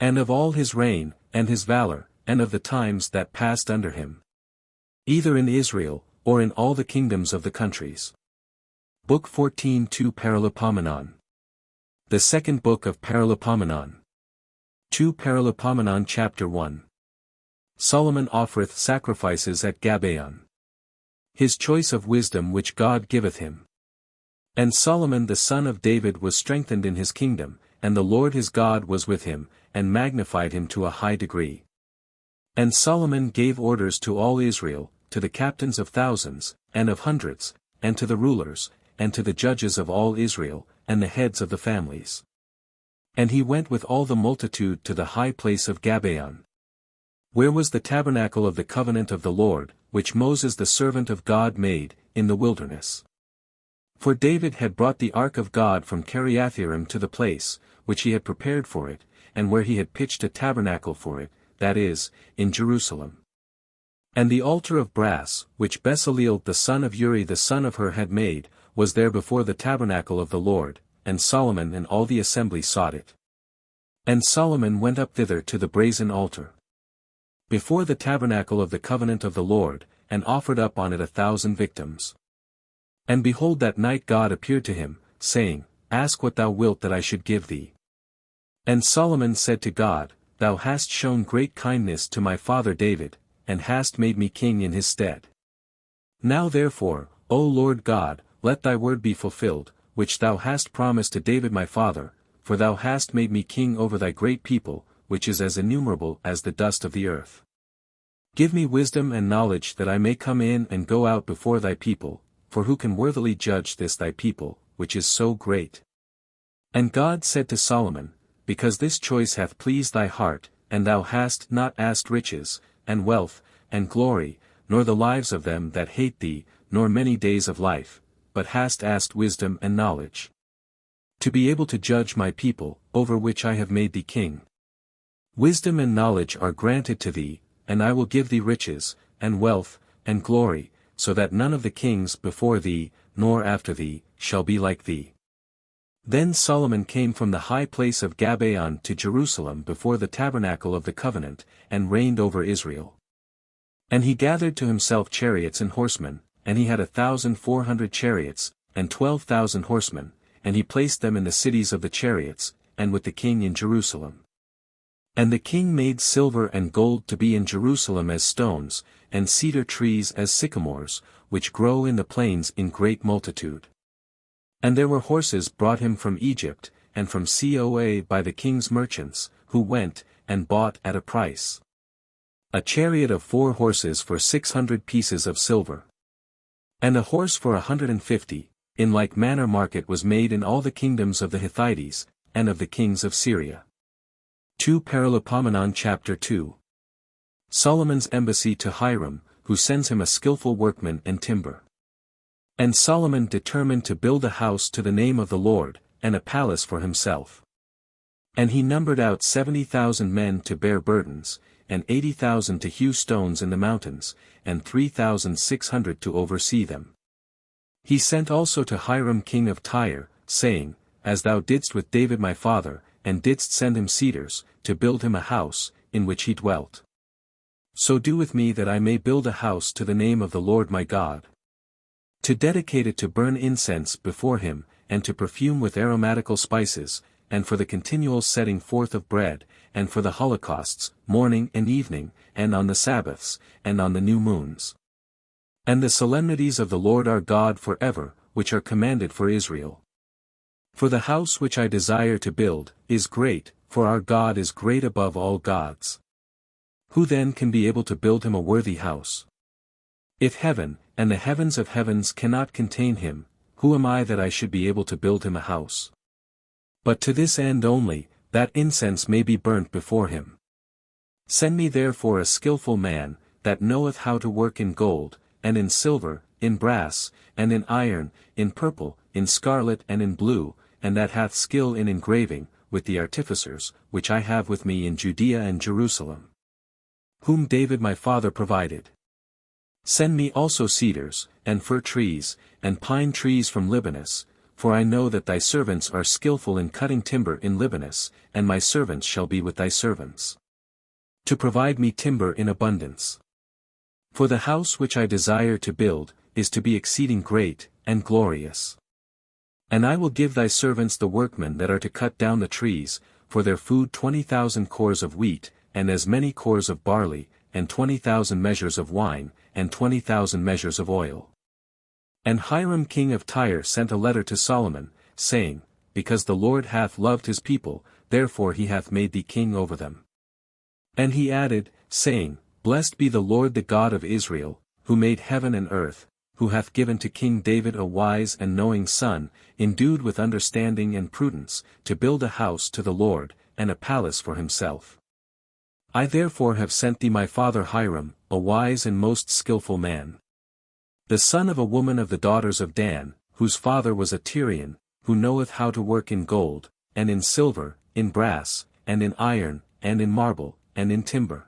And of all his reign, and his valor, and of the times that passed under him. Either in Israel, or in all the kingdoms of the countries. Book 14 2 Paralipomenon. The second book of Paralipomenon. 2 Paralipomenon Chapter 1. Solomon offereth sacrifices at Gabaon. His choice of wisdom which God giveth him. And Solomon the son of David was strengthened in his kingdom, and the Lord his God was with him, and magnified him to a high degree. And Solomon gave orders to all Israel, to the captains of thousands, and of hundreds, and to the rulers, and to the judges of all Israel, and the heads of the families. And he went with all the multitude to the high place of Gabaon, where was the tabernacle of the covenant of the Lord, which Moses the servant of God made, in the wilderness. For David had brought the ark of God from Kiriath-jearim to the place, which he had prepared for it, and where he had pitched a tabernacle for it, that is, in Jerusalem. And the altar of brass, which Bezaleel the son of Uri the son of Hur had made, was there before the tabernacle of the Lord, and Solomon and all the assembly sought it. And Solomon went up thither to the brazen altar, before the tabernacle of the covenant of the Lord, and offered up on it 1,000 victims. And behold, that night God appeared to him, saying, Ask what thou wilt that I should give thee. And Solomon said to God, Thou hast shown great kindness to my father David, and hast made me king in his stead. Now therefore, O Lord God, let thy word be fulfilled, which thou hast promised to David my father, for thou hast made me king over thy great people, which is as innumerable as the dust of the earth. Give me wisdom and knowledge that I may come in and go out before thy people, for who can worthily judge this thy people, which is so great? And God said to Solomon, Because this choice hath pleased thy heart, and thou hast not asked riches, and wealth, and glory, nor the lives of them that hate thee, nor many days of life, but hast asked wisdom and knowledge, to be able to judge my people, over which I have made thee king. Wisdom and knowledge are granted to thee, and I will give thee riches, and wealth, and glory, so that none of the kings before thee, nor after thee, shall be like thee. Then Solomon came from the high place of Gabaon to Jerusalem before the tabernacle of the covenant, and reigned over Israel. And he gathered to himself chariots and horsemen, and he had 1,400 chariots, and 12,000 horsemen, and he placed them in the cities of the chariots, and with the king in Jerusalem. And the king made silver and gold to be in Jerusalem as stones, and cedar trees as sycamores, which grow in the plains in great multitude. And there were horses brought him from Egypt, and from Coa by the king's merchants, who went, and bought at a price a chariot of 4 horses for 600 pieces of silver, and a horse for 150, in like manner market was made in all the kingdoms of the Hittites, and of the kings of Syria. 2 Paralipomenon Chapter 2. Solomon's embassy to Hiram, who sends him a skillful workman and timber. And Solomon determined to build a house to the name of the Lord, and a palace for himself. And he numbered out 70,000 men to bear burdens, and 80,000 to hew stones in the mountains, and 3,600 to oversee them. He sent also to Hiram king of Tyre, saying, As thou didst with David my father, and didst send him cedars, to build him a house, in which he dwelt. So do with me that I may build a house to the name of the Lord my God, to dedicate it to burn incense before him, and to perfume with aromatical spices, and for the continual setting forth of bread, and for the holocausts, morning and evening, and on the Sabbaths, and on the new moons, and the solemnities of the Lord our God forever, which are commanded for Israel. For the house which I desire to build, is great, for our God is great above all gods. Who then can be able to build him a worthy house? If heaven, and the heavens of heavens cannot contain him, who am I that I should be able to build him a house? But to this end only, that incense may be burnt before him. Send me therefore a skillful man, that knoweth how to work in gold, and in silver, in brass, and in iron, in purple, in scarlet and in blue, and that hath skill in engraving, with the artificers, which I have with me in Judea and Jerusalem, whom David my father provided. Send me also cedars, and fir trees, and pine trees from Libanus, for I know that thy servants are skillful in cutting timber in Libanus, and my servants shall be with thy servants, to provide me timber in abundance. For the house which I desire to build, is to be exceeding great, and glorious. And I will give thy servants the workmen that are to cut down the trees, for their food 20,000 cores of wheat, and as many cores of barley, and 20,000 measures of wine, and 20,000 measures of oil. And Hiram king of Tyre sent a letter to Solomon, saying, Because the Lord hath loved his people, therefore he hath made thee king over them. And he added, saying, Blessed be the Lord the God of Israel, who made heaven and earth, who hath given to King David a wise and knowing son, endued with understanding and prudence, to build a house to the Lord, and a palace for himself. I therefore have sent thee my father Hiram, a wise and most skillful man, the son of a woman of the daughters of Dan, whose father was a Tyrian, who knoweth how to work in gold, and in silver, in brass, and in iron, and in marble, and in timber,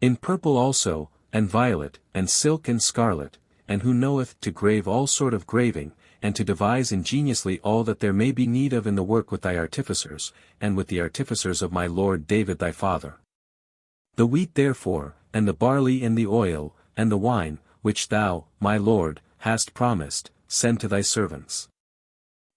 in purple also, and violet, and silk and scarlet, and who knoweth to grave all sort of graving, and to devise ingeniously all that there may be need of in the work with thy artificers, and with the artificers of my lord David thy father. The wheat therefore, and the barley and the oil, and the wine, which thou, my lord, hast promised, send to thy servants.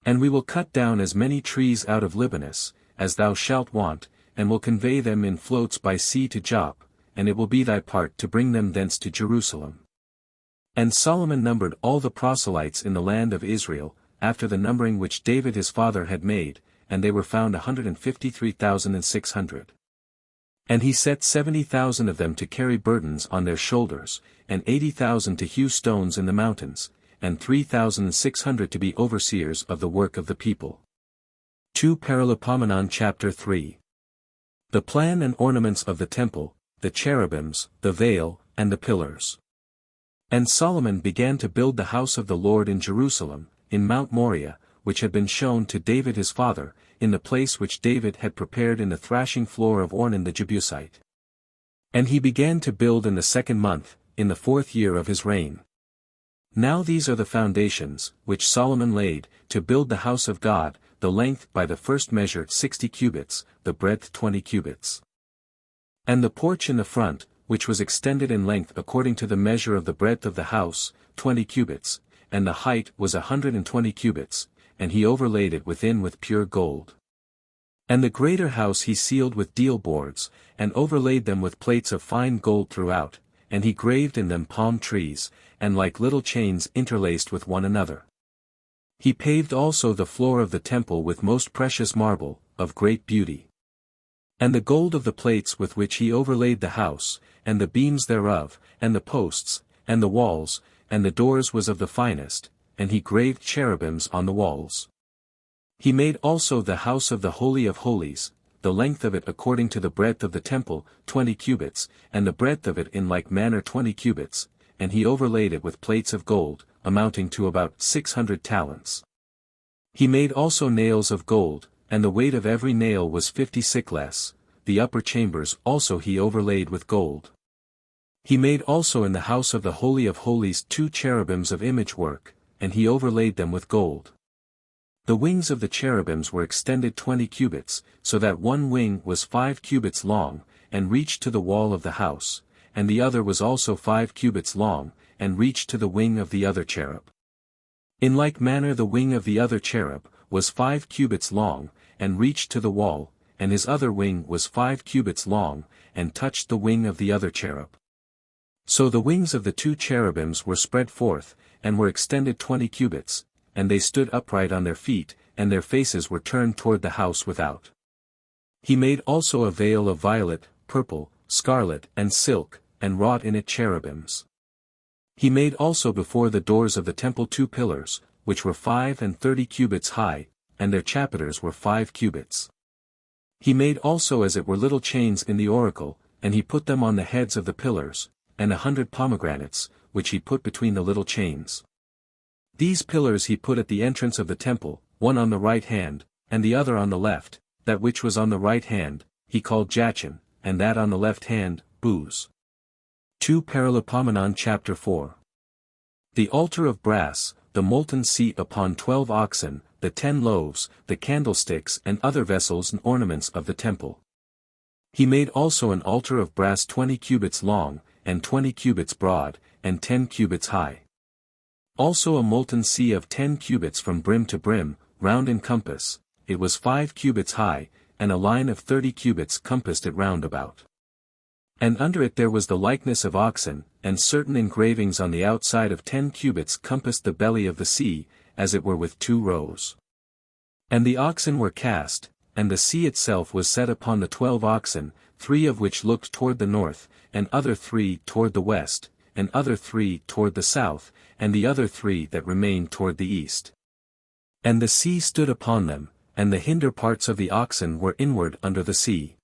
And we will cut down as many trees out of Libanus, as thou shalt want, and will convey them in floats by sea to Joppa, and it will be thy part to bring them thence to Jerusalem. And Solomon numbered all the proselytes in the land of Israel, after the numbering which David his father had made, and they were found 153,600. And he set 70,000 of them to carry burdens on their shoulders, and 80,000 to hew stones in the mountains, and 3,600 to be overseers of the work of the people. 2 Paralipomenon chapter 3. The plan and ornaments of the temple, the cherubims, the veil, and the pillars. And Solomon began to build the house of the Lord in Jerusalem, in Mount Moriah, which had been shown to David his father, in the place which David had prepared in the thrashing floor of Ornan the Jebusite. And he began to build in the 2nd month, in the 4th year of his reign. Now these are the foundations, which Solomon laid, to build the house of God, the length by the first measure 60 cubits, the breadth 20 cubits. And the porch in the front, which was extended in length according to the measure of the breadth of the house, 20 cubits, and the height was 120 cubits, and he overlaid it within with pure gold. And the greater house he sealed with deal boards, and overlaid them with plates of fine gold throughout, and he graved in them palm trees, and like little chains interlaced with one another. He paved also the floor of the temple with most precious marble, of great beauty. And the gold of the plates with which he overlaid the house, and the beams thereof, and the posts, and the walls, and the doors was of the finest, and he graved cherubims on the walls. He made also the house of the Holy of Holies, the length of it according to the breadth of the temple, 20 cubits, and the breadth of it in like manner 20 cubits, and he overlaid it with plates of gold, amounting to about 600 talents. He made also nails of gold, and the weight of every nail was 50 sikless, the upper chambers also he overlaid with gold. He made also in the house of the Holy of Holies 2 cherubims of image work, and he overlaid them with gold. The wings of the cherubims were extended 20 cubits, so that one wing was 5 cubits long, and reached to the wall of the house, and the other was also 5 cubits long, and reached to the wing of the other cherub. In like manner the wing of the other cherub was 5 cubits long, and reached to the wall, and his other wing was 5 cubits long, and touched the wing of the other cherub. So the wings of the 2 cherubims were spread forth, and were extended 20 cubits, and they stood upright on their feet, and their faces were turned toward the house without. He made also a veil of violet, purple, scarlet, and silk, and wrought in it cherubims. He made also before the doors of the temple 2 pillars, which were 5 and 30 cubits high, and their chapiters were 5 cubits. He made also as it were little chains in the oracle, and he put them on the heads of the pillars, and 100 pomegranates, which he put between the little chains. These pillars he put at the entrance of the temple, one on the right hand, and the other on the left. That which was on the right hand, he called Jachin, and that on the left hand, Booz. 2 Paralipomenon chapter 4. The altar of brass, the molten seat upon 12 oxen, the 10 loaves, the candlesticks and other vessels and ornaments of the temple. He made also an altar of brass 20 cubits long, and 20 cubits broad, and 10 cubits high. Also a molten sea of 10 cubits from brim to brim, round in compass, it was 5 cubits high, and a line of 30 cubits compassed it round about. And under it there was the likeness of oxen, and certain engravings on the outside of 10 cubits compassed the belly of the sea, as it were with 2 rows. And the oxen were cast, and the sea itself was set upon the 12 oxen, 3 of which looked toward the north, and other 3 toward the west, and other 3 toward the south, and the other 3 that remained toward the east. And the sea stood upon them, and the hinder parts of the oxen were inward under the sea.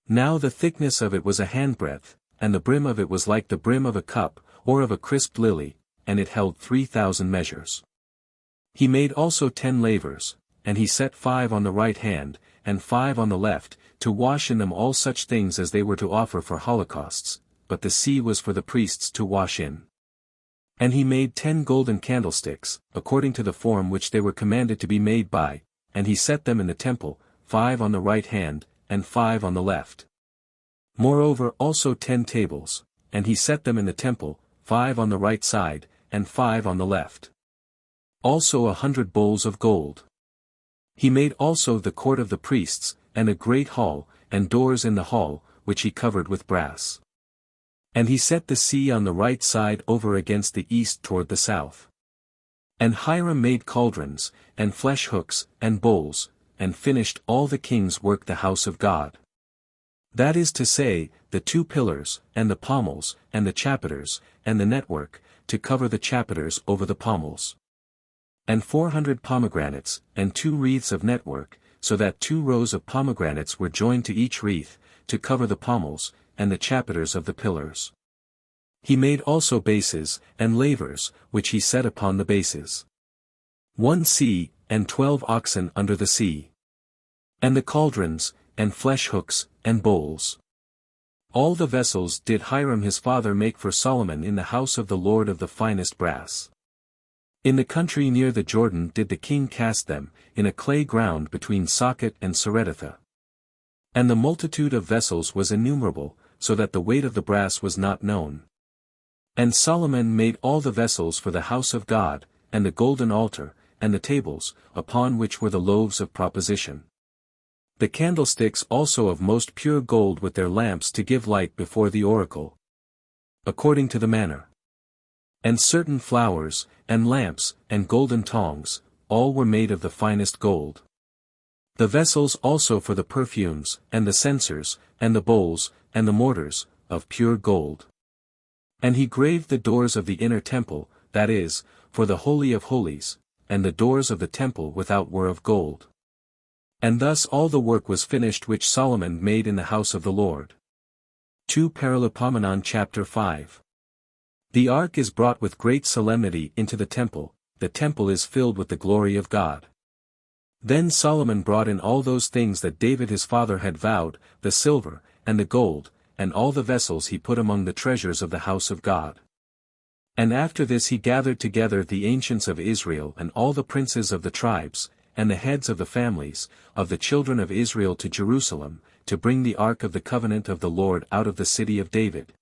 Now the thickness of it was a handbreadth, and the brim of it was like the brim of a cup, or of a crisped lily, and it held 3,000 measures. He made also 10 lavers, and he set 5 on the right hand, and 5 on the left, to wash in them all such things as they were to offer for holocausts, but the sea was for the priests to wash in. And he made 10 golden candlesticks, according to the form which they were commanded to be made by, and he set them in the temple, 5 on the right hand, and 5 on the left. Moreover also 10 tables, and he set them in the temple, 5 on the right side, and 5 on the left. Also 100 bowls of gold. He made also the court of the priests, and a great hall, and doors in the hall, which he covered with brass. And he set the sea on the right side over against the east toward the south. And Hiram made cauldrons, and flesh hooks, and bowls, and finished all the king's work the house of God. That is to say, the 2 pillars, and the pommels, and the chapiters, and the network, to cover the chapiters over the pommels. And 400 pomegranates, and 2 wreaths of network, so that 2 rows of pomegranates were joined to each wreath, to cover the pommels, and the chapiters of the pillars. He made also bases, and lavers, which he set upon the bases. 1 sea, and 12 oxen under the sea. And the cauldrons, and flesh hooks, and bowls. All the vessels did Hiram his father make for Solomon in the house of the Lord of the finest brass. In the country near the Jordan did the king cast them, in a clay ground between Socket and Saredatha. And the multitude of vessels was innumerable, so that the weight of the brass was not known. And Solomon made all the vessels for the house of God, and the golden altar, and the tables, upon which were the loaves of proposition. The candlesticks also of most pure gold with their lamps to give light before the oracle, according to the manner. And certain flowers, and lamps, and golden tongs, all were made of the finest gold. The vessels also for the perfumes, and the censers, and the bowls, and the mortars, of pure gold. And he graved the doors of the inner temple, that is, for the Holy of Holies, and the doors of the temple without were of gold. And thus all the work was finished which Solomon made in the house of the Lord. 2 Paralipomenon chapter 5. The ark is brought with great solemnity into the temple is filled with the glory of God. Then Solomon brought in all those things that David his father had vowed, the silver, and the gold, and all the vessels he put among the treasures of the house of God. And after this he gathered together the ancients of Israel and all the princes of the tribes, and the heads of the families, of the children of Israel to Jerusalem, to bring the ark of the covenant of the Lord out of the city of David,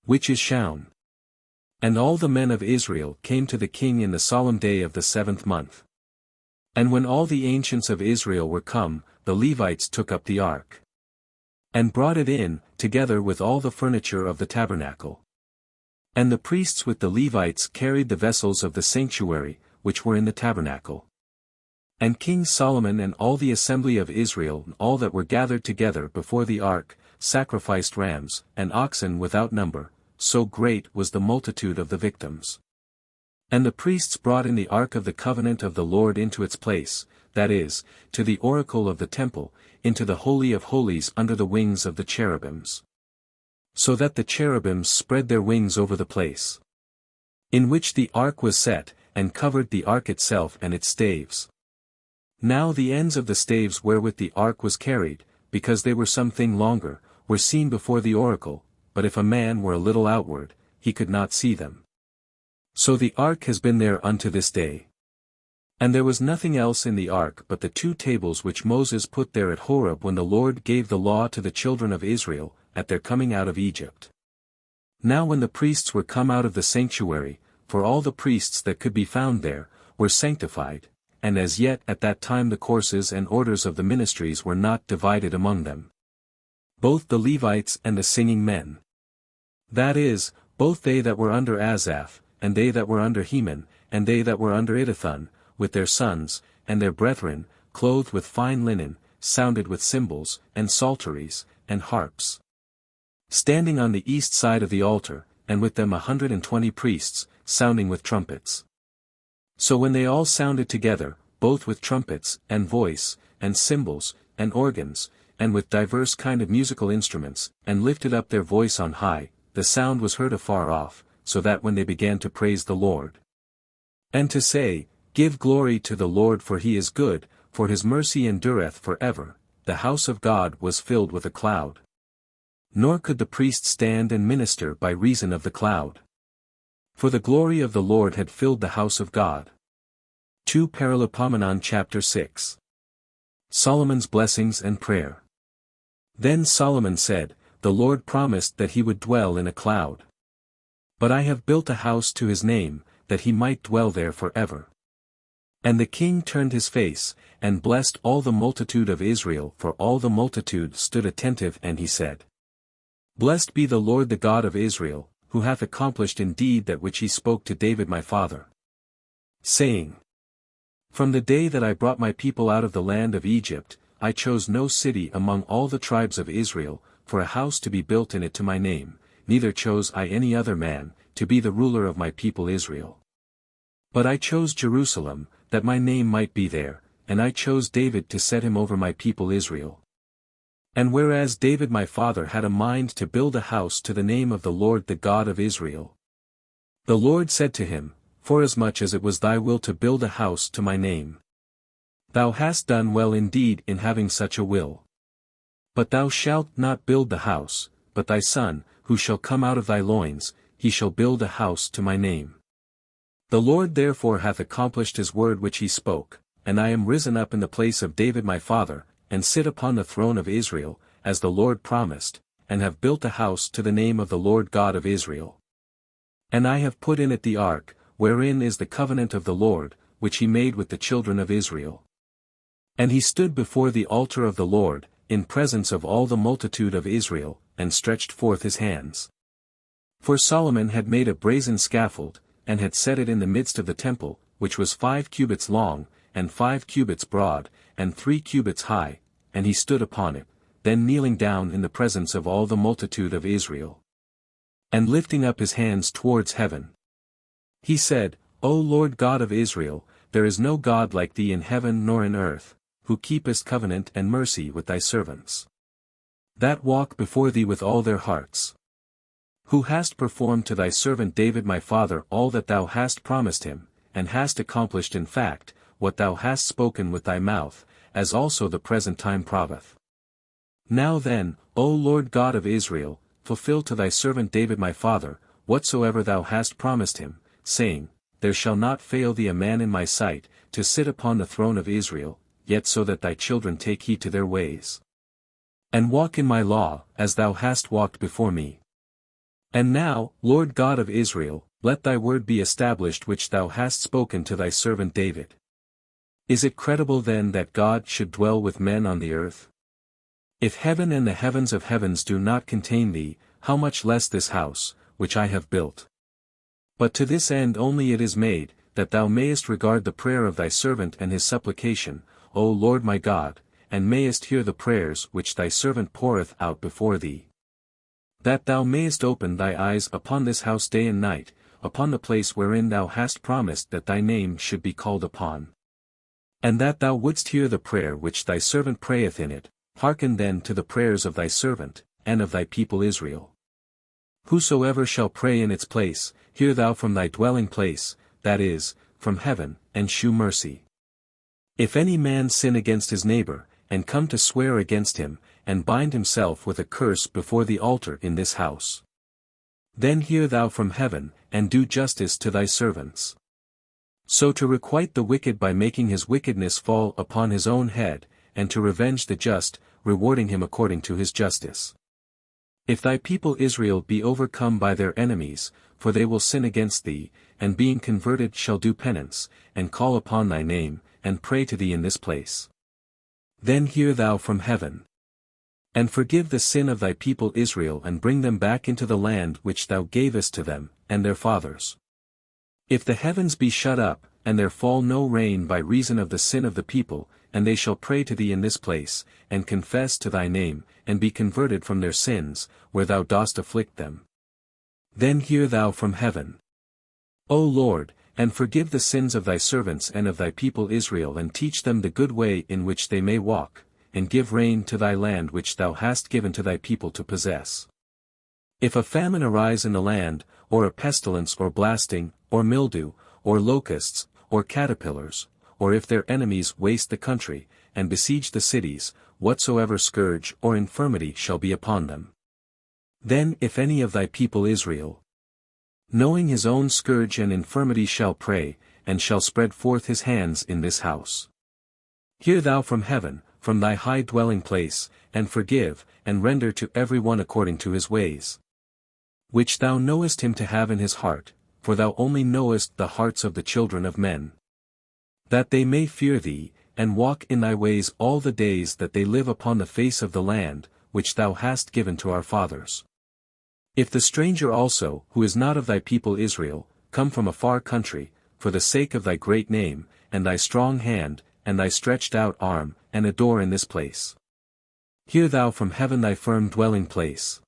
which is Shaun. And all the men of Israel came to the king in the solemn day of the 7th month. And when all the ancients of Israel were come, the Levites took up the ark, and brought it in, together with all the furniture of the tabernacle. And the priests with the Levites carried the vessels of the sanctuary, which were in the tabernacle. And King Solomon and all the assembly of Israel and all that were gathered together before the ark, sacrificed rams, and oxen without number, so great was the multitude of the victims. And the priests brought in the ark of the covenant of the Lord into its place, that is, to the oracle of the temple, into the Holy of Holies under the wings of the cherubims. So that the cherubims spread their wings over the place, in which the ark was set, and covered the ark itself and its staves. Now the ends of the staves wherewith the ark was carried, because they were something longer, were seen before the oracle, but if a man were a little outward, he could not see them. So the ark has been there unto this day. And there was nothing else in the ark but the 2 tables which Moses put there at Horeb when the Lord gave the law to the children of Israel, at their coming out of Egypt. Now when the priests were come out of the sanctuary, for all the priests that could be found there, were sanctified, and as yet at that time the courses and orders of the ministries were not divided among them. Both the Levites and the singing men. That is, both they that were under Asaph, and they that were under Heman, and they that were under Idithun, with their sons, and their brethren, clothed with fine linen, sounded with cymbals, and psalteries, and harps. Standing on the east side of the altar, and with them 120 priests, sounding with trumpets. So when they all sounded together, both with trumpets, and voice, and cymbals, and organs, and with divers kind of musical instruments, and lifted up their voice on high, the sound was heard afar off, so that when they began to praise the Lord, and to say, Give glory to the Lord, for he is good, for his mercy endureth for ever, the house of God was filled with a cloud. Nor could the priest stand and minister by reason of the cloud. For the glory of the Lord had filled the house of God. 2 Paralipomenon chapter 6. Solomon's blessings and prayer. Then Solomon said, The Lord promised that he would dwell in a cloud. But I have built a house to his name, that he might dwell there forever. And the king turned his face, and blessed all the multitude of Israel, for all the multitude stood attentive, and he said, Blessed be the Lord the God of Israel, who hath accomplished indeed that which he spoke to David my father, saying, From the day that I brought my people out of the land of Egypt, I chose no city among all the tribes of Israel, for a house to be built in it to my name, neither chose I any other man, to be the ruler of my people Israel. But I chose Jerusalem, that my name might be there, and I chose David to set him over my people Israel. And whereas David my father had a mind to build a house to the name of the Lord the God of Israel, the Lord said to him, Forasmuch as it was thy will to build a house to my name, thou hast done well indeed in having such a will. But thou shalt not build the house, but thy son, who shall come out of thy loins, he shall build a house to my name. The Lord therefore hath accomplished his word which he spoke, and I am risen up in the place of David my father, and sit upon the throne of Israel, as the Lord promised, and have built a house to the name of the Lord God of Israel. And I have put in it the ark, wherein is the covenant of the Lord, which he made with the children of Israel. And he stood before the altar of the Lord, in presence of all the multitude of Israel, and stretched forth his hands. For Solomon had made a brazen scaffold, and had set it in the midst of the temple, which was 5 cubits long, and 5 cubits broad, and 3 cubits high, and he stood upon it, then kneeling down in the presence of all the multitude of Israel, and lifting up his hands towards heaven, he said, O Lord God of Israel, there is no God like thee in heaven nor in earth, who keepest covenant and mercy with thy servants, that walk before thee with all their hearts, who hast performed to thy servant David my father all that thou hast promised him, and hast accomplished in fact, what thou hast spoken with thy mouth, as also the present time proveth. Now then, O Lord God of Israel, fulfill to thy servant David my father, whatsoever thou hast promised him, saying, There shall not fail thee a man in my sight, to sit upon the throne of Israel, yet so that thy children take heed to their ways, and walk in my law, as thou hast walked before me. And now, Lord God of Israel, let thy word be established which thou hast spoken to thy servant David. Is it credible then that God should dwell with men on the earth? If heaven and the heavens of heavens do not contain thee, how much less this house, which I have built? But to this end only it is made, that thou mayest regard the prayer of thy servant and his supplication, O Lord my God, and mayest hear the prayers which thy servant poureth out before thee. That thou mayest open thy eyes upon this house day and night, upon the place wherein thou hast promised that thy name should be called upon. And that thou wouldst hear the prayer which thy servant prayeth in it, hearken then to the prayers of thy servant, and of thy people Israel. Whosoever shall pray in its place, hear thou from thy dwelling place, that is, from heaven, and shew mercy. If any man sin against his neighbor, and come to swear against him, and bind himself with a curse before the altar in this house, Then hear thou from heaven, and do justice to thy servants. So to requite the wicked by making his wickedness fall upon his own head, and to revenge the just, rewarding him according to his justice. If thy people Israel be overcome by their enemies, for they will sin against thee, and being converted shall do penance, and call upon thy name, and pray to thee in this place. Then hear thou from heaven. And forgive the sin of thy people Israel and bring them back into the land which thou gavest to them, and their fathers. If the heavens be shut up, and there fall no rain by reason of the sin of the people, and they shall pray to thee in this place, and confess to thy name, and be converted from their sins, where thou dost afflict them. Then hear thou from heaven. O Lord, and forgive the sins of thy servants and of thy people Israel, and teach them the good way in which they may walk, and give rain to thy land which thou hast given to thy people to possess. If a famine arise in the land, or a pestilence or blasting, or mildew, or locusts, or caterpillars, or if their enemies waste the country, and besiege the cities, whatsoever scourge or infirmity shall be upon them. Then if any of thy people Israel, knowing his own scourge and infirmity shall pray, and shall spread forth his hands in this house, hear thou from heaven, from thy high dwelling place, and forgive, and render to every one according to his ways, which thou knowest him to have in his heart, for thou only knowest the hearts of the children of men, that they may fear thee, and walk in thy ways all the days that they live upon the face of the land, which thou hast given to our fathers. If the stranger also, who is not of thy people Israel, come from a far country, for the sake of thy great name, and thy strong hand, and thy stretched out arm, and adore in this place, hear thou from heaven thy firm dwelling place.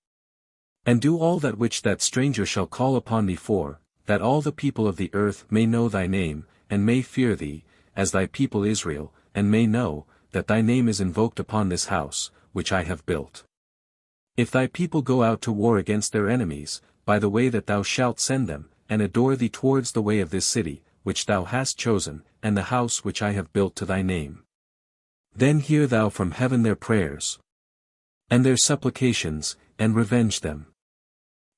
And do all that which that stranger shall call upon thee for, that all the people of the earth may know thy name, and may fear thee, as thy people Israel, and may know, that thy name is invoked upon this house, which I have built. If thy people go out to war against their enemies, by the way that thou shalt send them, and adore thee towards the way of this city, which thou hast chosen, and the house which I have built to thy name, then hear thou from heaven their prayers, and their supplications, and revenge them.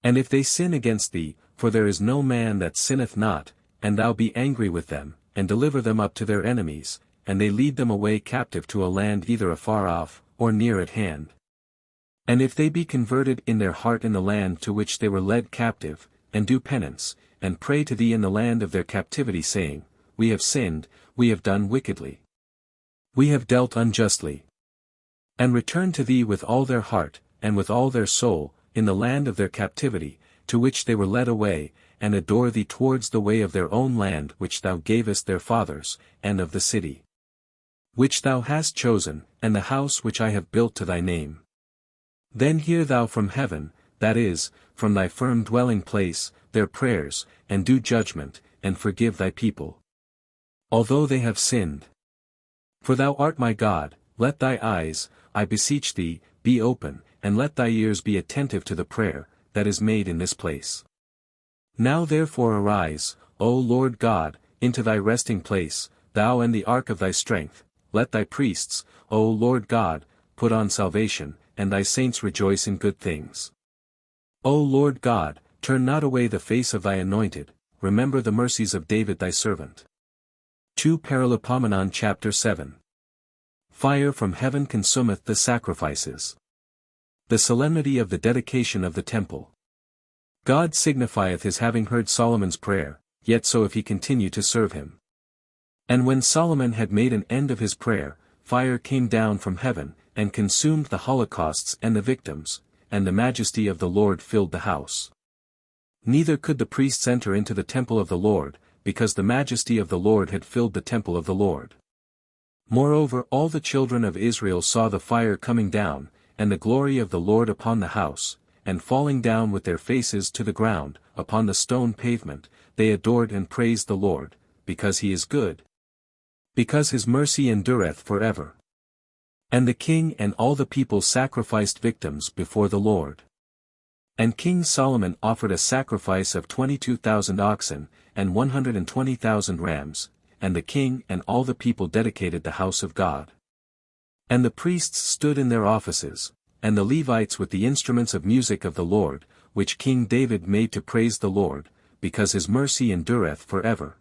And if they sin against thee, for there is no man that sinneth not, and thou be angry with them, and deliver them up to their enemies, and they lead them away captive to a land either afar off, or near at hand. And if they be converted in their heart in the land to which they were led captive, and do penance, and pray to thee in the land of their captivity, saying, We have sinned, we have done wickedly, we have dealt unjustly, and return to thee with all their heart, and with all their soul, in the land of their captivity, to which they were led away, and adore thee towards the way of their own land which thou gavest their fathers, and of the city which thou hast chosen, and the house which I have built to thy name. Then hear thou from heaven, that is, from thy firm dwelling place, their prayers, and do judgment, and forgive thy people, although they have sinned. For thou art my God, let thy eyes, I beseech thee, be open, and let thy ears be attentive to the prayer that is made in this place. Now therefore arise, O Lord God, into thy resting place, thou and the ark of thy strength. Let thy priests, O Lord God, put on salvation, and thy saints rejoice in good things. O Lord God, turn not away the face of thy anointed, remember the mercies of David thy servant. 2 Paralipomenon chapter 7. Fire from heaven consumeth the sacrifices. The solemnity of the dedication of the temple. God signifieth his having heard Solomon's prayer, yet so if he continue to serve him. And when Solomon had made an end of his prayer, fire came down from heaven, and consumed the holocausts and the victims, and the majesty of the Lord filled the house. Neither could the priests enter into the temple of the Lord, because the majesty of the Lord had filled the temple of the Lord. Moreover all the children of Israel saw the fire coming down, and the glory of the Lord upon the house, and falling down with their faces to the ground, upon the stone pavement, they adored and praised the Lord, because he is good, because his mercy endureth forever. And the king and all the people sacrificed victims before the Lord. And King Solomon offered a sacrifice of 22,000 oxen, and 120,000 rams, and the king and all the people dedicated the house of God. And the priests stood in their offices, and the Levites with the instruments of music of the Lord, which King David made to praise the Lord, because his mercy endureth forever.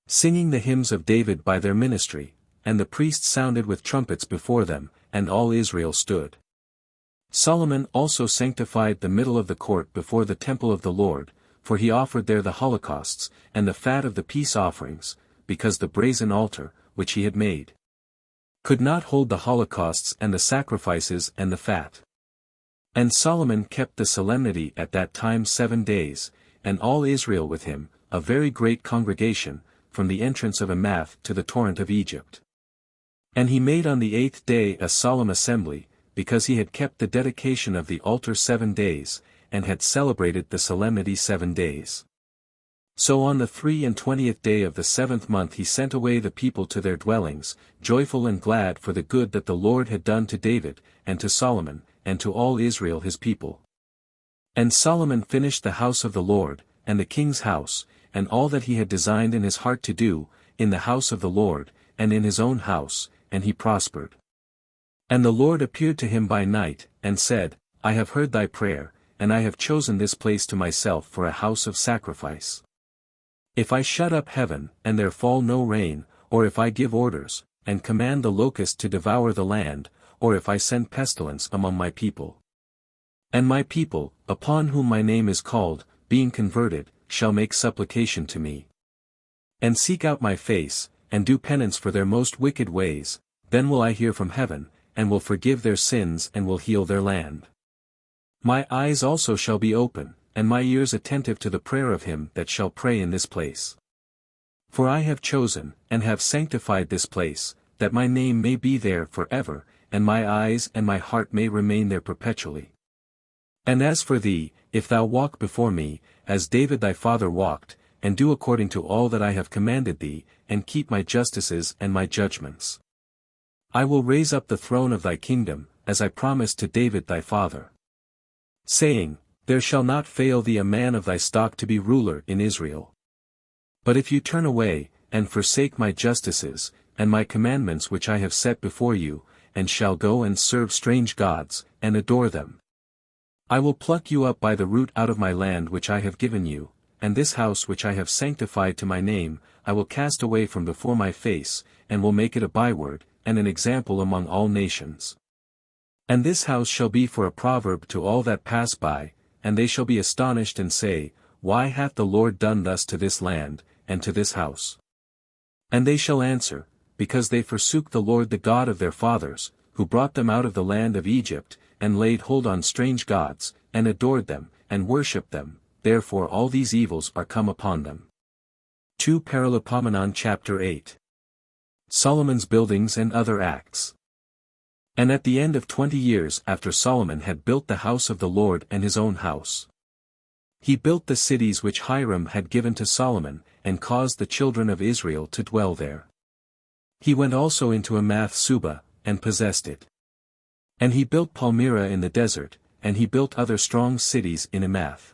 Singing the hymns of David by their ministry, and the priests sounded with trumpets before them, and all Israel stood. Solomon also sanctified the middle of the court before the temple of the Lord, for he offered there the holocausts, and the fat of the peace offerings, because the brazen altar, which he had made, could not hold the holocausts and the sacrifices and the fat. And Solomon kept the solemnity at that time 7 days, and all Israel with him, a very great congregation, from the entrance of Hamath to the torrent of Egypt. And he made on the 8th day a solemn assembly, because he had kept the dedication of the altar 7 days, and had celebrated the solemnity 7 days. So on the 23rd day of the 7th month he sent away the people to their dwellings, joyful and glad for the good that the Lord had done to David, and to Solomon, and to all Israel his people. And Solomon finished the house of the Lord, and the king's house, and all that he had designed in his heart to do, in the house of the Lord, and in his own house, and he prospered. And the Lord appeared to him by night, and said, I have heard thy prayer, and I have chosen this place to myself for a house of sacrifice. If I shut up heaven, and there fall no rain, or if I give orders, and command the locust to devour the land, or if I send pestilence among my people. And my people, upon whom my name is called, being converted, shall make supplication to me, and seek out my face, and do penance for their most wicked ways, then will I hear from heaven, and will forgive their sins and will heal their land. My eyes also shall be open, and my ears attentive to the prayer of him that shall pray in this place. For I have chosen, and have sanctified this place, that my name may be there forever, and my eyes and my heart may remain there perpetually. And as for thee, if thou walk before me, as David thy father walked, and do according to all that I have commanded thee, and keep my justices and my judgments, I will raise up the throne of thy kingdom, as I promised to David thy father, saying, There shall not fail thee a man of thy stock to be ruler in Israel. But if you turn away, and forsake my justices, and my commandments which I have set before you, and shall go and serve strange gods, and adore them, I will pluck you up by the root out of my land which I have given you, and this house which I have sanctified to my name, I will cast away from before my face, and will make it a byword, and an example among all nations. And this house shall be for a proverb to all that pass by, and they shall be astonished and say, Why hath the Lord done thus to this land, and to this house? And they shall answer, Because they forsook the Lord the God of their fathers, who brought them out of the land of Egypt, and laid hold on strange gods, and adored them, and worshipped them, therefore all these evils are come upon them. 2 Paralipomenon chapter 8. Solomon's buildings and other acts. And at the end of 20 years after Solomon had built the house of the Lord and his own house, he built the cities which Hiram had given to Solomon, and caused the children of Israel to dwell there. He went also into Hamath Subah, and possessed it. And he built Palmyra in the desert, and he built other strong cities in Hamath.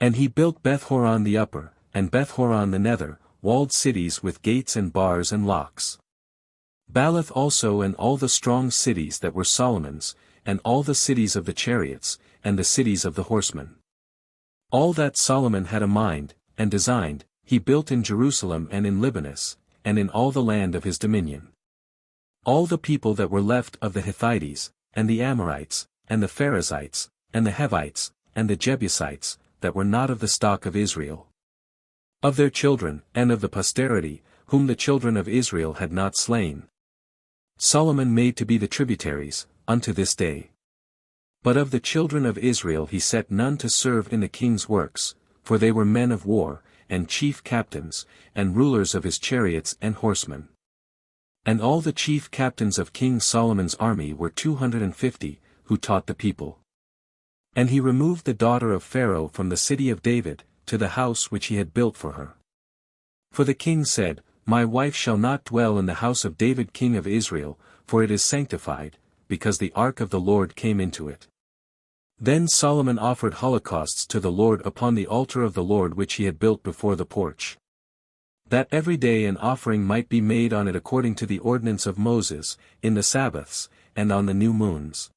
And he built Beth-horon the upper, and Beth-horon the nether, walled cities with gates and bars and locks. Baalath also and all the strong cities that were Solomon's, and all the cities of the chariots, and the cities of the horsemen. All that Solomon had a mind, and designed, he built in Jerusalem and in Libanus, and in all the land of his dominion. All the people that were left of the Hittites, and the Amorites, and the Perizzites, and the Hivites, and the Jebusites, that were not of the stock of Israel, of their children, and of the posterity, whom the children of Israel had not slain, Solomon made to be the tributaries, unto this day. But of the children of Israel he set none to serve in the king's works, for they were men of war, and chief captains, and rulers of his chariots and horsemen. And all the chief captains of King Solomon's army were 250, who taught the people. And he removed the daughter of Pharaoh from the city of David, to the house which he had built for her. For the king said, My wife shall not dwell in the house of David king of Israel, for it is sanctified, because the ark of the Lord came into it. Then Solomon offered holocausts to the Lord upon the altar of the Lord which he had built before the porch, that every day an offering might be made on it according to the ordinance of Moses, in the Sabbaths, and on the new moons,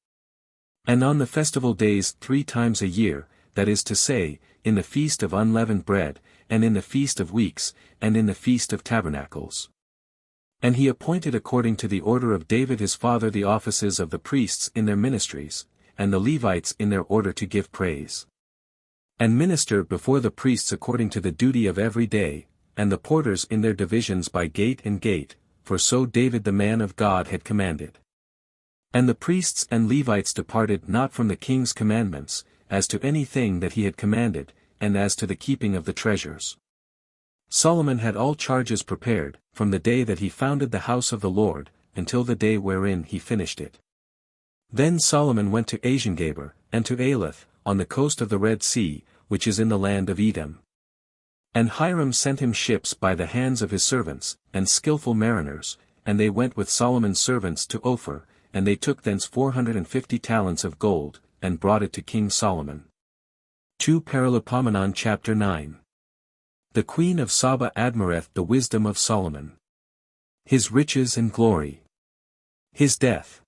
and on the festival days 3 times a year, that is to say, in the feast of unleavened bread, and in the feast of weeks, and in the feast of tabernacles. And he appointed according to the order of David his father the offices of the priests in their ministries, and the Levites in their order to give praise. And minister before the priests according to the duty of every day, and the porters in their divisions by gate and gate, for so David the man of God had commanded. And the priests and Levites departed not from the king's commandments, as to anything that he had commanded, and as to the keeping of the treasures. Solomon had all charges prepared, from the day that he founded the house of the Lord, until the day wherein he finished it. Then Solomon went to Azingaber, and to Elath, on the coast of the Red Sea, which is in the land of Edom. And Hiram sent him ships by the hands of his servants, and skillful mariners, and they went with Solomon's servants to Ophir, and they took thence 450 talents of gold, and brought it to King Solomon. 2 Paralipomenon chapter 9. The queen of Saba admireth the wisdom of Solomon. His riches and glory. His death.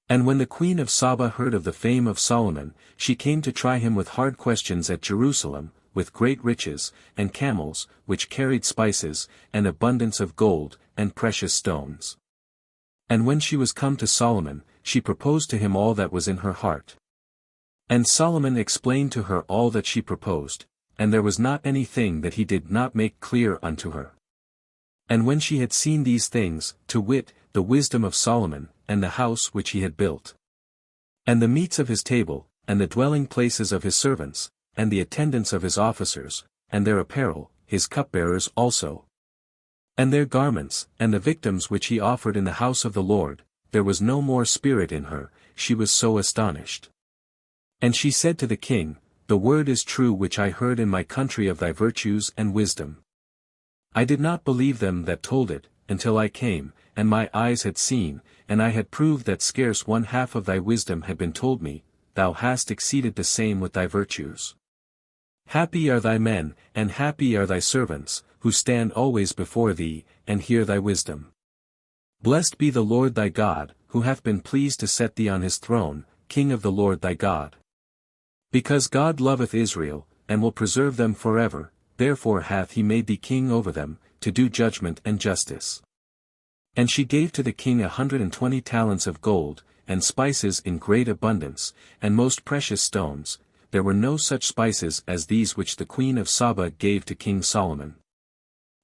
And when the queen of Saba heard of the fame of Solomon, she came to try him with hard questions at Jerusalem, with great riches, and camels, which carried spices, and abundance of gold, and precious stones. And when she was come to Solomon, she proposed to him all that was in her heart. And Solomon explained to her all that she proposed, and there was not anything that he did not make clear unto her. And when she had seen these things, to wit, the wisdom of Solomon, and the house which he had built, and the meats of his table, and the dwelling places of his servants, and the attendance of his officers, and their apparel, his cupbearers also, and their garments, and the victims which he offered in the house of the Lord, there was no more spirit in her, she was so astonished. And she said to the king, The word is true which I heard in my country of thy virtues and wisdom. I did not believe them that told it, until I came, and my eyes had seen, and I had proved that scarce one half of thy wisdom had been told me, thou hast exceeded the same with thy virtues. Happy are thy men, and happy are thy servants, who stand always before thee, and hear thy wisdom. Blessed be the Lord thy God, who hath been pleased to set thee on his throne, King of the Lord thy God. Because God loveth Israel, and will preserve them forever, therefore hath he made thee king over them, to do judgment and justice. And she gave to the king 120 talents of gold, and spices in great abundance, and most precious stones. There were no such spices as these which the queen of Saba gave to King Solomon.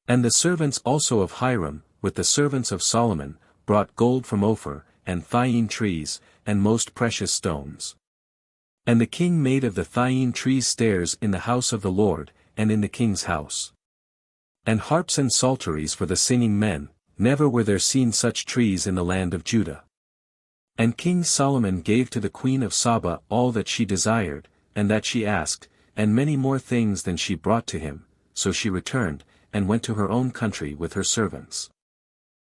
And the servants also of Hiram, with the servants of Solomon, brought gold from Ophir, and thyine trees, and most precious stones. And the king made of the thyine trees stairs in the house of the Lord, and in the king's house. And harps and psalteries for the singing men, never were there seen such trees in the land of Judah. And King Solomon gave to the queen of Saba all that she desired, and that she asked, and many more things than she brought to him, so she returned, and went to her own country with her servants.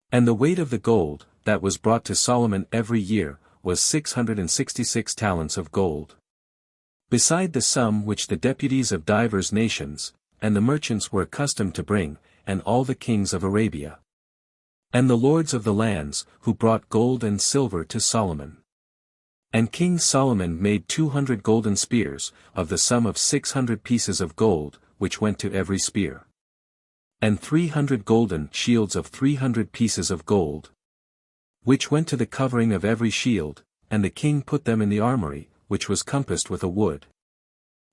And the weight of the gold, that was brought to Solomon every year, was 666 talents of gold. Beside the sum which the deputies of divers nations, and the merchants were accustomed to bring, and all the kings of Arabia, and the lords of the lands, who brought gold and silver to Solomon. And King Solomon made 200 golden spears, of the sum of 600 pieces of gold, which went to every spear. And 300 golden shields of 300 pieces of gold, which went to the covering of every shield, and the king put them in the armory, which was compassed with a wood.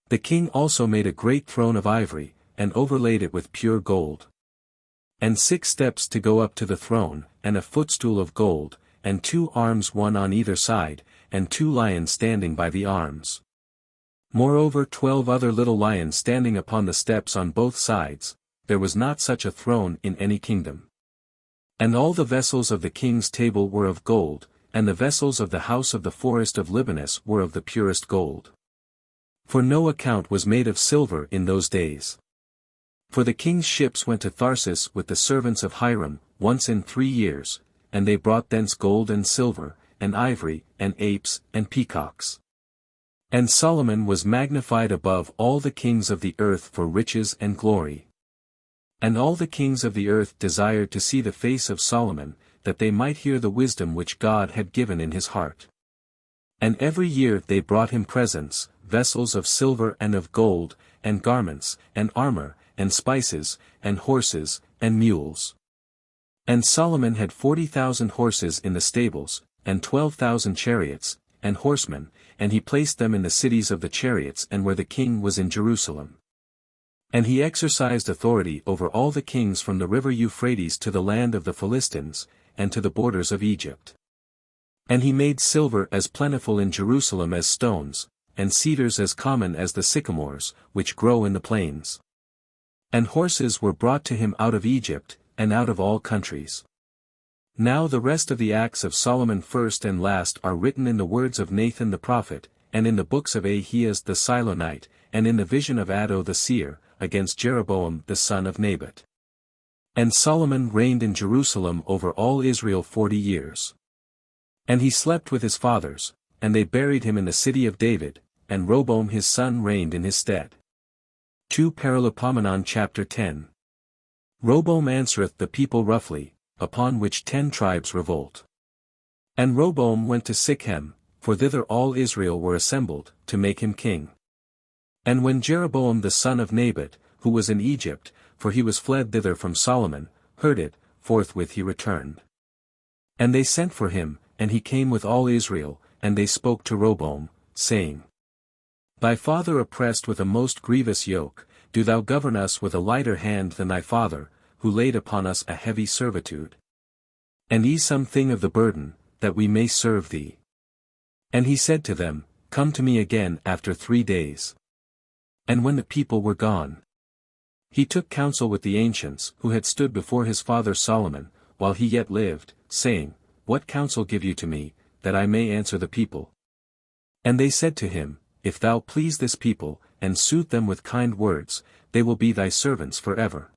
The king also made a great throne of ivory, and overlaid it with pure gold. And 6 steps to go up to the throne, and a footstool of gold, and 2 arms one on either side, and 2 lions standing by the arms. Moreover 12 other little lions standing upon the steps on both sides. There was not such a throne in any kingdom. And all the vessels of the king's table were of gold, and the vessels of the house of the forest of Libanus were of the purest gold. For no account was made of silver in those days. For the king's ships went to Tharsis with the servants of Hiram, once in 3 years, and they brought thence gold and silver, and ivory, and apes, and peacocks. And Solomon was magnified above all the kings of the earth for riches and glory. And all the kings of the earth desired to see the face of Solomon, that they might hear the wisdom which God had given in his heart. And every year they brought him presents, vessels of silver and of gold, and garments, and armor, and spices, and horses, and mules. And Solomon had 40,000 horses in the stables, and 12,000 chariots, and horsemen, and he placed them in the cities of the chariots and where the king was in Jerusalem. And he exercised authority over all the kings from the river Euphrates to the land of the Philistines, and to the borders of Egypt. And he made silver as plentiful in Jerusalem as stones, and cedars as common as the sycamores, which grow in the plains. And horses were brought to him out of Egypt, and out of all countries. Now the rest of the acts of Solomon first and last are written in the words of Nathan the prophet, and in the books of Ahias the Silonite, and in the vision of Addo the seer, against Jeroboam the son of Nebat. And Solomon reigned in Jerusalem over all Israel 40 years. And he slept with his fathers, and they buried him in the city of David, and Rehoboam his son reigned in his stead. 2 Paralipomenon chapter 10. Rehoboam answereth the people roughly, upon which 10 tribes revolt. And Rehoboam went to Sichem, for thither all Israel were assembled, to make him king. And when Jeroboam the son of Nebat, who was in Egypt, for he was fled thither from Solomon, heard it, forthwith he returned. And they sent for him, and he came with all Israel, and they spoke to Rehoboam, saying, Thy father oppressed with a most grievous yoke, do thou govern us with a lighter hand than thy father, who laid upon us a heavy servitude. And ease some thing of the burden, that we may serve thee. And he said to them, Come to me again after 3 days. And when the people were gone, he took counsel with the ancients who had stood before his father Solomon, while he yet lived, saying, What counsel give you to me, that I may answer the people? And they said to him, If thou please this people, and soothe them with kind words, they will be thy servants forever.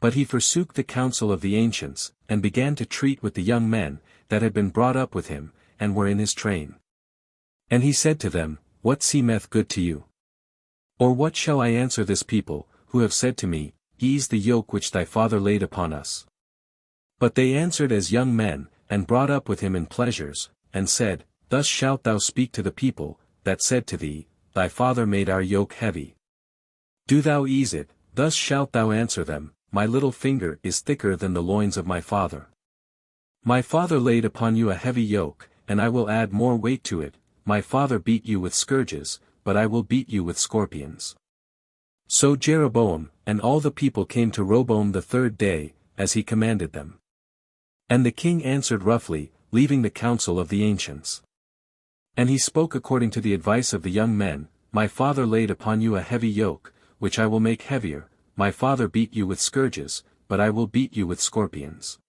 But he forsook the counsel of the ancients, and began to treat with the young men, that had been brought up with him, and were in his train. And he said to them, What seemeth good to you? Or what shall I answer this people, who have said to me, Ease the yoke which thy father laid upon us? But they answered as young men, and brought up with him in pleasures, and said, Thus shalt thou speak to the people, that said to thee, Thy father made our yoke heavy. Do thou ease it, thus shalt thou answer them, My little finger is thicker than the loins of my father. My father laid upon you a heavy yoke, and I will add more weight to it. My father beat you with scourges, but I will beat you with scorpions. So Jeroboam, and all the people came to Rehoboam the 3rd day, as he commanded them. And the king answered roughly, leaving the counsel of the ancients. And he spoke according to the advice of the young men, My father laid upon you a heavy yoke, which I will make heavier. My father beat you with scourges, but I will beat you with scorpions.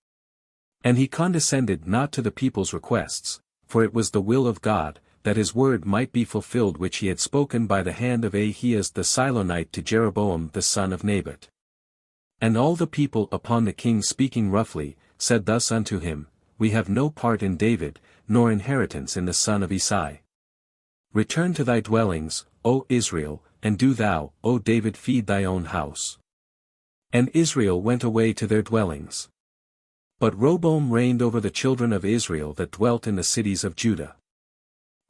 And he condescended not to the people's requests, for it was the will of God, that his word might be fulfilled which he had spoken by the hand of Ahias the Silonite to Jeroboam the son of Nebat. And all the people upon the king speaking roughly, said thus unto him, We have no part in David, nor inheritance in the son of Isai. Return to thy dwellings, O Israel, and do thou, O David, feed thy own house. And Israel went away to their dwellings. But Rehoboam reigned over the children of Israel that dwelt in the cities of Judah.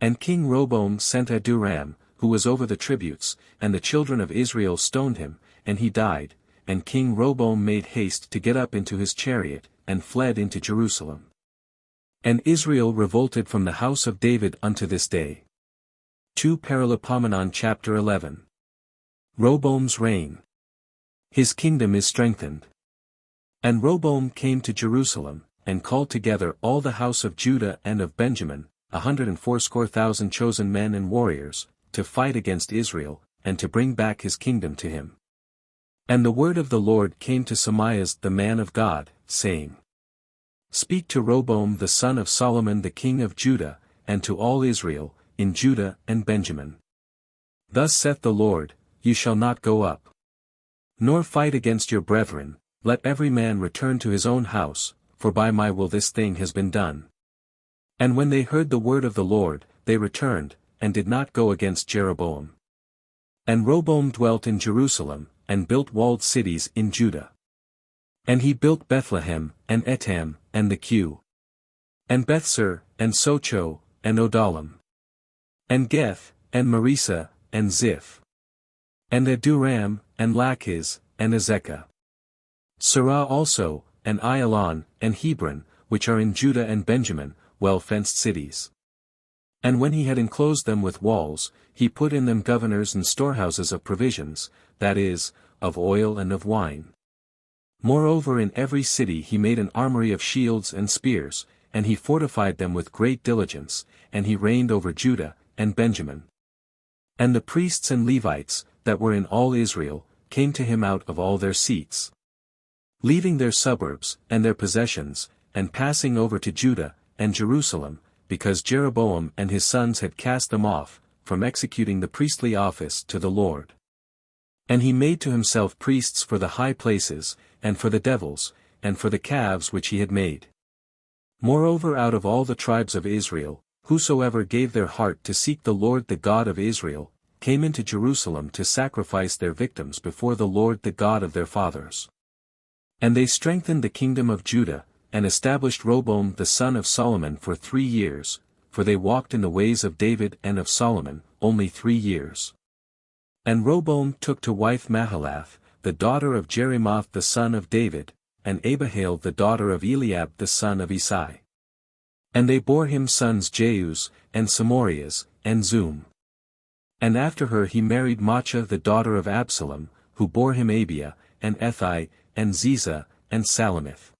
And King Rehoboam sent Adoram, who was over the tributes, and the children of Israel stoned him, and he died, and King Rehoboam made haste to get up into his chariot, and fled into Jerusalem. And Israel revolted from the house of David unto this day. 2 Paralipomenon chapter 11. Rehoboam's reign. His kingdom is strengthened. And Rehoboam came to Jerusalem, and called together all the house of Judah and of Benjamin, 180,000 chosen men and warriors, to fight against Israel, and to bring back his kingdom to him. And the word of the Lord came to Shemaiah the man of God, saying, Speak to Rehoboam the son of Solomon the king of Judah, and to all Israel, in Judah and Benjamin. Thus saith the Lord, You shall not go up, nor fight against your brethren, let every man return to his own house, for by my will this thing has been done. And when they heard the word of the Lord, they returned, and did not go against Jeroboam. And Rehoboam dwelt in Jerusalem, and built walled cities in Judah. And he built Bethlehem, and Etam, and the Q, and Bethsur, and Socho, and Odalam, and Geth, and Marisa, and Ziph, and Aduram, and Lachish, and Azekah. Sarah also, and Aijalon, and Hebron, which are in Judah and Benjamin, well-fenced cities. And when he had enclosed them with walls, he put in them governors and storehouses of provisions, that is, of oil and of wine. Moreover in every city he made an armory of shields and spears, and he fortified them with great diligence, and he reigned over Judah, and Benjamin. And the priests and Levites, that were in all Israel, came to him out of all their seats, leaving their suburbs, and their possessions, and passing over to Judah, and Jerusalem, because Jeroboam and his sons had cast them off, from executing the priestly office to the Lord. And he made to himself priests for the high places, and for the devils, and for the calves which he had made. Moreover out of all the tribes of Israel, whosoever gave their heart to seek the Lord the God of Israel, came into Jerusalem to sacrifice their victims before the Lord the God of their fathers. And they strengthened the kingdom of Judah, and established Rehoboam the son of Solomon for 3 years, for they walked in the ways of David and of Solomon, only 3 years. And Rehoboam took to wife Mahalath, the daughter of Jerimoth the son of David, and Abihail the daughter of Eliab the son of Isai. And they bore him sons Jeuz, and Samorias, and Zum. And after her he married Maachah the daughter of Absalom, who bore him Abiah, and Ethai, and Ziza, and Salamith.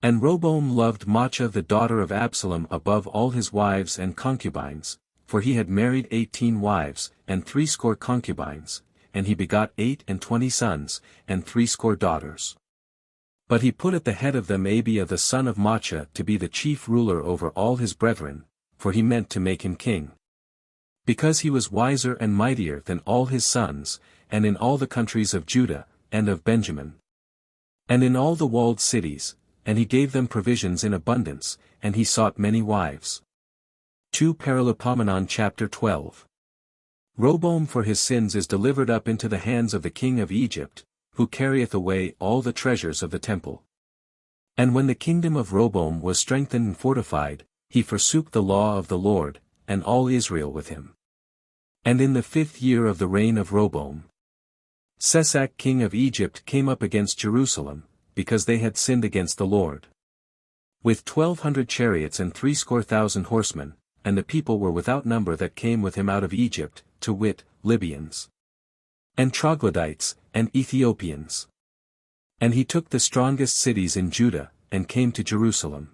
And Rehoboam loved Maachah the daughter of Absalom above all his wives and concubines, for he had married 18 wives, and 60 concubines, and he begot 28 sons, and 60 daughters. But he put at the head of them Abiah the son of Maachah to be the chief ruler over all his brethren, for he meant to make him king. Because he was wiser and mightier than all his sons, and in all the countries of Judah, and of Benjamin, and in all the walled cities, and he gave them provisions in abundance, and he sought many wives. 2 Paralipomenon chapter 12. Rehoboam for his sins is delivered up into the hands of the king of Egypt, who carrieth away all the treasures of the temple. And when the kingdom of Rehoboam was strengthened and fortified, he forsook the law of the Lord, and all Israel with him. And in the 5th year of the reign of Rehoboam, Shishak king of Egypt came up against Jerusalem, because they had sinned against the Lord, with 1,200 chariots and 60,000 horsemen, and the people were without number that came with him out of Egypt, to wit, Libyans, and Troglodytes, and Ethiopians. And he took the strongest cities in Judah, and came to Jerusalem.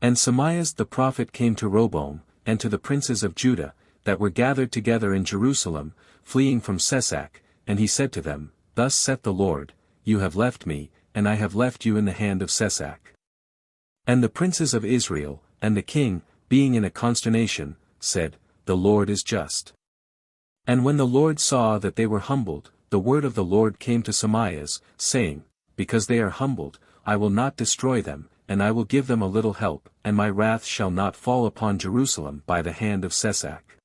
And Shemaiah the prophet came to Rehoboam, and to the princes of Judah, that were gathered together in Jerusalem, fleeing from Shishak, and he said to them, Thus saith the Lord, You have left me, and I have left you in the hand of Shishak. And the princes of Israel, and the king, being in a consternation, said, The Lord is just. And when the Lord saw that they were humbled, the word of the Lord came to Shemaiah, saying, Because they are humbled, I will not destroy them, and I will give them a little help, and my wrath shall not fall upon Jerusalem by the hand of Shishak.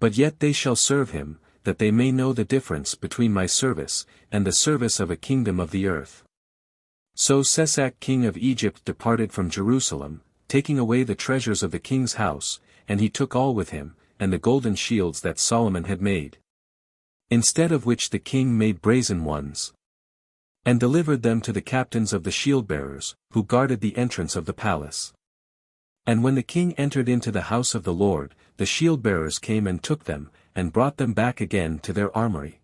But yet they shall serve him, that they may know the difference between my service, and the service of a kingdom of the earth. So Shishak king of Egypt departed from Jerusalem, taking away the treasures of the king's house, and he took all with him, and the golden shields that Solomon had made. Instead of which the king made brazen ones, and delivered them to the captains of the shield-bearers, who guarded the entrance of the palace. And when the king entered into the house of the Lord, the shield-bearers came and took them, and brought them back again to their armory.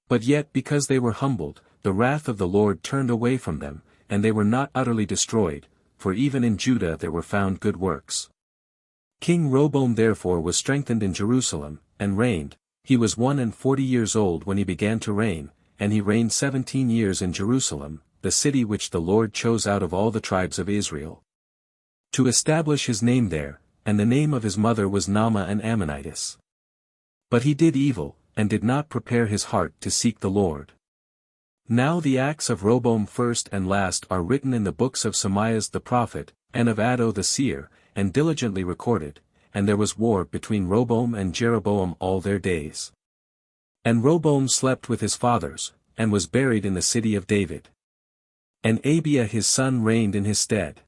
But yet because they were humbled, the wrath of the Lord turned away from them, and they were not utterly destroyed, for even in Judah there were found good works. King Rehoboam therefore was strengthened in Jerusalem, and reigned. He was 41 years old when he began to reign, and he reigned 17 years in Jerusalem, the city which the Lord chose out of all the tribes of Israel, to establish his name there, and the name of his mother was Naamah an Ammonitess. But he did evil, and did not prepare his heart to seek the Lord. Now the acts of Rehoboam first and last are written in the books of Shemaiah the prophet, and of Addo the seer, and diligently recorded, and there was war between Rehoboam and Jeroboam all their days. And Rehoboam slept with his fathers, and was buried in the city of David. And Abiah his son reigned in his stead.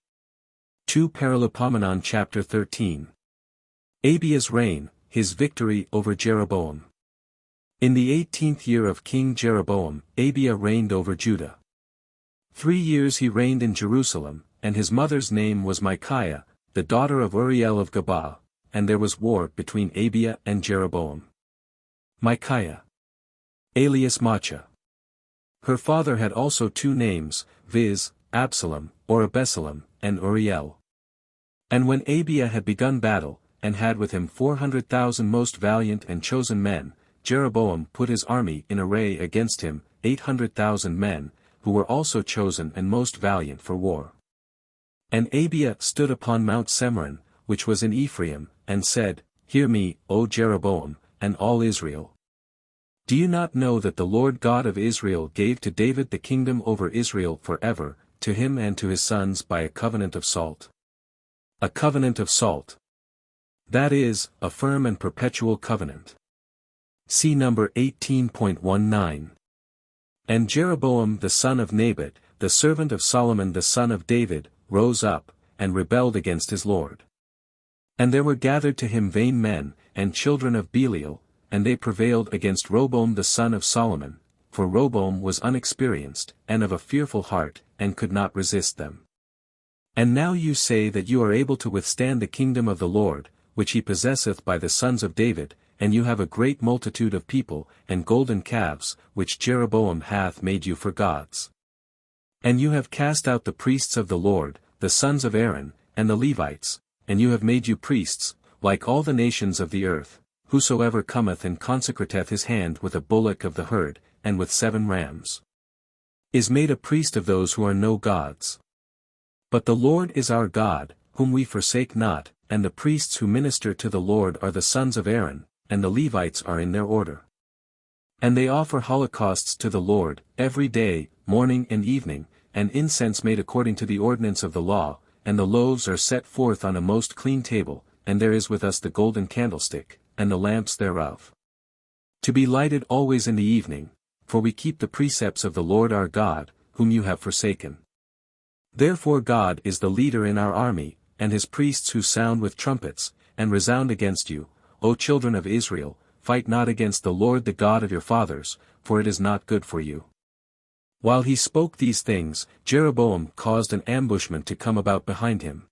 2 Paralipomenon chapter 13. Abiah's reign, his victory over Jeroboam. In the 18th year of King Jeroboam, Abia reigned over Judah. 3 years he reigned in Jerusalem, and his mother's name was Micaiah, the daughter of Uriel of Gabaa, and there was war between Abia and Jeroboam. Micaiah, alias Maachah. Her father had also 2 names, viz., Absalom, or Abesalom, and Uriel. And when Abia had begun battle, and had with him 400,000 most valiant and chosen men, Jeroboam put his army in array against him, 800,000 men, who were also chosen and most valiant for war. And Abia stood upon Mount Semron, which was in Ephraim, and said, Hear me, O Jeroboam, and all Israel. Do you not know that the Lord God of Israel gave to David the kingdom over Israel forever, to him and to his sons by a covenant of salt? A covenant of salt. That is, a firm and perpetual covenant. See number 18.19. And Jeroboam the son of Nebat, the servant of Solomon the son of David, rose up, and rebelled against his Lord. And there were gathered to him vain men, and children of Belial, and they prevailed against Roboam the son of Solomon, for Roboam was unexperienced, and of a fearful heart, and could not resist them. And now you say that you are able to withstand the kingdom of the Lord, which he possesseth by the sons of David, and you have a great multitude of people, and golden calves, which Jeroboam hath made you for gods. And you have cast out the priests of the Lord, the sons of Aaron, and the Levites, and you have made you priests, like all the nations of the earth, whosoever cometh and consecrateth his hand with a bullock of the herd, and with 7 rams, is made a priest of those who are no gods. But the Lord is our God, whom we forsake not, and the priests who minister to the Lord are the sons of Aaron, and the Levites are in their order. And they offer holocausts to the Lord, every day, morning and evening, and incense made according to the ordinance of the law, and the loaves are set forth on a most clean table, and there is with us the golden candlestick, and the lamps thereof. To be lighted always in the evening, for we keep the precepts of the Lord our God, whom you have forsaken. Therefore God is the leader in our army, and his priests who sound with trumpets, and resound against you, O children of Israel, fight not against the Lord the God of your fathers, for it is not good for you. While he spoke these things, Jeroboam caused an ambushment to come about behind him.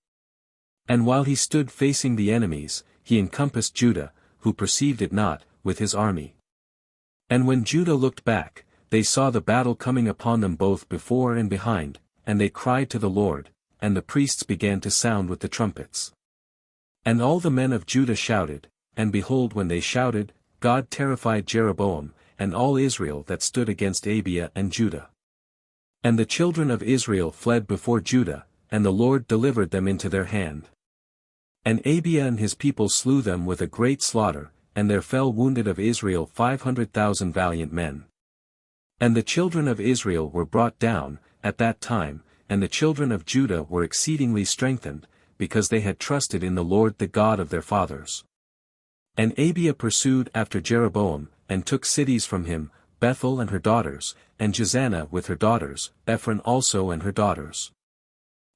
And while he stood facing the enemies, he encompassed Judah, who perceived it not, with his army. And when Judah looked back, they saw the battle coming upon them both before and behind, and they cried to the Lord, and the priests began to sound with the trumpets. And all the men of Judah shouted, and behold when they shouted, God terrified Jeroboam, and all Israel that stood against Abia and Judah. And the children of Israel fled before Judah, and the Lord delivered them into their hand. And Abia and his people slew them with a great slaughter, and there fell wounded of Israel 500,000 valiant men. And the children of Israel were brought down, at that time, and the children of Judah were exceedingly strengthened, because they had trusted in the Lord the God of their fathers. And Abia pursued after Jeroboam, and took cities from him, Bethel and her daughters, and Jezanah with her daughters, Ephron also and her daughters.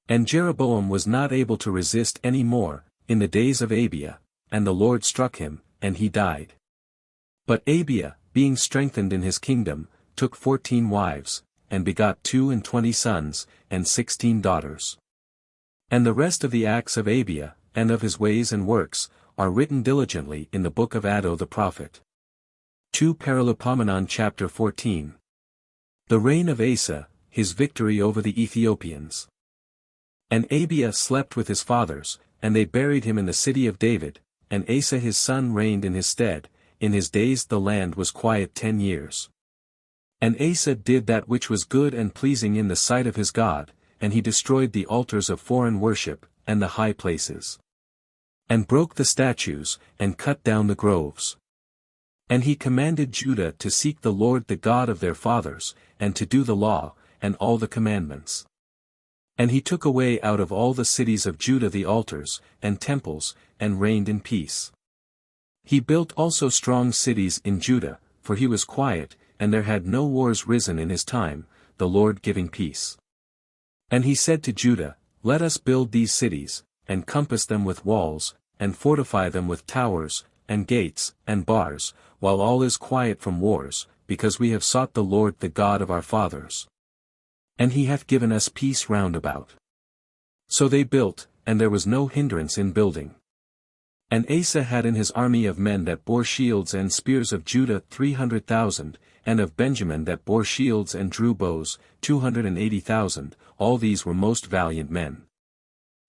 And Jeroboam was not able to resist any more, in the days of Abia, and the Lord struck him, and he died. But Abia, being strengthened in his kingdom, took 14 wives, and begot 22 sons, and 16 daughters. And the rest of the acts of Abia, and of his ways and works, are written diligently in the book of Addo the prophet. 2 PARALIPOMENON chapter 14. The reign of Asa, his victory over the Ethiopians. And Abia slept with his fathers, and they buried him in the city of David, and Asa his son reigned in his stead. In his days the land was quiet 10 years. And Asa did that which was good and pleasing in the sight of his God, and he destroyed the altars of foreign worship, and the high places. And broke the statues, and cut down the groves. And he commanded Judah to seek the Lord the God of their fathers, and to do the law, and all the commandments. And he took away out of all the cities of Judah the altars, and temples, and reigned in peace. He built also strong cities in Judah, for he was quiet, and there had no wars risen in his time, the Lord giving peace. And he said to Judah, Let us build these cities, and compass them with walls, and fortify them with towers, and gates, and bars, while all is quiet from wars, because we have sought the Lord the God of our fathers. And he hath given us peace round about. So they built, and there was no hindrance in building. And Asa had in his army of men that bore shields and spears of Judah 300,000, and of Benjamin that bore shields and drew bows 280,000, all these were most valiant men.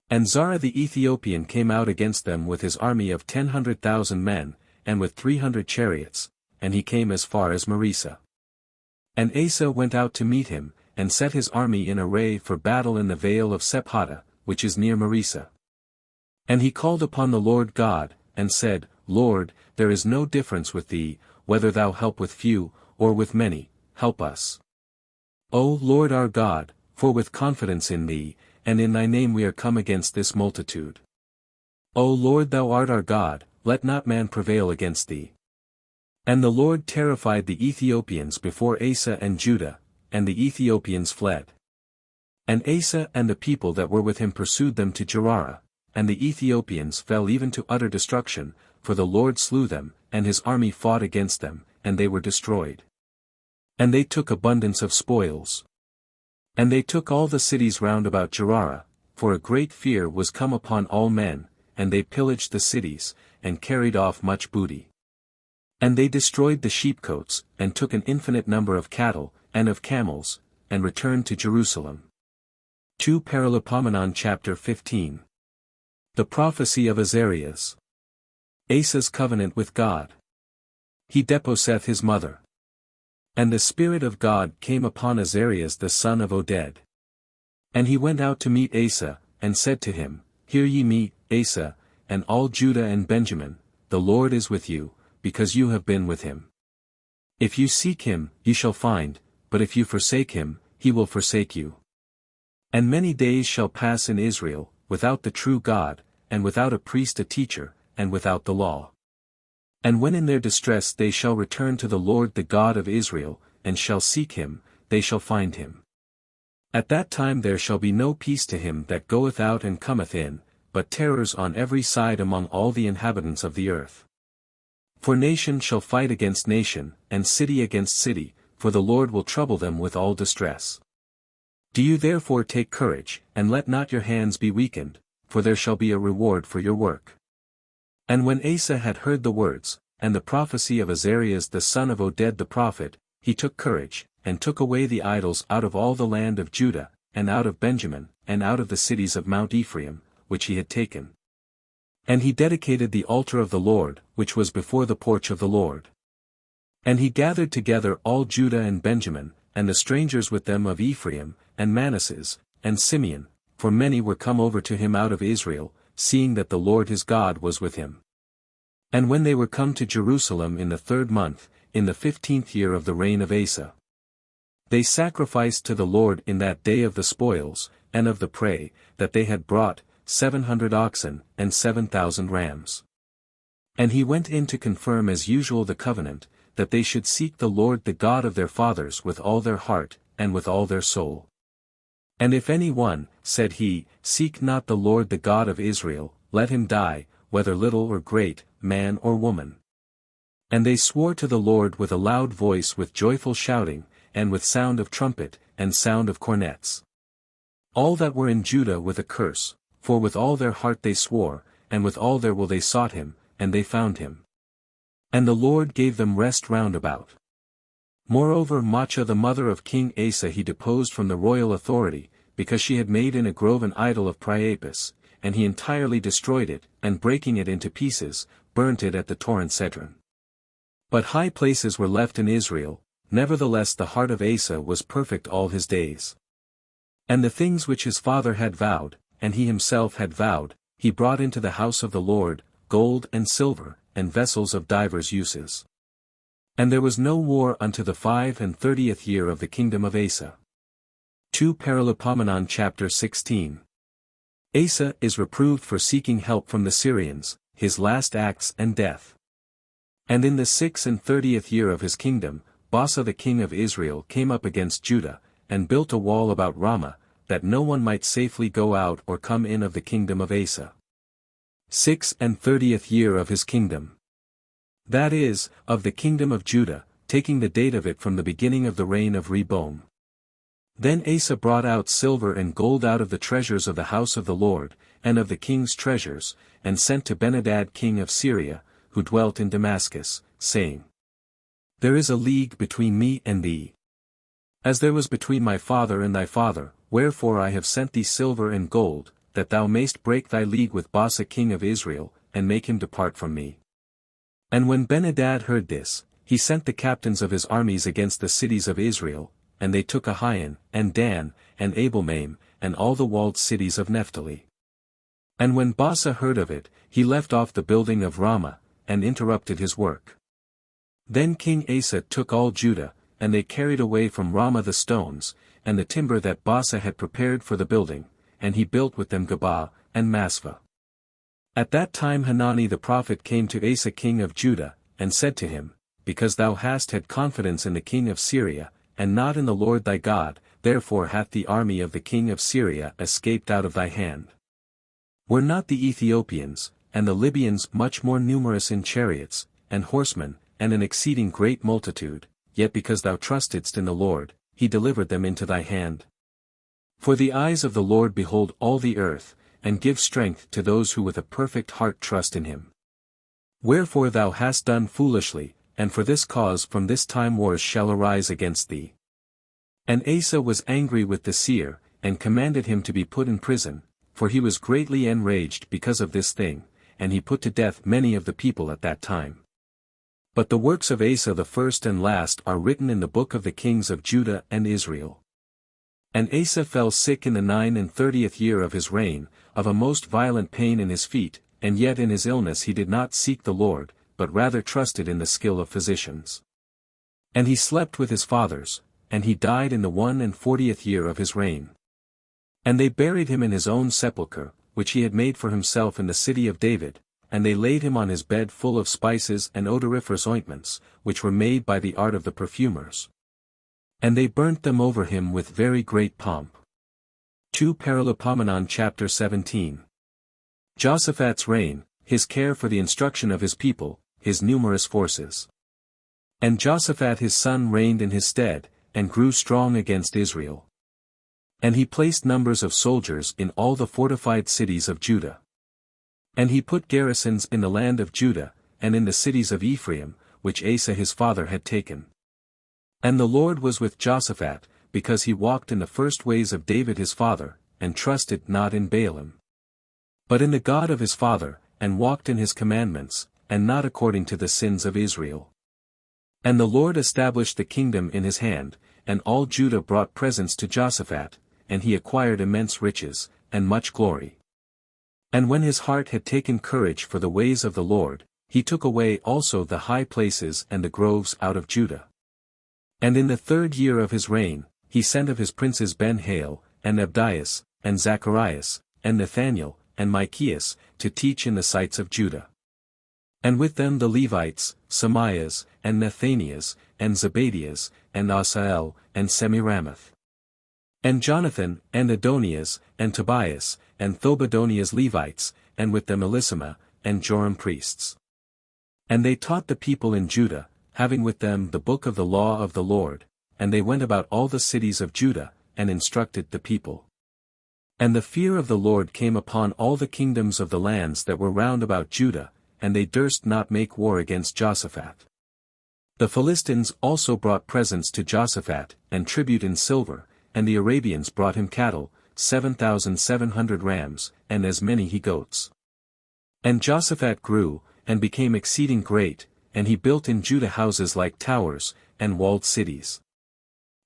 And Zara the Ethiopian came out against them with his army of 100,000 men, and with 300 chariots, and he came as far as Marisa. And Asa went out to meet him, and set his army in array for battle in the vale of Sephata, which is near Marisa. And he called upon the Lord God, and said, Lord, there is no difference with thee, whether thou help with few, or with many, help us. O Lord our God, for with confidence in thee, and in thy name we are come against this multitude. O Lord thou art our God, let not man prevail against thee. And the Lord terrified the Ethiopians before Asa and Judah, and the Ethiopians fled. And Asa and the people that were with him pursued them to Gerar, and the Ethiopians fell even to utter destruction, for the Lord slew them, and his army fought against them, and they were destroyed. And they took abundance of spoils. And they took all the cities round about Gerar, for a great fear was come upon all men, and they pillaged the cities, and carried off much booty. And they destroyed the sheepcotes, and took an infinite number of cattle, and of camels, and returned to Jerusalem. 2 Paralipomenon chapter 15. The prophecy of Azarias. Asa's covenant with God. He deposeth his mother. And the Spirit of God came upon Azarias the son of Oded. And he went out to meet Asa, and said to him, Hear ye me, Asa, and all Judah and Benjamin, the Lord is with you, because you have been with him. If you seek him, ye shall find, but if you forsake him, he will forsake you. And many days shall pass in Israel, without the true God, and without a priest a teacher, and without the law. And when in their distress they shall return to the Lord the God of Israel, and shall seek him, they shall find him. At that time there shall be no peace to him that goeth out and cometh in, but terrors on every side among all the inhabitants of the earth. For nation shall fight against nation, and city against city, for the Lord will trouble them with all distress. Do you therefore take courage, and let not your hands be weakened, for there shall be a reward for your work. And when Asa had heard the words, and the prophecy of Azarias the son of Oded the prophet, he took courage, and took away the idols out of all the land of Judah, and out of Benjamin, and out of the cities of Mount Ephraim, which he had taken. And he dedicated the altar of the Lord, which was before the porch of the Lord. And he gathered together all Judah and Benjamin, and the strangers with them of Ephraim, and Manasseh, and Simeon, for many were come over to him out of Israel, seeing that the Lord his God was with him. And when they were come to Jerusalem in the 3rd month, in the 15th year of the reign of Asa, they sacrificed to the Lord in that day of the spoils, and of the prey, that they had brought, 700 oxen, and 7,000 rams. And he went in to confirm as usual the covenant, that they should seek the Lord the God of their fathers with all their heart, and with all their soul. And if any one, said he, seek not the Lord the God of Israel, let him die, whether little or great, man or woman. And they swore to the Lord with a loud voice with joyful shouting, and with sound of trumpet, and sound of cornets. All that were in Judah with a curse, for with all their heart they swore, and with all their will they sought him, and they found him. And the Lord gave them rest round about. Moreover Maachah the mother of King Asa he deposed from the royal authority, because she had made in a grove an idol of Priapus, and he entirely destroyed it, and breaking it into pieces, burnt it at the torrent Cedron. But high places were left in Israel, nevertheless the heart of Asa was perfect all his days. And the things which his father had vowed, and he himself had vowed, he brought into the house of the Lord, gold and silver, and vessels of divers uses. And there was no war unto the 35th year of the kingdom of Asa. 2 Paralipomenon chapter 16. Asa is reproved for seeking help from the Syrians, his last acts and death. And in the 36th year of his kingdom, Baasha the king of Israel came up against Judah, and built a wall about Ramah, that no one might safely go out or come in of the kingdom of Asa. 36th year of his kingdom. that is, of the kingdom of Judah, taking the date of it from the beginning of the reign of Rehoboam. Then Asa brought out silver and gold out of the treasures of the house of the Lord, and of the king's treasures, and sent to Ben-hadad king of Syria, who dwelt in Damascus, saying, There is a league between me and thee, as there was between my father and thy father, wherefore I have sent thee silver and gold, that thou mayst break thy league with Baasha king of Israel, and make him depart from me. And when Ben-hadad heard this, he sent the captains of his armies against the cities of Israel, and they took Ahian, and Dan, and Abel-maim, and all the walled cities of Naphtali. And when Baasha heard of it, he left off the building of Ramah, and interrupted his work. Then King Asa took all Judah, and they carried away from Ramah the stones, and the timber that Baasha had prepared for the building, and he built with them Gabah, and Maspha. At that time Hanani the prophet came to Asa king of Judah, and said to him, Because thou hast had confidence in the king of Syria, and not in the Lord thy God, therefore hath the army of the king of Syria escaped out of thy hand. Were not the Ethiopians, and the Libyans much more numerous in chariots, and horsemen, and an exceeding great multitude, yet because thou trustedst in the Lord, he delivered them into thy hand? For the eyes of the Lord behold all the earth, and give strength to those who with a perfect heart trust in him. Wherefore thou hast done foolishly, and for this cause from this time wars shall arise against thee. And Asa was angry with the seer, and commanded him to be put in prison, for he was greatly enraged because of this thing, and he put to death many of the people at that time. But the works of Asa the first and last are written in the book of the kings of Judah and Israel. And Asa fell sick in the 39th year of his reign, of a most violent pain in his feet, and yet in his illness he did not seek the Lord, but rather trusted in the skill of physicians. And he slept with his fathers, and he died in the 41st year of his reign. And they buried him in his own sepulchre, which he had made for himself in the city of David, and they laid him on his bed full of spices and odoriferous ointments, which were made by the art of the perfumers. And they burnt them over him with very great pomp. 2 Paralipomenon chapter 17. Jehoshaphat's reign, his care for the instruction of his people, his numerous forces. And Jehoshaphat his son reigned in his stead, and grew strong against Israel. And he placed numbers of soldiers in all the fortified cities of Judah. And he put garrisons in the land of Judah, and in the cities of Ephraim, which Asa his father had taken. And the Lord was with Jehoshaphat, because he walked in the first ways of David his father, and trusted not in Baalim, but in the God of his father, and walked in his commandments, and not according to the sins of Israel. And the Lord established the kingdom in his hand, and all Judah brought presents to Jehoshaphat, and he acquired immense riches, and much glory. And when his heart had taken courage for the ways of the Lord, he took away also the high places and the groves out of Judah. And in the 3rd year of his reign, he sent of his princes Ben-Hail, and Abdias, and Zacharias, and Nathaniel, and Micheas, to teach in the sites of Judah. And with them the Levites, Semias, and Nethanias, and Zebadias, and Asael, and Semiramoth. And Jonathan, and Adonias, and Tobias, and Thobadonias Levites, and with them Elishama, and Joram priests. And they taught the people in Judah, having with them the book of the law of the Lord, and they went about all the cities of Judah, and instructed the people. And the fear of the Lord came upon all the kingdoms of the lands that were round about Judah, and they durst not make war against Jehoshaphat. The Philistines also brought presents to Jehoshaphat, and tribute in silver, and the Arabians brought him cattle, 7,700 rams, and as many he-goats. And Jehoshaphat grew, and became exceeding great, and he built in Judah houses like towers, and walled cities.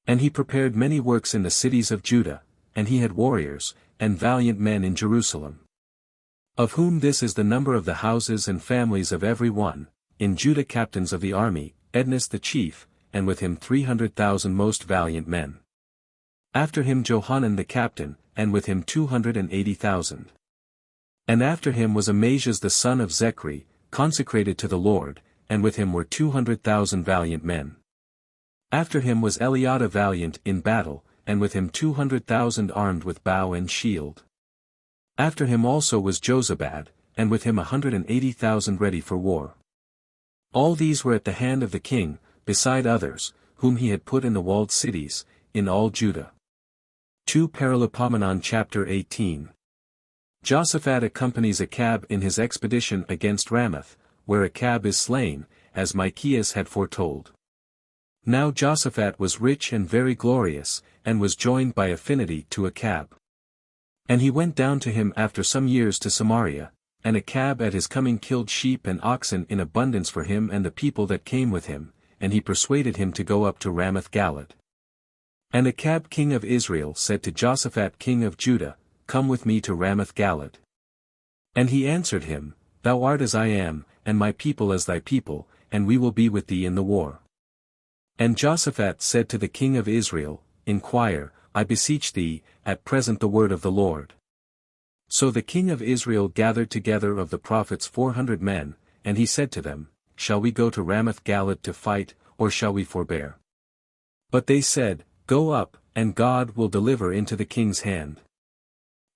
And he prepared many works in the cities of Judah, and he had warriors, and valiant men in Jerusalem. Of whom this is the number of the houses and families of every one, in Judah captains of the army, Ednus the chief, and with him 300,000 most valiant men. After him Johanan the captain, and with him 280,000. And after him was Amaziah the son of Zechri, consecrated to the Lord, and with him were 200,000 valiant men. After him was Eliada valiant in battle, and with him 200,000 armed with bow and shield. After him also was Jozabad, and with him 180,000 ready for war. All these were at the hand of the king, beside others, whom he had put in the walled cities, in all Judah. 2 Paralipomenon chapter 18. Jehoshaphat accompanies Achab in his expedition against Ramoth, where Achab is slain, as Micaias had foretold. Now Jehoshaphat was rich and very glorious, and was joined by affinity to Achab. And he went down to him after some years to Samaria, and Achab at his coming killed sheep and oxen in abundance for him and the people that came with him, and he persuaded him to go up to Ramoth Galad. And Achab king of Israel said to Jehoshaphat king of Judah, Come with me to Ramoth Galad. And he answered him, Thou art as I am, and my people as thy people, and we will be with thee in the war. And Jehoshaphat said to the king of Israel, Inquire, I beseech thee, at present the word of the Lord. So the king of Israel gathered together of the prophets 400 men, and he said to them, Shall we go to Ramoth Galad to fight, or shall we forbear? But they said, Go up, and God will deliver into the king's hand.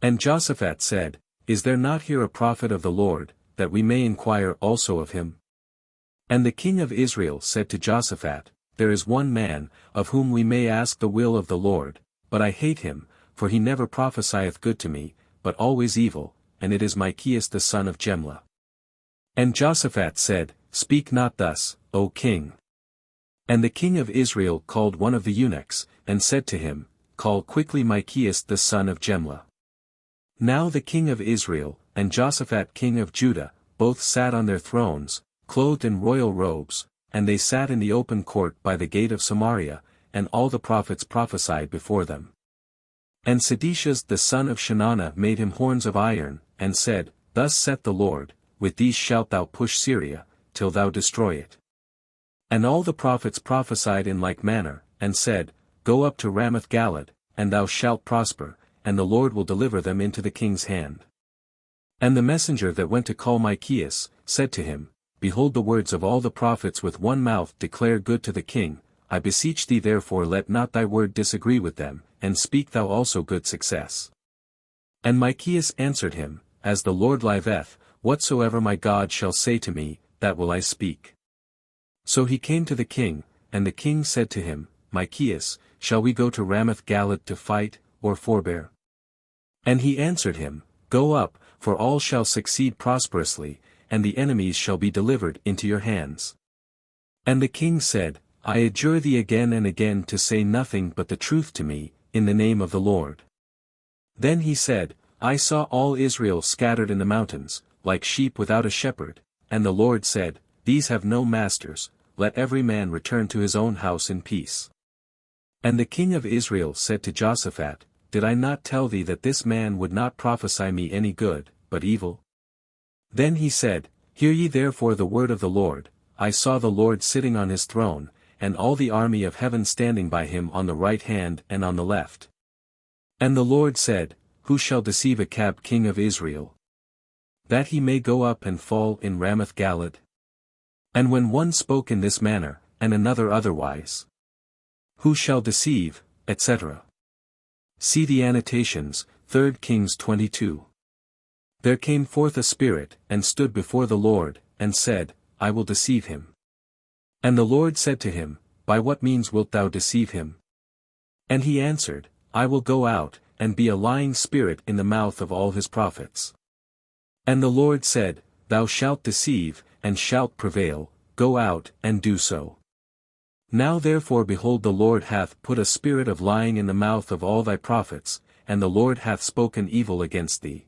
And Jehoshaphat said, Is there not here a prophet of the Lord, that we may inquire also of him? And the king of Israel said to Jehoshaphat, There is one man, of whom we may ask the will of the Lord, but I hate him, for he never prophesieth good to me, but always evil, and it is Micaias the son of Jemla. And Jehoshaphat said, Speak not thus, O king. And the king of Israel called one of the eunuchs, and said to him, Call quickly Micaias the son of Jemla. Now the king of Israel, and Jehoshaphat king of Judah, both sat on their thrones, clothed in royal robes, and they sat in the open court by the gate of Samaria, and all the prophets prophesied before them. And Sedecius the son of Shenanah made him horns of iron, and said, Thus saith the Lord, With these shalt thou push Syria, till thou destroy it. And all the prophets prophesied in like manner, and said, Go up to Ramoth Galad, and thou shalt prosper, and the Lord will deliver them into the king's hand. And the messenger that went to call Micaias, said to him, Behold, the words of all the prophets with one mouth declare good to the king, I beseech thee therefore let not thy word disagree with them, and speak thou also good success. And Micaias answered him, As the Lord liveth, whatsoever my God shall say to me, that will I speak. So he came to the king, and the king said to him, Micaias, shall we go to Ramoth Galad to fight, or forbear? And he answered him, Go up, for all shall succeed prosperously, and the enemies shall be delivered into your hands. And the king said, I adjure thee again and again to say nothing but the truth to me, in the name of the Lord. Then he said, I saw all Israel scattered in the mountains, like sheep without a shepherd, and the Lord said, These have no masters, let every man return to his own house in peace. And the king of Israel said to Jehoshaphat, Did I not tell thee that this man would not prophesy me any good, but evil? Then he said, Hear ye therefore the word of the Lord, I saw the Lord sitting on his throne, and all the army of heaven standing by him on the right hand and on the left. And the Lord said, Who shall deceive Achab king of Israel? That he may go up and fall in Ramoth Galad? And when one spoke in this manner, and another otherwise, who shall deceive, etc. See the annotations, 3 Kings 22. There came forth a spirit, and stood before the Lord, and said, I will deceive him. And the Lord said to him, By what means wilt thou deceive him? And he answered, I will go out, and be a lying spirit in the mouth of all his prophets. And the Lord said, Thou shalt deceive, and shalt prevail, go out, and do so. Now therefore behold, the Lord hath put a spirit of lying in the mouth of all thy prophets, and the Lord hath spoken evil against thee.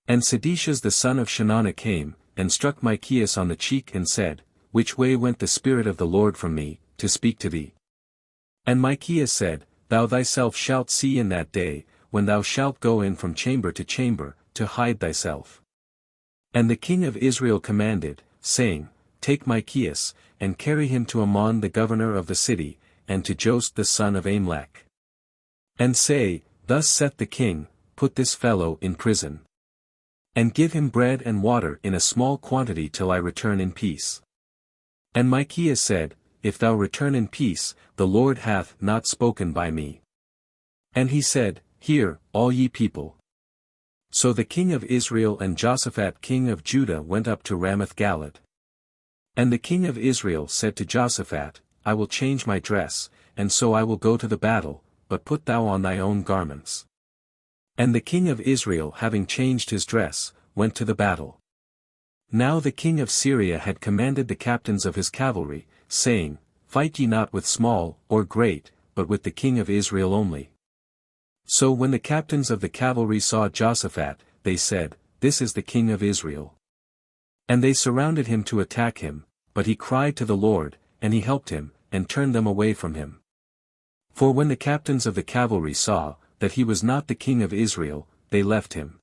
And Sedecius the son of Shenanah came, and struck Micaias on the cheek and said, Which way went the Spirit of the Lord from me, to speak to thee? And Micaias said, Thou thyself shalt see in that day, when thou shalt go in from chamber to chamber, to hide thyself. And the king of Israel commanded, saying, Take Micaias, and carry him to Amon the governor of the city, and to Jost the son of Amalek. And say, Thus saith the king, Put this fellow in prison. And give him bread and water in a small quantity till I return in peace. And Micaias said, If thou return in peace, the Lord hath not spoken by me. And he said, Hear, all ye people. So the king of Israel and Jehoshaphat king of Judah went up to Ramoth Galad. And the king of Israel said to Jehoshaphat, I will change my dress, and so I will go to the battle, but put thou on thy own garments. And the king of Israel having changed his dress, went to the battle. Now the king of Syria had commanded the captains of his cavalry, saying, Fight ye not with small, or great, but with the king of Israel only. So when the captains of the cavalry saw Jehoshaphat, they said, This is the king of Israel. And they surrounded him to attack him, but he cried to the Lord, and he helped him, and turned them away from him. For when the captains of the cavalry saw, that he was not the king of Israel, they left him.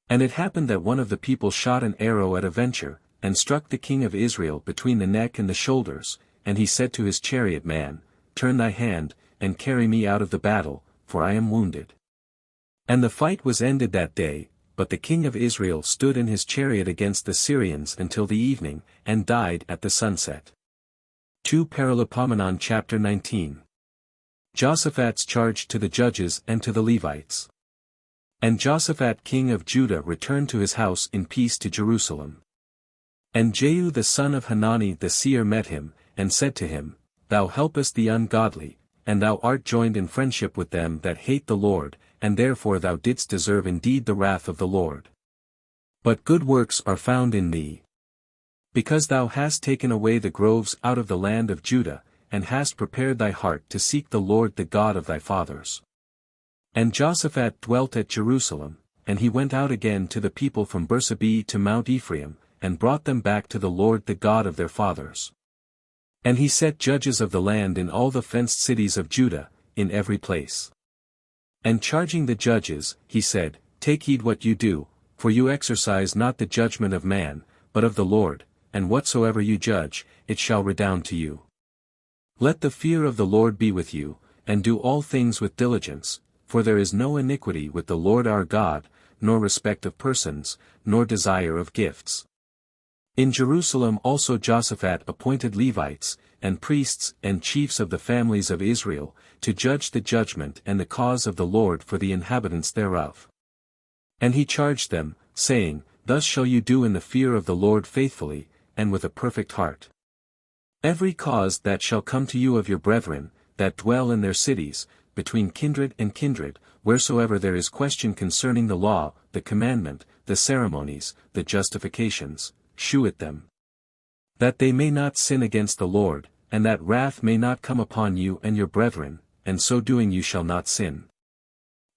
And it happened that one of the people shot an arrow at a venture, and struck the king of Israel between the neck and the shoulders, and he said to his chariot man, Turn thy hand, and carry me out of the battle, for I am wounded. And the fight was ended that day, but the king of Israel stood in his chariot against the Syrians until the evening, and died at the sunset. 2 Paralipomenon chapter 19. Jehoshaphat's charge to the judges and to the Levites. And Jehoshaphat king of Judah returned to his house in peace to Jerusalem. And Jehu the son of Hanani the seer met him, and said to him, Thou helpest the ungodly, and thou art joined in friendship with them that hate the Lord, and therefore thou didst deserve indeed the wrath of the Lord. But good works are found in thee. Because thou hast taken away the groves out of the land of Judah, and hast prepared thy heart to seek the Lord the God of thy fathers. And Jehoshaphat dwelt at Jerusalem, and he went out again to the people from Bersabee to Mount Ephraim, and brought them back to the Lord the God of their fathers. And he set judges of the land in all the fenced cities of Judah, in every place. And charging the judges, he said, Take heed what you do, for you exercise not the judgment of man, but of the Lord, and whatsoever you judge, it shall redound to you. Let the fear of the Lord be with you, and do all things with diligence, for there is no iniquity with the Lord our God, nor respect of persons, nor desire of gifts. In Jerusalem also Jehoshaphat appointed Levites, and priests and chiefs of the families of Israel, to judge the judgment and the cause of the Lord for the inhabitants thereof. And he charged them, saying, Thus shall you do in the fear of the Lord faithfully, and with a perfect heart. Every cause that shall come to you of your brethren, that dwell in their cities, between kindred and kindred, wheresoever there is question concerning the law, the commandment, the ceremonies, the justifications, shew it them. That they may not sin against the Lord, and that wrath may not come upon you and your brethren, and so doing you shall not sin.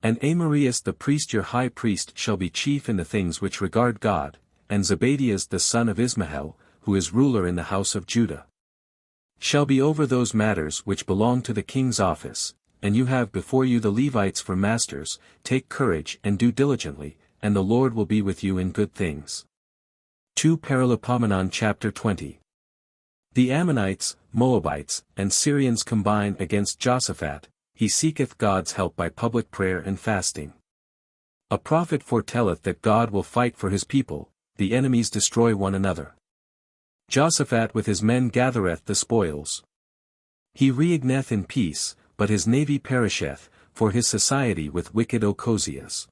And Amarias the priest your high priest shall be chief in the things which regard God, and Zebadias the son of Ismael, who is ruler in the house of Judah, shall be over those matters which belong to the king's office, and you have before you the Levites for masters. Take courage and do diligently, and the Lord will be with you in good things. 2 Paralipomenon chapter 20. The Ammonites, Moabites, and Syrians combine against Jehoshaphat. He seeketh God's help by public prayer and fasting. A prophet foretelleth that God will fight for his people, the enemies destroy one another. Jehoshaphat with his men gathereth the spoils. He reigneth in peace, but his navy perisheth, for his society with wicked Ochozias.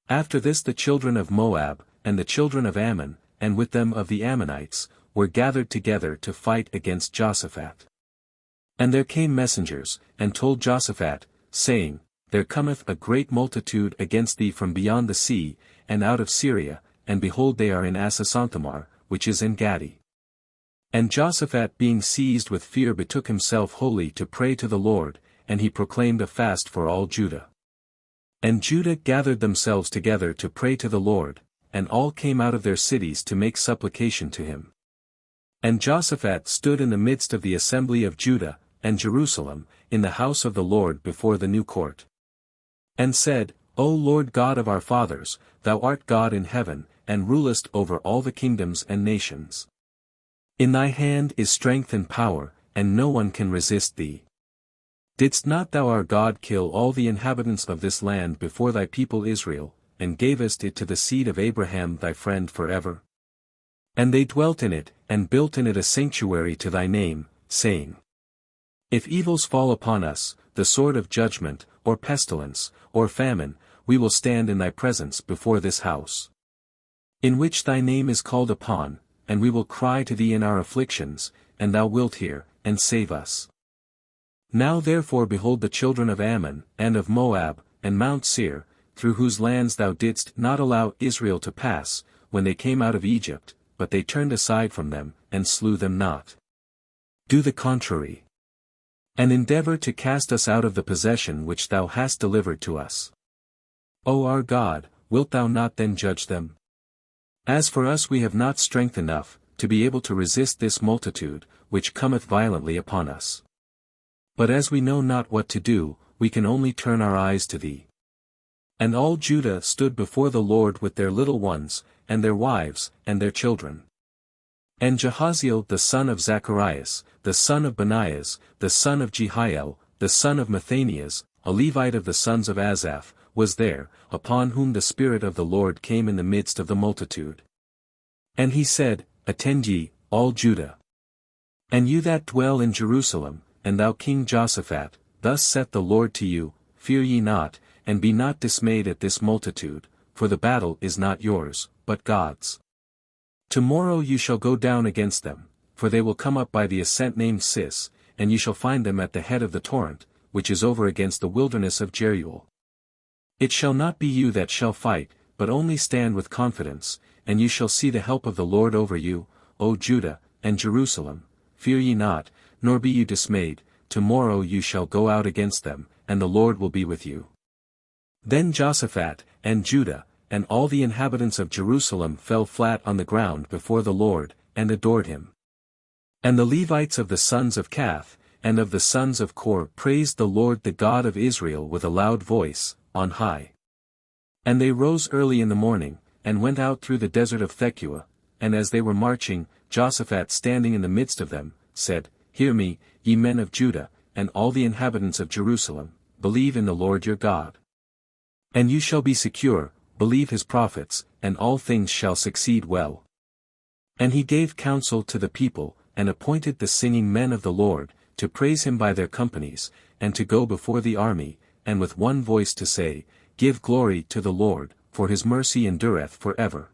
After this the children of Moab, and the children of Ammon, and with them of the Ammonites, were gathered together to fight against Jehoshaphat. And there came messengers, and told Jehoshaphat, saying, There cometh a great multitude against thee from beyond the sea, and out of Syria, and behold they are in Asasanthamar, which is En Gadi. And Jehoshaphat being seized with fear betook himself wholly to pray to the Lord, and he proclaimed a fast for all Judah. And Judah gathered themselves together to pray to the Lord, and all came out of their cities to make supplication to him. And Jehoshaphat stood in the midst of the assembly of Judah, and Jerusalem, in the house of the Lord before the new court. And said, O Lord God of our fathers, thou art God in heaven, and rulest over all the kingdoms and nations. In thy hand is strength and power, and no one can resist thee. Didst not thou our God kill all the inhabitants of this land before thy people Israel, and gavest it to the seed of Abraham thy friend forever? And they dwelt in it, and built in it a sanctuary to thy name, saying, If evils fall upon us, the sword of judgment, or pestilence, or famine, we will stand in thy presence before this house, in which thy name is called upon, and we will cry to thee in our afflictions, and thou wilt hear, and save us. Now therefore behold the children of Ammon, and of Moab, and Mount Seir, through whose lands thou didst not allow Israel to pass, when they came out of Egypt, but they turned aside from them, and slew them not. Do the contrary. And endeavor to cast us out of the possession which thou hast delivered to us. O our God, wilt thou not then judge them? As for us, we have not strength enough, to be able to resist this multitude, which cometh violently upon us. But as we know not what to do, we can only turn our eyes to thee. And all Judah stood before the Lord with their little ones, and their wives, and their children. And Jahaziel the son of Zacharias, the son of Benaias, the son of Jehiel, the son of Mathanias, a Levite of the sons of Asaph, was there, upon whom the Spirit of the Lord came in the midst of the multitude. And he said, Attend ye, all Judah. And you that dwell in Jerusalem, and thou King Jehoshaphat, thus saith the Lord to you, Fear ye not, and be not dismayed at this multitude, for the battle is not yours, but God's. Tomorrow you shall go down against them, for they will come up by the ascent named Sis, and you shall find them at the head of the torrent, which is over against the wilderness of Jeruel. It shall not be you that shall fight, but only stand with confidence, and you shall see the help of the Lord over you, O Judah, and Jerusalem. Fear ye not, nor be you dismayed, tomorrow you shall go out against them, and the Lord will be with you. Then Jehoshaphat, and Judah, and all the inhabitants of Jerusalem fell flat on the ground before the Lord, and adored him. And the Levites of the sons of Kath, and of the sons of Kor praised the Lord the God of Israel with a loud voice, on high. And they rose early in the morning, and went out through the desert of Tekoa, and as they were marching, Jehoshaphat standing in the midst of them, said, Hear me, ye men of Judah, and all the inhabitants of Jerusalem, believe in the Lord your God. And you shall be secure, believe his prophets, and all things shall succeed well. And he gave counsel to the people, and appointed the singing men of the Lord, to praise him by their companies, and to go before the army, and with one voice to say, Give glory to the Lord, for his mercy endureth forever.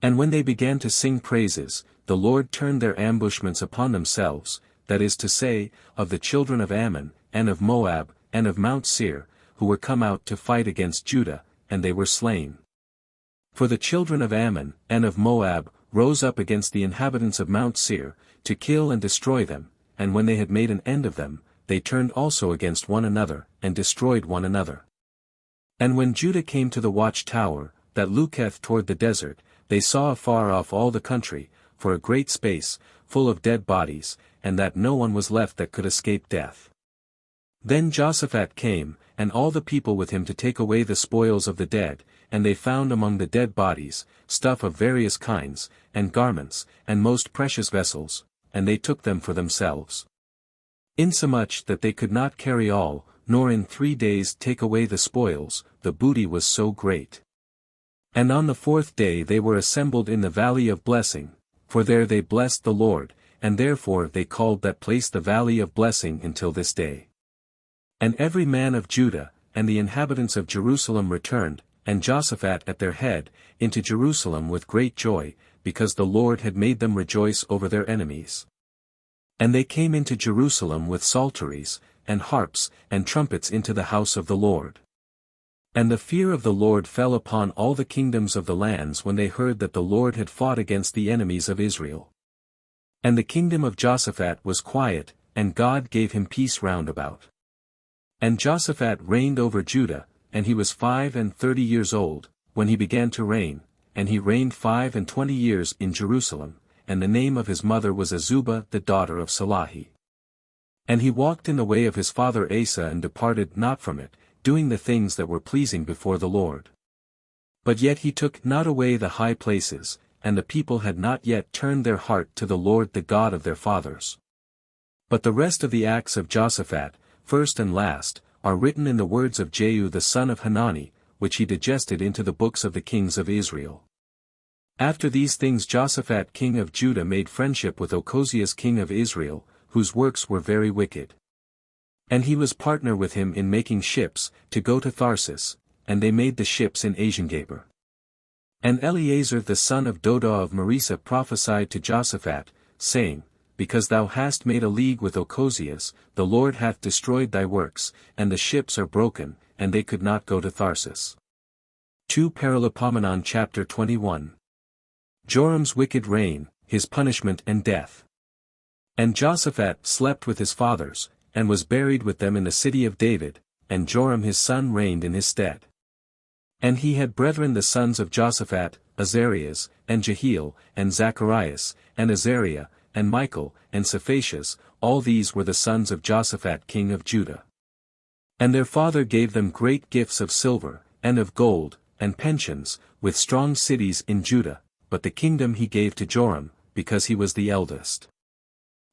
And when they began to sing praises, the Lord turned their ambushments upon themselves, that is to say, of the children of Ammon, and of Moab, and of Mount Seir, who were come out to fight against Judah, and they were slain. For the children of Ammon, and of Moab, rose up against the inhabitants of Mount Seir, to kill and destroy them, and when they had made an end of them, they turned also against one another, and destroyed one another. And when Judah came to the watchtower, that looketh toward the desert, they saw afar off all the country, for a great space, full of dead bodies, and that no one was left that could escape death. Then Jehoshaphat came, and all the people with him to take away the spoils of the dead, and they found among the dead bodies, stuff of various kinds, and garments, and most precious vessels, and they took them for themselves. Insomuch that they could not carry all, nor in 3 days take away the spoils, the booty was so great. And on the 4th day they were assembled in the valley of blessing, for there they blessed the Lord, and therefore they called that place the valley of blessing until this day. And every man of Judah, and the inhabitants of Jerusalem returned, and Jehoshaphat at their head, into Jerusalem with great joy, because the Lord had made them rejoice over their enemies. And they came into Jerusalem with psalteries, and harps, and trumpets into the house of the Lord. And the fear of the Lord fell upon all the kingdoms of the lands when they heard that the Lord had fought against the enemies of Israel. And the kingdom of Jehoshaphat was quiet, and God gave him peace round about. And Jehoshaphat reigned over Judah, and he was 35 years old, when he began to reign, and he reigned 25 years in Jerusalem, and the name of his mother was Azubah the daughter of Salahi. And he walked in the way of his father Asa and departed not from it, doing the things that were pleasing before the Lord. But yet he took not away the high places, and the people had not yet turned their heart to the Lord the God of their fathers. But the rest of the acts of Jehoshaphat, first and last, are written in the words of Jehu the son of Hanani, which he digested into the books of the kings of Israel. After these things Jehoshaphat king of Judah made friendship with Ochozias king of Israel, whose works were very wicked. And he was partner with him in making ships, to go to Tharsis, and they made the ships in Aziongabor. And Eleazar the son of Dodo of Marisa prophesied to Joshaphat, saying, Because thou hast made a league with Ochozias, the Lord hath destroyed thy works, and the ships are broken, and they could not go to Tharsis. 2 Paralipomenon chapter 21. Joram's wicked reign, his punishment and death. And Joshaphat slept with his fathers, and was buried with them in the city of David, and Joram his son reigned in his stead. And he had brethren the sons of Joshaphat, Azarias, and Jehiel, and Zacharias, and Azariah, and Michael, and Saphatias, all these were the sons of Joshaphat king of Judah. And their father gave them great gifts of silver, and of gold, and pensions, with strong cities in Judah, but the kingdom he gave to Joram, because he was the eldest.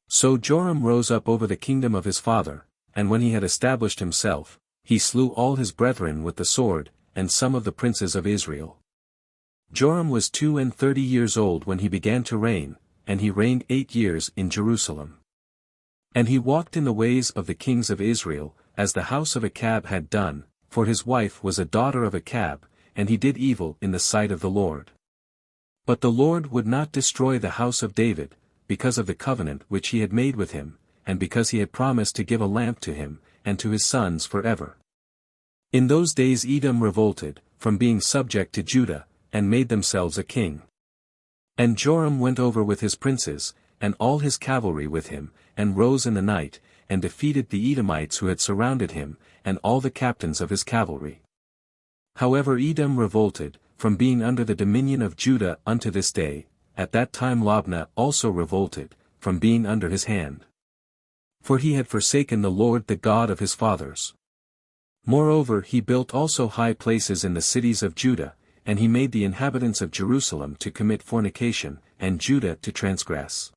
So Joram rose up over the kingdom of his father, and when he had established himself, he slew all his brethren with the sword, and some of the princes of Israel. Joram was 32 years old when he began to reign, and he reigned 8 years in Jerusalem. And he walked in the ways of the kings of Israel, as the house of Achab had done, for his wife was a daughter of Achab, and he did evil in the sight of the Lord. But the Lord would not destroy the house of David, because of the covenant which he had made with him, and because he had promised to give a lamp to him, and to his sons forever. In those days Edom revolted, from being subject to Judah, and made themselves a king. And Joram went over with his princes, and all his cavalry with him, and rose in the night, and defeated the Edomites who had surrounded him, and all the captains of his cavalry. However Edom revolted, from being under the dominion of Judah unto this day, at that time Libnah also revolted, from being under his hand. For he had forsaken the Lord the God of his fathers. Moreover he built also high places in the cities of Judah, and he made the inhabitants of Jerusalem to commit fornication, and Judah to transgress.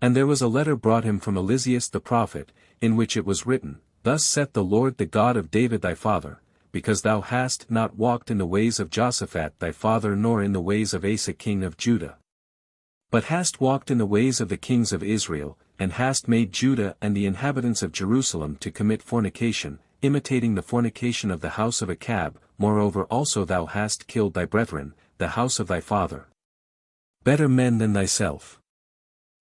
And there was a letter brought him from Eliseus the prophet, in which it was written, Thus saith the Lord the God of David thy father, because thou hast not walked in the ways of Joshaphat thy father nor in the ways of Asa king of Judah, but hast walked in the ways of the kings of Israel, and hast made Judah and the inhabitants of Jerusalem to commit fornication, imitating the fornication of the house of Achab, moreover also thou hast killed thy brethren, the house of thy father. Better men than thyself.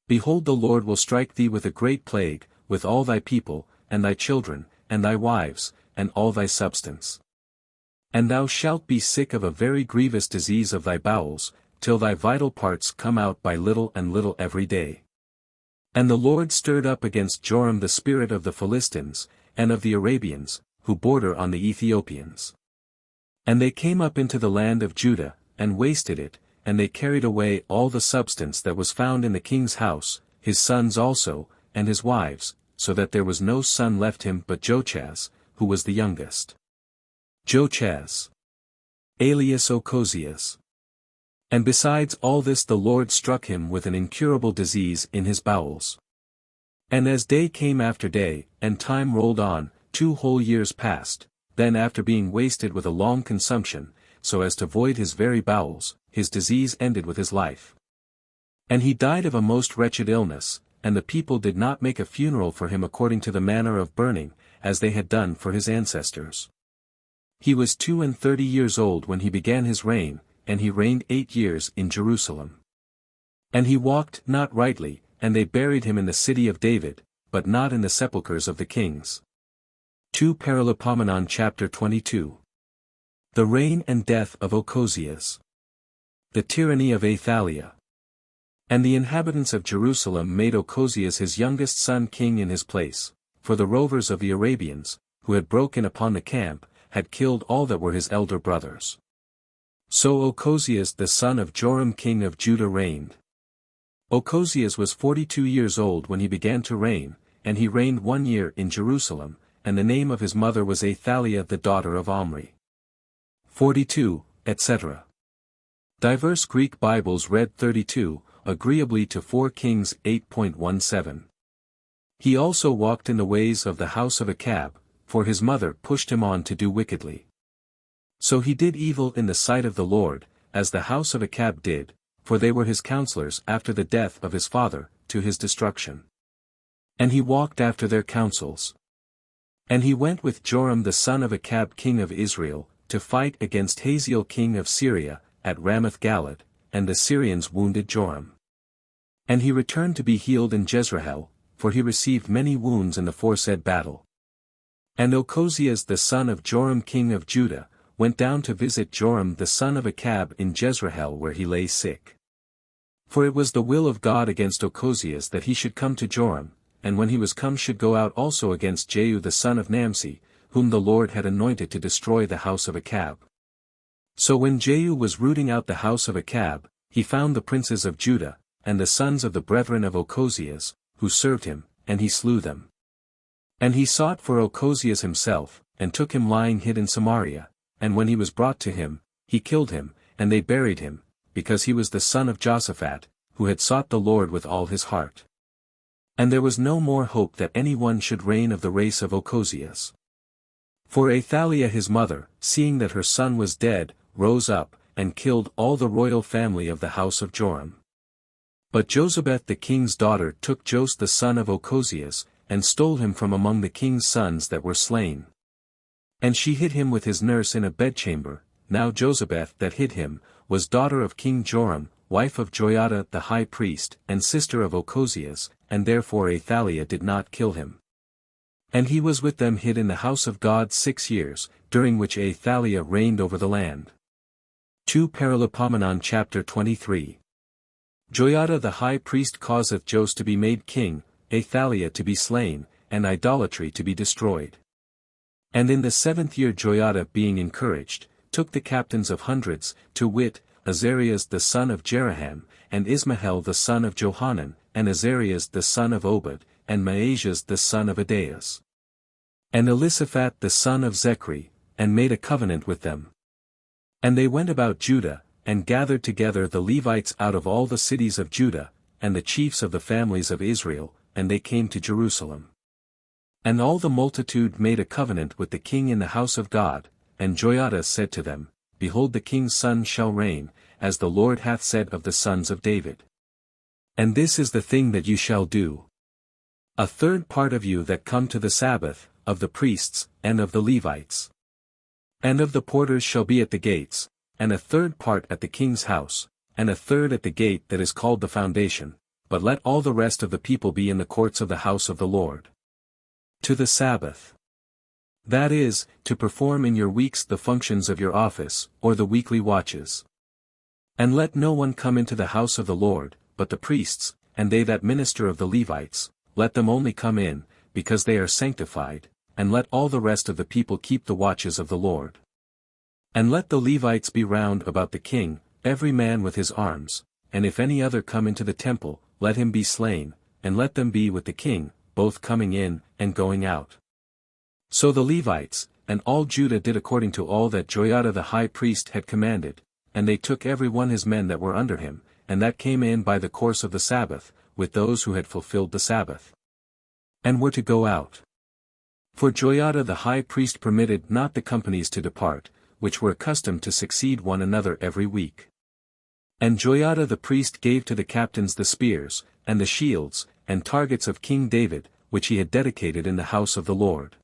Behold the Lord will strike thee with a great plague, with all thy people, and thy children, and thy wives, and all thy substance. And thou shalt be sick of a very grievous disease of thy bowels, till thy vital parts come out by little and little every day. And the Lord stirred up against Joram the spirit of the Philistines, and of the Arabians, who border on the Ethiopians. And they came up into the land of Judah, and wasted it, and they carried away all the substance that was found in the king's house, his sons also, and his wives, so that there was no son left him but Jochaz, who was the youngest. Jochaz, alias Ochozias. And besides all this the Lord struck him with an incurable disease in his bowels. And as day came after day, and time rolled on, 2 whole years passed, then after being wasted with a long consumption, so as to void his very bowels, his disease ended with his life. And he died of a most wretched illness, and the people did not make a funeral for him according to the manner of burning, as they had done for his ancestors. He was 32 years old when he began his reign, and he reigned 8 years in Jerusalem. And he walked not rightly, and they buried him in the city of David, but not in the sepulchres of the kings. 2 Paralipomenon chapter 22. The reign and death of Ochozias. The tyranny of Athaliah. And the inhabitants of Jerusalem made Ochozias his youngest son king in his place, for the rovers of the Arabians, who had broken upon the camp, had killed all that were his elder brothers. So Ochozias the son of Joram king of Judah reigned. Ochozias was 42 years old when he began to reign, and he reigned 1 year in Jerusalem, and the name of his mother was Athaliah the daughter of Omri. 42, etc. Diverse Greek Bibles read 32, agreeably to 4 Kings 8.17. He also walked in the ways of the house of Achab, for his mother pushed him on to do wickedly. So he did evil in the sight of the Lord, as the house of Achab did, for they were his counselors after the death of his father, to his destruction. And he walked after their counsels. And he went with Joram the son of Achab king of Israel, to fight against Hazael king of Syria, at Ramoth-Galad, and the Syrians wounded Joram. And he returned to be healed in Jezreel, for he received many wounds in the foresaid battle. And Ochozias the son of Joram king of Judah, went down to visit Joram the son of Achab in Jezreel where he lay sick. For it was the will of God against Ochozias that he should come to Joram, and when he was come should go out also against Jehu the son of Nimshi, whom the Lord had anointed to destroy the house of Achab. So when Jehu was rooting out the house of Achab, he found the princes of Judah, and the sons of the brethren of Ochozias, who served him, and he slew them. And he sought for Ochozias himself, and took him lying hid in Samaria, and when he was brought to him, he killed him, and they buried him, because he was the son of Josaphat, who had sought the Lord with all his heart. And there was no more hope that any one should reign of the race of Ochozias. For Athaliah his mother, seeing that her son was dead, rose up, and killed all the royal family of the house of Joram. But Jozabeth the king's daughter took Jos the son of Ochozias, and stole him from among the king's sons that were slain. And she hid him with his nurse in a bedchamber. Now Jozabeth that hid him, was daughter of King Joram, wife of Joiada the high priest, and sister of Ochozias, and therefore Athaliah did not kill him. And he was with them hid in the house of God 6 years, during which Athaliah reigned over the land. 2 Paralipomenon chapter 23. Joiada the high priest causeth Jos to be made king, Athaliah to be slain, and idolatry to be destroyed. And in the 7th year Joiada being encouraged, took the captains of hundreds, to wit, Azarias the son of Jeraham, and Ismael the son of Johanan, and Azarias the son of Obed, and Maasias the son of Adaias. And Elisaphat the son of Zechri, and made a covenant with them. And they went about Judah, and gathered together the Levites out of all the cities of Judah, and the chiefs of the families of Israel, and they came to Jerusalem. And all the multitude made a covenant with the king in the house of God, and Joiada said to them, Behold, the king's son shall reign, as the Lord hath said of the sons of David. And this is the thing that you shall do. A third part of you that come to the Sabbath, of the priests, and of the Levites, and of the porters shall be at the gates, and a third part at the king's house, and a third at the gate that is called the foundation, but let all the rest of the people be in the courts of the house of the Lord. To the Sabbath. That is, to perform in your weeks the functions of your office, or the weekly watches. And let no one come into the house of the Lord, but the priests, and they that minister of the Levites, let them only come in, because they are sanctified, and let all the rest of the people keep the watches of the Lord. And let the Levites be round about the king, every man with his arms, and if any other come into the temple, let him be slain, and let them be with the king, both coming in, and going out. So the Levites, and all Judah did according to all that Joiada the high priest had commanded, and they took every one his men that were under him, and that came in by the course of the Sabbath, with those who had fulfilled the Sabbath, and were to go out. For Joiada the high priest permitted not the companies to depart, which were accustomed to succeed one another every week. And Joiada the priest gave to the captains the spears, and the shields, and targets of King David, which he had dedicated in the house of the Lord.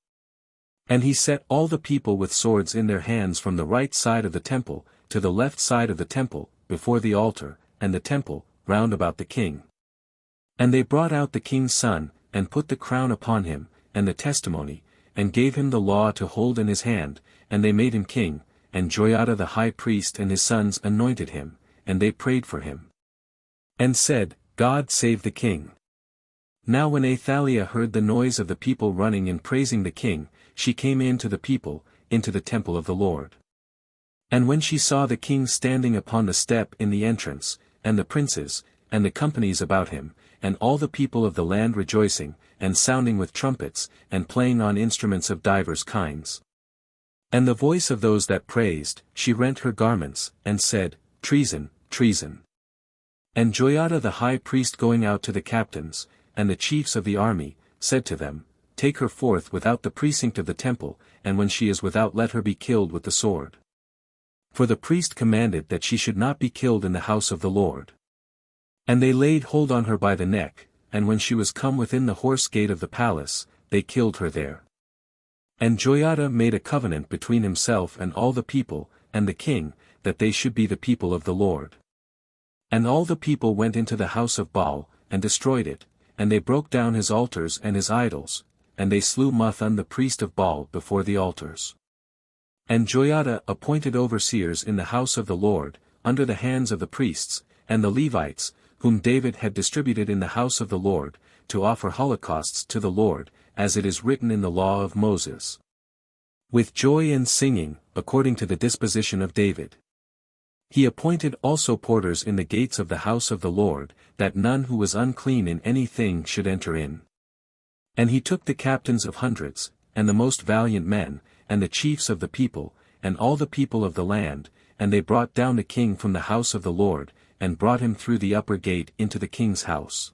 And he set all the people with swords in their hands from the right side of the temple, to the left side of the temple, before the altar, and the temple, round about the king. And they brought out the king's son, and put the crown upon him, and the testimony, and gave him the law to hold in his hand, and they made him king, and Joiada the high priest and his sons anointed him, and they prayed for him. And said, God save the king. Now when Athaliah heard the noise of the people running and praising the king, she came in to the people, into the temple of the Lord. And when she saw the king standing upon the step in the entrance, and the princes, and the companies about him, and all the people of the land rejoicing, and sounding with trumpets, and playing on instruments of divers kinds, and the voice of those that praised, she rent her garments, and said, Treason, treason. And Joiada the high priest going out to the captains, and the chiefs of the army, said to them, Take her forth without the precinct of the temple, and when she is without let her be killed with the sword. For the priest commanded that she should not be killed in the house of the Lord. And they laid hold on her by the neck, and when she was come within the horse gate of the palace, they killed her there. And Joiada made a covenant between himself and all the people, and the king, that they should be the people of the Lord. And all the people went into the house of Baal, and destroyed it, and they broke down his altars and his idols, and they slew Mathan the priest of Baal before the altars. And Joiada appointed overseers in the house of the Lord, under the hands of the priests, and the Levites, whom David had distributed in the house of the Lord, to offer holocausts to the Lord, as it is written in the law of Moses. With joy and singing, according to the disposition of David. He appointed also porters in the gates of the house of the Lord, that none who was unclean in any thing should enter in. And he took the captains of hundreds, and the most valiant men, and the chiefs of the people, and all the people of the land, and they brought down the king from the house of the Lord, and brought him through the upper gate into the king's house.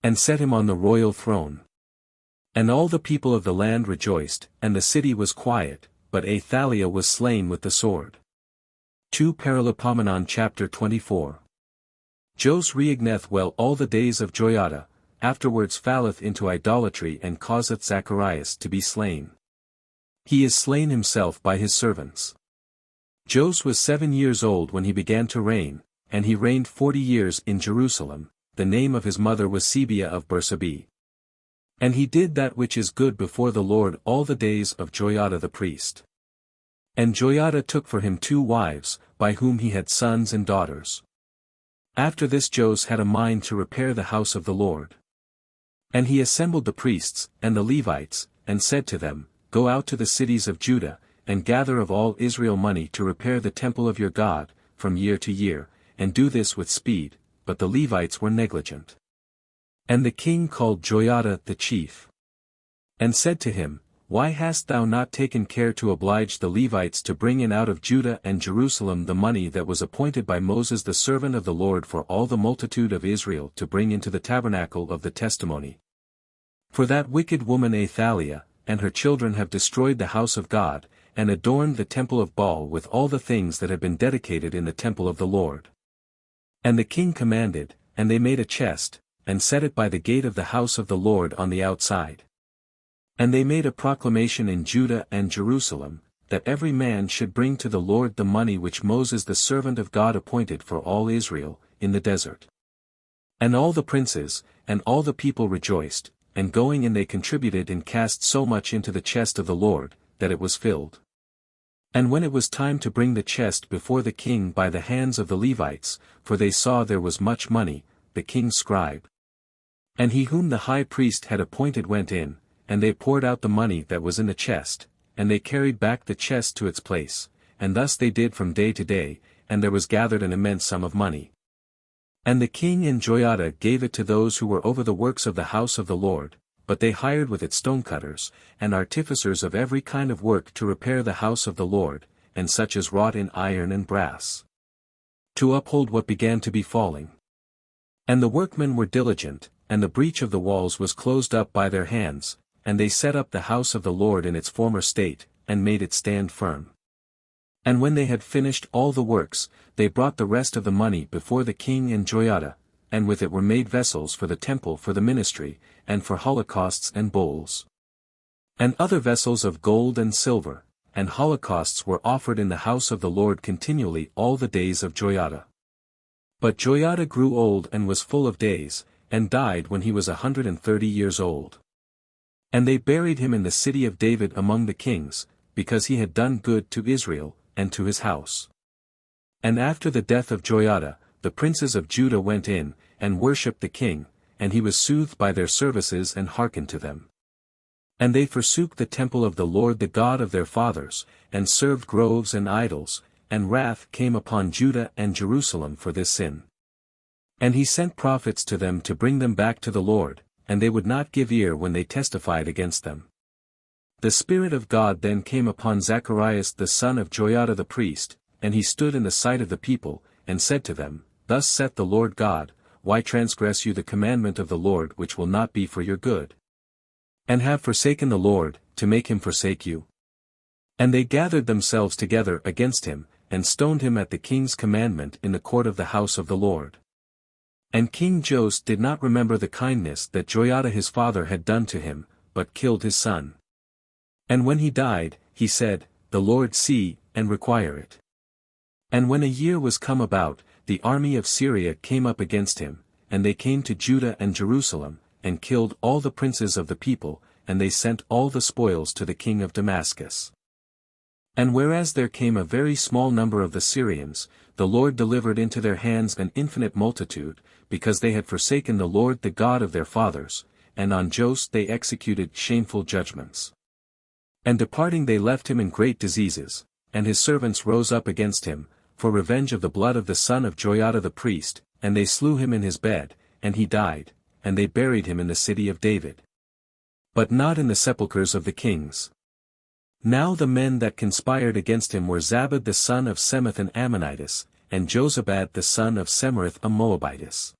And set him on the royal throne. And all the people of the land rejoiced, and the city was quiet, but Athaliah was slain with the sword. 2 Paralipomenon chapter 24. Jos reigneth well all the days of Joiada, afterwards falleth into idolatry and causeth Zacharias to be slain. He is slain himself by his servants. Jos was 7 years old when he began to reign, and he reigned 40 years in Jerusalem. The name of his mother was Sebiah of Bersabee. And he did that which is good before the Lord all the days of Joiada the priest. And Joiada took for him 2 wives, by whom he had sons and daughters. After this Jos had a mind to repair the house of the Lord. And he assembled the priests, and the Levites, and said to them, Go out to the cities of Judah, and gather of all Israel money to repair the temple of your God, from year to year, and do this with speed. But the Levites were negligent. And the king called Joiada the chief. And said to him, Why hast thou not taken care to oblige the Levites to bring in out of Judah and Jerusalem the money that was appointed by Moses the servant of the Lord for all the multitude of Israel to bring into the tabernacle of the testimony? For that wicked woman Athaliah, and her children have destroyed the house of God, and adorned the temple of Baal with all the things that have been dedicated in the temple of the Lord. And the king commanded, and they made a chest, and set it by the gate of the house of the Lord on the outside. And they made a proclamation in Judah and Jerusalem, that every man should bring to the Lord the money which Moses the servant of God appointed for all Israel, in the desert. And all the princes, and all the people rejoiced, and going in they contributed and cast so much into the chest of the Lord, that it was filled. And when it was time to bring the chest before the king by the hands of the Levites, for they saw there was much money, the king's scribe, and he whom the high priest had appointed went in, and they poured out the money that was in the chest, and they carried back the chest to its place, and thus they did from day to day, and there was gathered an immense sum of money. And the king and Joiada gave it to those who were over the works of the house of the Lord, but they hired with it stonecutters, and artificers of every kind of work to repair the house of the Lord, and such as wrought in iron and brass, to uphold what began to be falling. And the workmen were diligent, and the breach of the walls was closed up by their hands, and they set up the house of the Lord in its former state, and made it stand firm. And when they had finished all the works, they brought the rest of the money before the king and Joiada, and with it were made vessels for the temple for the ministry, and for holocausts and bowls. And other vessels of gold and silver, and holocausts were offered in the house of the Lord continually all the days of Joiada. But Joiada grew old and was full of days, and died when he was 130 years old. And they buried him in the city of David among the kings, because he had done good to Israel, and to his house. And after the death of Joiada, the princes of Judah went in, and worshipped the king, and he was soothed by their services and hearkened to them. And they forsook the temple of the Lord the God of their fathers, and served groves and idols, and wrath came upon Judah and Jerusalem for this sin. And he sent prophets to them to bring them back to the Lord, and they would not give ear when they testified against them. The Spirit of God then came upon Zacharias the son of Joiada the priest, and he stood in the sight of the people, and said to them, Thus saith the Lord God, Why transgress you the commandment of the Lord which will not be for your good? And have forsaken the Lord, to make him forsake you? And they gathered themselves together against him, and stoned him at the king's commandment in the court of the house of the Lord. And King Jos did not remember the kindness that Joiada his father had done to him, but killed his son. And when he died, he said, The Lord see, and require it. And when a year was come about, the army of Syria came up against him, and they came to Judah and Jerusalem, and killed all the princes of the people, and they sent all the spoils to the king of Damascus. And whereas there came a very small number of the Syrians, the Lord delivered into their hands an infinite multitude, because they had forsaken the Lord the God of their fathers, and on Jos they executed shameful judgments. And departing they left him in great diseases, and his servants rose up against him, for revenge of the blood of the son of Joiada the priest, and they slew him in his bed, and he died, and they buried him in the city of David. But not in the sepulchres of the kings. Now the men that conspired against him were Zabad the son of Semath an Ammonitess, and Jozabad the son of Semerith a Moabitess.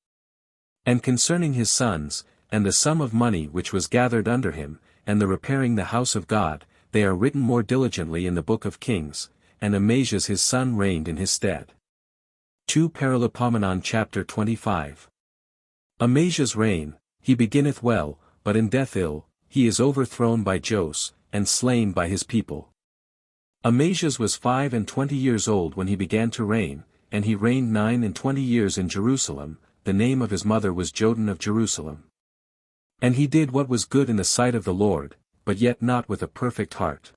And concerning his sons, and the sum of money which was gathered under him, and the repairing the house of God, they are written more diligently in the book of Kings, and Amazias his son reigned in his stead. 2 Paralipomenon chapter 25. Amazias' reign, he beginneth well, but in death ill, he is overthrown by Jos, and slain by his people. Amazias was 25 years old when he began to reign, and he reigned 29 years in Jerusalem. The name of his mother was Jodan of Jerusalem. And he did what was good in the sight of the Lord, but yet not with a perfect heart.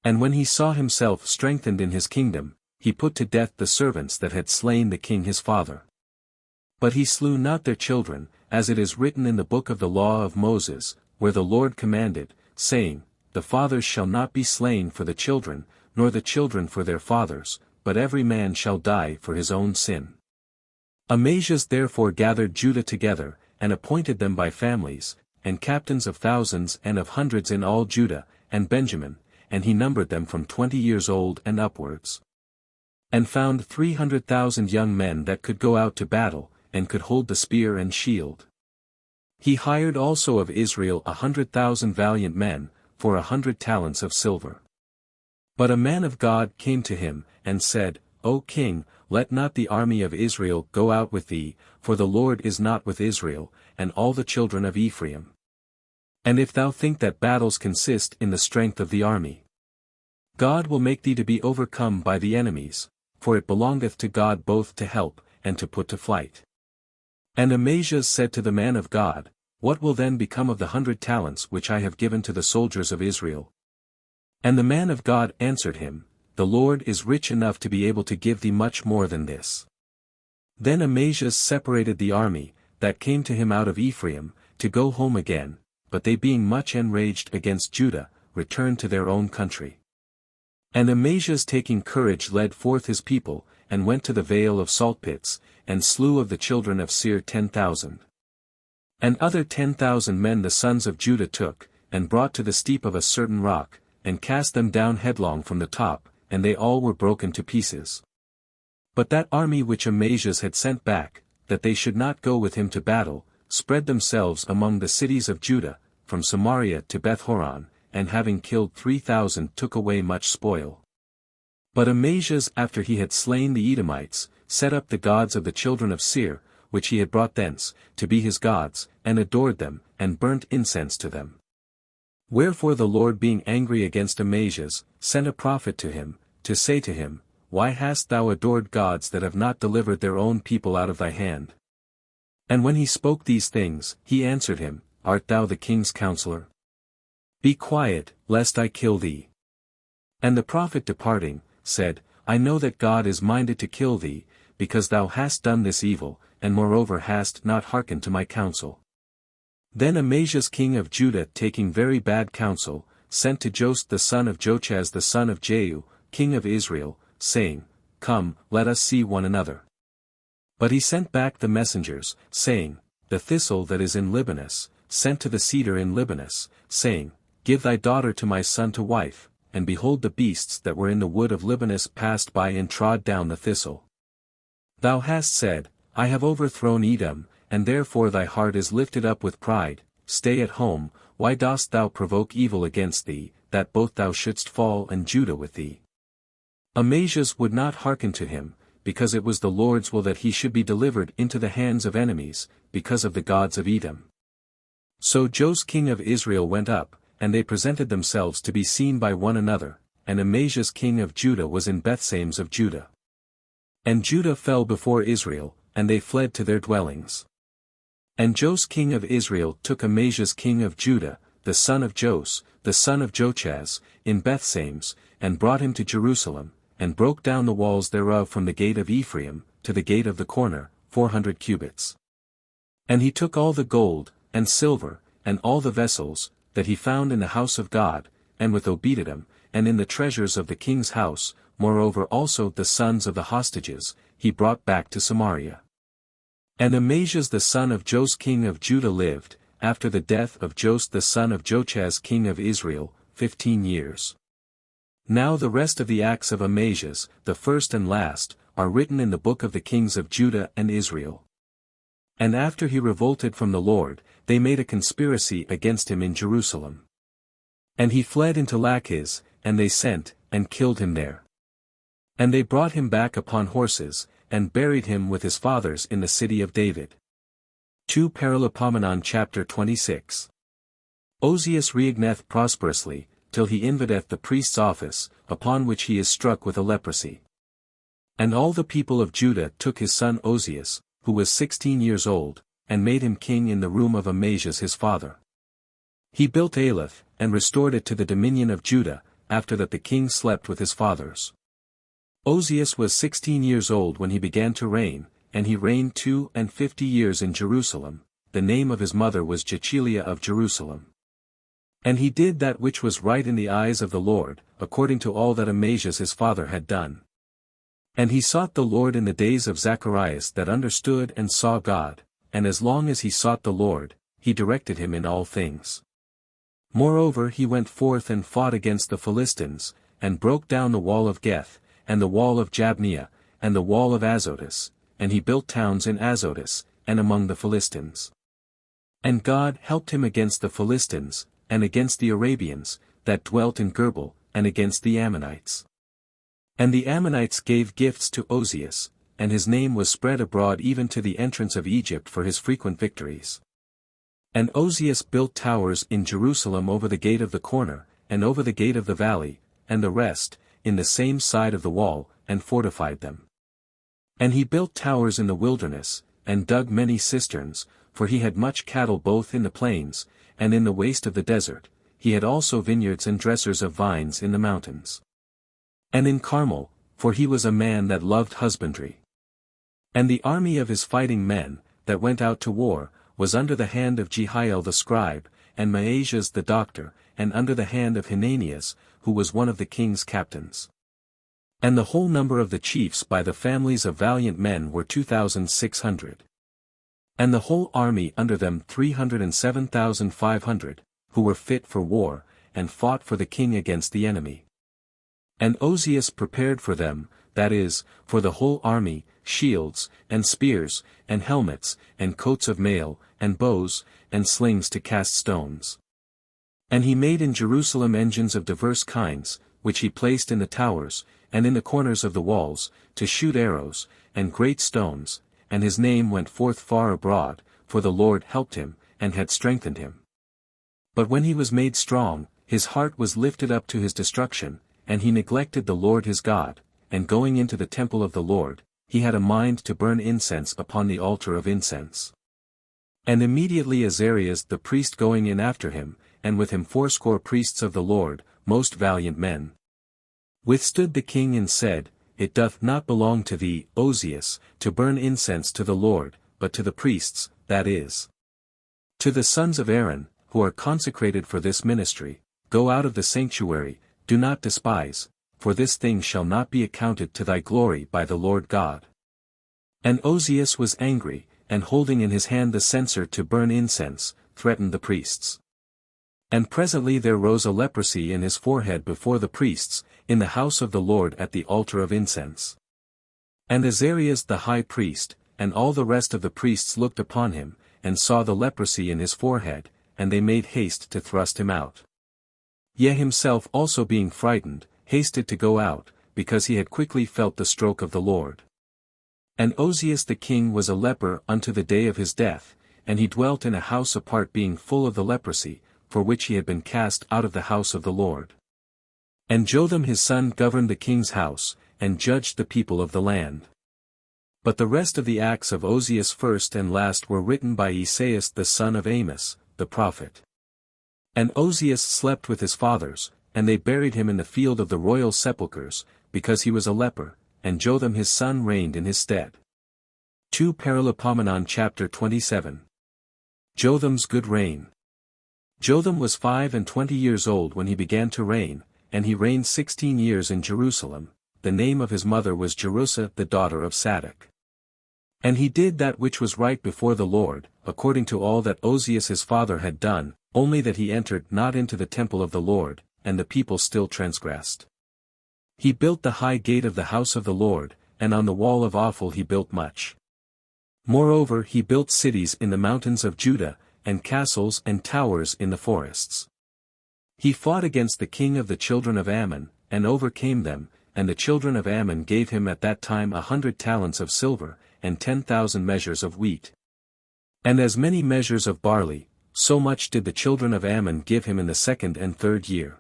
And when he saw himself strengthened in his kingdom, he put to death the servants that had slain the king his father. But he slew not their children, as it is written in the book of the law of Moses, where the Lord commanded, saying, The fathers shall not be slain for the children, nor the children for their fathers, but every man shall die for his own sin. Amazias therefore gathered Judah together, and appointed them by families, and captains of thousands and of hundreds in all Judah, and Benjamin, and he numbered them from 20 years old and upwards. And found 300,000 young men that could go out to battle, and could hold the spear and shield. He hired also of Israel 100,000 valiant men, for 100 talents of silver. But a man of God came to him, and said, O king, let not the army of Israel go out with thee, for the Lord is not with Israel, and all the children of Ephraim. And if thou think that battles consist in the strength of the army, God will make thee to be overcome by the enemies, for it belongeth to God both to help, and to put to flight. And Amazias said to the man of God, What will then become of the 100 talents which I have given to the soldiers of Israel? And the man of God answered him, The Lord is rich enough to be able to give thee much more than this. Then Amazias separated the army, that came to him out of Ephraim, to go home again, but they being much enraged against Judah, returned to their own country. And Amazias taking courage led forth his people, and went to the vale of Saltpits, and slew of the children of Seir 10,000. And other 10,000 men the sons of Judah took, and brought to the steep of a certain rock, and cast them down headlong from the top, and they all were broken to pieces. But that army which Amazias had sent back, that they should not go with him to battle, spread themselves among the cities of Judah, from Samaria to Beth-horon, and having killed 3,000 took away much spoil. But Amazias after he had slain the Edomites, set up the gods of the children of Seir, which he had brought thence, to be his gods, and adored them, and burnt incense to them. Wherefore the Lord being angry against Amazias, sent a prophet to him, to say to him, Why hast thou adored gods that have not delivered their own people out of thy hand? And when he spoke these things, he answered him, Art thou the king's counselor? Be quiet, lest I kill thee. And the prophet departing, said, I know that God is minded to kill thee, because thou hast done this evil, and moreover hast not hearkened to my counsel. Then Amazias king of Judah taking very bad counsel, sent to Jos the son of Jochaz the son of Jehu, king of Israel, saying, Come, let us see one another. But he sent back the messengers, saying, The thistle that is in Libanus, sent to the cedar in Libanus, saying, Give thy daughter to my son to wife, and behold the beasts that were in the wood of Libanus passed by and trod down the thistle. Thou hast said, I have overthrown Edom, and therefore thy heart is lifted up with pride. Stay at home, why dost thou provoke evil against thee, that both thou shouldst fall and Judah with thee? Amazias would not hearken to him, because it was the Lord's will that he should be delivered into the hands of enemies, because of the gods of Edom. So Jos king of Israel went up, and they presented themselves to be seen by one another, and Amazias king of Judah was in Bethsames of Judah. And Judah fell before Israel, and they fled to their dwellings. And Jos king of Israel took Amaziah king of Judah, the son of Jos, the son of Jochaz, in Bethsames, and brought him to Jerusalem, and broke down the walls thereof from the gate of Ephraim, to the gate of the corner, 400 cubits. And he took all the gold, and silver, and all the vessels, that he found in the house of God, and with Obededom, and in the treasures of the king's house, moreover also the sons of the hostages, he brought back to Samaria. And Amaziah the son of Jos king of Judah lived, after the death of Jos the son of Jochaz king of Israel, 15 years. Now the rest of the acts of Amaziah, the first and last, are written in the book of the kings of Judah and Israel. And after he revolted from the Lord, they made a conspiracy against him in Jerusalem. And he fled into Lachish, and they sent, and killed him there. And they brought him back upon horses, and buried him with his fathers in the city of David. 2 Paralipomenon chapter 26. Ozias reigneth prosperously, till he invadeth the priest's office, upon which he is struck with a leprosy. And all the people of Judah took his son Ozias, who was 16 years old, and made him king in the room of Amaziah his father. He built Elath, and restored it to the dominion of Judah, after that the king slept with his fathers. Ozias was 16 years old when he began to reign, and he reigned 52 years in Jerusalem. The name of his mother was Jechiliah of Jerusalem. And he did that which was right in the eyes of the Lord, according to all that Amaziah his father had done. And he sought the Lord in the days of Zacharias that understood and saw God, and as long as he sought the Lord, he directed him in all things. Moreover he went forth and fought against the Philistines, and broke down the wall of Geth, and the wall of Jabneh, and the wall of Azotus, and he built towns in Azotus, and among the Philistines. And God helped him against the Philistines, and against the Arabians, that dwelt in Gerbel, and against the Ammonites. And the Ammonites gave gifts to Ozias, and his name was spread abroad even to the entrance of Egypt for his frequent victories. And Ozias built towers in Jerusalem over the gate of the corner, and over the gate of the valley, and the rest, in the same side of the wall, and fortified them. And he built towers in the wilderness, and dug many cisterns, for he had much cattle both in the plains, and in the waste of the desert. He had also vineyards and dressers of vines in the mountains. And in Carmel, for he was a man that loved husbandry. And the army of his fighting men, that went out to war, was under the hand of Jehiel the scribe, and Maaseiah the doctor, and under the hand of Hananias, who was one of the king's captains. And the whole number of the chiefs by the families of valiant men were 2,600. And the whole army under them 307,500, who were fit for war, and fought for the king against the enemy. And Ozias prepared for them, that is, for the whole army, shields, and spears, and helmets, and coats of mail, and bows, and slings to cast stones. And he made in Jerusalem engines of diverse kinds, which he placed in the towers, and in the corners of the walls, to shoot arrows, and great stones, and his name went forth far abroad, for the Lord helped him, and had strengthened him. But when he was made strong, his heart was lifted up to his destruction, and he neglected the Lord his God, and going into the temple of the Lord, he had a mind to burn incense upon the altar of incense. And immediately Azarias the priest going in after him, and with him 80 priests of the Lord, most valiant men, withstood the king and said, It doth not belong to thee, Ozias, to burn incense to the Lord, but to the priests, that is, to the sons of Aaron, who are consecrated for this ministry. Go out of the sanctuary, do not despise, for this thing shall not be accounted to thy glory by the Lord God. And Ozias was angry, and holding in his hand the censer to burn incense, threatened the priests. And presently there rose a leprosy in his forehead before the priests, in the house of the Lord at the altar of incense. And Azarias the high priest, and all the rest of the priests looked upon him, and saw the leprosy in his forehead, and they made haste to thrust him out. Yea himself also being frightened, hasted to go out, because he had quickly felt the stroke of the Lord. And Ozias the king was a leper unto the day of his death, and he dwelt in a house apart being full of the leprosy, for which he had been cast out of the house of the Lord. And Jotham his son governed the king's house, and judged the people of the land. But the rest of the acts of Ozias first and last were written by Esaias the son of Amos, the prophet. And Ozias slept with his fathers, and they buried him in the field of the royal sepulchres, because he was a leper, and Jotham his son reigned in his stead. 2 Paralipomenon chapter 27. Jotham's good reign. Jotham was 25 years old when he began to reign, and he reigned 16 years in Jerusalem. The name of his mother was Jerusha the daughter of Sadok. And he did that which was right before the Lord, according to all that Ozias his father had done, only that he entered not into the temple of the Lord, and the people still transgressed. He built the high gate of the house of the Lord, and on the wall of Ophel he built much. Moreover he built cities in the mountains of Judah, and castles and towers in the forests. He fought against the king of the children of Ammon, and overcame them, and the children of Ammon gave him at that time 100 talents of silver, and 10,000 measures of wheat. And as many measures of barley, so much did the children of Ammon give him in the 2nd and 3rd year.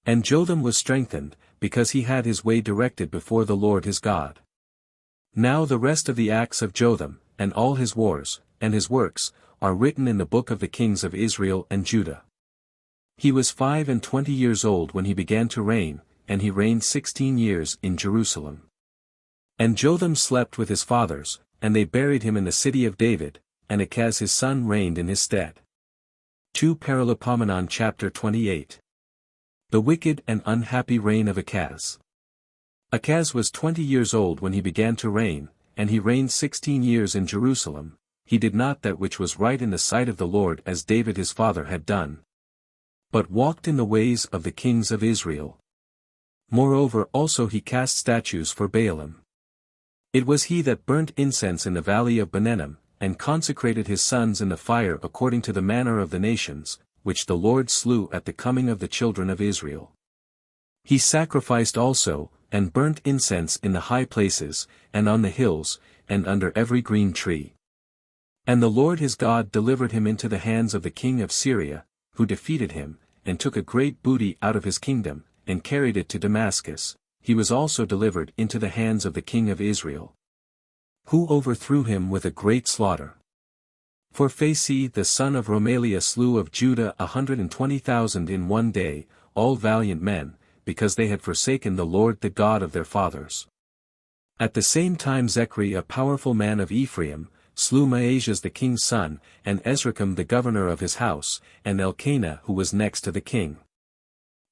And Jotham was strengthened, because he had his way directed before the Lord his God. Now the rest of the acts of Jotham, and all his wars, and his works, are written in the book of the kings of Israel and Judah. He was 25 years old when he began to reign, and he reigned 16 years in Jerusalem. And Jotham slept with his fathers, and they buried him in the city of David, and Achaz his son reigned in his stead. 2 Paralipomenon chapter 28. The wicked and unhappy reign of Achaz. Achaz was 20 years old when he began to reign, and he reigned 16 years in Jerusalem. He did not that which was right in the sight of the Lord as David his father had done, but walked in the ways of the kings of Israel. Moreover also he cast statues for Baalim. It was he that burnt incense in the valley of Benenim, and consecrated his sons in the fire according to the manner of the nations, which the Lord slew at the coming of the children of Israel. He sacrificed also, and burnt incense in the high places, and on the hills, and under every green tree. And the Lord his God delivered him into the hands of the king of Syria, who defeated him, and took a great booty out of his kingdom, and carried it to Damascus. He was also delivered into the hands of the king of Israel, who overthrew him with a great slaughter. For Phaси the son of Romaliah slew of Judah 120,000 in one day, all valiant men, because they had forsaken the Lord the God of their fathers. At the same time Zechri a powerful man of Ephraim, slew Maashias the king's son, and Ezracham the governor of his house, and Elkanah who was next to the king.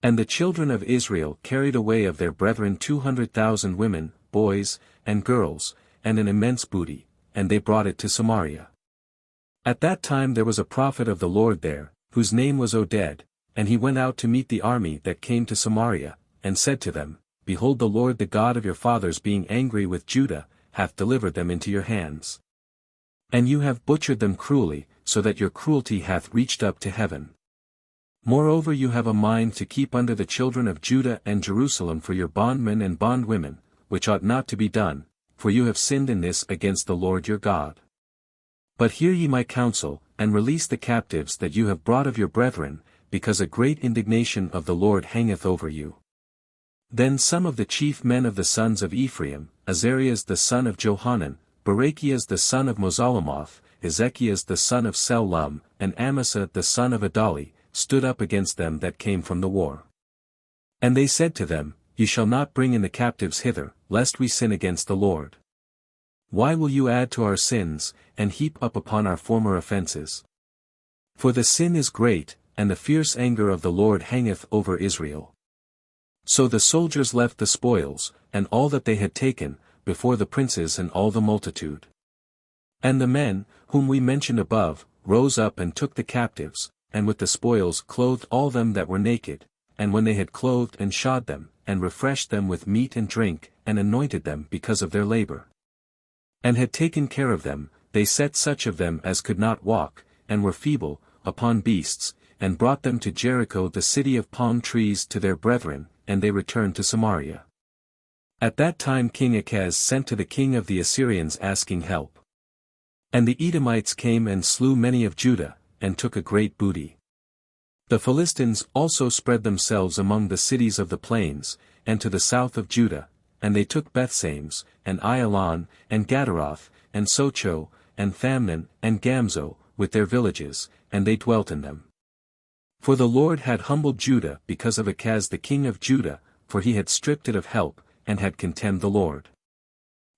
And the children of Israel carried away of their brethren 200,000 women, boys, and girls, and an immense booty, and they brought it to Samaria. At that time there was a prophet of the Lord there, whose name was Oded, and he went out to meet the army that came to Samaria, and said to them, Behold, the Lord the God of your fathers being angry with Judah, hath delivered them into your hands. And you have butchered them cruelly, so that your cruelty hath reached up to heaven. Moreover you have a mind to keep under the children of Judah and Jerusalem for your bondmen and bondwomen, which ought not to be done, for you have sinned in this against the Lord your God. But hear ye my counsel, and release the captives that you have brought of your brethren, because a great indignation of the Lord hangeth over you. Then some of the chief men of the sons of Ephraim, Azarias the son of Johanan, Barachias the son of Mosalamoth, Ezekias the son of Shallum, and Amasa the son of Adali, stood up against them that came from the war. And they said to them, Ye shall not bring in the captives hither, lest we sin against the Lord. Why will you add to our sins, and heap up upon our former offenses? For the sin is great, and the fierce anger of the Lord hangeth over Israel. So the soldiers left the spoils, and all that they had taken, before the princes and all the multitude. And the men, whom we mentioned above, rose up and took the captives, and with the spoils clothed all them that were naked, and when they had clothed and shod them, and refreshed them with meat and drink, and anointed them because of their labor, and had taken care of them, they set such of them as could not walk, and were feeble, upon beasts, and brought them to Jericho the city of palm trees to their brethren, and they returned to Samaria. At that time King Achaz sent to the king of the Assyrians asking help. And the Edomites came and slew many of Judah, and took a great booty. The Philistines also spread themselves among the cities of the plains, and to the south of Judah, and they took Bethsames, and Aijalon, and Gadaroth, and Socho, and Thamnon, and Gamzo, with their villages, and they dwelt in them. For the Lord had humbled Judah because of Achaz the king of Judah, for he had stripped it of help, and had contemned the Lord.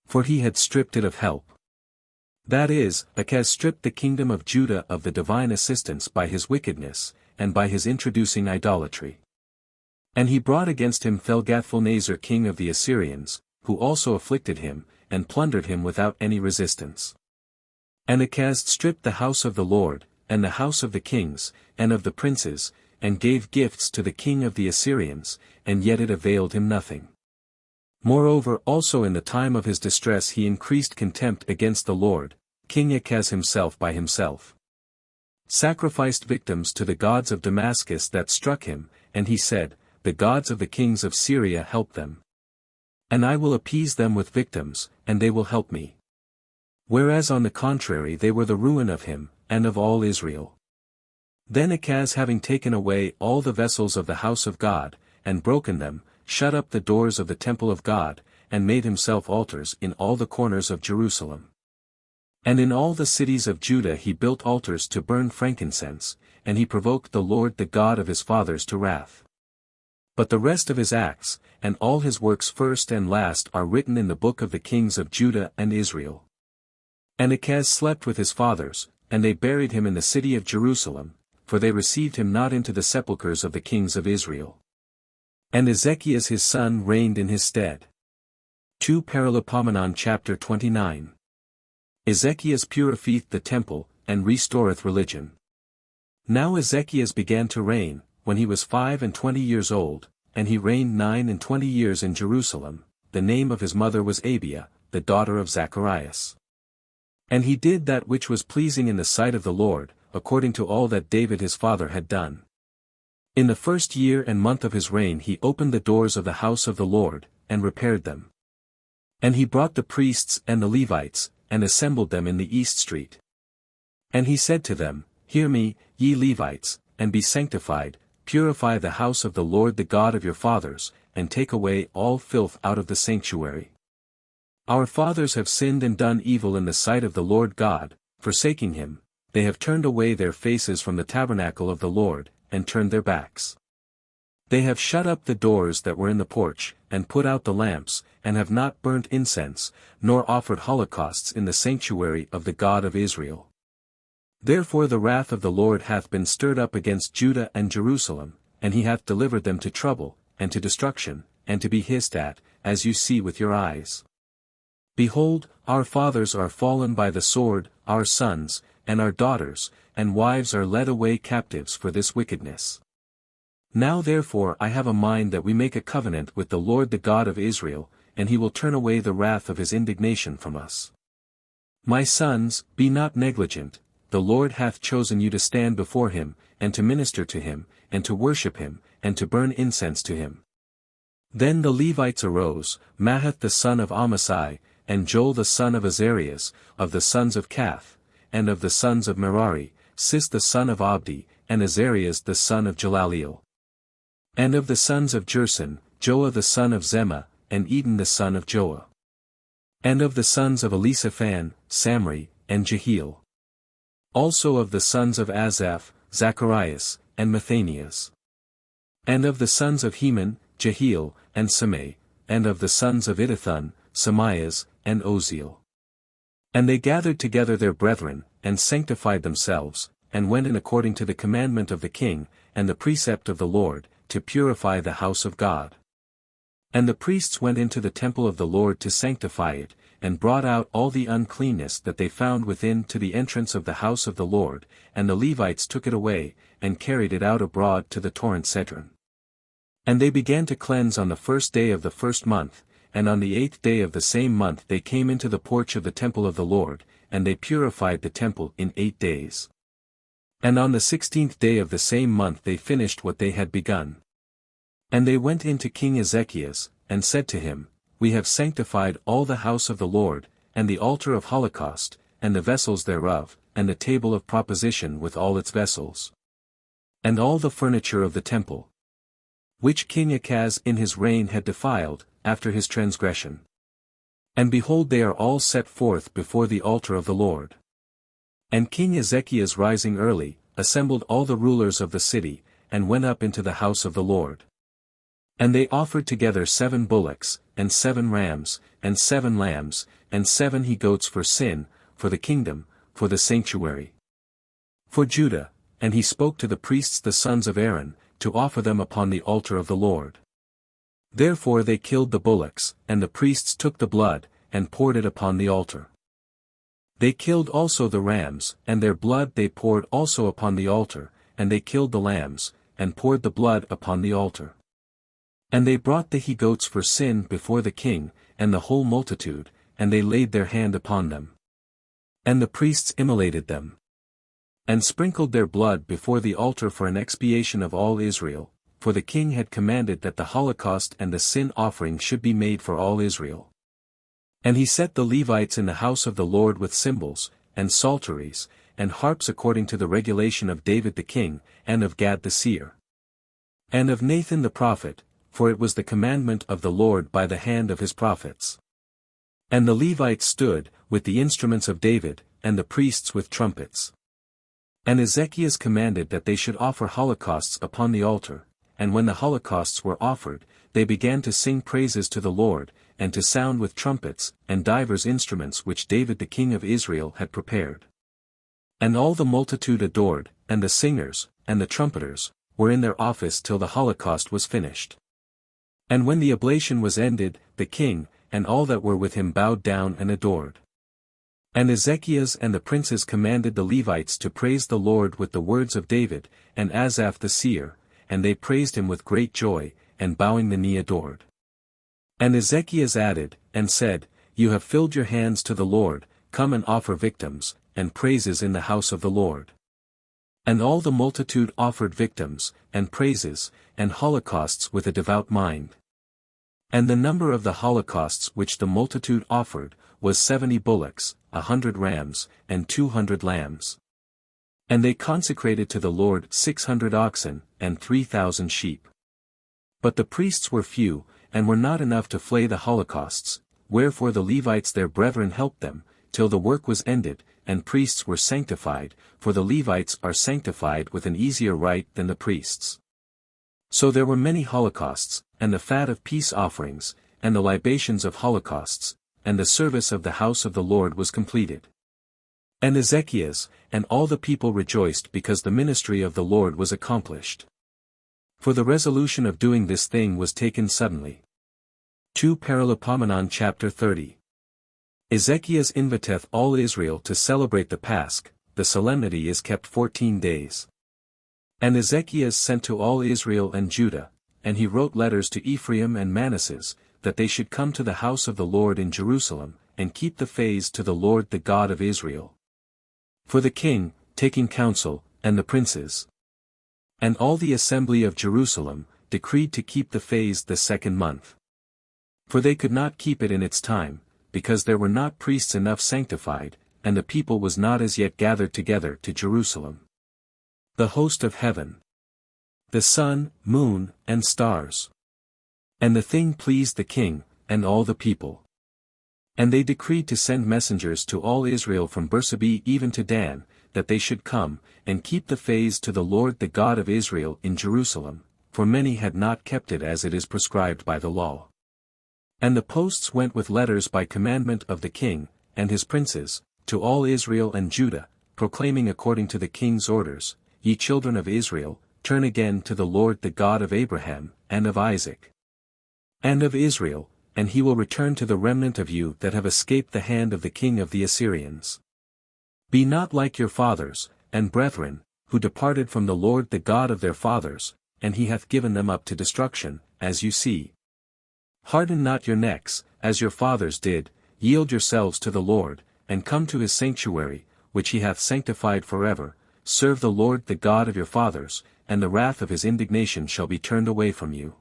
For he had stripped it of help. That is, Achaz stripped the kingdom of Judah of the divine assistance by his wickedness, and by his introducing idolatry. And he brought against him Telgath-Pilneser king of the Assyrians, who also afflicted him, and plundered him without any resistance. And Achaz stripped the house of the Lord, and the house of the kings, and of the princes, and gave gifts to the king of the Assyrians, and yet it availed him nothing. Moreover also in the time of his distress he increased contempt against the Lord, King Achaz himself by himself sacrificed victims to the gods of Damascus that struck him, and he said, The gods of the kings of Syria help them. And I will appease them with victims, and they will help me. Whereas on the contrary they were the ruin of him, and of all Israel. Then Achaz having taken away all the vessels of the house of God, and broken them, shut up the doors of the temple of God, and made himself altars in all the corners of Jerusalem. And in all the cities of Judah he built altars to burn frankincense, and he provoked the Lord the God of his fathers to wrath. But the rest of his acts, and all his works first and last are written in the book of the kings of Judah and Israel. And Achaz slept with his fathers, and they buried him in the city of Jerusalem, for they received him not into the sepulchres of the kings of Israel. And Ezekias his son reigned in his stead. 2 Paralipomenon chapter 29. Ezekias purifieth the temple, and restoreth religion. Now Ezekias began to reign, when he was 25 years old, and he reigned 29 years in Jerusalem. The name of his mother was Abiah, the daughter of Zacharias. And he did that which was pleasing in the sight of the Lord, according to all that David his father had done. In the first year and month of his reign he opened the doors of the house of the Lord, and repaired them. And he brought the priests and the Levites, and assembled them in the east street. And he said to them, Hear me, ye Levites, and be sanctified, purify the house of the Lord the God of your fathers, and take away all filth out of the sanctuary. Our fathers have sinned and done evil in the sight of the Lord God, forsaking him, they have turned away their faces from the tabernacle of the Lord, and turned their backs. They have shut up the doors that were in the porch, and put out the lamps, and have not burnt incense, nor offered holocausts in the sanctuary of the God of Israel. Therefore the wrath of the Lord hath been stirred up against Judah and Jerusalem, and he hath delivered them to trouble, and to destruction, and to be hissed at, as you see with your eyes. Behold, our fathers are fallen by the sword, our sons, and our daughters, and wives are led away captives for this wickedness. Now therefore I have a mind that we make a covenant with the Lord the God of Israel, and he will turn away the wrath of his indignation from us. My sons, be not negligent, the Lord hath chosen you to stand before him, and to minister to him, and to worship him, and to burn incense to him. Then the Levites arose, Mahath the son of Amasai, and Joel the son of Azarias, of the sons of Kath, and of the sons of Merari, Sis the son of Abdi, and Azarias the son of Jalaliel. And of the sons of Jerson, Joah the son of Zemah, and Eden the son of Joah. And of the sons of Elisaphan, Samri, and Jehiel. Also of the sons of Asaph, Zacharias, and Mathanias. And of the sons of Heman, Jehiel, and Semei, and of the sons of Idithun, Semias, and Oziel. And they gathered together their brethren, and sanctified themselves, and went in according to the commandment of the king, and the precept of the Lord, to purify the house of God. And the priests went into the temple of the Lord to sanctify it, and brought out all the uncleanness that they found within to the entrance of the house of the Lord, and the Levites took it away, and carried it out abroad to the torrent Cedron. And they began to cleanse on the first day of the first month, and on the 8th day of the same month they came into the porch of the temple of the Lord, and they purified the temple in 8 days. And on the 16th day of the same month they finished what they had begun. And they went in to King Ezekias, and said to him, We have sanctified all the house of the Lord, and the altar of holocaust, and the vessels thereof, and the table of proposition with all its vessels. And all the furniture of the temple, which King Achaz in his reign had defiled, after his transgression. And behold, they are all set forth before the altar of the Lord. And King Ezekias rising early, assembled all the rulers of the city, and went up into the house of the Lord. And they offered together 7 bullocks, and 7 rams, and 7 lambs, and 7 he-goats for sin, for the kingdom, for the sanctuary, for Judah, and he spoke to the priests the sons of Aaron, to offer them upon the altar of the Lord. Therefore they killed the bullocks, and the priests took the blood, and poured it upon the altar. They killed also the rams, and their blood they poured also upon the altar, and they killed the lambs, and poured the blood upon the altar. And they brought the he-goats for sin before the king, and the whole multitude, and they laid their hand upon them. And the priests immolated them, and sprinkled their blood before the altar for an expiation of all Israel, for the king had commanded that the holocaust and the sin offering should be made for all Israel. And he set the Levites in the house of the Lord with cymbals, and psalteries, and harps according to the regulation of David the king, and of Gad the seer, and of Nathan the prophet, for it was the commandment of the Lord by the hand of his prophets. And the Levites stood, with the instruments of David, and the priests with trumpets. And Ezekias commanded that they should offer holocausts upon the altar, and when the holocausts were offered, they began to sing praises to the Lord, and to sound with trumpets, and divers instruments which David the king of Israel had prepared. And all the multitude adored, and the singers, and the trumpeters, were in their office till the holocaust was finished. And when the oblation was ended, the king, and all that were with him bowed down and adored. And Ezekias and the princes commanded the Levites to praise the Lord with the words of David, and Asaph the seer, and they praised him with great joy, and bowing the knee adored. And Ezekias added, and said, You have filled your hands to the Lord, come and offer victims, and praises in the house of the Lord. And all the multitude offered victims, and praises, and holocausts with a devout mind. And the number of the holocausts which the multitude offered, was 70 bullocks, 100 rams, and 200 lambs. And they consecrated to the Lord 600 oxen, and 3,000 sheep. But the priests were few, and were not enough to flay the holocausts, wherefore the Levites their brethren helped them, till the work was ended, and priests were sanctified, for the Levites are sanctified with an easier rite than the priests. So there were many holocausts, and the fat of peace offerings, and the libations of holocausts, and the service of the house of the Lord was completed. And Ezekias, and all the people rejoiced because the ministry of the Lord was accomplished. For the resolution of doing this thing was taken suddenly. 2 Paralipomenon chapter 30. Ezekias inviteth all Israel to celebrate the Pasch, the solemnity is kept 14 days. And Ezekias sent to all Israel and Judah, and he wrote letters to Ephraim and Manasseh, that they should come to the house of the Lord in Jerusalem, and keep the feast to the Lord the God of Israel. For the king, taking counsel, and the princes, and all the assembly of Jerusalem, decreed to keep the feast the 2nd month. For they could not keep it in its time, because there were not priests enough sanctified, and the people was not as yet gathered together to Jerusalem. The host of heaven, the sun, moon, and stars. And the thing pleased the king, and all the people. And they decreed to send messengers to all Israel from Bersabee even to Dan, that they should come, and keep the feast to the Lord the God of Israel in Jerusalem, for many had not kept it as it is prescribed by the law. And the posts went with letters by commandment of the king, and his princes, to all Israel and Judah, proclaiming according to the king's orders, Ye children of Israel, turn again to the Lord the God of Abraham, and of Isaac, and of Israel, and he will return to the remnant of you that have escaped the hand of the king of the Assyrians. Be not like your fathers, and brethren, who departed from the Lord the God of their fathers, and he hath given them up to destruction, as you see. Harden not your necks, as your fathers did, yield yourselves to the Lord, and come to his sanctuary, which he hath sanctified forever, serve the Lord the God of your fathers, and the wrath of his indignation shall be turned away from you.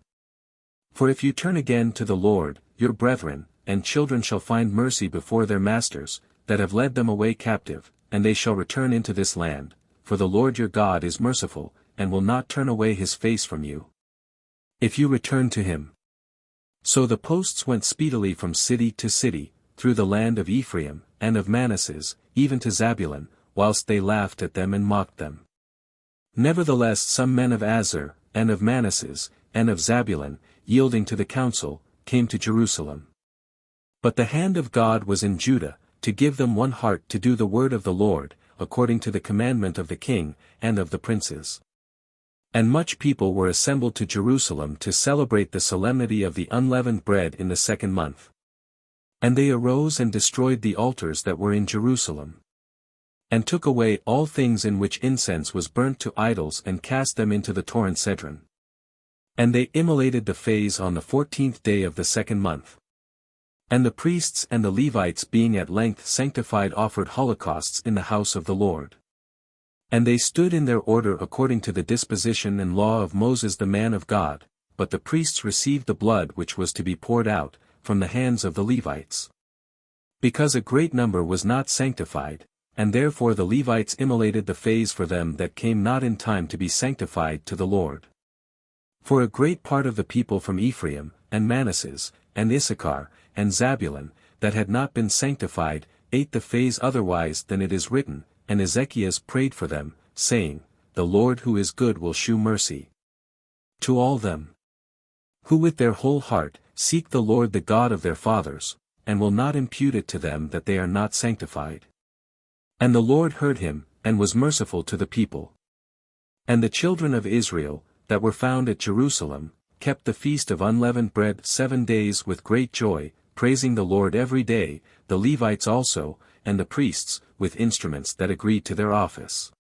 For if you turn again to the Lord, your brethren, and children shall find mercy before their masters, that have led them away captive, and they shall return into this land, for the Lord your God is merciful, and will not turn away his face from you, if you return to him. So the posts went speedily from city to city, through the land of Ephraim, and of Manasseh, even to Zabulon, whilst they laughed at them and mocked them. Nevertheless some men of Aser, and of Manasseh, and of Zabulon, yielding to the counsel, came to Jerusalem. But the hand of God was in Judah, to give them one heart to do the word of the Lord, according to the commandment of the king, and of the princes. And much people were assembled to Jerusalem to celebrate the solemnity of the unleavened bread in the 2nd month. And they arose and destroyed the altars that were in Jerusalem, and took away all things in which incense was burnt to idols and cast them into the torrent Cedron. And they immolated the fays on the 14th day of the 2nd month. And the priests and the Levites being at length sanctified offered holocausts in the house of the Lord. And they stood in their order according to the disposition and law of Moses the man of God, but the priests received the blood which was to be poured out, from the hands of the Levites. Because a great number was not sanctified, and therefore the Levites immolated the fays for them that came not in time to be sanctified to the Lord. For a great part of the people from Ephraim, and Manasseh, and Issachar, and Zabulon, that had not been sanctified, ate the fays otherwise than it is written, and Ezekias prayed for them, saying, The Lord who is good will shew mercy to all them, who with their whole heart seek the Lord the God of their fathers, and will not impute it to them that they are not sanctified. And the Lord heard him, and was merciful to the people. And the children of Israel, that were found at Jerusalem, kept the feast of unleavened bread 7 days with great joy, praising the Lord every day, the Levites also, and the priests, with instruments that agreed to their office.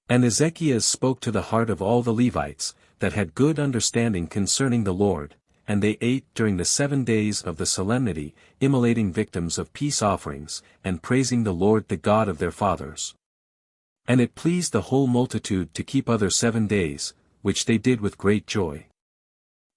And Ezekias spoke to the heart of all the Levites, that had good understanding concerning the Lord, and they ate during the 7 days of the solemnity, immolating victims of peace offerings, and praising the Lord the God of their fathers. And it pleased the whole multitude to keep other 7 days, which they did with great joy.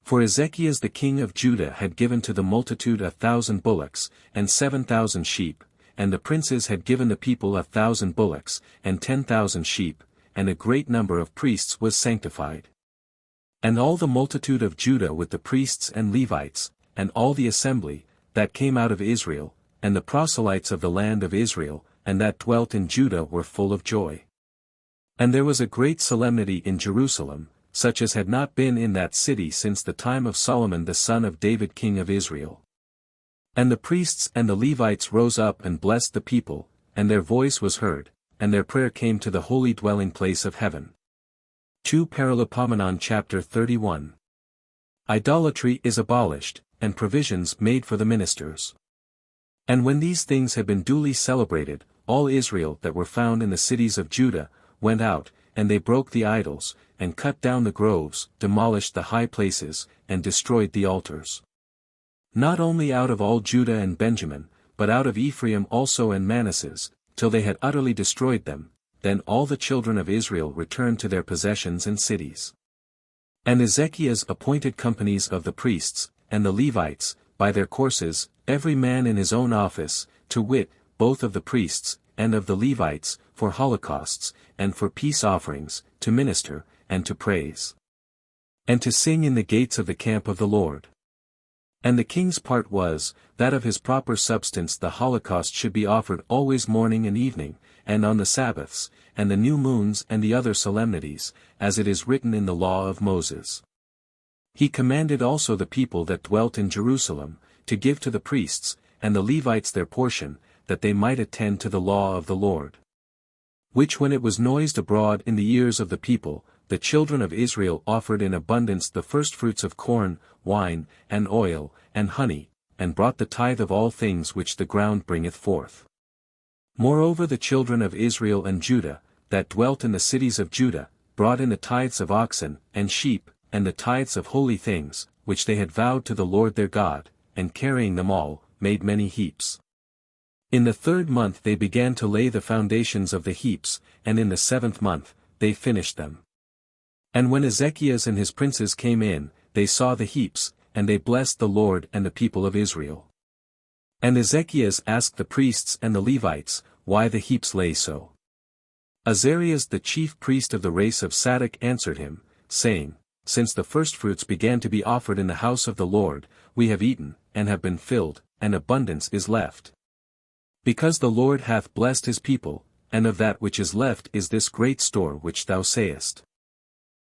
For Ezekias the king of Judah had given to the multitude 1,000 bullocks, and 7,000 sheep, and the princes had given the people 1,000 bullocks, and 10,000 sheep, and a great number of priests was sanctified. And all the multitude of Judah with the priests and Levites, and all the assembly, that came out of Israel, and the proselytes of the land of Israel, and that dwelt in Judah were full of joy. And there was a great solemnity in Jerusalem, such as had not been in that city since the time of Solomon the son of David king of Israel. And the priests and the Levites rose up and blessed the people, and their voice was heard, and their prayer came to the holy dwelling place of heaven. 2 PARALIPOMENON chapter 31. Idolatry is abolished, and provisions made for the ministers. And when these things had been duly celebrated, all Israel that were found in the cities of Judah, went out, and they broke the idols, and cut down the groves, demolished the high places, and destroyed the altars. Not only out of all Judah and Benjamin, but out of Ephraim also and Manasseh, till they had utterly destroyed them, then all the children of Israel returned to their possessions and cities. And Ezekias appointed companies of the priests, and the Levites, by their courses, every man in his own office, to wit, both of the priests, and of the Levites, for holocausts, and for peace offerings, to minister, and to praise, and to sing in the gates of the camp of the Lord. And the king's part was, that of his proper substance the holocaust should be offered always morning and evening, and on the Sabbaths, and the new moons and the other solemnities, as it is written in the law of Moses. He commanded also the people that dwelt in Jerusalem, to give to the priests, and the Levites their portion, that they might attend to the law of the Lord. Which when it was noised abroad in the ears of the people, the children of Israel offered in abundance the firstfruits of corn, wine, and oil, and honey, and brought the tithe of all things which the ground bringeth forth. Moreover the children of Israel and Judah, that dwelt in the cities of Judah, brought in the tithes of oxen, and sheep, and the tithes of holy things, which they had vowed to the Lord their God, and carrying them all, made many heaps. In the 3rd month they began to lay the foundations of the heaps, and in the 7th month, they finished them. And when Ezekias and his princes came in, they saw the heaps, and they blessed the Lord and the people of Israel. And Ezekias asked the priests and the Levites, why the heaps lay so. Azarias the chief priest of the race of Sadok answered him, saying, since the firstfruits began to be offered in the house of the Lord, we have eaten, and have been filled, and abundance is left. Because the Lord hath blessed his people, and of that which is left is this great store which thou sayest.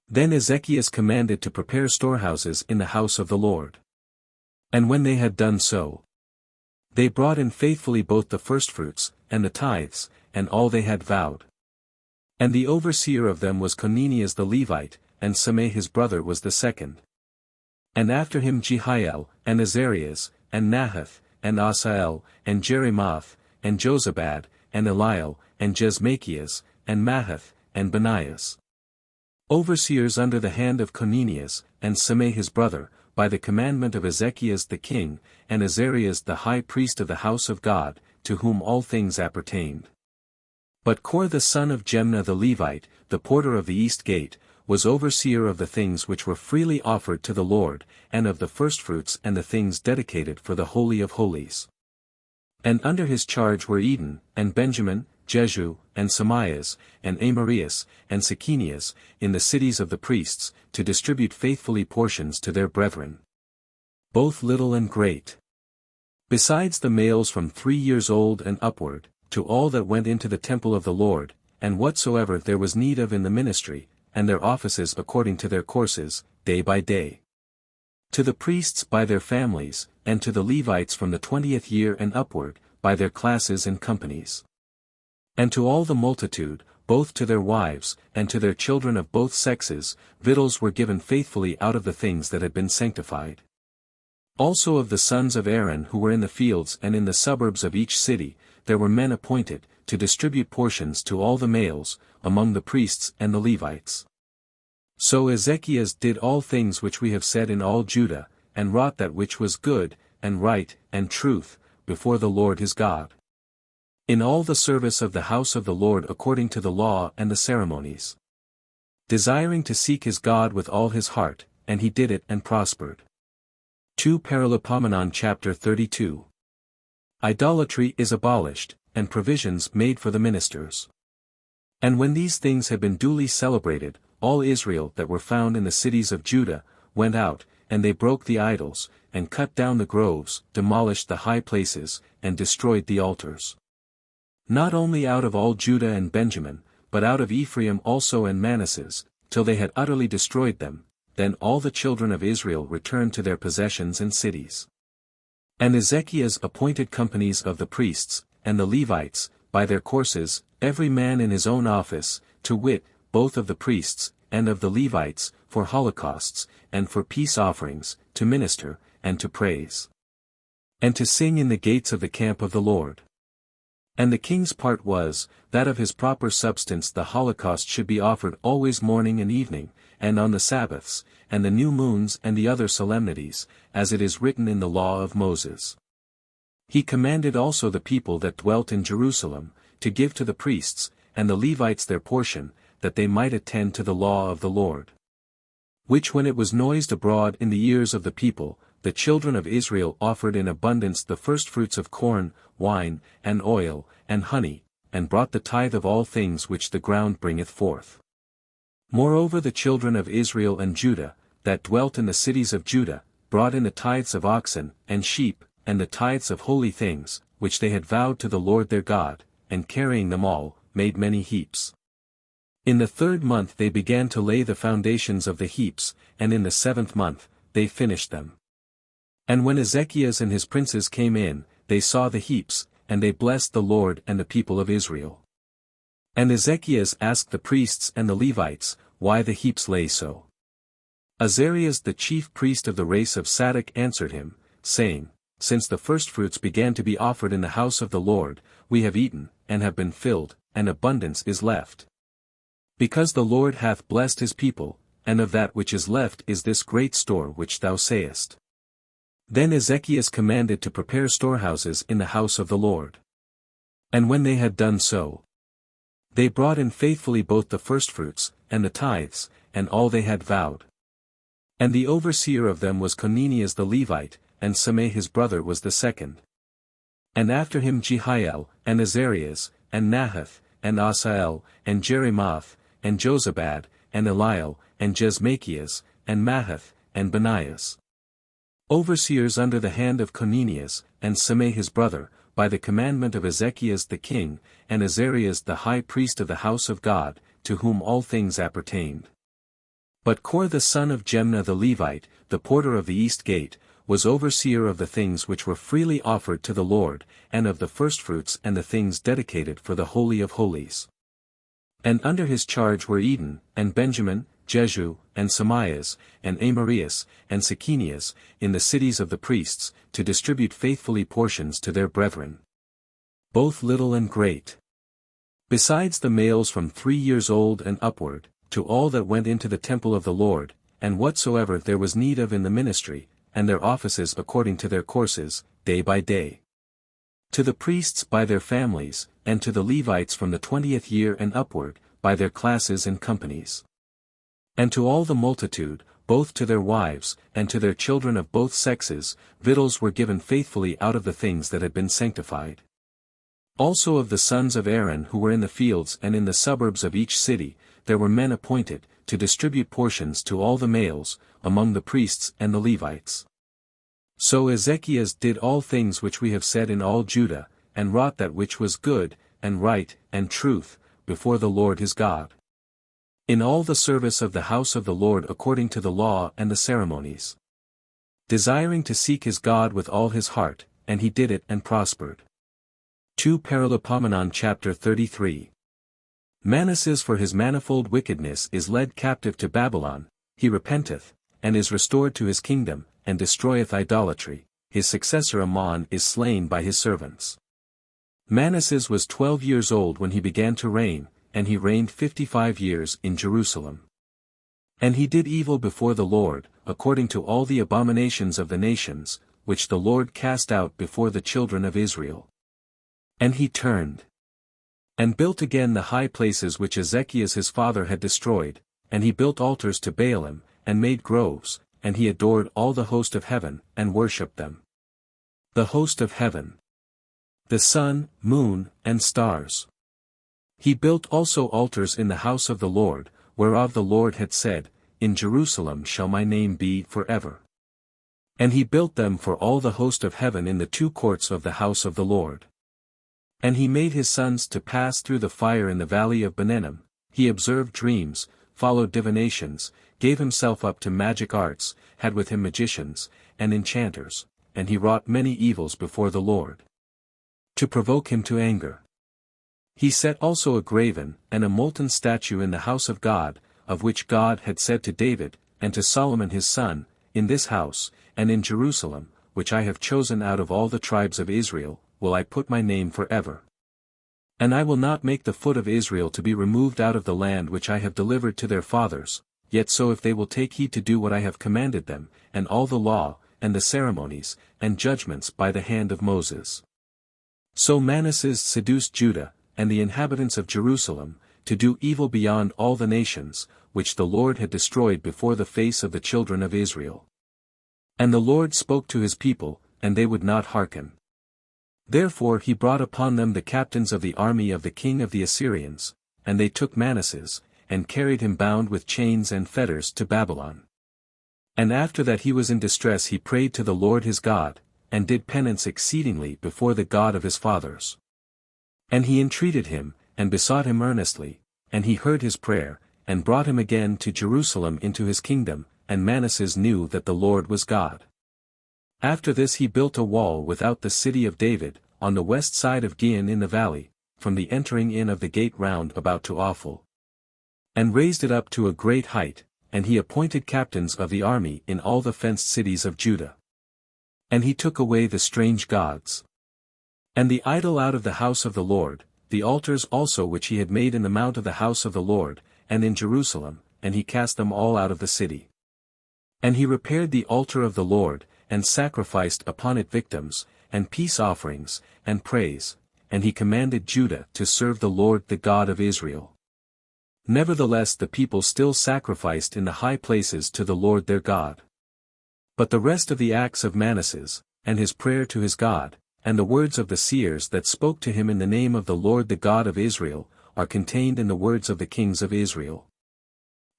Then Ezekias commanded to prepare storehouses in the house of the Lord. And when they had done so, they brought in faithfully both the firstfruits, and the tithes, and all they had vowed. And the overseer of them was Conenias the Levite, and Semei his brother was the second. And after him Jehiel, and Azarias, and Nahath, and Asael, and Jerimoth, and Jozabad, and Eliel, and Jesmachias, and Mahath, and Benaias. Overseers under the hand of Conenias, and Semei his brother, by the commandment of Ezekias the king, and Azarias the high priest of the house of God, to whom all things appertained. But Kor the son of Jemnah the Levite, the porter of the east gate, was overseer of the things which were freely offered to the Lord, and of the firstfruits and the things dedicated for the Holy of Holies. And under his charge were Eden, and Benjamin, Jehu, and Samias, and Amarias, and Sekenias, in the cities of the priests, to distribute faithfully portions to their brethren, both little and great. Besides the males from 3 years old and upward, to all that went into the temple of the Lord, and whatsoever there was need of in the ministry, and their offices according to their courses, day by day. To the priests by their families, and to the Levites from the 20th year and upward, by their classes and companies. And to all the multitude, both to their wives, and to their children of both sexes, victuals were given faithfully out of the things that had been sanctified. Also of the sons of Aaron who were in the fields and in the suburbs of each city, there were men appointed, to distribute portions to all the males, among the priests and the Levites. So Ezekias did all things which we have said in all Judah, and wrought that which was good, and right, and truth, before the Lord his God. In all the service of the house of the Lord according to the law and the ceremonies. Desiring to seek his God with all his heart, and he did it and prospered. 2 Paralipomenon chapter 32. Idolatry is abolished, and provisions made for the ministers. And when these things had been duly celebrated, all Israel that were found in the cities of Judah, went out, and they broke the idols, and cut down the groves, demolished the high places, and destroyed the altars. Not only out of all Judah and Benjamin, but out of Ephraim also and Manasseh, till they had utterly destroyed them, then all the children of Israel returned to their possessions and cities. And Ezekias appointed companies of the priests, and the Levites, by their courses, every man in his own office, to wit, both of the priests, and of the Levites, for holocausts, and for peace offerings, to minister, and to praise. And to sing in the gates of the camp of the Lord. And the king's part was, that of his proper substance the holocaust should be offered always morning and evening, and on the Sabbaths, and the new moons and the other solemnities, as it is written in the law of Moses. He commanded also the people that dwelt in Jerusalem, to give to the priests, and the Levites their portion, that they might attend to the law of the Lord. Which when it was noised abroad in the ears of the people, the children of Israel offered in abundance the firstfruits of corn, wine, and oil, and honey, and brought the tithe of all things which the ground bringeth forth. Moreover the children of Israel and Judah, that dwelt in the cities of Judah, brought in the tithes of oxen, and sheep, and the tithes of holy things, which they had vowed to the Lord their God, and carrying them all, made many heaps. In the 3rd month they began to lay the foundations of the heaps, and in the 7th month, they finished them. And when Ezekias and his princes came in, they saw the heaps, and they blessed the Lord and the people of Israel. And Ezekias asked the priests and the Levites, why the heaps lay so. Azarias the chief priest of the race of Sadok answered him, saying, Since the firstfruits began to be offered in the house of the Lord, we have eaten, and have been filled, and abundance is left. Because the Lord hath blessed his people, and of that which is left is this great store which thou sayest. Then Ezekias commanded to prepare storehouses in the house of the Lord. And when they had done so, they brought in faithfully both the firstfruits, and the tithes, and all they had vowed. And the overseer of them was Conenias the Levite, and Semei his brother was the second. And after him Jehiel, and Azarias, and Nahath, and Asael, and Jerimoth, and Jozabad, and Eliel, and Jesmachias, and Mahath, and Banias. Overseers under the hand of Conenias, and Simei his brother, by the commandment of Ezechias the king, and Azarias the high priest of the house of God, to whom all things appertained. But Kor the son of Jemna the Levite, the porter of the east gate, was overseer of the things which were freely offered to the Lord, and of the firstfruits and the things dedicated for the Holy of Holies. And under his charge were Eden, and Benjamin, Jehu, and Samias, and Amarias, and Sekenias, in the cities of the priests, to distribute faithfully portions to their brethren, both little and great. Besides the males from 3 years old and upward, to all that went into the temple of the Lord, and whatsoever there was need of in the ministry, and their offices according to their courses, day by day. To the priests by their families, and to the Levites from the 20th year and upward, by their classes and companies. And to all the multitude, both to their wives, and to their children of both sexes, victuals were given faithfully out of the things that had been sanctified. Also of the sons of Aaron who were in the fields and in the suburbs of each city, there were men appointed, to distribute portions to all the males, among the priests and the Levites. So Ezechias did all things which we have said in all Judah, and wrought that which was good, and right, and truth, before the Lord his God. In all the service of the house of the Lord according to the law and the ceremonies. Desiring to seek his God with all his heart, and he did it and prospered. 2 Paralipomenon chapter 33. Manasseh for his manifold wickedness is led captive to Babylon, he repenteth, and is restored to his kingdom, and destroyeth idolatry, his successor Ammon is slain by his servants. Manasseh was 12 years old when he began to reign, and he reigned 55 years in Jerusalem. And he did evil before the Lord, according to all the abominations of the nations, which the Lord cast out before the children of Israel. And he turned and built again the high places which Ezechias his father had destroyed, and he built altars to Baalim, and made groves, and he adored all the host of heaven, and worshipped them. The host of heaven, the sun, moon, and stars. He built also altars in the house of the Lord, whereof the Lord had said, In Jerusalem shall my name be forever. And he built them for all the host of heaven in the 2 courts of the house of the Lord. And he made his sons to pass through the fire in the valley of Benenim, he observed dreams, followed divinations, gave himself up to magic arts, had with him magicians, and enchanters, and he wrought many evils before the Lord, to provoke him to anger. He set also a graven, and a molten statue in the house of God, of which God had said to David, and to Solomon his son, In this house, and in Jerusalem, which I have chosen out of all the tribes of Israel, will I put my name forever. And I will not make the foot of Israel to be removed out of the land which I have delivered to their fathers, yet so if they will take heed to do what I have commanded them, and all the law, and the ceremonies, and judgments by the hand of Moses. So Manasseh seduced Judah, and the inhabitants of Jerusalem, to do evil beyond all the nations, which the Lord had destroyed before the face of the children of Israel. And the Lord spoke to his people, and they would not hearken. Therefore he brought upon them the captains of the army of the king of the Assyrians, and they took Manasseh, and carried him bound with chains and fetters to Babylon. And after that he was in distress he prayed to the Lord his God, and did penance exceedingly before the God of his fathers. And he entreated him, and besought him earnestly, and he heard his prayer, and brought him again to Jerusalem into his kingdom, and Manasseh knew that the Lord was God. After this he built a wall without the city of David, on the west side of Gihon in the valley, from the entering in of the gate round about to Ophel. And raised it up to a great height, and he appointed captains of the army in all the fenced cities of Judah. And he took away the strange gods, and the idol out of the house of the Lord, the altars also which he had made in the mount of the house of the Lord, and in Jerusalem, and he cast them all out of the city. And he repaired the altar of the Lord, and sacrificed upon it victims, and peace offerings, and praise, and he commanded Judah to serve the Lord the God of Israel. Nevertheless the people still sacrificed in the high places to the Lord their God. But the rest of the acts of Manasseh, and his prayer to his God, and the words of the seers that spoke to him in the name of the Lord the God of Israel, are contained in the words of the kings of Israel.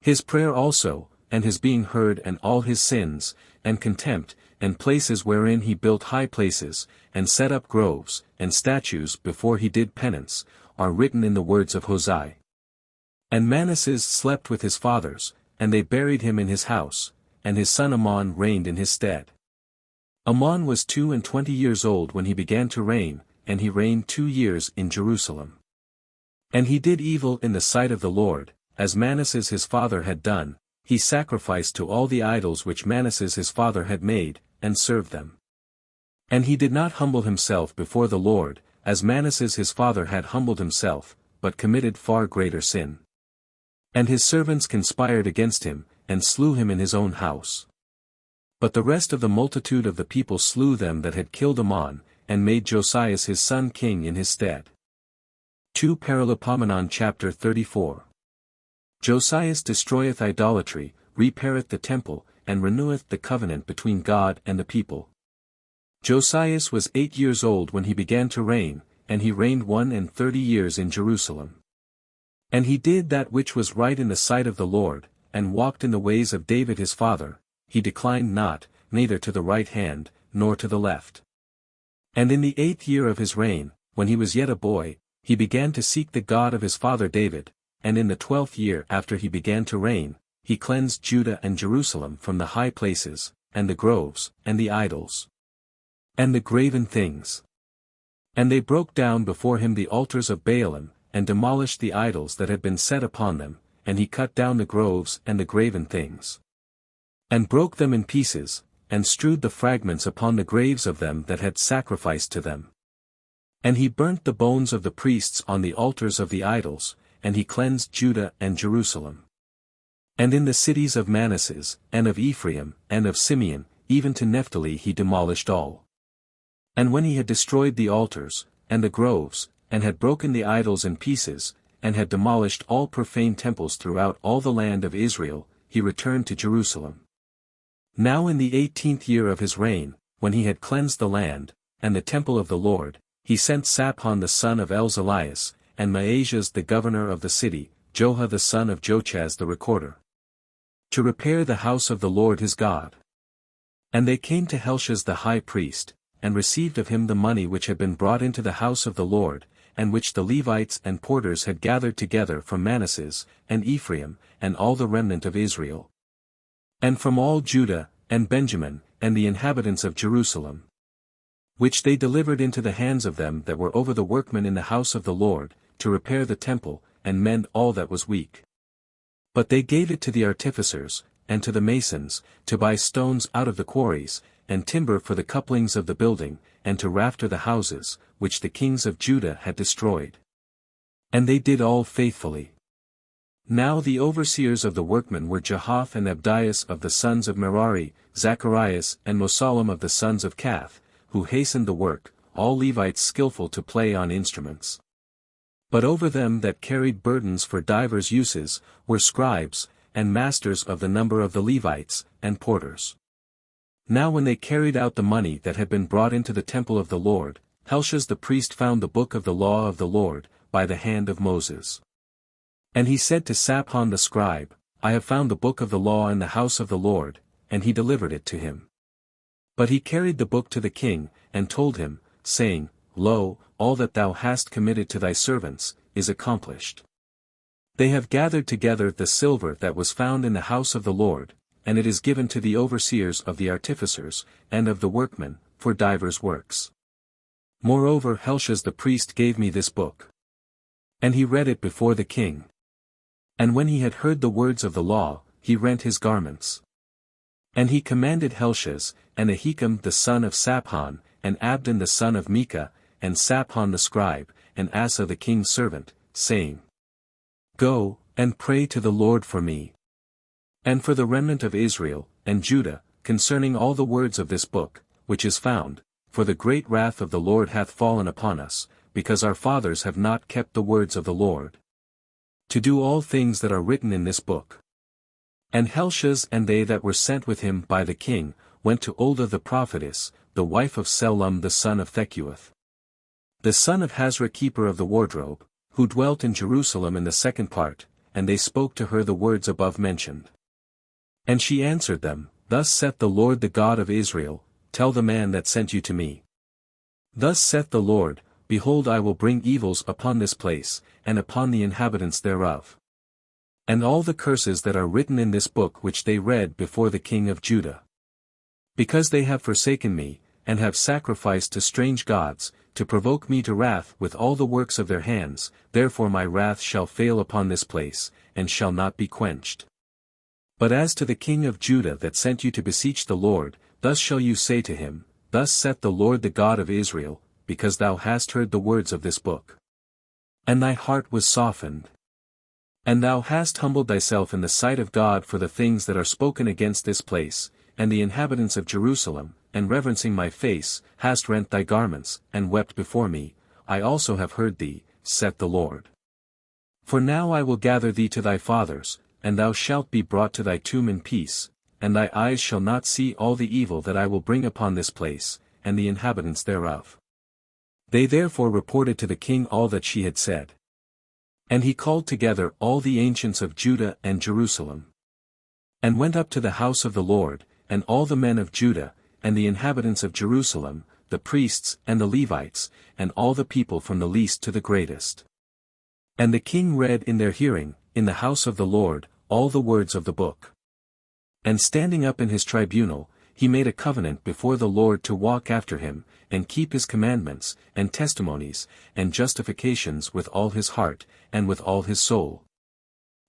His prayer also, and his being heard and all his sins, and contempt, and places wherein he built high places, and set up groves, and statues before he did penance, are written in the words of Hosea. And Manasseh slept with his fathers, and they buried him in his house, and his son Amon reigned in his stead. Amon was 22 years old when he began to reign, and he reigned 2 years in Jerusalem. And he did evil in the sight of the Lord, as Manasseh his father had done. He sacrificed to all the idols which Manasseh his father had made, and served them. And he did not humble himself before the Lord, as Manasseh his father had humbled himself, but committed far greater sin. And his servants conspired against him, and slew him in his own house. But the rest of the multitude of the people slew them that had killed Amon, and made Josias his son king in his stead. 2 Paralipomenon chapter 34. Josias destroyeth idolatry, repaireth the temple, and reneweth the covenant between God and the people. Josias was 8 years old when he began to reign, and he reigned 31 years in Jerusalem. And he did that which was right in the sight of the Lord, and walked in the ways of David his father. He declined not, neither to the right hand, nor to the left. And in the 8th year of his reign, when he was yet a boy, he began to seek the God of his father David, and in the 12th year after he began to reign, he cleansed Judah and Jerusalem from the high places, and the groves, and the idols, and the graven things. And they broke down before him the altars of Baalim, and demolished the idols that had been set upon them, and he cut down the groves and the graven things, and broke them in pieces, and strewed the fragments upon the graves of them that had sacrificed to them. And he burnt the bones of the priests on the altars of the idols, and he cleansed Judah and Jerusalem. And in the cities of Manasseh, and of Ephraim, and of Simeon, even to Naphtali he demolished all. And when he had destroyed the altars, and the groves, and had broken the idols in pieces, and had demolished all profane temples throughout all the land of Israel, he returned to Jerusalem. Now in the 18th year of his reign, when he had cleansed the land, and the temple of the Lord, he sent Shaphan the son of Elzalias, and Maaseiah the governor of the city, Joah the son of Jochaz the recorder, to repair the house of the Lord his God. And they came to Helshaz the high priest, and received of him the money which had been brought into the house of the Lord, and which the Levites and porters had gathered together from Manasseh, and Ephraim, and all the remnant of Israel, and from all Judah, and Benjamin, and the inhabitants of Jerusalem, which they delivered into the hands of them that were over the workmen in the house of the Lord, to repair the temple, and mend all that was weak. But they gave it to the artificers, and to the masons, to buy stones out of the quarries, and timber for the couplings of the building, and to rafter the houses, which the kings of Judah had destroyed. And they did all faithfully. Now the overseers of the workmen were Jahath and Abdias of the sons of Merari, Zacharias and Mosallam of the sons of Kath, who hastened the work, all Levites skillful to play on instruments. But over them that carried burdens for divers uses, were scribes, and masters of the number of the Levites, and porters. Now when they carried out the money that had been brought into the temple of the Lord, Helshaz the priest found the book of the law of the Lord, by the hand of Moses. And he said to Shaphan the scribe, I have found the book of the law in the house of the Lord, and he delivered it to him. But he carried the book to the king, and told him, saying, Lo, all that thou hast committed to thy servants, is accomplished. They have gathered together the silver that was found in the house of the Lord, and it is given to the overseers of the artificers, and of the workmen, for divers works. Moreover Helshaz the priest gave me this book. And he read it before the king. And when he had heard the words of the law, he rent his garments. And he commanded Helshaz, and Ahikam the son of Shaphan, and Abdon the son of Micah, and Shaphan the scribe, and Asa the king's servant, saying, Go, and pray to the Lord for me, and for the remnant of Israel, and Judah, concerning all the words of this book, which is found, for the great wrath of the Lord hath fallen upon us, because our fathers have not kept the words of the Lord, to do all things that are written in this book. And Helshaz and they that were sent with him by the king, went to Huldah the prophetess, the wife of Shallum the son of Thecueth, the son of Hazra keeper of the wardrobe, who dwelt in Jerusalem in the second part, and they spoke to her the words above mentioned. And she answered them, Thus saith the Lord the God of Israel, Tell the man that sent you to me. Thus saith the Lord, Behold, I will bring evils upon this place, and upon the inhabitants thereof. And all the curses that are written in this book which they read before the king of Judah. Because they have forsaken me, and have sacrificed to strange gods, to provoke me to wrath with all the works of their hands, therefore my wrath shall fail upon this place, and shall not be quenched. But as to the king of Judah that sent you to beseech the Lord, thus shall you say to him, Thus saith the Lord the God of Israel, because thou hast heard the words of this book. And thy heart was softened. And thou hast humbled thyself in the sight of God for the things that are spoken against this place, and the inhabitants of Jerusalem, and reverencing my face, hast rent thy garments, and wept before me, I also have heard thee, saith the Lord. For now I will gather thee to thy fathers, and thou shalt be brought to thy tomb in peace, and thy eyes shall not see all the evil that I will bring upon this place, and the inhabitants thereof. They therefore reported to the king all that she had said. And he called together all the ancients of Judah and Jerusalem. And went up to the house of the Lord, and all the men of Judah, and the inhabitants of Jerusalem, the priests and the Levites, and all the people from the least to the greatest. And the king read in their hearing, in the house of the Lord, all the words of the book. And standing up in his tribunal, he made a covenant before the Lord to walk after him, and keep his commandments, and testimonies, and justifications with all his heart, and with all his soul.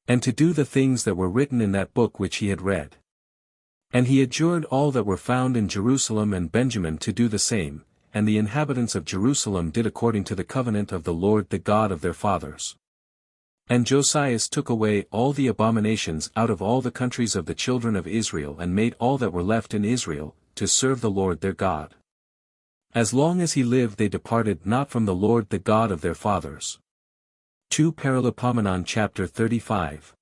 And to do the things that were written in that book which he had read. And he adjured all that were found in Jerusalem and Benjamin to do the same, and the inhabitants of Jerusalem did according to the covenant of the Lord the God of their fathers. And Josias took away all the abominations out of all the countries of the children of Israel and made all that were left in Israel, to serve the Lord their God. As long as he lived they departed not from the Lord the God of their fathers. 2 Paralipomenon chapter 35.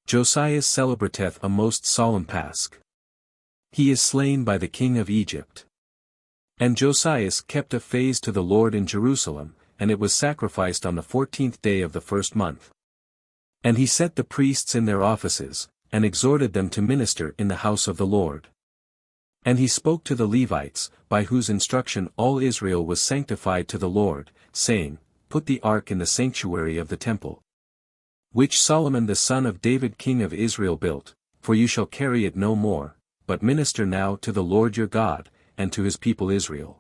Josias celebrateth a most solemn Pasch. He is slain by the king of Egypt. And Josias kept a phase to the Lord in Jerusalem, and it was sacrificed on the 14th day of the first month. And he set the priests in their offices, and exhorted them to minister in the house of the Lord. And he spoke to the Levites, by whose instruction all Israel was sanctified to the Lord, saying, Put the ark in the sanctuary of the temple, which Solomon the son of David king of Israel built, for you shall carry it no more, but minister now to the Lord your God, and to his people Israel.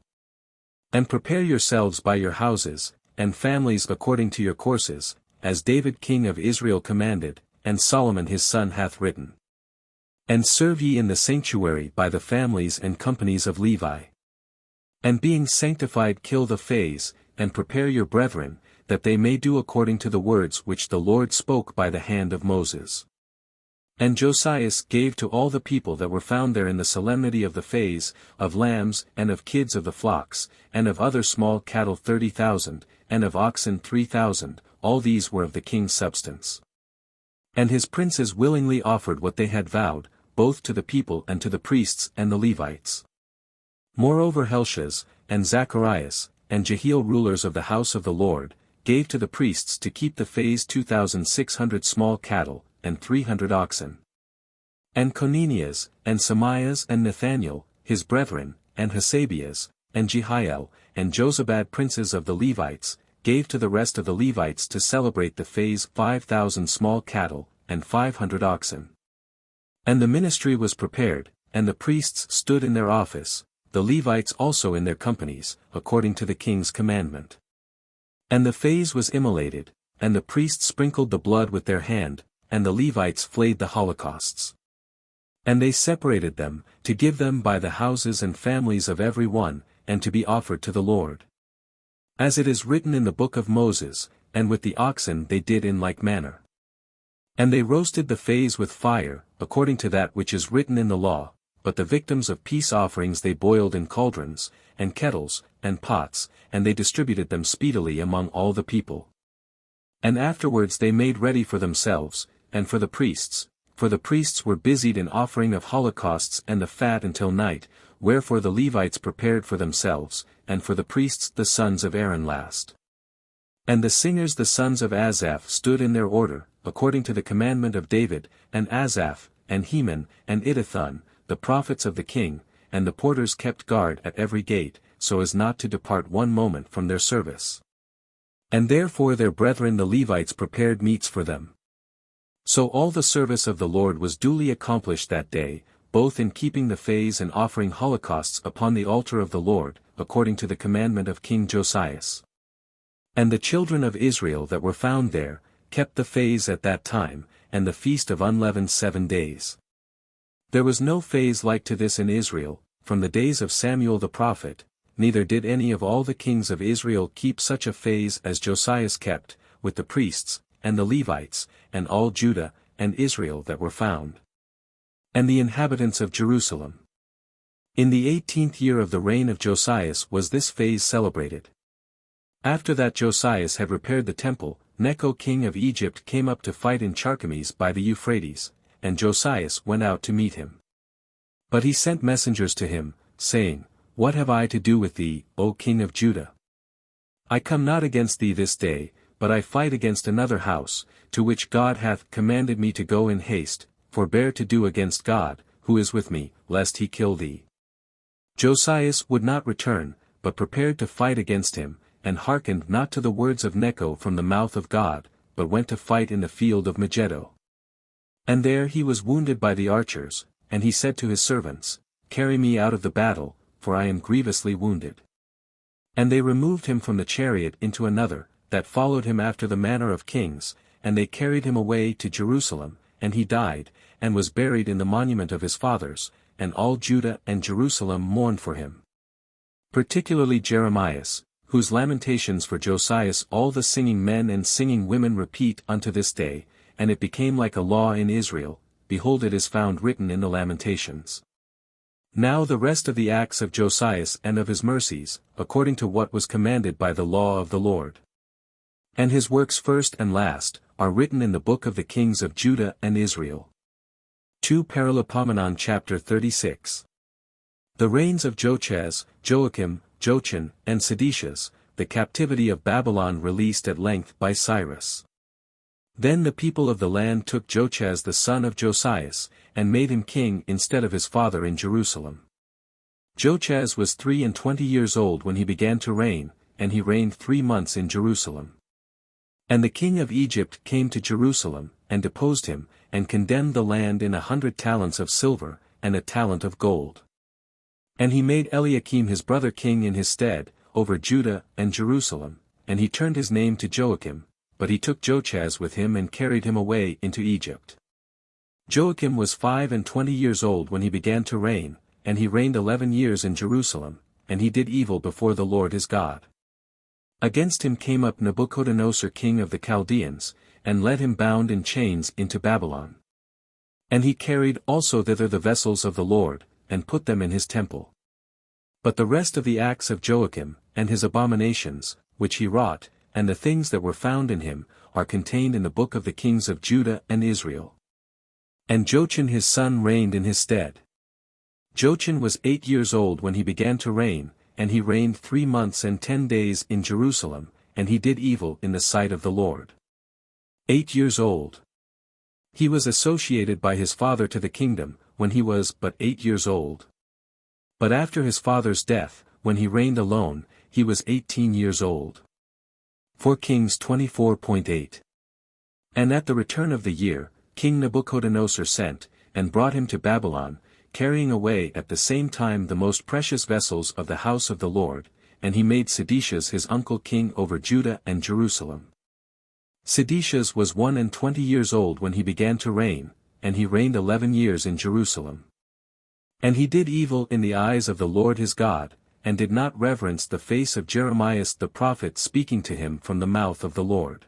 And prepare yourselves by your houses, and families according to your courses, as David king of Israel commanded, and Solomon his son hath written. And serve ye in the sanctuary by the families and companies of Levi. And being sanctified kill the phase, and prepare your brethren, that they may do according to the words which the Lord spoke by the hand of Moses. And Josias gave to all the people that were found there in the solemnity of the phase, of lambs, and of kids of the flocks, and of other small cattle 30,000, and of oxen 3,000, all these were of the king's substance. And his princes willingly offered what they had vowed, both to the people and to the priests and the Levites. Moreover Helshaz, and Zacharias, and Jehiel rulers of the house of the Lord, gave to the priests to keep the phase 2,600 small cattle, and 300 oxen. And Conenias, and Samias and Nathaniel, his brethren, and Hasabias, and Jehiel, and Jozabad princes of the Levites, gave to the rest of the Levites to celebrate the phase 5,000 small cattle, and 500 oxen. And the ministry was prepared, and the priests stood in their office, the Levites also in their companies, according to the king's commandment. And the phase was immolated, and the priests sprinkled the blood with their hand, and the Levites flayed the holocausts. And they separated them, to give them by the houses and families of every one, and to be offered to the Lord. As it is written in the book of Moses, and with the oxen they did in like manner. And they roasted the phase with fire, according to that which is written in the law, but the victims of peace offerings they boiled in cauldrons, and kettles, and pots, and they distributed them speedily among all the people. And afterwards they made ready for themselves, and for the priests were busied in offering of holocausts and the fat until night, wherefore the Levites prepared for themselves, and for the priests the sons of Aaron last. And the singers the sons of Asaph stood in their order, according to the commandment of David, and Asaph, and Heman, and Idithun, the prophets of the king, and the porters kept guard at every gate, so as not to depart one moment from their service. And therefore their brethren the Levites prepared meats for them. So all the service of the Lord was duly accomplished that day, both in keeping the feasts and offering holocausts upon the altar of the Lord, according to the commandment of King Josias. And the children of Israel that were found there, kept the feasts at that time, and the feast of unleavened 7 days. There was no feast like to this in Israel, from the days of Samuel the prophet, neither did any of all the kings of Israel keep such a feast as Josias kept, with the priests, and the Levites, and all Judah, and Israel that were found. And the inhabitants of Jerusalem. In the 18th year of the reign of Josias was this feast celebrated. After that Josias had repaired the temple, Necho king of Egypt came up to fight in Carchemish by the Euphrates, and Josias went out to meet him. But he sent messengers to him, saying, What have I to do with thee, O king of Judah? I come not against thee this day, but I fight against another house, to which God hath commanded me to go in haste. Forbear to do against God, who is with me, lest he kill thee. Josias would not return, but prepared to fight against him, and hearkened not to the words of Necho from the mouth of God, but went to fight in the field of Megiddo. And there he was wounded by the archers, and he said to his servants, Carry me out of the battle, for I am grievously wounded. And they removed him from the chariot into another, that followed him after the manner of kings, and they carried him away to Jerusalem, and he died, and was buried in the monument of his fathers, and all Judah and Jerusalem mourned for him. Particularly Jeremias, whose lamentations for Josias all the singing men and singing women repeat unto this day, and it became like a law in Israel, behold it is found written in the Lamentations. Now the rest of the acts of Josias and of his mercies, according to what was commanded by the law of the Lord. And his works first and last, are written in the book of the kings of Judah and Israel. 2 Paralipomenon chapter 36. The reigns of Jochaz, Joachim, Jochan, and Sedecias, the captivity of Babylon released at length by Cyrus. Then the people of the land took Jochaz the son of Josias, and made him king instead of his father in Jerusalem. Jochaz was 23 years old when he began to reign, and he reigned 3 months in Jerusalem. And the king of Egypt came to Jerusalem, and deposed him, and condemned the land in 100 talents of silver, and a talent of gold. And he made Eliakim his brother king in his stead, over Judah and Jerusalem, and he turned his name to Joachim, but he took Jochaz with him and carried him away into Egypt. Joachim was 25 years old when he began to reign, and he reigned 11 years in Jerusalem, and he did evil before the Lord his God. Against him came up Nebuchadnezzar king of the Chaldeans, and led him bound in chains into Babylon. And he carried also thither the vessels of the Lord, and put them in his temple. But the rest of the acts of Joachim, and his abominations, which he wrought, and the things that were found in him, are contained in the book of the kings of Judah and Israel. And Jochan his son reigned in his stead. Jochan was 8 years old when he began to reign, and he reigned 3 months and 10 days in Jerusalem, and he did evil in the sight of the Lord. 8 years old. He was associated by his father to the kingdom, when he was but 8 years old. But after his father's death, when he reigned alone, he was 18 years old. 4 Kings 24.8. And at the return of the year, King Nebuchadnezzar sent, and brought him to Babylon, carrying away at the same time the most precious vessels of the house of the Lord, and he made Sedecias his uncle king over Judah and Jerusalem. Sedecias was 21 years old when he began to reign, and he reigned 11 years in Jerusalem. And he did evil in the eyes of the Lord his God, and did not reverence the face of Jeremias the prophet speaking to him from the mouth of the Lord.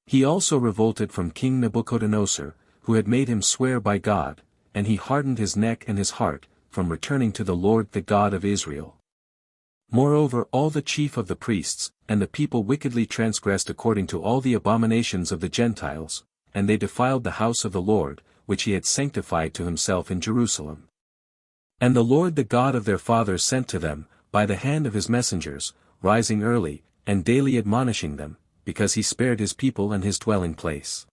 He also revolted from King Nebuchadnezzar, who had made him swear by God, and he hardened his neck and his heart, from returning to the Lord the God of Israel. Moreover all the chief of the priests, and the people wickedly transgressed according to all the abominations of the Gentiles, and they defiled the house of the Lord, which he had sanctified to himself in Jerusalem. And the Lord the God of their fathers sent to them, by the hand of his messengers, rising early, and daily admonishing them, because he spared his people and his dwelling place.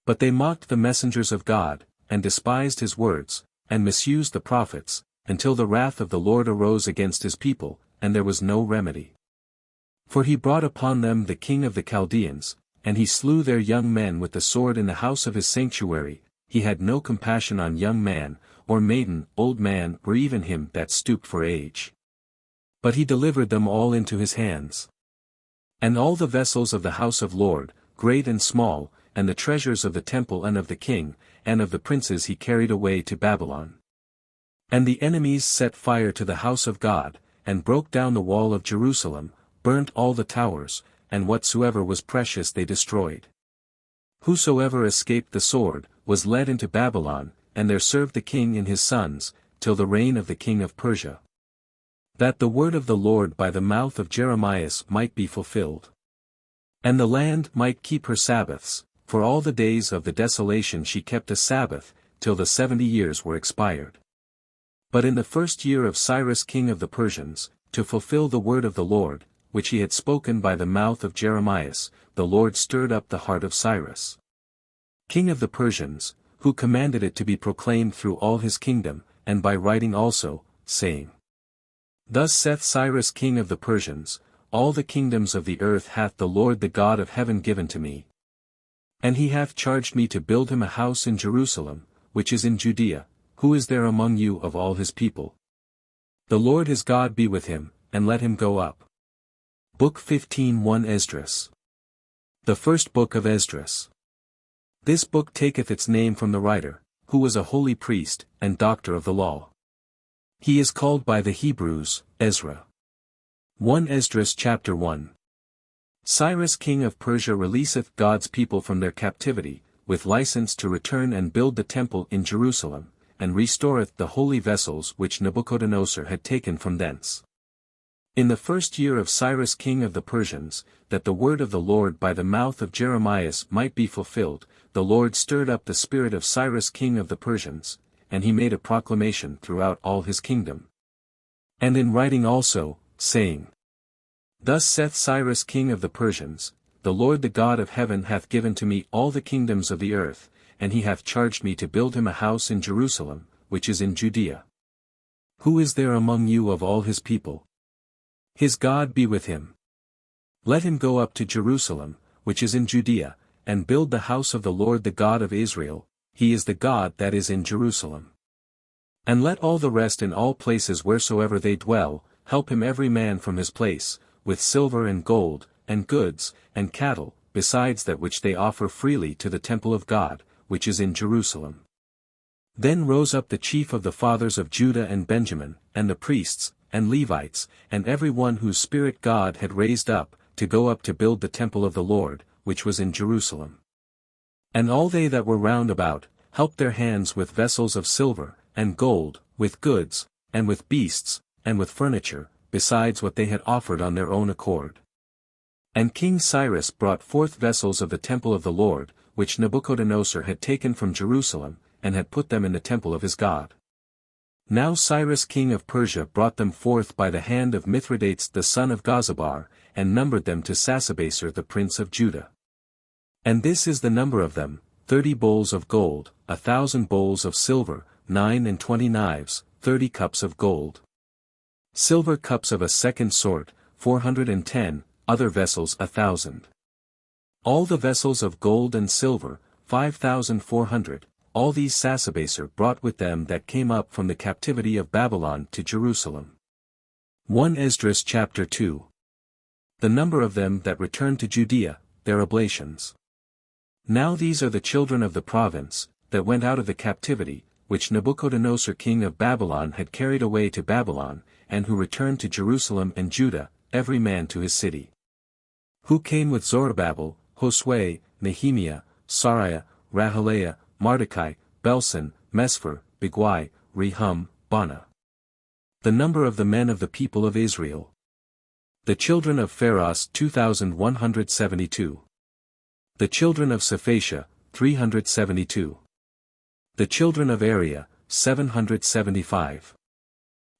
But they mocked the messengers of God, and despised his words, and misused the prophets, until the wrath of the Lord arose against his people, and there was no remedy. For he brought upon them the king of the Chaldeans, and he slew their young men with the sword in the house of his sanctuary. He had no compassion on young man, or maiden, old man, or even him that stooped for age. But he delivered them all into his hands. And all the vessels of the house of Lord, great and small, and the treasures of the temple and of the king, and of the princes he carried away to Babylon. And the enemies set fire to the house of God, and broke down the wall of Jerusalem, burnt all the towers, and whatsoever was precious they destroyed. Whosoever escaped the sword, was led into Babylon, and there served the king and his sons, till the reign of the king of Persia. That the word of the Lord by the mouth of Jeremias might be fulfilled. And the land might keep her Sabbaths, for all the days of the desolation she kept a Sabbath, till the 70 years were expired. But in the first year of Cyrus king of the Persians, to fulfill the word of the Lord, which he had spoken by the mouth of Jeremias, the Lord stirred up the heart of Cyrus, king of the Persians, who commanded it to be proclaimed through all his kingdom, and by writing also, saying, Thus saith Cyrus king of the Persians, All the kingdoms of the earth hath the Lord the God of heaven given to me. And he hath charged me to build him a house in Jerusalem, which is in Judea. Who is there among you of all his people? The Lord his God be with him, and let him go up. Book 15:1 ESDRAS. The first book of ESDRAS. This book taketh its name from the writer, who was a holy priest, and doctor of the law. He is called by the Hebrews, Ezra. 1 ESDRAS chapter 1. Cyrus king of Persia releaseth God's people from their captivity, with license to return and build the temple in Jerusalem, and restoreth the holy vessels which Nebuchadnezzar had taken from thence. In the first year of Cyrus king of the Persians, that the word of the Lord by the mouth of Jeremias might be fulfilled, the Lord stirred up the spirit of Cyrus king of the Persians, and he made a proclamation throughout all his kingdom. And in writing also, saying, Thus saith Cyrus king of the Persians, The Lord the God of heaven hath given to me all the kingdoms of the earth, and he hath charged me to build him a house in Jerusalem, which is in Judea. Who is there among you of all his people? His God be with him. Let him go up to Jerusalem, which is in Judea, and build the house of the Lord the God of Israel. He is the God that is in Jerusalem. And let all the rest in all places wheresoever they dwell, help him every man from his place, with silver and gold, and goods, and cattle, besides that which they offer freely to the temple of God, which is in Jerusalem. Then rose up the chief of the fathers of Judah and Benjamin, and the priests, and Levites, and every one whose spirit God had raised up, to go up to build the temple of the Lord, which was in Jerusalem. And all they that were round about, helped their hands with vessels of silver, and gold, with goods, and with beasts, and with furniture, besides what they had offered on their own accord. And King Cyrus brought forth vessels of the temple of the Lord, which Nebuchadnezzar had taken from Jerusalem, and had put them in the temple of his God. Now Cyrus king of Persia brought them forth by the hand of Mithridates the son of Gazabar, and numbered them to Sasabassar the prince of Judah. And this is the number of them, 30 bowls of gold, 1,000 bowls of silver, 29 knives, 30 cups of gold. Silver cups of a second sort, 410, other vessels 1,000. All the vessels of gold and silver, 5,400, all these Sasabassar brought with them that came up from the captivity of Babylon to Jerusalem. 1 ESDRAS chapter 2. The number of them that returned to Judea, their oblations. Now these are the children of the province, that went out of the captivity, which Nebuchadnezzar king of Babylon had carried away to Babylon, and who returned to Jerusalem and Judah, every man to his city. Who came with Zorobabel, Josue, Nehemiah, Sariah, Rahaliah, Mardecai, Belson, Mesphar, Bigwai, Rehum, Bana. The number of the men of the people of Israel. The children of Pharos 2,172. The children of Sephatia, 372. The children of Ariah, 775.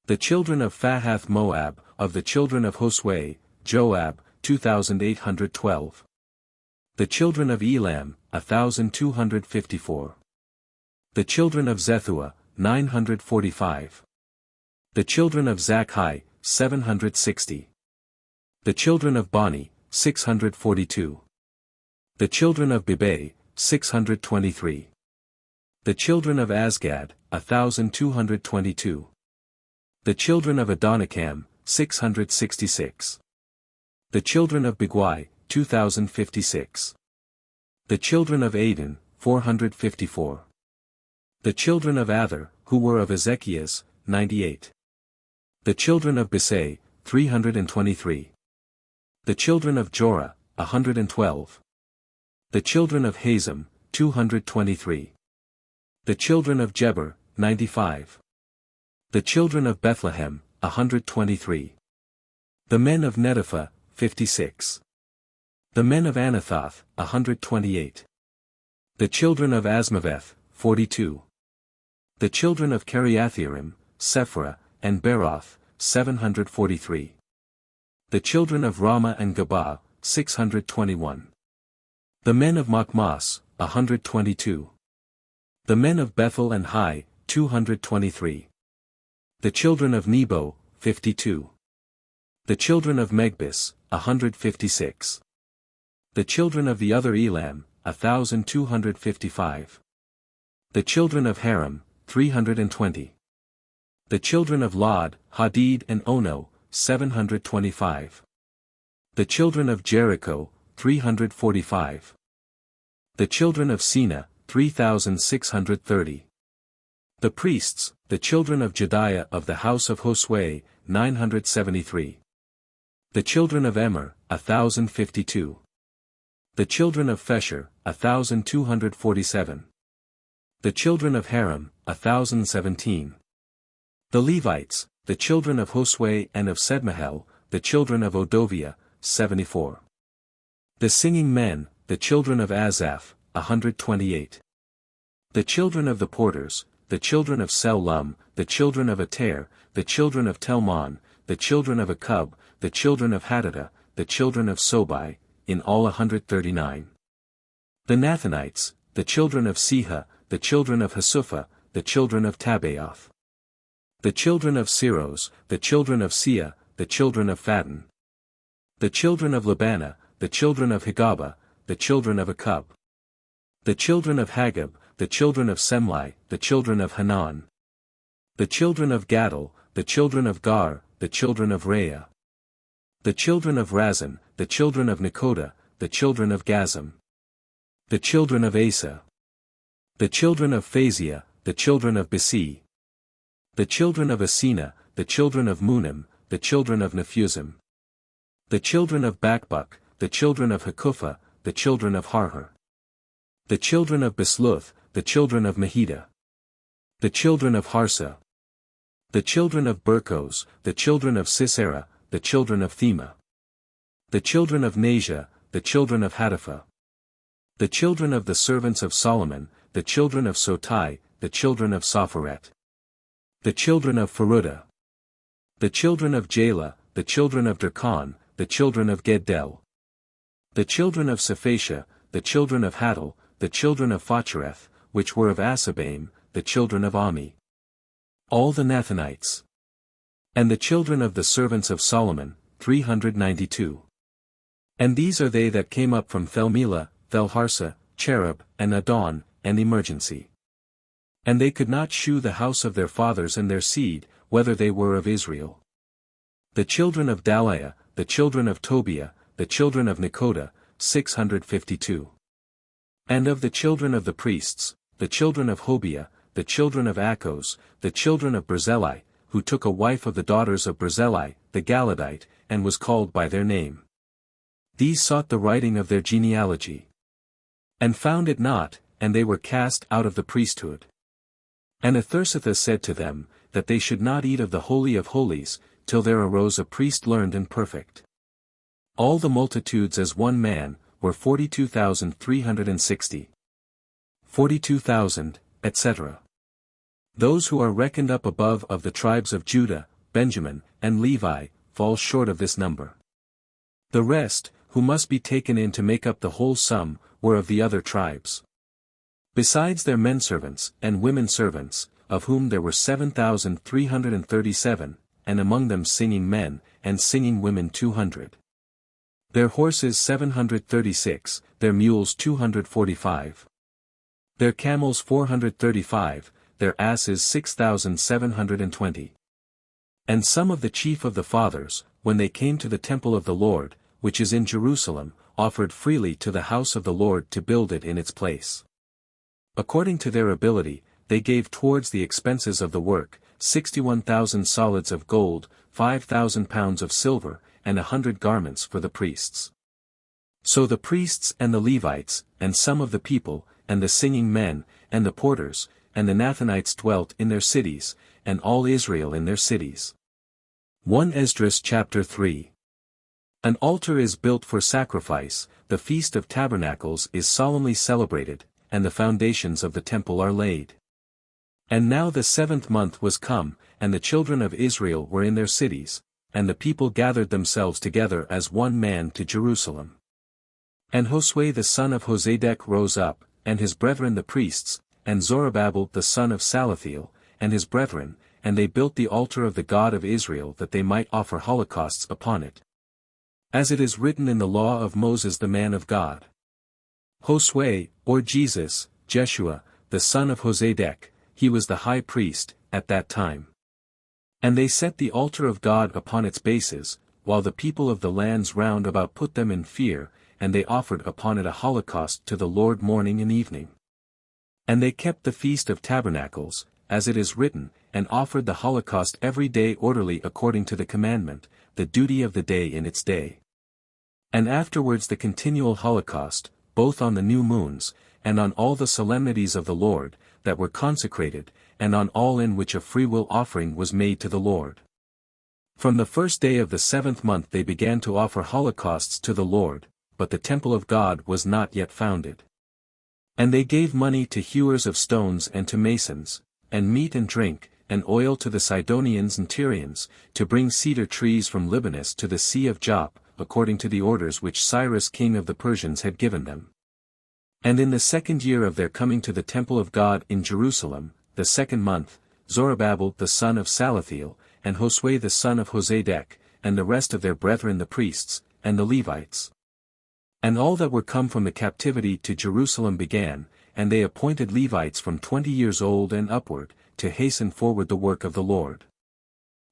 The children of Fahath Moab, of the children of Josue, Joab, 2,812. The children of Elam, 1,254. The children of Zethua, 945. The children of Zakkai, 760. The children of Bani, 642. The children of Bibai, 623. The children of Azgad, 1222. The children of Adonikam, 666. The children of Bigwai, 2056. The children of Adin, 454. The children of Ather, who were of Ezekias, 98. The children of Bisai, 323. The children of Jorah, 112. The children of Hazem, 223. The children of Jeber, 95. The children of Bethlehem, 123. The men of Netopha, 56. The men of Anathoth, 128. The children of Asmaveth, 42. The children of Kiriathaim, Sephra, and Beroth, 743. The children of Ramah and Gabah, 621. The men of Machmas, 122. The men of Bethel and Hai, 223. The children of Nebo, 52. The children of Megbis, 156. The children of the other Elam, 1255. The children of Haram, 320. The children of Lod, Hadid and Ono, 725. The children of Jericho, 345. The children of Sina, 3630. The priests, the children of Jediah of the house of Josue, 973. The children of Emer, 1052. The children of Fesher, 1247. The children of Haram, 1017. The Levites, the children of Josue and of Sedmahel, the children of Odovia, 74. The singing men, the children of Asaph, 128. The children of the porters, the children of Selum, the children of Ater, the children of Telmon, the children of Akub, the children of Hadadah, the children of Sobai, in all 139. The Nathanites, the children of Siha, the children of Hasupha, the children of Tabaoth. The children of Siros, the children of Sia, the children of Phatin. The children of Labana, the children of Hagaba, the children of Akub. The children of Hagab, the children of Semlai, the children of Hanan. The children of Gadol, the children of Gar, the children of Reah. The children of Razin, the children of Nekoda, the children of Gazam. The children of Asa. The children of Phazia, the children of Besi. The children of Asina, the children of Munim, the children of Nephusim. The children of Bakbuk, the children of Hakupha, the children of Harhur. The children of Besluth, the children of Mehida. The children of Harsa. The children of Berkos, the children of Sisera, the children of Thema. The children of Najah, the children of Hatipha. The children of the servants of Solomon, the children of Sotai, the children of Sopharet. The children of Pharudah. The children of Jalah, the children of Darkon, the children of Geddel. The children of Sephatia, the children of Hattil, the children of Phachereth, which were of Asabaim, the children of Ami. All the Nathanites. And the children of the servants of Solomon, 392. And these are they that came up from Thelmelah, Thelharsa, Cherub, and Adon, and Emergency. And they could not shew the house of their fathers and their seed, whether they were of Israel. The children of Daliah, the children of Tobiah, the children of Nekoda, 652. And of the children of the priests, the children of Hobiah, the children of Akos, the children of Barzillai, who took a wife of the daughters of Barzillai, the Galadite, and was called by their name. These sought the writing of their genealogy. And found it not, and they were cast out of the priesthood. And Athursathah said to them, that they should not eat of the Holy of Holies, till there arose a priest learned and perfect. All the multitudes as one man, were 42,360. 42,000, etc. Those who are reckoned up above of the tribes of Judah, Benjamin, and Levi, fall short of this number. The rest, who must be taken in to make up the whole sum, were of the other tribes. Besides their men servants and women servants, of whom there were 7,337, and among them singing men, and singing women 200. Their horses 736, their mules 245. Their camels 435, their asses 6,720. And some of the chief of the fathers, when they came to the temple of the Lord, which is in Jerusalem, offered freely to the house of the Lord to build it in its place. According to their ability, they gave towards the expenses of the work, 61,000 solids of gold, 5,000 pounds of silver, and 100 garments for the priests. So the priests and the Levites, and some of the people, and the singing men, and the porters, and the Nathanites dwelt in their cities, and all Israel in their cities. 1 ESDRAS chapter 3. An altar is built for sacrifice, the Feast of Tabernacles is solemnly celebrated, and the foundations of the temple are laid. And now the 7th month was come, and the children of Israel were in their cities, and the people gathered themselves together as one man to Jerusalem. And Josue the son of Josedech rose up, and his brethren the priests, and Zorobabel the son of Salathiel, and his brethren, and they built the altar of the God of Israel that they might offer holocausts upon it. As it is written in the law of Moses the man of God. Josue, or Jesus, Jeshua, the son of Josedech, he was the high priest, at that time. And they set the altar of God upon its bases, while the people of the lands round about put them in fear, and they offered upon it a holocaust to the Lord morning and evening. And they kept the Feast of Tabernacles, as it is written, and offered the holocaust every day orderly according to the commandment, the duty of the day in its day. And afterwards the continual holocaust, both on the new moons, and on all the solemnities of the Lord, that were consecrated, and on all in which a freewill offering was made to the Lord. From the first day of the 7th month they began to offer holocausts to the Lord, but the temple of God was not yet founded. And they gave money to hewers of stones and to masons, and meat and drink, and oil to the Sidonians and Tyrians, to bring cedar trees from Libanus to the Sea of Jop, according to the orders which Cyrus king of the Persians had given them. And in the 2nd year of their coming to the temple of God in Jerusalem, the 2nd month, Zorobabel the son of Salathiel, and Josue the son of Josedech, and the rest of their brethren the priests, and the Levites. And all that were come from the captivity to Jerusalem began, and they appointed Levites from 20 years old and upward, to hasten forward the work of the Lord.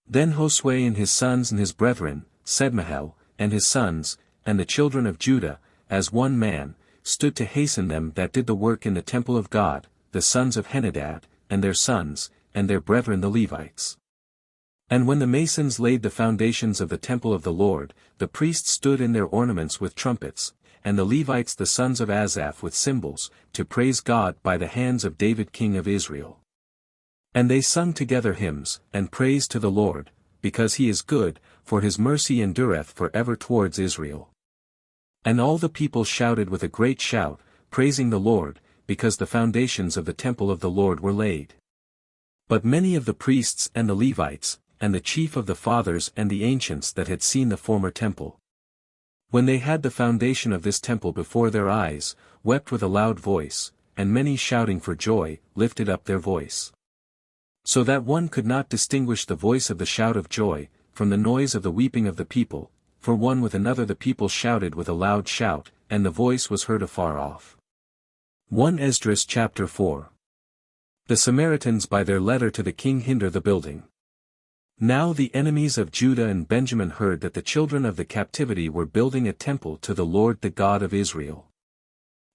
Then Josue and his sons and his brethren, Sedmahel, and his sons, and the children of Judah, as one man, stood to hasten them that did the work in the temple of God, the sons of Henadad, and their sons, and their brethren the Levites. And when the masons laid the foundations of the temple of the Lord, the priests stood in their ornaments with trumpets, and the Levites the sons of Asaph with cymbals, to praise God by the hands of David king of Israel. And they sung together hymns, and praise to the Lord, because he is good, for his mercy endureth for ever towards Israel. And all the people shouted with a great shout, praising the Lord, because the foundations of the temple of the Lord were laid. But many of the priests and the Levites, and the chief of the fathers and the ancients that had seen the former temple, when they had the foundation of this temple before their eyes, wept with a loud voice, and many shouting for joy, lifted up their voice. So that one could not distinguish the voice of the shout of joy, from the noise of the weeping of the people, for one with another the people shouted with a loud shout, and the voice was heard afar off. 1 ESDRAS chapter 4. The Samaritans by their letter to the king hinder the building. Now the enemies of Judah and Benjamin heard that the children of the captivity were building a temple to the Lord the God of Israel.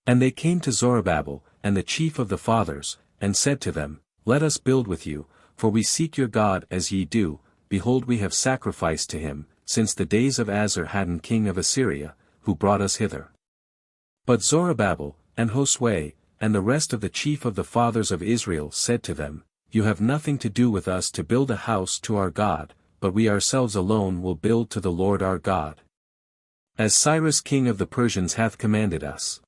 And they came to Zorobabel, and the chief of the fathers, and said to them, Let us build with you, for we seek your God as ye do, behold we have sacrificed to him, since the days of Esarhaddon king of Assyria, who brought us hither. But Zorobabel, and Josue, and the rest of the chief of the fathers of Israel said to them, You have nothing to do with us to build a house to our God, but we ourselves alone will build to the Lord our God. As Cyrus king of the Persians hath commanded us.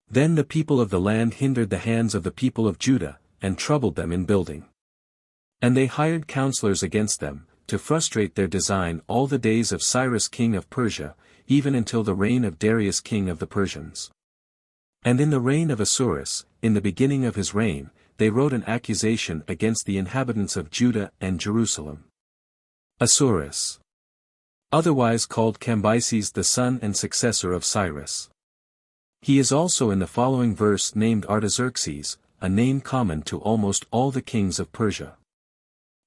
Then the people of the land hindered the hands of the people of Judah, and troubled them in building. And they hired counselors against them, to frustrate their design all the days of Cyrus king of Persia, even until the reign of Darius king of the Persians. And in the reign of Assuerus, in the beginning of his reign, they wrote an accusation against the inhabitants of Judah and Jerusalem. Assuerus, otherwise called Cambyses, the son and successor of Cyrus. He is also in the following verse named Artaxerxes, a name common to almost all the kings of Persia.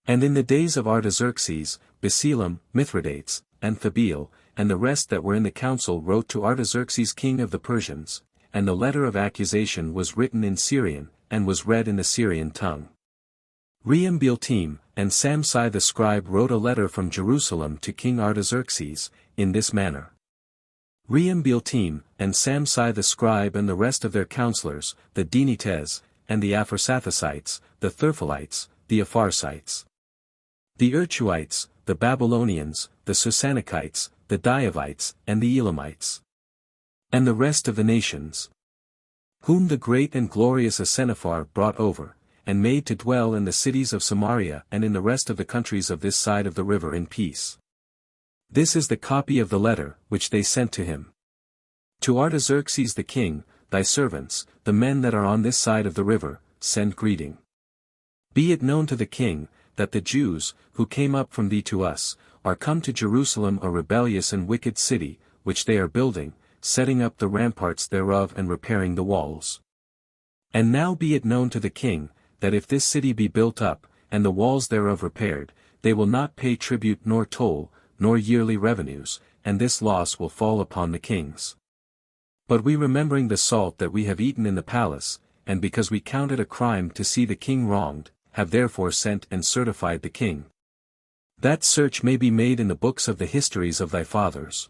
And in the days of Artaxerxes, Basilam, Mithridates, and Thabeel, and the rest that were in the council wrote to Artaxerxes king of the Persians, and the letter of accusation was written in Syrian, and was read in the Syrian tongue. Reum-Biltim, and Samsai the scribe wrote a letter from Jerusalem to King Artaxerxes, in this manner. Reum-Biltim, and Samsai the scribe and the rest of their counselors, the Denites, and the Apharsathacites, the Therphalites, the Apharsites, the Urchuites, the Babylonians, the Susanikites, the Diavites, and the Elamites, and the rest of the nations, whom the great and glorious Asenaphar brought over, and made to dwell in the cities of Samaria and in the rest of the countries of this side of the river in peace. This is the copy of the letter, which they sent to him. To Artaxerxes the king, thy servants, the men that are on this side of the river, send greeting. Be it known to the king, that the Jews, who came up from thee to us, are come to Jerusalem, a rebellious and wicked city, which they are building, setting up the ramparts thereof and repairing the walls. And now be it known to the king, that if this city be built up, and the walls thereof repaired, they will not pay tribute nor toll, nor yearly revenues, and this loss will fall upon the kings. But we, remembering the salt that we have eaten in the palace, and because we count it a crime to see the king wronged, have therefore sent and certified the king, that search may be made in the books of the histories of thy fathers.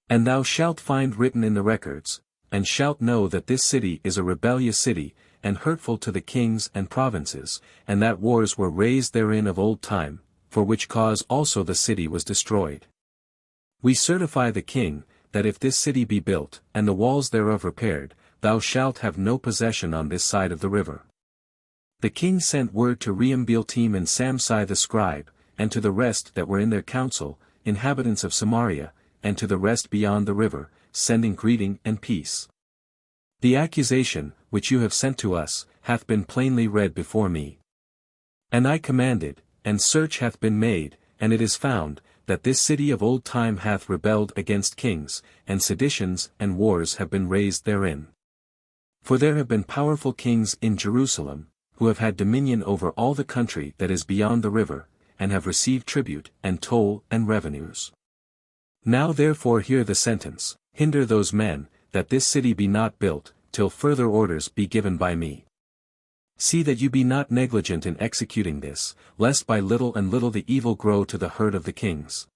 And thou shalt find written in the records, and shalt know that this city is a rebellious city, and hurtful to the kings and provinces, and that wars were raised therein of old time, for which cause also the city was destroyed. We certify the king, that if this city be built, and the walls thereof repaired, thou shalt have no possession on this side of the river. The king sent word to Reum-Biltim and Samsai the scribe, and to the rest that were in their council, inhabitants of Samaria, and to the rest beyond the river, sending greeting and peace. The accusation, which you have sent to us, hath been plainly read before me. And I commanded, and search hath been made, and it is found, that this city of old time hath rebelled against kings, and seditions and wars have been raised therein. For there have been powerful kings in Jerusalem, who have had dominion over all the country that is beyond the river, and have received tribute, and toll, and revenues. Now therefore hear the sentence, hinder those men, that this city be not built, till further orders be given by me. See that you be not negligent in executing this, lest by little and little the evil grow to the hurt of the kings.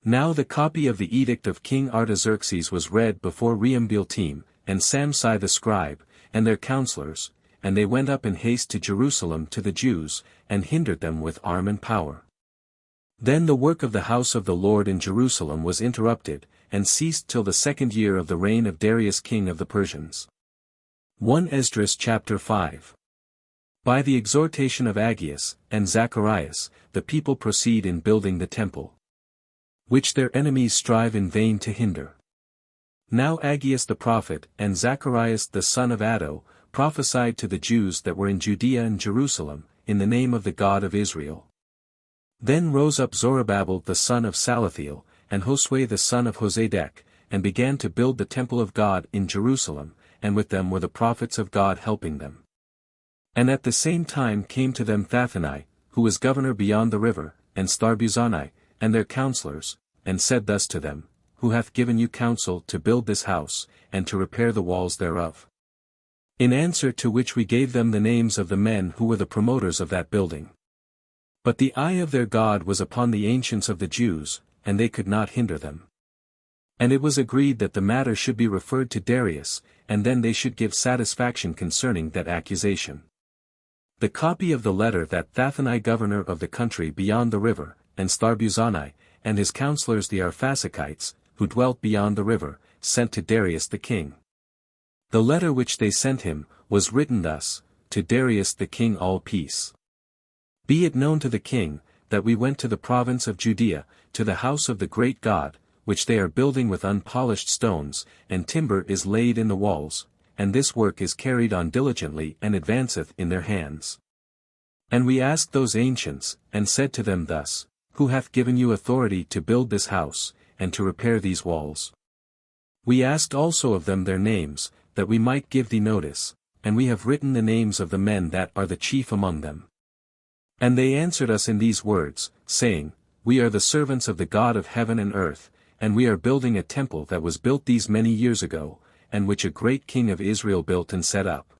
Now the copy of the edict of King Artaxerxes was read before Reum-Biltim, and Samsai the scribe, and their counselors, and they went up in haste to Jerusalem to the Jews, and hindered them with arm and power. Then the work of the house of the Lord in Jerusalem was interrupted, and ceased till the 2nd year of the reign of Darius king of the Persians. 1 Esdras chapter 5. By the exhortation of Aggeus and Zacharias, the people proceed in building the temple, which their enemies strive in vain to hinder. Now Aggeus the prophet and Zacharias the son of Addo prophesied to the Jews that were in Judea and Jerusalem, in the name of the God of Israel. Then rose up Zorobabel the son of Salathiel, and Josue the son of Hosedek, and began to build the temple of God in Jerusalem, and with them were the prophets of God helping them. And at the same time came to them Thathenai, who was governor beyond the river, and Starbuzani, and their counselors, and said thus to them, Who hath given you counsel to build this house, and to repair the walls thereof? In answer to which we gave them the names of the men who were the promoters of that building. But the eye of their God was upon the ancients of the Jews, and they could not hinder them. And it was agreed that the matter should be referred to Darius, and then they should give satisfaction concerning that accusation. The copy of the letter that Thathenai governor of the country beyond the river, and Starbuzani, and his counselors the Arphasacites, who dwelt beyond the river, sent to Darius the king. The letter which they sent him, was written thus, To Darius the king all peace. Be it known to the king, that we went to the province of Judea, to the house of the great God, which they are building with unpolished stones, and timber is laid in the walls, and this work is carried on diligently and advanceth in their hands. And we asked those ancients, and said to them thus, Who hath given you authority to build this house, and to repair these walls? We asked also of them their names, that we might give thee notice, and we have written the names of the men that are the chief among them. And they answered us in these words, saying, We are the servants of the God of heaven and earth, and we are building a temple that was built these many years ago, and which a great king of Israel built and set up.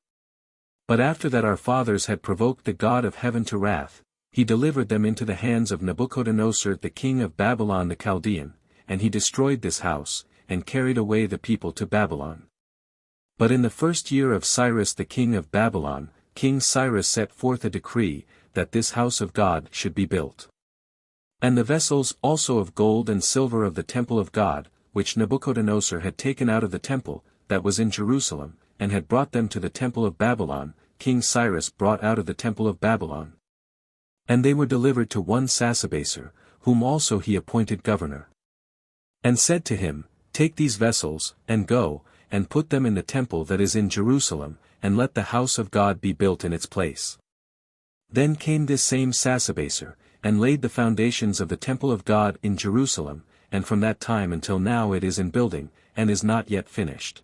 But after that our fathers had provoked the God of heaven to wrath, he delivered them into the hands of Nebuchadnezzar the king of Babylon the Chaldean, and he destroyed this house, and carried away the people to Babylon. But in the first year of Cyrus the king of Babylon, King Cyrus set forth a decree, that this house of God should be built. And the vessels also of gold and silver of the temple of God, which Nebuchadnezzar had taken out of the temple, that was in Jerusalem, and had brought them to the temple of Babylon, King Cyrus brought out of the temple of Babylon. And they were delivered to one Sasabassar, whom also he appointed governor. And said to him, Take these vessels, and go, and put them in the temple that is in Jerusalem, and let the house of God be built in its place. Then came this same Sasabassar, and laid the foundations of the temple of God in Jerusalem, and from that time until now it is in building, and is not yet finished.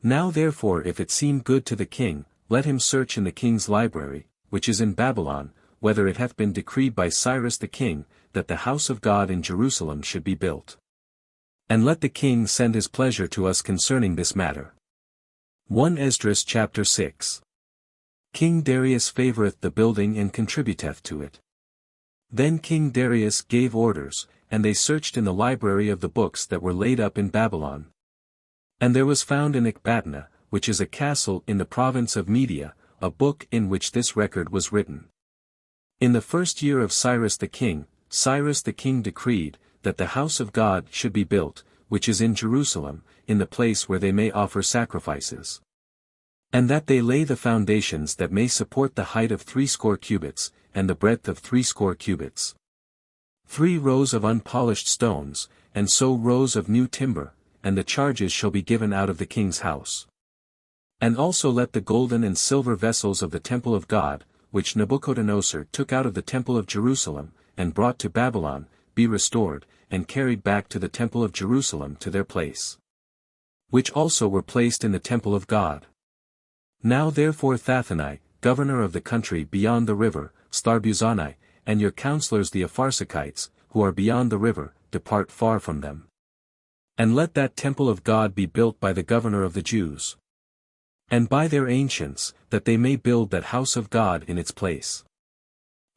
Now therefore if it seem good to the king, let him search in the king's library, which is in Babylon, whether it hath been decreed by Cyrus the king, that the house of God in Jerusalem should be built. And let the king send his pleasure to us concerning this matter. 1 ESDRAS chapter 6. King Darius favoureth the building and contributeth to it. Then King Darius gave orders, and they searched in the library of the books that were laid up in Babylon. And there was found in Ecbatana, which is a castle in the province of Media, a book in which this record was written. In the first year of Cyrus the king decreed, that the house of God should be built, which is in Jerusalem, in the place where they may offer sacrifices. And that they lay the foundations that may support the height of 80 cubits, and the breadth of 80 cubits. 3 rows of unpolished stones, and so rows of new timber, and the charges shall be given out of the king's house. And also let the golden and silver vessels of the temple of God, which Nebuchadnezzar took out of the temple of Jerusalem, and brought to Babylon, be restored, and carried back to the temple of Jerusalem to their place. Which also were placed in the temple of God. Now therefore Thathenai, governor of the country beyond the river, Starbuzani, and your counselors the Apharsachites, who are beyond the river, depart far from them. And let that temple of God be built by the governor of the Jews. And by their ancients, that they may build that house of God in its place.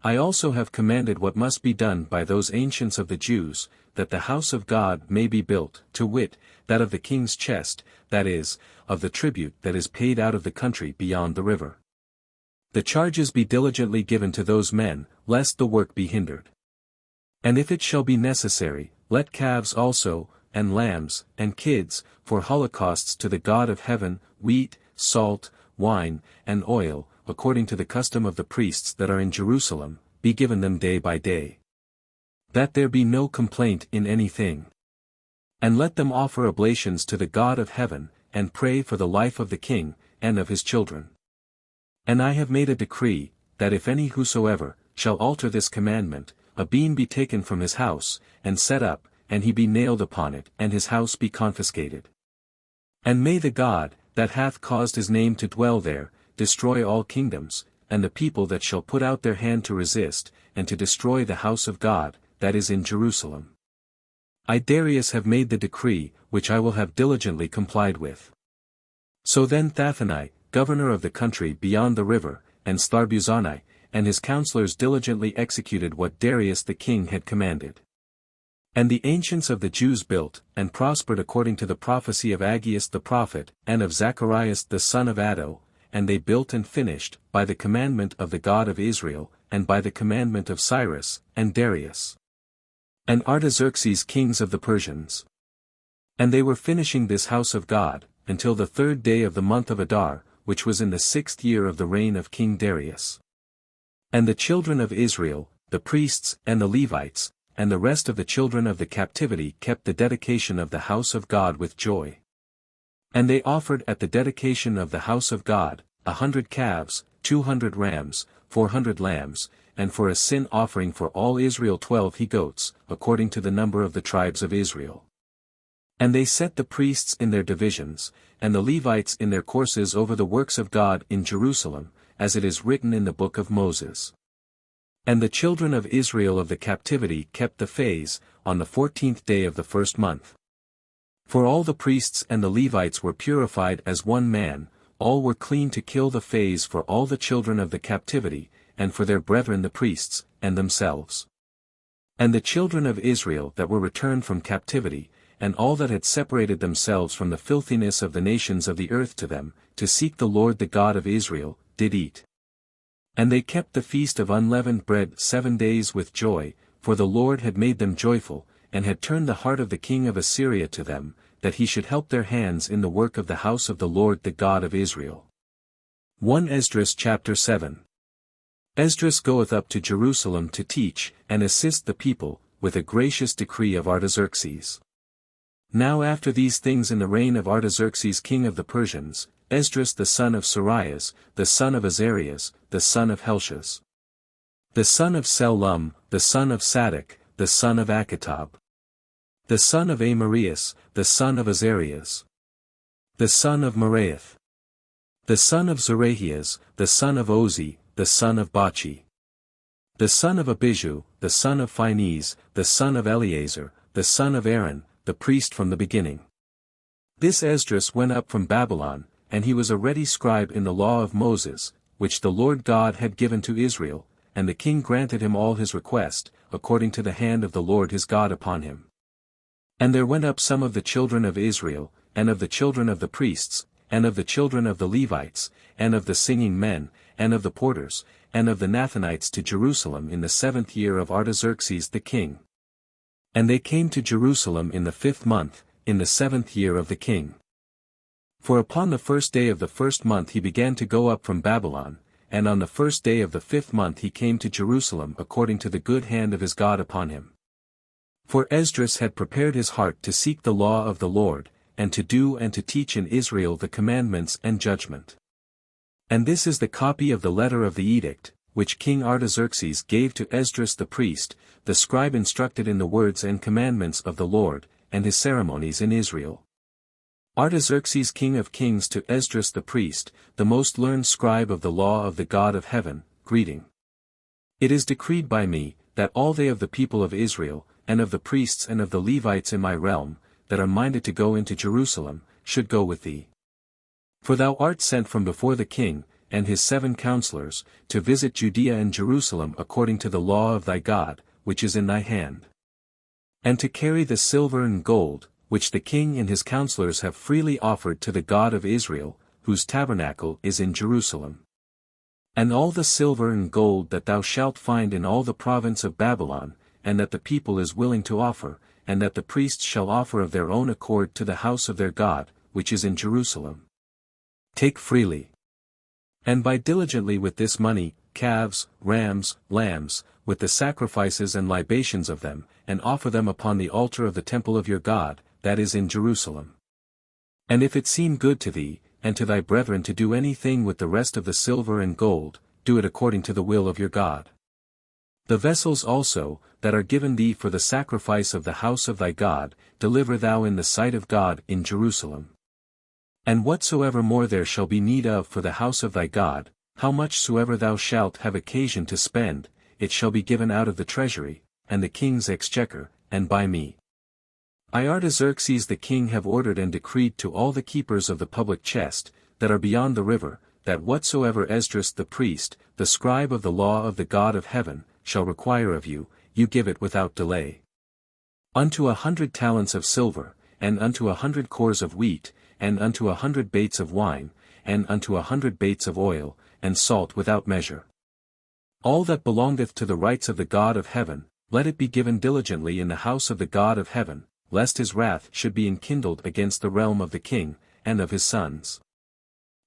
I also have commanded what must be done by those ancients of the Jews, that the house of God may be built, to wit, that of the king's chest, that is, of the tribute that is paid out of the country beyond the river. The charges be diligently given to those men, lest the work be hindered. And if it shall be necessary, let calves also, and lambs, and kids, for holocausts to the God of heaven, wheat, salt, wine, and oil, according to the custom of the priests that are in Jerusalem, be given them day by day. That there be no complaint in anything. And let them offer oblations to the God of heaven, and pray for the life of the king, and of his children. And I have made a decree, that if any whosoever shall alter this commandment, a beam be taken from his house, and set up, and he be nailed upon it, and his house be confiscated. And may the God, that hath caused his name to dwell there, destroy all kingdoms, and the people that shall put out their hand to resist, and to destroy the house of God, that is in Jerusalem. I Darius have made the decree, which I will have diligently complied with. So then Thathenai, governor of the country beyond the river, and Starbuzani, and his counselors diligently executed what Darius the king had commanded. And the ancients of the Jews built, and prospered according to the prophecy of Aggeus the prophet, and of Zacharias the son of Addo, and they built and finished, by the commandment of the God of Israel, and by the commandment of Cyrus, and Darius, and Artaxerxes kings of the Persians. And they were finishing this house of God, until the 3rd day of the month of Adar, which was in the 6th year of the reign of King Darius. And the children of Israel, the priests, and the Levites, and the rest of the children of the captivity kept the dedication of the house of God with joy. And they offered at the dedication of the house of God, 100 calves, 200 rams, 400 lambs, and for a sin offering for all Israel 12 he-goats, according to the number of the tribes of Israel. And they set the priests in their divisions, and the Levites in their courses over the works of God in Jerusalem, as it is written in the book of Moses. And the children of Israel of the captivity kept the phase, on the 14th day of the first month. For all the priests and the Levites were purified as one man, all were clean to kill the phase for all the children of the captivity, and for their brethren the priests, and themselves. And the children of Israel that were returned from captivity, and all that had separated themselves from the filthiness of the nations of the earth to them, to seek the Lord the God of Israel, did eat. And they kept the feast of unleavened bread 7 days with joy, for the Lord had made them joyful, and had turned the heart of the king of Assyria to them, that he should help their hands in the work of the house of the Lord the God of Israel. 1 Esdras chapter 7. Esdras goeth up to Jerusalem to teach, and assist the people, with a gracious decree of Artaxerxes. Now after these things in the reign of Artaxerxes king of the Persians, Esdras the son of Sarias, the son of Azarias, the son of Helshas, the son of Shallum, the son of Sadoc, the son of Akitab, the son of Amarias, the son of Azarias, the son of Meraioth, the son of Zerahias, the son of Ozi, the son of Bachi, the son of Abiju, the son of Phinehas, the son of Eleazar, the son of Aaron, the priest from the beginning. This Esdras went up from Babylon, and he was a ready scribe in the law of Moses, which the Lord God had given to Israel, and the king granted him all his request, according to the hand of the Lord his God upon him. And there went up some of the children of Israel, and of the children of the priests, and of the children of the Levites, and of the singing men, and of the porters, and of the Nathanites to Jerusalem in the 7th year of Artaxerxes the king. And they came to Jerusalem in the 5th month, in the 7th year of the king. For upon the 1st day of the 1st month he began to go up from Babylon, and on the 1st day of the 5th month he came to Jerusalem according to the good hand of his God upon him. For Esdras had prepared his heart to seek the law of the Lord, and to do and to teach in Israel the commandments and judgment. And this is the copy of the letter of the edict, which King Artaxerxes gave to Esdras the priest, the scribe instructed in the words and commandments of the Lord, and his ceremonies in Israel. Artaxerxes king of kings to Esdras the priest, the most learned scribe of the law of the God of heaven, greeting. It is decreed by me, that all they of the people of Israel, and of the priests and of the Levites in my realm, that are minded to go into Jerusalem, should go with thee. For thou art sent from before the king, and his 7 counselors, to visit Judea and Jerusalem according to the law of thy God, which is in thy hand. And to carry the silver and gold, which the king and his counselors have freely offered to the God of Israel, whose tabernacle is in Jerusalem. And all the silver and gold that thou shalt find in all the province of Babylon, and that the people is willing to offer, and that the priests shall offer of their own accord to the house of their God, which is in Jerusalem. Take freely. And buy diligently with this money, calves, rams, lambs, with the sacrifices and libations of them, and offer them upon the altar of the temple of your God, that is in Jerusalem. And if it seem good to thee, and to thy brethren to do anything with the rest of the silver and gold, do it according to the will of your God. The vessels also, that are given thee for the sacrifice of the house of thy God, deliver thou in the sight of God in Jerusalem. And whatsoever more there shall be need of for the house of thy God, how much soever thou shalt have occasion to spend, it shall be given out of the treasury, and the king's exchequer, and by me. I Artaxerxes the king have ordered and decreed to all the keepers of the public chest, that are beyond the river, that whatsoever Esdras the priest, the scribe of the law of the God of heaven, shall require of you, you give it without delay. Unto 100 talents of silver, and unto 100 cores of wheat, and unto 100 baits of wine, and unto 100 baits of oil, and salt without measure. All that belongeth to the rights of the God of heaven, let it be given diligently in the house of the God of heaven, lest his wrath should be enkindled against the realm of the king, and of his sons.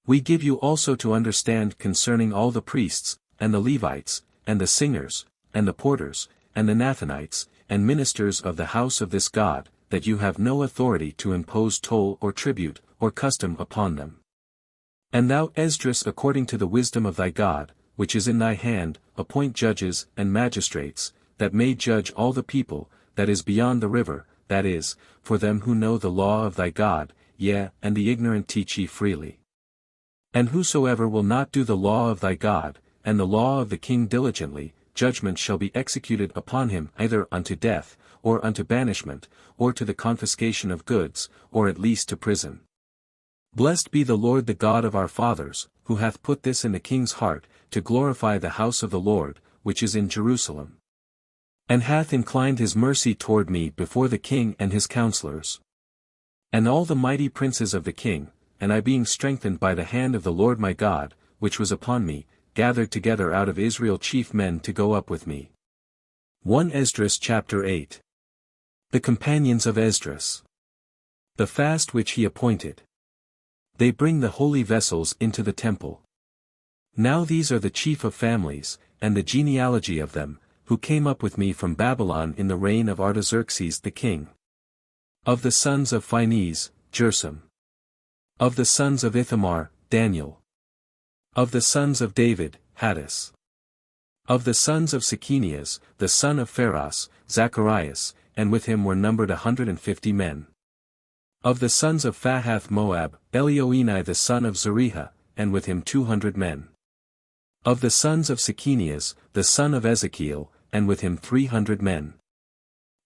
We give you also to understand concerning all the priests, and the Levites, and the singers, and the porters, and the Nathanites, and ministers of the house of this God, that you have no authority to impose toll or tribute, or custom upon them. And thou, Esdras, according to the wisdom of thy God, which is in thy hand, appoint judges and magistrates, that may judge all the people, that is beyond the river, that is, for them who know the law of thy God, yea, and the ignorant teach ye freely. And whosoever will not do the law of thy God, and the law of the king diligently, judgment shall be executed upon him either unto death, or unto banishment, or to the confiscation of goods, or at least to prison. Blessed be the Lord the God of our fathers, who hath put this in the king's heart, to glorify the house of the Lord, which is in Jerusalem. And hath inclined his mercy toward me before the king and his counselors. And all the mighty princes of the king, and I being strengthened by the hand of the Lord my God, which was upon me, gathered together out of Israel chief men to go up with me. 1 Esdras chapter 8. The companions of Esdras. The fast which he appointed. They bring the holy vessels into the temple. Now these are the chief of families, and the genealogy of them, who came up with me from Babylon in the reign of Artaxerxes the king. Of the sons of Phinehas, Jersam. Of the sons of Ithamar, Daniel. Of the sons of David, Hattus. Of the sons of Sekenias, the son of Pharos, Zacharias, and with him were numbered 150 men. Of the sons of Fahath Moab, Elioenai the son of Zeriah, and with him 200 men. Of the sons of Sekenias, the son of Ezekiel, and with him 300 men.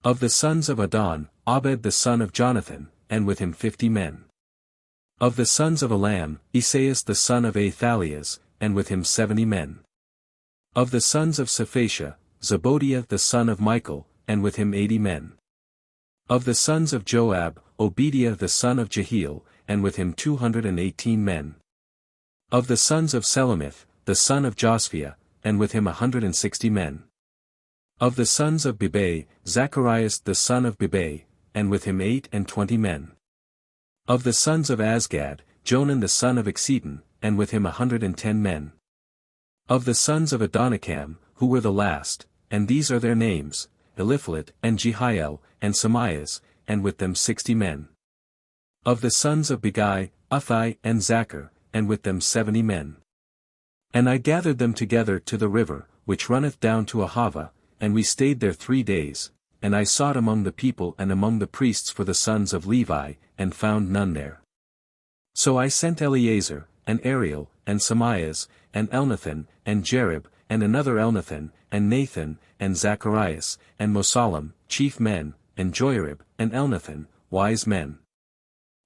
Of the sons of Adon, Obed the son of Jonathan, and with him 50 men. Of the sons of Elam, Esaias the son of Athalias, and with him 70 men. Of the sons of Sephatia, Zebodiah the son of Michael, and with him 80 men. Of the sons of Joab, Obediah the son of Jehiel, and with him 218 men. Of the sons of Selomith, the son of Josphiah, and with him 160 men. Of the sons of Bibai, Zacharias the son of Bibai, and with him 28 men. Of the sons of Azgad, Jonan the son of Exedon, and with him 110 men. Of the sons of Adonikam, who were the last, and these are their names, Eliphalet, and Jehiel, and Samias, and with them 60 men. Of the sons of Begai, Uthai, and Zachar, and with them 70 men. And I gathered them together to the river, which runneth down to Ahava, and we stayed there 3 days, and I sought among the people and among the priests for the sons of Levi, and found none there. So I sent Eleazar, and Ariel, and Samias, and Elnathan, and Jerib, and another Elnathan, and Nathan, and Zacharias, and Mosallam, chief men, and Joarib, and Elnathan, wise men.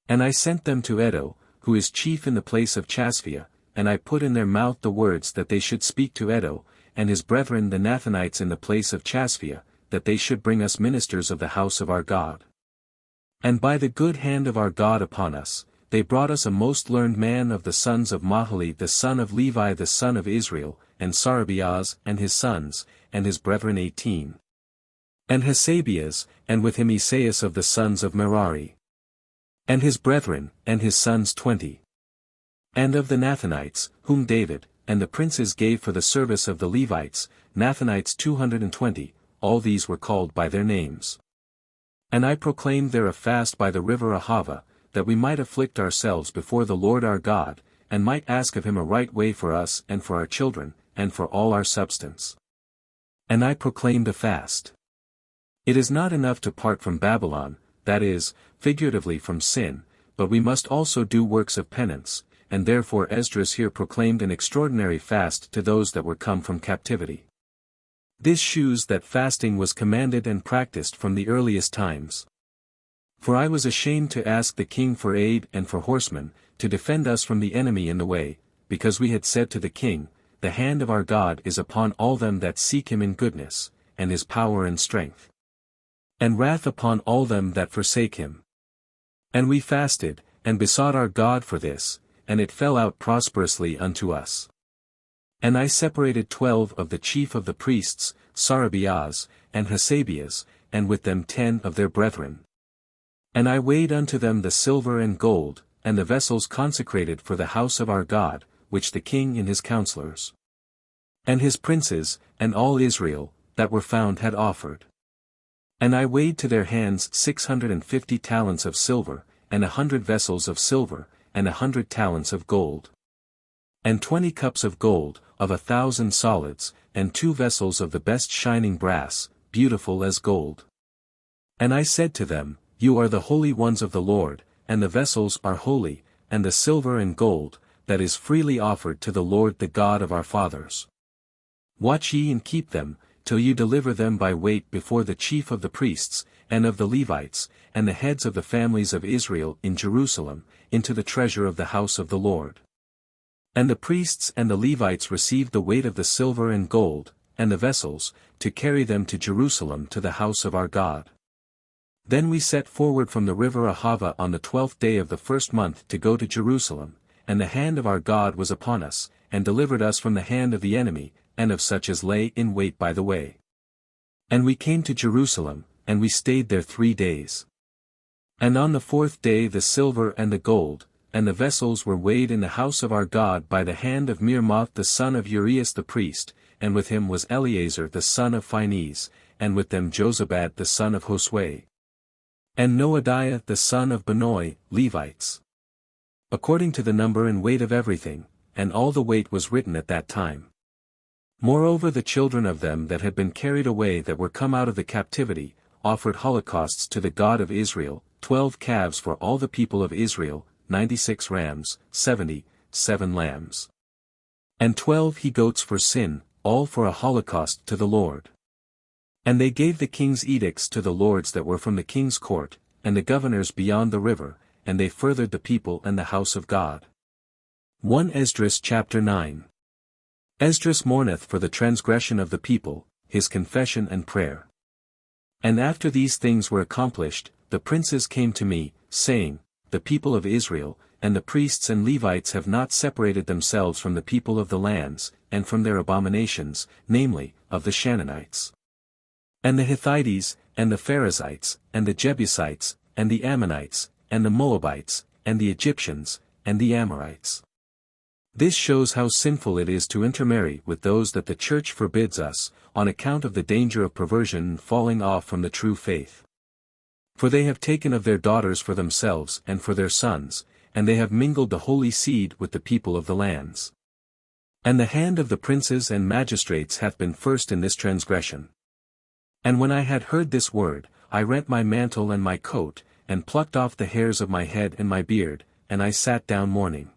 And I sent them to Edo, who is chief in the place of Chasphiah, and I put in their mouth the words that they should speak to Edo, and his brethren the Nathanites in the place of Chasphiah, that they should bring us ministers of the house of our God. And by the good hand of our God upon us, they brought us a most learned man of the sons of Mahali the son of Levi the son of Israel, and Sarabias and his sons, and his brethren 18. And Hasabias, and with him Esaias of the sons of Merari. And his brethren, and his sons 20. And of the Nathanites, whom David, and the princes gave for the service of the Levites, Nathanites 220, all these were called by their names. And I proclaimed there a fast by the river Ahava, that we might afflict ourselves before the Lord our God, and might ask of him a right way for us and for our children, and for all our substance. And I proclaimed a fast. It is not enough to part from Babylon, that is, figuratively from sin, but we must also do works of penance, and therefore Esdras here proclaimed an extraordinary fast to those that were come from captivity. This shews that fasting was commanded and practiced from the earliest times. For I was ashamed to ask the king for aid and for horsemen, to defend us from the enemy in the way, because we had said to the king, The hand of our God is upon all them that seek him in goodness, and his power and strength. And wrath upon all them that forsake him. And we fasted, and besought our God for this, and it fell out prosperously unto us. And I separated 12 of the chief of the priests, Sarabias, and Hasabias, and with them 10 of their brethren. And I weighed unto them the silver and gold, and the vessels consecrated for the house of our God, which the king and his counselors, and his princes, and all Israel, that were found had offered. And I weighed to their hands 650 talents of silver, and 100 vessels of silver, and 100 talents of gold. And 20 cups of gold, of 1,000 solids, and 2 vessels of the best shining brass, beautiful as gold. And I said to them, You are the holy ones of the Lord, and the vessels are holy, and the silver and gold, that is freely offered to the Lord the God of our fathers. Watch ye and keep them, till you deliver them by weight before the chief of the priests, and of the Levites, and the heads of the families of Israel in Jerusalem, into the treasure of the house of the Lord. And the priests and the Levites received the weight of the silver and gold, and the vessels, to carry them to Jerusalem to the house of our God. Then we set forward from the river Ahava on the 12th day of the first month to go to Jerusalem, and the hand of our God was upon us, and delivered us from the hand of the enemy, and of such as lay in wait by the way. And we came to Jerusalem, and we stayed there 3 days. And on the 4th day the silver and the gold, and the vessels were weighed in the house of our God by the hand of Meremoth the son of Urias the priest, and with him was Eleazar the son of Phinehas, and with them Jozabad the son of Josue, and Noadiah the son of Benoi, Levites, according to the number and weight of everything, and all the weight was written at that time. Moreover the children of them that had been carried away that were come out of the captivity, offered holocausts to the God of Israel, 12 calves for all the people of Israel, 96 rams, 77 lambs, and 12 he-goats for sin, all for a holocaust to the Lord. And they gave the king's edicts to the lords that were from the king's court, and the governors beyond the river, and they furthered the people and the house of God. 1 Esdras chapter 9. Esdras mourneth for the transgression of the people, his confession and prayer. And after these things were accomplished, the princes came to me, saying, The people of Israel, and the priests and Levites have not separated themselves from the people of the lands, and from their abominations, namely, of the Canaanites, and the Hittites, and the Perizzites, and the Jebusites, and the Ammonites, and the Moabites, and the Egyptians, and the Amorites. This shows how sinful it is to intermarry with those that the Church forbids us, on account of the danger of perversion and falling off from the true faith. For they have taken of their daughters for themselves and for their sons, and they have mingled the holy seed with the people of the lands. And the hand of the princes and magistrates hath been first in this transgression. And when I had heard this word, I rent my mantle and my coat, and plucked off the hairs of my head and my beard, and I sat down mourning.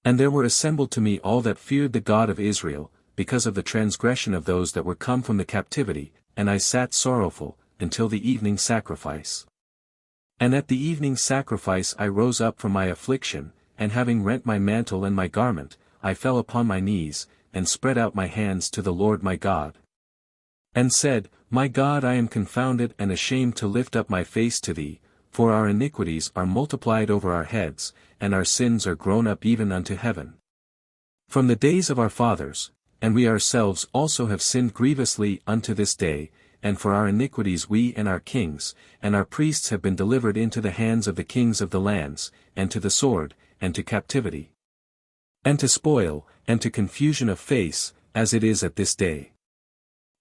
And there were assembled to me all that feared the God of Israel, because of the transgression of those that were come from the captivity, and I sat sorrowful, until the evening sacrifice. And at the evening sacrifice I rose up from my affliction, and having rent my mantle and my garment, I fell upon my knees, and spread out my hands to the Lord my God, and said, My God, I am confounded and ashamed to lift up my face to thee, for our iniquities are multiplied over our heads, and our sins are grown up even unto heaven. From the days of our fathers, and we ourselves also have sinned grievously unto this day, and for our iniquities we and our kings, and our priests have been delivered into the hands of the kings of the lands, and to the sword, and to captivity, and to spoil, and to confusion of face, as it is at this day.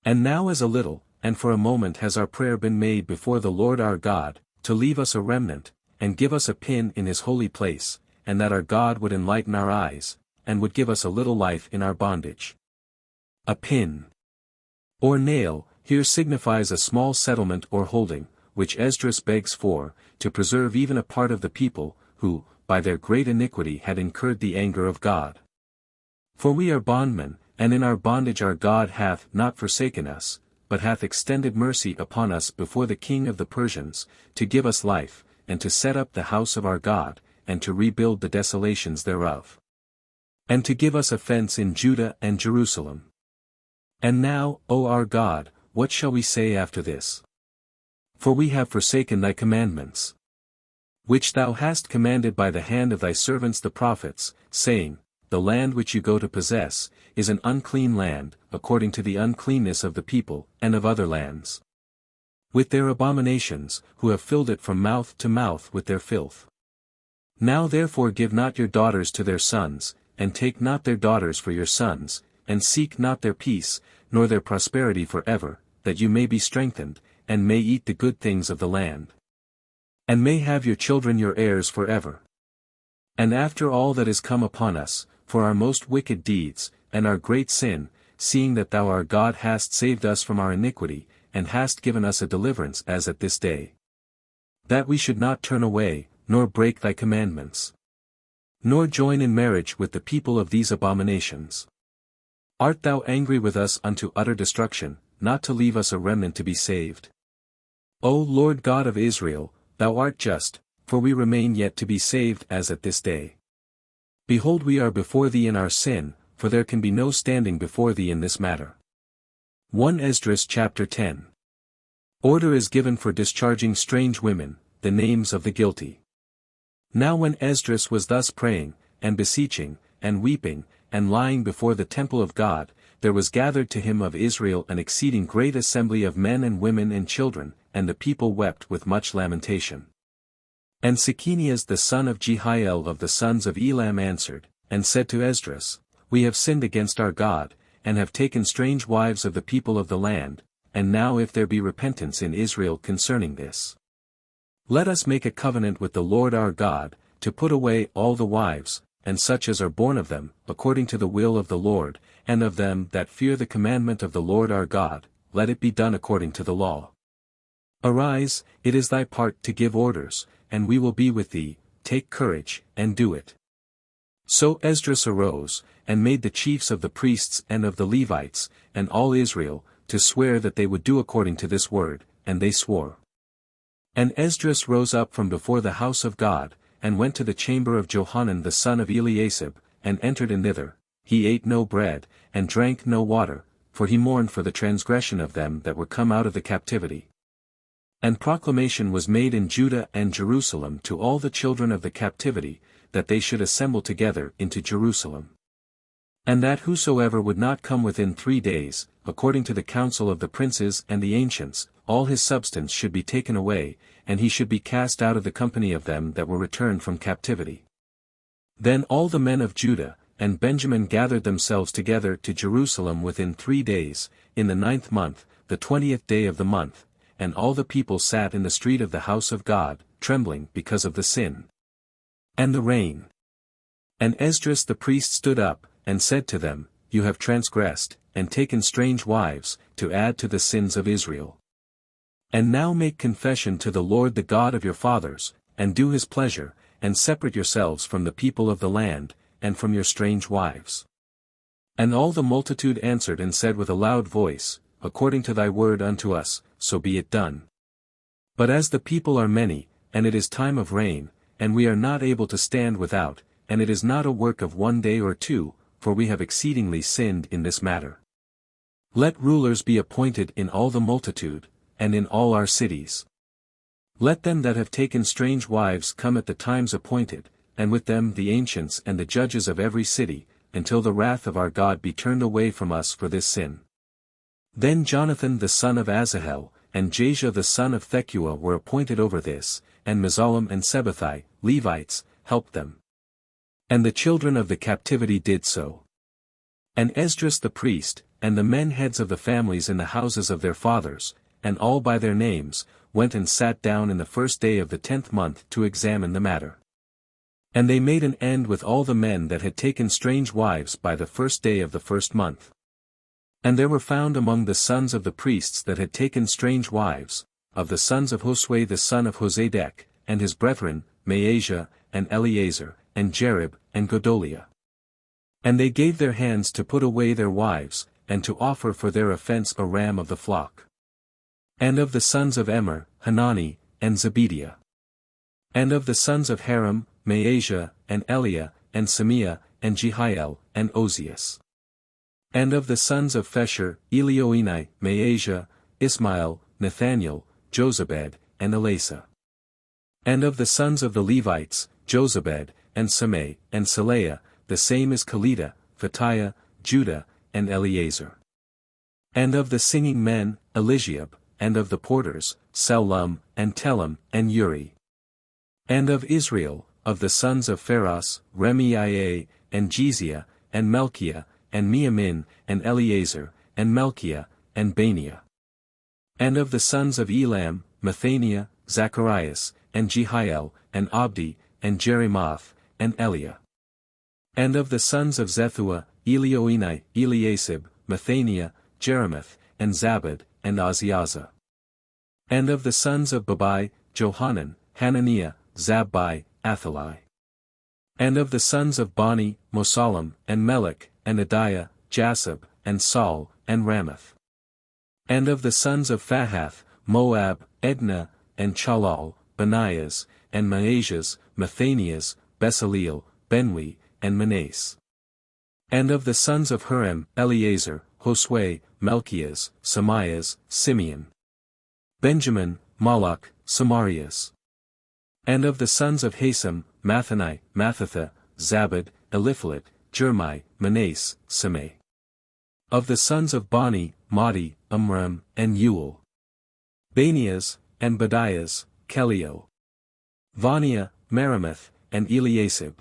And now as a little, and for a moment has our prayer been made before the Lord our God, to leave us a remnant, and give us a pin in his holy place, and that our God would enlighten our eyes, and would give us a little life in our bondage. A pin, or nail, here signifies a small settlement or holding, which Esdras begs for, to preserve even a part of the people, who, by their great iniquity had incurred the anger of God. For we are bondmen, and in our bondage our God hath not forsaken us, but hath extended mercy upon us before the king of the Persians, to give us life, and to set up the house of our God, and to rebuild the desolations thereof, and to give us a fence in Judah and Jerusalem. And now, O our God, what shall we say after this? For we have forsaken thy commandments, which thou hast commanded by the hand of thy servants the prophets, saying, The land which you go to possess, is an unclean land, according to the uncleanness of the people, and of other lands, with their abominations, who have filled it from mouth to mouth with their filth. Now therefore give not your daughters to their sons, and take not their daughters for your sons, and seek not their peace, nor their prosperity for ever, that you may be strengthened, and may eat the good things of the land. And may have your children your heirs forever. And after all that is come upon us, for our most wicked deeds, and our great sin, seeing that thou our God hast saved us from our iniquity, and hast given us a deliverance as at this day. That we should not turn away, nor break thy commandments. Nor join in marriage with the people of these abominations. Art thou angry with us unto utter destruction, not to leave us a remnant to be saved? O Lord God of Israel, thou art just, for we remain yet to be saved as at this day. Behold, we are before thee in our sin, for there can be no standing before thee in this matter. 1 Esdras chapter 10. Order is given for discharging strange women, the names of the guilty. Now when Esdras was thus praying, and beseeching, and weeping, and lying before the temple of God, there was gathered to him of Israel an exceeding great assembly of men and women and children, and the people wept with much lamentation. And Sekenias the son of Jehiel of the sons of Elam answered, and said to Esdras, We have sinned against our God, and have taken strange wives of the people of the land, and now if there be repentance in Israel concerning this, let us make a covenant with the Lord our God, to put away all the wives, and such as are born of them, according to the will of the Lord, and of them that fear the commandment of the Lord our God, let it be done according to the law. Arise, it is thy part to give orders, and we will be with thee, take courage, and do it. So Esdras arose, and made the chiefs of the priests and of the Levites, and all Israel, to swear that they would do according to this word, and they swore. And Esdras rose up from before the house of God, and went to the chamber of Johanan the son of Eliasib, and entered in thither. He ate no bread, and drank no water, for he mourned for the transgression of them that were come out of the captivity. And proclamation was made in Judah and Jerusalem to all the children of the captivity, that they should assemble together into Jerusalem. And that whosoever would not come within 3 days, according to the counsel of the princes and the ancients, all his substance should be taken away, and he should be cast out of the company of them that were returned from captivity. Then all the men of Judah and Benjamin gathered themselves together to Jerusalem within 3 days, in the 9th month, the 20th day of the month, and all the people sat in the street of the house of God, trembling because of the sin and the rain. And Esdras the priest stood up, and said to them, You have transgressed, and taken strange wives, to add to the sins of Israel. And now make confession to the Lord the God of your fathers, and do his pleasure, and separate yourselves from the people of the land, and from your strange wives. And all the multitude answered and said with a loud voice, According to thy word unto us, so be it done. But as the people are many, and it is time of rain, and we are not able to stand without, and it is not a work of 1 day or 2, for we have exceedingly sinned in this matter. Let rulers be appointed in all the multitude, and in all our cities. Let them that have taken strange wives come at the times appointed, and with them the ancients and the judges of every city, until the wrath of our God be turned away from us for this sin. Then Jonathan the son of Asahel, and Jasha the son of Thecua were appointed over this, and Mezallam and Sebethai, Levites, helped them. And the children of the captivity did so. And Esdras the priest, and the men heads of the families in the houses of their fathers, and all by their names, went and sat down in the 1st day of the 10th month to examine the matter. And they made an end with all the men that had taken strange wives by the 1st day of the 1st month. And there were found among the sons of the priests that had taken strange wives, of the sons of Josue the son of Josedek, and his brethren, Maaseiah, and Eleazar, and Jerib, and Godoliah. And they gave their hands to put away their wives, and to offer for their offense a ram of the flock. And of the sons of Emer, Hanani, and Zebediah. And of the sons of Haram, Maaseiah, and Eliah, and Semiah, and Jehiel, and Ozias. And of the sons of Fesher, Elioenai, Maaseiah, Ismael, Nathaniel, Jozabed, and Elasa. And of the sons of the Levites, Jozabed, and Samei, and Saleah, the same as Kelida, Phataiah, Judah, and Eleazar. And of the singing men, Eligiab, and of the porters, Salum, and Telem, and Uri. And of Israel, of the sons of Pharos, Remiah, and Jeziah, and Melchiah, and Miamin, and Eleazar, and Melchiah, and Baniah. And of the sons of Elam, Mathaniah, Zacharias, and Jehiel, and Abdi, and Jerimoth, and Eliah. And of the sons of Zethua, Elioenai, Eliasib, Mathaniah, Jerimoth, and Zabad, and Aziazah. And of the sons of Babai, Johanan, Hananiah, Zabbai, Athaliah. And of the sons of Bani, Mosallam, and Melech, and Adiah, Jasub, and Saul, and Ramoth. And of the sons of Fahath, Moab, Edna, and Chalal, Benias, and Maasias, Mathanias, Besaleel, Benwi, and Manasse. And of the sons of Huram, Eleazar, Josue, Melchias, Samias, Simeon. Benjamin, Malach, Samarias. And of the sons of Hasam, Mathani, Mathatha, Zabad, Eliphalet, Jermai, Manasse, Simei. Of the sons of Bani, Madi, Amram, and Ewell. Banias, and Badias, Kelio. Vania, Meremoth, and Eliasib.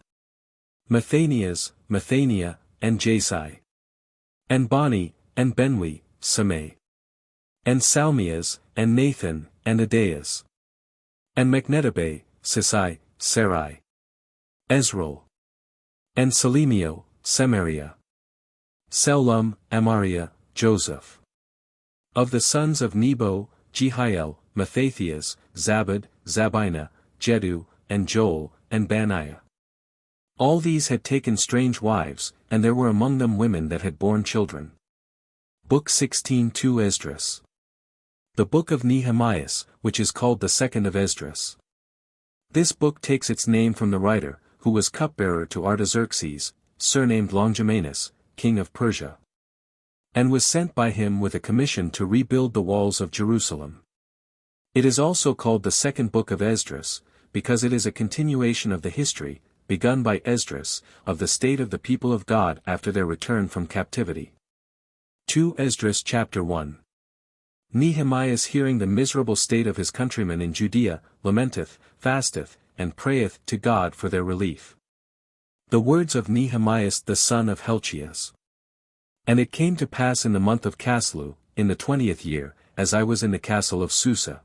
Mathanias, Mathaniah, and Jasai. And Bani, and Benwi, Simei. And Salmias, and Nathan, and Adaias. And Mechnetabe, Sisai, Sarai. Ezrol. And Salemio, Samaria. Selum, Amariah, Joseph. Of the sons of Nebo, Jehiel, Mathathias, Zabad, Zabina, Jedu, and Joel, and Baniah. All these had taken strange wives, and there were among them women that had borne children. Book 16:2 Esdras. The Book of Nehemias, which is called the second of Esdras. This book takes its name from the writer, who was cupbearer to Artaxerxes, surnamed Longimanus, king of Persia. And was sent by him with a commission to rebuild the walls of Jerusalem. It is also called the second book of Esdras, because it is a continuation of the history, begun by Esdras, of the state of the people of God after their return from captivity. 2 Esdras chapter 1. Nehemias, hearing the miserable state of his countrymen in Judea, lamenteth, fasteth, and prayeth to God for their relief. The words of Nehemias the son of Helchias. And it came to pass in the month of Caslu, in the 20th year, as I was in the castle of Susa,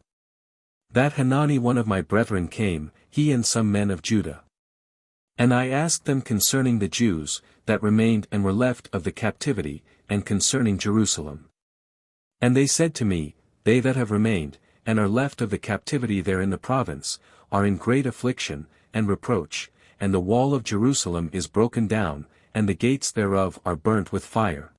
that Hanani one of my brethren came, he and some men of Judah. And I asked them concerning the Jews, that remained and were left of the captivity, and concerning Jerusalem. And they said to me, They that have remained, and are left of the captivity there in the province, are in great affliction, and reproach, and the wall of Jerusalem is broken down, and the gates thereof are burnt with fire.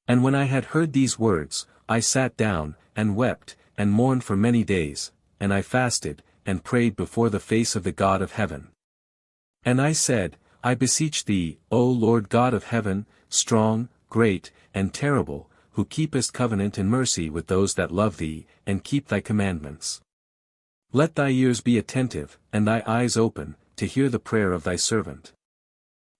And when I had heard these words, I sat down, and wept, and mourned for many days, and I fasted, and prayed before the face of the God of heaven. And I said, I beseech thee, O Lord God of heaven, strong, great, and terrible, who keepest covenant and mercy with those that love thee, and keep thy commandments. Let thy ears be attentive, and thy eyes open, to hear the prayer of thy servant,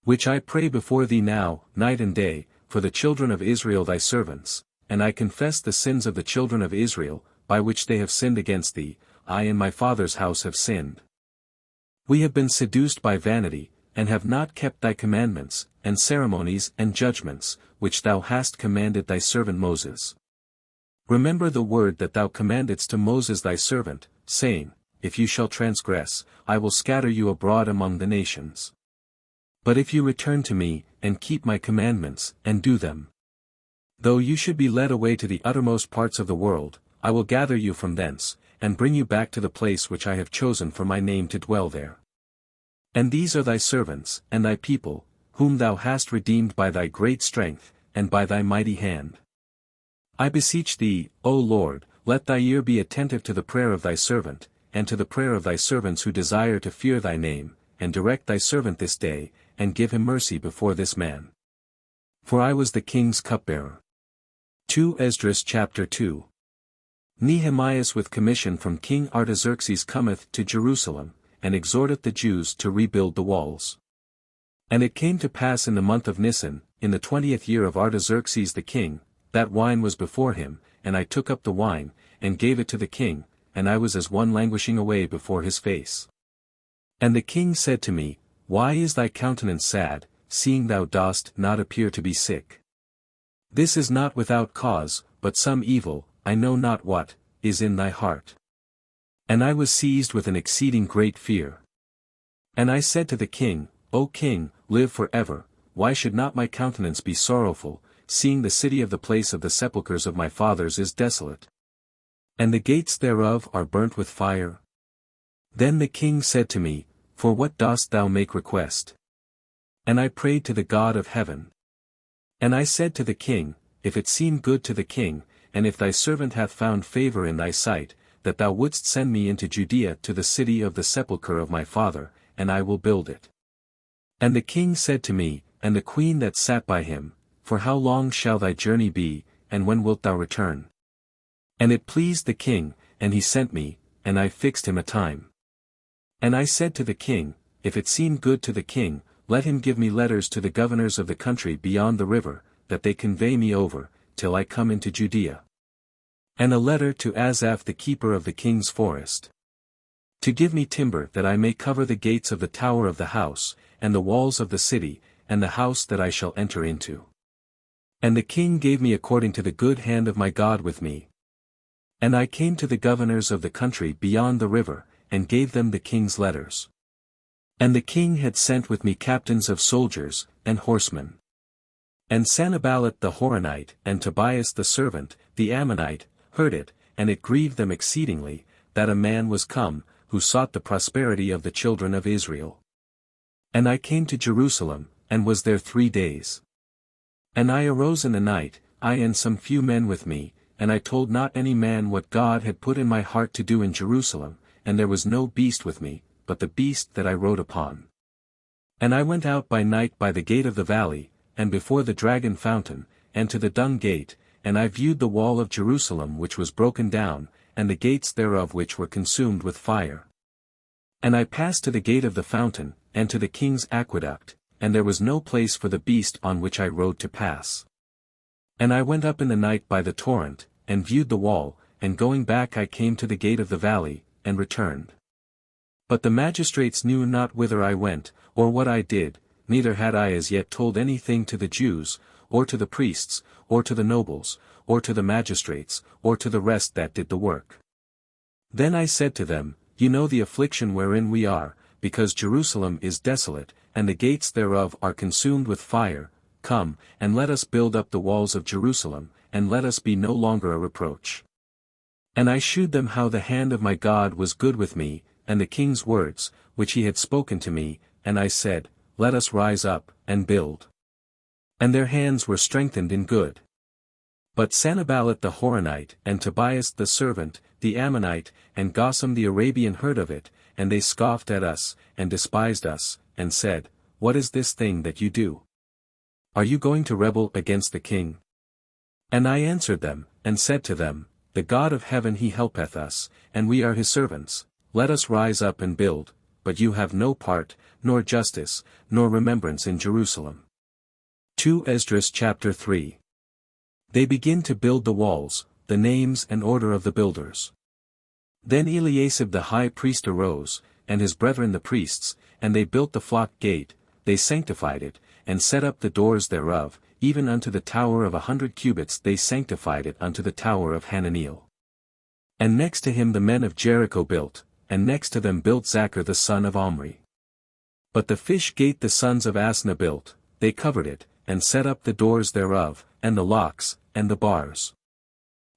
which I pray before thee now, night and day, for the children of Israel thy servants, and I confess the sins of the children of Israel, by which they have sinned against thee, I and my father's house have sinned. We have been seduced by vanity, and have not kept thy commandments, and ceremonies and judgments, which thou hast commanded thy servant Moses. Remember the word that thou commandedst to Moses thy servant, saying, If you shall transgress, I will scatter you abroad among the nations. But if you return to me, and keep my commandments, and do them, though you should be led away to the uttermost parts of the world, I will gather you from thence, and bring you back to the place which I have chosen for my name to dwell there. And these are thy servants, and thy people, whom thou hast redeemed by thy great strength, and by thy mighty hand. I beseech thee, O Lord, let thy ear be attentive to the prayer of thy servant, and to the prayer of thy servants who desire to fear thy name, and direct thy servant this day, and give him mercy before this man. For I was the king's cupbearer. 2 Esdras chapter 2. Nehemias with commission from King Artaxerxes cometh to Jerusalem, and exhorteth the Jews to rebuild the walls. And it came to pass in the month of Nisan, in the 20th year of Artaxerxes the king, that wine was before him, and I took up the wine, and gave it to the king, and I was as one languishing away before his face. And the king said to me, Why is thy countenance sad, seeing thou dost not appear to be sick? This is not without cause, but some evil, I know not what, is in thy heart. And I was seized with an exceeding great fear. And I said to the king, O king, live for ever, why should not my countenance be sorrowful, seeing the city of the place of the sepulchres of my fathers is desolate? And the gates thereof are burnt with fire? Then the king said to me, For what dost thou make request? And I prayed to the God of heaven. And I said to the king, If it seem good to the king, and if thy servant hath found favor in thy sight, that thou wouldst send me into Judea to the city of the sepulchre of my father, and I will build it. And the king said to me, and the queen that sat by him, For how long shall thy journey be, and when wilt thou return? And it pleased the king, and he sent me, and I fixed him a time. And I said to the king, If it seem good to the king, let him give me letters to the governors of the country beyond the river, that they convey me over, till I come into Judea. And a letter to Asaph the keeper of the king's forest, to give me timber that I may cover the gates of the tower of the house, and the walls of the city, and the house that I shall enter into. And the king gave me according to the good hand of my God with me. And I came to the governors of the country beyond the river, and gave them the king's letters. And the king had sent with me captains of soldiers, and horsemen. And Sanballat the Horonite, and Tobias the servant, the Ammonite, heard it, and it grieved them exceedingly, that a man was come, who sought the prosperity of the children of Israel. And I came to Jerusalem, and was there 3 days. And I arose in the night, I and some few men with me, and I told not any man what God had put in my heart to do in Jerusalem, and there was no beast with me, but the beast that I rode upon. And I went out by night by the gate of the valley, and before the dragon fountain, and to the dung gate, and I viewed the wall of Jerusalem which was broken down, and the gates thereof which were consumed with fire. And I passed to the gate of the fountain, and to the king's aqueduct, and there was no place for the beast on which I rode to pass. And I went up in the night by the torrent, and viewed the wall, and going back I came to the gate of the valley, and returned. But the magistrates knew not whither I went, or what I did, neither had I as yet told anything to the Jews, or to the priests, or to the nobles, or to the magistrates, or to the rest that did the work. Then I said to them, You know the affliction wherein we are, because Jerusalem is desolate, and the gates thereof are consumed with fire. Come, and let us build up the walls of Jerusalem, and let us be no longer a reproach. And I shewed them how the hand of my God was good with me, and the king's words, which he had spoken to me, and I said, Let us rise up, and build. And their hands were strengthened in good. But Sanballat the Horonite, and Tobias the servant, the Ammonite, and Geshem the Arabian heard of it, and they scoffed at us, and despised us, and said, What is this thing that you do? Are you going to rebel against the king? And I answered them, and said to them, The God of heaven he helpeth us, and we are his servants, let us rise up and build, but you have no part, nor justice, nor remembrance in Jerusalem. 2 ESDRAS chapter 3. They begin to build the walls, the names and order of the builders. Then Eliasib the high priest arose, and his brethren the priests, and they built the flock gate, they sanctified it, and set up the doors thereof, even unto the tower of 100 cubits they sanctified it unto the tower of Hananiel. And next to him the men of Jericho built, and next to them built Zachar the son of Omri. But the fish gate the sons of Asna built, they covered it, and set up the doors thereof, and the locks, and the bars.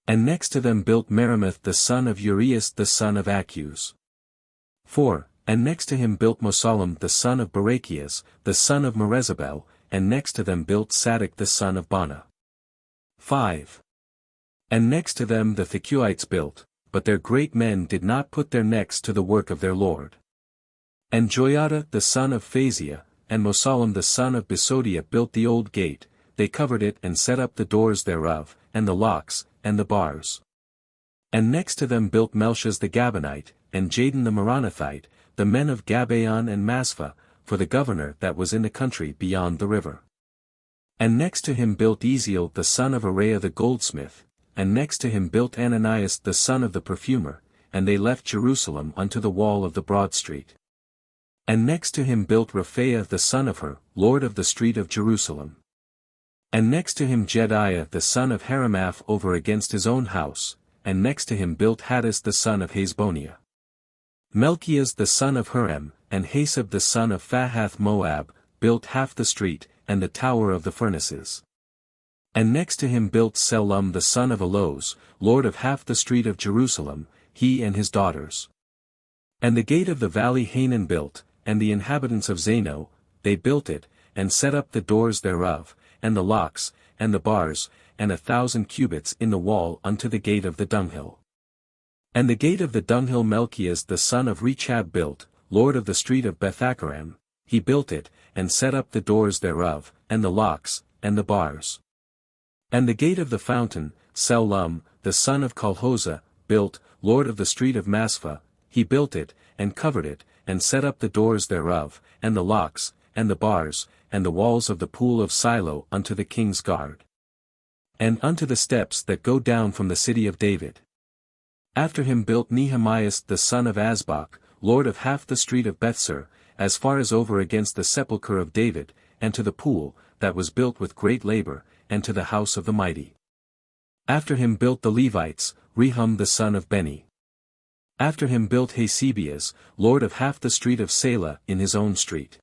And next to them built Meremoth the son of Urias the son of Achuz. 4. And next to him built Mosallam the son of Barachias, the son of Merezabel, and next to them built Sadoc the son of Bana. 5. And next to them the Thecuites built, but their great men did not put their necks to the work of their Lord. And Joiada the son of Phasia, and Mosallam the son of Besodia built the old gate, they covered it and set up the doors thereof, and the locks, and the bars. And next to them built Melchas the Gabonite, and Jadon the Meronothite, the men of Gabaon and Maspha, for the governor that was in the country beyond the river. And next to him built Eziel the son of Araiah the goldsmith, and next to him built Ananias the son of the perfumer, and they left Jerusalem unto the wall of the broad street. And next to him built Raphaiah the son of Hur, lord of the street of Jerusalem. And next to him Jediah the son of Haramath over against his own house, and next to him built Hattus the son of Hasboniah. Melchias the son of Huram, and Hasab the son of Fahath Moab, built half the street, and the tower of the furnaces. And next to him built Shallum the son of Eloz, lord of half the street of Jerusalem, he and his daughters. And the gate of the valley Hanan built, and the inhabitants of Zano, they built it, and set up the doors thereof, and the locks, and the bars, and 1,000 cubits in the wall unto the gate of the dunghill. And the gate of the dunghill Melchias the son of Rechab built, lord of the street of Bethakaram, he built it, and set up the doors thereof, and the locks, and the bars. And the gate of the fountain, Shallum, the son of Colhoza, built, lord of the street of Maspha, he built it, and covered it, and set up the doors thereof, and the locks, and the bars, and the walls of the pool of Silo unto the king's guard. And unto the steps that go down from the city of David. After him built Nehemias the son of Azbach, lord of half the street of Bethsur, as far as over against the sepulchre of David, and to the pool, that was built with great labor, and to the house of the mighty. After him built the Levites, Rehum the son of Beni. After him built Hasebias, lord of half the street of Selah in his own street.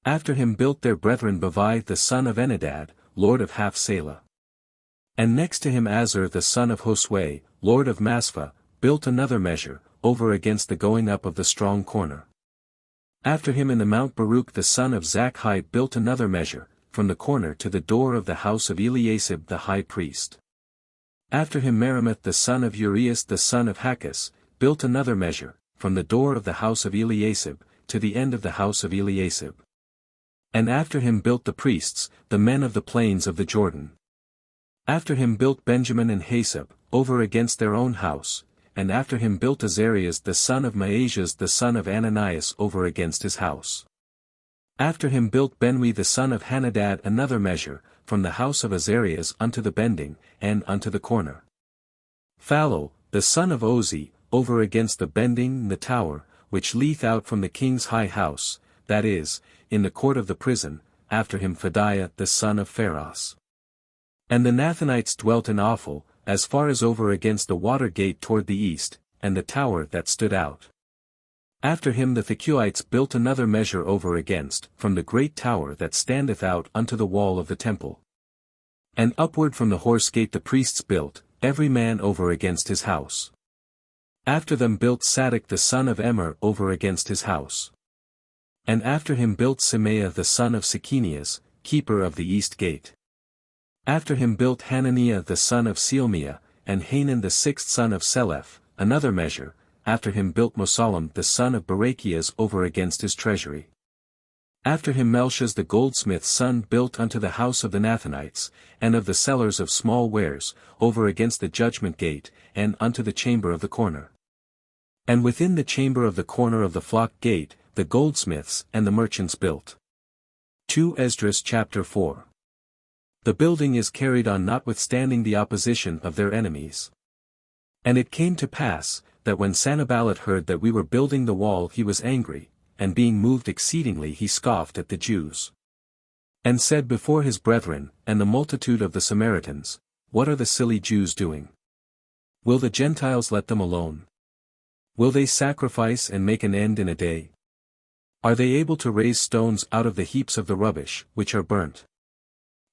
After him built their brethren Bavai the son of Enadad, lord of half Selah. And next to him Azur the son of Hosway, lord of Maspha, built another measure, over against the going up of the strong corner. After him in the mount Baruch the son of Zakkai built another measure, from the corner to the door of the house of Eliasib the high priest. After him Meremoth the son of Urias the son of Hakkus, built another measure, from the door of the house of Eliasib, to the end of the house of Eliasib. And after him built the priests, the men of the plains of the Jordan. After him built Benjamin and Hasab, over against their own house, and after him built Azarias the son of Maasias the son of Ananias over against his house. After him built Benui the son of Hanadad another measure, from the house of Azarias unto the bending, and unto the corner. Phalo, the son of Ozi, over against the bending and the tower, which leeth out from the king's high house, that is, in the court of the prison, after him Phadiah the son of Pharos. And the Nathanites dwelt in Ophel, as far as over against the water gate toward the east, and the tower that stood out. After him the Thucuites built another measure over against, from the great tower that standeth out unto the wall of the temple. And upward from the horse gate the priests built, every man over against his house. After them built Sadok the son of Immer over against his house. And after him built Semaiah the son of Sekenias, keeper of the east gate. After him built Hananiah the son of Sealmiah, and Hanan the sixth son of Seleph, another measure. After him built Mosallam the son of Barachias over against his treasury. After him Melchias the goldsmith's son built unto the house of the Nathanites, and of the sellers of small wares, over against the judgment gate, and unto the chamber of the corner. And within the chamber of the corner of the flock gate, the goldsmiths and the merchants built. 2 Esdras chapter 4. The building is carried on notwithstanding the opposition of their enemies. And it came to pass, that when Sanballat heard that we were building the wall he was angry, and being moved exceedingly he scoffed at the Jews. And said before his brethren, and the multitude of the Samaritans, What are the silly Jews doing? Will the Gentiles let them alone? Will they sacrifice and make an end in a day? Are they able to raise stones out of the heaps of the rubbish, which are burnt?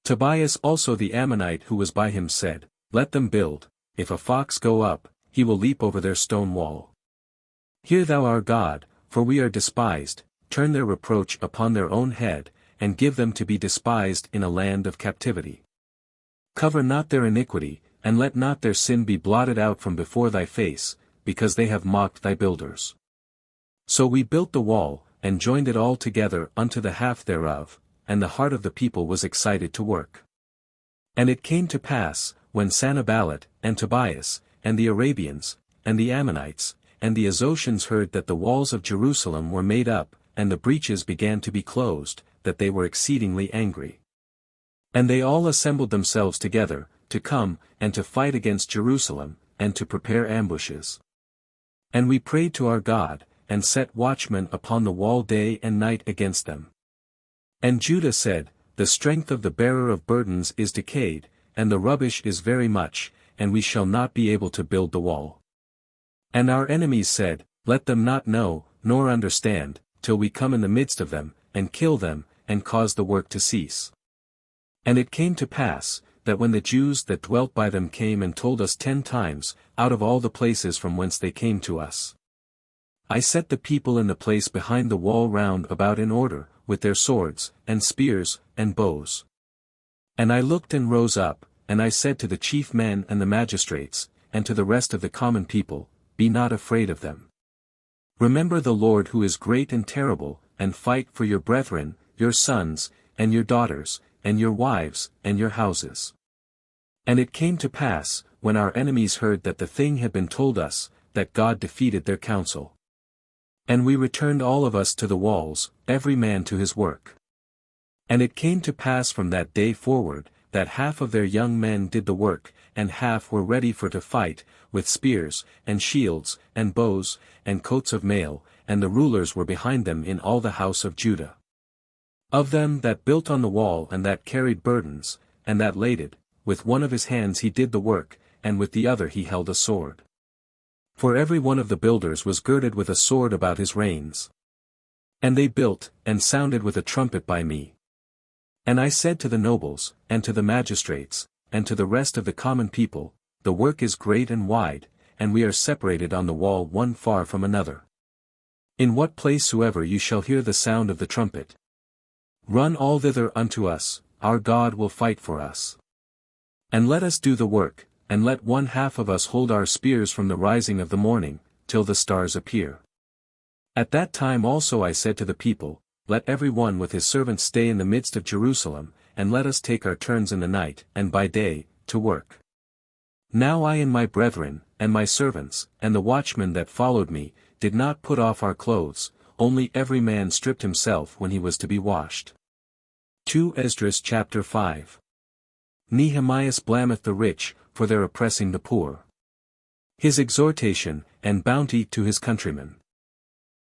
Tobias also the Ammonite who was by him said, Let them build, if a fox go up, he will leap over their stone wall. Hear thou our God, for we are despised, turn their reproach upon their own head, and give them to be despised in a land of captivity. Cover not their iniquity, and let not their sin be blotted out from before thy face, because they have mocked thy builders. So we built the wall, and joined it all together unto the half thereof, and the heart of the people was excited to work. And it came to pass, when Sanballat, and Tobias, and the Arabians, and the Ammonites, and the Azotians heard that the walls of Jerusalem were made up, and the breaches began to be closed, that they were exceedingly angry. And they all assembled themselves together, to come, and to fight against Jerusalem, and to prepare ambushes. And we prayed to our God, and set watchmen upon the wall day and night against them. And Judah said, The strength of the bearer of burdens is decayed, and the rubbish is very much, and we shall not be able to build the wall. And our enemies said, Let them not know, nor understand, till we come in the midst of them, and kill them, and cause the work to cease. And it came to pass, that when the Jews that dwelt by them came and told us 10 times, out of all the places from whence they came to us, I set the people in the place behind the wall round about in order, with their swords, and spears, and bows. And I looked and rose up, and I said to the chief men and the magistrates, and to the rest of the common people, Be not afraid of them. Remember the Lord who is great and terrible, and fight for your brethren, your sons, and your daughters, and your wives, and your houses. And it came to pass, when our enemies heard that the thing had been told us, that God defeated their counsel. And we returned all of us to the walls, every man to his work. And it came to pass from that day forward, that half of their young men did the work, and half were ready for to fight, with spears, and shields, and bows, and coats of mail, and the rulers were behind them in all the house of Judah. Of them that built on the wall and that carried burdens, and that laded, with one of his hands he did the work, and with the other he held a sword. For every one of the builders was girded with a sword about his reins. And they built, and sounded with a trumpet by me. And I said to the nobles, and to the magistrates, and to the rest of the common people, The work is great and wide, and we are separated on the wall one far from another. In what place soever you shall hear the sound of the trumpet, run all thither unto us, our God will fight for us. And let us do the work, and let one half of us hold our spears from the rising of the morning, till the stars appear. At that time also I said to the people, Let every one with his servants stay in the midst of Jerusalem, and let us take our turns in the night, and by day, to work. Now I and my brethren, and my servants, and the watchmen that followed me, did not put off our clothes, only every man stripped himself when he was to be washed. 2 ESDRAS chapter 5. Nehemias blameth the rich, for their oppressing the poor. His exhortation, and bounty to his countrymen.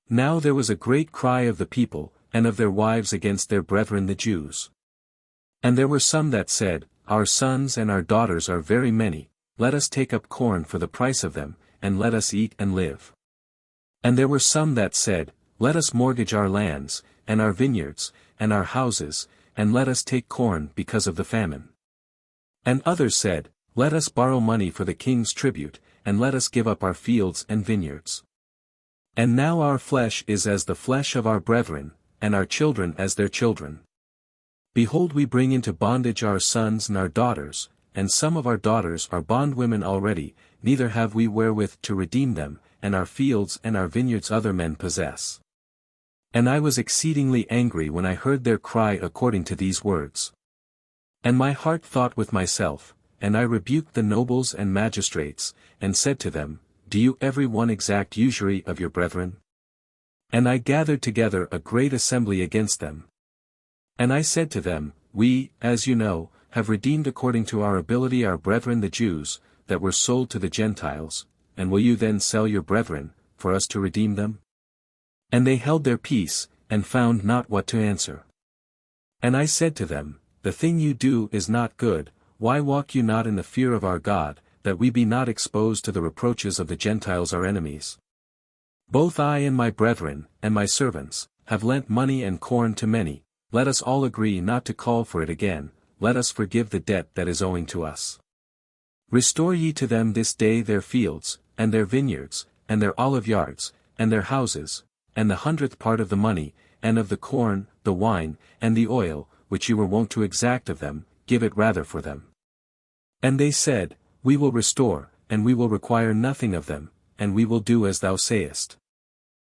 Now there was a great cry of the people, and of their wives against their brethren the Jews. And there were some that said, Our sons and our daughters are very many, let us take up corn for the price of them, and let us eat and live. And there were some that said, Let us mortgage our lands, and our vineyards, and our houses, and let us take corn because of the famine. And others said, Let us borrow money for the king's tribute, and let us give up our fields and vineyards. And now our flesh is as the flesh of our brethren, and our children as their children. Behold, we bring into bondage our sons and our daughters, and some of our daughters are bondwomen already, neither have we wherewith to redeem them, and our fields and our vineyards other men possess. And I was exceedingly angry when I heard their cry according to these words. And my heart thought with myself, and I rebuked the nobles and magistrates, and said to them, Do you every one exact usury of your brethren? And I gathered together a great assembly against them. And I said to them, We, as you know, have redeemed according to our ability our brethren the Jews, that were sold to the Gentiles, and will you then sell your brethren, for us to redeem them? And they held their peace, and found not what to answer. And I said to them, The thing you do is not good, why walk you not in the fear of our God, that we be not exposed to the reproaches of the Gentiles our enemies? Both I and my brethren, and my servants, have lent money and corn to many, let us all agree not to call for it again, let us forgive the debt that is owing to us. Restore ye to them this day their fields, and their vineyards, and their olive yards, and their houses, and the 100th part of the money, and of the corn, the wine, and the oil, which you were wont to exact of them, give it rather for them. And they said, We will restore, and we will require nothing of them, and we will do as thou sayest.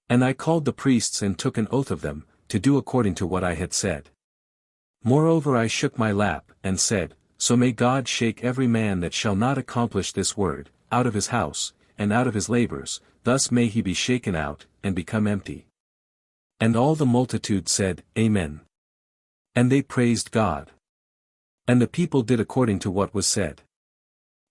And I called the priests and took an oath of them, to do according to what I had said. Moreover I shook my lap, and said, So may God shake every man that shall not accomplish this word, out of his house, and out of his labors, thus may he be shaken out, and become empty. And all the multitude said, Amen. And they praised God. And the people did according to what was said.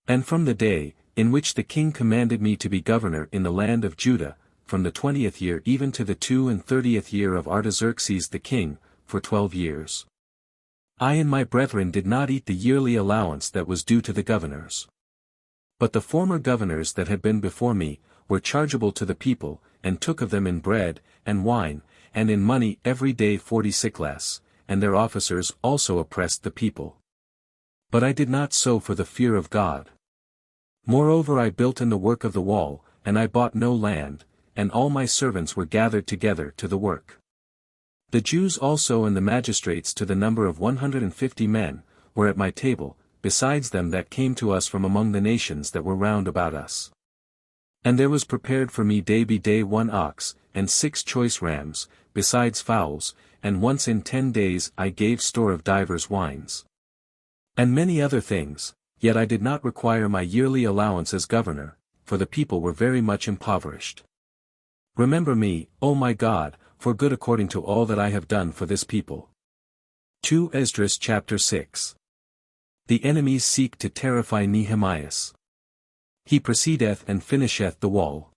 And from the day, in which the king commanded me to be governor in the land of Judah, from the 20th year even to the 32nd year of Artaxerxes the king, for 12 years. I and my brethren did not eat the yearly allowance that was due to the governors. But the former governors that had been before me, were chargeable to the people, and took of them in bread, and wine, and in money every day 40 sickles, and their officers also oppressed the people. But I did not so for the fear of God. Moreover I built in the work of the wall, and I bought no land, and all my servants were gathered together to the work. The Jews also and the magistrates to the number of 150 men, were at my table, besides them that came to us from among the nations that were round about us. And there was prepared for me day by day 1 ox, and 6 choice rams, besides fowls, and once in 10 days I gave store of divers wines. And many other things, yet I did not require my yearly allowance as governor, for the people were very much impoverished. Remember me, O my God, for good according to all that I have done for this people. 2 Esdras chapter 6. The enemies seek to terrify Nehemias. He proceedeth and finisheth the wall.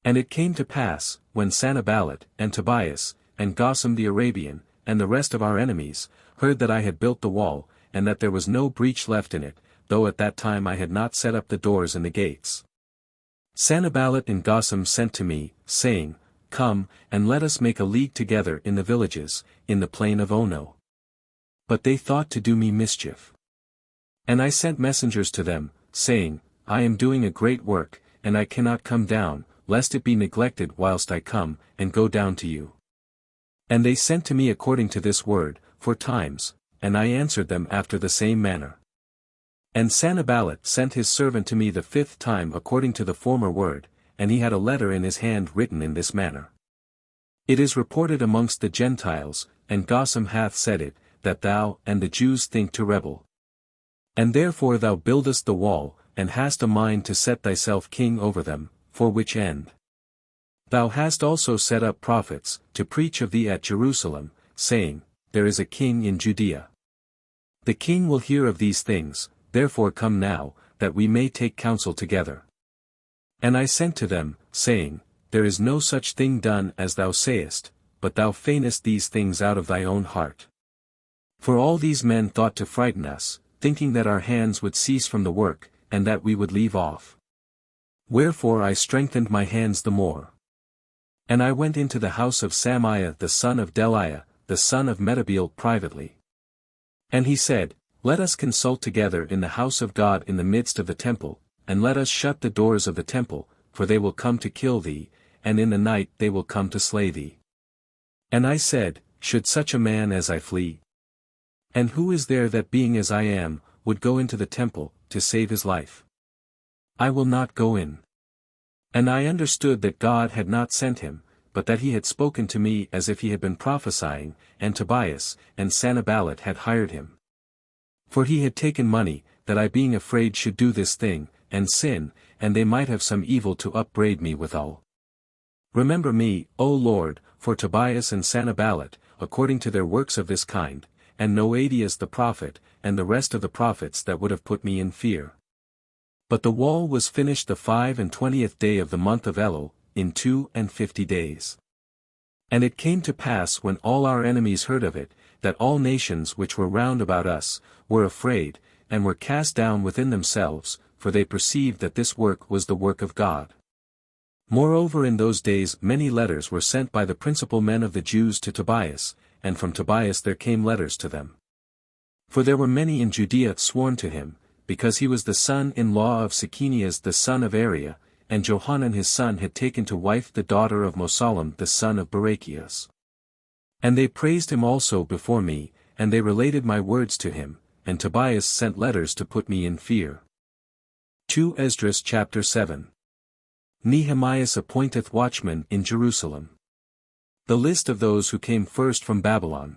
And it came to pass, when Sanballat, and Tobias, and Geshem the Arabian, and the rest of our enemies, heard that I had built the wall, and that there was no breach left in it, though at that time I had not set up the doors and the gates. Sanballat and Geshem sent to me, saying, Come, and let us make a league together in the villages, in the plain of Ono. But they thought to do me mischief. And I sent messengers to them, saying, I am doing a great work, and I cannot come down, lest it be neglected whilst I come, and go down to you. And they sent to me according to this word, for times, and I answered them after the same manner. And Sanballat sent his servant to me the 5th time according to the former word, and he had a letter in his hand written in this manner. It is reported amongst the Gentiles, and Geshem hath said it, that thou and the Jews think to rebel. And therefore thou buildest the wall, and hast a mind to set thyself king over them, for which end? Thou hast also set up prophets, to preach of thee at Jerusalem, saying, There is a king in Judea. The king will hear of these things, therefore come now, that we may take counsel together. And I sent to them, saying, There is no such thing done as thou sayest, but thou feignest these things out of thy own heart. For all these men thought to frighten us, thinking that our hands would cease from the work, and that we would leave off. Wherefore I strengthened my hands the more. And I went into the house of Samaiah the son of Delaiah, the son of Metabeel privately. And he said, Let us consult together in the house of God in the midst of the temple, and let us shut the doors of the temple, for they will come to kill thee, and in the night they will come to slay thee. And I said, Should such a man as I flee? And who is there that being as I am, would go into the temple, to save his life? I will not go in. And I understood that God had not sent him, but that he had spoken to me as if he had been prophesying, and Tobias, and Sanballat had hired him. For he had taken money, that I being afraid should do this thing, and sin, and they might have some evil to upbraid me withal. Remember me, O Lord, for Tobias and Sanballat, according to their works of this kind, and Noadias the prophet, and the rest of the prophets that would have put me in fear. But the wall was finished the 25th day of the month of Elul, in 52 days. And it came to pass when all our enemies heard of it, that all nations which were round about us, were afraid, and were cast down within themselves, for they perceived that this work was the work of God. Moreover in those days many letters were sent by the principal men of the Jews to Tobias, and from Tobias there came letters to them. For there were many in Judea sworn to him, because he was the son-in-law of Shechanias the son of Ariah, and Johanan his son had taken to wife the daughter of Mosallam the son of Barachias. And they praised him also before me, and they related my words to him, and Tobias sent letters to put me in fear. 2 Esdras chapter 7. Nehemias appointeth watchmen in Jerusalem. The list of those who came first from Babylon.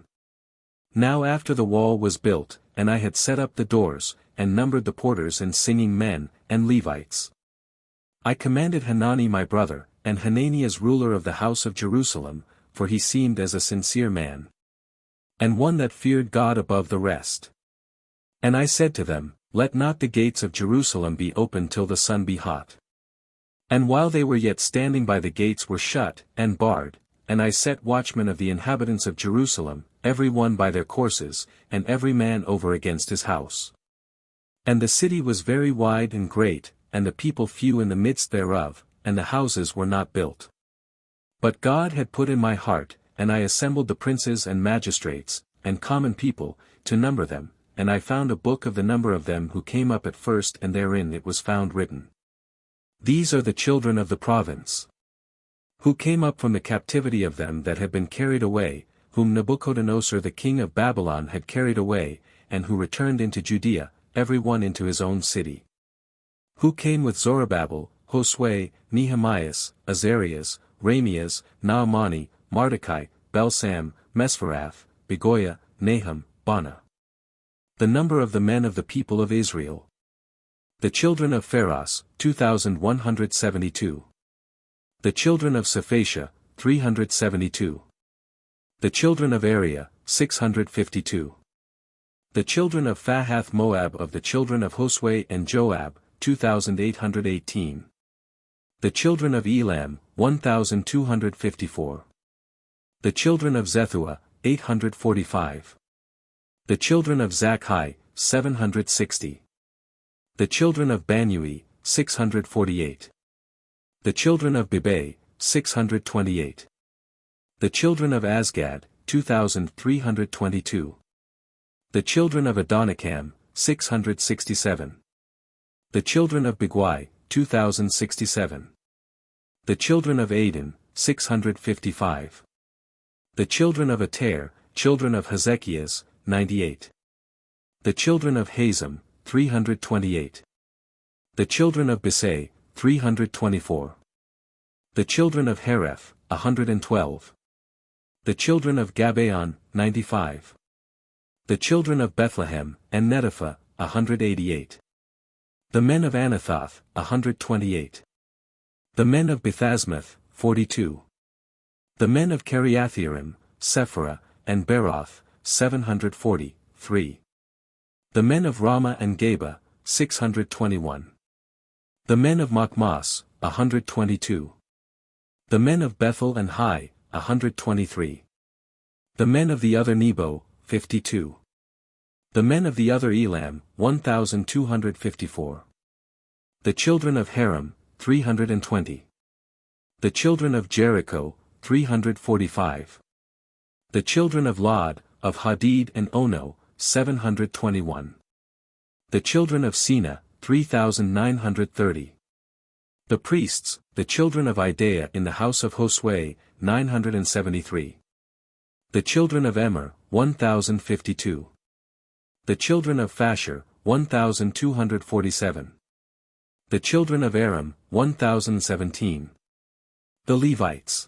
Now after the wall was built, and I had set up the doors, and numbered the porters and singing men, and Levites. I commanded Hanani my brother, and Hananias ruler of the house of Jerusalem, for he seemed as a sincere man, and one that feared God above the rest. And I said to them, Let not the gates of Jerusalem be opened till the sun be hot. And while they were yet standing by the gates were shut, and barred, and I set watchmen of the inhabitants of Jerusalem, every one by their courses, and every man over against his house. And the city was very wide and great, and the people few in the midst thereof, and the houses were not built. But God had put in my heart, and I assembled the princes and magistrates, and common people, to number them, and I found a book of the number of them who came up at first, and therein it was found written. These are the children of the province, who came up from the captivity of them that had been carried away, whom Nebuchadnezzar the king of Babylon had carried away, and who returned into Judea, every one into his own city. Who came with Zorobabel, Josue, Nehemias, Azarias, Ramias, Naamani, Mardecai, Belsam, Mespherath, Begoiah, Nahum, Bana. The number of the men of the people of Israel. The children of Pharos, 2,172. The children of Sephatia, 372. The children of Area, 652. The children of Fahath Moab of the children of Josue and Joab, 2,818. The children of Elam, 1,254. The children of Zethua, 845. The children of Zakkai, 760. The children of Banui, 648. The children of Bibai, 628. The children of Azgad, 2,322. The children of Adonikam, 667. The children of Bigwai, 2,067. The children of Adin, 655. The children of Ater, children of Hezekias, 98. The children of Hazem, 328. The children of Bisai, 324. The children of Hereth, 112. The children of Gabaon, 95. The children of Bethlehem, and Netopha, 188. The men of Anathoth, 128. The men of Bethasmath, 42. The men of Kiriathaim, Sephirah, and Beroth, 743. The men of Ramah and Geba, 621. The men of Machmas, 122. The men of Bethel and Hai, 123. The men of the other Nebo, 52. The men of the other Elam, 1,254. The children of Haram, 320. The children of Jericho, 345. The children of Lod, of Hadid and Ono, 721. The children of Sina, 3,930. The priests, the children of Idaiah in the house of Josue, 973. The children of Emer, 1,052. The children of Fasher, 1,247. The children of Aram, 1,017. The Levites.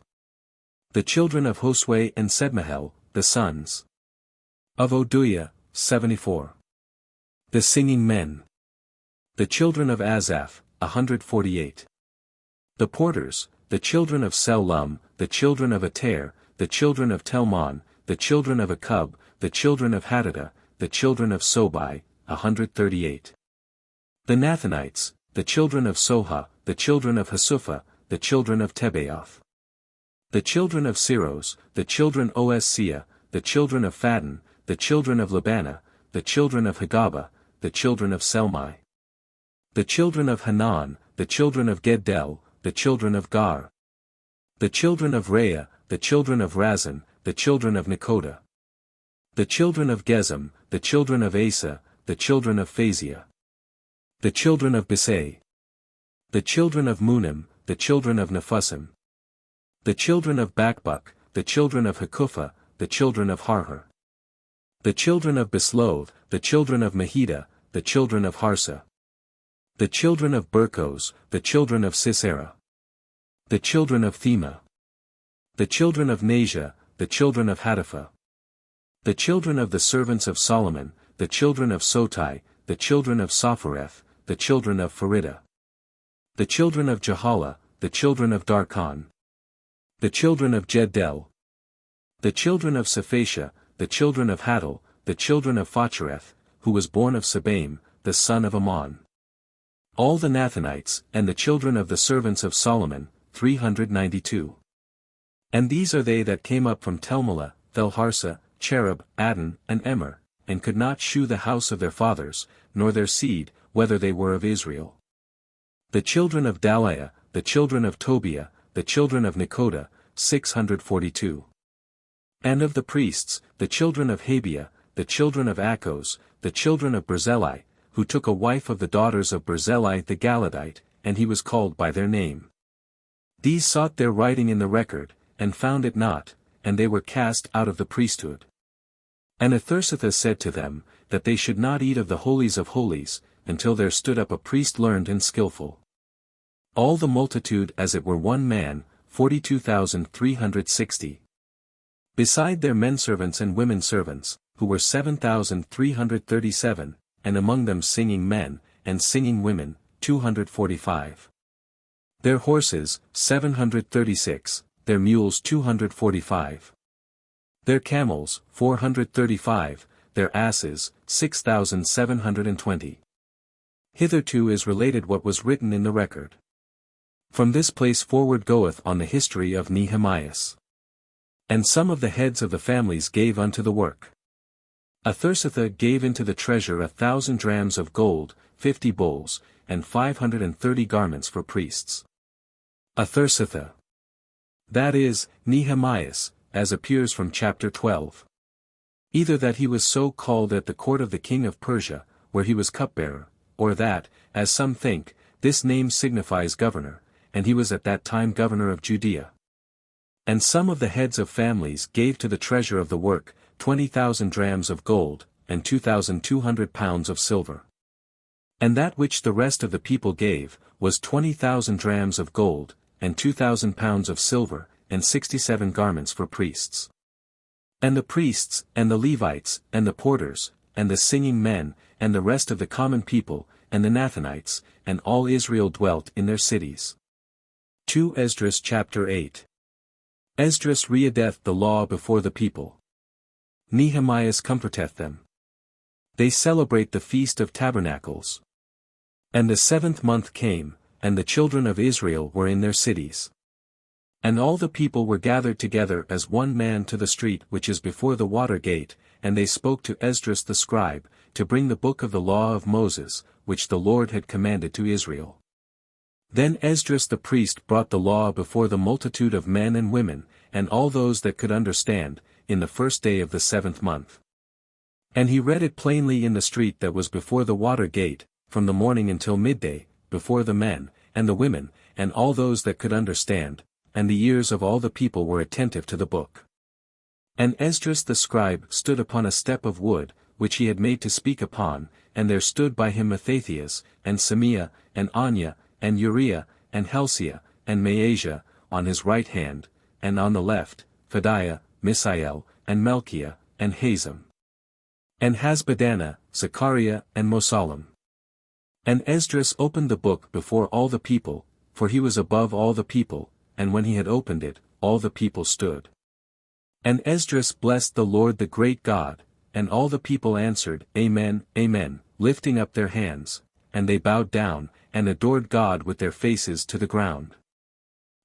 The children of Josue and Sedmahel, the sons of Oduiah, 74. The singing men. The children of Asaph, 148. The porters, the children of Selum, the children of Ater, the children of Telmon, the children of Akub, the children of Hadadah, the children of Sobai, 138. The Nathanites, the children of Soha, the children of Hasupha, the children of Tebaoth. The children of Siros, the children Osea, the children of Phadon, the children of Labana, the children of Hagaba, the children of Selmai. The children of Hanan, the children of Geddel, the children of Gar. The children of Rea, the children of Razan, the children of Nekoda. The children of Gezem, the children of Asa, the children of Phazia. The children of Bisai. The children of Munim, the children of Nephusim. The children of Bakbuk, the children of Hakupha, the children of Harhur. The children of Bisloth, the children of Mahida, the children of Harsa. The children of Berkos, the children of Sisera. The children of Thema. The children of Najah, the children of Hatipha. The children of the servants of Solomon, the children of Sotai, the children of Sophereth, the children of Pharida. The children of Jehala, the children of Darkon. The children of Jeddel. The children of Sephatia, the children of Hatil, the children of Phachereth, who was born of Sabaim, the son of Ammon. All the Nathanites, and the children of the servants of Solomon, 392. And these are they that came up from Telmela, Thelharsa, Cherub, Adon, and Emer, and could not shew the house of their fathers, nor their seed, whether they were of Israel. The children of Daliah, the children of Tobias, the children of Nekoda, 642. And of the priests, the children of Habia, the children of Achos, the children of Barzillai, who took a wife of the daughters of Barzillai the Galadite, and he was called by their name. These sought their writing in the record, and found it not, and they were cast out of the priesthood. And Athirsathah said to them, that they should not eat of the holies of holies, until there stood up a priest learned and skillful. All the multitude as it were one man, 42,360. Beside their men servants and women servants, who were 7,337, and among them singing men, and singing women, 245. Their horses, 736, their mules 245. Their camels, 435, their asses, 6,720. Hitherto is related what was written in the record. From this place forward goeth on the history of NEHEMIAS. And some of the heads of the families gave unto the work. Athirsathah gave into the treasure 1,000 drams of gold, 50 bowls, and 530 garments for priests. Athirsathah. That is, NEHEMIAS, as appears from chapter 12. Either that he was so called at the court of the king of Persia, where he was cupbearer, or that, as some think, this name signifies governor, and he was at that time governor of Judea. And some of the heads of families gave to the treasure of the work, 20,000 drams of gold, and 2,200 pounds of silver. And that which the rest of the people gave, was 20,000 drams of gold, and 2,000 pounds of silver, and 67 garments for priests. And the priests, and the Levites, and the porters, and the singing men, and the rest of the common people, and the Nathanites, and all Israel dwelt in their cities. 2 Esdras chapter 8. Esdras readeth the law before the people. Nehemias comforteth them. They celebrate the Feast of Tabernacles. And the 7th month came, and the children of Israel were in their cities. And all the people were gathered together as one man to the street which is before the water gate, and they spoke to Esdras the scribe, to bring the book of the law of Moses, which the Lord had commanded to Israel. Then Esdras the priest brought the law before the multitude of men and women, and all those that could understand, in the first day of the 7th month. And he read it plainly in the street that was before the water gate, from the morning until midday, before the men, and the women, and all those that could understand, and the ears of all the people were attentive to the book. And Esdras the scribe stood upon a step of wood, which he had made to speak upon, and there stood by him Mathathias, and Semiah, and Anya, and Uriah, and Helsiah, and Maaziah, on his right hand, and on the left, Phadiah, Misael, and Melchiah, and Hazem. And Hasbadana, Zechariah, and Mosallam. And Esdras opened the book before all the people, for he was above all the people, and when he had opened it, all the people stood. And Esdras blessed the Lord the great God, and all the people answered, Amen, Amen, lifting up their hands, and they bowed down, and adored God with their faces to the ground.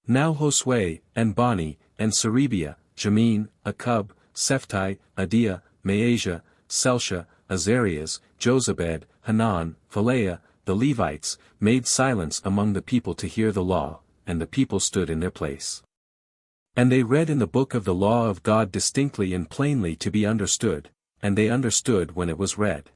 Now Josue, and Bani, and Serebiah, Jamin, Akub, Sephtai, Adiah, Maaziah, Selsha, Azarias, Jozabed, Hanan, Phaleah, the Levites, made silence among the people to hear the law, and the people stood in their place. And they read in the book of the law of God distinctly and plainly to be understood, and they understood when it was read.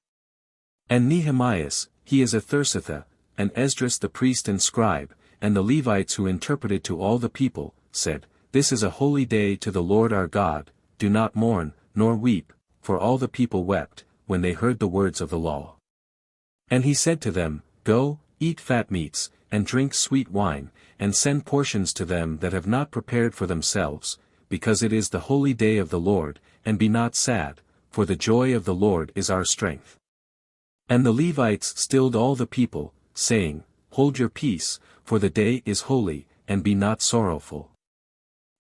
And Nehemias, he is Athirsathah, and Esdras the priest and scribe, and the Levites who interpreted to all the people, said, This is a holy day to the Lord our God, do not mourn, nor weep, for all the people wept, when they heard the words of the law. And he said to them, Go, eat fat meats, and drink sweet wine, and send portions to them that have not prepared for themselves, because it is the holy day of the Lord, and be not sad, for the joy of the Lord is our strength. And the Levites stilled all the people, saying, Hold your peace, for the day is holy, and be not sorrowful.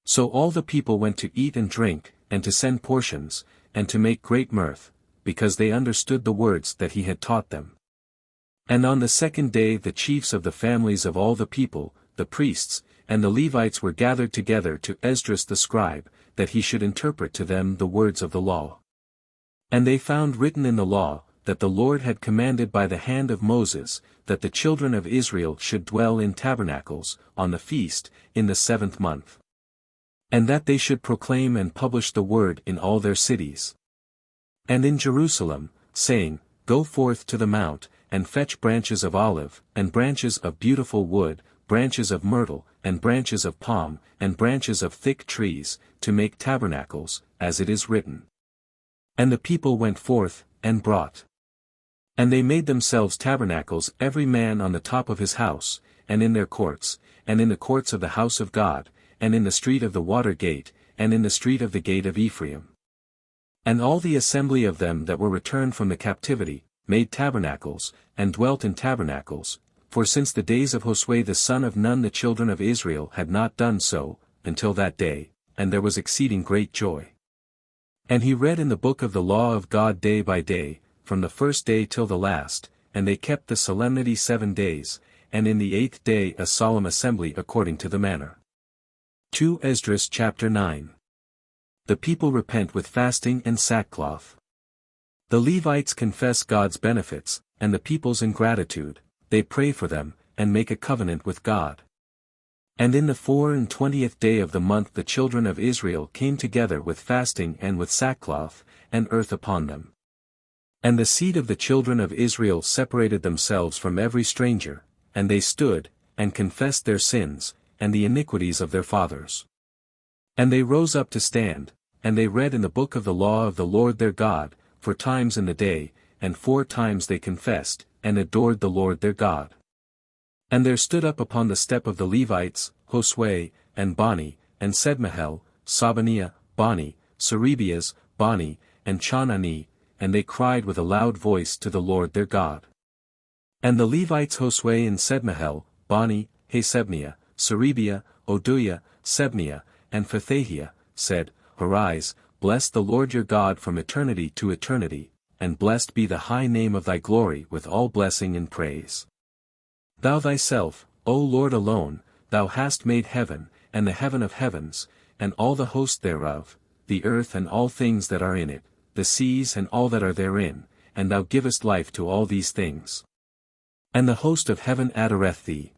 So all the people went to eat and drink, and to send portions, and to make great mirth, because they understood the words that he had taught them. And on the 2nd day the chiefs of the families of all the people, the priests, and the Levites were gathered together to Esdras the scribe, that he should interpret to them the words of the law. And they found written in the law, that the Lord had commanded by the hand of Moses, that the children of Israel should dwell in tabernacles, on the feast, in the 7th month. And that they should proclaim and publish the word in all their cities. And in Jerusalem, saying, Go forth to the mount, and fetch branches of olive, and branches of beautiful wood, branches of myrtle, and branches of palm, and branches of thick trees, to make tabernacles, as it is written. And the people went forth, and brought. And they made themselves tabernacles every man on the top of his house, and in their courts, and in the courts of the house of God, and in the street of the water gate, and in the street of the gate of Ephraim. And all the assembly of them that were returned from the captivity, made tabernacles, and dwelt in tabernacles, for since the days of Josue the son of Nun the children of Israel had not done so, until that day, and there was exceeding great joy. And he read in the book of the law of God day by day, from the first day till the last, and they kept the solemnity 7 days, and in the 8th day a solemn assembly according to the manner. 2 ESDRAS chapter 9. The people repent with fasting and sackcloth. The Levites confess God's benefits, and the people's ingratitude, they pray for them, and make a covenant with God. And in the 24th day of the month the children of Israel came together with fasting and with sackcloth, and earth upon them. And the seed of the children of Israel separated themselves from every stranger, and they stood, and confessed their sins, and the iniquities of their fathers. And they rose up to stand, and they read in the book of the law of the Lord their God, 4 times in the day, and 4 times they confessed, and adored the Lord their God. And there stood up upon the step of the Levites, Josue, and Bani, and Sedmahel, Sabaniah, Bani, Serebias, Bani, and Chanani, and they cried with a loud voice to the Lord their God. And the Levites Josue and Sedmahel, Bani, Hasebniah, Serebiah, Oduiah, Sebniah, and Phathahiah, said, Arise, bless the Lord your God from eternity to eternity, and blessed be the high name of thy glory with all blessing and praise. Thou thyself, O Lord alone, thou hast made heaven, and the heaven of heavens, and all the host thereof, the earth and all things that are in it, the seas and all that are therein, and thou givest life to all these things. And the host of heaven adoreth thee.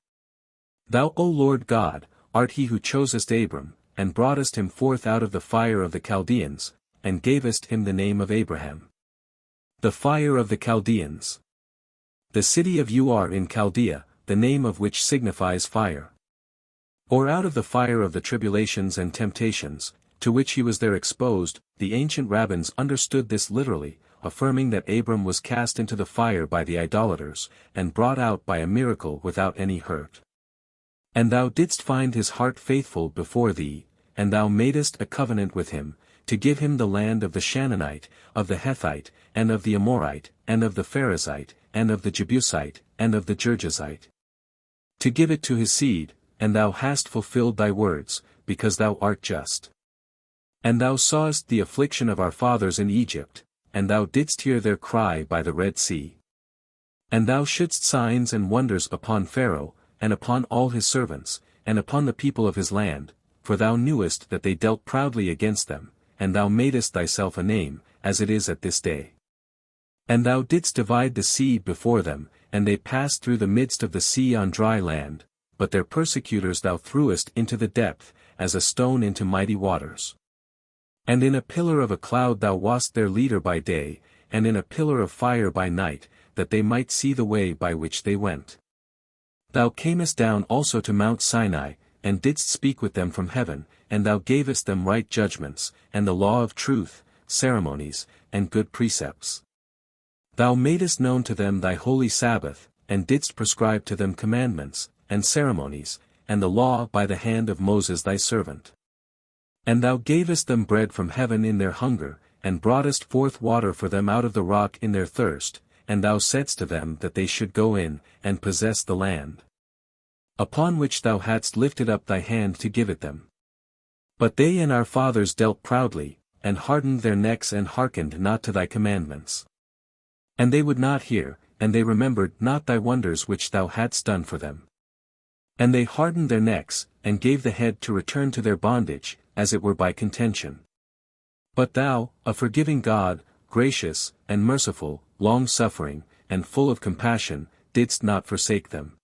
Thou, O Lord God, art he who chosest Abram, and broughtest him forth out of the fire of the Chaldeans, and gavest him the name of Abraham. The fire of the Chaldeans. The city of Ur in Chaldea, the name of which signifies fire. Or out of the fire of the tribulations and temptations, to which he was there exposed, the ancient rabbins understood this literally, affirming that Abram was cast into the fire by the idolaters, and brought out by a miracle without any hurt. And thou didst find his heart faithful before thee, and thou madest a covenant with him, to give him the land of the Canaanite, of the Hethite, and of the Amorite, and of the Perizzite, and of the Jebusite, and of the Girgazite. To give it to his seed, and thou hast fulfilled thy words, because thou art just. And thou sawest the affliction of our fathers in Egypt, and thou didst hear their cry by the Red Sea. And thou shouldst signs and wonders upon Pharaoh, and upon all his servants, and upon the people of his land, for thou knewest that they dealt proudly against them, and thou madest thyself a name, as it is at this day. And thou didst divide the sea before them, and they passed through the midst of the sea on dry land, but their persecutors thou threwest into the depth, as a stone into mighty waters. And in a pillar of a cloud thou wast their leader by day, and in a pillar of fire by night, that they might see the way by which they went. Thou camest down also to Mount Sinai, and didst speak with them from heaven, and thou gavest them right judgments, and the law of truth, ceremonies, and good precepts. Thou madest known to them thy holy Sabbath, and didst prescribe to them commandments, and ceremonies, and the law by the hand of Moses thy servant. And thou gavest them bread from heaven in their hunger, and broughtest forth water for them out of the rock in their thirst, and thou saidst to them that they should go in, and possess the land, upon which thou hadst lifted up thy hand to give it them. But they and our fathers dealt proudly, and hardened their necks and hearkened not to thy commandments. And they would not hear, and they remembered not thy wonders which thou hadst done for them. And they hardened their necks, and gave the head to return to their bondage, as it were by contention. But thou, a forgiving God, gracious, and merciful, long-suffering, and full of compassion, didst not forsake them.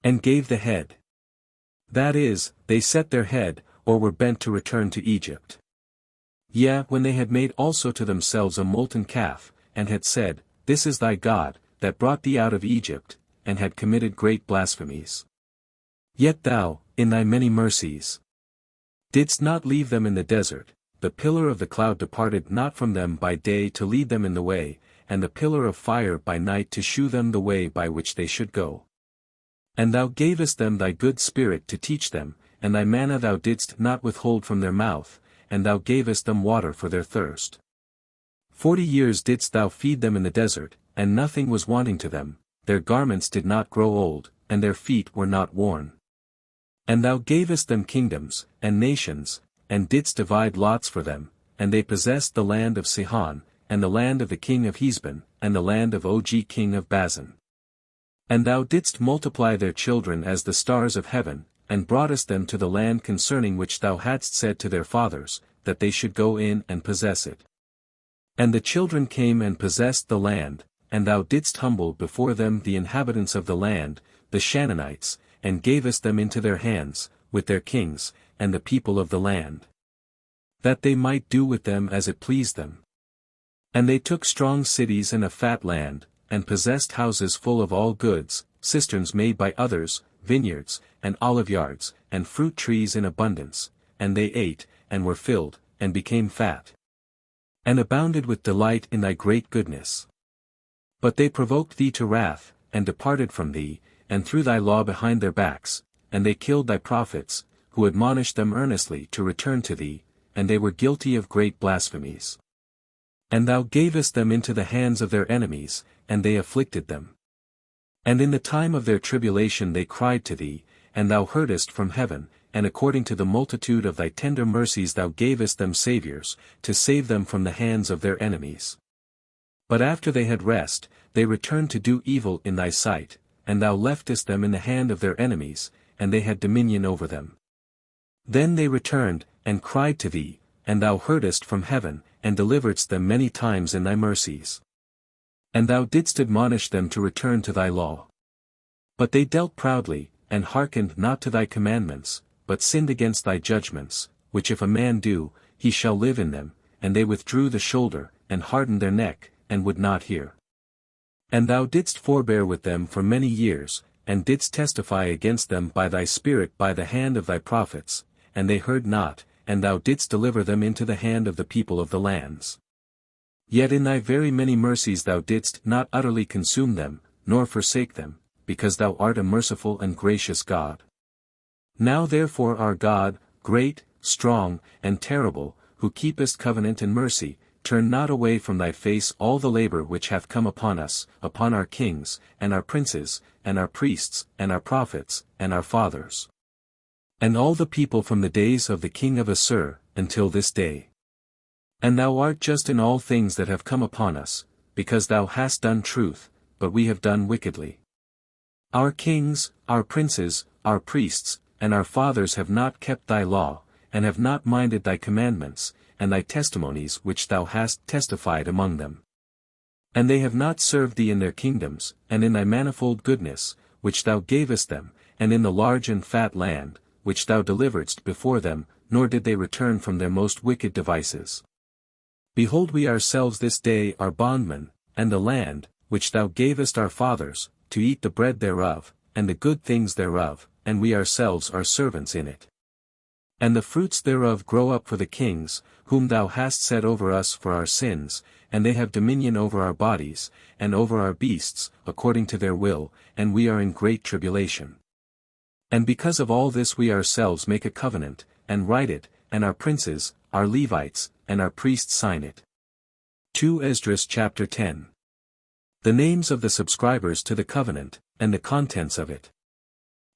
And gave the head. That is, they set their head, or were bent to return to Egypt. Yea, when they had made also to themselves a molten calf, and had said, This is thy God, that brought thee out of Egypt, and had committed great blasphemies. Yet thou, in thy many mercies, didst not leave them in the desert, the pillar of the cloud departed not from them by day to lead them in the way, and the pillar of fire by night to shew them the way by which they should go. And thou gavest them thy good spirit to teach them, and thy manna thou didst not withhold from their mouth, and thou gavest them water for their thirst. 40 years didst thou feed them in the desert, and nothing was wanting to them, their garments did not grow old, and their feet were not worn. And thou gavest them kingdoms, and nations, and didst divide lots for them, and they possessed the land of Sihon, and the land of the king of Heshbon, and the land of Og king of Bazan. And thou didst multiply their children as the stars of heaven, and broughtest them to the land concerning which thou hadst said to their fathers, that they should go in and possess it. And the children came and possessed the land, and thou didst humble before them the inhabitants of the land, the Canaanites, and gavest them into their hands, with their kings, and the people of the land, that they might do with them as it pleased them. And they took strong cities and a fat land, and possessed houses full of all goods, cisterns made by others, vineyards, and oliveyards, and fruit trees in abundance, and they ate, and were filled, and became fat, and abounded with delight in thy great goodness. But they provoked thee to wrath, and departed from thee, and threw thy law behind their backs, and they killed thy prophets, who admonished them earnestly to return to thee, and they were guilty of great blasphemies. And thou gavest them into the hands of their enemies, and they afflicted them. And in the time of their tribulation they cried to thee, and thou heardest from heaven, and according to the multitude of thy tender mercies thou gavest them saviours, to save them from the hands of their enemies. But after they had rest, they returned to do evil in thy sight, and thou leftest them in the hand of their enemies, and they had dominion over them. Then they returned, and cried to thee, and thou heardest from heaven, and deliveredst them many times in thy mercies. And thou didst admonish them to return to thy law. But they dealt proudly, and hearkened not to thy commandments, but sinned against thy judgments, which if a man do, he shall live in them, and they withdrew the shoulder, and hardened their neck, and would not hear. And thou didst forbear with them for many years, and didst testify against them by thy Spirit by the hand of thy prophets, and they heard not, and thou didst deliver them into the hand of the people of the lands. Yet in thy very many mercies thou didst not utterly consume them, nor forsake them, because thou art a merciful and gracious God. Now therefore our God, great, strong, and terrible, who keepest covenant and mercy, turn not away from thy face all the labor which hath come upon us, upon our kings, and our princes, and our priests, and our prophets, and our fathers, and all the people from the days of the king of Assur, until this day. And thou art just in all things that have come upon us, because thou hast done truth, but we have done wickedly. Our kings, our princes, our priests, and our fathers have not kept thy law, and have not minded thy commandments, and thy testimonies which thou hast testified among them. And they have not served thee in their kingdoms, and in thy manifold goodness, which thou gavest them, and in the large and fat land, which thou deliveredst before them, nor did they return from their most wicked devices. Behold, we ourselves this day are bondmen, and the land, which thou gavest our fathers, to eat the bread thereof, and the good things thereof, and we ourselves are servants in it. And the fruits thereof grow up for the kings, whom thou hast set over us for our sins, and they have dominion over our bodies, and over our beasts, according to their will, and we are in great tribulation. And because of all this we ourselves make a covenant, and write it, and our princes, our Levites, and our priests sign it. 2 ESDRAS chapter 10. The names of the subscribers to the covenant, and the contents of it.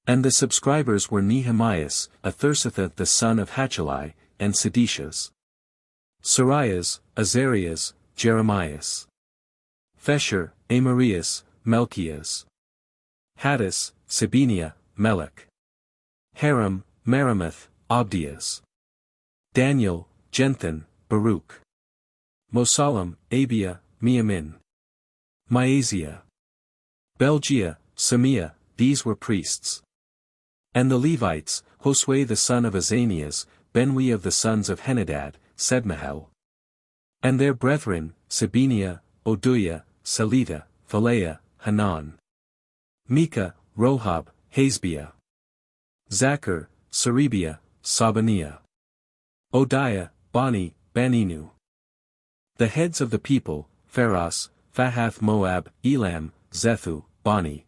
And the subscribers were Nehemias, Athersathah the son of Hachali, and Sedecias, Sarias, Azarias, Jeremias, Fesher, Amarias, Melchias, Hattus, Sabiniah, Melech, Haram, Meremoth, Abdias, Daniel, Jenthan, Baruch, Mosallam, Abia, Miamin. Maaziah. Belgia, Samia, these were priests. And the Levites, Josue the son of Azanias, Benui of the sons of Henadad, Sedmahel. And their brethren, Sabiniah, Oduiah, Salita, Phaleah, Hanan. Micah, Rohab, Hasbiah. Zachar, Serebiah, Sabaniah. Odiah, Bani, Baninu. The heads of the people, Pharos, Fahath Moab, Elam, Zethu, Bani.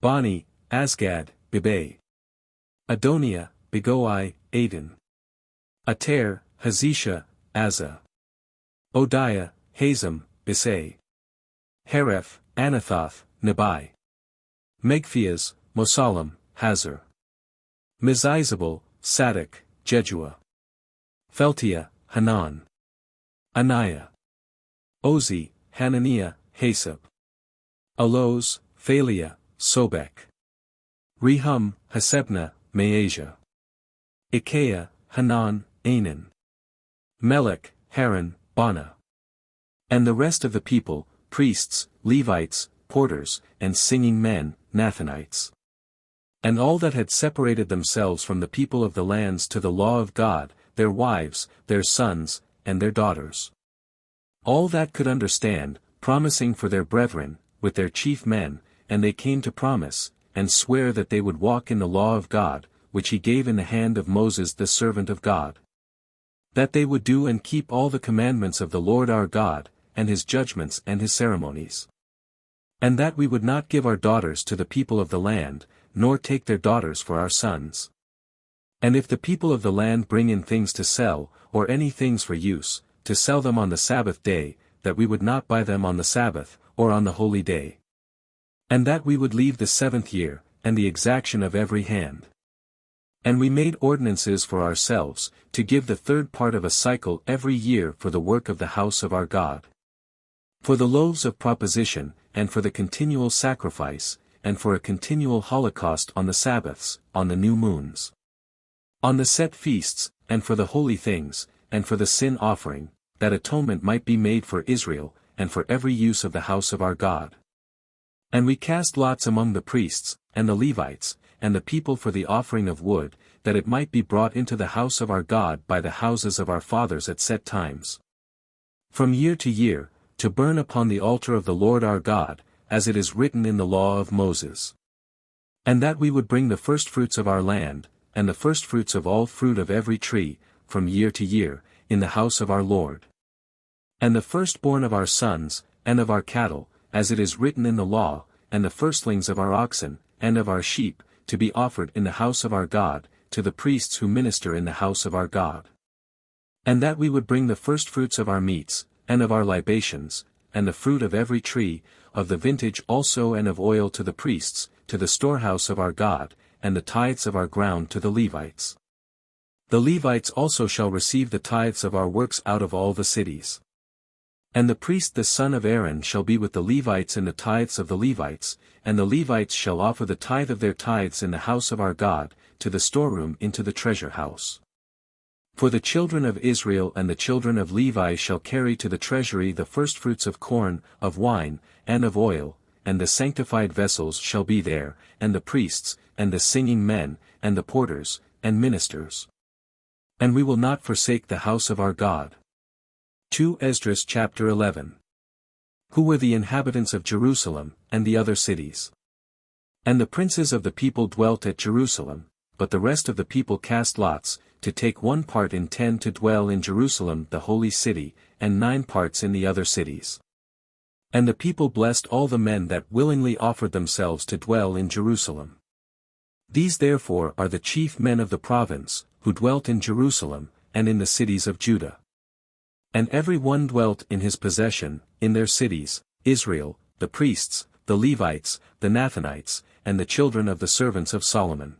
Bani, Asgad, Bibay. Adoniah, Begoi, Adin. Ater, Hazisha, Azza. Odiah, Hazam, Bisay. Hereph, Anathoth, Nebai. Megphias, Mosallam, Hazar. Mizizabel, Sadak, Jejua. Pheltiah, Hanan. Aniah. Ozi, Hananiah, Hasab. Aloz, Phaliah, Sobek. Rehum, Hasebna, Maaziah. Ikeah, Hanan, Anan. Melech, Haran, Bana. And the rest of the people, priests, Levites, porters, and singing men, Nathanites. And all that had separated themselves from the people of the lands to the law of God, their wives, their sons, and their daughters. All that could understand, promising for their brethren, with their chief men, and they came to promise, and swear that they would walk in the law of God, which he gave in the hand of Moses the servant of God. That they would do and keep all the commandments of the Lord our God, and his judgments and his ceremonies. And that we would not give our daughters to the people of the land, nor take their daughters for our sons. And if the people of the land bring in things to sell, or any things for use, to sell them on the Sabbath day, that we would not buy them on the Sabbath, or on the holy day. And that we would leave the 7th year, and the exaction of every hand. And we made ordinances for ourselves, to give the 3rd part of a cycle every year for the work of the house of our God. For the loaves of proposition, and for the continual sacrifice, and for a continual holocaust on the Sabbaths, on the new moons. On the set feasts, and for the holy things, and for the sin offering, that atonement might be made for Israel, and for every use of the house of our God. And we cast lots among the priests, and the Levites, and the people for the offering of wood, that it might be brought into the house of our God by the houses of our fathers at set times. From year to year, to burn upon the altar of the Lord our God, as it is written in the law of Moses. And that we would bring the firstfruits of our land, and the firstfruits of all fruit of every tree, from year to year, in the house of our Lord. And the firstborn of our sons, and of our cattle, as it is written in the law, and the firstlings of our oxen, and of our sheep, to be offered in the house of our God, to the priests who minister in the house of our God. And that we would bring the firstfruits of our meats, and of our libations, and the fruit of every tree, of the vintage also and of oil to the priests, to the storehouse of our God, and the tithes of our ground to the Levites. The Levites also shall receive the tithes of our works out of all the cities. And the priest the son of Aaron shall be with the Levites in the tithes of the Levites, and the Levites shall offer the tithe of their tithes in the house of our God, to the storeroom into the treasure house. For the children of Israel and the children of Levi shall carry to the treasury the firstfruits of corn, of wine, and of oil, and the sanctified vessels shall be there, and the priests, and the singing men, and the porters, and ministers. And we will not forsake the house of our God. 2 Esdras chapter 11. Who were the inhabitants of Jerusalem, and the other cities? And the princes of the people dwelt at Jerusalem, but the rest of the people cast lots, to take 1 part in 10 to dwell in Jerusalem the holy city, and 9 parts in the other cities. And the people blessed all the men that willingly offered themselves to dwell in Jerusalem. These therefore are the chief men of the province, who dwelt in Jerusalem, and in the cities of Judah. And every one dwelt in his possession, in their cities, Israel, the priests, the Levites, the Nathanites, and the children of the servants of Solomon.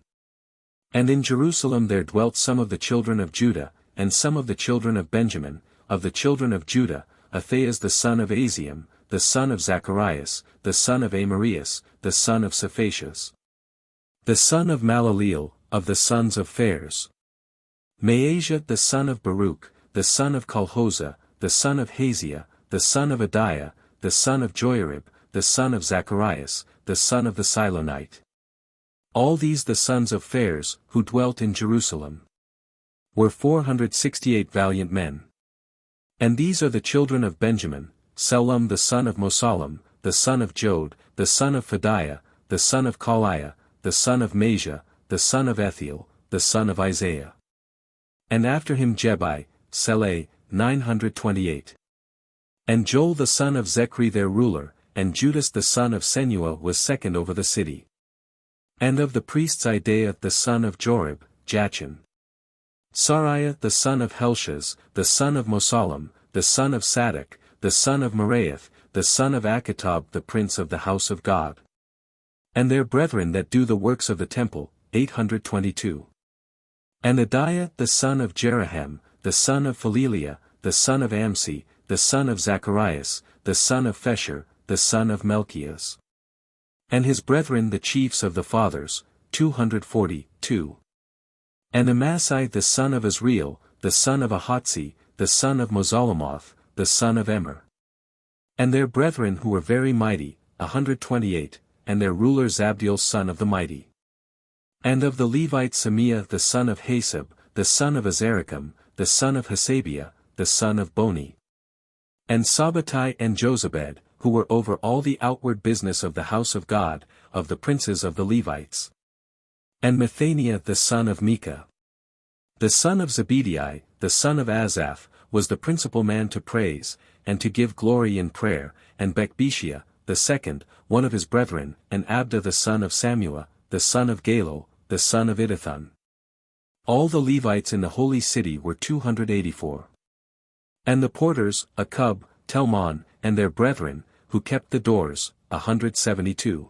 And in Jerusalem there dwelt some of the children of Judah, and some of the children of Benjamin, of the children of Judah, Athaias the son of Aziam, the son of Zacharias, the son of Amarias, the son of Saphatias. The son of Malaleel, of the sons of Phares. Maaziah the son of Baruch, the son of Colhoza, the son of Haziah, the son of Adiah, the son of Joiarib, the son of Zacharias, the son of the Silonite. All these the sons of Phares, who dwelt in Jerusalem, were 468 valiant men. And these are the children of Benjamin, Selum the son of Mosallam, the son of Jod, the son of Phadiah, the son of Kaliah, the son of Majah, the son of Ethiel, the son of Isaiah. And after him Jebai, Seleh, 928. And Joel the son of Zechri their ruler, and Judas the son of Senua was second over the city. And of the priests Idaiah the son of Jorib, Jachin. Sariah the son of Helshaz, the son of Mosallam, the son of Sadok, the son of Meraioth, the son of Achitob the prince of the house of God. And their brethren that do the works of the temple, 822. And Adiah the son of Jeroham, the son of Phileliah, the son of Amsi, the son of Zacharias, the son of Pheshur, the son of Melchias. And his brethren the chiefs of the fathers, 242. And Amasai the son of Azriel, the son of Ahatzi, the son of Mozalamoth, the son of Emer. And their brethren who were very mighty, 128, and their ruler Zabdiel son of the mighty. And of the Levites Semiah the son of Hasab, the son of Azarikam, the son of Hasabiah, the son of Boni. And Sabbatai and Jozabed, who were over all the outward business of the house of God, of the princes of the Levites. And Methaniah the son of Micah, the son of Zebedii, the son of Asaph, was the principal man to praise, and to give glory in prayer, and Bekbishia, the second, one of his brethren, and Abda the son of Sammua, the son of Galal, the son of Idithun. All the Levites in the holy city were 284. And the porters, Akub, Telmon, and their brethren, who kept the doors, 172.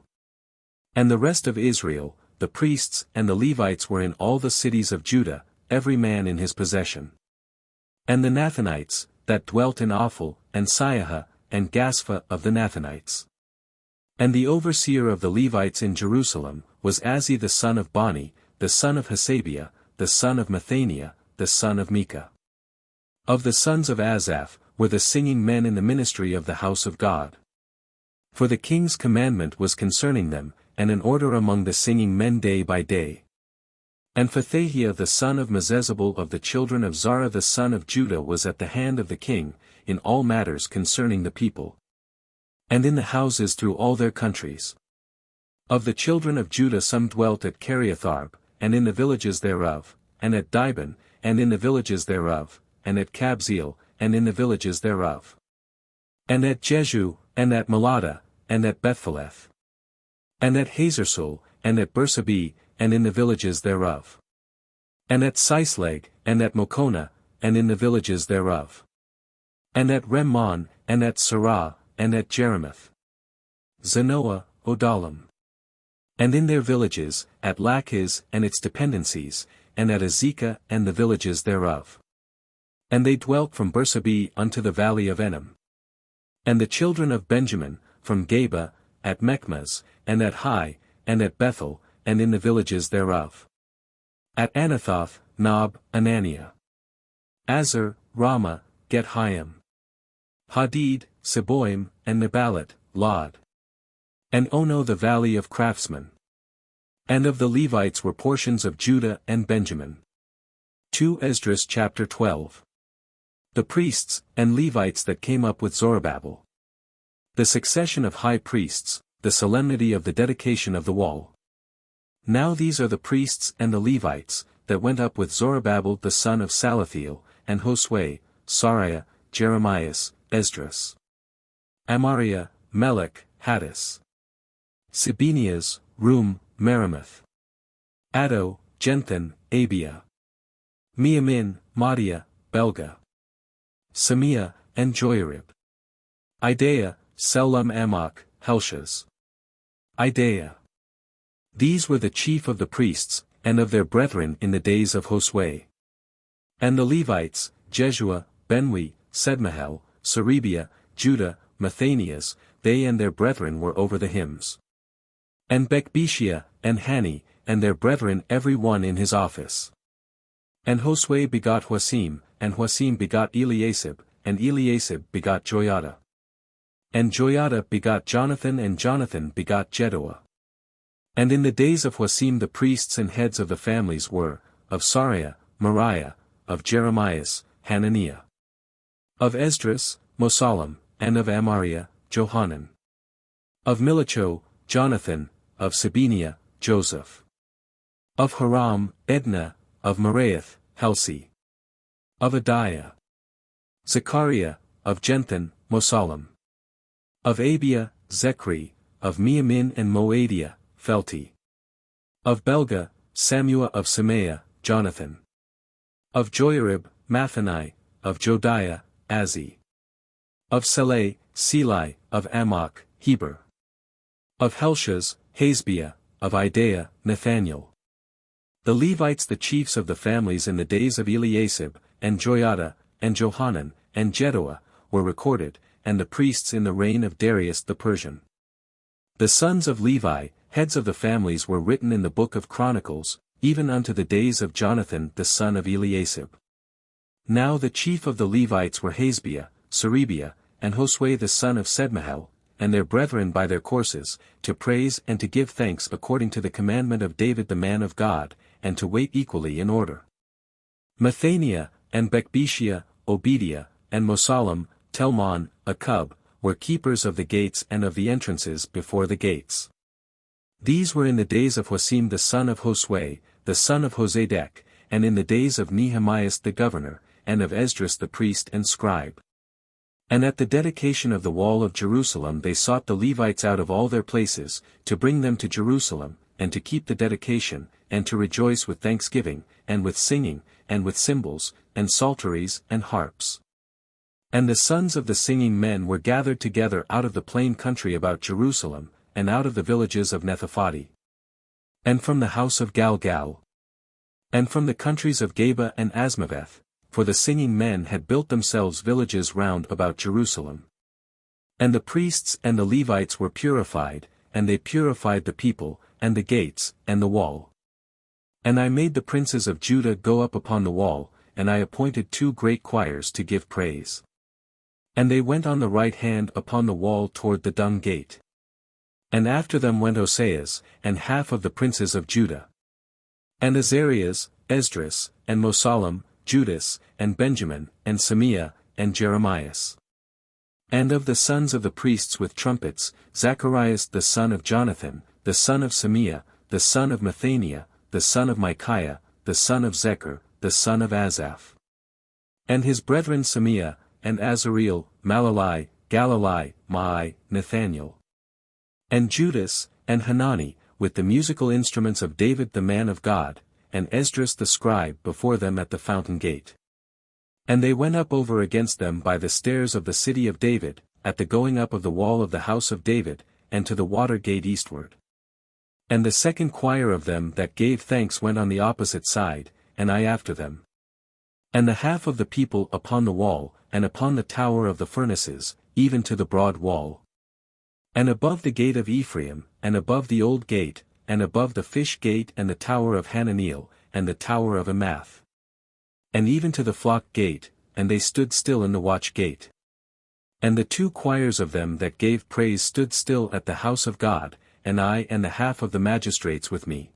And the rest of Israel, the priests and the Levites were in all the cities of Judah, every man in his possession. And the Nathanites, that dwelt in Ophel, and Siaha, and Gaspha of the Nathanites. And the overseer of the Levites in Jerusalem, was Azzi the son of Bani, the son of Hasabiah, the son of Methaniah, the son of Micah. Of the sons of Asaph, were the singing men in the ministry of the house of God. For the king's commandment was concerning them, and an order among the singing men day by day. And Phathahiah the son of Mezezabel of the children of Zara the son of Judah was at the hand of the king, in all matters concerning the people. And in the houses through all their countries. Of the children of Judah some dwelt at Kiriatharb, and in the villages thereof, and at Dibon, and in the villages thereof, and at Kabzeel, and in the villages thereof. And at Jeju, and at Melada, and at Bethpheleth. And at Hazersul, and at Bersabee, and in the villages thereof. And at Sisleg, and at Mokona, and in the villages thereof. And at Remmon, and at Sarah, and at Jeremoth. Zanoah, Odalam. And in their villages, at Lachish and its dependencies, and at Azekah and the villages thereof. And they dwelt from Bersabee unto the valley of Enom. And the children of Benjamin, from Geba, at Mechmas, and at Hai, and at Bethel, and in the villages thereof. At Anathoth, Nob, Ananiah. Azar, Ramah, Get-Haim. Hadid, Seboim, and Nebalat, Lod. And Ono the valley of craftsmen. And of the Levites were portions of Judah and Benjamin. 2 Esdras chapter 12. The priests and Levites that came up with Zorobabel. The succession of high priests, the solemnity of the dedication of the wall. Now these are the priests and the Levites, that went up with Zorobabel the son of Salathiel, and Josue, Sariah, Jeremias, Esdras. Amariah, Melech, Hattis. Sibenias, Rum, Meremoth. Addo, Jenthan, Abia. Miamin, Madiah, Belga. Semiah, and Joiarib. Idaiah, Selum Amok, Helshaz. Idaiah. These were the chief of the priests, and of their brethren in the days of Josue. And the Levites, Jeshua, Benwi, Sedmahel, Serebiah, Judah, Methanias, they and their brethren were over the hymns. And Bekbishia, and Hani, and their brethren every one in his office. And Josue begot Huasim, and Huasim begot Eliasib, and Eliasib begot Joiada. And Joiada begot Jonathan, and Jonathan begot Jeduah. And in the days of Husim the priests and heads of the families were, of Sariah, Moriah, of Jeremias, Hananiah. Of Esdras, Mosallam, and of Amariah, Johanan. Of Milicho, Jonathan, of Sabiniah, Joseph. Of Haram, Edna, of Meraioth, Helsi. Of Adiah, Zechariah, of Jenthan, Mosallam. Of Abia, Zechri, of Miamin and Moadiah, Felti. Of Belga, Samua of Semaiah, Jonathan. Of Joiarib, Mathani, of Jodiah, Azzi. Of Saleh, Selai, of Amok, Heber. Of Helshaz, Hasbiah, of Idaiah, Nathaniel. The Levites the chiefs of the families in the days of Eliasib, and Joiada, and Johanan, and Jeduah, were recorded, and the priests in the reign of Darius the Persian. The sons of Levi, heads of the families were written in the book of Chronicles, even unto the days of Jonathan the son of Eliasib. Now the chief of the Levites were Hasbiah, Serebiah, and Josue the son of Sedmahel, and their brethren by their courses, to praise and to give thanks according to the commandment of David the man of God, and to wait equally in order. Mathaniah, and Bekbishia, Obediah, and Mosallam, Telmon, Akub, were keepers of the gates and of the entrances before the gates. These were in the days of Husim the son of Josue, the son of Hosedek, and in the days of Nehemias the governor, and of Esdras the priest and scribe. And at the dedication of the wall of Jerusalem they sought the Levites out of all their places, to bring them to Jerusalem, and to keep the dedication, and to rejoice with thanksgiving, and with singing, and with cymbals, and psalteries, and harps. And the sons of the singing men were gathered together out of the plain country about Jerusalem, and out of the villages of Nethophati. And from the house of Galgal. And from the countries of Geba and Asmaveth, for the singing men had built themselves villages round about Jerusalem. And the priests and the Levites were purified, and they purified the people, and the gates, and the wall. And I made the princes of Judah go up upon the wall, and I appointed 2 great choirs to give praise. And they went on the right hand upon the wall toward the dung gate. And after them went Oseas, and half of the princes of Judah. And Azarias, Esdras, and Mosallam, Judas, and Benjamin, and Semaiah, and Jeremias. And of the sons of the priests with trumpets, Zacharias the son of Jonathan, the son of Semaiah, the son of Mathaniah, the son of Micaiah, the son of Zechar, the son of Asaph. And his brethren Semaiah, and Azareel, Malalai, Galalai, Maai, Nathaniel. And Judas, and Hanani, with the musical instruments of David the man of God, and Esdras the scribe before them at the fountain gate. And they went up over against them by the stairs of the city of David, at the going up of the wall of the house of David, and to the water gate eastward. And the second choir of them that gave thanks went on the opposite side, and I after them. And the half of the people upon the wall, and upon the tower of the furnaces, even to the broad wall. And above the gate of Ephraim, and above the old gate, and above the fish gate and the tower of Hananiel, and the tower of Amath. And even to the flock gate, and they stood still in the watch gate. And the 2 choirs of them that gave praise stood still at the house of God, and I and the half of the magistrates with me.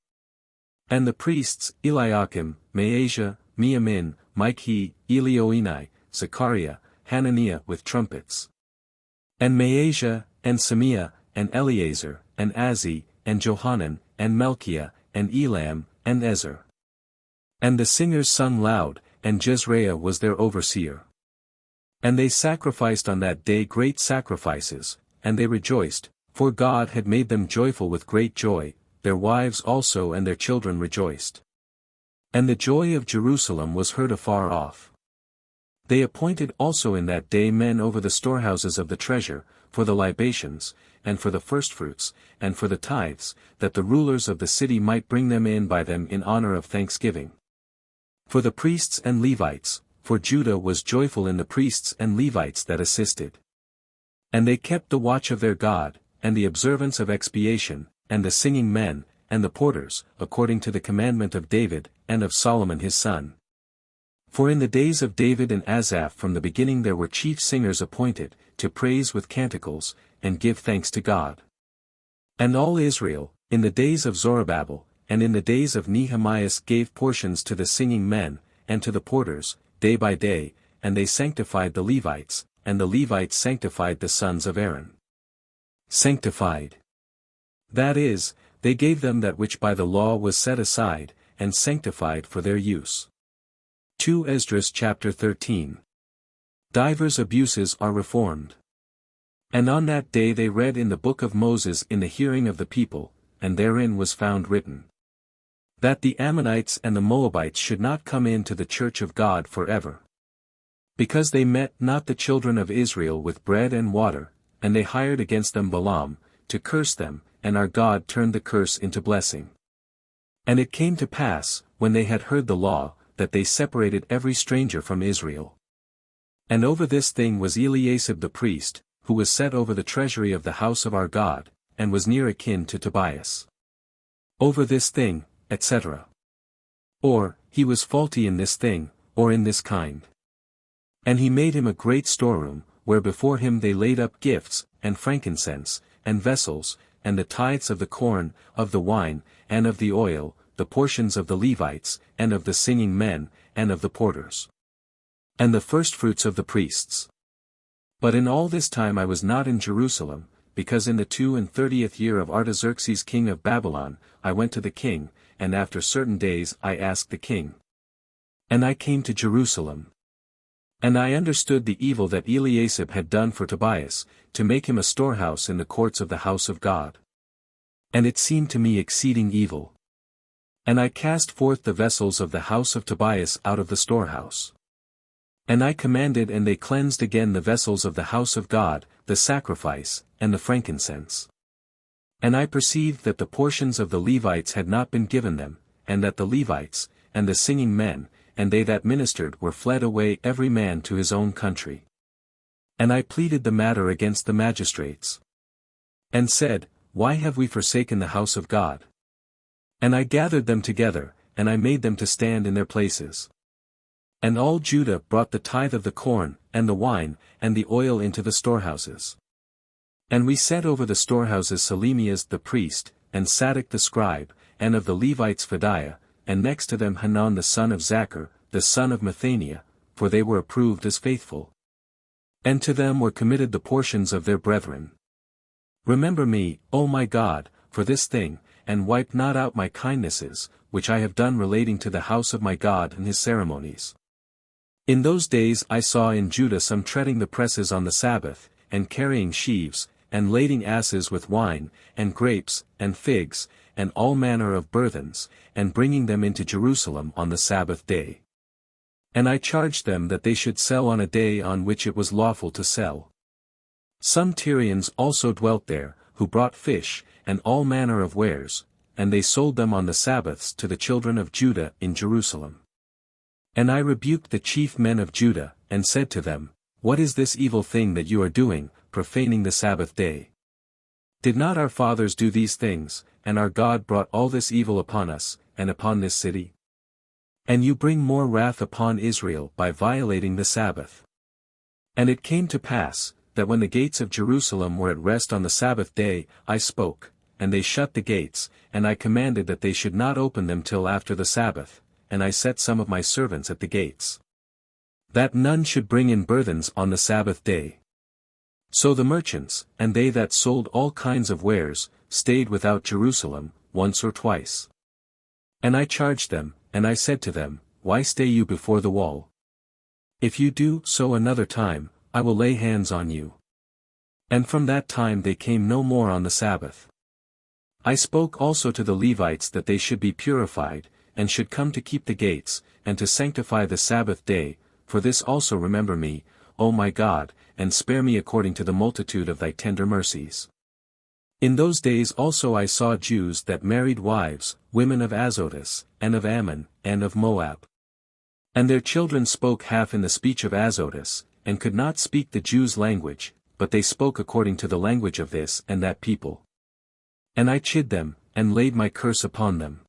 And the priests, Eliakim, Maaseiah, Miamin, Michi, Elioenai, Zechariah, Hananiah with trumpets. And Maaseiah, and Semaiah, and Eleazar, and Azzi, and Johanan, and Melchiah, and Elam, and Ezer. And the singers sung loud, and Jezreiah was their overseer. And they sacrificed on that day great sacrifices, and they rejoiced, for God had made them joyful with great joy, their wives also and their children rejoiced. And the joy of Jerusalem was heard afar off. They appointed also in that day men over the storehouses of the treasure, for the libations, and for the firstfruits, and for the tithes, that the rulers of the city might bring them in by them in honor of thanksgiving. For the priests and Levites, for Judah was joyful in the priests and Levites that assisted. And they kept the watch of their God, and the observance of expiation, and the singing men, and the porters, according to the commandment of David, and of Solomon his son. For in the days of David and Asaph from the beginning there were chief singers appointed, to praise with canticles, and give thanks to God. And all Israel, in the days of Zorobabel, and in the days of Nehemias gave portions to the singing men, and to the porters, day by day, and they sanctified the Levites, and the Levites sanctified the sons of Aaron. Sanctified. That is, they gave them that which by the law was set aside, and sanctified for their use. 2 ESDRAS chapter 13. Divers abuses are reformed. And on that day they read in the book of Moses in the hearing of the people, and therein was found written, that the Ammonites and the Moabites should not come into the church of God forever. Because they met not the children of Israel with bread and water, and they hired against them Balaam, to curse them, and our God turned the curse into blessing. And it came to pass, when they had heard the law, that they separated every stranger from Israel. And over this thing was Eliasib the priest, who was set over the treasury of the house of our God, and was near akin to Tobias. Over this thing, etc. Or, he was faulty in this thing, or in this kind. And he made him a great storeroom, where before him they laid up gifts, and frankincense, and vessels, and the tithes of the corn, of the wine, and of the oil, the portions of the Levites, and of the singing men, and of the porters. And the firstfruits of the priests. But in all this time I was not in Jerusalem, because in the 32nd year of Artaxerxes king of Babylon, I went to the king, and after certain days I asked the king. And I came to Jerusalem. And I understood the evil that Eliasib had done for Tobias, to make him a storehouse in the courts of the house of God. And it seemed to me exceeding evil. And I cast forth the vessels of the house of Tobias out of the storehouse. And I commanded and they cleansed again the vessels of the house of God, the sacrifice, and the frankincense. And I perceived that the portions of the Levites had not been given them, and that the Levites, and the singing men, and they that ministered were fled away every man to his own country. And I pleaded the matter against the magistrates. And said, Why have we forsaken the house of God? And I gathered them together, and I made them to stand in their places. And all Judah brought the tithe of the corn, and the wine, and the oil into the storehouses. And we set over the storehouses Selemias the priest, and Sadok the scribe, and of the Levites Phadiah, and next to them Hanan the son of Zachar, the son of Mathaniah, for they were approved as faithful. And to them were committed the portions of their brethren. Remember me, O my God, for this thing, and wipe not out my kindnesses, which I have done relating to the house of my God and his ceremonies. In those days I saw in Judah some treading the presses on the Sabbath, and carrying sheaves, and lading asses with wine, and grapes, and figs, and all manner of burthens, and bringing them into Jerusalem on the Sabbath day. And I charged them that they should sell on a day on which it was lawful to sell. Some Tyrians also dwelt there, who brought fish, and all manner of wares, and they sold them on the Sabbaths to the children of Judah in Jerusalem. And I rebuked the chief men of Judah, and said to them, What is this evil thing that you are doing, profaning the Sabbath day? Did not our fathers do these things, and our God brought all this evil upon us, and upon this city? And you bring more wrath upon Israel by violating the Sabbath. And it came to pass, that when the gates of Jerusalem were at rest on the Sabbath day, I spoke, and they shut the gates, and I commanded that they should not open them till after the Sabbath, and I set some of my servants at the gates, that none should bring in burthens on the Sabbath day. So the merchants, and they that sold all kinds of wares, stayed without Jerusalem, once or twice. And I charged them, and I said to them, Why stay you before the wall? If you do so another time, I will lay hands on you. And from that time they came no more on the Sabbath. I spoke also to the Levites that they should be purified, and should come to keep the gates, and to sanctify the Sabbath day, for this also remember me, O my God, and spare me according to the multitude of thy tender mercies. In those days also I saw Jews that married wives, women of Azotus, and of Ammon, and of Moab. And their children spoke half in the speech of Azotus, and could not speak the Jews' language, but they spoke according to the language of this and that people. And I chid them, and laid my curse upon them.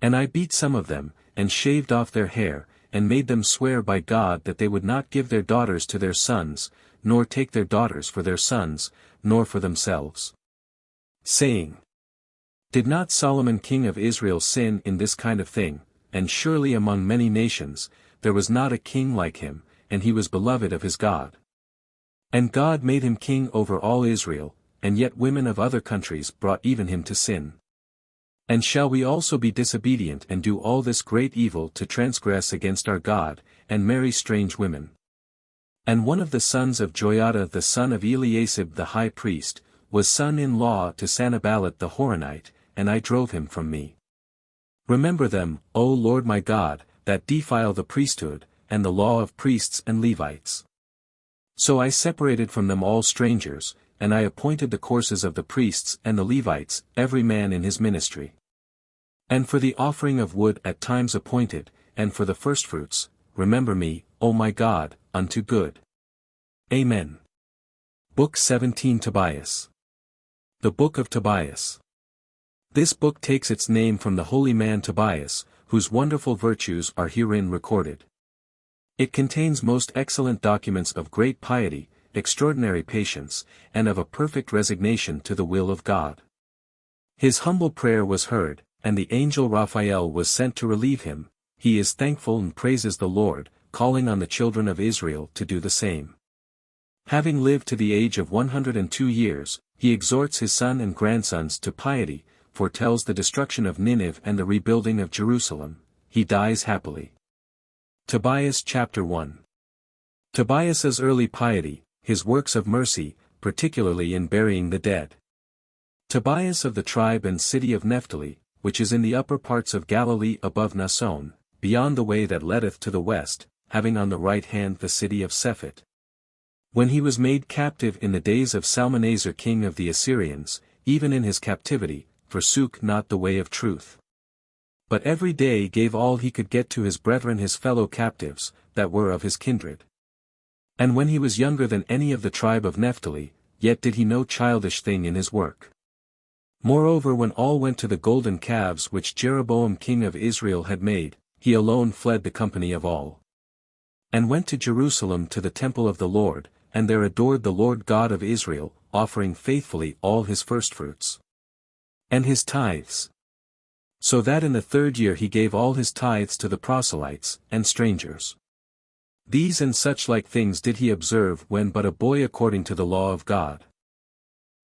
And I beat some of them, and shaved off their hair, and made them swear by God that they would not give their daughters to their sons, nor take their daughters for their sons, nor for themselves. Saying, Did not Solomon king of Israel sin in this kind of thing, and surely among many nations, there was not a king like him, and he was beloved of his God. And God made him king over all Israel, and yet women of other countries brought even him to sin. And shall we also be disobedient and do all this great evil to transgress against our God, and marry strange women? And one of the sons of Joiada the son of Eliasib the high priest, was son-in-law to Sanballat the Horonite, and I drove him from me. Remember them, O Lord my God, that defile the priesthood, and the law of priests and Levites. So I separated from them all strangers, and I appointed the courses of the priests and the Levites, every man in his ministry. And for the offering of wood at times appointed, and for the firstfruits, remember me, O my God, unto good. Amen. Book 17 Tobias. The Book of Tobias. This book takes its name from the holy man Tobias, whose wonderful virtues are herein recorded. It contains most excellent documents of great piety, extraordinary patience, and of a perfect resignation to the will of God. His humble prayer was heard, and the angel Raphael was sent to relieve him. He is thankful and praises the Lord, calling on the children of Israel to do the same. Having lived to the age of 102 years, he exhorts his son and grandsons to piety, foretells the destruction of Nineveh and the rebuilding of Jerusalem. He dies happily. Tobias chapter 1. Tobias's early piety, his works of mercy, particularly in burying the dead. Tobias of the tribe and city of Naphtali, which is in the upper parts of Galilee above Naasson, beyond the way that leadeth to the west, having on the right hand the city of Sephet. When he was made captive in the days of Salmanasar king of the Assyrians, even in his captivity, forsook not the way of truth. But every day gave all he could get to his brethren his fellow captives, that were of his kindred. And when he was younger than any of the tribe of Naphtali, yet did he no childish thing in his work. Moreover, when all went to the golden calves which Jeroboam king of Israel had made, he alone fled the company of all. And went to Jerusalem to the temple of the Lord, and there adored the Lord God of Israel, offering faithfully all his firstfruits. And his tithes. So that in the 3rd year he gave all his tithes to the proselytes, and strangers. These and such like things did he observe when but a boy according to the law of God.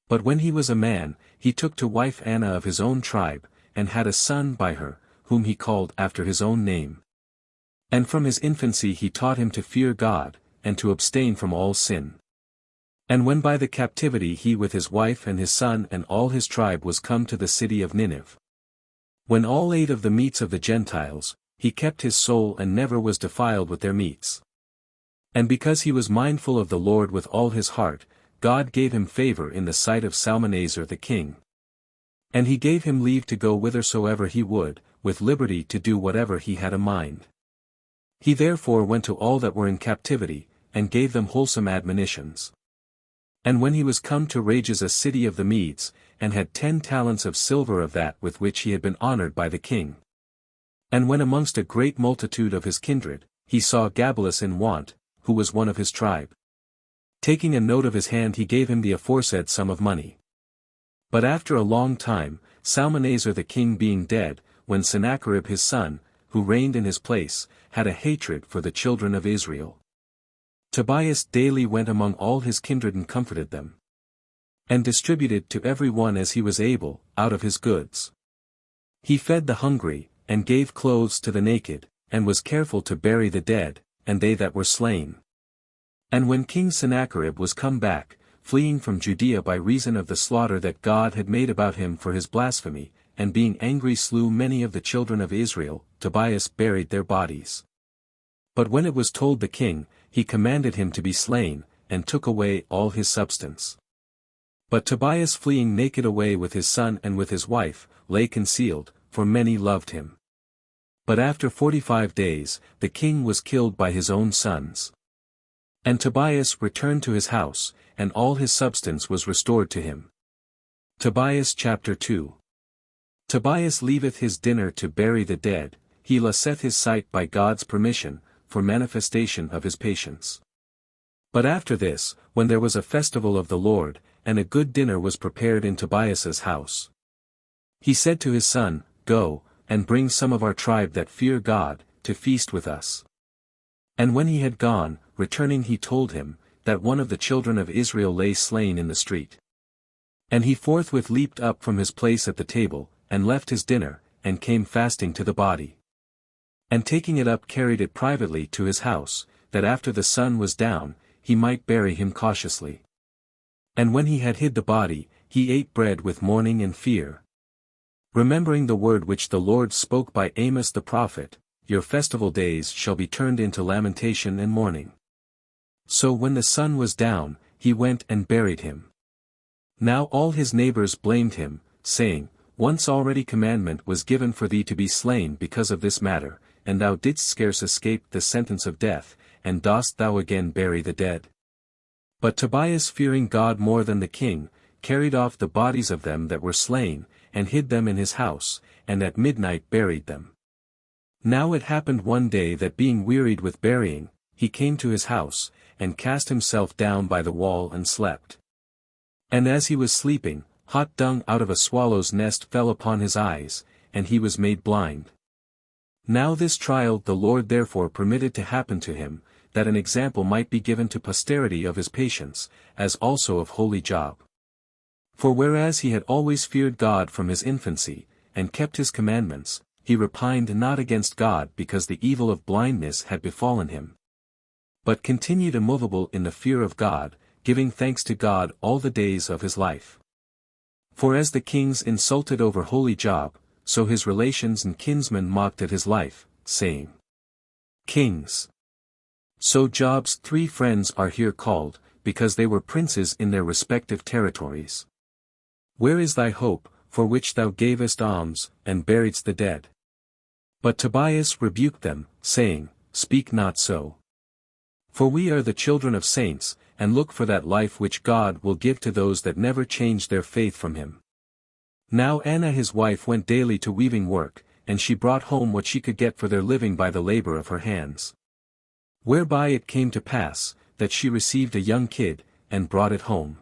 But when he was a man, he took to wife Anna of his own tribe, and had a son by her, whom he called after his own name. And from his infancy he taught him to fear God, and to abstain from all sin. And when by the captivity he with his wife and his son and all his tribe was come to the city of Nineveh. When all ate of the meats of the Gentiles, he kept his soul and never was defiled with their meats. And because he was mindful of the Lord with all his heart, God gave him favor in the sight of Salmanasar the king. And he gave him leave to go whithersoever he would, with liberty to do whatever he had a mind. He therefore went to all that were in captivity, and gave them wholesome admonitions. And when he was come to Rages a city of the Medes, and had 10 talents of silver of that with which he had been honored by the king. And when amongst a great multitude of his kindred, he saw Gabelus in want, who was one of his tribe. Taking a note of his hand he gave him the aforesaid sum of money. But after a long time, Salmanasar the king being dead, when Sennacherib his son, who reigned in his place, had a hatred for the children of Israel. Tobias daily went among all his kindred and comforted them. And distributed to every one as he was able, out of his goods. He fed the hungry, and gave clothes to the naked, and was careful to bury the dead, and they that were slain. And when King Sennacherib was come back, fleeing from Judea by reason of the slaughter that God had made about him for his blasphemy, and being angry slew many of the children of Israel, Tobias buried their bodies. But when it was told the king, he commanded him to be slain, and took away all his substance. But Tobias fleeing naked away with his son and with his wife, lay concealed, for many loved him. But after 45 days, the king was killed by his own sons. And Tobias returned to his house, and all his substance was restored to him. Tobias chapter 2. Tobias leaveth his dinner to bury the dead, he looseth his sight by God's permission, for manifestation of his patience. But after this, when there was a festival of the Lord, and a good dinner was prepared in Tobias's house, he said to his son, Go, and bring some of our tribe that fear God, to feast with us. And when he had gone, returning he told him, that one of the children of Israel lay slain in the street. And he forthwith leaped up from his place at the table, and left his dinner, and came fasting to the body. And taking it up carried it privately to his house, that after the sun was down, he might bury him cautiously. And when he had hid the body, he ate bread with mourning and fear, remembering the word which the Lord spoke by Amos the prophet, Your festival days shall be turned into lamentation and mourning. So when the sun was down, he went and buried him. Now all his neighbors blamed him, saying, Once already commandment was given for thee to be slain because of this matter, and thou didst scarce escape the sentence of death, and dost thou again bury the dead? But Tobias, fearing God more than the king, carried off the bodies of them that were slain, and hid them in his house, and at midnight buried them. Now it happened one day that being wearied with burying, he came to his house, and cast himself down by the wall and slept. And as he was sleeping, hot dung out of a swallow's nest fell upon his eyes, and he was made blind. Now this trial the Lord therefore permitted to happen to him, that an example might be given to posterity of his patience, as also of holy Job. For whereas he had always feared God from his infancy, and kept his commandments, he repined not against God because the evil of blindness had befallen him, but continued immovable in the fear of God, giving thanks to God all the days of his life. For as the kings insulted over holy Job, so his relations and kinsmen mocked at his life, saying, Kings. So Job's 3 friends are here called, because they were princes in their respective territories. Where is thy hope, for which thou gavest alms, and buryedst the dead? But Tobias rebuked them, saying, Speak not so. For we are the children of saints, and look for that life which God will give to those that never change their faith from him. Now Anna his wife went daily to weaving work, and she brought home what she could get for their living by the labor of her hands. Whereby it came to pass, that she received a young kid, and brought it home.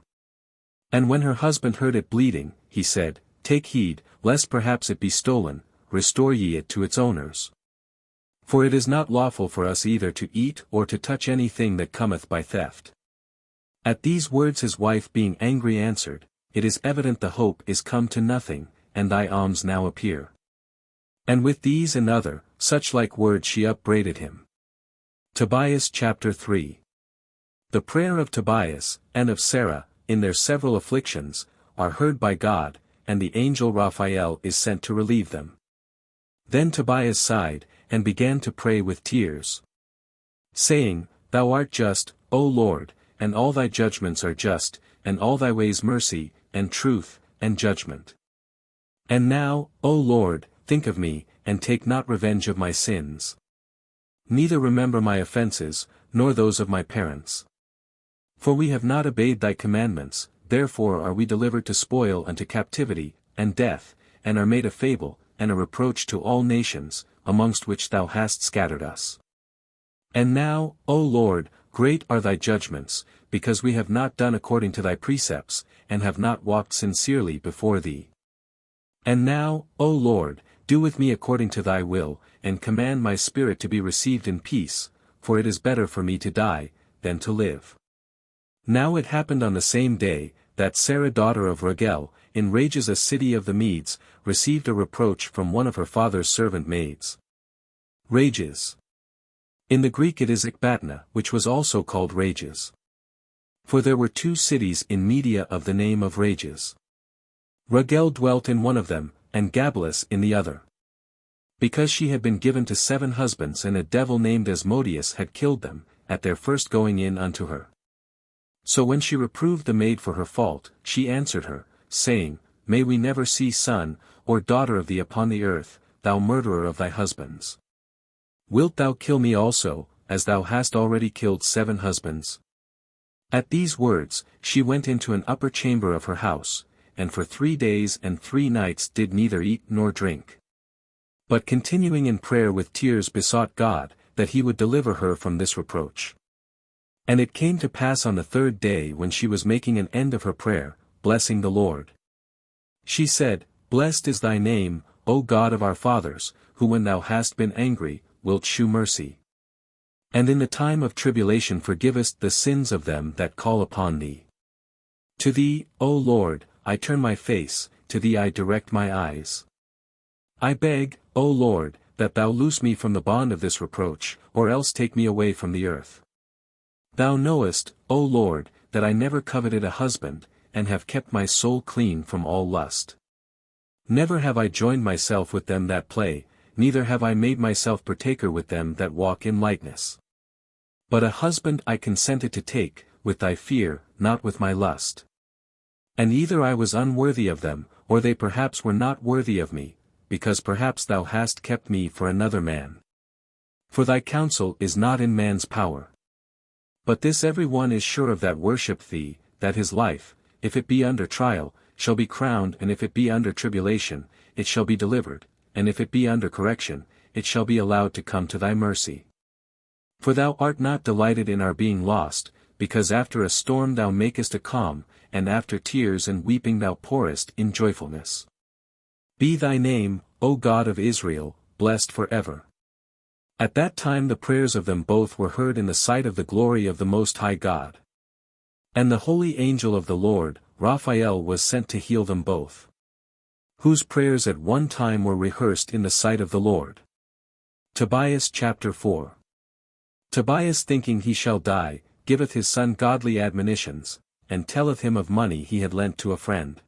And when her husband heard it bleeding, he said, Take heed, lest perhaps it be stolen, restore ye it to its owners. For it is not lawful for us either to eat or to touch anything that cometh by theft. At these words his wife being angry answered, It is evident the hope is come to nothing, and thy alms now appear. And with these and other, such like words she upbraided him. Tobias chapter 3. The prayer of Tobias, and of Sarah, in their several afflictions, are heard by God, and the angel Raphael is sent to relieve them. Then Tobias sighed, and began to pray with tears, saying, Thou art just, O Lord, and all thy judgments are just, and all thy ways mercy, and truth, and judgment. And now, O Lord, think of me, and take not revenge of my sins. Neither remember my offenses, nor those of my parents. For we have not obeyed thy commandments, therefore are we delivered to spoil and to captivity, and death, and are made a fable, and a reproach to all nations, amongst which thou hast scattered us. And now, O Lord, great are thy judgments, because we have not done according to thy precepts, and have not walked sincerely before thee. And now, O Lord, do with me according to thy will, and command my spirit to be received in peace, for it is better for me to die, than to live. Now it happened on the same day, that Sarah daughter of Ragel, in Rages a city of the Medes, received a reproach from one of her father's servant maids. Rages. In the Greek it is Ecbatana, which was also called Rages. For there were 2 cities in Media of the name of Rages. Ragel dwelt in one of them, and Gabelus in the other. Because she had been given to 7 husbands and a devil named Asmodeus had killed them, at their first going in unto her. So when she reproved the maid for her fault, she answered her, saying, May we never see son, or daughter of thee upon the earth, thou murderer of thy husbands. Wilt thou kill me also, as thou hast already killed 7 husbands? At these words, she went into an upper chamber of her house, and for 3 days and 3 nights did neither eat nor drink. But continuing in prayer with tears besought God, that he would deliver her from this reproach. And it came to pass on the third day when she was making an end of her prayer, blessing the Lord. She said, Blessed is thy name, O God of our fathers, who when thou hast been angry, wilt shew mercy. And in the time of tribulation forgivest the sins of them that call upon thee. To thee, O Lord, I turn my face, to thee I direct my eyes. I beg, O Lord, that thou loose me from the bond of this reproach, or else take me away from the earth. Thou knowest, O Lord, that I never coveted a husband, and have kept my soul clean from all lust. Never have I joined myself with them that play, neither have I made myself partaker with them that walk in lightness. But a husband I consented to take, with thy fear, not with my lust. And either I was unworthy of them, or they perhaps were not worthy of me, because perhaps thou hast kept me for another man. For thy counsel is not in man's power. But this every one is sure of that worship thee, that his life, if it be under trial, shall be crowned, and if it be under tribulation, it shall be delivered, and if it be under correction, it shall be allowed to come to thy mercy. For thou art not delighted in our being lost, because after a storm thou makest a calm, and after tears and weeping thou pourest in joyfulness. Be thy name, O God of Israel, blessed for ever. At that time the prayers of them both were heard in the sight of the glory of the Most High God. And the holy angel of the Lord, Raphael, was sent to heal them both. Whose prayers at one time were rehearsed in the sight of the Lord. Tobias chapter 4. Tobias thinking he shall die, giveth his son godly admonitions, and telleth him of money he had lent to a friend.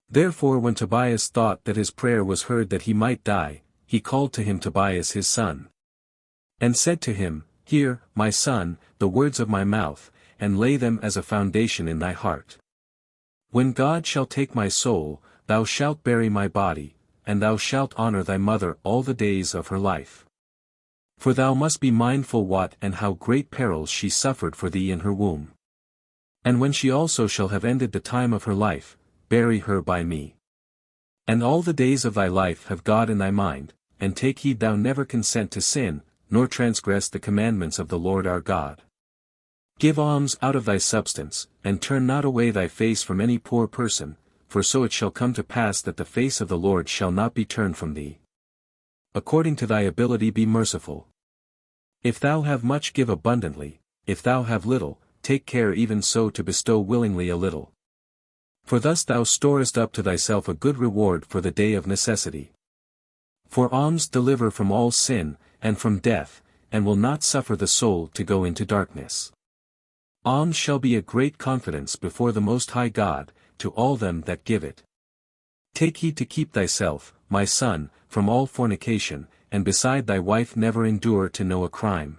Therefore when Tobias thought that his prayer was heard that he might die, he called to him Tobias his son. And said to him, Hear, my son, the words of my mouth, and lay them as a foundation in thy heart. When God shall take my soul, thou shalt bury my body, and thou shalt honor thy mother all the days of her life. For thou must be mindful what and how great perils she suffered for thee in her womb. And when she also shall have ended the time of her life, bury her by me. And all the days of thy life have God in thy mind, and take heed thou never consent to sin, nor transgress the commandments of the Lord our God. Give alms out of thy substance, and turn not away thy face from any poor person, for so it shall come to pass that the face of the Lord shall not be turned from thee. According to thy ability be merciful. If thou have much, give abundantly; if thou have little, take care even so to bestow willingly a little. For thus thou storest up to thyself a good reward for the day of necessity. For alms deliver from all sin, and from death, and will not suffer the soul to go into darkness. Alms shall be a great confidence before the Most High God, to all them that give it. Take heed to keep thyself, my son, from all fornication, and beside thy wife never endure to know a crime.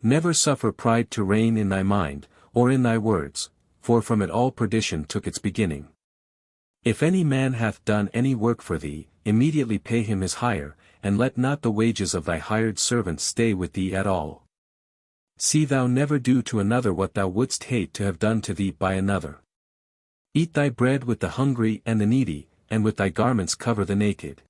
Never suffer pride to reign in thy mind, or in thy words, for from it all perdition took its beginning. If any man hath done any work for thee, immediately pay him his hire, and let not the wages of thy hired servant stay with thee at all. See thou never do to another what thou wouldst hate to have done to thee by another. Eat thy bread with the hungry and the needy, and with thy garments cover the naked.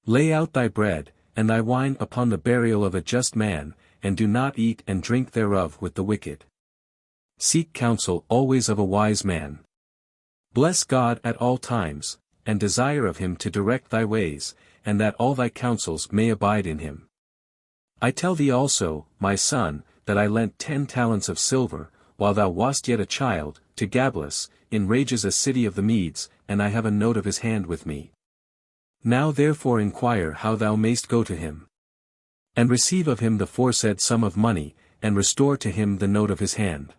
Lay out thy bread, and thy wine upon the burial of a just man, and do not eat and drink thereof with the wicked. Seek counsel always of a wise man. Bless God at all times, and desire of him to direct thy ways, and that all thy counsels may abide in him. I tell thee also, my son, that I lent 10 talents of silver, while thou wast yet a child, to Gabelus, in Rages a city of the Medes, and I have a note of his hand with me. Now therefore inquire how thou mayst go to him. And receive of him the foresaid sum of money, and restore to him the note of his hand.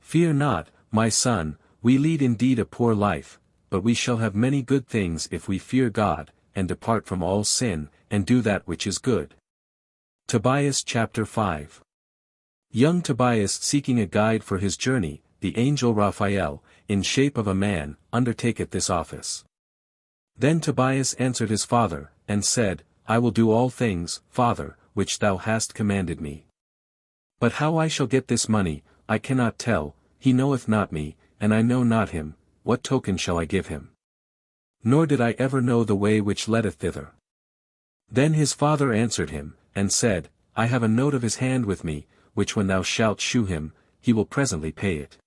Fear not, my son, we lead indeed a poor life, but we shall have many good things if we fear God, and depart from all sin, and do that which is good. Tobias chapter 5. Young Tobias seeking a guide for his journey, the angel Raphael, in shape of a man, undertaketh this office. Then Tobias answered his father, and said, I will do all things, father, which thou hast commanded me. But how I shall get this money, I cannot tell, he knoweth not me, and I know not him, what token shall I give him? Nor did I ever know the way which leadeth thither. Then his father answered him, and said, I have a note of his hand with me, which when thou shalt shew him, he will presently pay it.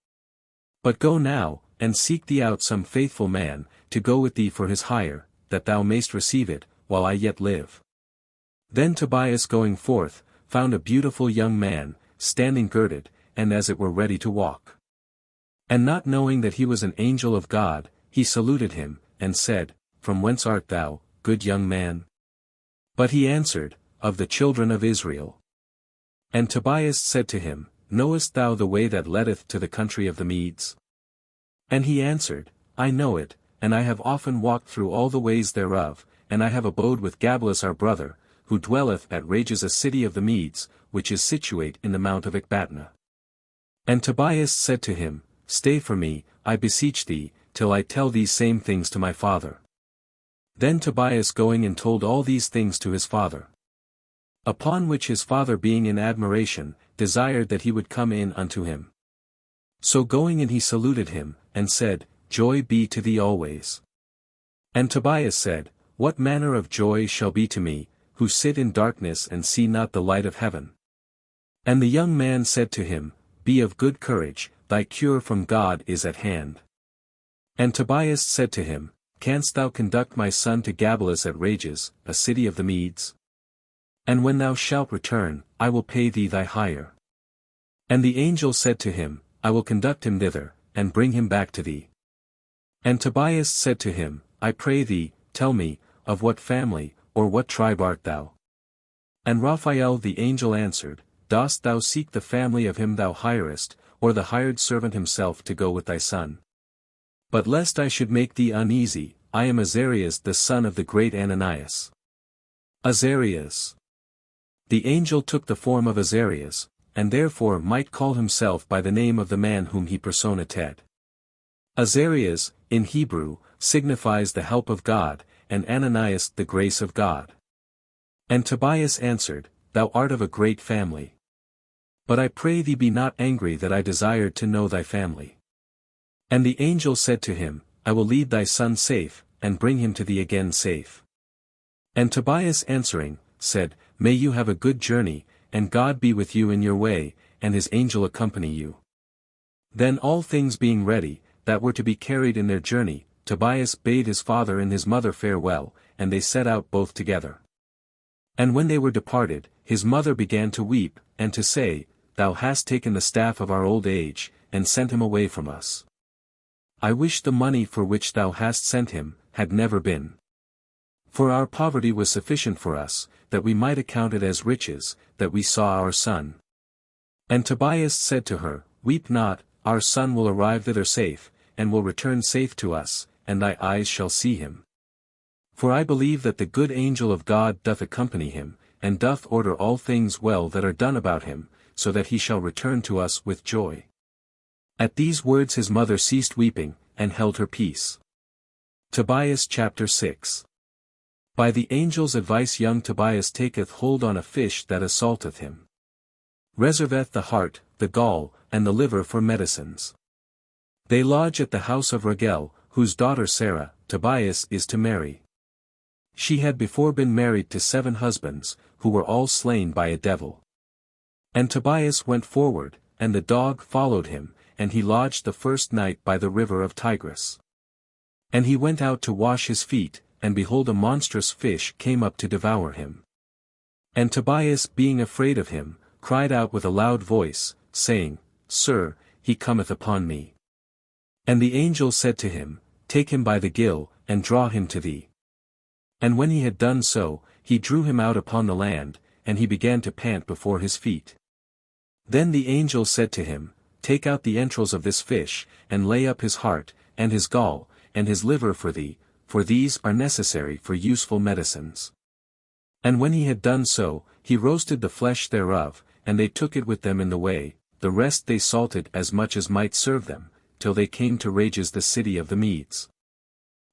But go now, and seek thee out some faithful man, to go with thee for his hire, that thou mayst receive it, while I yet live. Then Tobias going forth, found a beautiful young man, standing girded, and as it were ready to walk. And not knowing that he was an angel of God, he saluted him, and said, From whence art thou, good young man? But he answered, Of the children of Israel. And Tobias said to him, Knowest thou the way that leadeth to the country of the Medes? And he answered, I know it, and I have often walked through all the ways thereof, and I have abode with Gabelus our brother, who dwelleth at Rages a city of the Medes, which is situate in the mount of Ecbatana. And Tobias said to him, Stay for me, I beseech thee, till I tell these same things to my father. Then Tobias going and told all these things to his father. Upon which his father being in admiration, desired that he would come in unto him. So going in he saluted him, and said, Joy be to thee always. And Tobias said, What manner of joy shall be to me, who sit in darkness and see not the light of heaven? And the young man said to him, Be of good courage, thy cure from God is at hand. And Tobias said to him, Canst thou conduct my son to Gabelus at Rages, a city of the Medes? And when thou shalt return, I will pay thee thy hire. And the angel said to him, I will conduct him thither, and bring him back to thee. And Tobias said to him, I pray thee, tell me, of what family, or what tribe art thou? And Raphael the angel answered, Dost thou seek the family of him thou hirest, or the hired servant himself to go with thy son? But lest I should make thee uneasy, I am Azarias the son of the great Ananias. Azarias. The angel took the form of Azarias, and therefore might call himself by the name of the man whom he personated. Azarias, in Hebrew, signifies the help of God, and Ananias the grace of God. And Tobias answered, Thou art of a great family. But I pray thee be not angry that I desired to know thy family. And the angel said to him, I will lead thy son safe, and bring him to thee again safe. And Tobias answering, said, May you have a good journey, and God be with you in your way, and his angel accompany you. Then all things being ready, that were to be carried in their journey, Tobias bade his father and his mother farewell, and they set out both together. And when they were departed, his mother began to weep, and to say, Thou hast taken the staff of our old age, and sent him away from us. I wish the money for which thou hast sent him, had never been. For our poverty was sufficient for us, that we might account it as riches, that we saw our son. And Tobias said to her, Weep not, our son will arrive thither safe, and will return safe to us, and thy eyes shall see him. For I believe that the good angel of God doth accompany him, and doth order all things well that are done about him, so that he shall return to us with joy. At these words his mother ceased weeping, and held her peace. Tobias chapter 6. By the angel's advice young Tobias taketh hold on a fish that assaulteth him. Reserveth the heart, the gall, and the liver for medicines. They lodge at the house of Rachel, whose daughter Sarah, Tobias is to marry. She had before been married to 7 husbands, who were all slain by a devil. And Tobias went forward, and the dog followed him, and he lodged the first night by the river of Tigris. And he went out to wash his feet, and behold a monstrous fish came up to devour him. And Tobias being afraid of him, cried out with a loud voice, saying, Sir, he cometh upon me. And the angel said to him, Take him by the gill, and draw him to thee. And when he had done so, he drew him out upon the land, and he began to pant before his feet. Then the angel said to him, Take out the entrails of this fish, and lay up his heart, and his gall, and his liver for thee, for these are necessary for useful medicines. And when he had done so, he roasted the flesh thereof, and they took it with them in the way, the rest they salted as much as might serve them, till they came to Rages the city of the Medes.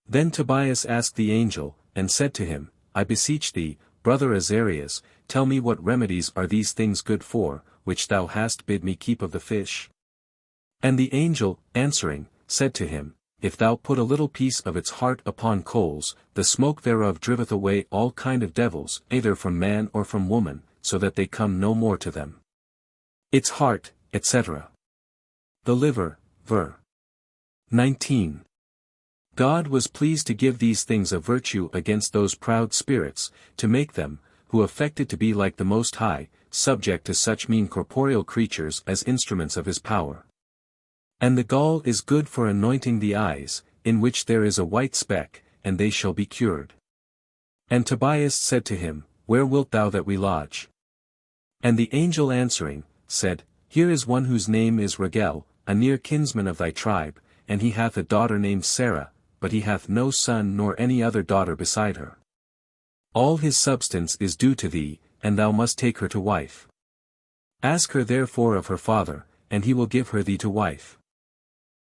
Then Tobias asked the angel, and said to him, I beseech thee, brother Azarias, tell me what remedies are these things good for, which thou hast bid me keep of the fish? And the angel, answering, said to him, if thou put a little piece of its heart upon coals, the smoke thereof driveth away all kind of devils, either from man or from woman, so that they come no more to them. Its heart, etc. The liver, ver. 19. God was pleased to give these things a virtue against those proud spirits, to make them, who affected to be like the Most High, subject to such mean corporeal creatures as instruments of his power. And the gall is good for anointing the eyes, in which there is a white speck, and they shall be cured. And Tobias said to him, Where wilt thou that we lodge? And the angel answering, said, Here is one whose name is Ragel, a near kinsman of thy tribe, and he hath a daughter named Sarah, but he hath no son nor any other daughter beside her. All his substance is due to thee, and thou must take her to wife. Ask her therefore of her father, and he will give her thee to wife.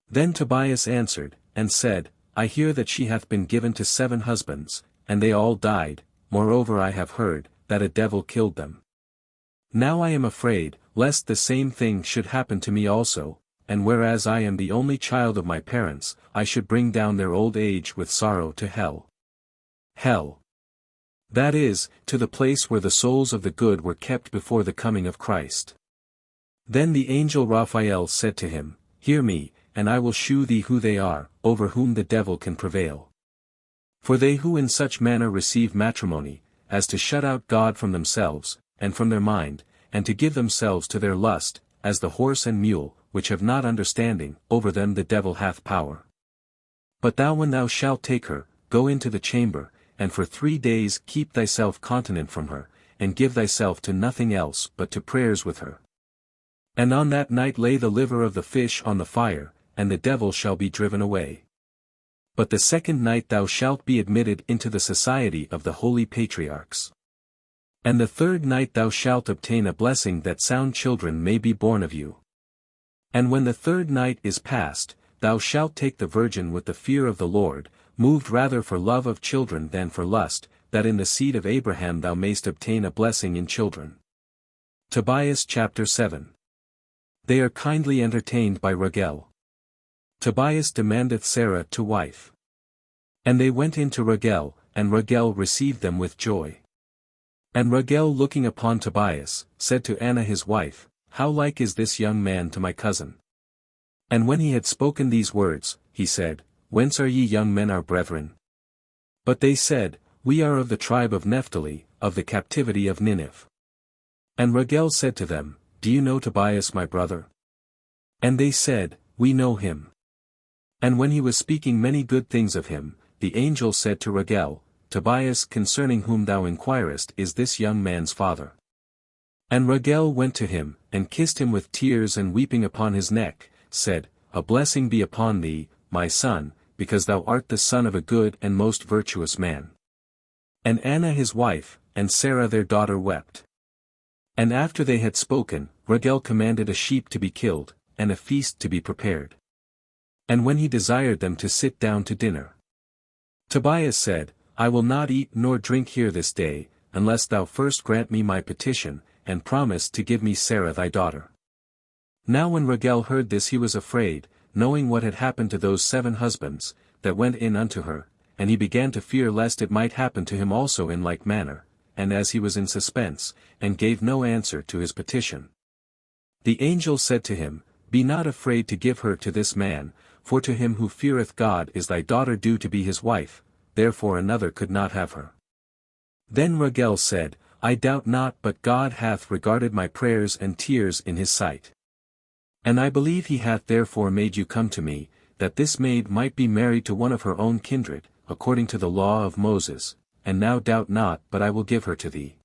Then Tobias answered, and said, I hear that she hath been given to 7 husbands, and they all died, moreover I have heard, that a devil killed them. Now I am afraid, lest the same thing should happen to me also, and whereas I am the only child of my parents, I should bring down their old age with sorrow to hell. Hell. That is, to the place where the souls of the good were kept before the coming of Christ. Then the angel Raphael said to him, Hear me, and I will shew thee who they are, over whom the devil can prevail. For they who in such manner receive matrimony, as to shut out God from themselves, and from their mind, and to give themselves to their lust, as the horse and mule, which have not understanding, over them the devil hath power. But thou when thou shalt take her, go into the chamber, and for 3 days keep thyself continent from her, and give thyself to nothing else but to prayers with her. And on that night lay the liver of the fish on the fire, and the devil shall be driven away. But the 2nd night thou shalt be admitted into the society of the holy patriarchs. And the 3rd night thou shalt obtain a blessing that sound children may be born of you. And when the 3rd night is past, thou shalt take the virgin with the fear of the Lord, moved rather for love of children than for lust, that in the seed of Abraham thou mayst obtain a blessing in children. Tobias chapter 7. They are kindly entertained by Ragel. Tobias demandeth Sarah to wife. And they went in to Ragel, and Ragel received them with joy. And Ragel looking upon Tobias, said to Anna his wife, How like is this young man to my cousin? And when he had spoken these words, he said, Whence are ye young men our brethren? But they said, We are of the tribe of Naphtali, of the captivity of Nineveh. And Ragel said to them, Do you know Tobias my brother? And they said, We know him. And when he was speaking many good things of him, the angel said to Ragel, Tobias concerning whom thou inquirest is this young man's father. And Ragel went to him, and kissed him with tears and weeping upon his neck, said, A blessing be upon thee, my son, because thou art the son of a good and most virtuous man. And Anna his wife, and Sarah their daughter wept. And after they had spoken, Ragel commanded a sheep to be killed, and a feast to be prepared. And when he desired them to sit down to dinner, Tobias said, I will not eat nor drink here this day, unless thou first grant me my petition, and promise to give me Sarah thy daughter. Now when Ragel heard this he was afraid, knowing what had happened to those 7 husbands, that went in unto her, and he began to fear lest it might happen to him also in like manner, and as he was in suspense, and gave no answer to his petition. The angel said to him, Be not afraid to give her to this man, for to him who feareth God is thy daughter due to be his wife, therefore another could not have her. Then Ragel said, I doubt not but God hath regarded my prayers and tears in his sight. And I believe he hath therefore made you come to me, that this maid might be married to one of her own kindred, according to the law of Moses, and now doubt not but I will give her to thee.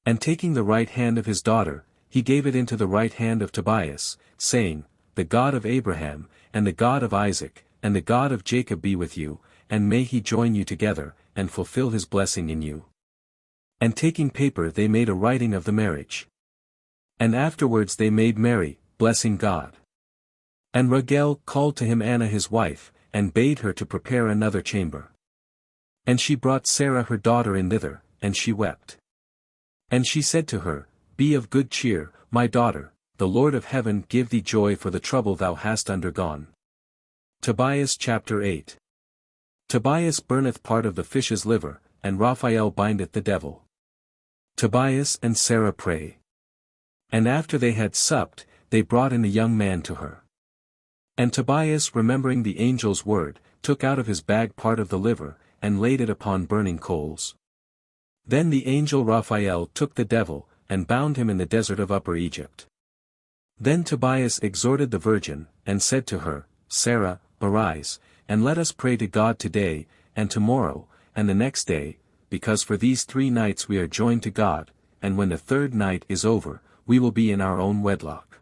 And taking the right hand of his daughter, he gave it into the right hand of Tobias, saying, The God of Abraham, and the God of Isaac, and the God of Jacob be with you, and may he join you together, and fulfill his blessing in you. And taking paper they made a writing of the marriage. And afterwards they made merry, blessing God. And Ragel called to him Anna his wife, and bade her to prepare another chamber. And she brought Sarah her daughter in thither, and she wept. And she said to her, Be of good cheer, my daughter, the Lord of heaven give thee joy for the trouble thou hast undergone. Tobias chapter 8. Tobias burneth part of the fish's liver, and Raphael bindeth the devil. Tobias and Sarah pray. And after they had supped, they brought in a young man to her. And Tobias, remembering the angel's word, took out of his bag part of the liver, and laid it upon burning coals. Then the angel Raphael took the devil, and bound him in the desert of Upper Egypt. Then Tobias exhorted the virgin, and said to her, Sarah, arise, and let us pray to God today, and tomorrow, and the next day, because for these 3 nights we are joined to God, and when the 3rd night is over, we will be in our own wedlock.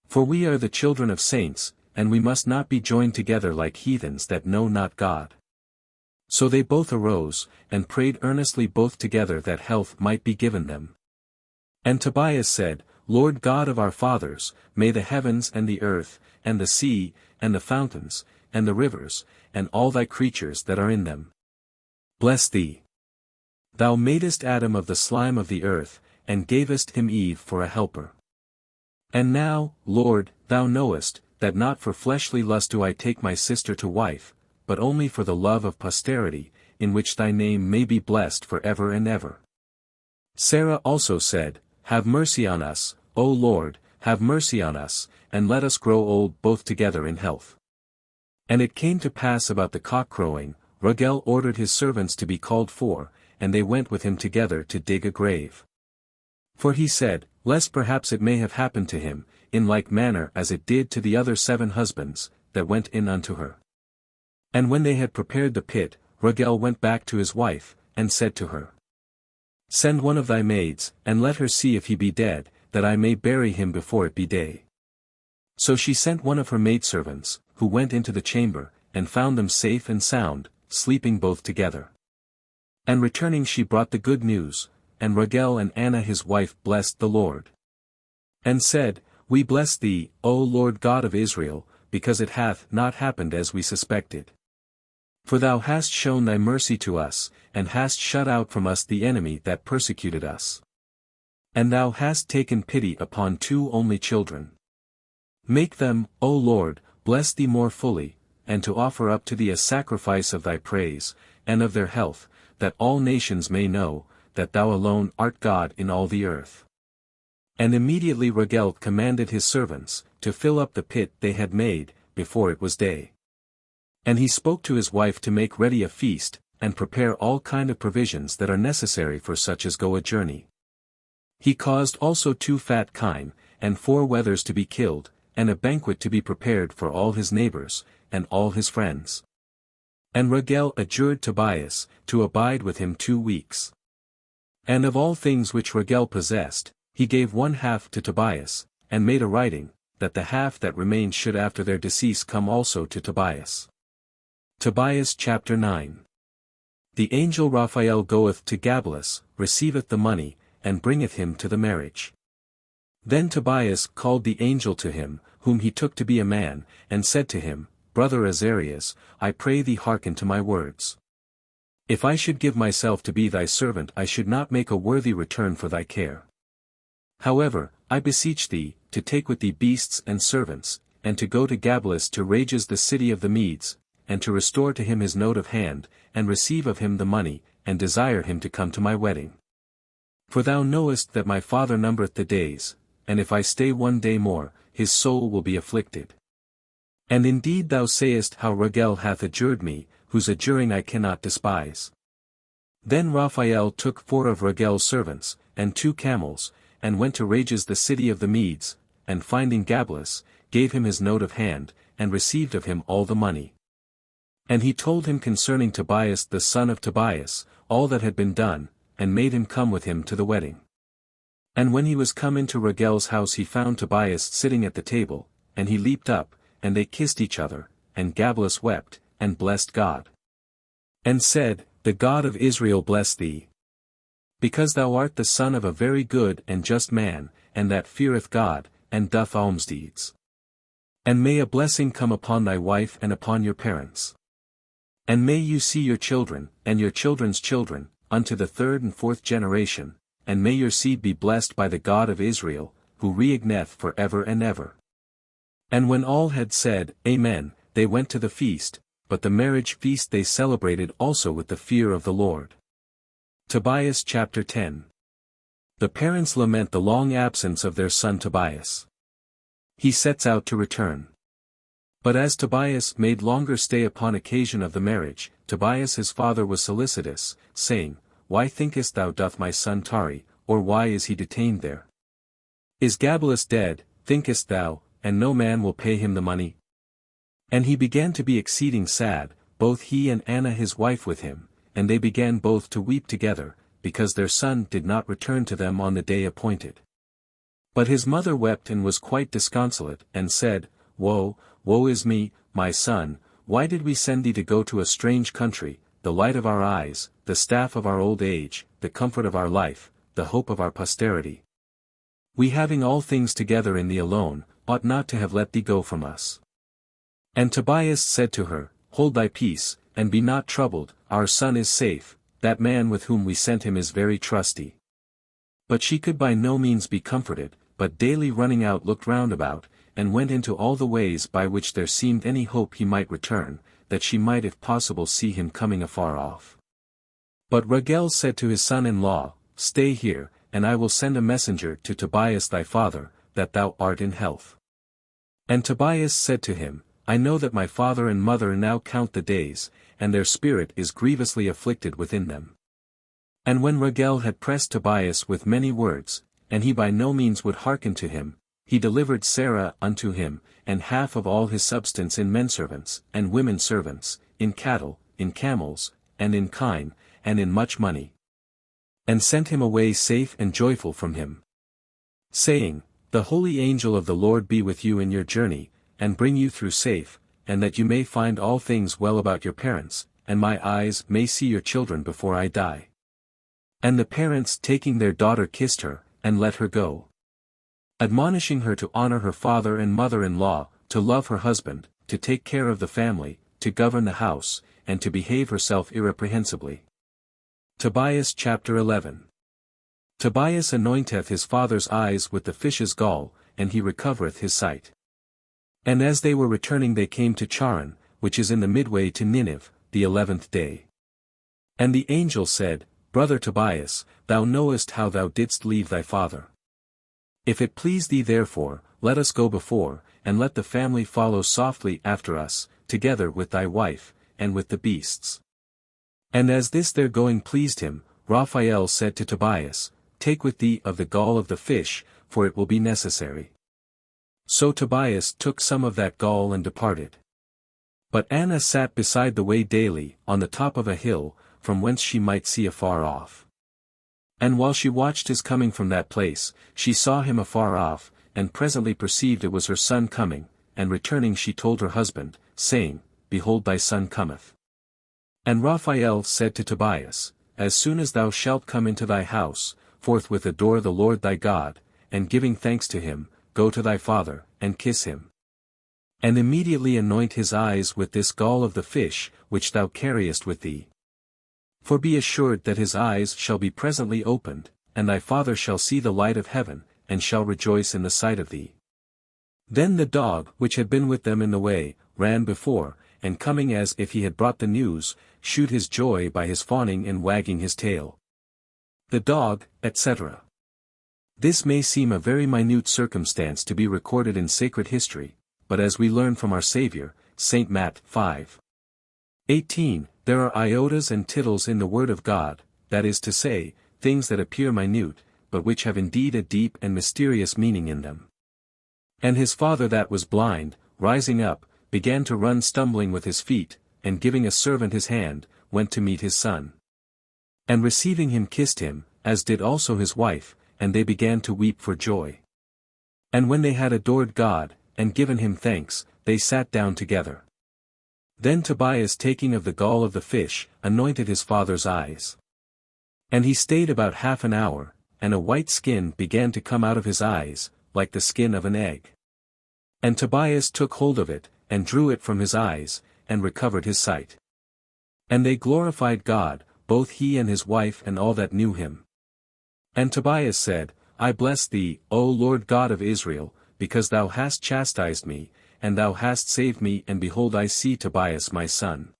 For we are the children of saints, and we must not be joined together like heathens that know not God. So they both arose, and prayed earnestly both together that health might be given them. And Tobias said, Lord God of our fathers, may the heavens and the earth, and the sea, and the fountains, and the rivers, and all thy creatures that are in them, bless thee. Thou madest Adam of the slime of the earth, and gavest him Eve for a helper. And now, Lord, thou knowest, that not for fleshly lust do I take my sister to wife, but only for the love of posterity, in which thy name may be blessed for ever and ever. Sarah also said, Have mercy on us, O Lord, have mercy on us, and let us grow old both together in health. And it came to pass about the cock crowing, Rachel ordered his servants to be called for, and they went with him together to dig a grave. For he said, Lest perhaps it may have happened to him, in like manner as it did to the other 7 husbands, that went in unto her. And when they had prepared the pit, Rachel went back to his wife, and said to her, Send one of thy maids, and let her see if he be dead, that I may bury him before it be day. So she sent one of her maidservants, who went into the chamber, and found them safe and sound, sleeping both together. And returning she brought the good news, and Rachel and Anna his wife blessed the Lord. And said, We bless thee, O Lord God of Israel, because it hath not happened as we suspected. For thou hast shown thy mercy to us, and hast shut out from us the enemy that persecuted us. And thou hast taken pity upon 2 only children. Make them, O Lord, bless thee more fully, and to offer up to thee a sacrifice of thy praise, and of their health, that all nations may know, that thou alone art God in all the earth. And immediately Rachel commanded his servants, to fill up the pit they had made, before it was day. And he spoke to his wife to make ready a feast, and prepare all kind of provisions that are necessary for such as go a journey. He caused also 2 fat kine, and 4 wethers to be killed, and a banquet to be prepared for all his neighbors, and all his friends. And Rachel adjured Tobias, to abide with him 2 weeks. And of all things which Rachel possessed, he gave 1/2 to Tobias, and made a writing, that the half that remained should after their decease come also to Tobias. Tobias chapter 9. The angel Raphael goeth to Gabelus, receiveth the money, and bringeth him to the marriage. Then Tobias called the angel to him, whom he took to be a man, and said to him, Brother Azarias, I pray thee hearken to my words. If I should give myself to be thy servant I should not make a worthy return for thy care. However, I beseech thee, to take with thee beasts and servants, and to go to Gabelus to Rages the city of the Medes, and to restore to him his note of hand, and receive of him the money, and desire him to come to my wedding. For thou knowest that my father numbereth the days, and if I stay 1 day more, his soul will be afflicted. And indeed thou sayest how Rachel hath adjured me, whose adjuring I cannot despise. Then Raphael took 4 of Rachel's servants, and 2 camels, and went to Rages the city of the Medes, and finding Gabelus, gave him his note of hand, and received of him all the money. And he told him concerning Tobias the son of Tobias, all that had been done, and made him come with him to the wedding. And when he was come into Rachel's house he found Tobias sitting at the table, and he leaped up, and they kissed each other, and Gabelus wept, and blessed God. And said, The God of Israel bless thee. Because thou art the son of a very good and just man, and that feareth God, and doth almsdeeds. And may a blessing come upon thy wife and upon your parents. And may you see your children, and your children's children, unto the 3rd and 4th generation, and may your seed be blessed by the God of Israel, who reigneth for ever and ever. And when all had said, Amen, they went to the feast, but the marriage feast they celebrated also with the fear of the Lord. Tobias chapter 10. The parents lament the long absence of their son Tobias. He sets out to return. But as Tobias made longer stay upon occasion of the marriage, Tobias his father was solicitous, saying, Why thinkest thou doth my son tarry, or why is he detained there? Is Gabelus dead, thinkest thou, and no man will pay him the money? And he began to be exceeding sad, both he and Anna his wife with him, and they began both to weep together, because their son did not return to them on the day appointed. But his mother wept and was quite disconsolate, and said, Woe, woe is me, my son, why did we send thee to go to a strange country, the light of our eyes, the staff of our old age, the comfort of our life, the hope of our posterity? We having all things together in thee alone, ought not to have let thee go from us. And Tobias said to her, Hold thy peace, and be not troubled, our son is safe, that man with whom we sent him is very trusty. But she could by no means be comforted, but daily running out looked round about, and went into all the ways by which there seemed any hope he might return, that she might if possible see him coming afar off. But Raguel said to his son-in-law, Stay here, and I will send a messenger to Tobias thy father, that thou art in health. And Tobias said to him, I know that my father and mother now count the days, and their spirit is grievously afflicted within them. And when Raguel had pressed Tobias with many words, and he by no means would hearken to him, he delivered Sarah unto him, and half of all his substance in menservants, and women servants, in cattle, in camels, and in kine, and in much money. And sent him away safe and joyful from him, saying, The holy angel of the Lord be with you in your journey, and bring you through safe, and that you may find all things well about your parents, and my eyes may see your children before I die. And the parents taking their daughter kissed her, and let her go, admonishing her to honor her father and mother-in-law, to love her husband, to take care of the family, to govern the house, and to behave herself irreprehensibly. Tobias chapter 11. Tobias anointeth his father's eyes with the fish's gall, and he recovereth his sight. And as they were returning they came to Charan, which is in the midway to Nineveh, the 11th day. And the angel said, Brother Tobias, thou knowest how thou didst leave thy father. If it please thee therefore, let us go before, and let the family follow softly after us, together with thy wife, and with the beasts. And as this their going pleased him, Raphael said to Tobias, Take with thee of the gall of the fish, for it will be necessary. So Tobias took some of that gall and departed. But Anna sat beside the way daily, on the top of a hill, from whence she might see afar off. And while she watched his coming from that place, she saw him afar off, and presently perceived it was her son coming, and returning she told her husband, saying, Behold thy son cometh. And Raphael said to Tobias, As soon as thou shalt come into thy house, forthwith adore the Lord thy God, and giving thanks to him, go to thy father, and kiss him. And immediately anoint his eyes with this gall of the fish, which thou carriest with thee. For be assured that his eyes shall be presently opened, and thy father shall see the light of heaven, and shall rejoice in the sight of thee. Then the dog, which had been with them in the way, ran before, and coming as if he had brought the news, shewed his joy by his fawning and wagging his tail. The dog, etc. This may seem a very minute circumstance to be recorded in sacred history, but as we learn from our Saviour, St. Matt 5:18, there are iotas and tittles in the Word of God, that is to say, things that appear minute, but which have indeed a deep and mysterious meaning in them. And his father that was blind, rising up, began to run stumbling with his feet, and giving a servant his hand, went to meet his son. And receiving him kissed him, as did also his wife, and they began to weep for joy. And when they had adored God, and given him thanks, they sat down together. Then Tobias taking of the gall of the fish, anointed his father's eyes. And he stayed about half an hour, and a white skin began to come out of his eyes, like the skin of an egg. And Tobias took hold of it, and drew it from his eyes, and recovered his sight. And they glorified God, both he and his wife and all that knew him. And Tobias said, I bless thee, O Lord God of Israel, because thou hast chastised me, and thou hast saved me, and behold, I see Tobias my son.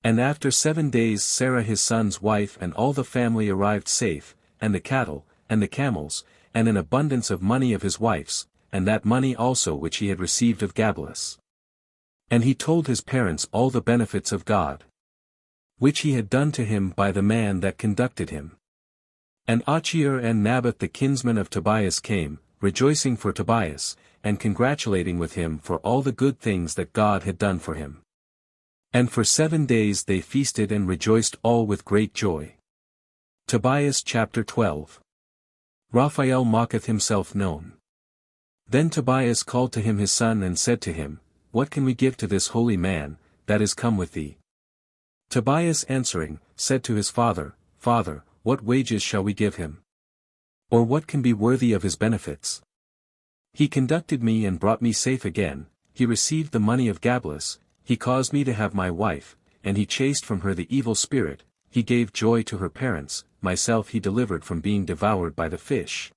And after 7 days Sarah his son's wife and all the family arrived safe, and the cattle, and the camels, and an abundance of money of his wife's, and that money also which he had received of Gabelus. And he told his parents all the benefits of God, which he had done to him by the man that conducted him. And Achior and Naboth the kinsmen of Tobias came, rejoicing for Tobias, and congratulating with him for all the good things that God had done for him. And for 7 days they feasted and rejoiced all with great joy. Tobias chapter 12. Raphael maketh himself known. Then Tobias called to him his son and said to him, What can we give to this holy man, that is come with thee? Tobias answering, said to his father, Father, what wages shall we give him? Or what can be worthy of his benefits? He conducted me and brought me safe again, he received the money of Gabelus, he caused me to have my wife, and he chased from her the evil spirit, he gave joy to her parents, myself he delivered from being devoured by the fish.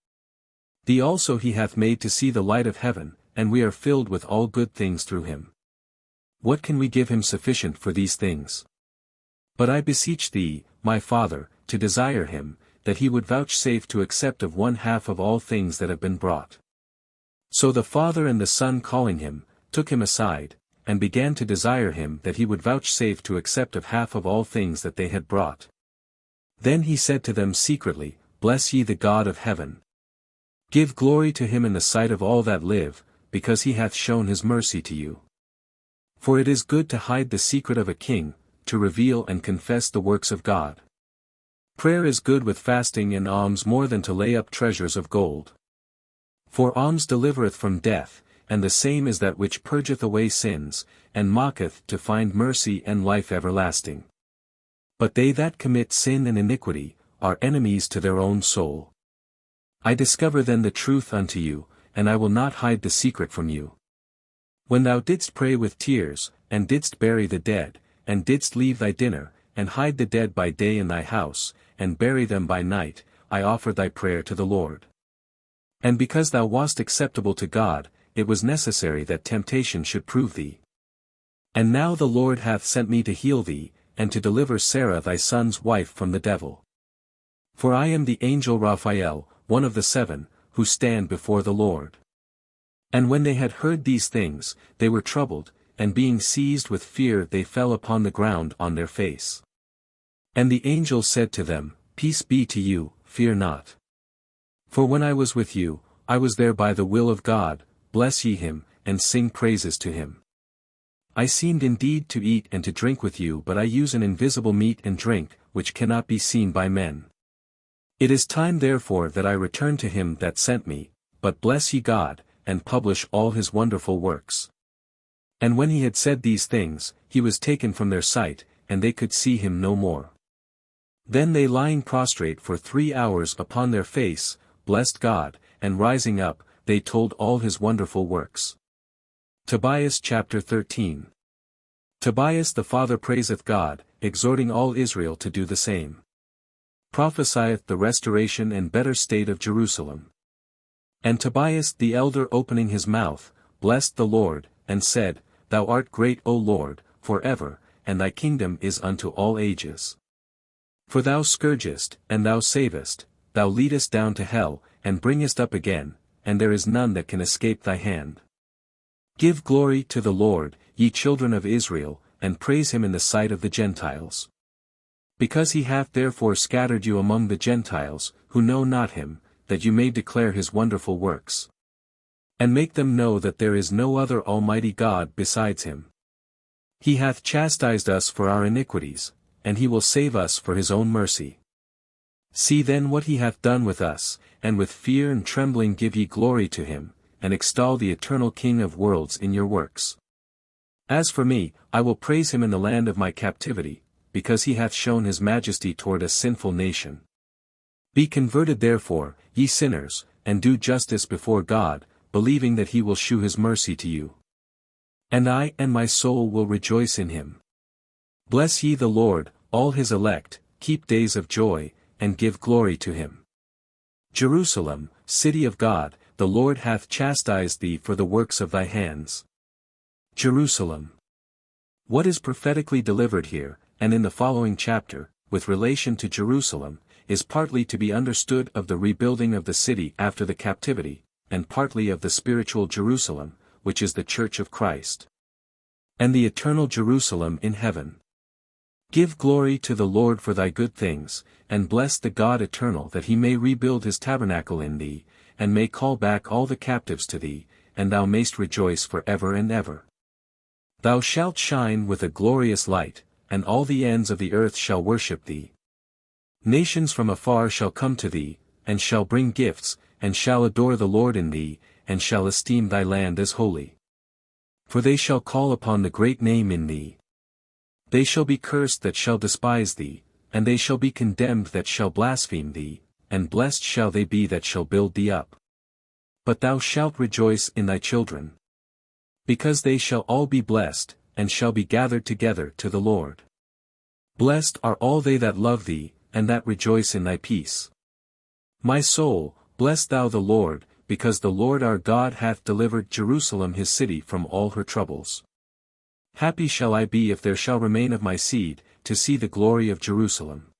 Thee also he hath made to see the light of heaven, and we are filled with all good things through him. What can we give him sufficient for these things? But I beseech thee, my father, to desire him, that he would vouchsafe to accept of 1/2 of all things that have been brought. So the father and the son calling him, took him aside, and began to desire him that he would vouchsafe to accept of 1/2 of all things that they had brought. Then he said to them secretly, Bless ye the God of heaven. Give glory to him in the sight of all that live, because he hath shown his mercy to you. For it is good to hide the secret of a king, to reveal and confess the works of God. Prayer is good with fasting and alms more than to lay up treasures of gold. For alms delivereth from death, and the same is that which purgeth away sins, and maketh to find mercy and life everlasting. But they that commit sin and iniquity, are enemies to their own soul. I discover then the truth unto you, and I will not hide the secret from you. When thou didst pray with tears, and didst bury the dead, and didst leave thy dinner, and hide the dead by day in thy house, and bury them by night, I offered thy prayer to the Lord. And because thou wast acceptable to God, it was necessary that temptation should prove thee. And now the Lord hath sent me to heal thee, and to deliver Sarah thy son's wife from the devil. For I am the angel Raphael, one of the 7, who stand before the Lord. And when they had heard these things, they were troubled, and being seized with fear they fell upon the ground on their face. And the angel said to them, Peace be to you, fear not. For when I was with you, I was there by the will of God, bless ye him, and sing praises to him. I seemed indeed to eat and to drink with you, but I use an invisible meat and drink, which cannot be seen by men. It is time therefore that I return to him that sent me, but bless ye God, and publish all his wonderful works. And when he had said these things, he was taken from their sight, and they could see him no more. Then they lying prostrate for 3 hours upon their face, blessed God, and rising up, they told all his wonderful works. Tobias chapter 13. Tobias the father praiseth God, exhorting all Israel to do the same. Prophesieth the restoration and better state of Jerusalem. And Tobias the elder opening his mouth, blessed the Lord, and said, Thou art great, O Lord, for ever, and thy kingdom is unto all ages. For thou scourgest, and thou savest, thou leadest down to hell, and bringest up again, and there is none that can escape thy hand. Give glory to the Lord, ye children of Israel, and praise him in the sight of the Gentiles. Because he hath therefore scattered you among the Gentiles, who know not him, that you may declare his wonderful works. And make them know that there is no other Almighty God besides him. He hath chastised us for our iniquities, and he will save us for his own mercy. See then what he hath done with us, and with fear and trembling give ye glory to him, and extol the eternal King of worlds in your works. As for me, I will praise him in the land of my captivity, because he hath shown his majesty toward a sinful nation. Be converted therefore, ye sinners, and do justice before God, believing that he will shew his mercy to you. And I and my soul will rejoice in him. Bless ye the Lord, all his elect, keep days of joy, and give glory to him. Jerusalem, city of God, the Lord hath chastised thee for the works of thy hands. Jerusalem. What is prophetically delivered here, and in the following chapter, with relation to Jerusalem, is partly to be understood of the rebuilding of the city after the captivity, and partly of the spiritual Jerusalem, which is the Church of Christ. And the eternal Jerusalem in heaven. Give glory to the Lord for thy good things, and bless the God eternal that he may rebuild his tabernacle in thee, and may call back all the captives to thee, and thou mayst rejoice for ever and ever. Thou shalt shine with a glorious light, and all the ends of the earth shall worship thee. Nations from afar shall come to thee, and shall bring gifts, and shall adore the Lord in thee, and shall esteem thy land as holy. For they shall call upon the great name in thee. They shall be cursed that shall despise thee, and they shall be condemned that shall blaspheme thee, and blessed shall they be that shall build thee up. But thou shalt rejoice in thy children. Because they shall all be blessed, and shall be gathered together to the Lord. Blessed are all they that love thee, and that rejoice in thy peace. My soul, bless thou the Lord, because the Lord our God hath delivered Jerusalem his city from all her troubles. Happy shall I be if there shall remain of my seed, to see the glory of Jerusalem.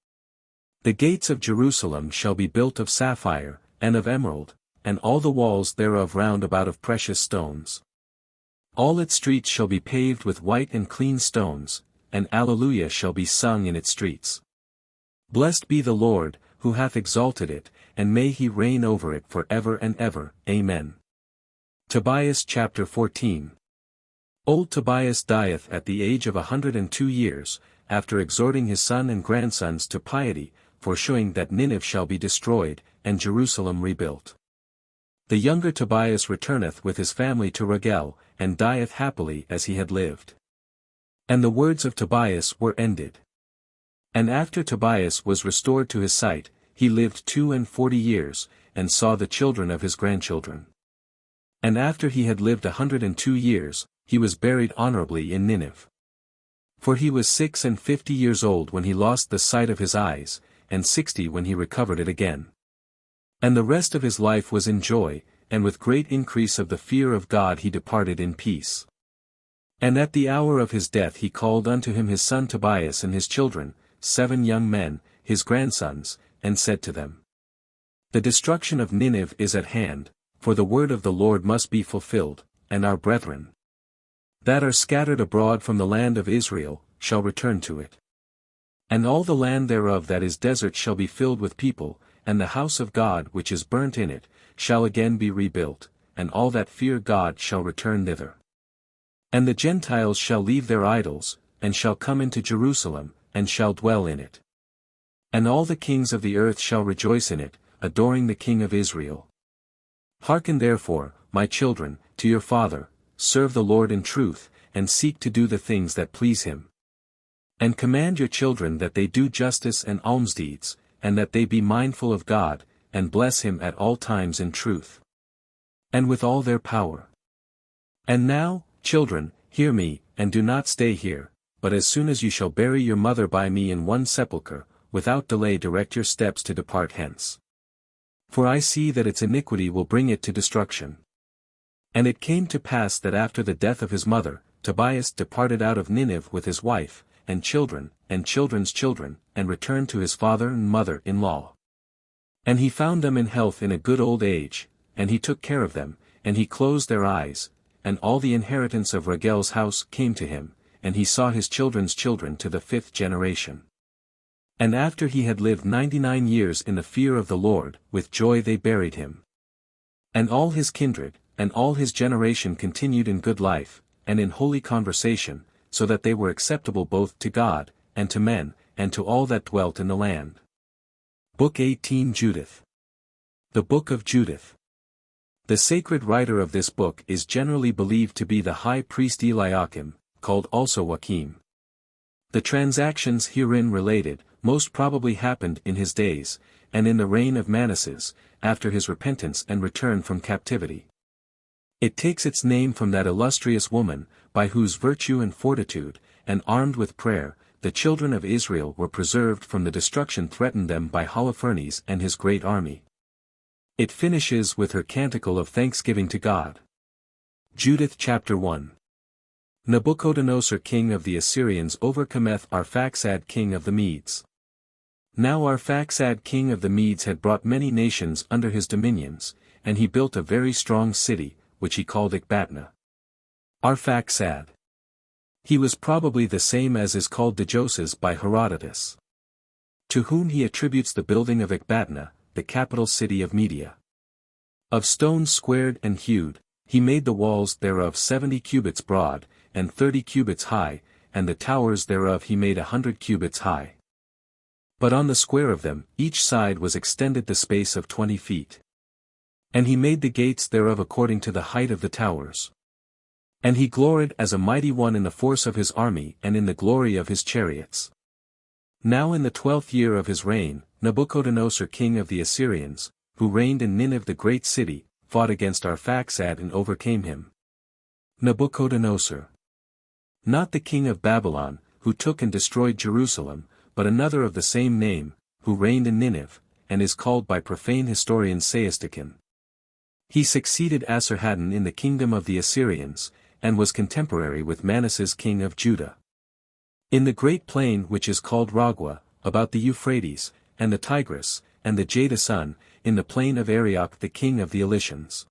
The gates of Jerusalem shall be built of sapphire, and of emerald, and all the walls thereof round about of precious stones. All its streets shall be paved with white and clean stones, and Alleluia shall be sung in its streets. Blessed be the Lord, who hath exalted it, and may he reign over it for ever and ever. Amen. Tobias chapter 14. Old Tobias dieth at the age of 102 years, after exhorting his son and grandsons to piety, foreshewing that Nineveh shall be destroyed, and Jerusalem rebuilt. The younger Tobias returneth with his family to Regel, and dieth happily as he had lived. And the words of Tobias were ended. And after Tobias was restored to his sight, he lived 42 years, and saw the children of his grandchildren. And after he had lived 102 years, he was buried honorably in Nineveh. For he was 56 years old when he lost the sight of his eyes, and 60 when he recovered it again. And the rest of his life was in joy, and with great increase of the fear of God he departed in peace. And at the hour of his death he called unto him his son Tobias and his children, 7 young men, his grandsons, and said to them, The destruction of Nineveh is at hand, for the word of the Lord must be fulfilled, and our brethren, that are scattered abroad from the land of Israel, shall return to it. And all the land thereof that is desert shall be filled with people, and the house of God which is burnt in it, shall again be rebuilt, and all that fear God shall return thither. And the Gentiles shall leave their idols, and shall come into Jerusalem, and shall dwell in it. And all the kings of the earth shall rejoice in it, adoring the King of Israel. Hearken therefore, my children, to your father, serve the Lord in truth, and seek to do the things that please him. And command your children that they do justice and almsdeeds, and that they be mindful of God, and bless him at all times in truth, and with all their power. And now, children, hear me, and do not stay here, but as soon as you shall bury your mother by me in one sepulchre, without delay direct your steps to depart hence. For I see that its iniquity will bring it to destruction. And it came to pass that after the death of his mother, Tobias departed out of Nineveh with his wife, and children, and children's children, and returned to his father and mother-in-law. And he found them in health in a good old age, and he took care of them, and he closed their eyes, and all the inheritance of Regel's house came to him, and he saw his children's children to the 5th generation. And after he had lived 99 years in the fear of the Lord, with joy they buried him. And all his kindred, and all his generation continued in good life, and in holy conversation, so that they were acceptable both to God, and to men, and to all that dwelt in the land. Book 18 Judith. The Book of Judith. The sacred writer of this book is generally believed to be the high priest Eliakim, called also Joachim. The transactions herein related, most probably happened in his days, and in the reign of Manasseh, after his repentance and return from captivity. It takes its name from that illustrious woman, by whose virtue and fortitude, and armed with prayer, the children of Israel were preserved from the destruction threatened them by Holofernes and his great army. It finishes with her canticle of thanksgiving to God. Judith chapter 1. Nabuchodonosor king of the Assyrians overcometh Arphaxad king of the Medes. Now Arphaxad king of the Medes had brought many nations under his dominions, and he built a very strong city, which he called Ecbatana. Arphaxad. He was probably the same as is called Dejoses by Herodotus, to whom he attributes the building of Ecbatana, the capital city of Media. Of stone squared and hewed, he made the walls thereof 70 cubits broad, and 30 cubits high, and the towers thereof he made 100 cubits high. But on the square of them, each side was extended the space of 20 feet. And he made the gates thereof according to the height of the towers. And he gloried as a mighty one in the force of his army and in the glory of his chariots. Now in the 12th year of his reign, Nabuchodonosor king of the Assyrians, who reigned in Nineveh the great city, fought against Arphaxad and overcame him. Nabuchodonosor. Not the king of Babylon, who took and destroyed Jerusalem, but another of the same name, who reigned in Nineveh, and is called by profane historians Seisticon. He succeeded Asarhaddon in the kingdom of the Assyrians, and was contemporary with Manasseh king of Judah. In the great plain which is called Ragua, about the Euphrates, and the Tigris, and the Jadasun, in the plain of Arioch the king of the Elysians.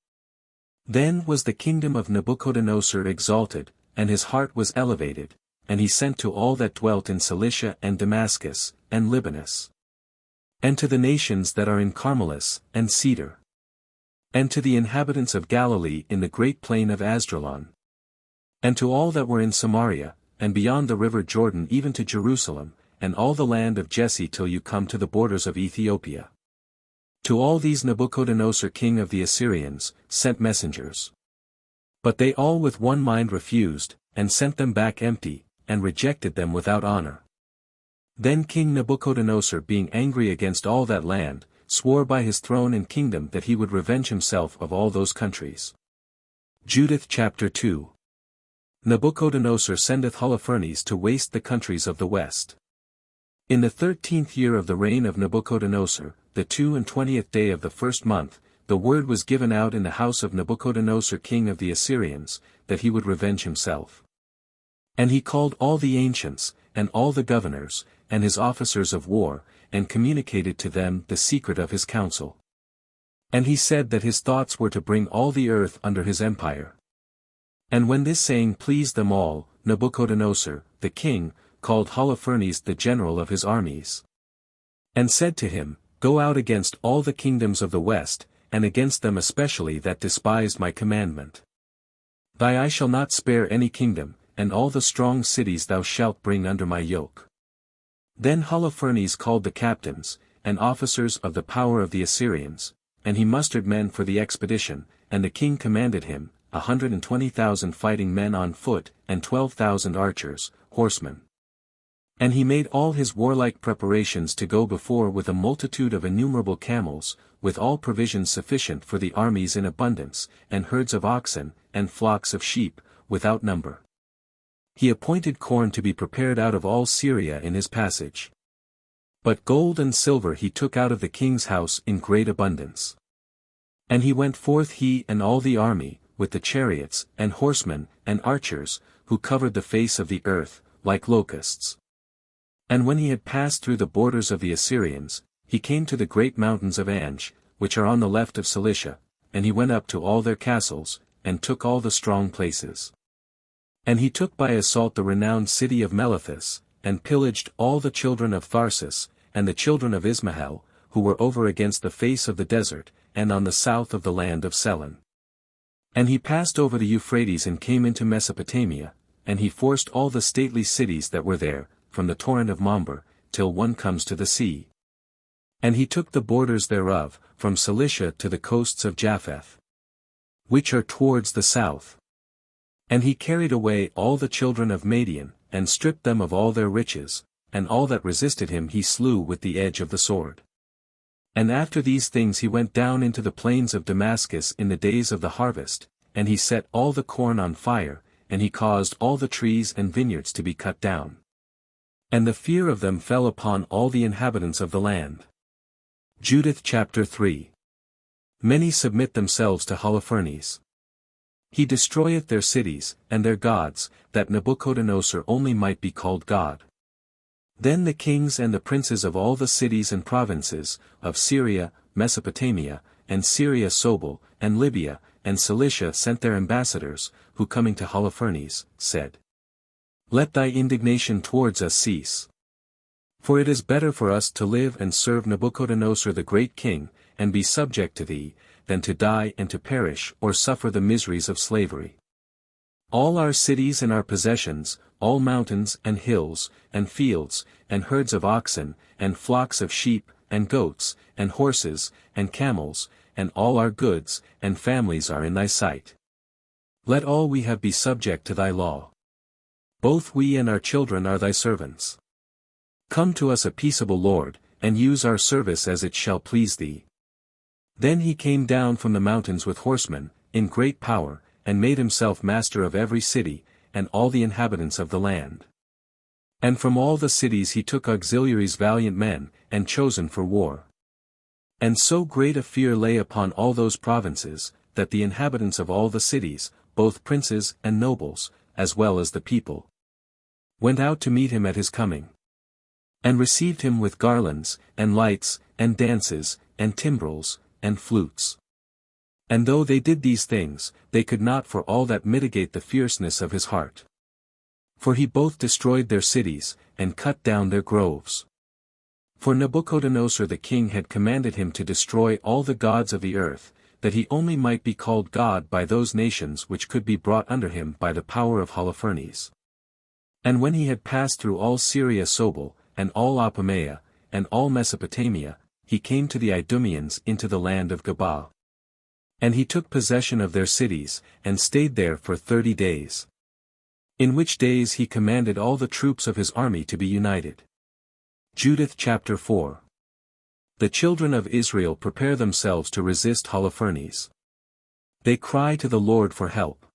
Then was the kingdom of Nabuchodonosor exalted, and his heart was elevated, and he sent to all that dwelt in Cilicia and Damascus, and Libanus. And to the nations that are in Carmelis, and Cedar. And to the inhabitants of Galilee in the great plain of Asdraelon. And to all that were in Samaria, and beyond the river Jordan even to Jerusalem, and all the land of Jesse till you come to the borders of Ethiopia. To all these Nabuchodonosor king of the Assyrians sent messengers. But they all with one mind refused, and sent them back empty, and rejected them without honor. Then King Nabuchodonosor being angry against all that land, swore by his throne and kingdom that he would revenge himself of all those countries. Judith chapter 2. Nabuchodonosor sendeth Holofernes to waste the countries of the west. In the 13th year of the reign of Nabuchodonosor, the 22nd day of the first month, the word was given out in the house of Nabuchodonosor king of the Assyrians, that he would revenge himself. And he called all the ancients, and all the governors, and his officers of war, and communicated to them the secret of his counsel. And he said that his thoughts were to bring all the earth under his empire. And when this saying pleased them all, Nabuchodonosor, the king, called Holofernes the general of his armies. And said to him, Go out against all the kingdoms of the west, and against them especially that despised my commandment. Thy eye shall not spare any kingdom, and all the strong cities thou shalt bring under my yoke. Then Holofernes called the captains, and officers of the power of the Assyrians, and he mustered men for the expedition, and the king commanded him, 120,000 fighting men on foot, and 12,000 archers, horsemen. And he made all his warlike preparations to go before with a multitude of innumerable camels, with all provisions sufficient for the armies in abundance, and herds of oxen, and flocks of sheep, without number. He appointed corn to be prepared out of all Syria in his passage. But gold and silver he took out of the king's house in great abundance. And he went forth he and all the army, with the chariots, and horsemen, and archers, who covered the face of the earth, like locusts. And when he had passed through the borders of the Assyrians, he came to the great mountains of Anj, which are on the left of Cilicia, and he went up to all their castles, and took all the strong places. And he took by assault the renowned city of Melithus, and pillaged all the children of Tharsis, and the children of Ismahel, who were over against the face of the desert, and on the south of the land of Selon. And he passed over the Euphrates and came into Mesopotamia, and he forced all the stately cities that were there, from the torrent of Mamber, till one comes to the sea. And he took the borders thereof, from Cilicia to the coasts of Japheth, which are towards the south. And he carried away all the children of Madian, and stripped them of all their riches, and all that resisted him he slew with the edge of the sword. And after these things he went down into the plains of Damascus in the days of the harvest, and he set all the corn on fire, and he caused all the trees and vineyards to be cut down. And the fear of them fell upon all the inhabitants of the land. Judith chapter 3. Many submit themselves to Holofernes. He destroyeth their cities, and their gods, that Nebuchadnezzar only might be called God. Then the kings and the princes of all the cities and provinces, of Syria, Mesopotamia, and Syria Sobal, and Libya, and Cilicia sent their ambassadors, who coming to Holofernes, said, Let thy indignation towards us cease. For it is better for us to live and serve Nebuchadnezzar the great king, and be subject to thee, than to die and to perish or suffer the miseries of slavery. All our cities and our possessions, all mountains and hills, and fields, and herds of oxen, and flocks of sheep, and goats, and horses, and camels, and all our goods, and families are in thy sight. Let all we have be subject to thy law. Both we and our children are thy servants. Come to us a peaceable Lord, and use our service as it shall please thee. Then he came down from the mountains with horsemen, in great power, and made himself master of every city, and all the inhabitants of the land. And from all the cities he took auxiliaries valiant men, and chosen for war. And so great a fear lay upon all those provinces, that the inhabitants of all the cities, both princes and nobles, as well as the people, went out to meet him at his coming, and received him with garlands, and lights, and dances, and timbrels, and flutes. And though they did these things, they could not for all that mitigate the fierceness of his heart. For he both destroyed their cities, and cut down their groves. For Nebuchadnezzar the king had commanded him to destroy all the gods of the earth, that he only might be called God by those nations which could be brought under him by the power of Holofernes. And when he had passed through all Syria Sobal, and all Apamea, and all Mesopotamia, he came to the Idumeans into the land of Gabaa. And he took possession of their cities, and stayed there for 30 days. In which days he commanded all the troops of his army to be united. Judith chapter 4. The children of Israel prepare themselves to resist Holofernes. They cry to the Lord for help.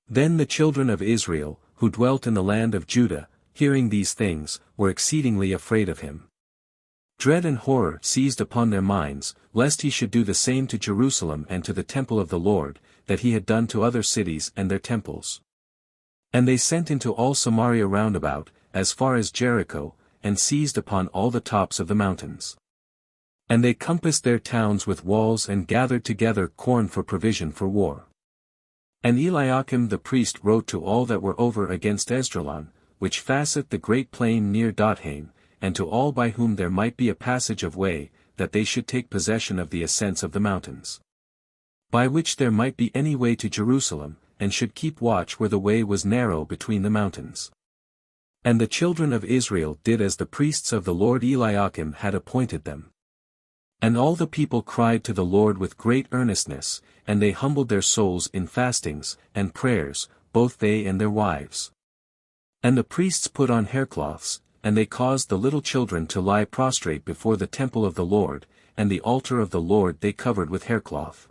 Then the children of Israel, who dwelt in the land of Judah, hearing these things, were exceedingly afraid of him. Dread and horror seized upon their minds, lest he should do the same to Jerusalem and to the temple of the Lord, that he had done to other cities and their temples. And they sent into all Samaria round about, as far as Jericho, and seized upon all the tops of the mountains. And they compassed their towns with walls and gathered together corn for provision for war. And Eliakim the priest wrote to all that were over against Esdraelon, which fasseth the great plain near Douay-Rheims, and to all by whom there might be a passage of way, that they should take possession of the ascents of the mountains, by which there might be any way to Jerusalem, and should keep watch where the way was narrow between the mountains. And the children of Israel did as the priests of the Lord Eliakim had appointed them. And all the people cried to the Lord with great earnestness, and they humbled their souls in fastings and prayers, both they and their wives. And the priests put on haircloths, and they caused the little children to lie prostrate before the temple of the Lord, and the altar of the Lord they covered with haircloth.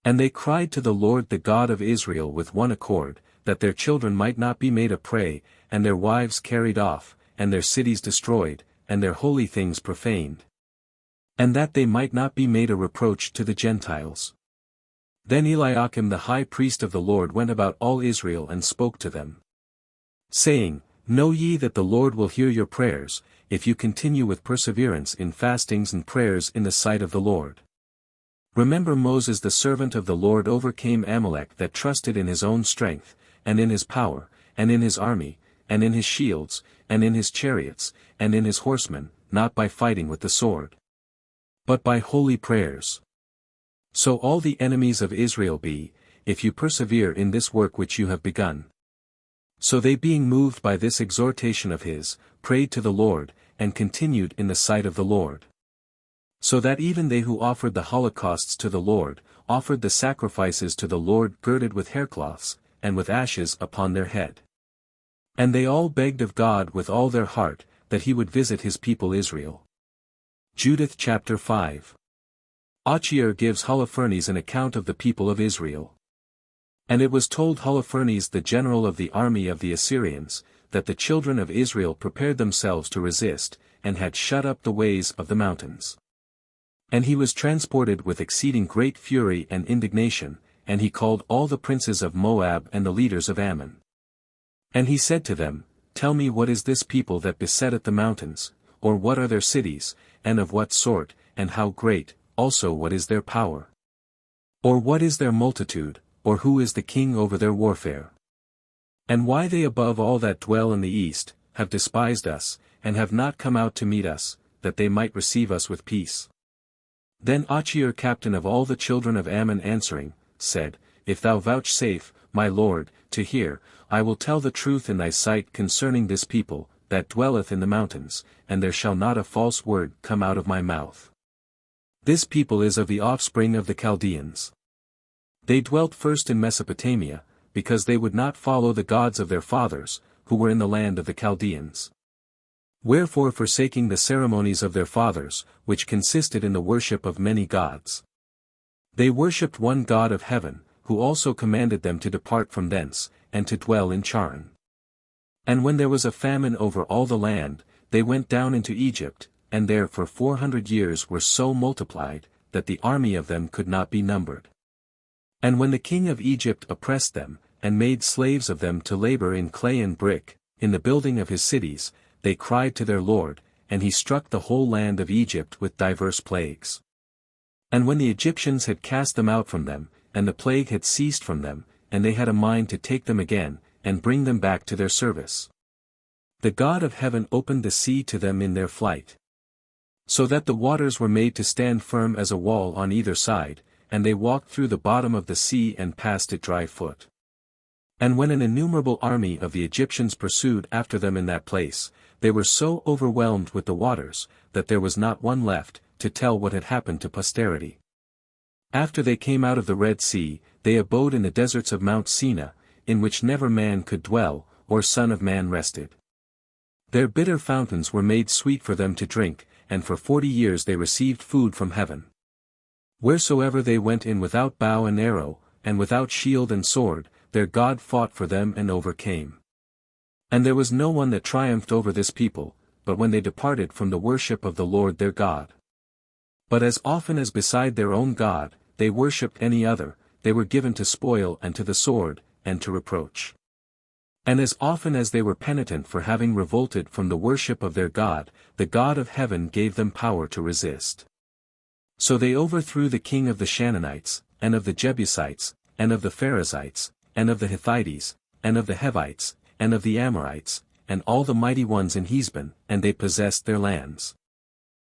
And they cried to the Lord the God of Israel with one accord, that their children might not be made a prey, and their wives carried off, and their cities destroyed, and their holy things profaned. And that they might not be made a reproach to the Gentiles. Then Eliakim the high priest of the Lord went about all Israel and spoke to them, saying, Know ye that the Lord will hear your prayers, if you continue with perseverance in fastings and prayers in the sight of the Lord. Remember Moses the servant of the Lord overcame Amalek that trusted in his own strength, and in his power, and in his army, and in his shields, and in his chariots, and in his horsemen, not by fighting with the sword, but by holy prayers. So all the enemies of Israel be, if you persevere in this work which you have begun. So they being moved by this exhortation of his, prayed to the Lord, and continued in the sight of the Lord. So that even they who offered the holocausts to the Lord, offered the sacrifices to the Lord girded with haircloths, and with ashes upon their head. And they all begged of God with all their heart, that he would visit his people Israel. Judith chapter 5. Achior gives Holofernes an account of the people of Israel. And it was told Holofernes the general of the army of the Assyrians, that the children of Israel prepared themselves to resist, and had shut up the ways of the mountains. And he was transported with exceeding great fury and indignation, and he called all the princes of Moab and the leaders of Ammon. And he said to them, Tell me, what is this people that besetteth the mountains, or what are their cities, and of what sort, and how great, also what is their power? Or what is their multitude, or who is the king over their warfare? And why they above all that dwell in the east, have despised us, and have not come out to meet us, that they might receive us with peace? Then Achior, captain of all the children of Ammon, answering, said, If thou vouchsafe, my lord, to hear, I will tell the truth in thy sight concerning this people, that dwelleth in the mountains, and there shall not a false word come out of my mouth. This people is of the offspring of the Chaldeans. They dwelt first in Mesopotamia, because they would not follow the gods of their fathers, who were in the land of the Chaldeans. Wherefore, forsaking the ceremonies of their fathers, which consisted in the worship of many gods, they worshipped one God of heaven, who also commanded them to depart from thence, and to dwell in Charan. And when there was a famine over all the land, they went down into Egypt, and there for 400 years were so multiplied, that the army of them could not be numbered. And when the king of Egypt oppressed them, and made slaves of them to labor in clay and brick, in the building of his cities, they cried to their Lord, and he struck the whole land of Egypt with divers plagues. And when the Egyptians had cast them out from them, and the plague had ceased from them, and they had a mind to take them again, and bring them back to their service, the God of heaven opened the sea to them in their flight, so that the waters were made to stand firm as a wall on either side, and they walked through the bottom of the sea and passed it dry foot. And when an innumerable army of the Egyptians pursued after them in that place, they were so overwhelmed with the waters, that there was not one left, to tell what had happened to posterity. After they came out of the Red Sea, they abode in the deserts of Mount Sinai, in which never man could dwell, or son of man rested. Their bitter fountains were made sweet for them to drink, and for 40 years they received food from heaven. Wheresoever they went in without bow and arrow, and without shield and sword, their God fought for them and overcame. And there was no one that triumphed over this people, but when they departed from the worship of the Lord their God. But as often as beside their own God, they worshipped any other, they were given to spoil and to the sword, and to reproach. And as often as they were penitent for having revolted from the worship of their God, the God of heaven gave them power to resist. So they overthrew the king of the Canaanites, and of the Jebusites, and of the Perizzites, and of the Hittites, and of the Hivites, and of the Amorites, and all the mighty ones in Heshbon, and they possessed their lands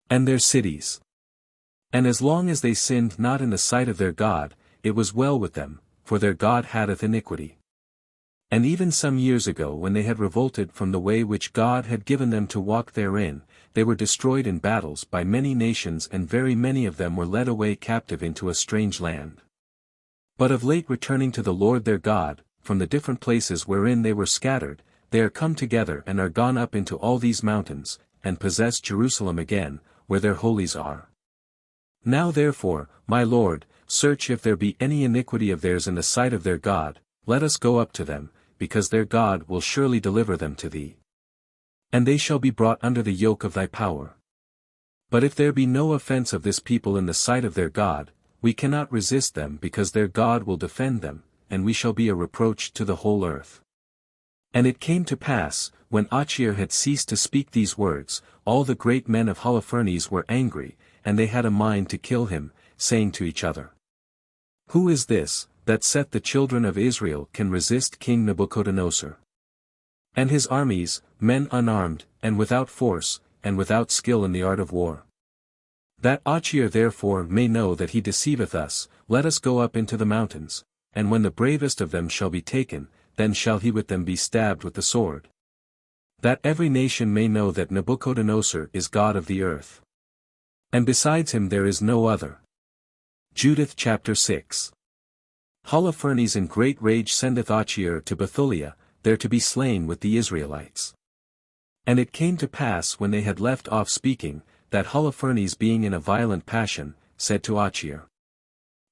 and their cities. And as long as they sinned not in the sight of their God, it was well with them, for their God hateth iniquity. And even some years ago, when they had revolted from the way which God had given them to walk therein, they were destroyed in battles by many nations, and very many of them were led away captive into a strange land. But of late, returning to the Lord their God, from the different places wherein they were scattered, they are come together and are gone up into all these mountains, and possess Jerusalem again, where their holies are. Now therefore, my Lord, search if there be any iniquity of theirs in the sight of their God, let us go up to them, because their God will surely deliver them to thee. And they shall be brought under the yoke of thy power. But if there be no offense of this people in the sight of their God, we cannot resist them, because their God will defend them, and we shall be a reproach to the whole earth. And it came to pass, when Achior had ceased to speak these words, all the great men of Holofernes were angry, and they had a mind to kill him, saying to each other, Who is this, that saith the children of Israel can resist King Nebuchadnezzar and his armies, men unarmed, and without force, and without skill in the art of war? That Achior therefore may know that he deceiveth us, let us go up into the mountains, and when the bravest of them shall be taken, then shall he with them be stabbed with the sword. That every nation may know that Nebuchadnezzar is God of the earth, and besides him there is no other. Judith chapter 6. Holofernes in great rage sendeth Achior to Bethulia, there to be slain with the Israelites. And it came to pass, when they had left off speaking, that Holofernes, being in a violent passion, said to Achior,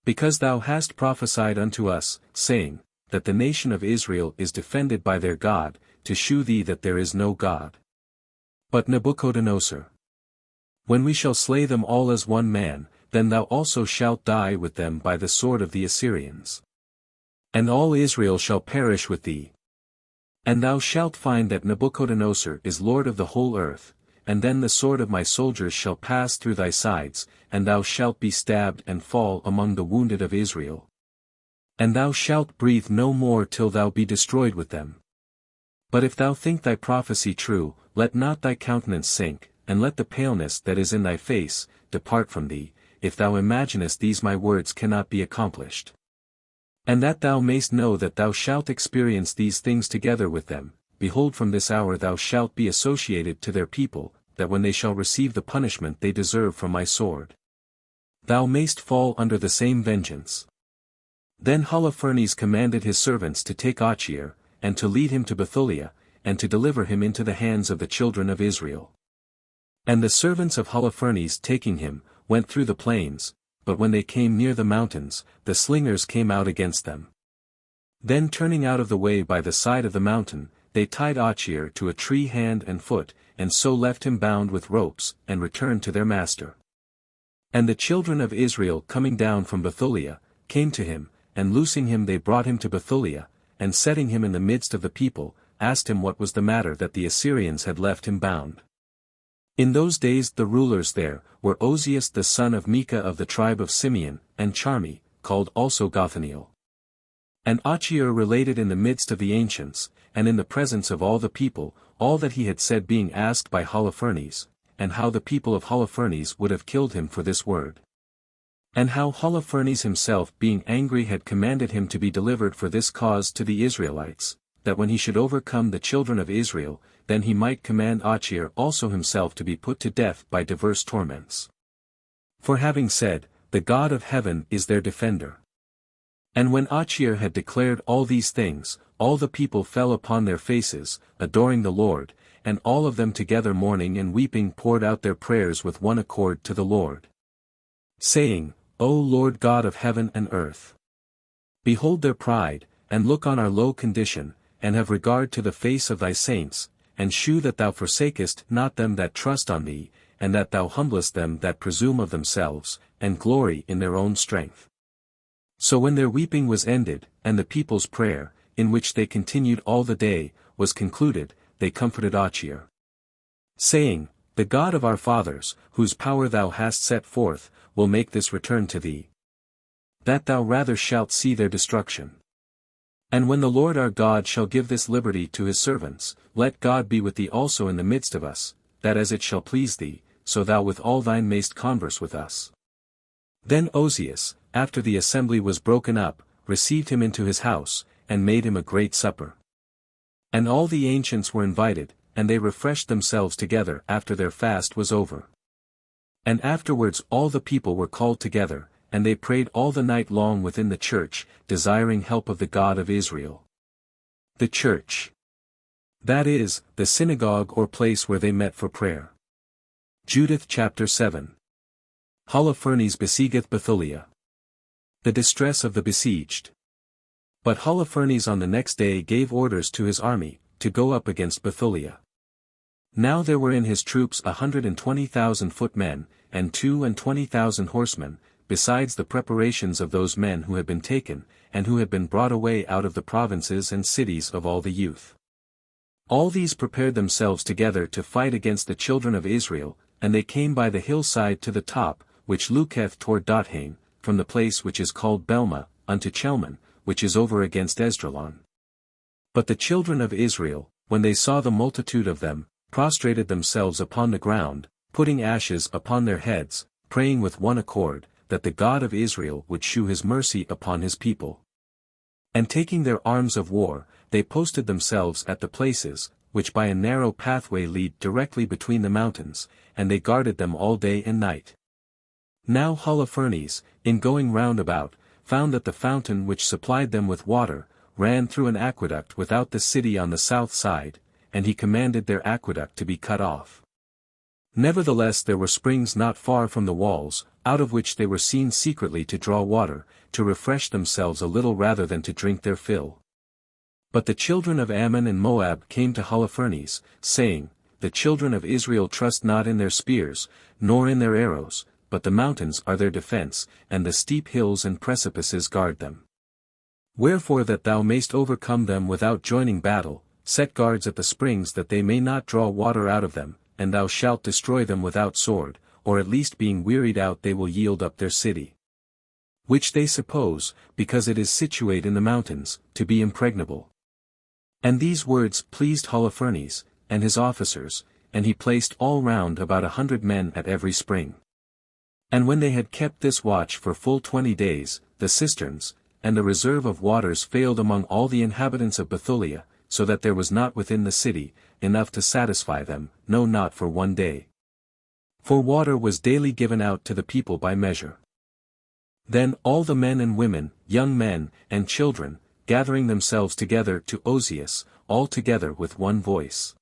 Because thou hast prophesied unto us, saying, that the nation of Israel is defended by their God, to shew thee that there is no God but Nebuchadnezzar. When we shall slay them all as one man, then thou also shalt die with them by the sword of the Assyrians. And all Israel shall perish with thee. And thou shalt find that Nebuchadnezzar is Lord of the whole earth, and then the sword of my soldiers shall pass through thy sides, and thou shalt be stabbed and fall among the wounded of Israel. And thou shalt breathe no more till thou be destroyed with them. But if thou think thy prophecy true, let not thy countenance sink, and let the paleness that is in thy face depart from thee, if thou imaginest these my words cannot be accomplished. And that thou mayst know that thou shalt experience these things together with them, behold, from this hour thou shalt be associated to their people, that when they shall receive the punishment they deserve from my sword, thou mayst fall under the same vengeance. Then Holofernes commanded his servants to take Achior, and to lead him to Bethulia, and to deliver him into the hands of the children of Israel. And the servants of Holofernes taking him, went through the plains, but when they came near the mountains, the slingers came out against them. Then turning out of the way by the side of the mountain, they tied Achior to a tree hand and foot, and so left him bound with ropes, and returned to their master. And the children of Israel coming down from Bethulia, came to him, and loosing him they brought him to Bethulia, and setting him in the midst of the people, asked him what was the matter that the Assyrians had left him bound. In those days the rulers there were Ozias the son of Micah of the tribe of Simeon, and Charmi, called also Gothaniel. And Achior related in the midst of the ancients, and in the presence of all the people, all that he had said being asked by Holofernes, and how the people of Holofernes would have killed him for this word. And how Holofernes himself being angry had commanded him to be delivered for this cause to the Israelites, that when he should overcome the children of Israel, then he might command Achior also himself to be put to death by diverse torments. For having said, the God of heaven is their defender. And when Achior had declared all these things, all the people fell upon their faces, adoring the Lord, and all of them together mourning and weeping poured out their prayers with one accord to the Lord, saying, O Lord God of heaven and earth, behold their pride, and look on our low condition, and have regard to the face of thy saints, and shew that thou forsakest not them that trust on thee, and that thou humblest them that presume of themselves, and glory in their own strength. So when their weeping was ended, and the people's prayer, in which they continued all the day, was concluded, they comforted Achior, saying, The God of our fathers, whose power thou hast set forth, will make this return to thee, that thou rather shalt see their destruction. And when the Lord our God shall give this liberty to his servants, let God be with thee also in the midst of us, that as it shall please thee, so thou with all thine mayst converse with us. Then Ozias, after the assembly was broken up, received him into his house, and made him a great supper. And all the ancients were invited, and they refreshed themselves together after their fast was over. And afterwards all the people were called together, and they prayed all the night long within the church, desiring help of the God of Israel. The church. That is, the synagogue or place where they met for prayer. Judith chapter 7. Holofernes besiegeth Bethulia. The distress of the besieged. But Holofernes on the next day gave orders to his army, to go up against Bethulia. Now there were in his troops 120,000 footmen, and 22,000 horsemen, besides the preparations of those men who had been taken, and who had been brought away out of the provinces and cities of all the youth. All these prepared themselves together to fight against the children of Israel, and they came by the hillside to the top, which looketh toward Dothaim, from the place which is called Belma, unto Chelman, which is over against Esdraelon. But the children of Israel, when they saw the multitude of them, prostrated themselves upon the ground, putting ashes upon their heads, praying with one accord, that the God of Israel would shew his mercy upon his people. And taking their arms of war, they posted themselves at the places, which by a narrow pathway lead directly between the mountains, and they guarded them all day and night. Now Holofernes, in going round about, found that the fountain which supplied them with water, ran through an aqueduct without the city on the south side, and he commanded their aqueduct to be cut off. Nevertheless there were springs not far from the walls, out of which they were seen secretly to draw water, to refresh themselves a little rather than to drink their fill. But the children of Ammon and Moab came to Holofernes, saying, The children of Israel trust not in their spears, nor in their arrows, but the mountains are their defense, and the steep hills and precipices guard them. Wherefore that thou mayst overcome them without joining battle, set guards at the springs that they may not draw water out of them, and thou shalt destroy them without sword, or at least being wearied out they will yield up their city. Which they suppose, because it is situate in the mountains, to be impregnable. And these words pleased Holofernes, and his officers, and he placed all round about 100 men at every spring. And when they had kept this watch for full 20 days, the cisterns, and the reserve of waters failed among all the inhabitants of Bethulia, so that there was not within the city, enough to satisfy them, no not for 1 day. For water was daily given out to the people by measure. Then all the men and women, young men, and children, gathering themselves together to Ozias, all together with one voice,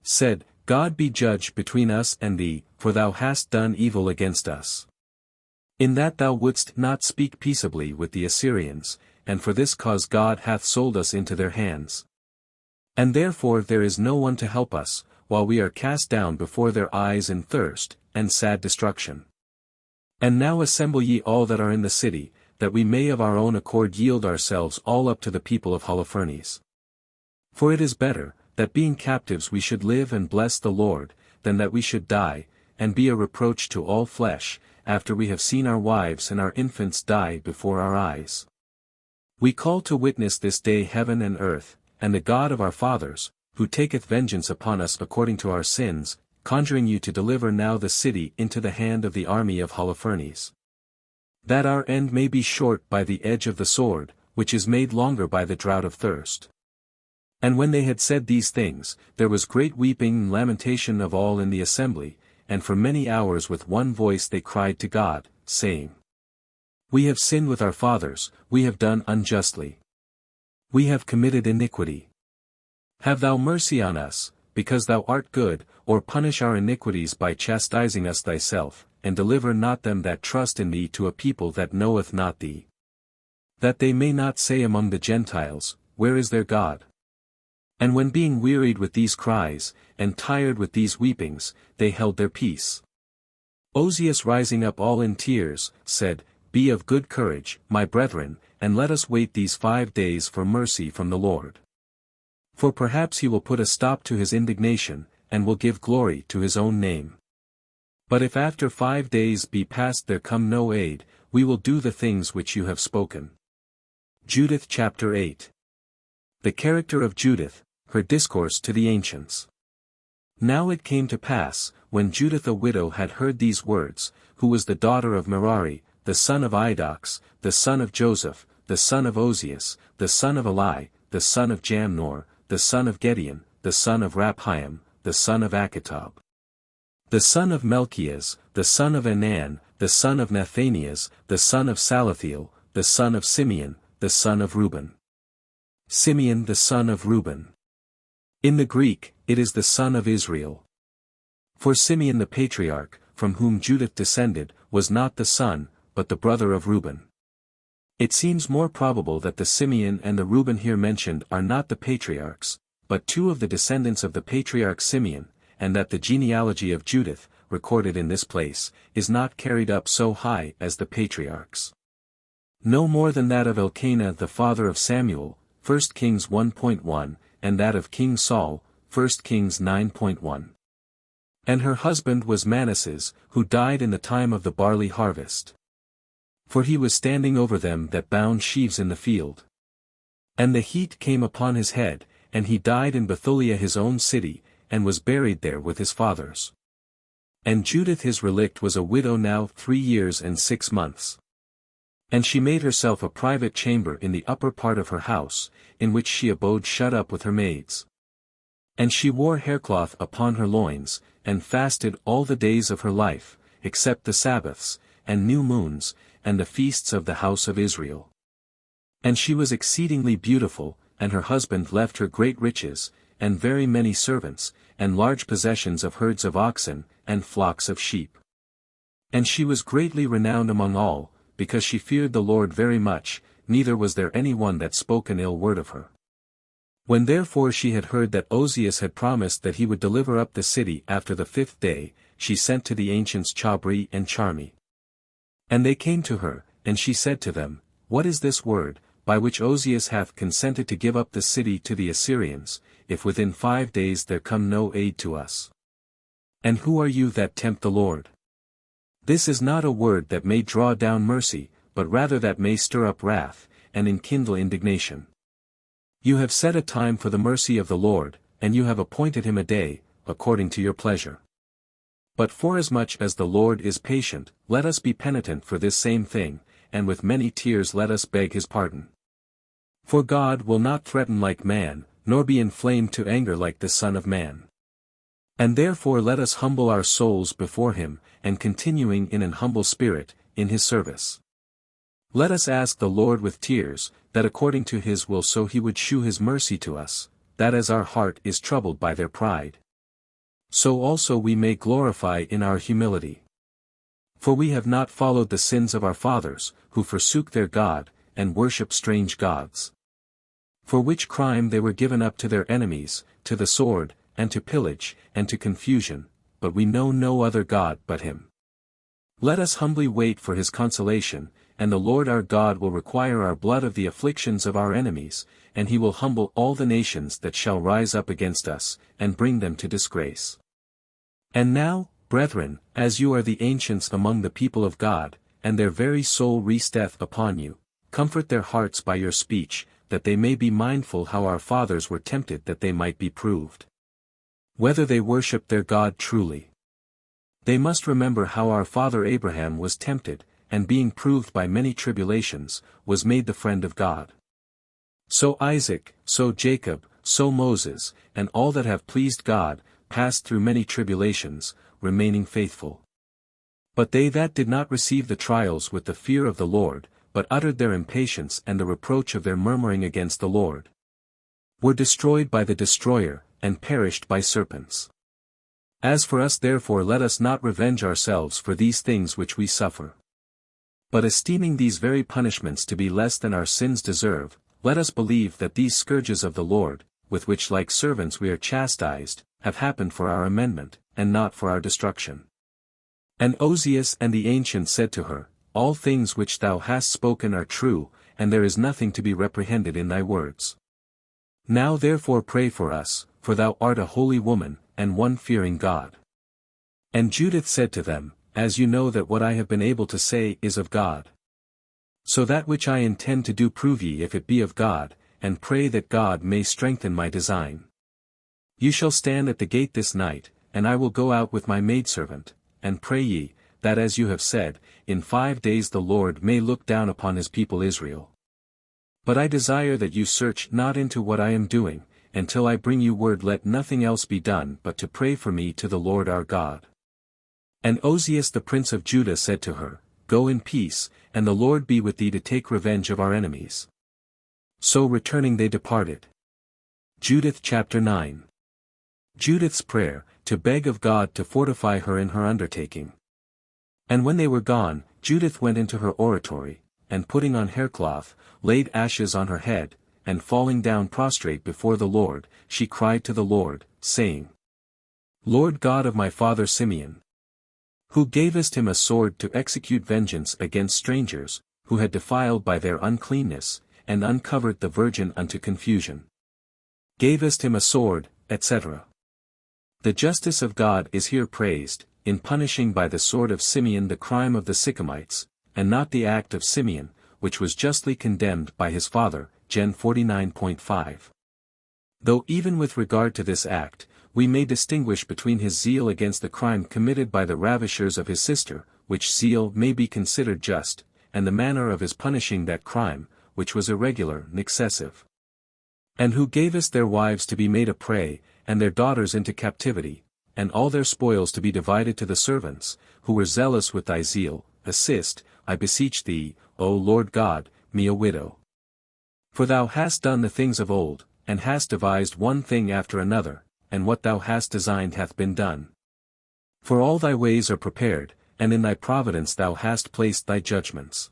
said, God be judge between us and thee, for thou hast done evil against us. In that thou wouldst not speak peaceably with the Assyrians, and for this cause God hath sold us into their hands. And therefore there is no one to help us, while we are cast down before their eyes in thirst, and sad destruction. And now assemble ye all that are in the city, that we may of our own accord yield ourselves all up to the people of Holofernes. For it is better, that being captives we should live and bless the Lord, than that we should die, and be a reproach to all flesh, after we have seen our wives and our infants die before our eyes. We call to witness this day heaven and earth, and the God of our fathers, who taketh vengeance upon us according to our sins, conjuring you to deliver now the city into the hand of the army of Holofernes. That our end may be short by the edge of the sword, which is made longer by the drought of thirst. And when they had said these things, there was great weeping and lamentation of all in the assembly, and for many hours with one voice they cried to God, saying, We have sinned with our fathers, we have done unjustly. We have committed iniquity. Have thou mercy on us, because thou art good, or punish our iniquities by chastising us thyself, and deliver not them that trust in thee to a people that knoweth not thee. That they may not say among the Gentiles, Where is their God? And when being wearied with these cries, and tired with these weepings, they held their peace. Ozias rising up all in tears, said, Be of good courage, my brethren, and let us wait these 5 days for mercy from the Lord. For perhaps he will put a stop to his indignation, and will give glory to his own name. But if after 5 days be past there come no aid, we will do the things which you have spoken. Judith chapter 8. The character of Judith, her discourse to the ancients. Now it came to pass, when Judith a widow had heard these words, who was the daughter of Merari, the son of Idox, the son of Joseph, the son of Ozias, the son of Eli, the son of Jamnor, the son of Gedeon, the son of Raphaim, the son of Achitob, the son of Melchias, the son of Anan, the son of Nathanias, the son of Salathiel, the son of Simeon, the son of Reuben. Simeon the son of Reuben. In the Greek, it is the son of Israel. For Simeon the patriarch, from whom Judith descended, was not the son, but the brother of Reuben. It seems more probable that the Simeon and the Reuben here mentioned are not the patriarchs, but two of the descendants of the patriarch Simeon, and that the genealogy of Judith, recorded in this place, is not carried up so high as the patriarchs. No more than that of Elkanah the father of Samuel, 1 Kings 1.1, and that of King Saul, 1 Kings 9.1. And her husband was Manasses, who died in the time of the barley harvest. For he was standing over them that bound sheaves in the field. And the heat came upon his head, and he died in Bethulia his own city, and was buried there with his fathers. And Judith his relict was a widow now 3 years and 6 months. And she made herself a private chamber in the upper part of her house, in which she abode shut up with her maids. And she wore haircloth upon her loins, and fasted all the days of her life, except the Sabbaths, and new moons, and the feasts of the house of Israel. And she was exceedingly beautiful, and her husband left her great riches, and very many servants, and large possessions of herds of oxen, and flocks of sheep. And she was greatly renowned among all, because she feared the Lord very much, neither was there any one that spoke an ill word of her. When therefore she had heard that Ozias had promised that he would deliver up the city after the 5th day, she sent to the ancients Chabri and Charmi. And they came to her, and she said to them, What is this word, by which Ozias hath consented to give up the city to the Assyrians, if within 5 days there come no aid to us. And who are you that tempt the Lord? This is not a word that may draw down mercy, but rather that may stir up wrath, and enkindle indignation. You have set a time for the mercy of the Lord, and you have appointed him a day, according to your pleasure. But forasmuch as the Lord is patient, let us be penitent for this same thing, and with many tears let us beg his pardon. For God will not threaten like man, nor be inflamed to anger like the Son of Man. And therefore let us humble our souls before him, and continuing in an humble spirit, in his service. Let us ask the Lord with tears, that according to his will so he would shew his mercy to us, that as our heart is troubled by their pride, so also we may glorify in our humility. For we have not followed the sins of our fathers, who forsook their God, and worship strange gods. For which crime they were given up to their enemies, to the sword, and to pillage, and to confusion, but we know no other God but him. Let us humbly wait for his consolation, and the Lord our God will require our blood of the afflictions of our enemies, and he will humble all the nations that shall rise up against us, and bring them to disgrace. And now, brethren, as you are the ancients among the people of God, and their very soul resteth upon you, comfort their hearts by your speech, that they may be mindful how our fathers were tempted that they might be proved, whether they worshipped their God truly. They must remember how our father Abraham was tempted, and being proved by many tribulations, was made the friend of God. So Isaac, so Jacob, so Moses, and all that have pleased God, passed through many tribulations, remaining faithful. But they that did not receive the trials with the fear of the Lord, but uttered their impatience and the reproach of their murmuring against the Lord, were destroyed by the destroyer, and perished by serpents. As for us therefore let us not revenge ourselves for these things which we suffer, but esteeming these very punishments to be less than our sins deserve, let us believe that these scourges of the Lord, with which like servants we are chastised, have happened for our amendment, and not for our destruction. And Ozias and the ancient said to her, All things which thou hast spoken are true, and there is nothing to be reprehended in thy words. Now therefore pray for us, for thou art a holy woman, and one fearing God. And Judith said to them, As you know that what I have been able to say is of God. So that which I intend to do prove ye if it be of God, and pray that God may strengthen my design. You shall stand at the gate this night, and I will go out with my maidservant, and pray ye, that as you have said, in 5 days the Lord may look down upon his people Israel. But I desire that you search not into what I am doing, until I bring you word let nothing else be done but to pray for me to the Lord our God. And Ozias the prince of Judah said to her, Go in peace, and the Lord be with thee to take revenge of our enemies. So returning they departed. Judith chapter 9. Judith's prayer, to beg of God to fortify her in her undertaking. And when they were gone, Judith went into her oratory, and putting on haircloth, laid ashes on her head, and falling down prostrate before the Lord, she cried to the Lord, saying, Lord God of my father Simeon, who gavest him a sword to execute vengeance against strangers, who had defiled by their uncleanness, and uncovered the virgin unto confusion. Gavest him a sword, etc. The justice of God is here praised, in punishing by the sword of Simeon the crime of the Sychemites, and not the act of Simeon, which was justly condemned by his father, Gen 49.5. Though even with regard to this act, we may distinguish between his zeal against the crime committed by the ravishers of his sister, which zeal may be considered just, and the manner of his punishing that crime, which was irregular and excessive. And who gavest their wives to be made a prey, and their daughters into captivity, and all their spoils to be divided to the servants, who were zealous with thy zeal, assist, I beseech thee, O Lord God, me a widow. For thou hast done the things of old, and hast devised one thing after another, and what thou hast designed hath been done. For all thy ways are prepared, and in thy providence thou hast placed thy judgments.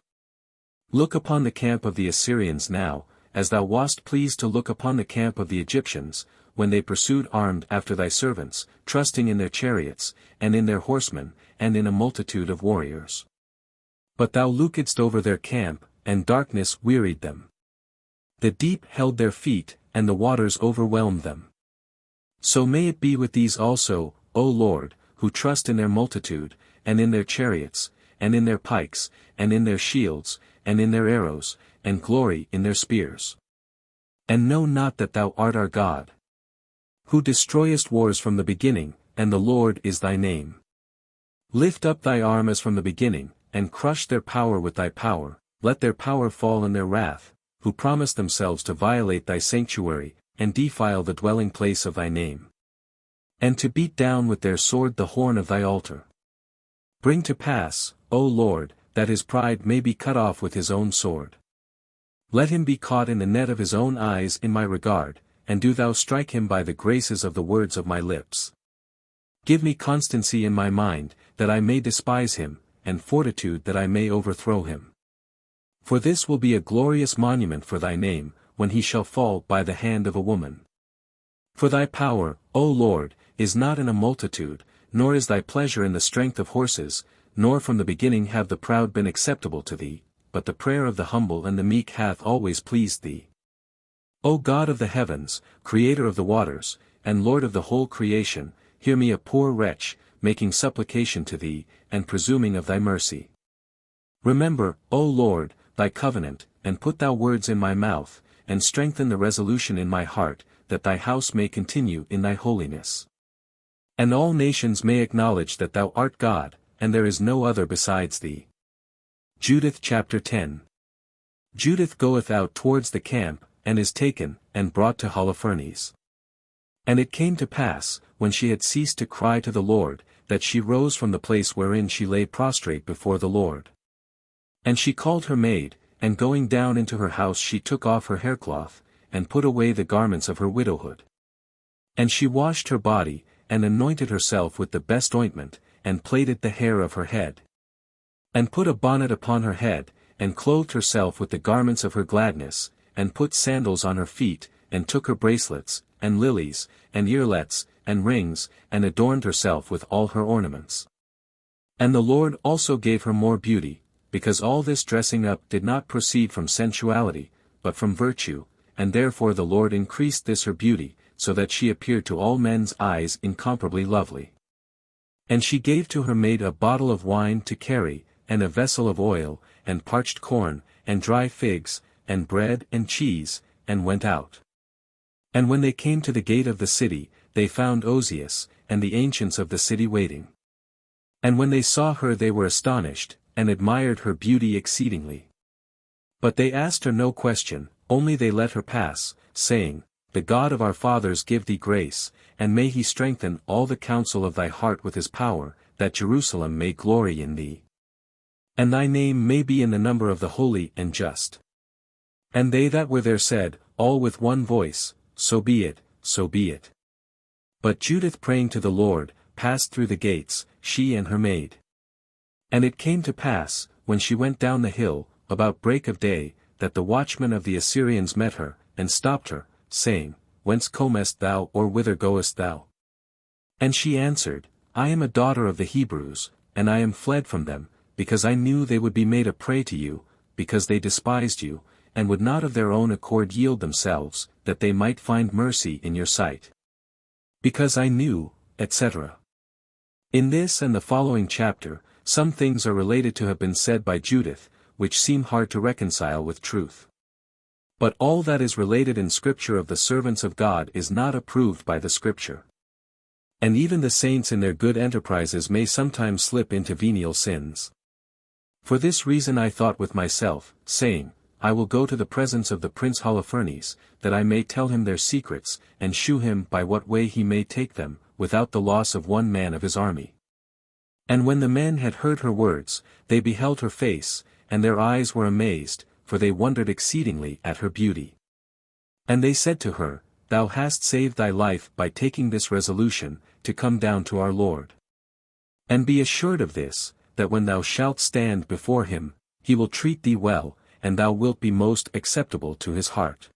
Look upon the camp of the Assyrians now, as thou wast pleased to look upon the camp of the Egyptians, when they pursued armed after thy servants, trusting in their chariots, and in their horsemen, and in a multitude of warriors. But thou lookedst over their camp, and darkness wearied them. The deep held their feet, and the waters overwhelmed them. So may it be with these also, O Lord, who trust in their multitude, and in their chariots, and in their pikes, and in their shields, and in their arrows, and glory in their spears. And know not that thou art our God, who destroyest wars from the beginning, and the Lord is thy name. Lift up thy arm as from the beginning, and crush their power with thy power, let their power fall in their wrath, who promise themselves to violate thy sanctuary, and defile the dwelling place of thy name. And to beat down with their sword the horn of thy altar. Bring to pass, O Lord, that his pride may be cut off with his own sword. Let him be caught in the net of his own eyes in my regard, and do thou strike him by the graces of the words of my lips. Give me constancy in my mind, that I may despise him, and fortitude that I may overthrow him. For this will be a glorious monument for thy name, when he shall fall by the hand of a woman. For thy power, O Lord, is not in a multitude, nor is thy pleasure in the strength of horses, nor from the beginning have the proud been acceptable to thee, but the prayer of the humble and the meek hath always pleased thee. O God of the heavens, Creator of the waters, and Lord of the whole creation, hear me a poor wretch, making supplication to thee, and presuming of thy mercy. Remember, O Lord, thy covenant, and put thou words in my mouth, and strengthen the resolution in my heart, that thy house may continue in thy holiness. And all nations may acknowledge that thou art God, and there is no other besides thee. Judith chapter 10. Judith goeth out towards the camp, and is taken, and brought to Holofernes. And it came to pass, when she had ceased to cry to the Lord, that she rose from the place wherein she lay prostrate before the Lord. And she called her maid, and going down into her house she took off her haircloth, and put away the garments of her widowhood. And she washed her body, and anointed herself with the best ointment, and plaited the hair of her head. And put a bonnet upon her head, and clothed herself with the garments of her gladness, and put sandals on her feet, and took her bracelets, and lilies, and earlets, and rings, and adorned herself with all her ornaments. And the Lord also gave her more beauty, because all this dressing up did not proceed from sensuality, but from virtue, and therefore the Lord increased this her beauty, so that she appeared to all men's eyes incomparably lovely. And she gave to her maid a bottle of wine to carry, and a vessel of oil, and parched corn, and dry figs, and bread and cheese, and went out. And when they came to the gate of the city, they found Ozias, and the ancients of the city waiting. And when they saw her they were astonished, and admired her beauty exceedingly. But they asked her no question, only they let her pass, saying, The God of our fathers give thee grace, and may he strengthen all the counsel of thy heart with his power, that Jerusalem may glory in thee. And thy name may be in the number of the holy and just. And they that were there said, all with one voice, So be it, so be it. But Judith praying to the Lord, passed through the gates, she and her maid. And it came to pass, when she went down the hill, about break of day, that the watchmen of the Assyrians met her, and stopped her, saying, Whence comest thou, or whither goest thou? And she answered, I am a daughter of the Hebrews, and I am fled from them, because I knew they would be made a prey to you, because they despised you, and would not of their own accord yield themselves, that they might find mercy in your sight. Because I knew, etc. In this and the following chapter, some things are related to have been said by Judith, which seem hard to reconcile with truth. But all that is related in Scripture of the servants of God is not approved by the Scripture. And even the saints in their good enterprises may sometimes slip into venial sins. For this reason I thought with myself, saying, I will go to the presence of the prince Holofernes, that I may tell him their secrets, and shew him by what way he may take them, without the loss of one man of his army. And when the men had heard her words, they beheld her face, and their eyes were amazed, for they wondered exceedingly at her beauty. And they said to her, Thou hast saved thy life by taking this resolution, to come down to our Lord. And be assured of this, that when thou shalt stand before him, he will treat thee well, and thou wilt be most acceptable to his heart.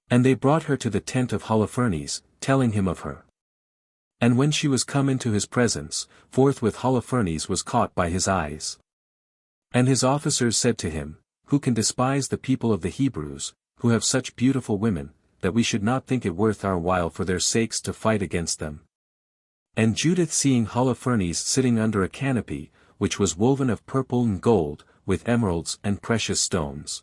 And they brought her to the tent of Holofernes, telling him of her. And when she was come into his presence, forthwith Holofernes was caught by his eyes. And his officers said to him, Who can despise the people of the Hebrews, who have such beautiful women, that we should not think it worth our while for their sakes to fight against them. And Judith seeing Holofernes sitting under a canopy, which was woven of purple and gold, with emeralds and precious stones.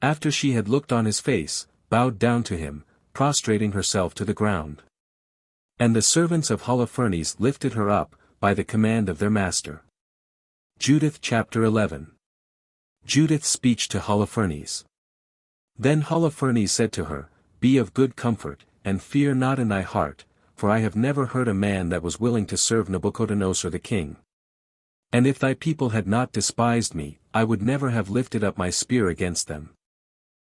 After she had looked on his face, bowed down to him, prostrating herself to the ground. And the servants of Holofernes lifted her up, by the command of their master. Judith chapter 11. Judith's speech to Holofernes. Then Holofernes said to her, Be of good comfort, and fear not in thy heart, for I have never heard a man that was willing to serve Nebuchadnezzar the king. And if thy people had not despised me, I would never have lifted up my spear against them.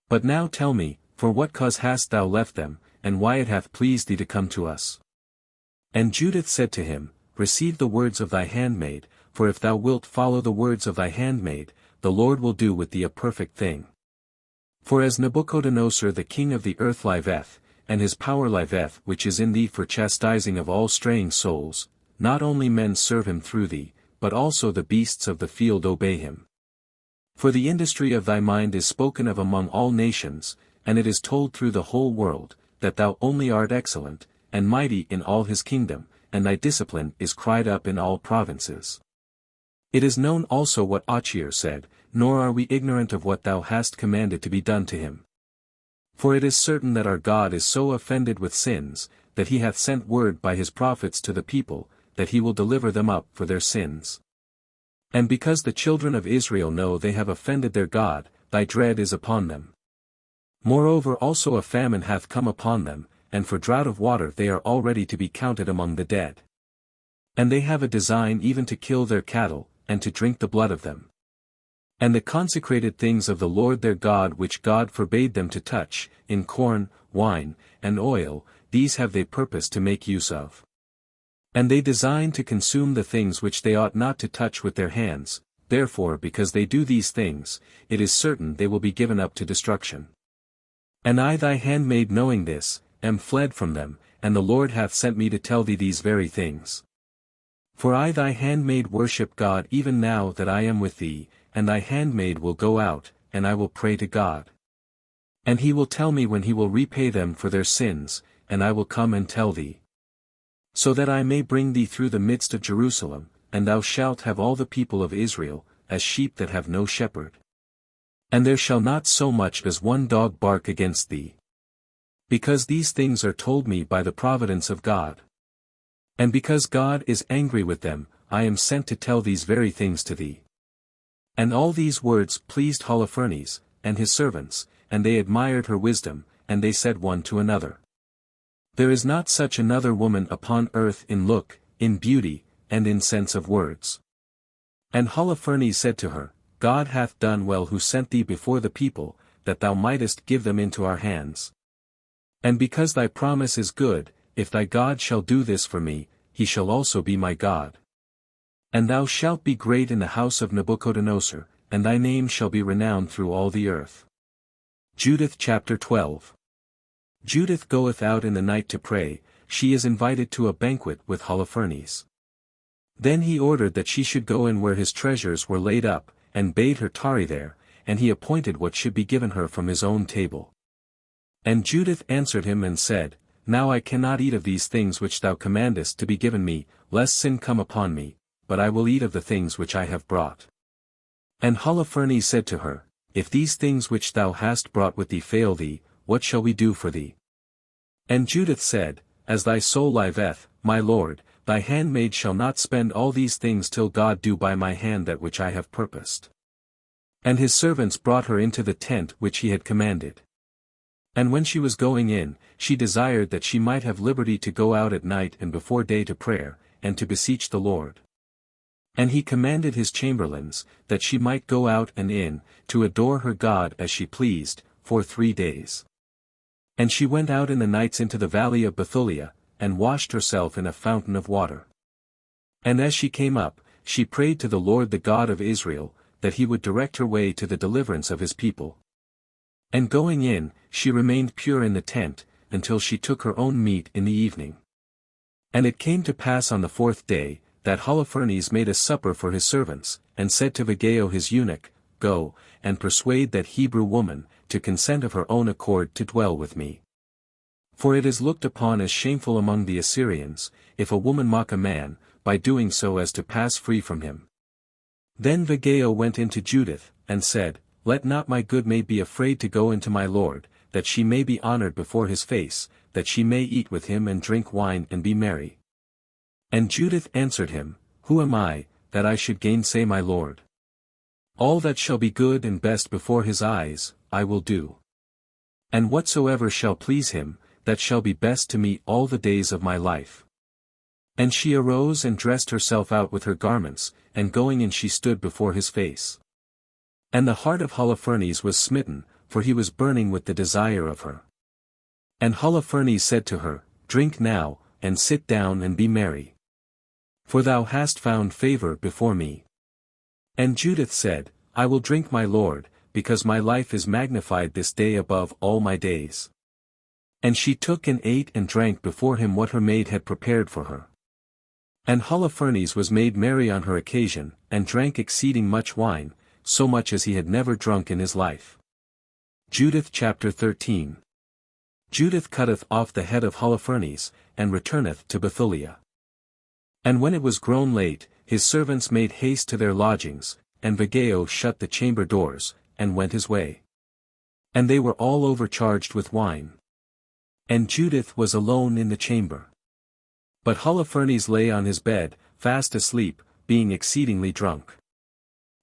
But now tell me, for what cause hast thou left them, and why it hath pleased thee to come to us? And Judith said to him, Receive the words of thy handmaid, for if thou wilt follow the words of thy handmaid, the Lord will do with thee a perfect thing. For as Nebuchadnezzar the king of the earth liveth, and his power liveth which is in thee for chastising of all straying souls, not only men serve him through thee, but also the beasts of the field obey him. For the industry of thy mind is spoken of among all nations, and it is told through the whole world, that thou only art excellent, and mighty in all his kingdom, and thy discipline is cried up in all provinces. It is known also what Achior said, nor are we ignorant of what thou hast commanded to be done to him. For it is certain that our God is so offended with sins, that he hath sent word by his prophets to the people, that he will deliver them up for their sins. And because the children of Israel know they have offended their God, thy dread is upon them. Moreover also a famine hath come upon them, and for drought of water they are already to be counted among the dead. And they have a design even to kill their cattle, and to drink the blood of them. And the consecrated things of the Lord their God which God forbade them to touch, in corn, wine, and oil, these have they purposed to make use of. And they design to consume the things which they ought not to touch with their hands, therefore because they do these things, it is certain they will be given up to destruction. And I thy handmaid knowing this, am fled from them, and the Lord hath sent me to tell thee these very things. For I thy handmaid worship God even now that I am with thee, and thy handmaid will go out, and I will pray to God. And he will tell me when he will repay them for their sins, and I will come and tell thee. So that I may bring thee through the midst of Jerusalem, and thou shalt have all the people of Israel, as sheep that have no shepherd. And there shall not so much as one dog bark against thee. Because these things are told me by the providence of God. And because God is angry with them, I am sent to tell these very things to thee. And all these words pleased Holofernes, and his servants, and they admired her wisdom, and they said one to another, There is not such another woman upon earth in look, in beauty, and in sense of words. And Holofernes said to her, God hath done well who sent thee before the people, that thou mightest give them into our hands. And because thy promise is good, if thy God shall do this for me, he shall also be my God. And thou shalt be great in the house of Nebuchadnezzar, and thy name shall be renowned through all the earth. Judith chapter 12. Judith goeth out in the night to pray, she is invited to a banquet with Holofernes. Then he ordered that she should go in where his treasures were laid up, and bade her tarry there, and he appointed what should be given her from his own table. And Judith answered him and said, Now I cannot eat of these things which thou commandest to be given me, lest sin come upon me, but I will eat of the things which I have brought. And Holofernes said to her, If these things which thou hast brought with thee fail thee, what shall we do for thee? And Judith said, As thy soul liveth, my lord, thy handmaid shall not spend all these things till God do by my hand that which I have purposed. And his servants brought her into the tent which he had commanded. And when she was going in, she desired that she might have liberty to go out at night and before day to prayer, and to beseech the Lord. And he commanded his chamberlains, that she might go out and in, to adore her God as she pleased, for 3 days. And she went out in the nights into the valley of Bethulia, and washed herself in a fountain of water. And as she came up, she prayed to the Lord the God of Israel, that he would direct her way to the deliverance of his people. And going in, she remained pure in the tent, until she took her own meat in the evening. And it came to pass on the 4th day, that Holofernes made a supper for his servants, and said to Vigeo his eunuch, go, and persuade that Hebrew woman, to consent of her own accord to dwell with me. For it is looked upon as shameful among the Assyrians, if a woman mock a man, by doing so as to pass free from him. Then Vigeo went into Judith, and said, Let not my good maid be afraid to go into my lord, that she may be honored before his face, that she may eat with him and drink wine and be merry. And Judith answered him, Who am I, that I should gainsay my lord? All that shall be good and best before his eyes, I will do. And whatsoever shall please him, that shall be best to me all the days of my life. And she arose and dressed herself out with her garments, and going in she stood before his face. And the heart of Holofernes was smitten, for he was burning with the desire of her. And Holofernes said to her, Drink now, and sit down and be merry. For thou hast found favor before me. And Judith said, I will drink my lord, because my life is magnified this day above all my days. And she took and ate and drank before him what her maid had prepared for her. And Holofernes was made merry on her occasion, and drank exceeding much wine, so much as he had never drunk in his life. Judith chapter 13. Judith cutteth off the head of Holofernes, and returneth to Bethulia. And when it was grown late, his servants made haste to their lodgings, and Vigeo shut the chamber doors, and went his way. And they were all overcharged with wine. And Judith was alone in the chamber. But Holofernes lay on his bed, fast asleep, being exceedingly drunk.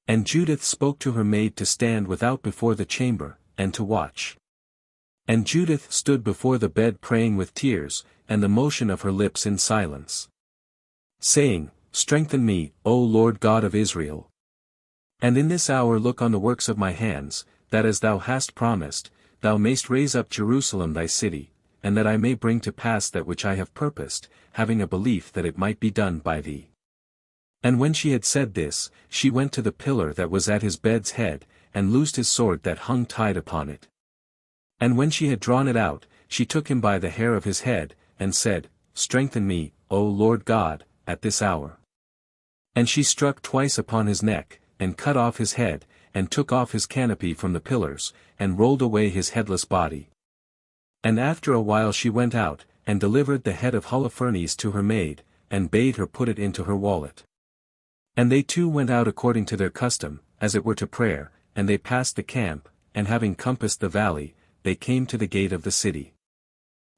And Judith spoke to her maid to stand without before the chamber, and to watch. And Judith stood before the bed praying with tears, and the motion of her lips in silence. Saying, Strengthen me, O Lord God of Israel. And in this hour look on the works of my hands, that as thou hast promised, thou mayst raise up Jerusalem thy city, and that I may bring to pass that which I have purposed, having a belief that it might be done by thee. And when she had said this, she went to the pillar that was at his bed's head, and loosed his sword that hung tied upon it. And when she had drawn it out, she took him by the hair of his head, and said, Strengthen me, O Lord God, at this hour. And she struck twice upon his neck, and cut off his head, and took off his canopy from the pillars, and rolled away his headless body. And after a while she went out, and delivered the head of Holofernes to her maid, and bade her put it into her wallet. And they two went out according to their custom, as it were to prayer, and they passed the camp, and having compassed the valley, they came to the gate of the city.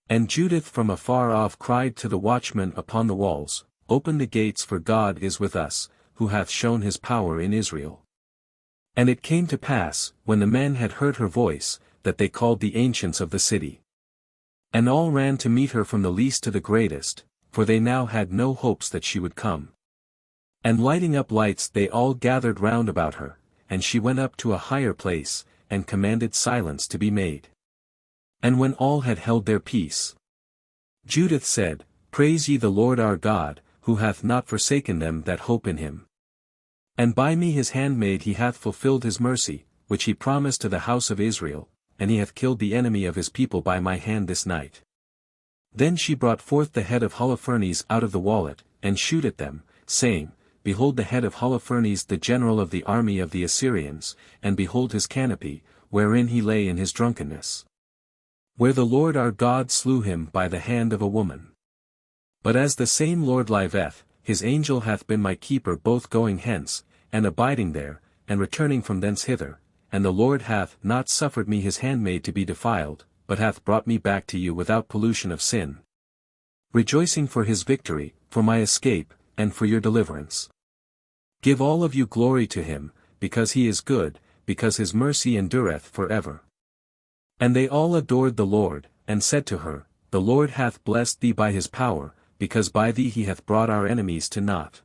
And Judith from afar off cried to the watchmen upon the walls, Open the gates, for God is with us, who hath shown his power in Israel. And it came to pass, when the men had heard her voice, that they called the ancients of the city. And all ran to meet her from the least to the greatest, for they now had no hopes that she would come. And lighting up lights they all gathered round about her, and she went up to a higher place, and commanded silence to be made. And when all had held their peace, Judith said, Praise ye the Lord our God, who hath not forsaken them that hope in him. And by me his handmaid he hath fulfilled his mercy, which he promised to the house of Israel, and he hath killed the enemy of his people by my hand this night. Then she brought forth the head of Holofernes out of the wallet, and shewed it them, saying, Behold the head of Holofernes the general of the army of the Assyrians, and behold his canopy, wherein he lay in his drunkenness. Where the Lord our God slew him by the hand of a woman. But as the same Lord liveth, his angel hath been my keeper both going hence, and abiding there, and returning from thence hither, and the Lord hath not suffered me his handmaid to be defiled, but hath brought me back to you without pollution of sin. Rejoicing for his victory, for my escape, and for your deliverance. Give all of you glory to him, because he is good, because his mercy endureth forever. And they all adored the Lord, and said to her, The Lord hath blessed thee by his power, because by thee he hath brought our enemies to naught.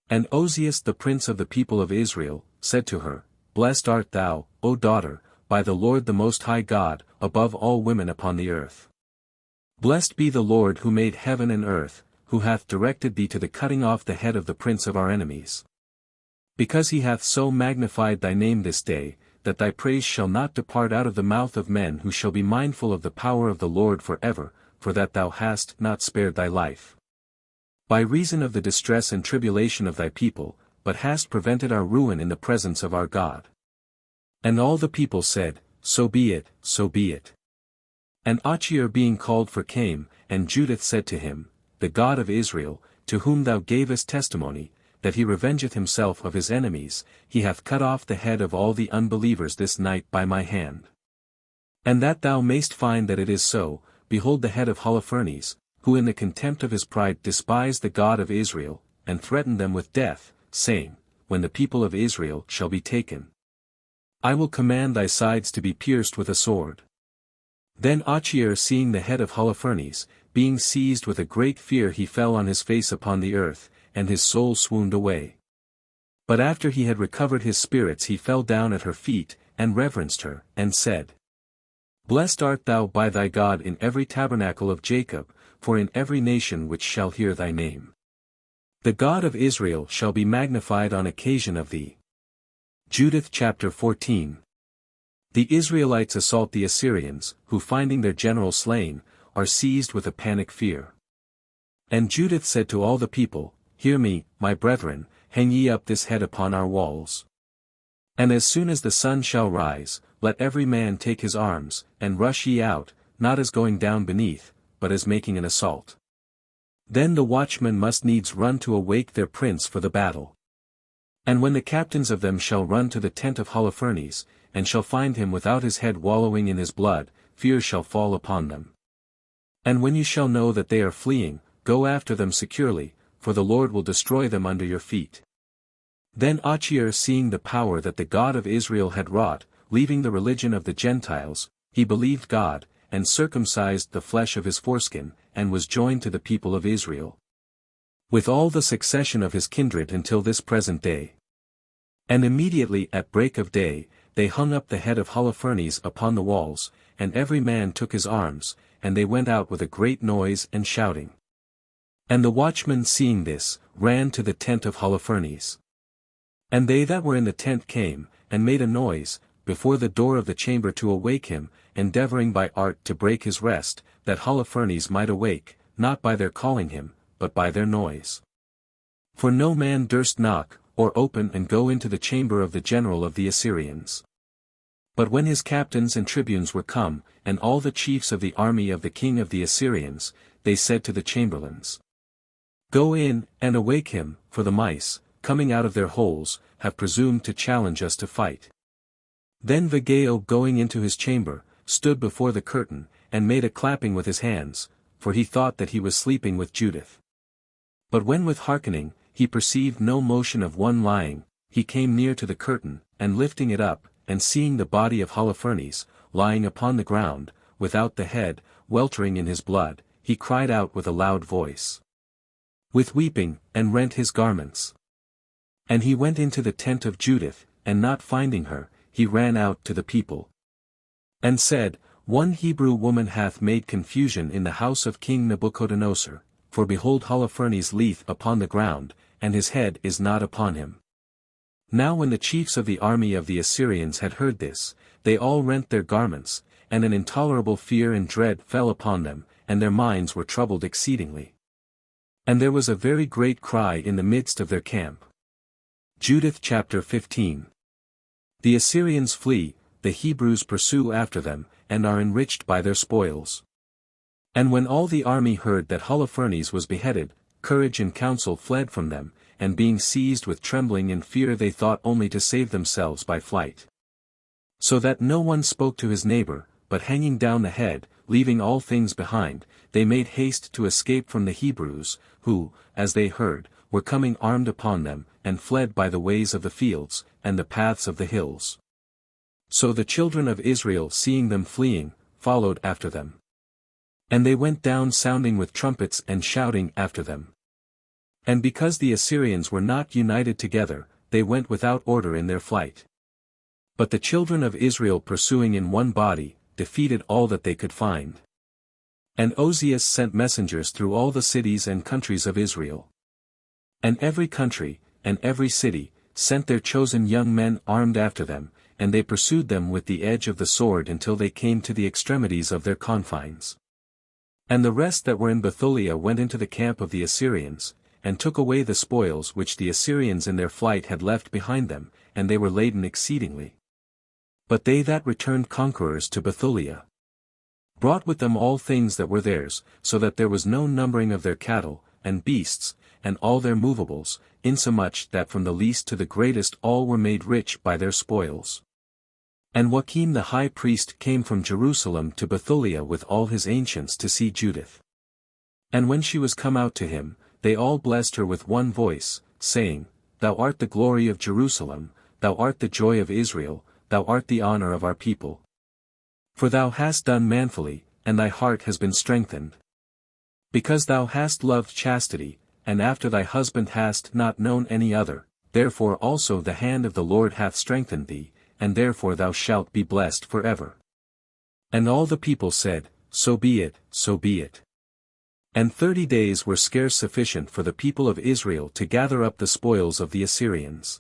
And Ozias the prince of the people of Israel, said to her, Blessed art thou, O daughter, by the Lord the Most High God, above all women upon the earth. Blessed be the Lord who made heaven and earth, who hath directed thee to the cutting off the head of the prince of our enemies. Because he hath so magnified thy name this day, that thy praise shall not depart out of the mouth of men who shall be mindful of the power of the Lord forever, for that thou hast not spared thy life. By reason of the distress and tribulation of thy people, but hast prevented our ruin in the presence of our God. And all the people said, So be it, so be it. And Achior being called for came, and Judith said to him, The God of Israel, to whom thou gavest testimony, that he revengeth himself of his enemies, he hath cut off the head of all the unbelievers this night by my hand. And that thou mayst find that it is so, behold the head of Holofernes, who in the contempt of his pride despised the God of Israel, and threatened them with death, saying, When the people of Israel shall be taken, I will command thy sides to be pierced with a sword. Then Achior seeing the head of Holofernes, being seized with a great fear he fell on his face upon the earth, and his soul swooned away. But after he had recovered his spirits he fell down at her feet, and reverenced her, and said, Blessed art thou by thy God in every tabernacle of Jacob, for in every nation which shall hear thy name. The God of Israel shall be magnified on occasion of thee. Judith chapter 14. The Israelites assault the Assyrians, who finding their general slain, are seized with a panic fear. And Judith said to all the people, Hear me, my brethren, hang ye up this head upon our walls. And as soon as the sun shall rise, let every man take his arms, and rush ye out, not as going down beneath, but as making an assault. Then the watchmen must needs run to awake their prince for the battle. And when the captains of them shall run to the tent of Holofernes, and shall find him without his head wallowing in his blood, fear shall fall upon them. And when you shall know that they are fleeing, go after them securely, for the Lord will destroy them under your feet. Then Achior seeing the power that the God of Israel had wrought, leaving the religion of the Gentiles, he believed God, and circumcised the flesh of his foreskin, and was joined to the people of Israel, with all the succession of his kindred until this present day. And immediately at break of day, they hung up the head of Holofernes upon the walls, and every man took his arms, and they went out with a great noise and shouting. And the watchmen seeing this, ran to the tent of Holofernes. And they that were in the tent came, and made a noise, before the door of the chamber to awake him, endeavoring by art to break his rest, that Holofernes might awake, not by their calling him, but by their noise. For no man durst knock, or open and go into the chamber of the general of the Assyrians. But when his captains and tribunes were come, and all the chiefs of the army of the king of the Assyrians, they said to the chamberlains, Go in, and awake him, for the mice, coming out of their holes, have presumed to challenge us to fight. Then Vigeo going into his chamber, stood before the curtain, and made a clapping with his hands, for he thought that he was sleeping with Judith. But when with hearkening, he perceived no motion of one lying, he came near to the curtain, and lifting it up, and seeing the body of Holofernes, lying upon the ground, without the head, weltering in his blood, he cried out with a loud voice, with weeping, and rent his garments. And he went into the tent of Judith, and not finding her, he ran out to the people, and said, One Hebrew woman hath made confusion in the house of King Nebuchadnezzar, for behold Holofernes lieth upon the ground, and his head is not upon him. Now when the chiefs of the army of the Assyrians had heard this, they all rent their garments, and an intolerable fear and dread fell upon them, and their minds were troubled exceedingly. And there was a very great cry in the midst of their camp. Judith chapter 15. The Assyrians flee, the Hebrews pursue after them, and are enriched by their spoils. And when all the army heard that Holofernes was beheaded, courage and counsel fled from them, and being seized with trembling and fear they thought only to save themselves by flight. So that no one spoke to his neighbor, but hanging down the head, leaving all things behind, they made haste to escape from the Hebrews, who, as they heard, were coming armed upon them, and fled by the ways of the fields, and the paths of the hills. So the children of Israel seeing them fleeing, followed after them. And they went down sounding with trumpets and shouting after them. And because the Assyrians were not united together, they went without order in their flight. But the children of Israel pursuing in one body, defeated all that they could find. And Ozias sent messengers through all the cities and countries of Israel. And every country, and every city, sent their chosen young men armed after them, and they pursued them with the edge of the sword until they came to the extremities of their confines. And the rest that were in Bethulia went into the camp of the Assyrians, and took away the spoils which the Assyrians in their flight had left behind them, and they were laden exceedingly. But they that returned conquerors to Bethulia brought with them all things that were theirs, so that there was no numbering of their cattle, and beasts, and all their movables, insomuch that from the least to the greatest all were made rich by their spoils. And Joachim the high priest came from Jerusalem to Bethulia with all his ancients to see Judith. And when she was come out to him, they all blessed her with one voice, saying, Thou art the glory of Jerusalem, thou art the joy of Israel, thou art the honor of our people. For thou hast done manfully, and thy heart has been strengthened. Because thou hast loved chastity, and after thy husband hast not known any other, therefore also the hand of the Lord hath strengthened thee, and therefore thou shalt be blessed for ever. And all the people said, So be it, so be it. And 30 days were scarce sufficient for the people of Israel to gather up the spoils of the Assyrians.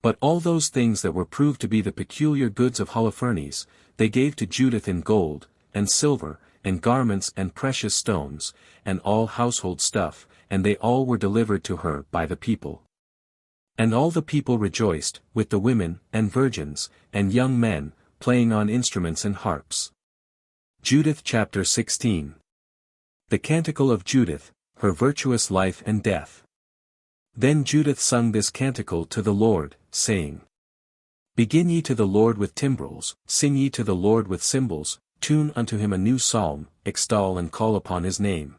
But all those things that were proved to be the peculiar goods of Holofernes, they gave to Judith in gold, and silver, and garments and precious stones, and all household stuff, and they all were delivered to her by the people. And all the people rejoiced, with the women, and virgins, and young men, playing on instruments and harps. Judith chapter 16. The Canticle of Judith, her virtuous life and death. Then Judith sung this canticle to the Lord, saying, Begin ye to the Lord with timbrels, sing ye to the Lord with cymbals, tune unto him a new psalm, extol and call upon his name.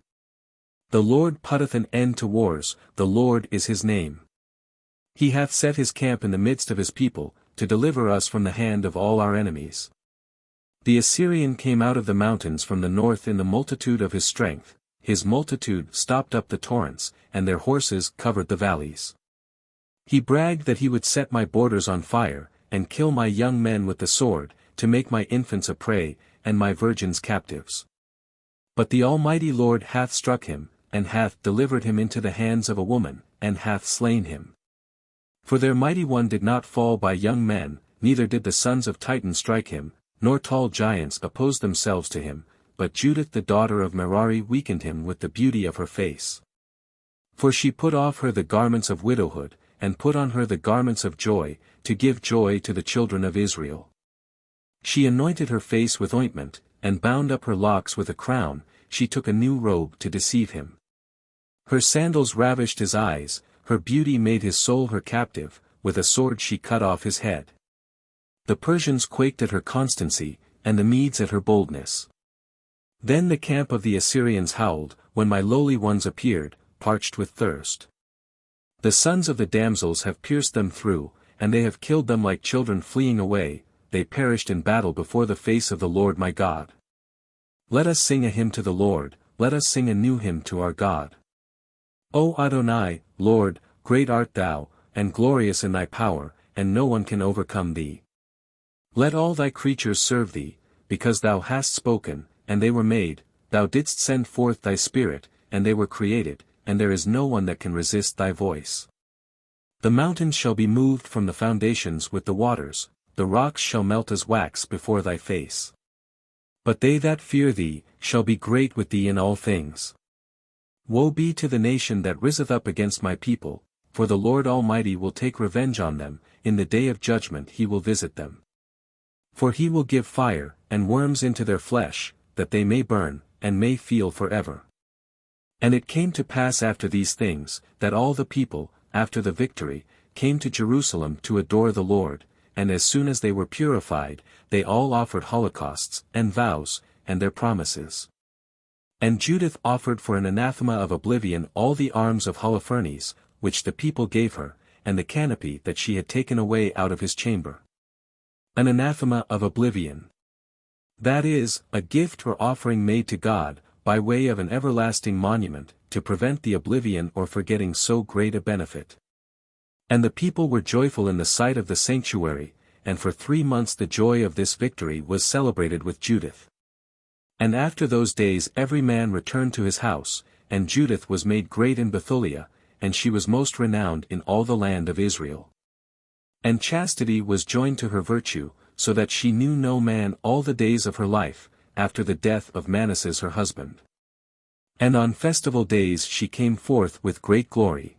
The Lord putteth an end to wars, the Lord is his name. He hath set his camp in the midst of his people, to deliver us from the hand of all our enemies. The Assyrian came out of the mountains from the north in the multitude of his strength, his multitude stopped up the torrents, and their horses covered the valleys. He bragged that he would set my borders on fire, and kill my young men with the sword, to make my infants a prey, and my virgins captives. But the Almighty Lord hath struck him, and hath delivered him into the hands of a woman, and hath slain him. For their mighty one did not fall by young men, neither did the sons of Titan strike him, nor tall giants oppose themselves to him, but Judith the daughter of Merari weakened him with the beauty of her face. For she put off her the garments of widowhood, and put on her the garments of joy, to give joy to the children of Israel. She anointed her face with ointment, and bound up her locks with a crown, she took a new robe to deceive him. Her sandals ravished his eyes, her beauty made his soul her captive, with a sword she cut off his head. The Persians quaked at her constancy, and the Medes at her boldness. Then the camp of the Assyrians howled, when my lowly ones appeared, parched with thirst. The sons of the damsels have pierced them through, and they have killed them like children fleeing away, they perished in battle before the face of the Lord my God. Let us sing a hymn to the Lord, let us sing a new hymn to our God. O Adonai, Lord, great art thou, and glorious in thy power, and no one can overcome thee. Let all thy creatures serve thee, because thou hast spoken, and they were made, thou didst send forth thy Spirit, and they were created, and there is no one that can resist thy voice. The mountains shall be moved from the foundations with the waters, the rocks shall melt as wax before thy face. But they that fear thee, shall be great with thee in all things. Woe be to the nation that riseth up against my people, for the Lord Almighty will take revenge on them, in the day of judgment he will visit them. For he will give fire, and worms into their flesh, that they may burn, and may feel forever. And it came to pass after these things, that all the people, after the victory, came to Jerusalem to adore the Lord, and as soon as they were purified, they all offered holocausts, and vows, and their promises. And Judith offered for an anathema of oblivion all the arms of Holofernes, which the people gave her, and the canopy that she had taken away out of his chamber. An anathema of oblivion. That is, a gift or offering made to God, by way of an everlasting monument, to prevent the oblivion or forgetting so great a benefit. And the people were joyful in the sight of the sanctuary, and for 3 months the joy of this victory was celebrated with Judith. And after those days every man returned to his house, and Judith was made great in Bethulia, and she was most renowned in all the land of Israel. And chastity was joined to her virtue, so that she knew no man all the days of her life, after the death of Manasses her husband. And on festival days she came forth with great glory.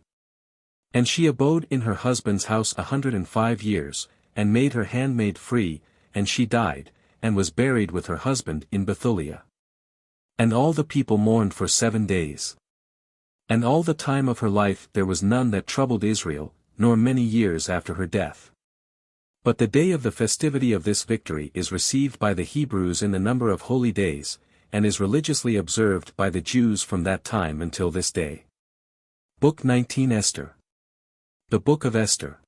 And she abode in her husband's house 105 years, and made her handmaid free, and she died, and was buried with her husband in Bethulia. And all the people mourned for 7 days. And all the time of her life there was none that troubled Israel, nor many years after her death. But the day of the festivity of this victory is received by the Hebrews in the number of holy days, and is religiously observed by the Jews from that time until this day. Book 19 Esther. The Book of Esther.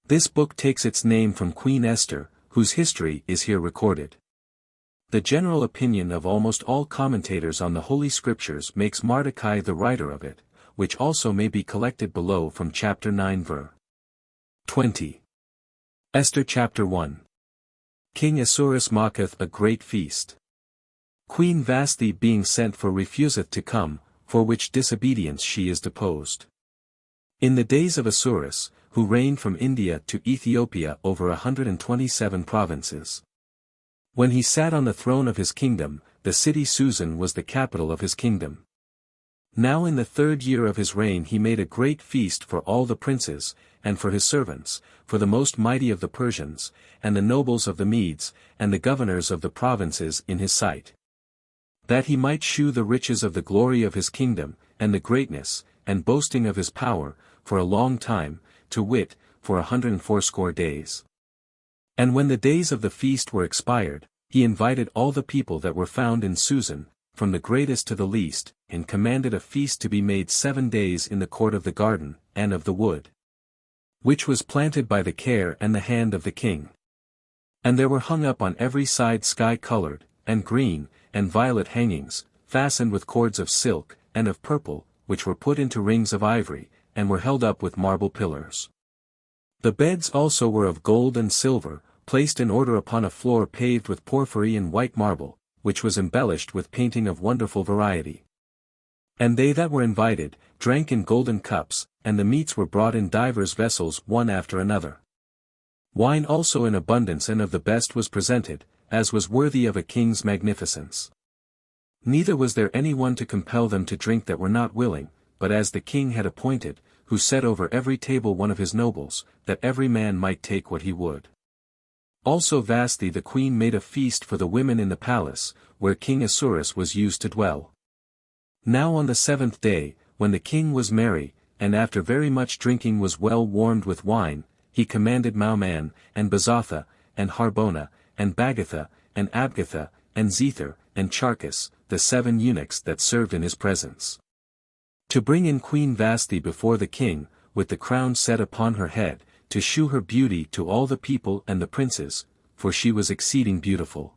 This book takes its name from Queen Esther, whose history is here recorded. The general opinion of almost all commentators on the Holy Scriptures makes Mordecai the writer of it, which also may be collected below from chapter 9 ver. 20. Esther chapter 1. King Ahasuerus maketh a great feast. Queen Vashti being sent for refuseth to come, for which disobedience she is deposed. In the days of Ahasuerus, who reigned from India to Ethiopia over 127 provinces. When he sat on the throne of his kingdom, the city Susan was the capital of his kingdom. Now in the 3rd year of his reign he made a great feast for all the princes, and for his servants, for the most mighty of the Persians, and the nobles of the Medes, and the governors of the provinces in his sight. That he might shew the riches of the glory of his kingdom, and the greatness, and boasting of his power, for a long time, to wit, for 180 days. And when the days of the feast were expired, he invited all the people that were found in Susan, from the greatest to the least, and commanded a feast to be made 7 days in the court of the garden, and of the wood, which was planted by the care and the hand of the king. And there were hung up on every side sky-colored, and green, and violet hangings, fastened with cords of silk, and of purple, which were put into rings of ivory, and were held up with marble pillars. The beds also were of gold and silver, placed in order upon a floor paved with porphyry and white marble, which was embellished with painting of wonderful variety. And they that were invited, drank in golden cups, and the meats were brought in divers vessels one after another. Wine also in abundance and of the best was presented, as was worthy of a king's magnificence. Neither was there any one to compel them to drink that were not willing, but as the king had appointed, who set over every table one of his nobles, that every man might take what he would. Also Vashti the queen made a feast for the women in the palace, where King Ahasuerus was used to dwell. Now on the 7th day, when the king was merry, and after very much drinking was well warmed with wine, he commanded Mauman, and Bazatha, and Harbona, and Bagatha, and Abgatha, and Zethar, and Charchas, the 7 eunuchs that served in his presence, to bring in Queen Vashti before the king, with the crown set upon her head, to shew her beauty to all the people and the princes, for she was exceeding beautiful.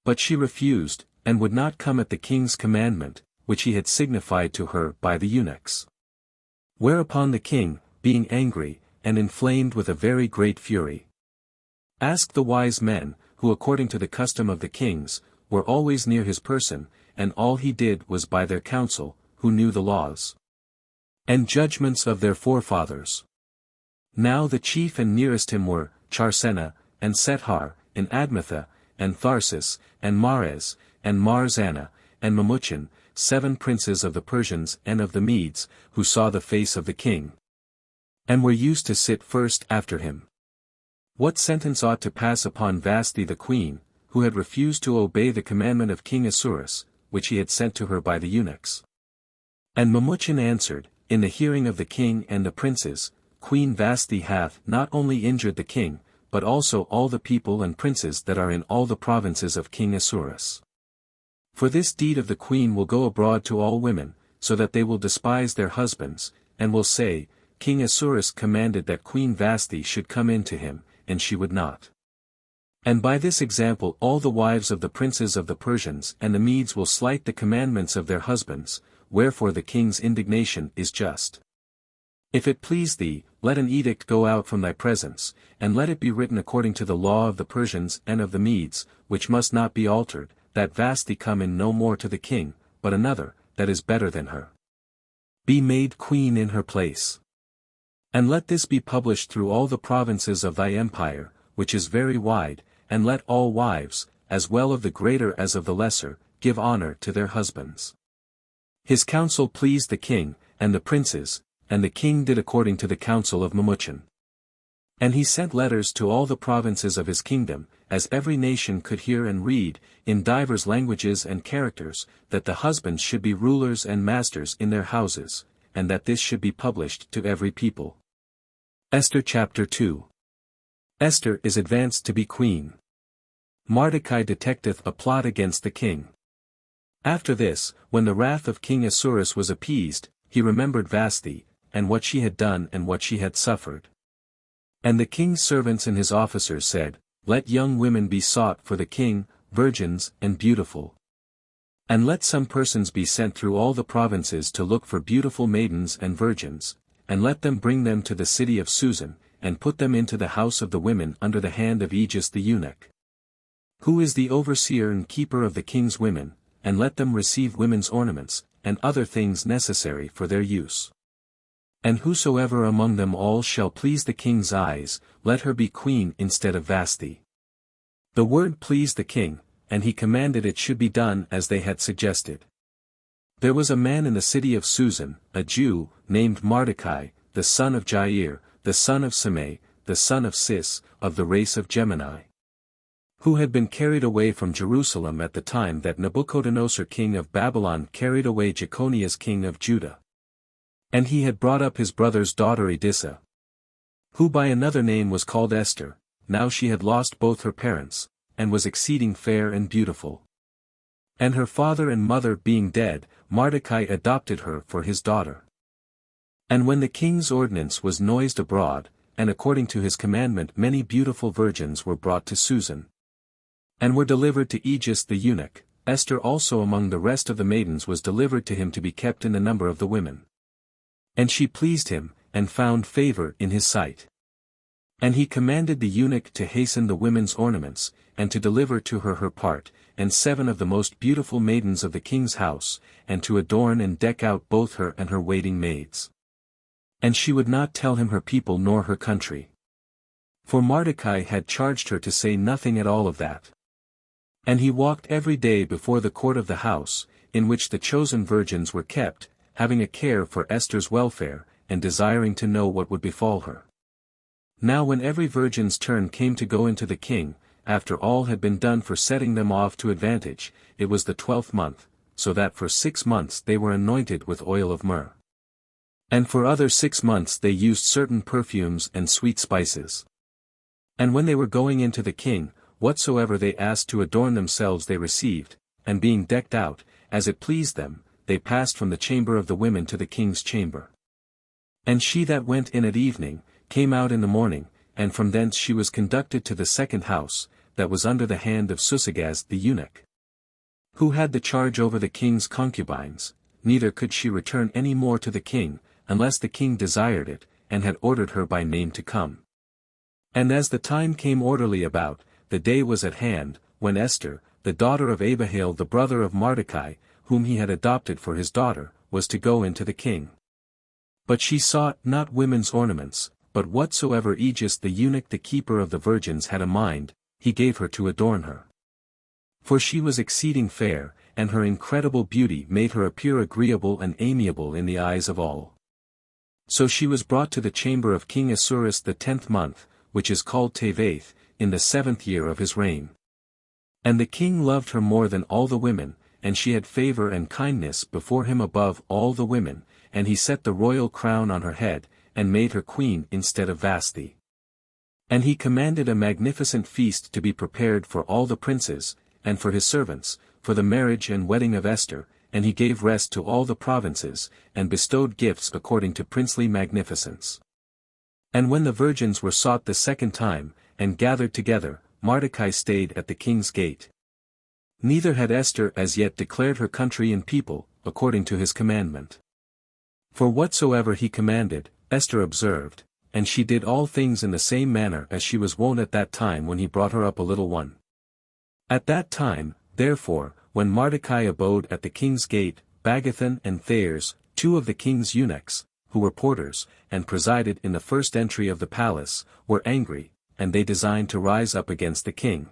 But she refused, and would not come at the king's commandment, which he had signified to her by the eunuchs. Whereupon the king, being angry, and inflamed with a very great fury, asked the wise men, who according to the custom of the kings, were always near his person, and all he did was by their counsel, who knew the laws and judgments of their forefathers. Now the chief and nearest him were, Charsenna, and Sethar, and Admatha, and Tharsis, and Mares, and Marzanna, and Mamuchin, 7 princes of the Persians and of the Medes, who saw the face of the king, and were used to sit first after him. What sentence ought to pass upon Vashti the queen, who had refused to obey the commandment of King Ahasuerus, which he had sent to her by the eunuchs? And Mamuchin answered, in the hearing of the king and the princes, Queen Vashti hath not only injured the king, but also all the people and princes that are in all the provinces of King Ahasuerus. For this deed of the queen will go abroad to all women, so that they will despise their husbands, and will say, King Ahasuerus commanded that Queen Vashti should come in to him, and she would not. And by this example all the wives of the princes of the Persians and the Medes will slight the commandments of their husbands, wherefore the king's indignation is just. If it please thee, let an edict go out from thy presence, and let it be written according to the law of the Persians and of the Medes, which must not be altered, that Vashti come in no more to the king, but another, that is better than her, be made queen in her place. And let this be published through all the provinces of thy empire, which is very wide, and let all wives, as well of the greater as of the lesser, give honor to their husbands. His counsel pleased the king, and the princes, and the king did according to the counsel of Mamuchin. And he sent letters to all the provinces of his kingdom, as every nation could hear and read, in divers languages and characters, that the husbands should be rulers and masters in their houses, and that this should be published to every people. Esther chapter 2. Esther is advanced to be queen. Mordecai detecteth a plot against the king. After this, when the wrath of King Ahasuerus was appeased, he remembered Vashti, and what she had done and what she had suffered. And the king's servants and his officers said, Let young women be sought for the king, virgins and beautiful. And let some persons be sent through all the provinces to look for beautiful maidens and virgins, and let them bring them to the city of Susan, and put them into the house of the women under the hand of Aegis the eunuch, who is the overseer and keeper of the king's women, and let them receive women's ornaments, and other things necessary for their use. And whosoever among them all shall please the king's eyes, let her be queen instead of Vashti. The word pleased the king, and he commanded it should be done as they had suggested. There was a man in the city of Susan, a Jew, named Mordecai, the son of Jair, the son of Simei, the son of Cis, of the race of Gemini, who had been carried away from Jerusalem at the time that Nebuchadnezzar king of Babylon carried away Jeconias king of Judah. And he had brought up his brother's daughter Edissa, who by another name was called Esther. Now she had lost both her parents, and was exceeding fair and beautiful. And her father and mother being dead, Mordecai adopted her for his daughter. And when the king's ordinance was noised abroad, and according to his commandment many beautiful virgins were brought to Susan, and were delivered to Aegis the eunuch, Esther also among the rest of the maidens was delivered to him to be kept in the number of the women. And she pleased him, and found favor in his sight. And he commanded the eunuch to hasten the women's ornaments, and to deliver to her her part, and 7 of the most beautiful maidens of the king's house, and to adorn and deck out both her and her waiting maids. And she would not tell him her people nor her country. For Mordecai had charged her to say nothing at all of that. And he walked every day before the court of the house, in which the chosen virgins were kept, having a care for Esther's welfare, and desiring to know what would befall her. Now when every virgin's turn came to go into the king, after all had been done for setting them off to advantage, it was the 12th month, so that for 6 months they were anointed with oil of myrrh. And for other 6 months they used certain perfumes and sweet spices. And when they were going into the king, whatsoever they asked to adorn themselves they received, and being decked out, as it pleased them, they passed from the chamber of the women to the king's chamber. And she that went in at evening, came out in the morning, and from thence she was conducted to the second house, that was under the hand of Susagaz the eunuch, who had the charge over the king's concubines, neither could she return any more to the king, unless the king desired it, and had ordered her by name to come. And as the time came orderly about, the day was at hand, when Esther, the daughter of Abihail the brother of Mordecai, whom he had adopted for his daughter, was to go into the king. But she sought not women's ornaments, but whatsoever Aegis the eunuch the keeper of the virgins had a mind, he gave her to adorn her. For she was exceeding fair, and her incredible beauty made her appear agreeable and amiable in the eyes of all. So she was brought to the chamber of King Ahasuerus the 10th month, which is called Tevath, in the 7th year of his reign. And the king loved her more than all the women, and she had favor and kindness before him above all the women, and he set the royal crown on her head, and made her queen instead of Vashti. And he commanded a magnificent feast to be prepared for all the princes, and for his servants, for the marriage and wedding of Esther, and he gave rest to all the provinces, and bestowed gifts according to princely magnificence. And when the virgins were sought the second time, and gathered together, Mordecai stayed at the king's gate. Neither had Esther as yet declared her country and people, according to his commandment. For whatsoever he commanded, Esther observed, and she did all things in the same manner as she was wont at that time when he brought her up a little one. At that time, therefore, when Mordecai abode at the king's gate, Bagathan and Thayers, 2 of the king's eunuchs, who were porters, and presided in the first entry of the palace, were angry, and they designed to rise up against the king,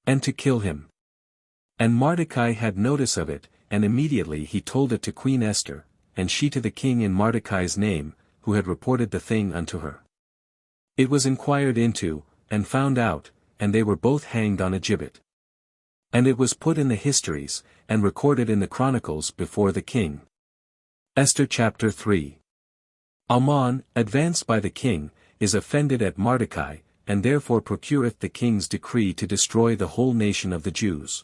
and to kill him. And Mordecai had notice of it, and immediately he told it to Queen Esther, and she to the king in Mordecai's name, who had reported the thing unto her. It was inquired into, and found out, and they were both hanged on a gibbet. And it was put in the histories, and recorded in the chronicles before the king. Esther chapter 3. Aman, advanced by the king, is offended at Mordecai, and therefore procureth the king's decree to destroy the whole nation of the Jews.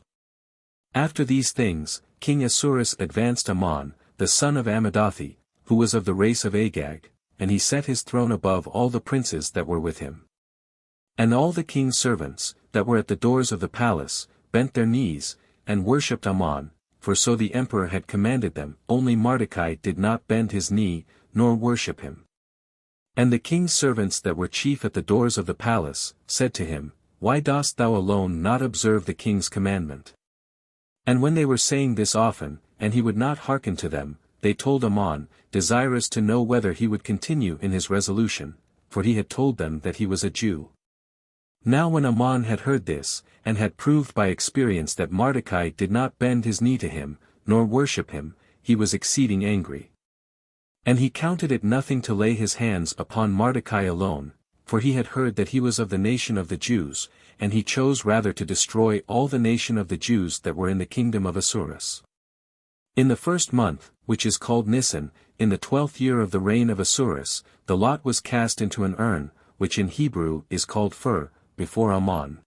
After these things, King Ahasuerus advanced Aman, the son of Ammedatha, who was of the race of Agag, and he set his throne above all the princes that were with him. And all the king's servants, that were at the doors of the palace, bent their knees, and worshipped Aman, for so the emperor had commanded them, only Mordecai did not bend his knee, nor worship him. And the king's servants that were chief at the doors of the palace, said to him, Why dost thou alone not observe the king's commandment? And when they were saying this often, and he would not hearken to them, they told Aman, desirous to know whether he would continue in his resolution, for he had told them that he was a Jew. Now when Aman had heard this, and had proved by experience that Mordecai did not bend his knee to him, nor worship him, he was exceeding angry. And he counted it nothing to lay his hands upon Mordecai alone, for he had heard that he was of the nation of the Jews, and he chose rather to destroy all the nation of the Jews that were in the kingdom of Ahasuerus. In the 1st month, which is called Nisan, in the 12th year of the reign of Ahasuerus, the lot was cast into an urn, which in Hebrew is called fur, before Aman.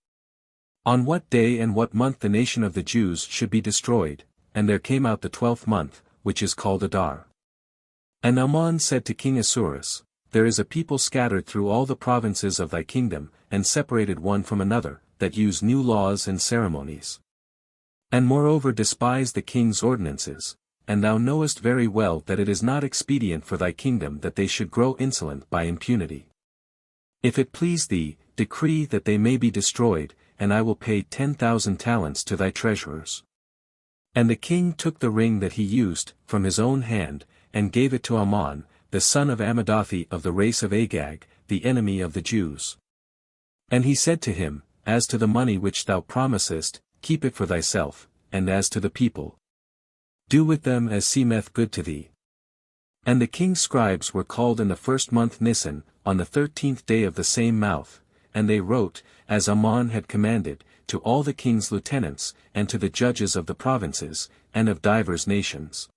On what day and what month the nation of the Jews should be destroyed, and there came out the 12th month, which is called Adar. And Aman said to King Ahasuerus, There is a people scattered through all the provinces of thy kingdom, and separated one from another, that use new laws and ceremonies. And moreover despise the king's ordinances, and thou knowest very well that it is not expedient for thy kingdom that they should grow insolent by impunity. If it please thee, decree that they may be destroyed, and I will pay 10,000 talents to thy treasurers. And the king took the ring that he used, from his own hand, and gave it to Aman, the son of Ammedatha of the race of Agag, the enemy of the Jews. And he said to him, As to the money which thou promisest, keep it for thyself, and as to the people, do with them as seemeth good to thee. And the king's scribes were called in the 1st month Nisan, on the 13th day of the same month, and they wrote, as Aman had commanded, to all the king's lieutenants, and to the judges of the provinces, and of divers nations.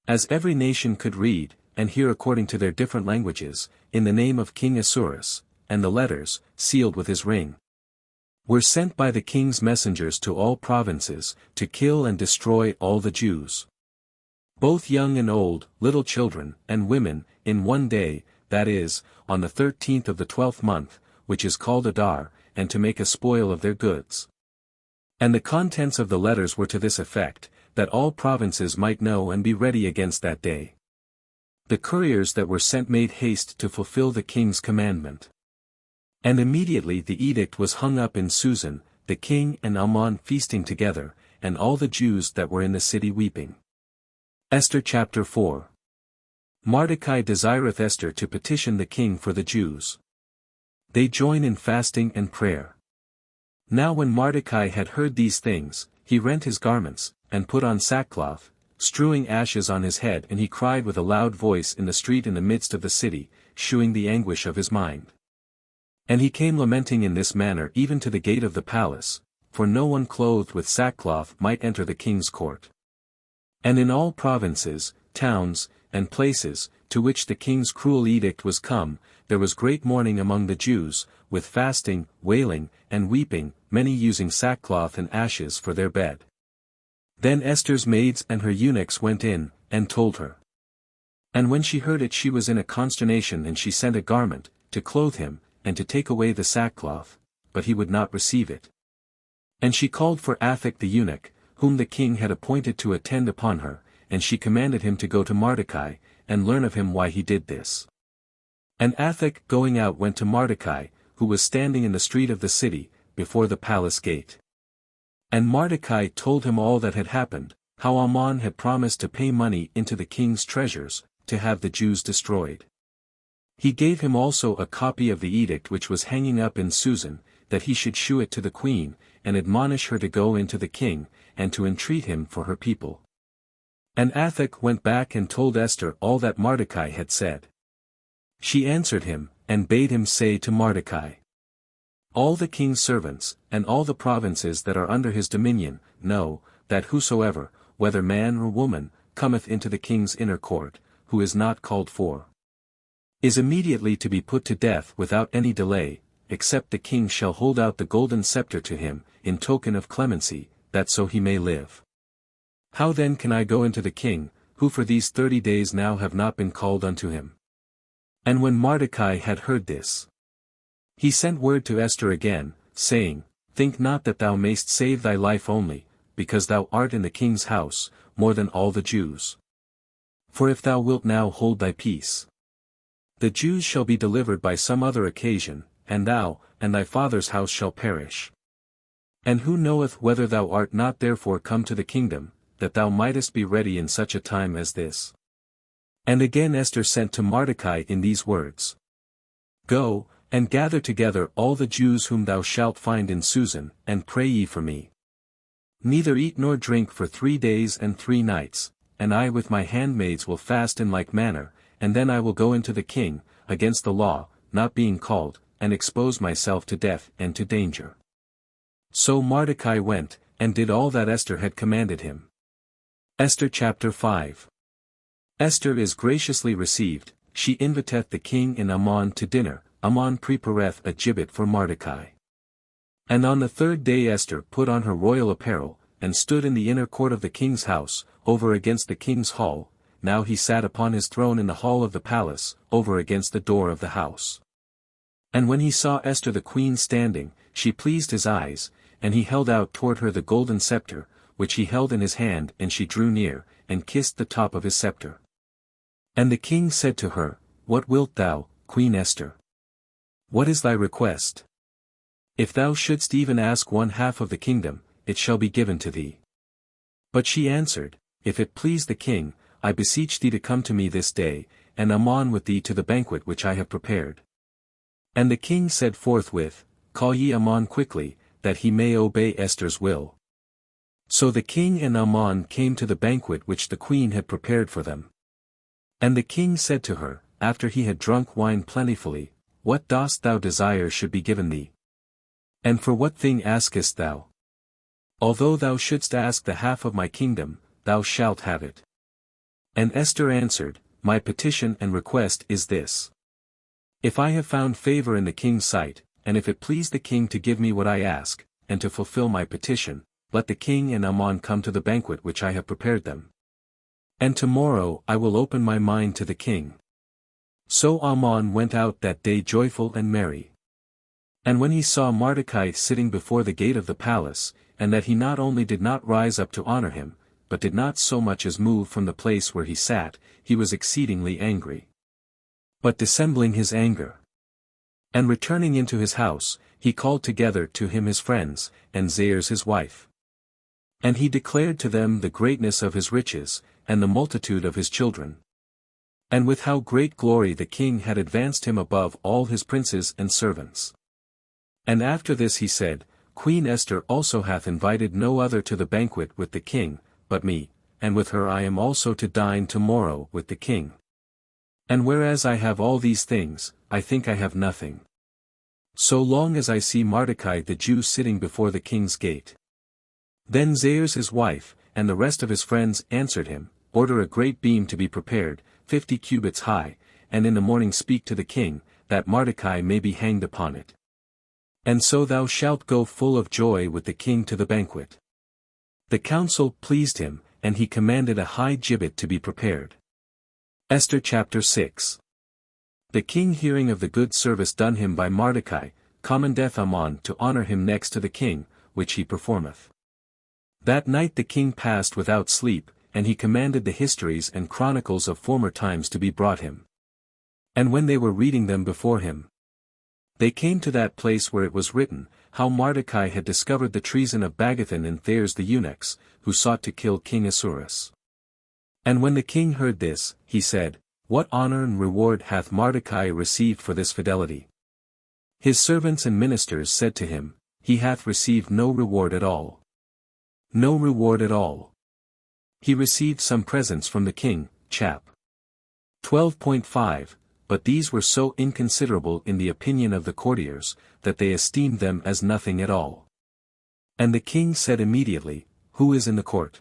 As every nation could read, and hear according to their different languages, in the name of King Ahasuerus, and the letters, sealed with his ring, were sent by the king's messengers to all provinces, to kill and destroy all the Jews, both young and old, little children, and women, in one day, that is, on the 13th of the 12th month, which is called Adar, and to make a spoil of their goods. And the contents of the letters were to this effect, that all provinces might know and be ready against that day. The couriers that were sent made haste to fulfill the king's commandment. And immediately the edict was hung up in Susan, the king and Aman feasting together, and all the Jews that were in the city weeping. Esther chapter 4. Mordecai desireth Esther to petition the king for the Jews. They join in fasting and prayer. Now when Mordecai had heard these things, he rent his garments, and put on sackcloth, strewing ashes on his head, and he cried with a loud voice in the street in the midst of the city, shewing the anguish of his mind. And he came lamenting in this manner even to the gate of the palace, for no one clothed with sackcloth might enter the king's court. And in all provinces, towns, and places, to which the king's cruel edict was come, there was great mourning among the Jews, with fasting, wailing, and weeping, many using sackcloth and ashes for their bed. Then Esther's maids and her eunuchs went in, and told her. And when she heard it she was in a consternation, and she sent a garment, to clothe him, and to take away the sackcloth, but he would not receive it. And she called for Athach the eunuch, whom the king had appointed to attend upon her, and she commanded him to go to Mordecai, and learn of him why he did this. And Athach going out went to Mordecai, who was standing in the street of the city, before the palace gate. And Mordecai told him all that had happened, how Aman had promised to pay money into the king's treasures, to have the Jews destroyed. He gave him also a copy of the edict which was hanging up in Susan, that he should shew it to the queen, and admonish her to go in to the king, and to entreat him for her people. And Athach went back and told Esther all that Mordecai had said. She answered him, and bade him say to Mordecai, all the king's servants, and all the provinces that are under his dominion, know, that whosoever, whether man or woman, cometh into the king's inner court, who is not called for, is immediately to be put to death without any delay, except the king shall hold out the golden scepter to him, in token of clemency, that so he may live. How then can I go into the king, who for these 30 days now have not been called unto him? And when Mordecai had heard this, he sent word to Esther again, saying, think not that thou mayst save thy life only, because thou art in the king's house, more than all the Jews. For if thou wilt now hold thy peace, the Jews shall be delivered by some other occasion, and thou, and thy father's house shall perish. And who knoweth whether thou art not therefore come to the kingdom, that thou mightest be ready in such a time as this? And again Esther sent to Mordecai in these words, go, and gather together all the Jews whom thou shalt find in Susan, and pray ye for me. Neither eat nor drink for 3 days and 3 nights, and I with my handmaids will fast in like manner, and then I will go into the king, against the law, not being called, and expose myself to death and to danger. So Mordecai went, and did all that Esther had commanded him. Esther chapter 5. Esther is graciously received, she inviteth the king and Aman to dinner, Aman prepareth a gibbet for Mordecai. And on the 3rd day Esther put on her royal apparel, and stood in the inner court of the king's house, over against the king's hall. Now he sat upon his throne in the hall of the palace, over against the door of the house. And when he saw Esther the queen standing, she pleased his eyes, and he held out toward her the golden scepter, which he held in his hand, and she drew near, and kissed the top of his scepter. And the king said to her, what wilt thou, Queen Esther? What is thy request? If thou shouldst even ask 1/2 of the kingdom, it shall be given to thee. But she answered, if it please the king, I beseech thee to come to me this day, and Aman with thee to the banquet which I have prepared. And the king said forthwith, call ye Aman quickly, that he may obey Esther's will. So the king and Aman came to the banquet which the queen had prepared for them. And the king said to her, after he had drunk wine plentifully, what dost thou desire should be given thee? And for what thing askest thou? Although thou shouldst ask the half of my kingdom, thou shalt have it. And Esther answered, my petition and request is this. If I have found favor in the king's sight, and if it please the king to give me what I ask, and to fulfill my petition, let the king and Aman come to the banquet which I have prepared them. And tomorrow I will open my mind to the king. So Aman went out that day joyful and merry. And when he saw Mordecai sitting before the gate of the palace, and that he not only did not rise up to honor him, but did not so much as move from the place where he sat, he was exceedingly angry. But dissembling his anger, and returning into his house, he called together to him his friends, and Zeres his wife. And he declared to them the greatness of his riches, and the multitude of his children. And with how great glory the king had advanced him above all his princes and servants. And after this he said, Queen Esther also hath invited no other to the banquet with the king, but me, and with her I am also to dine tomorrow with the king. And whereas I have all these things, I think I have nothing. So long as I see Mordecai the Jew sitting before the king's gate. Then Zeres his wife, and the rest of his friends answered him, order a great beam to be prepared, 50 cubits high, and in the morning speak to the king, that Mordecai may be hanged upon it. And so thou shalt go full of joy with the king to the banquet. The counsel pleased him, and he commanded a high gibbet to be prepared. Esther chapter 6. The king hearing of the good service done him by Mordecai, commandeth Aman to honor him next to the king, which he performeth. That night the king passed without sleep, and he commanded the histories and chronicles of former times to be brought him. And when they were reading them before him, they came to that place where it was written, how Mordecai had discovered the treason of Bagathan and Thers the eunuchs, who sought to kill King Ahasuerus. And when the king heard this, he said, What honor and reward hath Mordecai received for this fidelity? His servants and ministers said to him, He hath received no reward at all. No reward at all. He received some presents from the king, chap. 12.5, but these were so inconsiderable in the opinion of the courtiers, that they esteemed them as nothing at all. And the king said immediately, "Who is in the court?"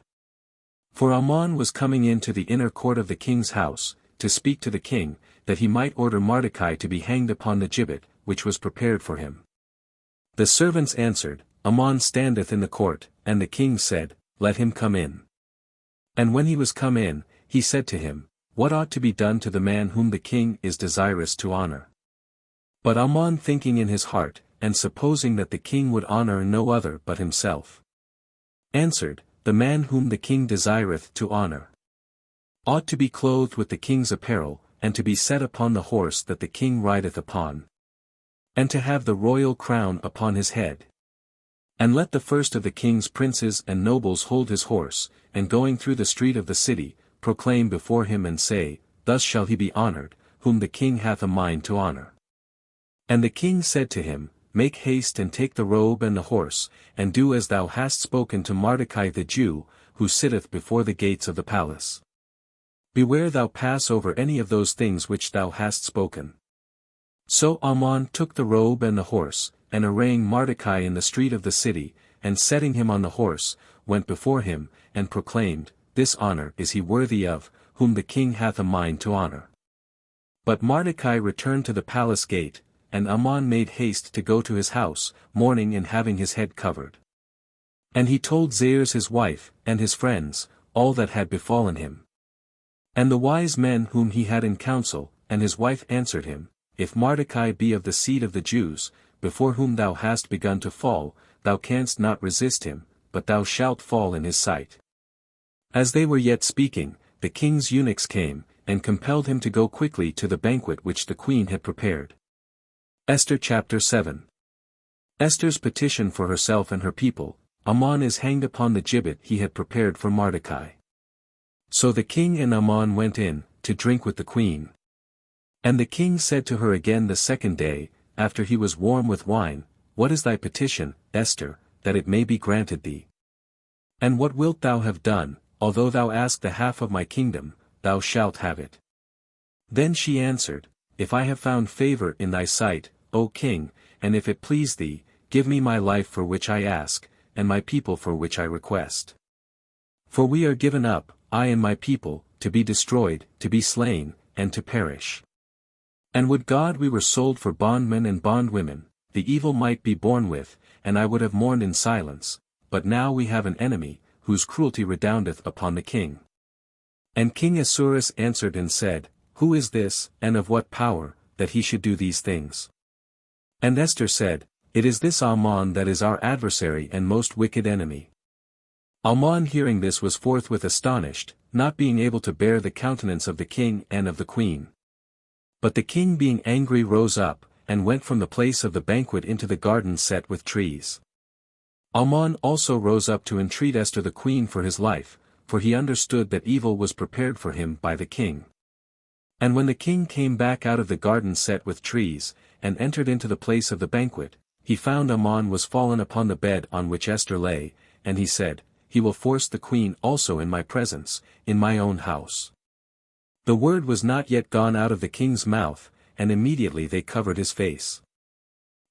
For Haman was coming into the inner court of the king's house, to speak to the king, that he might order Mordecai to be hanged upon the gibbet, which was prepared for him. The servants answered, "Haman standeth in the court," and the king said, "Let him come in." And when he was come in, he said to him, "What ought to be done to the man whom the king is desirous to honor?" But Haman, thinking in his heart, and supposing that the king would honor no other but himself, answered, "The man whom the king desireth to honor ought to be clothed with the king's apparel, and to be set upon the horse that the king rideth upon, and to have the royal crown upon his head. And let the first of the king's princes and nobles hold his horse, and going through the street of the city, proclaim before him and say, Thus shall he be honored, whom the king hath a mind to honor." And the king said to him, "Make haste and take the robe and the horse, and do as thou hast spoken to Mordecai the Jew, who sitteth before the gates of the palace. Beware thou pass over any of those things which thou hast spoken." So Haman took the robe and the horse, and arraying Mordecai in the street of the city, and setting him on the horse, went before him, and proclaimed, "This honor is he worthy of, whom the king hath a mind to honor." But Mordecai returned to the palace gate, and Haman made haste to go to his house, mourning and having his head covered. And he told Zeres his wife, and his friends, all that had befallen him. And the wise men whom he had in council, and his wife answered him, "If Mordecai be of the seed of the Jews, before whom thou hast begun to fall, thou canst not resist him, but thou shalt fall in his sight." As they were yet speaking, the king's eunuchs came, and compelled him to go quickly to the banquet which the queen had prepared. Esther chapter 7. Esther's petition for herself and her people. Haman is hanged upon the gibbet he had prepared for Mordecai. So the king and Haman went in, to drink with the queen. And the king said to her again the second day, after he was warm with wine, "What is thy petition, Esther, that it may be granted thee? And what wilt thou have done, although thou ask the half of my kingdom, thou shalt have it?" Then she answered, "If I have found favor in thy sight, O king, and if it please thee, give me my life for which I ask, and my people for which I request. For we are given up, I and my people, to be destroyed, to be slain, and to perish. And would God we were sold for bondmen and bondwomen, the evil might be borne with, and I would have mourned in silence, but now we have an enemy, whose cruelty redoundeth upon the king." And King Ahasuerus answered and said, "Who is this, and of what power, that he should do these things?" And Esther said, "It is this Haman that is our adversary and most wicked enemy." Haman hearing this was forthwith astonished, not being able to bear the countenance of the king and of the queen. But the king being angry rose up, and went from the place of the banquet into the garden set with trees. Haman also rose up to entreat Esther the queen for his life, for he understood that evil was prepared for him by the king. And when the king came back out of the garden set with trees, and entered into the place of the banquet, he found Haman was fallen upon the bed on which Esther lay, and he said, "He will force the queen also in my presence, in my own house." The word was not yet gone out of the king's mouth, and immediately they covered his face.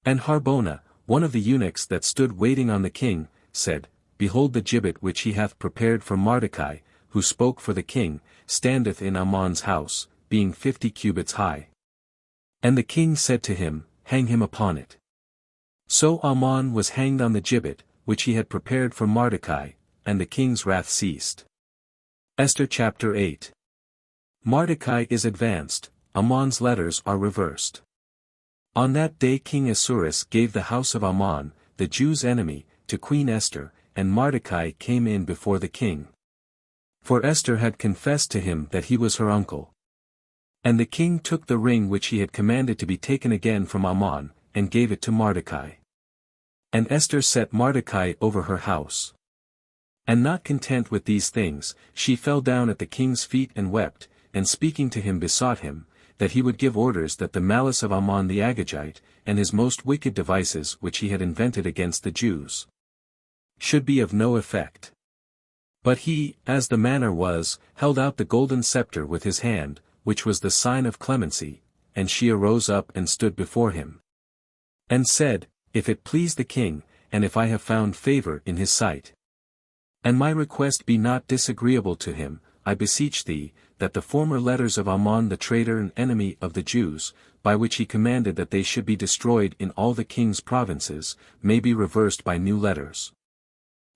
And Harbona, one of the eunuchs that stood waiting on the king, said, "Behold the gibbet which he hath prepared for Mordecai, who spoke for the king, standeth in Haman's house, being 50 cubits high." And the king said to him, "Hang him upon it." So Haman was hanged on the gibbet, which he had prepared for Mordecai, and the king's wrath ceased. Esther chapter 8. Mordecai is advanced, Haman's letters are reversed. On that day King Ahasuerus gave the house of Haman, the Jews' enemy, to Queen Esther, and Mordecai came in before the king. For Esther had confessed to him that he was her uncle. And the king took the ring which he had commanded to be taken again from Haman, and gave it to Mordecai. And Esther set Mordecai over her house. And not content with these things, she fell down at the king's feet and wept, and speaking to him besought him, that he would give orders that the malice of Haman the Agagite, and his most wicked devices which he had invented against the Jews, should be of no effect. But he, as the manner was, held out the golden scepter with his hand, which was the sign of clemency, and she arose up and stood before him. And said, If it please the king, and if I have found favor in his sight, and my request be not disagreeable to him, I beseech thee, that the former letters of Ammon the traitor and enemy of the Jews, by which he commanded that they should be destroyed in all the king's provinces, may be reversed by new letters.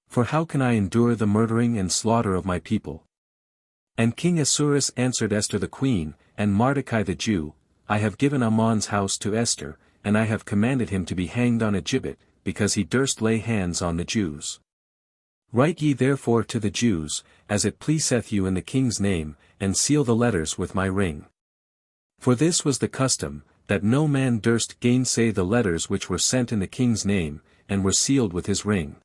For how can I endure the murdering and slaughter of my people? And King Ahasuerus answered Esther the queen, and Mordecai the Jew, I have given Ammon's house to Esther, and I have commanded him to be hanged on a gibbet, because he durst lay hands on the Jews. Write ye therefore to the Jews, as it pleaseth you in the king's name, and seal the letters with my ring. For this was the custom, that no man durst gainsay the letters which were sent in the king's name, and were sealed with his ring.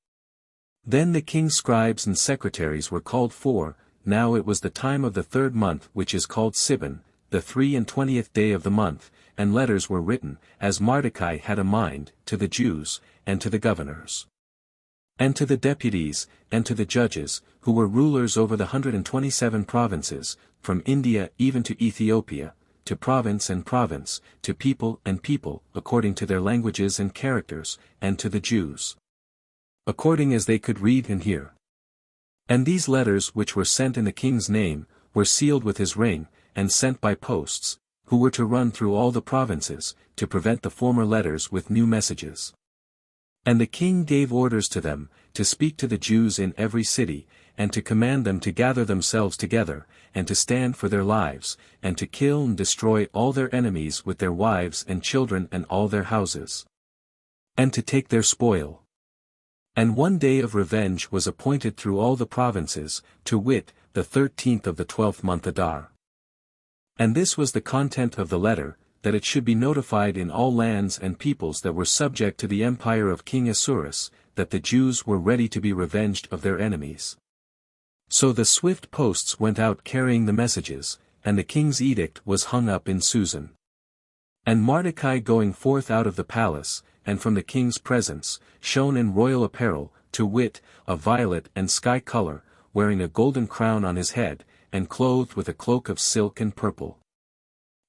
Then the king's scribes and secretaries were called for. Now it was the time of the 3rd month which is called Siban, the 23rd day of the month, and letters were written, as Mordecai had a mind, to the Jews, and to the governors, and to the deputies, and to the judges, who were rulers over the 127 provinces, from India even to Ethiopia, to province and province, to people and people, according to their languages and characters, and to the Jews, according as they could read and hear. And these letters which were sent in the king's name, were sealed with his ring, and sent by posts, who were to run through all the provinces, to prevent the former letters with new messages. And the king gave orders to them, to speak to the Jews in every city, and to command them to gather themselves together, and to stand for their lives, and to kill and destroy all their enemies with their wives and children and all their houses, and to take their spoil. And one day of revenge was appointed through all the provinces, to wit, the 13th of the 12th month Adar. And this was the content of the letter, that it should be notified in all lands and peoples that were subject to the empire of King Ahasuerus, that the Jews were ready to be revenged of their enemies. So the swift posts went out carrying the messages, and the king's edict was hung up in Susan. And Mordecai going forth out of the palace, and from the king's presence, shone in royal apparel, to wit, a violet and sky color, wearing a golden crown on his head, and clothed with a cloak of silk and purple.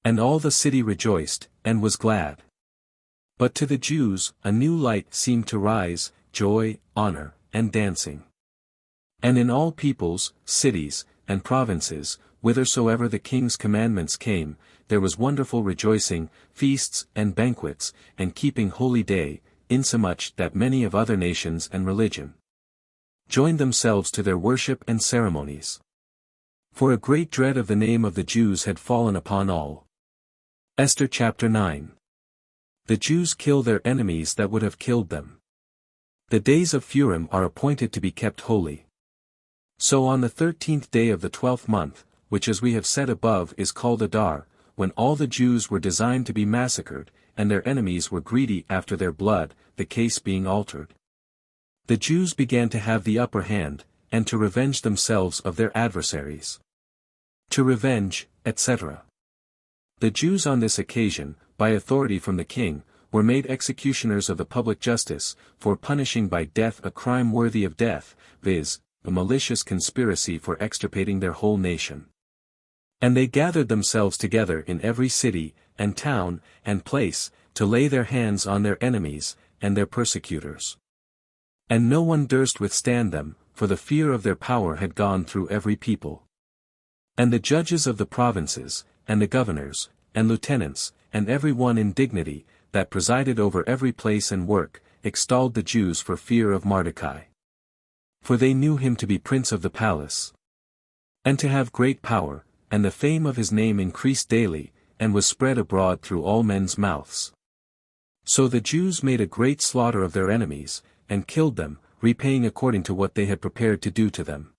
And all the city rejoiced, and was glad. But to the Jews a new light seemed to rise, joy, honor, and dancing. And in all peoples, cities, and provinces, whithersoever the king's commandments came, there was wonderful rejoicing, feasts and banquets, and keeping holy day, insomuch that many of other nations and religion joined themselves to their worship and ceremonies. For a great dread of the name of the Jews had fallen upon all. Esther chapter 9. The Jews kill their enemies that would have killed them. The days of Purim are appointed to be kept holy. So on the 13th day of the 12th month, which as we have said above is called Adar, when all the Jews were designed to be massacred, and their enemies were greedy after their blood, the case being altered, the Jews began to have the upper hand, and to revenge themselves of their adversaries. To revenge, etc. The Jews on this occasion, by authority from the king, were made executioners of the public justice, for punishing by death a crime worthy of death, viz., a malicious conspiracy for extirpating their whole nation. And they gathered themselves together in every city, and town, and place, to lay their hands on their enemies, and their persecutors. And no one durst withstand them, for the fear of their power had gone through every people. And the judges of the provinces, and the governors, and lieutenants, and every one in dignity, that presided over every place and work, extolled the Jews for fear of Mordecai. For they knew him to be prince of the palace, and to have great power, and the fame of his name increased daily, and was spread abroad through all men's mouths. So the Jews made a great slaughter of their enemies, and killed them, repaying according to what they had prepared to do to them.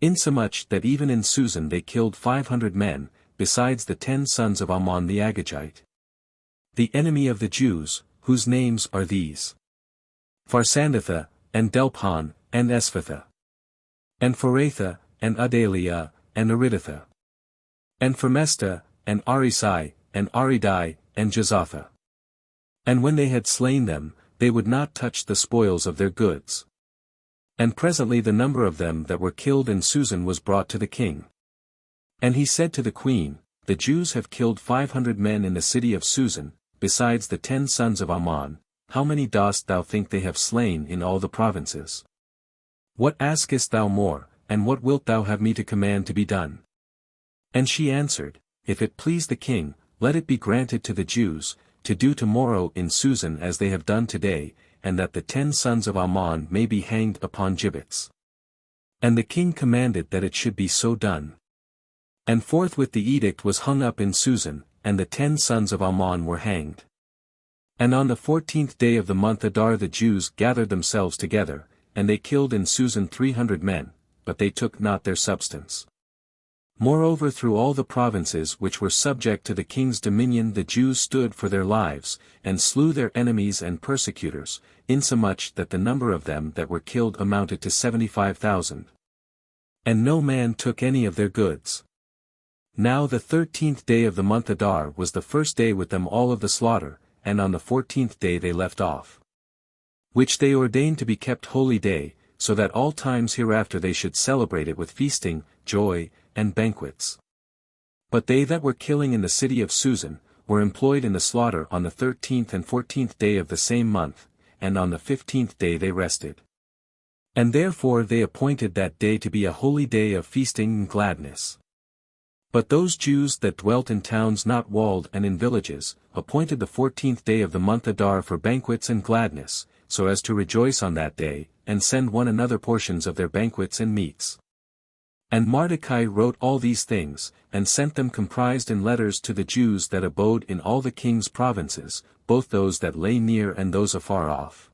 Insomuch that even in Susan they killed 500 men, besides the 10 sons of Ammon the Agagite, the enemy of the Jews, whose names are these: Pharsandatha, and Delphon, and Esphatha, and Phoratha, and Adalia, and Ariditha, and Phirmesta, and Arisai, and Aridai, and Jozatha. And when they had slain them, they would not touch the spoils of their goods. And presently the number of them that were killed in Susan was brought to the king. And he said to the queen, the Jews have killed 500 men in the city of Susan, besides the 10 sons of Ammon. How many dost thou think they have slain in all the provinces? What askest thou more, and what wilt thou have me to command to be done? And she answered, If it please the king, let it be granted to the Jews, to do tomorrow in Susan as they have done today, and that the 10 sons of Ammon may be hanged upon gibbets. And the king commanded that it should be so done. And forthwith the edict was hung up in Susan, and the 10 sons of Ammon were hanged. And on the 14th day of the month Adar the Jews gathered themselves together, and they killed in Susan 300 men, but they took not their substance. Moreover through all the provinces which were subject to the king's dominion the Jews stood for their lives, and slew their enemies and persecutors, insomuch that the number of them that were killed amounted to 75,000. And no man took any of their goods. Now the 13th day of the month Adar was the first day with them all of the slaughter, and on the 14th day they left off. Which they ordained to be kept holy day, so that all times hereafter they should celebrate it with feasting, joy, and banquets. But they that were killing in the city of Susan, were employed in the slaughter on the 13th and 14th day of the same month, and on the 15th day they rested. And therefore they appointed that day to be a holy day of feasting and gladness. But those Jews that dwelt in towns not walled and in villages, appointed the 14th day of the month Adar for banquets and gladness, so as to rejoice on that day, and send one another portions of their banquets and meats. And Mordecai wrote all these things, and sent them comprised in letters to the Jews that abode in all the king's provinces, both those that lay near and those afar off.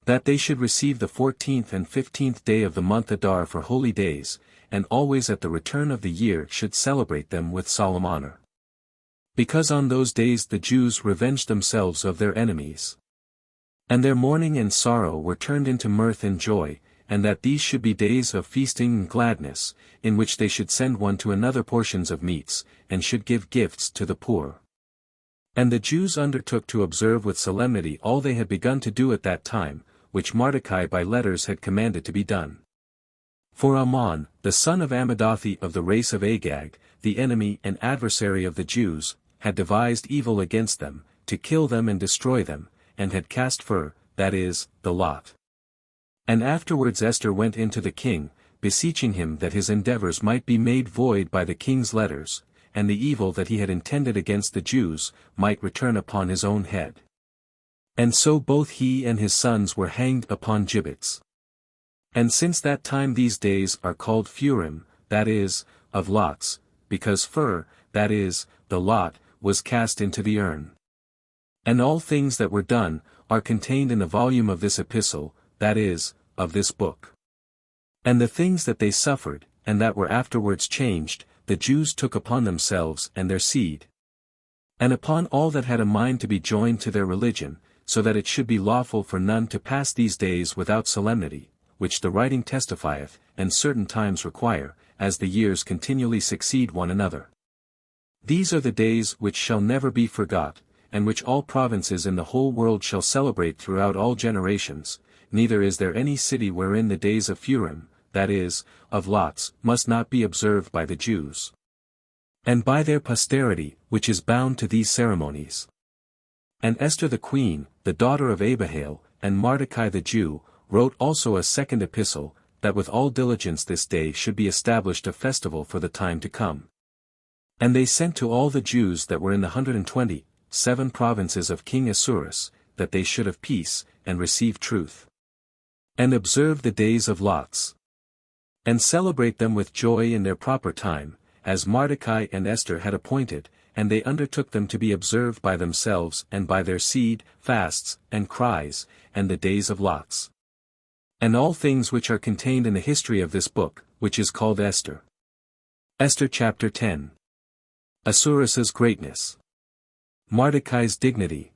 That they should receive the 14th and 15th day of the month Adar for holy days, and always at the return of the year should celebrate them with solemn honor. Because on those days the Jews revenged themselves of their enemies. And their mourning and sorrow were turned into mirth and joy, and that these should be days of feasting and gladness, in which they should send one to another portions of meats, and should give gifts to the poor. And the Jews undertook to observe with solemnity all they had begun to do at that time, which Mordecai by letters had commanded to be done. For Ammon, the son of Ammedatha of the race of Agag, the enemy and adversary of the Jews, had devised evil against them, to kill them and destroy them, and had cast fur, that is, the lot. And afterwards Esther went into the king, beseeching him that his endeavors might be made void by the king's letters, and the evil that he had intended against the Jews, might return upon his own head. And so both he and his sons were hanged upon gibbets. And since that time these days are called Furim, that is, of lots, because fur, that is, the lot, was cast into the urn. And all things that were done, are contained in the volume of this epistle, that is, of this book. And the things that they suffered, and that were afterwards changed, the Jews took upon themselves and their seed. And upon all that had a mind to be joined to their religion, so that it should be lawful for none to pass these days without solemnity, which the writing testifieth, and certain times require, as the years continually succeed one another. These are the days which shall never be forgot, and which all provinces in the whole world shall celebrate throughout all generations, neither is there any city wherein the days of Furim, that is, of lots, must not be observed by the Jews. And by their posterity, which is bound to these ceremonies. And Esther the queen, the daughter of Abihail, and Mordecai the Jew, wrote also a second epistle, that with all diligence this day should be established a festival for the time to come. And they sent to all the Jews that were in the 127 provinces of King Ahasuerus, that they should have peace, and receive truth. And observe the days of lots. And celebrate them with joy in their proper time, as Mordecai and Esther had appointed, and they undertook them to be observed by themselves and by their seed, fasts, and cries, and the days of lots. And all things which are contained in the history of this book, which is called Esther. Esther chapter 10. Ahasuerus's greatness. Mordecai's dignity.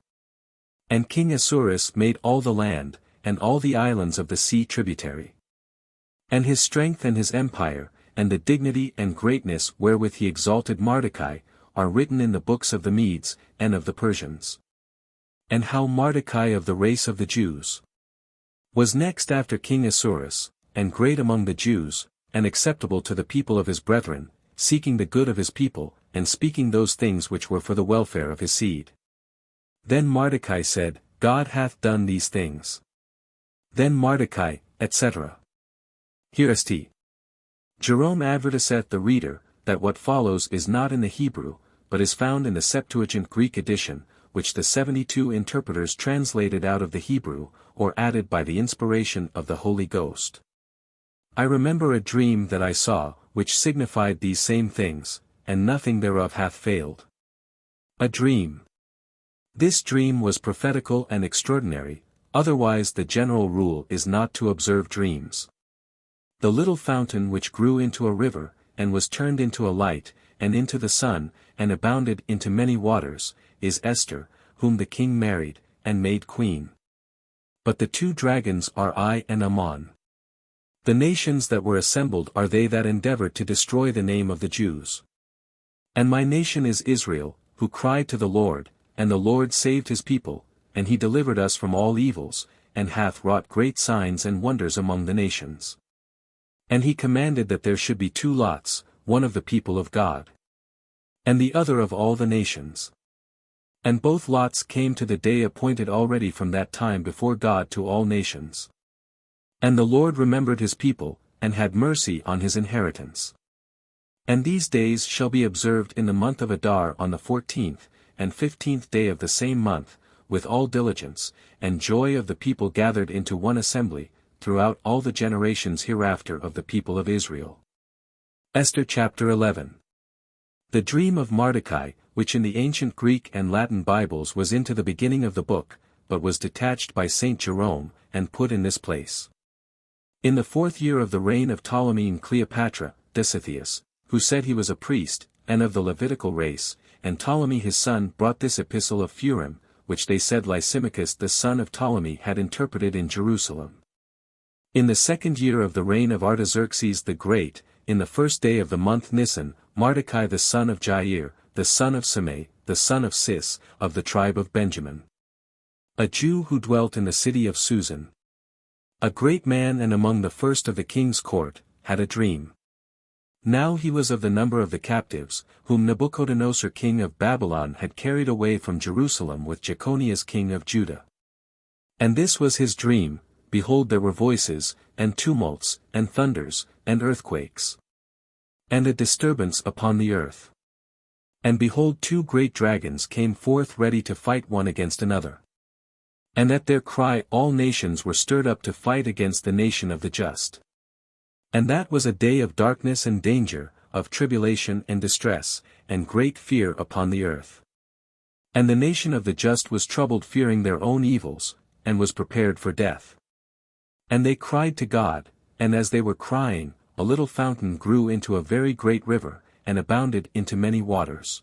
And King Ahasuerus made all the land, and all the islands of the sea tributary. And his strength and his empire, and the dignity and greatness wherewith he exalted Mordecai, are written in the books of the Medes, and of the Persians. And how Mordecai of the race of the Jews was next after King Ahasuerus, and great among the Jews, and acceptable to the people of his brethren, seeking the good of his people, and speaking those things which were for the welfare of his seed. Then Mordecai said, God hath done these things. Then Mordecai, etc. Here est. Jerome advertiseth the reader, that what follows is not in the Hebrew, but is found in the Septuagint Greek edition, which the 72 interpreters translated out of the Hebrew, or added by the inspiration of the Holy Ghost. I remember a dream that I saw, which signified these same things, and nothing thereof hath failed. A dream. This dream was prophetical and extraordinary, otherwise the general rule is not to observe dreams. The little fountain which grew into a river, and was turned into a light, and into the sun, and abounded into many waters, is Esther, whom the king married, and made queen. But the 2 dragons are I and Ammon. The nations that were assembled are they that endeavored to destroy the name of the Jews. And my nation is Israel, who cried to the Lord, and the Lord saved his people, and he delivered us from all evils, and hath wrought great signs and wonders among the nations. And he commanded that there should be 2 lots, one of the people of God, and the other of all the nations. And both lots came to the day appointed already from that time before God to all nations. And the Lord remembered his people, and had mercy on his inheritance. And these days shall be observed in the month of Adar on the 14th, and 15th day of the same month, with all diligence, and joy of the people gathered into one assembly, throughout all the generations hereafter of the people of Israel. Esther chapter 11. The dream of Mordecai, which in the ancient Greek and Latin Bibles was into the beginning of the book, but was detached by Saint Jerome, and put in this place. In the 4th year of the reign of Ptolemy and Cleopatra, Disitheus, who said he was a priest, and of the Levitical race, and Ptolemy his son brought this epistle of Furim, which they said Lysimachus the son of Ptolemy had interpreted in Jerusalem. In the 2nd year of the reign of Artaxerxes the Great, in the 1st day of the month Nisan, Mordecai the son of Jair, the son of Simei, the son of Cis, of the tribe of Benjamin, a Jew who dwelt in the city of Susan, a great man and among the first of the king's court, had a dream. Now he was of the number of the captives, whom Nebuchadnezzar king of Babylon had carried away from Jerusalem with Jeconias king of Judah. And this was his dream: behold, there were voices, and tumults, and thunders, and earthquakes, and a disturbance upon the earth. And behold, 2 great dragons came forth ready to fight one against another. And at their cry all nations were stirred up to fight against the nation of the just. And that was a day of darkness and danger, of tribulation and distress, and great fear upon the earth. And the nation of the just was troubled, fearing their own evils, and was prepared for death. And they cried to God, and as they were crying, a little fountain grew into a very great river, and abounded into many waters.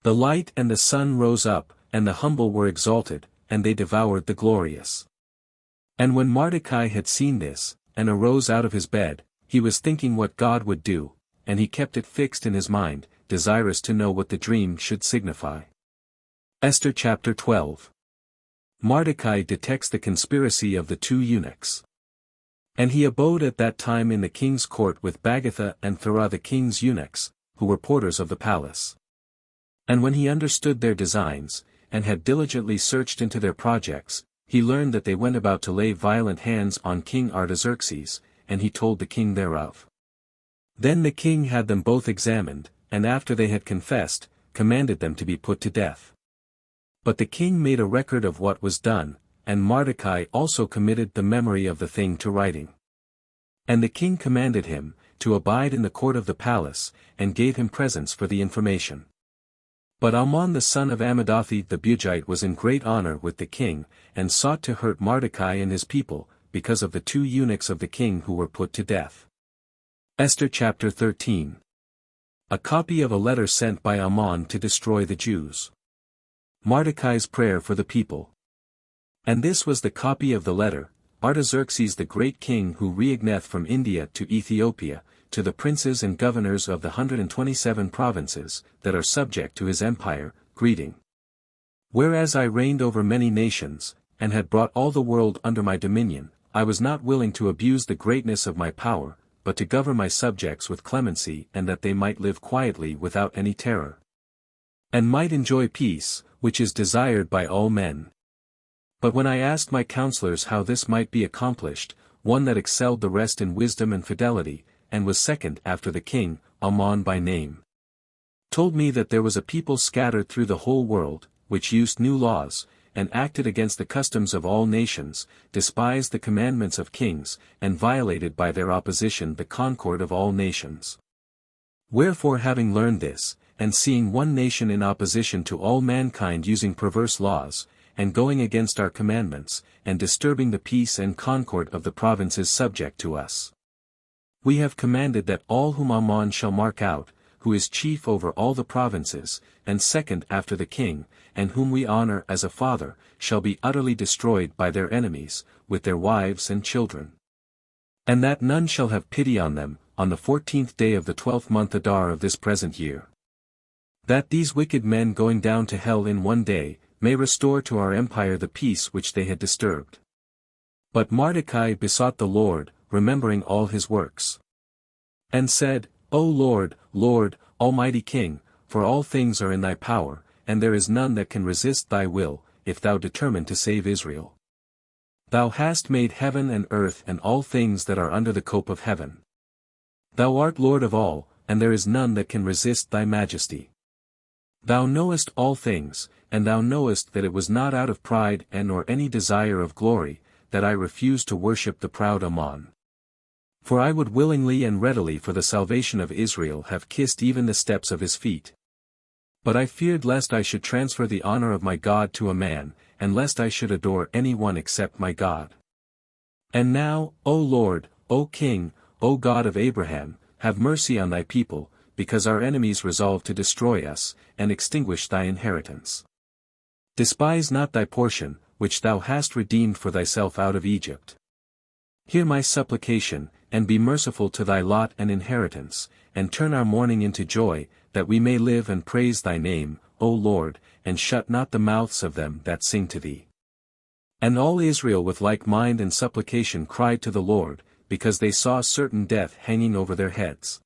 The light and the sun rose up, and the humble were exalted, and they devoured the glorious. And when Mordecai had seen this, and arose out of his bed, he was thinking what God would do, and he kept it fixed in his mind, desirous to know what the dream should signify. Esther chapter 12. Mordecai detects the conspiracy of the 2 eunuchs. And he abode at that time in the king's court with Bagatha and Thera the king's eunuchs, who were porters of the palace. And when he understood their designs, and had diligently searched into their projects, he learned that they went about to lay violent hands on King Artaxerxes, and he told the king thereof. Then the king had them both examined, and after they had confessed, commanded them to be put to death. But the king made a record of what was done, and Mordecai also committed the memory of the thing to writing. And the king commanded him to abide in the court of the palace, and gave him presents for the information. But Amon the son of Amadatha the Bugite was in great honor with the king, and sought to hurt Mordecai and his people, because of the 2 eunuchs of the king who were put to death. Esther chapter 13. A copy of a letter sent by Amon to destroy the Jews. Mordecai's prayer for the people. And this was the copy of the letter: Artaxerxes the great king who reigneth from India to Ethiopia, to the princes and governors of the 127 provinces, that are subject to his empire, greeting. Whereas I reigned over many nations, and had brought all the world under my dominion, I was not willing to abuse the greatness of my power, but to govern my subjects with clemency, and that they might live quietly without any terror, and might enjoy peace, which is desired by all men. But when I asked my counselors how this might be accomplished, one that excelled the rest in wisdom and fidelity, and was second after the king, Ammon by name, told me that there was a people scattered through the whole world, which used new laws, and acted against the customs of all nations, despised the commandments of kings, and violated by their opposition the concord of all nations. Wherefore, having learned this, and seeing one nation in opposition to all mankind using perverse laws, and going against our commandments, and disturbing the peace and concord of the provinces subject to us, we have commanded that all whom Ammon shall mark out, who is chief over all the provinces, and second after the king, and whom we honor as a father, shall be utterly destroyed by their enemies, with their wives and children. And that none shall have pity on them, on the 14th day of the 12th month Adar of this present year. That these wicked men going down to hell in one day, may restore to our empire the peace which they had disturbed. But Mordecai besought the Lord, remembering all his works, and said, O Lord, Lord, Almighty King, for all things are in thy power, and there is none that can resist thy will, if thou determine to save Israel. Thou hast made heaven and earth and all things that are under the cope of heaven. Thou art Lord of all, and there is none that can resist thy majesty. Thou knowest all things, and thou knowest that it was not out of pride and nor any desire of glory, that I refused to worship the proud Ammon. For I would willingly and readily for the salvation of Israel have kissed even the steps of his feet. But I feared lest I should transfer the honor of my God to a man, and lest I should adore any one except my God. And now, O Lord, O King, O God of Abraham, have mercy on thy people, because our enemies resolve to destroy us, and extinguish thy inheritance. Despise not thy portion, which thou hast redeemed for thyself out of Egypt. Hear my supplication, and be merciful to thy lot and inheritance, and turn our mourning into joy, that we may live and praise thy name, O Lord, and shut not the mouths of them that sing to thee. And all Israel with like mind and supplication cried to the Lord, because they saw certain death hanging over their heads.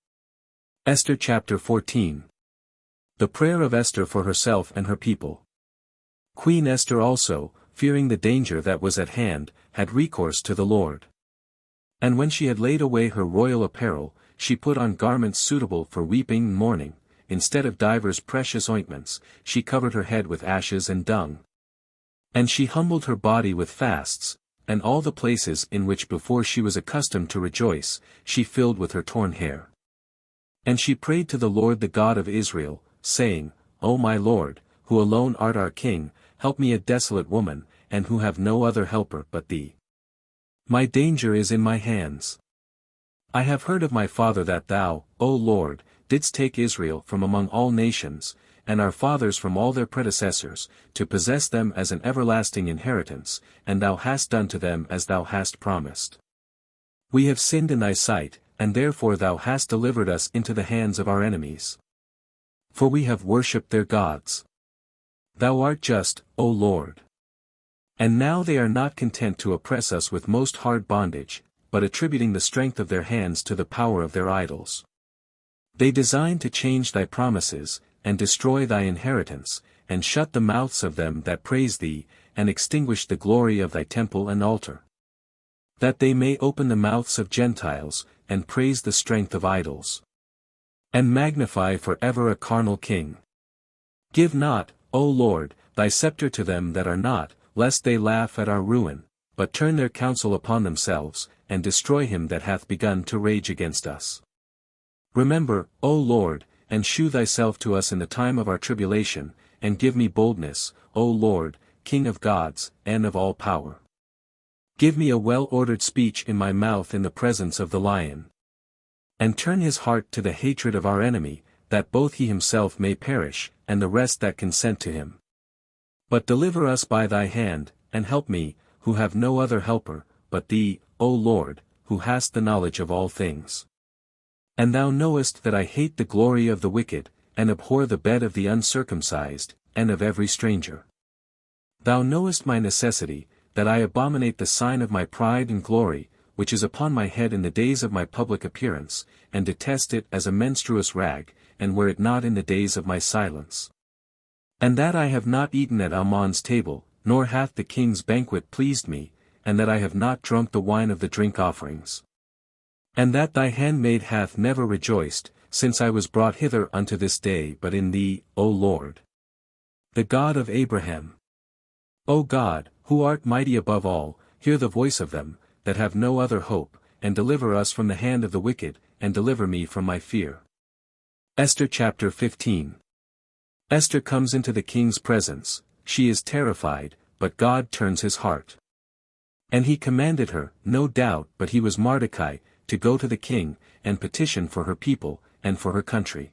Esther chapter 14. The prayer of Esther for herself and her people. Queen Esther also, fearing the danger that was at hand, had recourse to the Lord. And when she had laid away her royal apparel, she put on garments suitable for weeping and mourning, instead of divers precious ointments, she covered her head with ashes and dung. And she humbled her body with fasts, and all the places in which before she was accustomed to rejoice, she filled with her torn hair. And she prayed to the Lord the God of Israel, saying, O my Lord, who alone art our King, help me a desolate woman, and who have no other helper but thee. My danger is in my hands. I have heard of my father that thou, O Lord, didst take Israel from among all nations, and our fathers from all their predecessors, to possess them as an everlasting inheritance, and thou hast done to them as thou hast promised. We have sinned in thy sight, and therefore thou hast delivered us into the hands of our enemies. For we have worshipped their gods. Thou art just, O Lord. And now they are not content to oppress us with most hard bondage, but attributing the strength of their hands to the power of their idols. They design to change thy promises, and destroy thy inheritance, and shut the mouths of them that praise thee, and extinguish the glory of thy temple and altar. That they may open the mouths of Gentiles, and praise the strength of idols. And magnify for ever a carnal king. Give not, O Lord, thy scepter to them that are not, lest they laugh at our ruin, but turn their counsel upon themselves, and destroy him that hath begun to rage against us. Remember, O Lord, and shew thyself to us in the time of our tribulation, and give me boldness, O Lord, King of gods, and of all power. Give me a well-ordered speech in my mouth in the presence of the lion. And turn his heart to the hatred of our enemy, that both he himself may perish, and the rest that consent to him. But deliver us by thy hand, and help me, who have no other helper, but thee, O Lord, who hast the knowledge of all things. And thou knowest that I hate the glory of the wicked, and abhor the bed of the uncircumcised, and of every stranger. Thou knowest my necessity, that I abominate the sign of my pride and glory, which is upon my head in the days of my public appearance, and detest it as a menstruous rag, and wear it not in the days of my silence. And that I have not eaten at Amon's table, nor hath the king's banquet pleased me, and that I have not drunk the wine of the drink offerings. And that thy handmaid hath never rejoiced, since I was brought hither unto this day, but in thee, O Lord, the God of Abraham. O God, who art mighty above all, hear the voice of them that have no other hope, and deliver us from the hand of the wicked, and deliver me from my fear. Esther chapter 15. Esther comes into the king's presence. She is terrified, but God turns his heart. And he commanded her, no doubt, but he was Mordecai, to go to the king, and petition for her people, and for her country.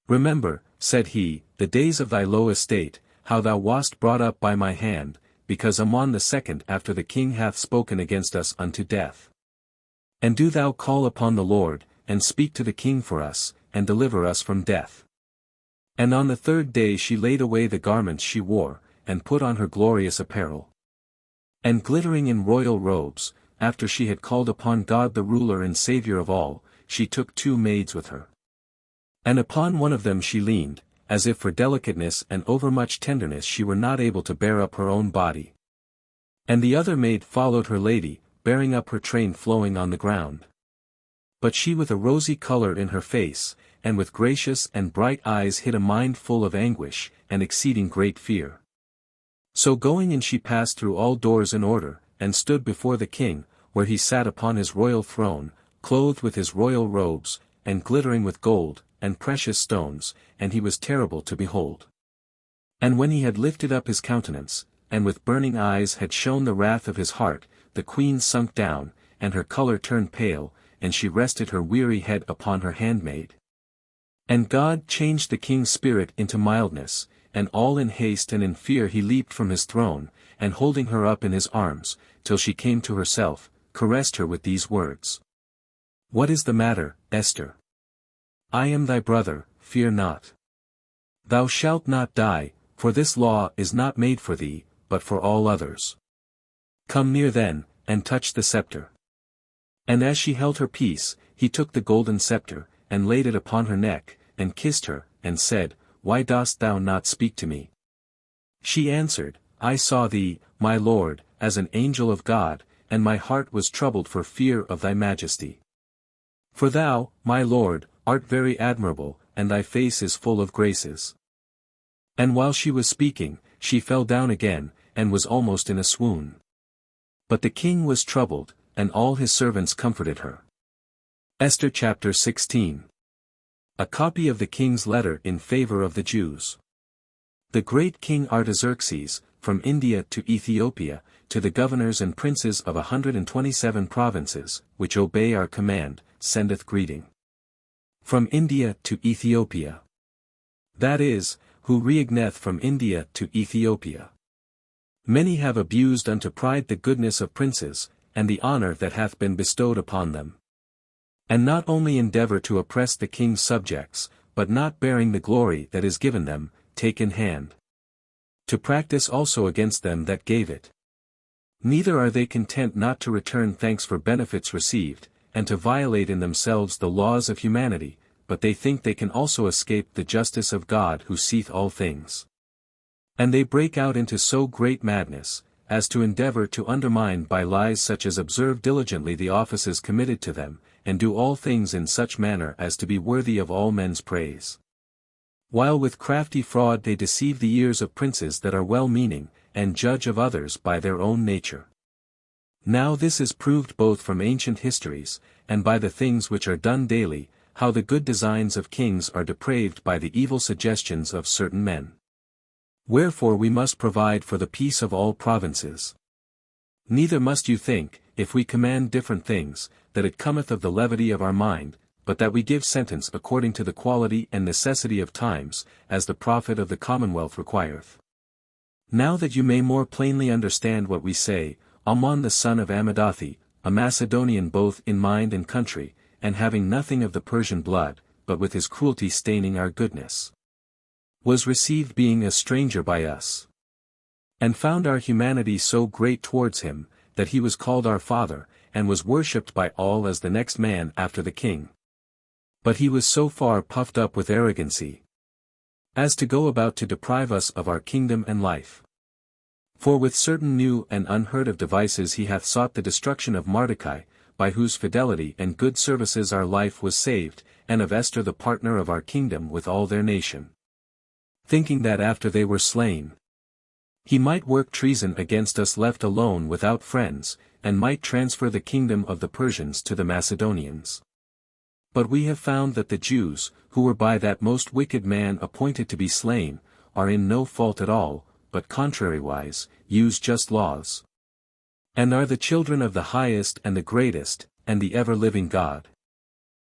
Remember, said he, the days of thy low estate, how thou wast brought up by my hand, because Amon the second after the king hath spoken against us unto death. And do thou call upon the Lord, and speak to the king for us, and deliver us from death. And on the third day she laid away the garments she wore, and put on her glorious apparel. And glittering in royal robes, after she had called upon God the ruler and Saviour of all, she took 2 maids with her. And upon one of them she leaned, as if for delicateness and overmuch tenderness she were not able to bear up her own body. And the other maid followed her lady, bearing up her train flowing on the ground. But she with a rosy colour in her face, and with gracious and bright eyes hid a mind full of anguish, and exceeding great fear. So going in she passed through all doors in order, and stood before the king, where he sat upon his royal throne, clothed with his royal robes, and glittering with gold, and precious stones, and he was terrible to behold. And when he had lifted up his countenance, and with burning eyes had shown the wrath of his heart, the queen sunk down, and her colour turned pale, and she rested her weary head upon her handmaid. And God changed the king's spirit into mildness, and all in haste and in fear he leaped from his throne, and holding her up in his arms, till she came to herself, caressed her with these words. What is the matter, Esther? I am thy brother, fear not. Thou shalt not die, for this law is not made for thee, but for all others. Come near then, and touch the scepter. And as she held her peace, he took the golden scepter, and laid it upon her neck, and kissed her, and said, Why dost thou not speak to me? She answered, I saw thee, my Lord, as an angel of God, and my heart was troubled for fear of thy majesty. For thou, my Lord, art very admirable, and thy face is full of graces. And while she was speaking, she fell down again, and was almost in a swoon. But the king was troubled, and all his servants comforted her. Esther chapter 16. A copy of the king's letter in favor of the Jews. The great King Artaxerxes, from India to Ethiopia, to the governors and princes of 127 provinces, which obey our command, sendeth greeting. From India to Ethiopia. That is, who reigneth from India to Ethiopia. Many have abused unto pride the goodness of princes, and the honour that hath been bestowed upon them. And not only endeavour to oppress the king's subjects, but not bearing the glory that is given them, take in hand to practice also against them that gave it. Neither are they content not to return thanks for benefits received, and to violate in themselves the laws of humanity, but they think they can also escape the justice of God who seeth all things. And they break out into so great madness, as to endeavour to undermine by lies such as observe diligently the offices committed to them, and do all things in such manner as to be worthy of all men's praise. While with crafty fraud they deceive the ears of princes that are well-meaning, and judge of others by their own nature. Now this is proved both from ancient histories, and by the things which are done daily, how the good designs of kings are depraved by the evil suggestions of certain men. Wherefore we must provide for the peace of all provinces. Neither must you think, if we command different things, that it cometh of the levity of our mind, but that we give sentence according to the quality and necessity of times, as the profit of the commonwealth requireth. Now that you may more plainly understand what we say, Amon the son of Amadathi, a Macedonian both in mind and country, and having nothing of the Persian blood, but with his cruelty staining our goodness, was received being a stranger by us, and found our humanity so great towards him, that he was called our father, and was worshipped by all as the next man after the king. But he was so far puffed up with arrogancy as to go about to deprive us of our kingdom and life. For with certain new and unheard of devices he hath sought the destruction of Mordecai, by whose fidelity and good services our life was saved, and of Esther the partner of our kingdom with all their nation. Thinking that after they were slain, he might work treason against us left alone without friends, and might transfer the kingdom of the Persians to the Macedonians. But we have found that the Jews, who were by that most wicked man appointed to be slain, are in no fault at all, but contrariwise, use just laws, and are the children of the highest and the greatest, and the ever-living God,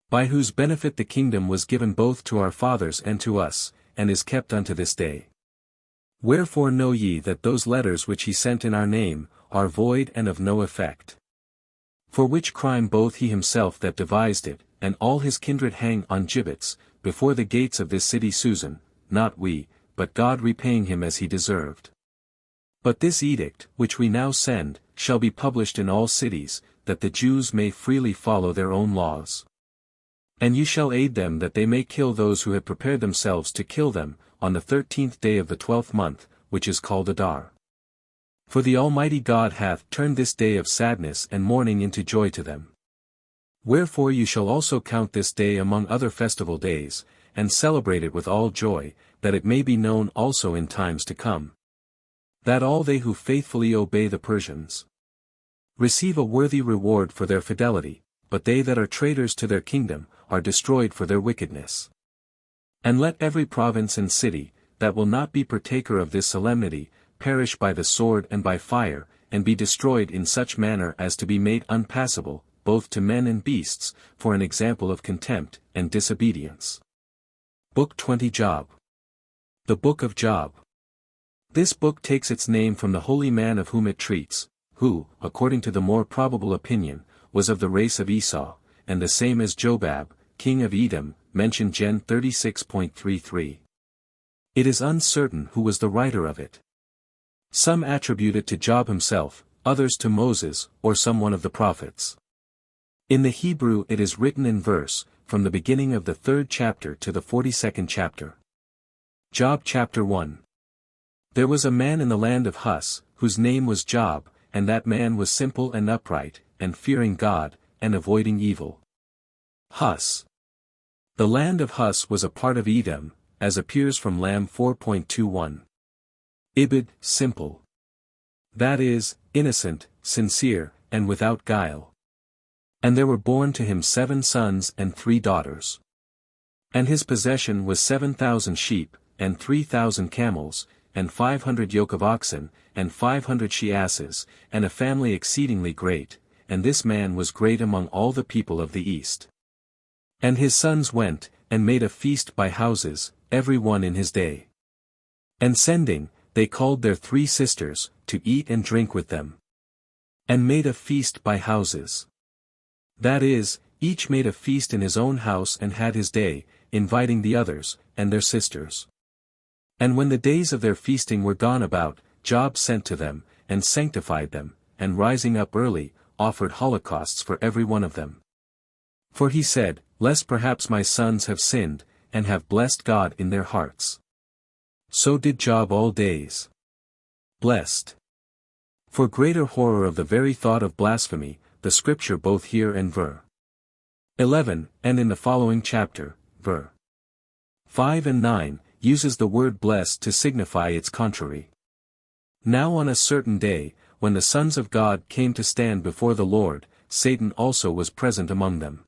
by whose benefit the kingdom was given both to our fathers and to us, and is kept unto this day. Wherefore know ye that those letters which he sent in our name, are void and of no effect. For which crime both he himself that devised it, and all his kindred hang on gibbets, before the gates of this city Susan, not we, but God repaying him as he deserved. But this edict, which we now send, shall be published in all cities, that the Jews may freely follow their own laws. And you shall aid them that they may kill those who have prepared themselves to kill them, on the 13th day of the 12th month, which is called Adar. For the Almighty God hath turned this day of sadness and mourning into joy to them. Wherefore you shall also count this day among other festival days, and celebrate it with all joy, that it may be known also in times to come, that all they who faithfully obey the Persians receive a worthy reward for their fidelity, but they that are traitors to their kingdom, are destroyed for their wickedness. And let every province and city, that will not be partaker of this solemnity, perish by the sword and by fire, and be destroyed in such manner as to be made unpassable, both to men and beasts, for an example of contempt and disobedience. Book 20 Job. The Book of Job. This book takes its name from the holy man of whom it treats, who, according to the more probable opinion, was of the race of Esau, and the same as Jobab, king of Edom, mentioned Gen 36.33. It is uncertain who was the writer of it. Some attribute it to Job himself, others to Moses, or some one of the prophets. In the Hebrew it is written in verse, from the beginning of the 3rd chapter to the 42nd chapter. Job chapter 1. There was a man in the land of Hus, whose name was Job, and that man was simple and upright, and fearing God, and avoiding evil. Hus. The land of Hus was a part of Edom, as appears from Lam 4.21. Ibid, simple. That is, innocent, sincere, and without guile. And there were born to him 7 sons and 3 daughters. And his possession was 7,000 sheep, and 3,000 camels, and 500 yoke of oxen, and 500 she-asses, and a family exceedingly great, and this man was great among all the people of the east. And his sons went, and made a feast by houses, every one in his day. And sending, they called their 3 sisters, to eat and drink with them. And made a feast by houses. That is, each made a feast in his own house and had his day, inviting the others, and their sisters. And when the days of their feasting were gone about, Job sent to them, and sanctified them, and rising up early, offered holocausts for every one of them. For he said, Lest perhaps my sons have sinned, and have blessed God in their hearts. So did Job all days. Blessed. For greater horror of the very thought of blasphemy, the scripture both here and ver. 11, and in the following chapter, ver. 5 and 9, uses the word blessed to signify its contrary. Now on a certain day, when the sons of God came to stand before the Lord, Satan also was present among them.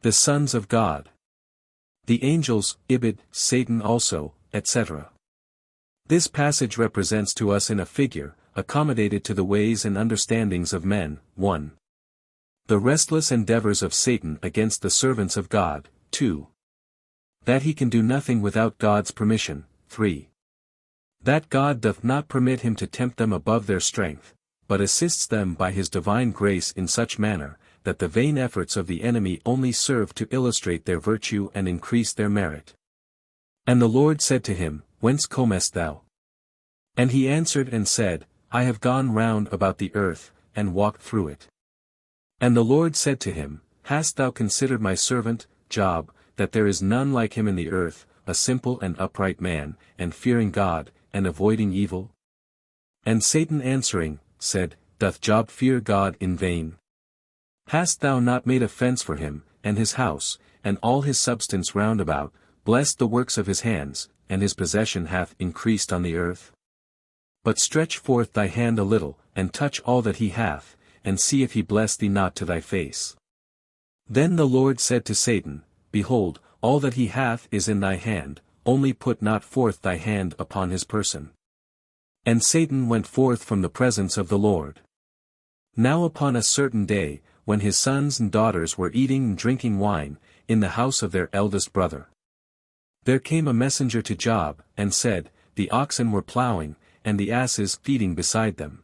The sons of God. The angels, Ibid, Satan also, etc. This passage represents to us in a figure, accommodated to the ways and understandings of men, 1. The restless endeavors of Satan against the servants of God, 2. That he can do nothing without God's permission, 3. That God doth not permit him to tempt them above their strength, but assists them by his divine grace in such manner, that the vain efforts of the enemy only serve to illustrate their virtue and increase their merit. And the Lord said to him, Whence comest thou? And he answered and said, I have gone round about the earth, and walked through it. And the Lord said to him, Hast thou considered my servant, Job, that there is none like him in the earth, a simple and upright man, and fearing God, and avoiding evil? And Satan answering, said, Doth Job fear God in vain? Hast thou not made a fence for him, and his house, and all his substance round about, blessed the works of his hands, and his possession hath increased on the earth? But stretch forth thy hand a little, and touch all that he hath, and see if he bless thee not to thy face. Then the Lord said to Satan, Behold, all that he hath is in thy hand, only put not forth thy hand upon his person. And Satan went forth from the presence of the Lord. Now upon a certain day, when his sons and daughters were eating and drinking wine, in the house of their eldest brother, there came a messenger to Job, and said, The oxen were plowing, and the asses feeding beside them.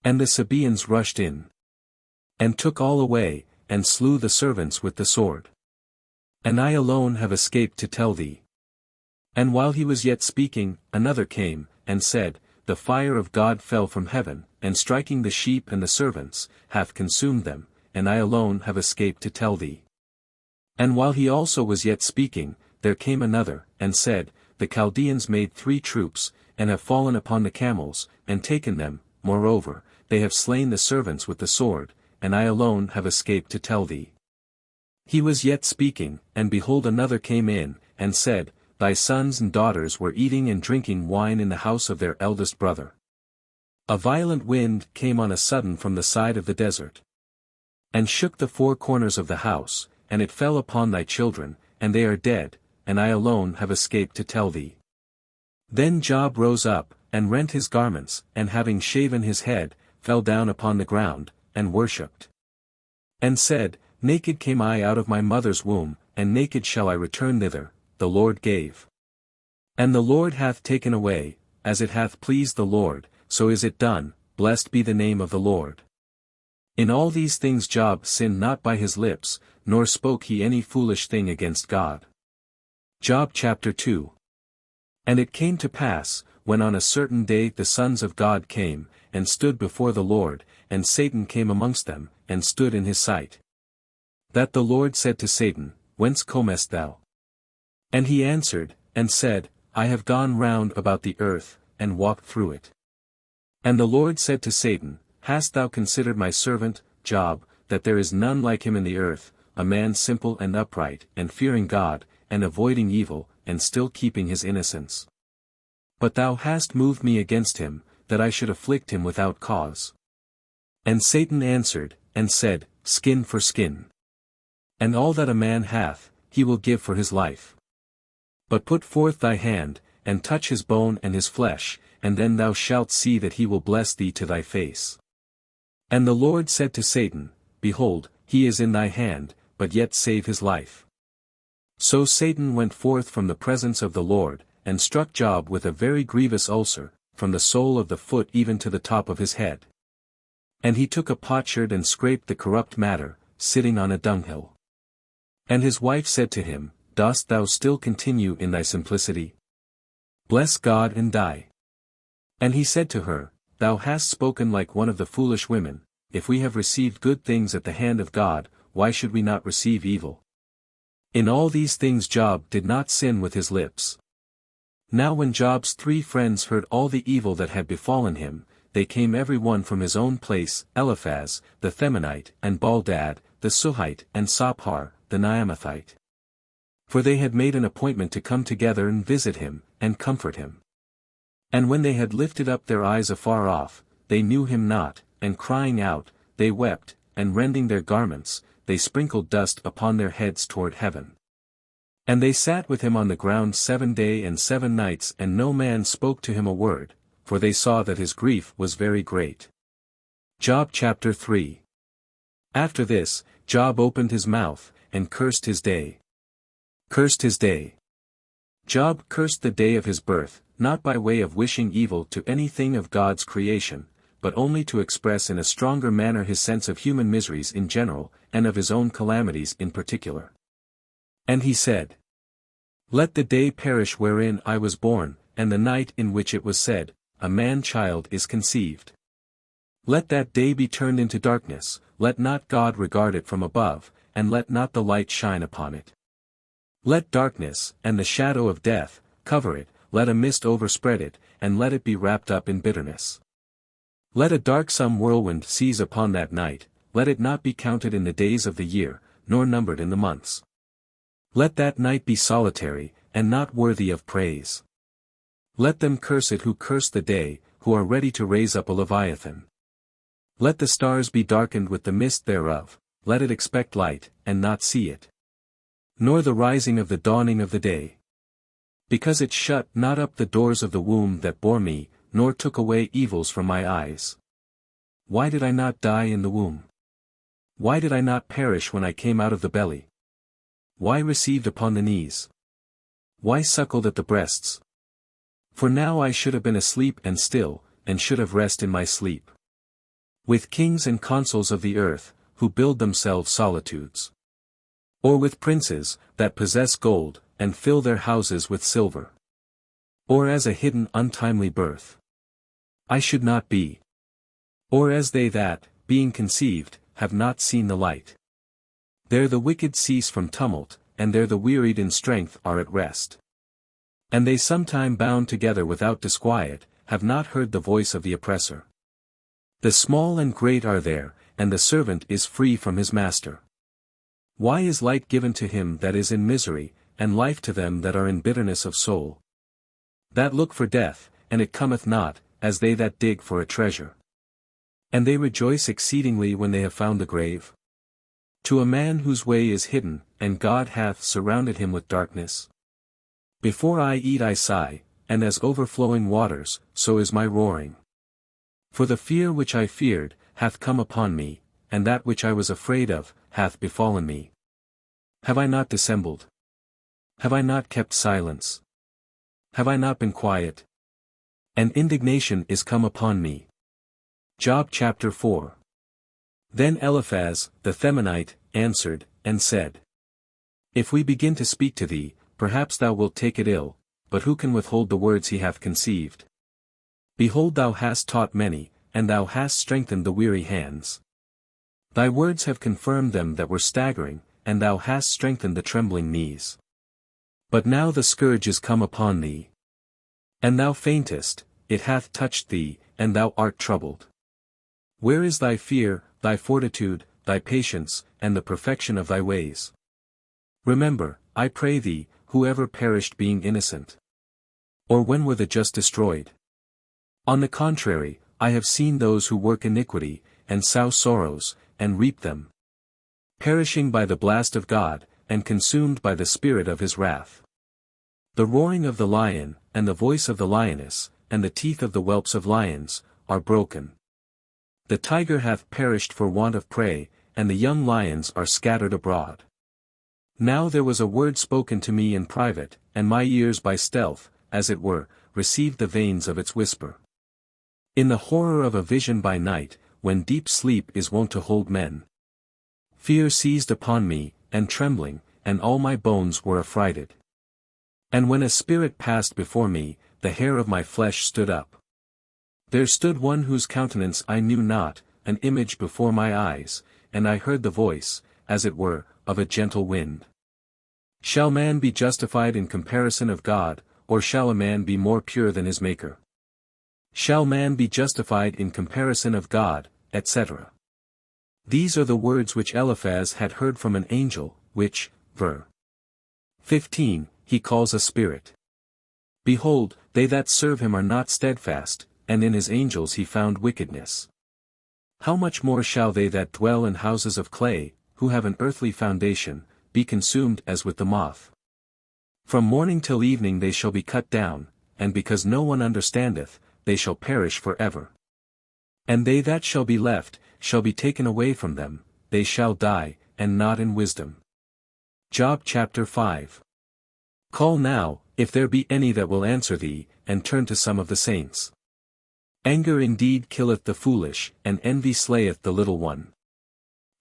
And the Sabaeans rushed in, and took all away, and slew the servants with the sword. And I alone have escaped to tell thee. And while he was yet speaking, another came, and said, The fire of God fell from heaven, and striking the sheep and the servants, hath consumed them, and I alone have escaped to tell thee. And while he also was yet speaking, there came another, and said, The Chaldeans made 3 troops, and have fallen upon the camels, and taken them, moreover, they have slain the servants with the sword, and I alone have escaped to tell thee. He was yet speaking, and behold another came in, and said, Thy sons and daughters were eating and drinking wine in the house of their eldest brother. A violent wind came on a sudden from the side of the desert, and shook the 4 corners of the house, and it fell upon thy children, and they are dead, and I alone have escaped to tell thee. Then Job rose up, and rent his garments, and having shaven his head, fell down upon the ground, and worshipped. And said, Naked came I out of my mother's womb, and naked shall I return thither, the Lord gave. And the Lord hath taken away, as it hath pleased the Lord, so is it done, blessed be the name of the Lord. In all these things Job sinned not by his lips, nor spoke he any foolish thing against God. Job chapter 2. And it came to pass, when on a certain day the sons of God came, and stood before the Lord, and Satan came amongst them, and stood in his sight, that the Lord said to Satan, Whence comest thou? And he answered, and said, I have gone round about the earth, and walked through it. And the Lord said to Satan, Hast thou considered my servant, Job, that there is none like him in the earth, a man simple and upright, and fearing God, and avoiding evil, and still keeping his innocence? But thou hast moved me against him, that I should afflict him without cause. And Satan answered, and said, Skin for skin. And all that a man hath, he will give for his life. But put forth thy hand, and touch his bone and his flesh, and then thou shalt see that he will bless thee to thy face. And the Lord said to Satan, Behold, he is in thy hand, but yet save his life. So Satan went forth from the presence of the Lord, and struck Job with a very grievous ulcer, from the sole of the foot even to the top of his head. And he took a potsherd and scraped the corrupt matter, sitting on a dunghill. And his wife said to him, Dost thou still continue in thy simplicity? Bless God and die. And he said to her, Thou hast spoken like one of the foolish women, if we have received good things at the hand of God, why should we not receive evil? In all these things Job did not sin with his lips. Now when Job's 3 friends heard all the evil that had befallen him, they came every one from his own place, Eliphaz, the Themanite, and Baldad, the Suhite, and Sophar, the Naamathite. For they had made an appointment to come together and visit him, and comfort him. And when they had lifted up their eyes afar off, they knew him not, and crying out, they wept, and rending their garments, they sprinkled dust upon their heads toward heaven. And they sat with him on the ground 7 days and 7 nights, and no man spoke to him a word, for they saw that his grief was very great. Job chapter 3. After this, Job opened his mouth, and cursed his day. Cursed his day. Job cursed the day of his birth, not by way of wishing evil to anything of God's creation, but only to express in a stronger manner his sense of human miseries in general, and of his own calamities in particular. And he said, Let the day perish wherein I was born, and the night in which it was said, A man-child is conceived. Let that day be turned into darkness, let not God regard it from above, and let not the light shine upon it. Let darkness, and the shadow of death, cover it, let a mist overspread it, and let it be wrapped up in bitterness. Let a darksome whirlwind seize upon that night, let it not be counted in the days of the year, nor numbered in the months. Let that night be solitary, and not worthy of praise. Let them curse it who curse the day, who are ready to raise up a Leviathan. Let the stars be darkened with the mist thereof, let it expect light, and not see it. Nor the rising of the dawning of the day. Because it shut not up the doors of the womb that bore me, nor took away evils from my eyes. Why did I not die in the womb? Why did I not perish when I came out of the belly? Why received upon the knees? Why suckled at the breasts? For now I should have been asleep and still, and should have rest in my sleep. With kings and consuls of the earth, who build themselves solitudes. Or with princes, that possess gold, and fill their houses with silver. Or as a hidden untimely birth. I should not be. Or as they that, being conceived, have not seen the light. There the wicked cease from tumult, and there the wearied in strength are at rest. And they sometime bound together without disquiet, have not heard the voice of the oppressor. The small and great are there, and the servant is free from his master. Why is light given to him that is in misery, and life to them that are in bitterness of soul? That look for death, and it cometh not, as they that dig for a treasure. And they rejoice exceedingly when they have found the grave. To a man whose way is hidden, and God hath surrounded him with darkness. Before I eat I sigh, and as overflowing waters, so is my roaring. For the fear which I feared, hath come upon me, and that which I was afraid of, hath befallen me. Have I not dissembled? Have I not kept silence? Have I not been quiet? And indignation is come upon me. Job chapter 4. Then Eliphaz, the Themanite, answered, and said, If we begin to speak to thee, perhaps thou wilt take it ill, but who can withhold the words he hath conceived? Behold, thou hast taught many, and thou hast strengthened the weary hands. Thy words have confirmed them that were staggering, and thou hast strengthened the trembling knees. But now the scourge is come upon thee. And thou faintest, it hath touched thee, and thou art troubled. Where is thy fear, thy fortitude, thy patience, and the perfection of thy ways? Remember, I pray thee, whoever perished being innocent. Or when were the just destroyed? On the contrary, I have seen those who work iniquity, and sow sorrows, and reap them. Perishing by the blast of God, and consumed by the spirit of his wrath. The roaring of the lion, and the voice of the lioness, and the teeth of the whelps of lions, are broken. The tiger hath perished for want of prey, and the young lions are scattered abroad. Now there was a word spoken to me in private, and my ears by stealth, as it were, received the veins of its whisper. In the horror of a vision by night, when deep sleep is wont to hold men. Fear seized upon me, and trembling, and all my bones were affrighted. And when a spirit passed before me, the hair of my flesh stood up. There stood one whose countenance I knew not, an image before my eyes, and I heard the voice, as it were, of a gentle wind. Shall man be justified in comparison of God, or shall a man be more pure than his Maker? Shall man be justified in comparison of God, etc. These are the words which Eliphaz had heard from an angel, which, ver. 15, he calls a spirit. Behold, they that serve him are not steadfast, and in his angels he found wickedness. How much more shall they that dwell in houses of clay, who have an earthly foundation, be consumed as with the moth? From morning till evening they shall be cut down, and because no one understandeth, they shall perish for ever. And they that shall be left, shall be taken away from them, they shall die, and not in wisdom. Job chapter 5. Call now, if there be any that will answer thee, and turn to some of the saints. Anger indeed killeth the foolish, and envy slayeth the little one.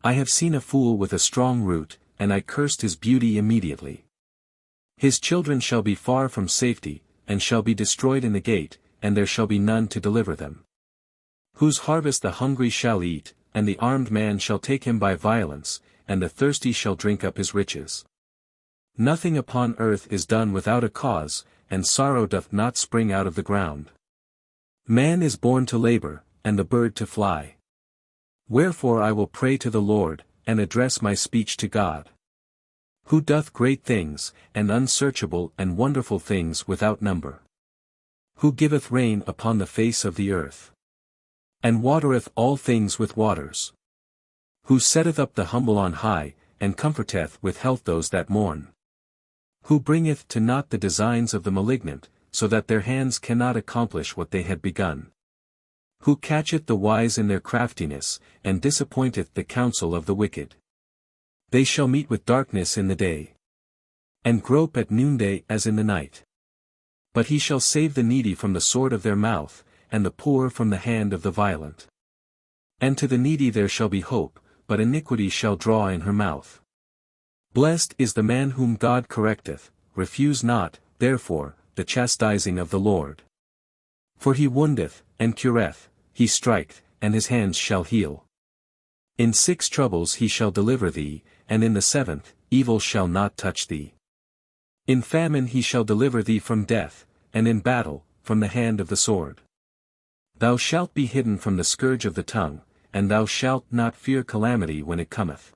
I have seen a fool with a strong root, and I cursed his beauty immediately. His children shall be far from safety, and shall be destroyed in the gate, and there shall be none to deliver them. Whose harvest the hungry shall eat, and the armed man shall take him by violence, and the thirsty shall drink up his riches. Nothing upon earth is done without a cause, and sorrow doth not spring out of the ground. Man is born to labor, and the bird to fly. Wherefore I will pray to the Lord, and address my speech to God. Who doth great things, and unsearchable and wonderful things without number. Who giveth rain upon the face of the earth. And watereth all things with waters. Who setteth up the humble on high, and comforteth with health those that mourn. Who bringeth to naught the designs of the malignant, so that their hands cannot accomplish what they had begun. Who catcheth the wise in their craftiness, and disappointeth the counsel of the wicked. They shall meet with darkness in the day, and grope at noonday as in the night. But he shall save the needy from the sword of their mouth, and the poor from the hand of the violent. And to the needy there shall be hope, but iniquity shall draw in her mouth. Blessed is the man whom God correcteth, refuse not, therefore, the chastising of the Lord. For he woundeth, and cureth, he striketh, and his hands shall heal. In 6 troubles he shall deliver thee, and in the 7th, evil shall not touch thee. In famine he shall deliver thee from death, and in battle, from the hand of the sword. Thou shalt be hidden from the scourge of the tongue, and thou shalt not fear calamity when it cometh.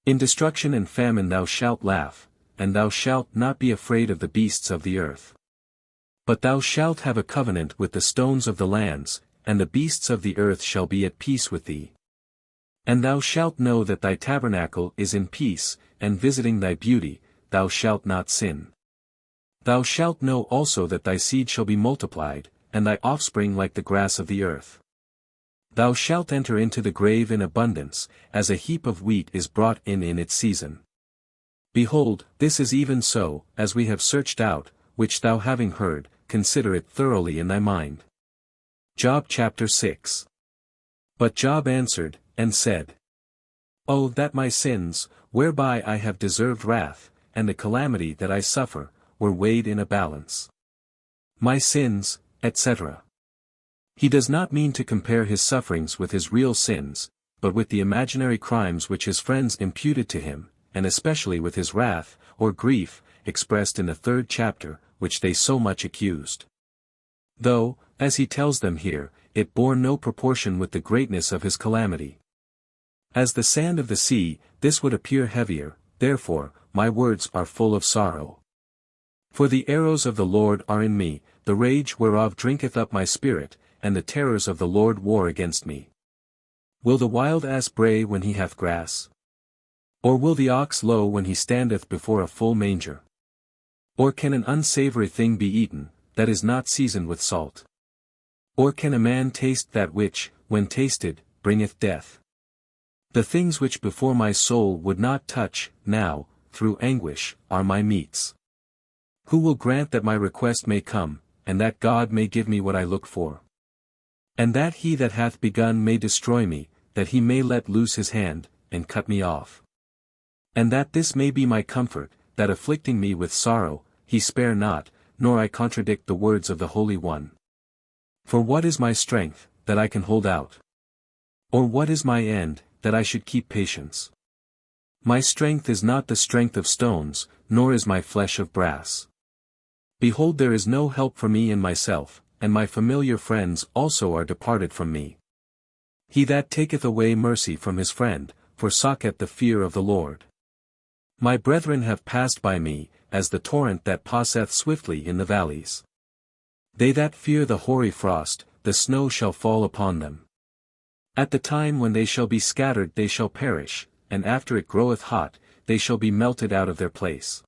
In destruction and famine thou shalt laugh, and thou shalt not be afraid of the beasts of the earth. But thou shalt have a covenant with the stones of the lands, and the beasts of the earth shall be at peace with thee. And thou shalt know that thy tabernacle is in peace, and visiting thy beauty, thou shalt not sin. Thou shalt know also that thy seed shall be multiplied, and thy offspring like the grass of the earth. Thou shalt enter into the grave in abundance, as a heap of wheat is brought in its season. Behold, this is even so, as we have searched out, which thou having heard, consider it thoroughly in thy mind. Job chapter 6. But Job answered, and said, O that my sins, whereby I have deserved wrath, and the calamity that I suffer, were weighed in a balance. My sins, etc. He does not mean to compare his sufferings with his real sins, but with the imaginary crimes which his friends imputed to him, and especially with his wrath, or grief, expressed in the 3rd chapter, which they so much accused. Though, as he tells them here, it bore no proportion with the greatness of his calamity. As the sand of the sea, this would appear heavier, therefore, my words are full of sorrow. For the arrows of the Lord are in me, the rage whereof drinketh up my spirit, and the terrors of the Lord war against me. Will the wild ass bray when he hath grass? Or will the ox low when he standeth before a full manger? Or can an unsavory thing be eaten, that is not seasoned with salt? Or can a man taste that which, when tasted, bringeth death? The things which before my soul would not touch, now, through anguish, are my meats. Who will grant that my request may come, and that God may give me what I look for? And that he that hath begun may destroy me, that he may let loose his hand, and cut me off. And that this may be my comfort, that afflicting me with sorrow, he spare not, nor I contradict the words of the Holy One. For what is my strength, that I can hold out? Or what is my end, that I should keep patience? My strength is not the strength of stones, nor is my flesh of brass. Behold, there is no help for me in myself, and my familiar friends also are departed from me. He that taketh away mercy from his friend, forsooketh the fear of the Lord. My brethren have passed by me, as the torrent that passeth swiftly in the valleys. They that fear the hoary frost, the snow shall fall upon them. At the time when they shall be scattered they shall perish, and after it groweth hot, they shall be melted out of their place.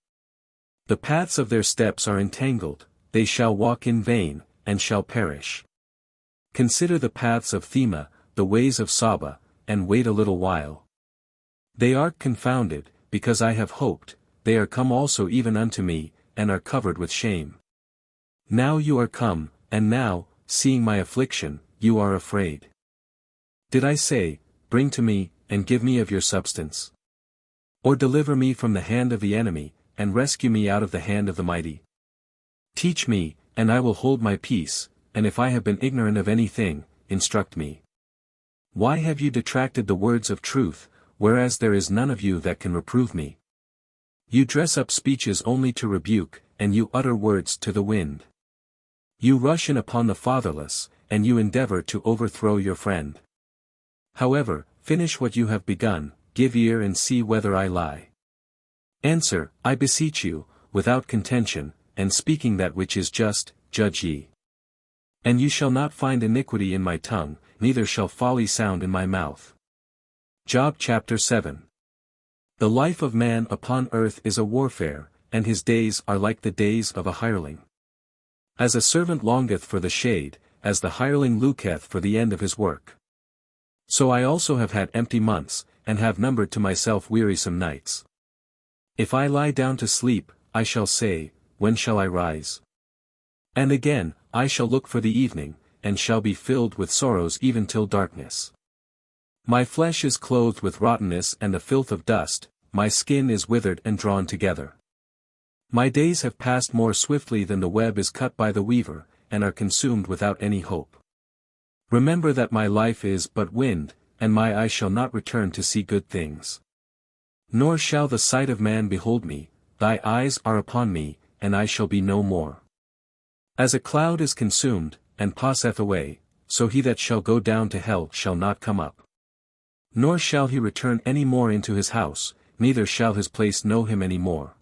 The paths of their steps are entangled, they shall walk in vain, and shall perish. Consider the paths of Thema, the ways of Saba, and wait a little while. They are confounded, because I have hoped, they are come also even unto me, and are covered with shame. Now you are come, and now, seeing my affliction, you are afraid. Did I say, bring to me, and give me of your substance? Or deliver me from the hand of the enemy, and rescue me out of the hand of the mighty? Teach me, and I will hold my peace, and if I have been ignorant of anything, instruct me. Why have you detracted the words of truth, whereas there is none of you that can reprove me? You dress up speeches only to rebuke, and you utter words to the wind. You rush in upon the fatherless, and you endeavor to overthrow your friend. However, finish what you have begun, give ear and see whether I lie. Answer, I beseech you, without contention, and speaking that which is just, judge ye. And you shall not find iniquity in my tongue, neither shall folly sound in my mouth. Job chapter 7. The life of man upon earth is a warfare, and his days are like the days of a hireling. As a servant longeth for the shade, as the hireling looketh for the end of his work. So I also have had empty months, and have numbered to myself wearisome nights. If I lie down to sleep, I shall say, when shall I rise? And again, I shall look for the evening, and shall be filled with sorrows even till darkness. My flesh is clothed with rottenness and the filth of dust, my skin is withered and drawn together. My days have passed more swiftly than the web is cut by the weaver, and are consumed without any hope. Remember that my life is but wind, and my eye shall not return to see good things. Nor shall the sight of man behold me, thy eyes are upon me, and I shall be no more. As a cloud is consumed, and passeth away, so he that shall go down to hell shall not come up. Nor shall he return any more into his house, neither shall his place know him any more.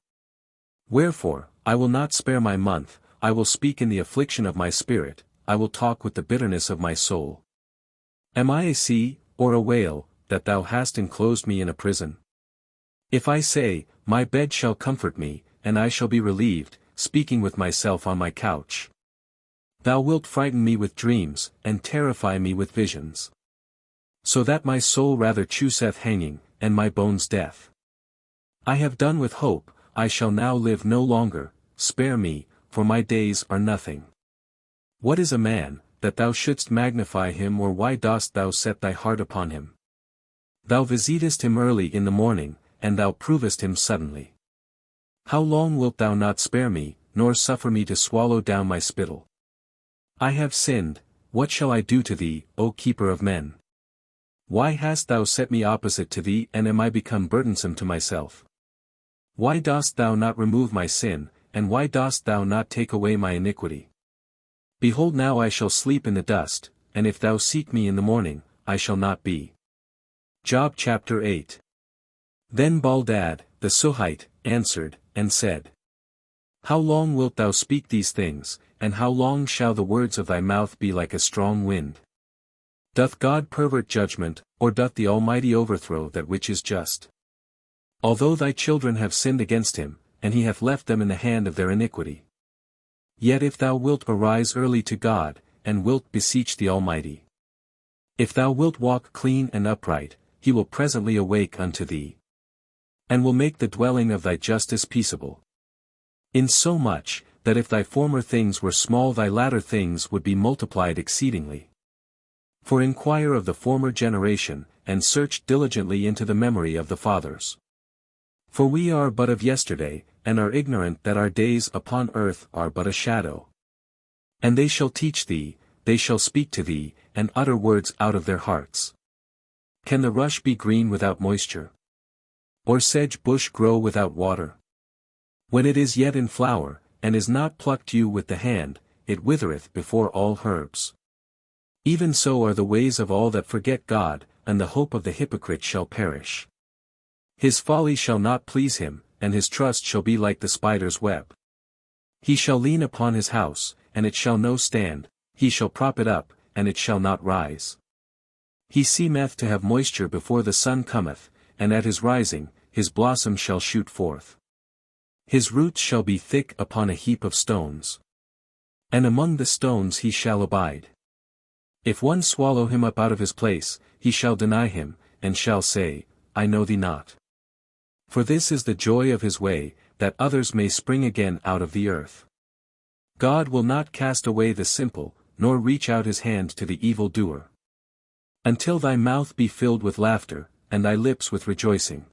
Wherefore, I will not spare my month, I will speak in the affliction of my spirit, I will talk with the bitterness of my soul. Am I a sea, or a whale, that thou hast enclosed me in a prison? If I say, my bed shall comfort me, and I shall be relieved, speaking with myself on my couch. Thou wilt frighten me with dreams, and terrify me with visions. So that my soul rather chooseth hanging, and my bones death. I have done with hope, I shall now live no longer, spare me, for my days are nothing. What is a man, that thou shouldst magnify him, or why dost thou set thy heart upon him? Thou visitest him early in the morning, and thou provest him suddenly. How long wilt thou not spare me, nor suffer me to swallow down my spittle? I have sinned, what shall I do to thee, O keeper of men? Why hast thou set me opposite to thee, and am I become burdensome to myself? Why dost thou not remove my sin, and why dost thou not take away my iniquity? Behold, now I shall sleep in the dust, and if thou seek me in the morning, I shall not be. Job chapter 8. Then Baldad, the Suhite, answered, and said, How long wilt thou speak these things, and how long shall the words of thy mouth be like a strong wind? Doth God pervert judgment, or doth the Almighty overthrow that which is just? Although thy children have sinned against him, and he hath left them in the hand of their iniquity. Yet if thou wilt arise early to God, and wilt beseech the Almighty. If thou wilt walk clean and upright, he will presently awake unto thee. And will make the dwelling of thy justice peaceable. Insomuch, that if thy former things were small, thy latter things would be multiplied exceedingly. For inquire of the former generation, and search diligently into the memory of the fathers. For we are but of yesterday, and are ignorant that our days upon earth are but a shadow. And they shall teach thee, they shall speak to thee, and utter words out of their hearts. Can the rush be green without moisture? Or sedge bush grow without water? When it is yet in flower, and is not plucked you with the hand, it withereth before all herbs. Even so are the ways of all that forget God, and the hope of the hypocrite shall perish. His folly shall not please him, and his trust shall be like the spider's web. He shall lean upon his house, and it shall no stand, he shall prop it up, and it shall not rise. He seemeth to have moisture before the sun cometh, and at his rising, his blossom shall shoot forth. His roots shall be thick upon a heap of stones. And among the stones he shall abide. If one swallow him up out of his place, he shall deny him, and shall say, I know thee not. For this is the joy of his way, that others may spring again out of the earth. God will not cast away the simple, nor reach out his hand to the evildoer. Until thy mouth be filled with laughter, and thy lips with rejoicing.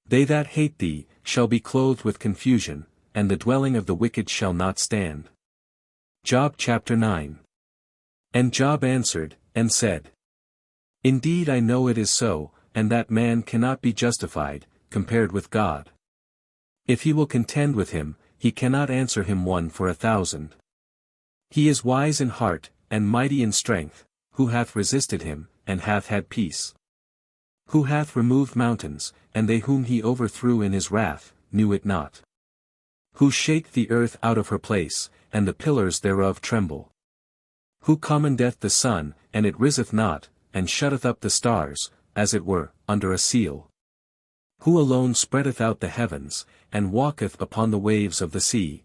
They that hate thee, shall be clothed with confusion, and the dwelling of the wicked shall not stand. Job chapter 9. And Job answered, and said, Indeed I know it is so, and that man cannot be justified, compared with God. If he will contend with him, he cannot answer him 1 for 1,000. He is wise in heart, and mighty in strength, who hath resisted him, and hath had peace? Who hath removed mountains, and they whom he overthrew in his wrath, knew it not? Who shake the earth out of her place, and the pillars thereof tremble? Who commandeth the sun, and it riseth not, and shutteth up the stars, as it were, under a seal? Who alone spreadeth out the heavens, and walketh upon the waves of the sea?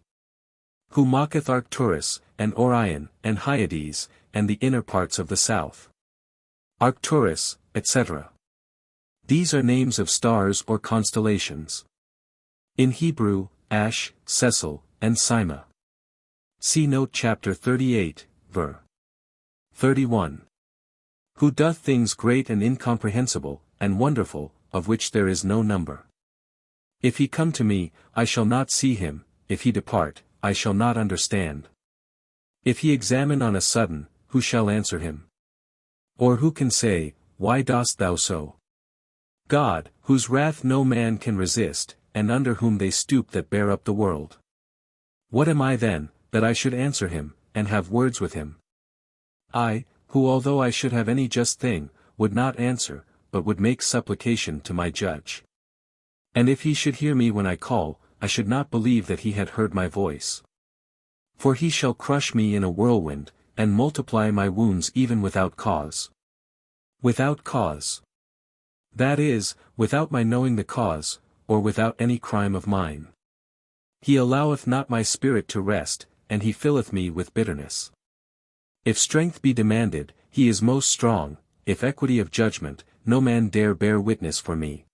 Who mocketh Arcturus, and Orion, and Hyades, and the inner parts of the south? Arcturus, etc. These are names of stars or constellations. In Hebrew, Ash, Cecil, and Sima. See note chapter 38, ver. 31. Who doth things great and incomprehensible, and wonderful, of which there is no number. If he come to me, I shall not see him, if he depart, I shall not understand. If he examine on a sudden, who shall answer him? Or who can say, Why dost thou so? God, whose wrath no man can resist, and under whom they stoop that bear up the world. What am I then, that I should answer him, and have words with him? I, who although I should have any just thing, would not answer, but would make supplication to my judge. And if he should hear me when I call, I should not believe that he had heard my voice. For he shall crush me in a whirlwind, and multiply my wounds even without cause. Without cause. That is, without my knowing the cause, or without any crime of mine. He alloweth not my spirit to rest, and he filleth me with bitterness. If strength be demanded, he is most strong, if equity of judgment, no man dare bear witness for me.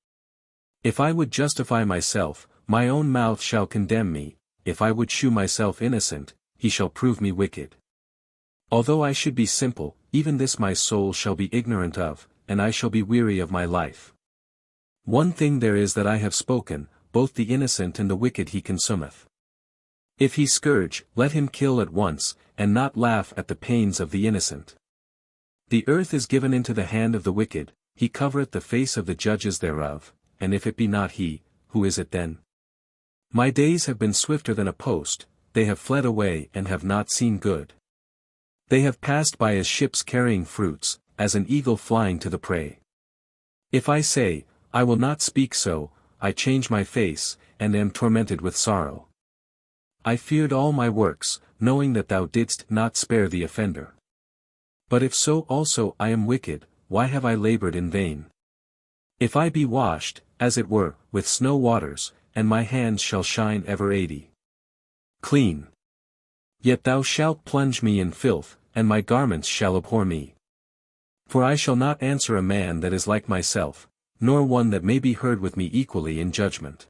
If I would justify myself, my own mouth shall condemn me, if I would shew myself innocent, he shall prove me wicked. Although I should be simple, even this my soul shall be ignorant of, and I shall be weary of my life. One thing there is that I have spoken, both the innocent and the wicked he consumeth. If he scourge, let him kill at once, and not laugh at the pains of the innocent. The earth is given into the hand of the wicked, he covereth the face of the judges thereof, and if it be not he, who is it then? My days have been swifter than a post, they have fled away and have not seen good. They have passed by as ships carrying fruits, as an eagle flying to the prey. If I say, I will not speak so, I change my face, and am tormented with sorrow. I feared all my works, knowing that thou didst not spare the offender. But if so also I am wicked, why have I labored in vain? If I be washed, as it were, with snow waters, and my hands shall shine ever 80. Clean. Yet thou shalt plunge me in filth, and my garments shall abhor me. For I shall not answer a man that is like myself, nor one that may be heard with me equally in judgment.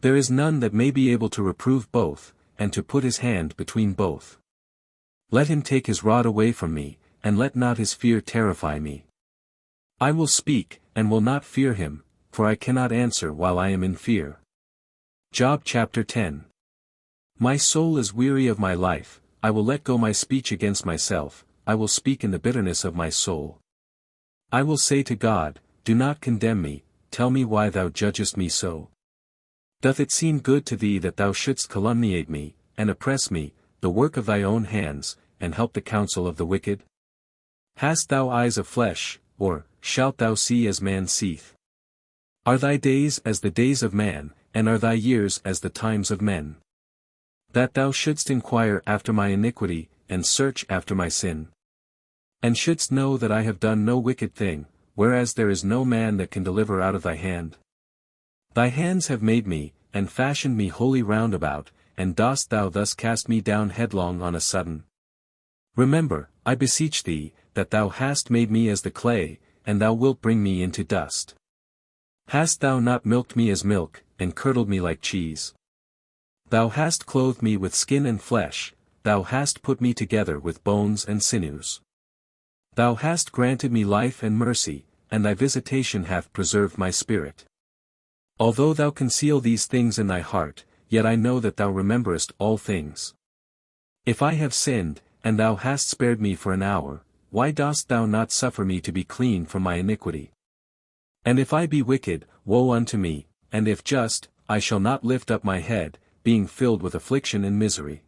There is none that may be able to reprove both, and to put his hand between both. Let him take his rod away from me, and let not his fear terrify me. I will speak, and will not fear him, for I cannot answer while I am in fear. Job chapter 10. My soul is weary of my life, I will let go my speech against myself, I will speak in the bitterness of my soul. I will say to God, do not condemn me, tell me why thou judgest me so. Doth it seem good to thee that thou shouldst calumniate me, and oppress me, the work of thy own hands, and help the counsel of the wicked? Hast thou eyes of flesh, or, shalt thou see as man seeth? Are thy days as the days of man, and are thy years as the times of men? That thou shouldst inquire after my iniquity, and search after my sin. And shouldst know that I have done no wicked thing, whereas there is no man that can deliver out of thy hand. Thy hands have made me, and fashioned me wholly round about, and dost thou thus cast me down headlong on a sudden? Remember, I beseech thee, that thou hast made me as the clay, and thou wilt bring me into dust. Hast thou not milked me as milk, and curdled me like cheese? Thou hast clothed me with skin and flesh, thou hast put me together with bones and sinews. Thou hast granted me life and mercy, and thy visitation hath preserved my spirit. Although thou conceal these things in thy heart, yet I know that thou rememberest all things. If I have sinned, and thou hast spared me for an hour, why dost thou not suffer me to be clean from my iniquity? And if I be wicked, woe unto me, and if just, I shall not lift up my head, being filled with affliction and misery.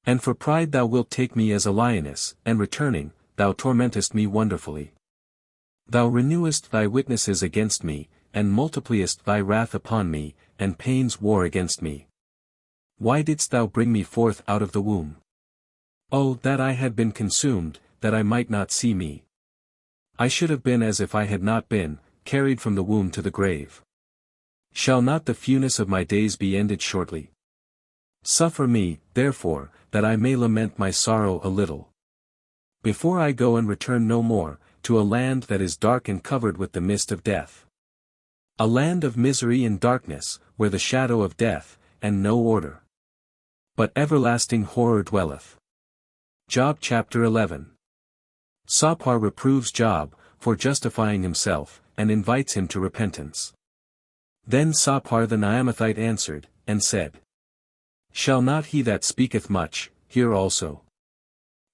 And for pride thou wilt take me as a lioness, and returning, thou tormentest me wonderfully. Thou renewest thy witnesses against me, and multipliest thy wrath upon me, and pains war against me. Why didst thou bring me forth out of the womb? Oh, that I had been consumed, that I might not see me. I should have been as if I had not been, carried from the womb to the grave. Shall not the fewness of my days be ended shortly? Suffer me, therefore, that I may lament my sorrow a little. Before I go and return no more, to a land that is dark and covered with the mist of death. A land of misery and darkness, where the shadow of death, and no order. But everlasting horror dwelleth. Job chapter 11. Zophar reproves Job, for justifying himself, and invites him to repentance. Then Zophar the Naamathite answered, and said, Shall not he that speaketh much, hear also?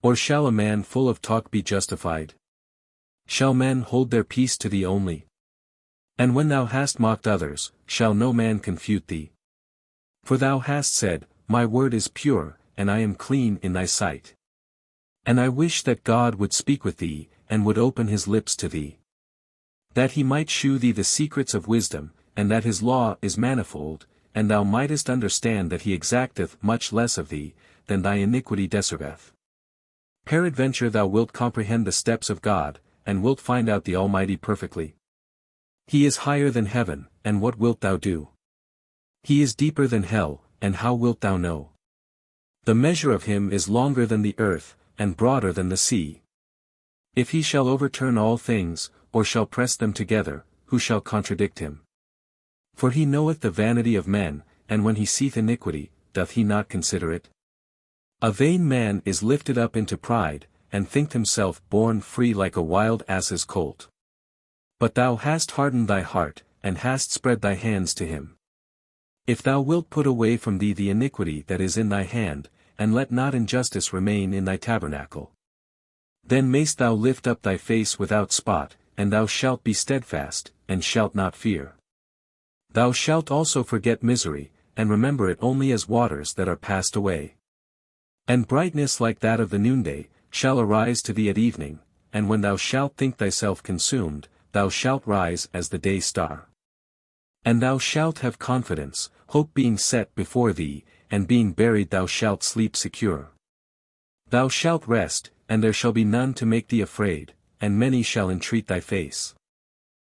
Or shall a man full of talk be justified? Shall men hold their peace to thee only? And when thou hast mocked others, shall no man confute thee? For thou hast said, My word is pure, and I am clean in thy sight. And I wish that God would speak with thee, and would open his lips to thee. That he might shew thee the secrets of wisdom, and that his law is manifold, and thou mightest understand that he exacteth much less of thee, than thy iniquity deserveth. Peradventure thou wilt comprehend the steps of God, and wilt find out the Almighty perfectly. He is higher than heaven, and what wilt thou do? He is deeper than hell, and how wilt thou know? The measure of him is longer than the earth, and broader than the sea. If he shall overturn all things, or shall press them together, who shall contradict him? For he knoweth the vanity of men, and when he seeth iniquity, doth he not consider it? A vain man is lifted up into pride, and thinketh himself born free like a wild ass's colt. But thou hast hardened thy heart, and hast spread thy hands to him. If thou wilt put away from thee the iniquity that is in thy hand, and let not injustice remain in thy tabernacle, then mayst thou lift up thy face without spot, and thou shalt be steadfast, and shalt not fear. Thou shalt also forget misery, and remember it only as waters that are passed away. And brightness like that of the noonday, shall arise to thee at evening, and when thou shalt think thyself consumed, thou shalt rise as the day star. And thou shalt have confidence, hope being set before thee, and being buried thou shalt sleep secure. Thou shalt rest, and there shall be none to make thee afraid, and many shall entreat thy face.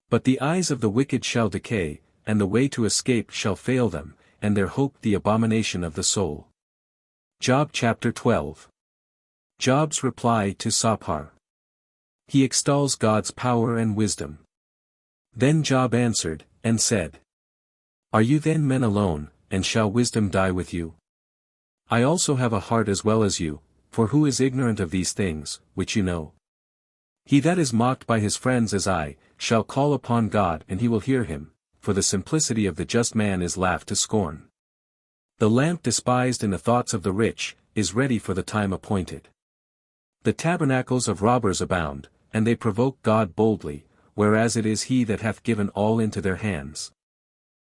But the eyes of the wicked shall decay, and the way to escape shall fail them, and their hope the abomination of the soul. Job chapter 12. Job's reply to Zophar. He extols God's power and wisdom. Then Job answered, and said, Are you then men alone, and shall wisdom die with you? I also have a heart as well as you, for who is ignorant of these things, which you know? He that is mocked by his friends as I, shall call upon God and he will hear him, for the simplicity of the just man is laughed to scorn. The lamp despised in the thoughts of the rich, is ready for the time appointed. The tabernacles of robbers abound, and they provoke God boldly, whereas it is he that hath given all into their hands.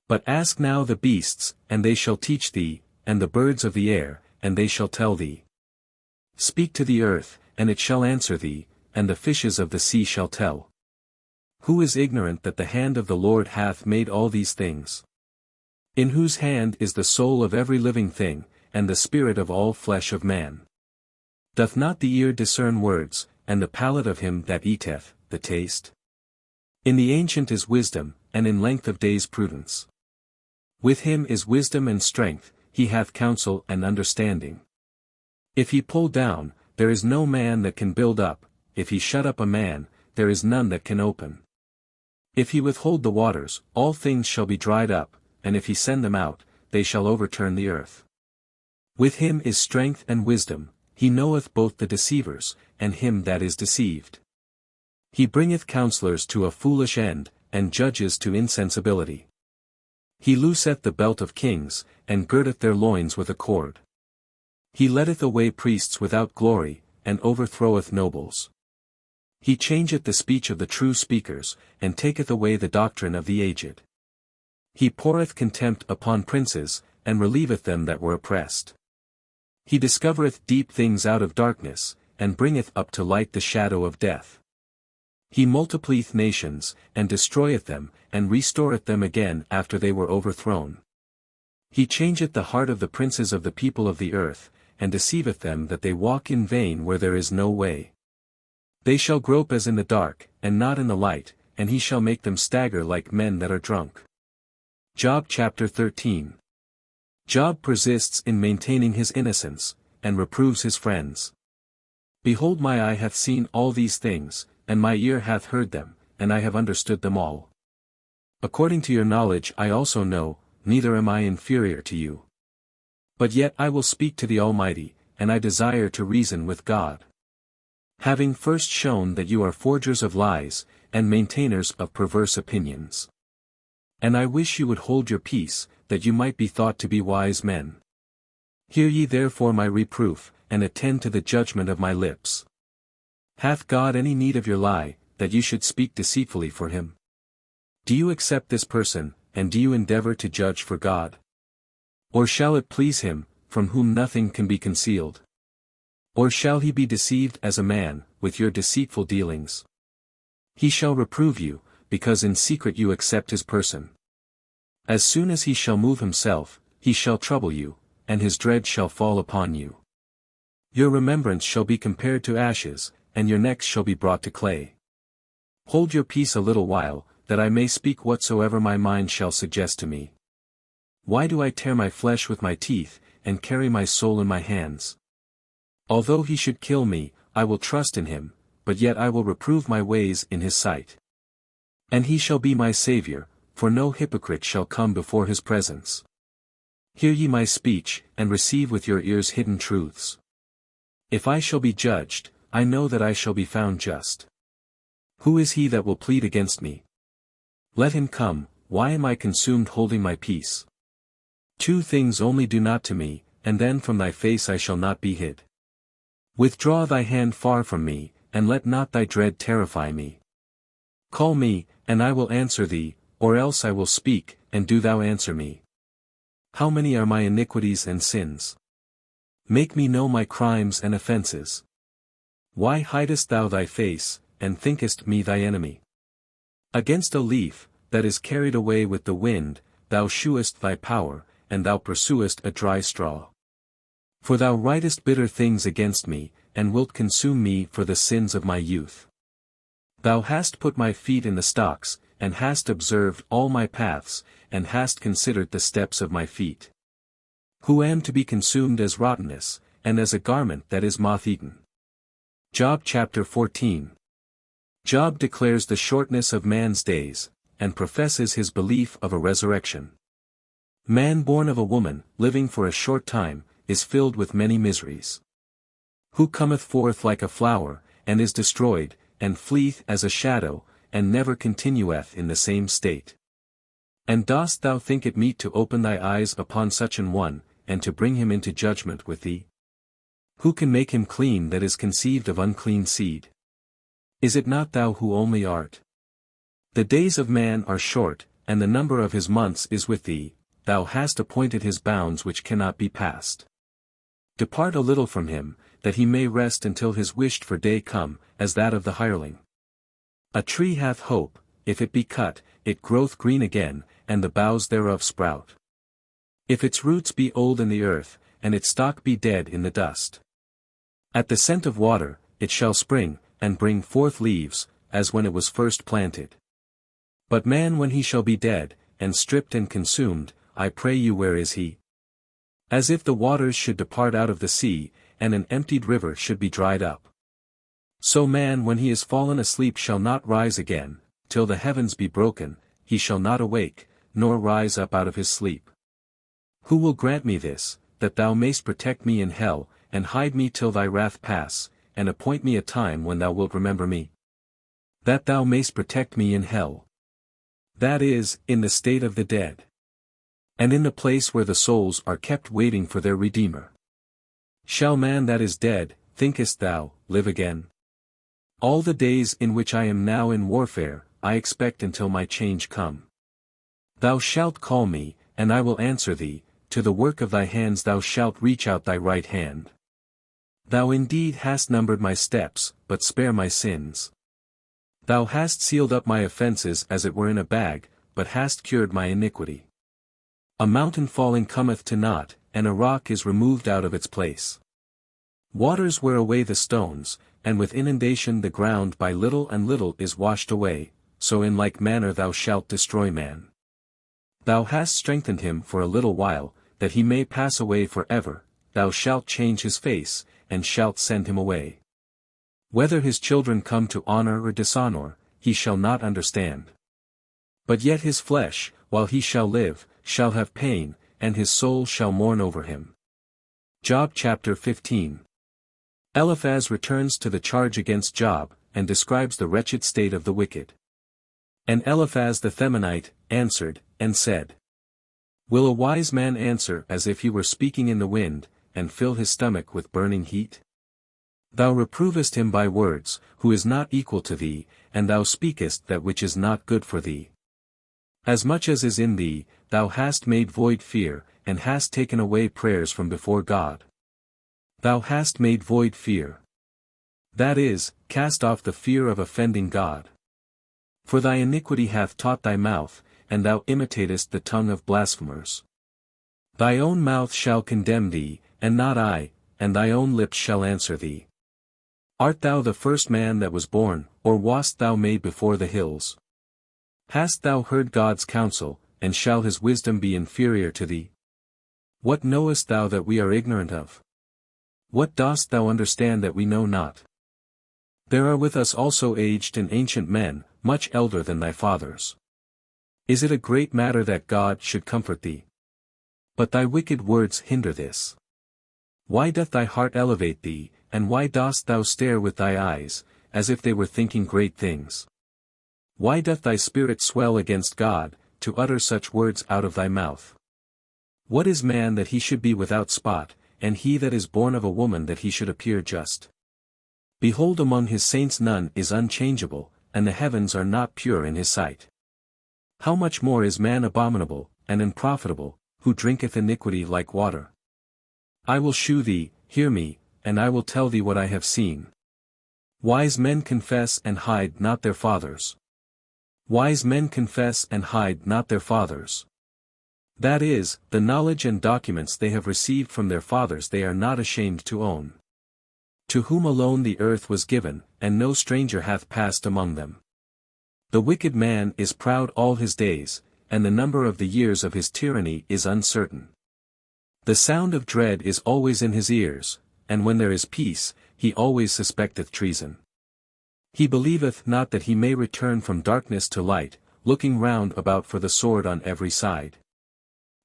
But ask now the beasts, and they shall teach thee, and the birds of the air, and they shall tell thee. Speak to the earth, and it shall answer thee, and the fishes of the sea shall tell. Who is ignorant that the hand of the Lord hath made all these things? In whose hand is the soul of every living thing, and the spirit of all flesh of man? Doth not the ear discern words, and the palate of him that eateth, the taste? In the ancient is wisdom, and in length of days prudence. With him is wisdom and strength, he hath counsel and understanding. If he pull down, there is no man that can build up, if he shut up a man, there is none that can open. If he withhold the waters, all things shall be dried up, and if he send them out, they shall overturn the earth. With him is strength and wisdom, he knoweth both the deceivers, and him that is deceived. He bringeth counselors to a foolish end, and judges to insensibility. He looseth the belt of kings, and girdeth their loins with a cord. He letteth away priests without glory, and overthroweth nobles. He changeth the speech of the true speakers, and taketh away the doctrine of the aged. He poureth contempt upon princes, and relieveth them that were oppressed. He discovereth deep things out of darkness, and bringeth up to light the shadow of death. He multiplieth nations, and destroyeth them, and restoreth them again after they were overthrown. He changeth the heart of the princes of the people of the earth, and deceiveth them that they walk in vain where there is no way. They shall grope as in the dark, and not in the light, and he shall make them stagger like men that are drunk. Job chapter 13. Job persists in maintaining his innocence, and reproves his friends. Behold, my eye hath seen all these things, and my ear hath heard them, and I have understood them all. According to your knowledge I also know, neither am I inferior to you. But yet I will speak to the Almighty, and I desire to reason with God. Having first shown that you are forgers of lies, and maintainers of perverse opinions. And I wish you would hold your peace, that you might be thought to be wise men. Hear ye therefore my reproof, and attend to the judgment of my lips. Hath God any need of your lie, that you should speak deceitfully for him? Do you accept this person, and do you endeavor to judge for God? Or shall it please him, from whom nothing can be concealed? Or shall he be deceived as a man, with your deceitful dealings? He shall reprove you, because in secret you accept his person. As soon as he shall move himself, he shall trouble you, and his dread shall fall upon you. Your remembrance shall be compared to ashes, and your necks shall be brought to clay. Hold your peace a little while, that I may speak whatsoever my mind shall suggest to me. Why do I tear my flesh with my teeth, and carry my soul in my hands? Although he should kill me, I will trust in him, but yet I will reprove my ways in his sight. And he shall be my Saviour, for no hypocrite shall come before his presence. Hear ye my speech, and receive with your ears hidden truths. If I shall be judged, I know that I shall be found just. Who is he that will plead against me? Let him come. Why am I consumed holding my peace? Two things only do not to me, and then from thy face I shall not be hid. Withdraw thy hand far from me, and let not thy dread terrify me. Call me, and I will answer thee, or else I will speak, and do thou answer me. How many are my iniquities and sins? Make me know my crimes and offenses. Why hidest thou thy face, and thinkest me thy enemy? Against a leaf, that is carried away with the wind, thou shewest thy power, and thou pursuest a dry straw. For thou writest bitter things against me, and wilt consume me for the sins of my youth. Thou hast put my feet in the stocks, and hast observed all my paths, and hast considered the steps of my feet. Who am to be consumed as rottenness, and as a garment that is moth-eaten. Job chapter 14. Job declares the shortness of man's days, and professes his belief of a resurrection. Man born of a woman, living for a short time, is filled with many miseries. Who cometh forth like a flower, and is destroyed, and fleeth as a shadow, and never continueth in the same state. And dost thou think it meet to open thy eyes upon such an one, and to bring him into judgment with thee? Who can make him clean that is conceived of unclean seed? Is it not thou who only art? The days of man are short, and the number of his months is with thee, thou hast appointed his bounds which cannot be passed. Depart a little from him, that he may rest until his wished-for day come, as that of the hireling. A tree hath hope, if it be cut, it groweth green again, and the boughs thereof sprout. If its roots be old in the earth, and its stock be dead in the dust. At the scent of water, it shall spring, and bring forth leaves, as when it was first planted. But man when he shall be dead, and stripped and consumed, I pray you where is he? As if the waters should depart out of the sea, and an emptied river should be dried up. So man when he is fallen asleep shall not rise again, till the heavens be broken, he shall not awake, nor rise up out of his sleep. Who will grant me this, that thou mayst protect me in hell, and hide me till thy wrath pass, and appoint me a time when thou wilt remember me? That thou mayst protect me in hell. That is, in the state of the dead. And in the place where the souls are kept waiting for their Redeemer. Shall man that is dead, thinkest thou, live again? All the days in which I am now in warfare, I expect until my change come. Thou shalt call me, and I will answer thee, to the work of thy hands thou shalt reach out thy right hand. Thou indeed hast numbered my steps, but spare my sins. Thou hast sealed up my offences as it were in a bag, but hast cured my iniquity. A mountain falling cometh to naught, and a rock is removed out of its place. Waters wear away the stones, and with inundation the ground by little and little is washed away, so in like manner thou shalt destroy man. Thou hast strengthened him for a little while, that he may pass away for ever, thou shalt change his face, and shalt send him away. Whether his children come to honor or dishonor, he shall not understand. But yet his flesh, while he shall live, shall have pain, and his soul shall mourn over him. Job chapter 15. Eliphaz returns to the charge against Job, and describes the wretched state of the wicked. And Eliphaz the Themanite answered, and said, Will a wise man answer as if he were speaking in the wind, and fill his stomach with burning heat? Thou reprovest him by words, who is not equal to thee, and thou speakest that which is not good for thee. As much as is in thee, thou hast made void fear, and hast taken away prayers from before God. Thou hast made void fear. That is, cast off the fear of offending God. For thy iniquity hath taught thy mouth, and thou imitatest the tongue of blasphemers. Thy own mouth shall condemn thee, and not I, and thy own lips shall answer thee. Art thou the first man that was born, or wast thou made before the hills? Hast thou heard God's counsel, and shall his wisdom be inferior to thee? What knowest thou that we are ignorant of? What dost thou understand that we know not? There are with us also aged and ancient men, much elder than thy fathers. Is it a great matter that God should comfort thee? But thy wicked words hinder this. Why doth thy heart elevate thee, and why dost thou stare with thy eyes, as if they were thinking great things? Why doth thy spirit swell against God, to utter such words out of thy mouth? What is man that he should be without spot, and he that is born of a woman that he should appear just? Behold, among his saints none is unchangeable, and the heavens are not pure in his sight. How much more is man abominable, and unprofitable, who drinketh iniquity like water? I will shew thee, hear me, and I will tell thee what I have seen. Wise men confess and hide not their fathers. Wise men confess and hide not their fathers. That is, the knowledge and documents they have received from their fathers they are not ashamed to own. To whom alone the earth was given, and no stranger hath passed among them. The wicked man is proud all his days, and the number of the years of his tyranny is uncertain. The sound of dread is always in his ears, and when there is peace, he always suspecteth treason. He believeth not that he may return from darkness to light, looking round about for the sword on every side.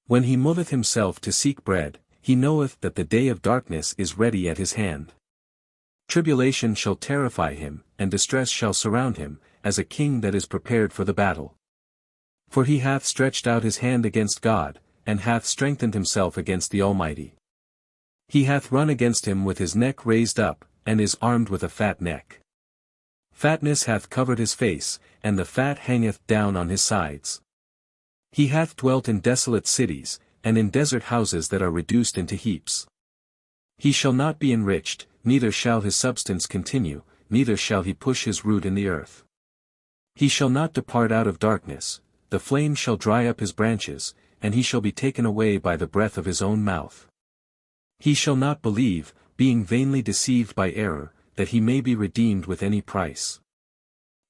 When he moveth himself to seek bread, he knoweth that the day of darkness is ready at his hand. Tribulation shall terrify him, and distress shall surround him, as a king that is prepared for the battle. For he hath stretched out his hand against God, and hath strengthened himself against the Almighty. He hath run against him with his neck raised up, and is armed with a fat neck. Fatness hath covered his face, and the fat hangeth down on his sides. He hath dwelt in desolate cities, and in desert houses that are reduced into heaps. He shall not be enriched, neither shall his substance continue, neither shall he push his root in the earth. He shall not depart out of darkness, the flame shall dry up his branches, and he shall be taken away by the breath of his own mouth. He shall not believe, being vainly deceived by error, that he may be redeemed with any price.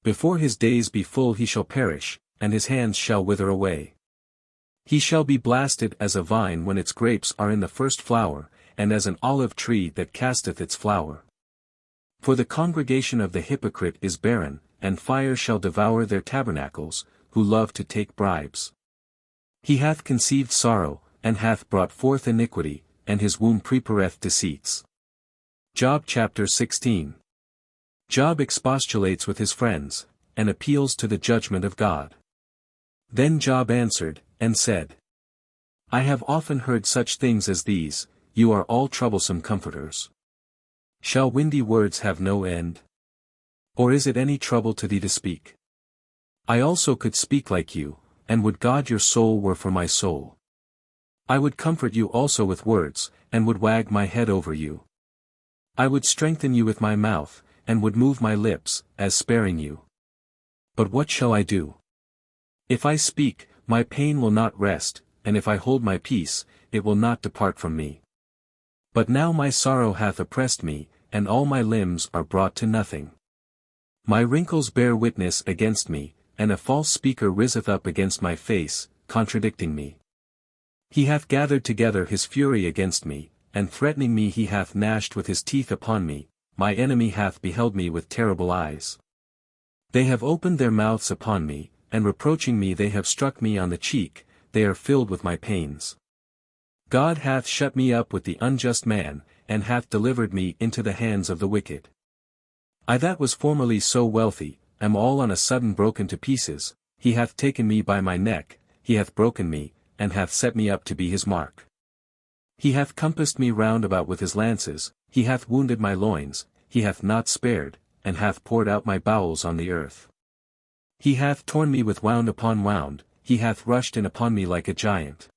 Before his days be full he shall perish, and his hands shall wither away. He shall be blasted as a vine when its grapes are in the first flower, and as an olive tree that casteth its flower. For the congregation of the hypocrite is barren, and fire shall devour their tabernacles, who love to take bribes. He hath conceived sorrow, and hath brought forth iniquity, and his womb prepareth deceits. Job chapter 16. Job expostulates with his friends, and appeals to the judgment of God. Then Job answered, and said, I have often heard such things as these, you are all troublesome comforters. Shall windy words have no end? Or is it any trouble to thee to speak? I also could speak like you, and would God your soul were for my soul. I would comfort you also with words, and would wag my head over you. I would strengthen you with my mouth, and would move my lips, as sparing you. But what shall I do? If I speak, my pain will not rest, and if I hold my peace, it will not depart from me. But now my sorrow hath oppressed me, and all my limbs are brought to nothing. My wrinkles bear witness against me, and a false speaker riseth up against my face, contradicting me. He hath gathered together his fury against me, and threatening me he hath gnashed with his teeth upon me, my enemy hath beheld me with terrible eyes. They have opened their mouths upon me, and reproaching me they have struck me on the cheek, they are filled with my pains. God hath shut me up with the unjust man, and hath delivered me into the hands of the wicked. I that was formerly so wealthy, am all on a sudden broken to pieces, he hath taken me by my neck, he hath broken me, and hath set me up to be his mark. He hath compassed me round about with his lances, he hath wounded my loins, he hath not spared, and hath poured out my bowels on the earth. He hath torn me with wound upon wound, he hath rushed in upon me like a giant.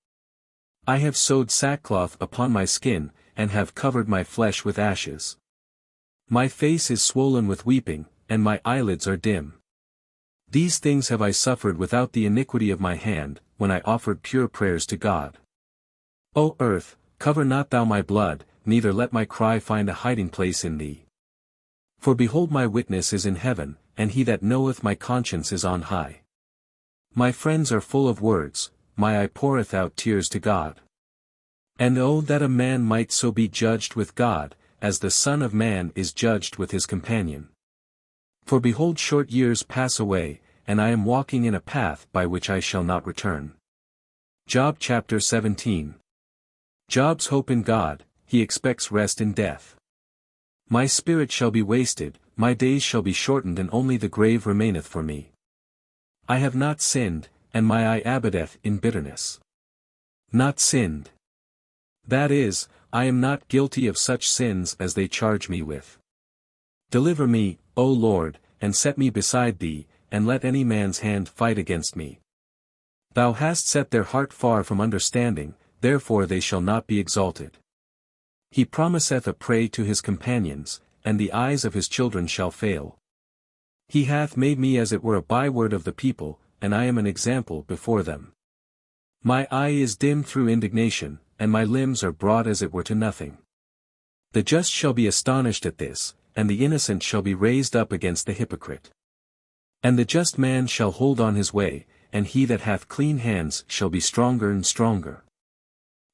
I have sewed sackcloth upon my skin, and have covered my flesh with ashes. My face is swollen with weeping, and my eyelids are dim. These things have I suffered without the iniquity of my hand, when I offered pure prayers to God. O earth, cover not thou my blood, neither let my cry find a hiding place in thee. For behold my witness is in heaven, and he that knoweth my conscience is on high. My friends are full of words, my eye poureth out tears to God. And oh that a man might so be judged with God, as the Son of Man is judged with his companion. For behold short years pass away, and I am walking in a path by which I shall not return. Job chapter 17. Job's hope in God, he expects rest in death. My spirit shall be wasted, my days shall be shortened and only the grave remaineth for me. I have not sinned, and my eye abideth in bitterness. Not sinned. That is, I am not guilty of such sins as they charge me with. Deliver me, O Lord, and set me beside thee, and let any man's hand fight against me. Thou hast set their heart far from understanding, therefore they shall not be exalted. He promiseth a prey to his companions, and the eyes of his children shall fail. He hath made me as it were a byword of the people, and I am an example before them. My eye is dim through indignation, and my limbs are brought as it were to nothing. The just shall be astonished at this, and the innocent shall be raised up against the hypocrite. And the just man shall hold on his way, and he that hath clean hands shall be stronger and stronger.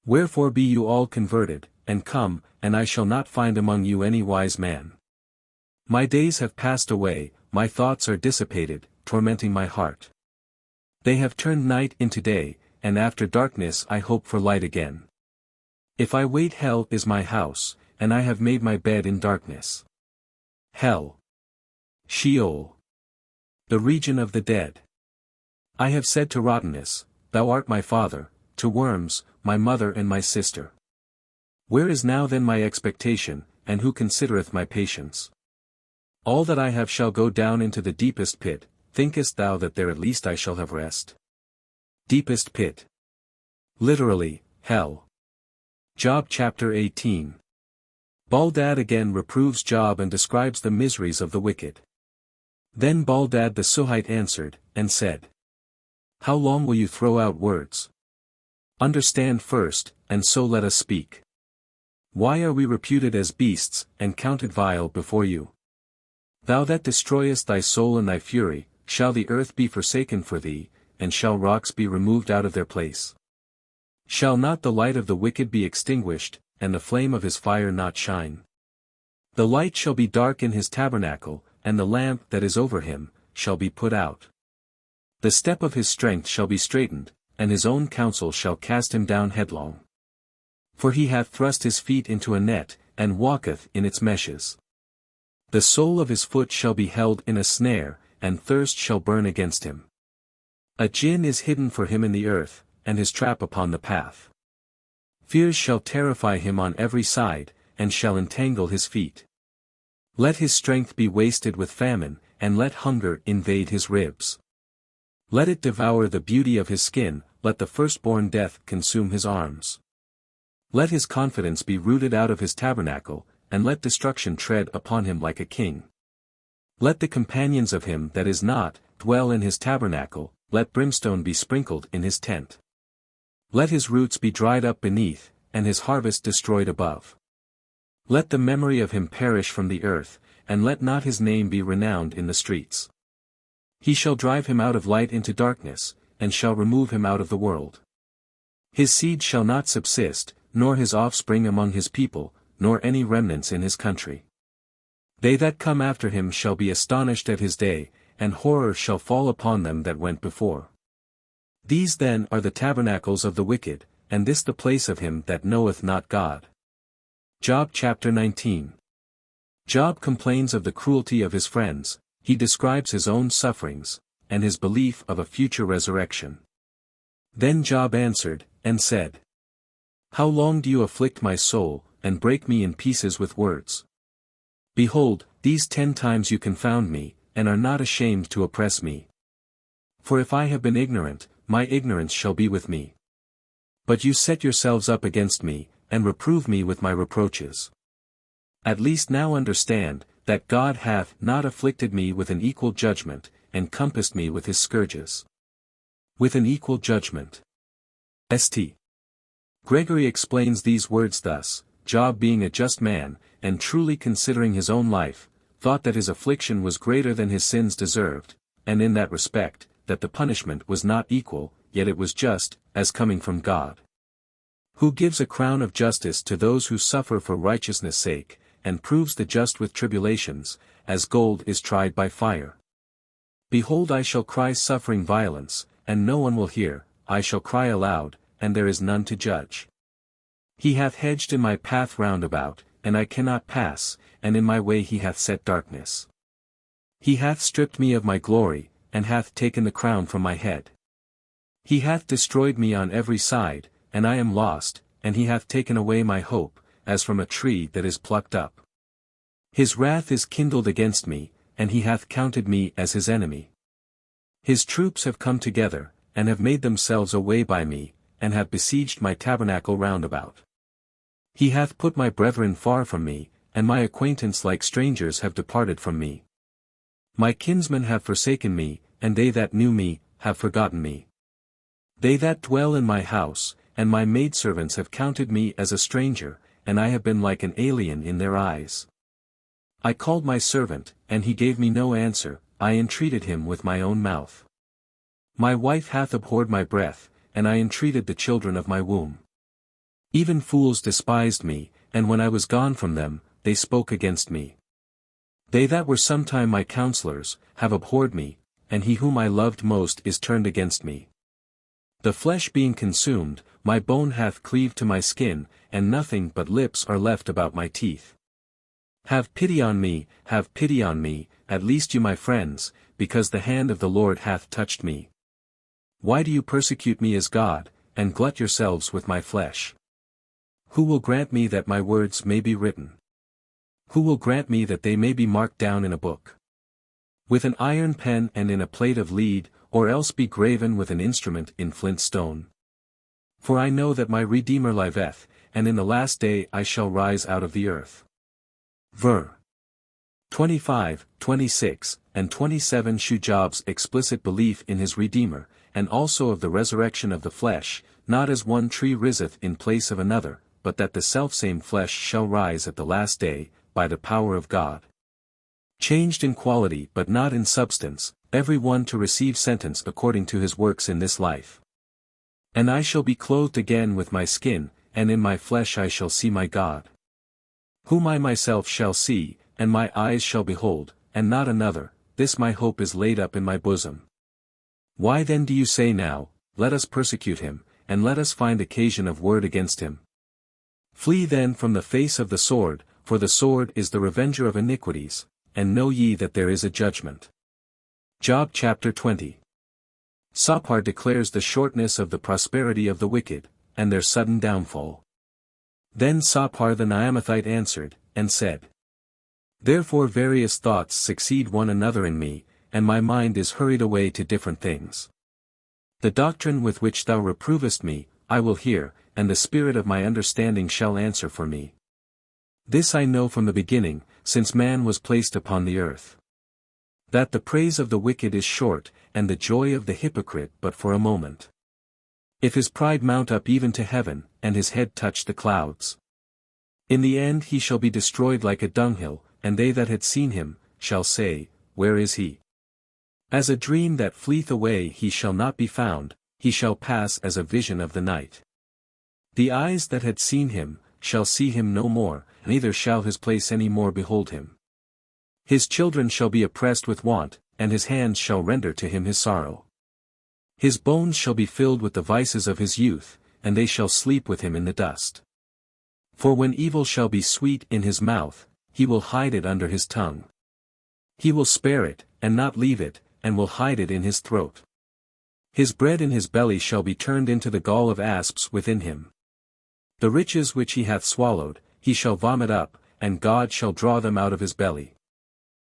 Wherefore be you all converted, and come, and I shall not find among you any wise man. My days have passed away, my thoughts are dissipated, tormenting my heart. They have turned night into day, and after darkness I hope for light again. If I wait, hell is my house, and I have made my bed in darkness. Hell. Sheol. The region of the dead. I have said to rottenness, thou art my father, to worms, my mother and my sister. Where is now then my expectation, and who considereth my patience? All that I have shall go down into the deepest pit, thinkest thou that there at least I shall have rest? Deepest pit. Literally, hell. Job chapter 18. Baldad again reproves Job and describes the miseries of the wicked. Then Baldad the Suhite answered, and said, How long will you throw out words? Understand first, and so let us speak. Why are we reputed as beasts, and counted vile before you? Thou that destroyest thy soul in thy fury, shall the earth be forsaken for thee, and shall rocks be removed out of their place? Shall not the light of the wicked be extinguished, and the flame of his fire not shine? The light shall be dark in his tabernacle, and the lamp that is over him, shall be put out. The step of his strength shall be straitened, and his own counsel shall cast him down headlong. For he hath thrust his feet into a net, and walketh in its meshes. The sole of his foot shall be held in a snare, and thirst shall burn against him. A gin is hidden for him in the earth, and his trap upon the path. Fears shall terrify him on every side, and shall entangle his feet. Let his strength be wasted with famine, and let hunger invade his ribs. Let it devour the beauty of his skin, let the firstborn death consume his arms. Let his confidence be rooted out of his tabernacle, and let destruction tread upon him like a king. Let the companions of him that is not, dwell in his tabernacle, let brimstone be sprinkled in his tent. Let his roots be dried up beneath, and his harvest destroyed above. Let the memory of him perish from the earth, and let not his name be renowned in the streets. He shall drive him out of light into darkness, and shall remove him out of the world. His seed shall not subsist, nor his offspring among his people, nor any remnants in his country. They that come after him shall be astonished at his day, and horror shall fall upon them that went before. These then are the tabernacles of the wicked, and this the place of him that knoweth not God. Job chapter 19. Job complains of the cruelty of his friends, he describes his own sufferings, and his belief of a future resurrection. Then Job answered, and said, How long do you afflict my soul, and break me in pieces with words? Behold, these 10 times you confound me, and are not ashamed to oppress me. For if I have been ignorant, my ignorance shall be with me. But you set yourselves up against me, and reprove me with my reproaches. At least now understand, that God hath not afflicted me with an equal judgment, and compassed me with his scourges. With an equal judgment. St. Gregory explains these words thus: Job being a just man, and truly considering his own life, thought that his affliction was greater than his sins deserved, and in that respect, that the punishment was not equal, yet it was just, as coming from God, who gives a crown of justice to those who suffer for righteousness' sake, and proves the just with tribulations, as gold is tried by fire. Behold, I shall cry suffering violence, and no one will hear, I shall cry aloud, and there is none to judge. He hath hedged in my path round about, and I cannot pass, and in my way he hath set darkness. He hath stripped me of my glory, and hath taken the crown from my head. He hath destroyed me on every side, and I am lost, and he hath taken away my hope, as from a tree that is plucked up. His wrath is kindled against me, and he hath counted me as his enemy. His troops have come together, and have made themselves a way by me, and have besieged my tabernacle round about. He hath put my brethren far from me, and my acquaintance like strangers have departed from me. My kinsmen have forsaken me, and they that knew me, have forgotten me. They that dwell in my house, and my maidservants have counted me as a stranger, and I have been like an alien in their eyes. I called my servant, and he gave me no answer, I entreated him with my own mouth. My wife hath abhorred my breath, and I entreated the children of my womb. Even fools despised me, and when I was gone from them, they spoke against me. They that were sometime my counselors, have abhorred me, and he whom I loved most is turned against me. The flesh being consumed, my bone hath cleaved to my skin, and nothing but lips are left about my teeth. Have pity on me, at least you my friends, because the hand of the Lord hath touched me. Why do you persecute me as God, and glut yourselves with my flesh? Who will grant me that my words may be written? Who will grant me that they may be marked down in a book? With an iron pen and in a plate of lead, or else be graven with an instrument in flint stone? For I know that my Redeemer liveth, and in the last day I shall rise out of the earth. Ver. 25, 26, and 27 shew Job's explicit belief in his Redeemer, and also of the resurrection of the flesh, not as one tree riseth in place of another, but that the selfsame flesh shall rise at the last day, by the power of God. Changed in quality but not in substance, every one to receive sentence according to his works in this life. And I shall be clothed again with my skin, and in my flesh I shall see my God. Whom I myself shall see, and my eyes shall behold, and not another, this my hope is laid up in my bosom. Why then do you say now, let us persecute him, and let us find occasion of word against him? Flee then from the face of the sword, for the sword is the revenger of iniquities, and know ye that there is a judgment. Job chapter 20. Sophar declares the shortness of the prosperity of the wicked, and their sudden downfall. Then Sophar the Naamathite answered, and said, Therefore various thoughts succeed one another in me, and my mind is hurried away to different things. The doctrine with which thou reprovest me, I will hear, and the spirit of my understanding shall answer for me. This I know from the beginning, since man was placed upon the earth. That the praise of the wicked is short, and the joy of the hypocrite but for a moment. If his pride mount up even to heaven, and his head touch the clouds. In the end he shall be destroyed like a dunghill, and they that had seen him, shall say, Where is he? As a dream that fleeth away he shall not be found, he shall pass as a vision of the night. The eyes that had seen him, shall see him no more, neither shall his place any more behold him. His children shall be oppressed with want, and his hands shall render to him his sorrow. His bones shall be filled with the vices of his youth, and they shall sleep with him in the dust. For when evil shall be sweet in his mouth, he will hide it under his tongue. He will spare it, and not leave it, and will hide it in his throat. His bread in his belly shall be turned into the gall of asps within him. The riches which he hath swallowed, he shall vomit up, and God shall draw them out of his belly.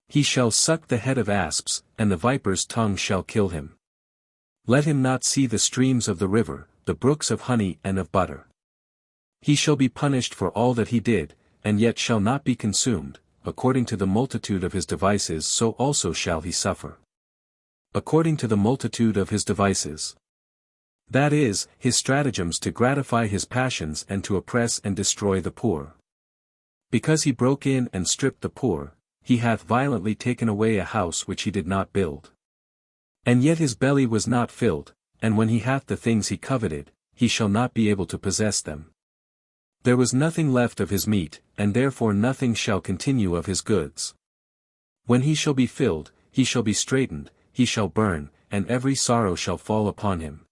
He shall suck the head of asps, and the viper's tongue shall kill him. Let him not see the streams of the river, the brooks of honey and of butter. He shall be punished for all that he did, and yet shall not be consumed, according to the multitude of his devices so also shall he suffer. According to the multitude of his devices. That is, his stratagems to gratify his passions and to oppress and destroy the poor. Because he broke in and stripped the poor, he hath violently taken away a house which he did not build. And yet his belly was not filled, and when he hath the things he coveted, he shall not be able to possess them. There was nothing left of his meat, and therefore nothing shall continue of his goods. When he shall be filled, he shall be straitened, he shall burn, and every sorrow shall fall upon him.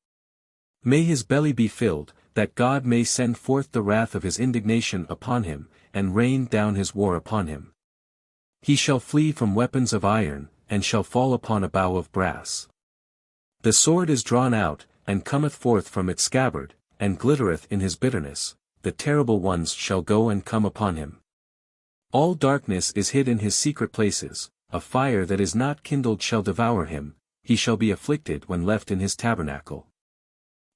May his belly be filled, that God may send forth the wrath of his indignation upon him, and rain down his war upon him. He shall flee from weapons of iron, and shall fall upon a bow of brass. The sword is drawn out, and cometh forth from its scabbard, and glittereth in his bitterness, the terrible ones shall go and come upon him. All darkness is hid in his secret places, a fire that is not kindled shall devour him, he shall be afflicted when left in his tabernacle.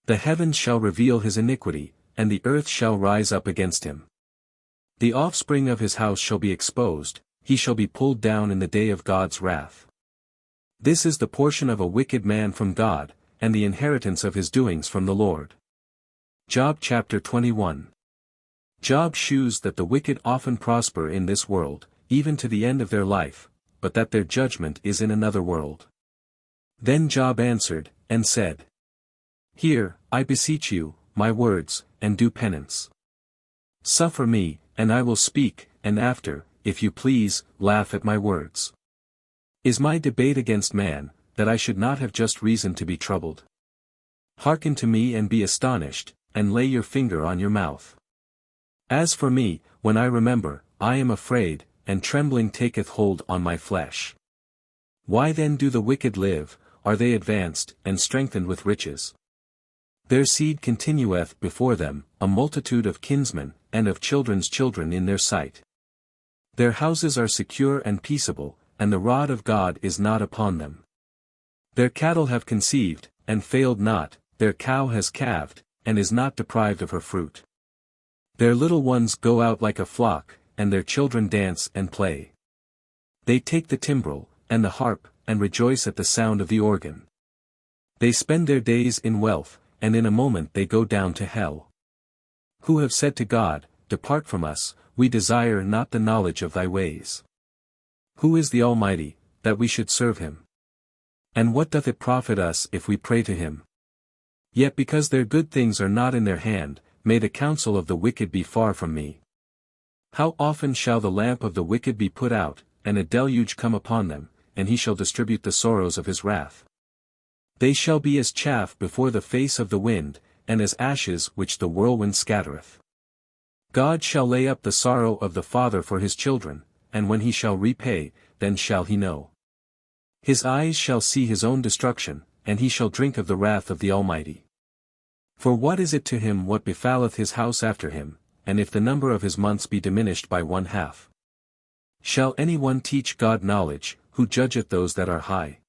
The heavens shall reveal his iniquity, and the earth shall rise up against him. The offspring of his house shall be exposed, he shall be pulled down in the day of God's wrath. This is the portion of a wicked man from God, and the inheritance of his doings from the Lord. Job chapter 21. Job shews that the wicked often prosper in this world, even to the end of their life, but that their judgment is in another world. Then Job answered, and said, Hear, I beseech you, my words, and do penance. Suffer me, and I will speak, and after, if you please, laugh at my words. Is my debate against man, that I should not have just reason to be troubled? Hearken to me and be astonished, and lay your finger on your mouth. As for me, when I remember, I am afraid, and trembling taketh hold on my flesh. Why then do the wicked live, are they advanced, and strengthened with riches? Their seed continueth before them, a multitude of kinsmen, and of children's children in their sight. Their houses are secure and peaceable, and the rod of God is not upon them. Their cattle have conceived, and failed not, their cow has calved, and is not deprived of her fruit. Their little ones go out like a flock, and their children dance and play. They take the timbrel, and the harp, and rejoice at the sound of the organ. They spend their days in wealth, and in a moment they go down to hell. Who have said to God, Depart from us, we desire not the knowledge of thy ways. Who is the Almighty, that we should serve him? And what doth it profit us if we pray to him? Yet because their good things are not in their hand, may the counsel of the wicked be far from me. How often shall the lamp of the wicked be put out, and a deluge come upon them, and he shall distribute the sorrows of his wrath? They shall be as chaff before the face of the wind, and as ashes which the whirlwind scattereth. God shall lay up the sorrow of the father for his children, and when he shall repay, then shall he know. His eyes shall see his own destruction, and he shall drink of the wrath of the Almighty. For what is it to him what befalleth his house after him, and if the number of his months be diminished by 1/2. Shall any one teach God knowledge, who judgeth those that are high?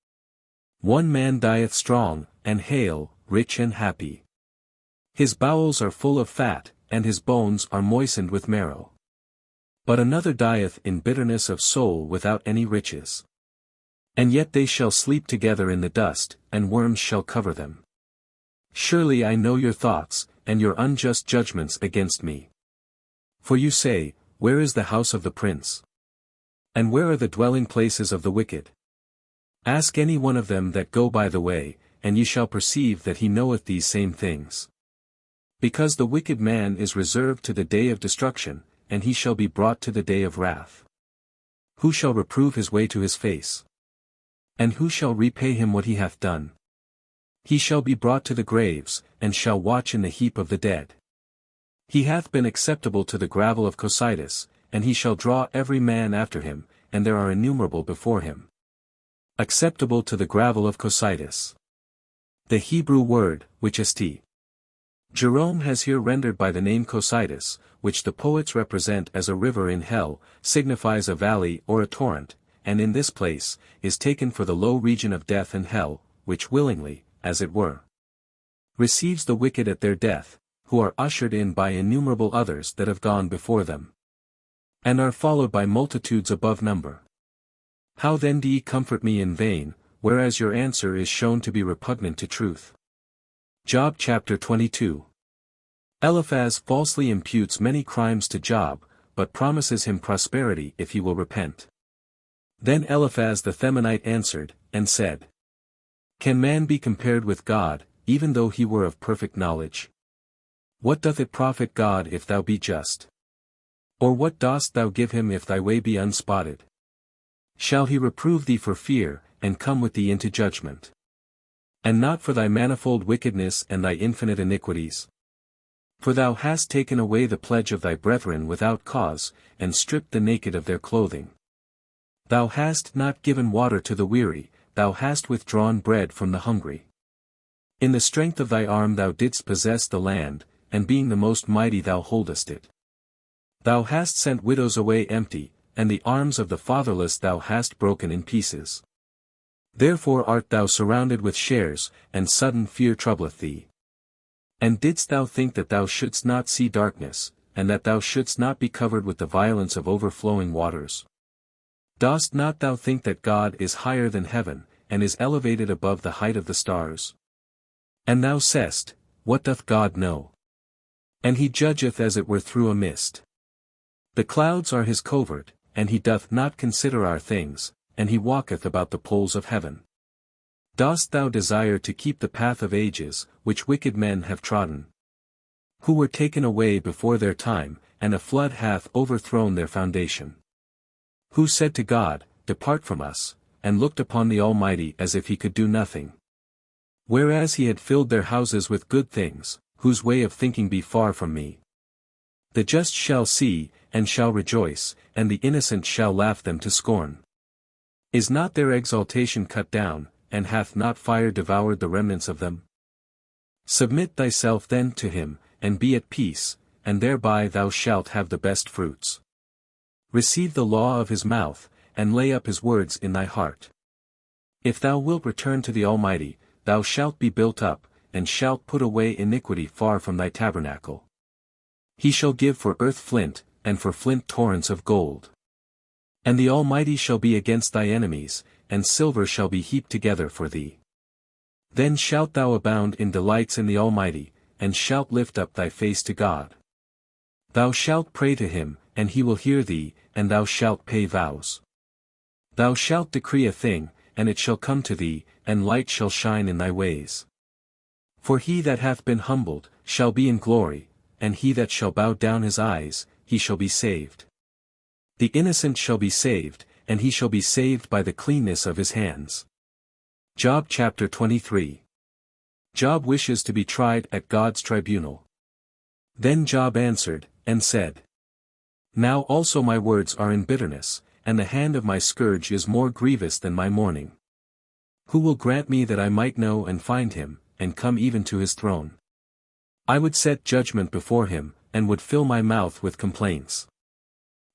One man dieth strong, and hale, rich and happy. His bowels are full of fat, and his bones are moistened with marrow. But another dieth in bitterness of soul without any riches. And yet they shall sleep together in the dust, and worms shall cover them. Surely I know your thoughts, and your unjust judgments against me. For you say, Where is the house of the prince? And where are the dwelling places of the wicked? Ask any one of them that go by the way, and ye shall perceive that he knoweth these same things. Because the wicked man is reserved to the day of destruction, and he shall be brought to the day of wrath. Who shall reprove his way to his face? And who shall repay him what he hath done? He shall be brought to the graves, and shall watch in the heap of the dead. He hath been acceptable to the gravel of Cocytus, and he shall draw every man after him, and there are innumerable before him. Acceptable to the gravel of Cocytus. The Hebrew word, which est. Jerome has here rendered by the name Cocytus, which the poets represent as a river in hell, signifies a valley or a torrent, and in this place, is taken for the low region of death and hell, which willingly, as it were, receives the wicked at their death, who are ushered in by innumerable others that have gone before them, and are followed by multitudes above number. How then do ye comfort me in vain, whereas your answer is shown to be repugnant to truth? Job chapter 22. Eliphaz falsely imputes many crimes to Job, but promises him prosperity if he will repent. Then Eliphaz the Themanite answered, and said, Can man be compared with God, even though he were of perfect knowledge? What doth it profit God if thou be just? Or what dost thou give him if thy way be unspotted? Shall he reprove thee for fear, and come with thee into judgment? And not for thy manifold wickedness and thy infinite iniquities? For thou hast taken away the pledge of thy brethren without cause, and stripped the naked of their clothing. Thou hast not given water to the weary, thou hast withdrawn bread from the hungry. In the strength of thy arm thou didst possess the land, and being the most mighty thou holdest it. Thou hast sent widows away empty, and the arms of the fatherless thou hast broken in pieces. Therefore art thou surrounded with shares, and sudden fear troubleth thee. And didst thou think that thou shouldst not see darkness, and that thou shouldst not be covered with the violence of overflowing waters? Dost not thou think that God is higher than heaven, and is elevated above the height of the stars? And thou sayest, What doth God know? And he judgeth as it were through a mist. The clouds are his covert, and he doth not consider our things, and he walketh about the poles of heaven. Dost thou desire to keep the path of ages, which wicked men have trodden? Who were taken away before their time, and a flood hath overthrown their foundation. Who said to God, Depart from us, and looked upon the Almighty as if he could do nothing. Whereas he had filled their houses with good things, whose way of thinking be far from me. The just shall see, and shall rejoice, and the innocent shall laugh them to scorn. Is not their exaltation cut down, and hath not fire devoured the remnants of them? Submit thyself then to him, and be at peace, and thereby thou shalt have the best fruits. Receive the law of his mouth, and lay up his words in thy heart. If thou wilt return to the Almighty, thou shalt be built up, and shalt put away iniquity far from thy tabernacle. He shall give for earth flint, and for flint torrents of gold. And the Almighty shall be against thy enemies, and silver shall be heaped together for thee. Then shalt thou abound in delights in the Almighty, and shalt lift up thy face to God. Thou shalt pray to him, and he will hear thee, and thou shalt pay vows. Thou shalt decree a thing, and it shall come to thee, and light shall shine in thy ways. For he that hath been humbled, shall be in glory, and he that shall bow down his eyes, he shall be saved. The innocent shall be saved, and he shall be saved by the cleanness of his hands. Job chapter 23. Job wishes to be tried at God's tribunal. Then Job answered, and said, Now also my words are in bitterness, and the hand of my scourge is more grievous than my mourning. Who will grant me that I might know and find him, and come even to his throne? I would set judgment before him, and would fill my mouth with complaints.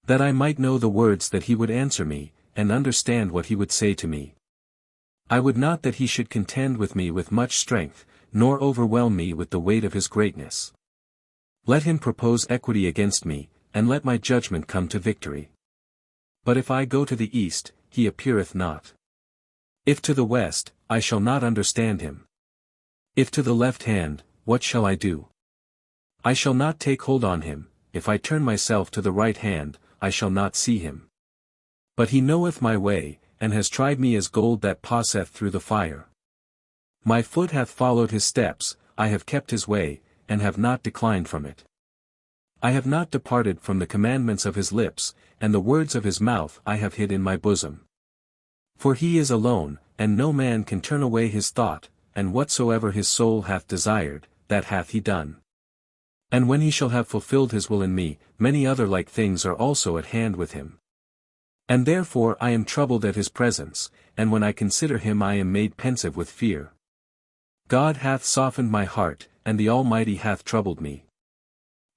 That I might know the words that he would answer me, and understand what he would say to me. I would not that he should contend with me with much strength, nor overwhelm me with the weight of his greatness. Let him propose equity against me, and let my judgment come to victory. But if I go to the east, he appeareth not. If to the west, I shall not understand him. If to the left hand, what shall I do? I shall not take hold on him. If I turn myself to the right hand, I shall not see him. But he knoweth my way, and has tried me as gold that passeth through the fire. My foot hath followed his steps, I have kept his way, and have not declined from it. I have not departed from the commandments of his lips, and the words of his mouth I have hid in my bosom. For he is alone, and no man can turn away his thought, and whatsoever his soul hath desired, that hath he done. And when he shall have fulfilled his will in me, many other like things are also at hand with him. And therefore I am troubled at his presence, and when I consider him I am made pensive with fear. God hath softened my heart, and the Almighty hath troubled me.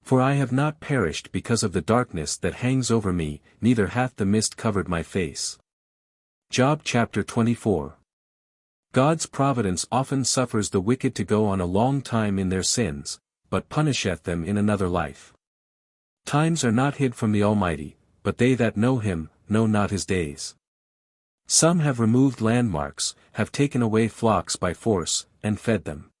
For I have not perished because of the darkness that hangs over me, neither hath the mist covered my face. Job chapter 24. God's providence often suffers the wicked to go on a long time in their sins, but punisheth them in another life. Times are not hid from the Almighty, but they that know him, know not his days. Some have removed landmarks, have taken away flocks by force, and fed them.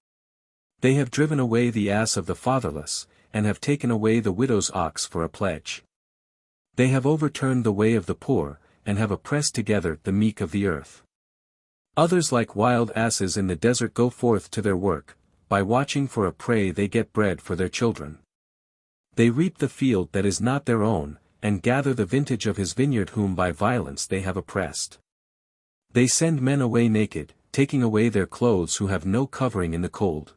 They have driven away the ass of the fatherless, and have taken away the widow's ox for a pledge. They have overturned the way of the poor, and have oppressed together the meek of the earth. Others like wild asses in the desert go forth to their work, by watching for a prey they get bread for their children. They reap the field that is not their own, and gather the vintage of his vineyard whom by violence they have oppressed. They send men away naked, taking away their clothes who have no covering in the cold.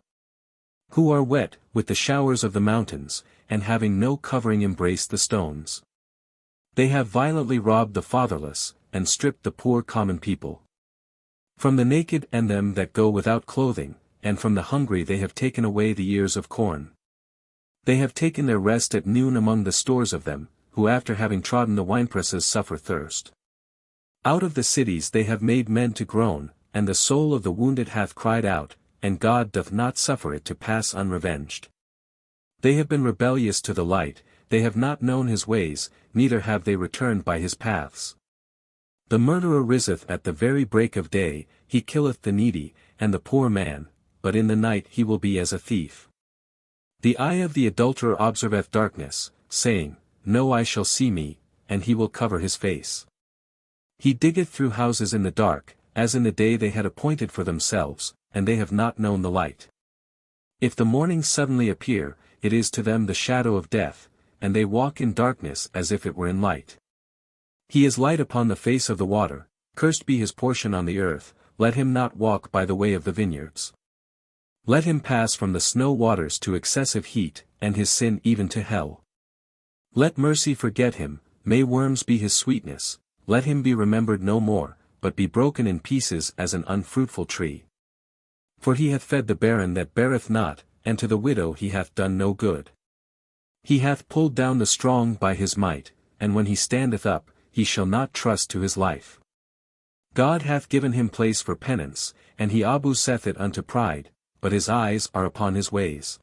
Who are wet with the showers of the mountains, and having no covering embrace the stones. They have violently robbed the fatherless, and stripped the poor common people. From the naked and them that go without clothing, and from the hungry they have taken away the ears of corn. They have taken their rest at noon among the stores of them, who after having trodden the winepresses suffer thirst. Out of the cities they have made men to groan, and the soul of the wounded hath cried out, and God doth not suffer it to pass unrevenged. They have been rebellious to the light, they have not known his ways, neither have they returned by his paths. The murderer riseth at the very break of day, he killeth the needy, and the poor man, but in the night he will be as a thief. The eye of the adulterer observeth darkness, saying, No eye shall see me, and he will cover his face. He diggeth through houses in the dark, as in the day they had appointed for themselves, and they have not known the light. If the morning suddenly appear, it is to them the shadow of death, and they walk in darkness as if it were in light. He is light upon the face of the water, cursed be his portion on the earth, let him not walk by the way of the vineyards. Let him pass from the snow waters to excessive heat, and his sin even to hell. Let mercy forget him, may worms be his sweetness, let him be remembered no more, but be broken in pieces as an unfruitful tree. For he hath fed the barren that beareth not, and to the widow he hath done no good. He hath pulled down the strong by his might, and when he standeth up, he shall not trust to his life. God hath given him place for penance, and he abuseth it unto pride, but his eyes are upon his ways.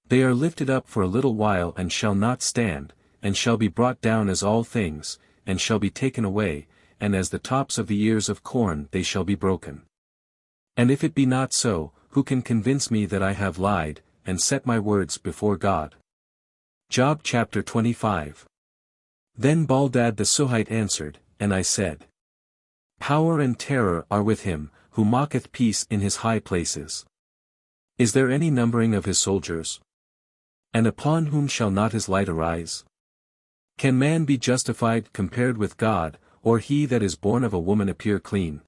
They are lifted up for a little while and shall not stand, and shall be brought down as all things, and shall be taken away, and as the tops of the ears of corn they shall be broken. And if it be not so, who can convince me that I have lied, and set my words before God? Job chapter 25. Then Baldad the Suhite answered, and I said, Power and terror are with him, who mocketh peace in his high places. Is there any numbering of his soldiers? And upon whom shall not his light arise? Can man be justified compared with God, or he that is born of a woman appear clean?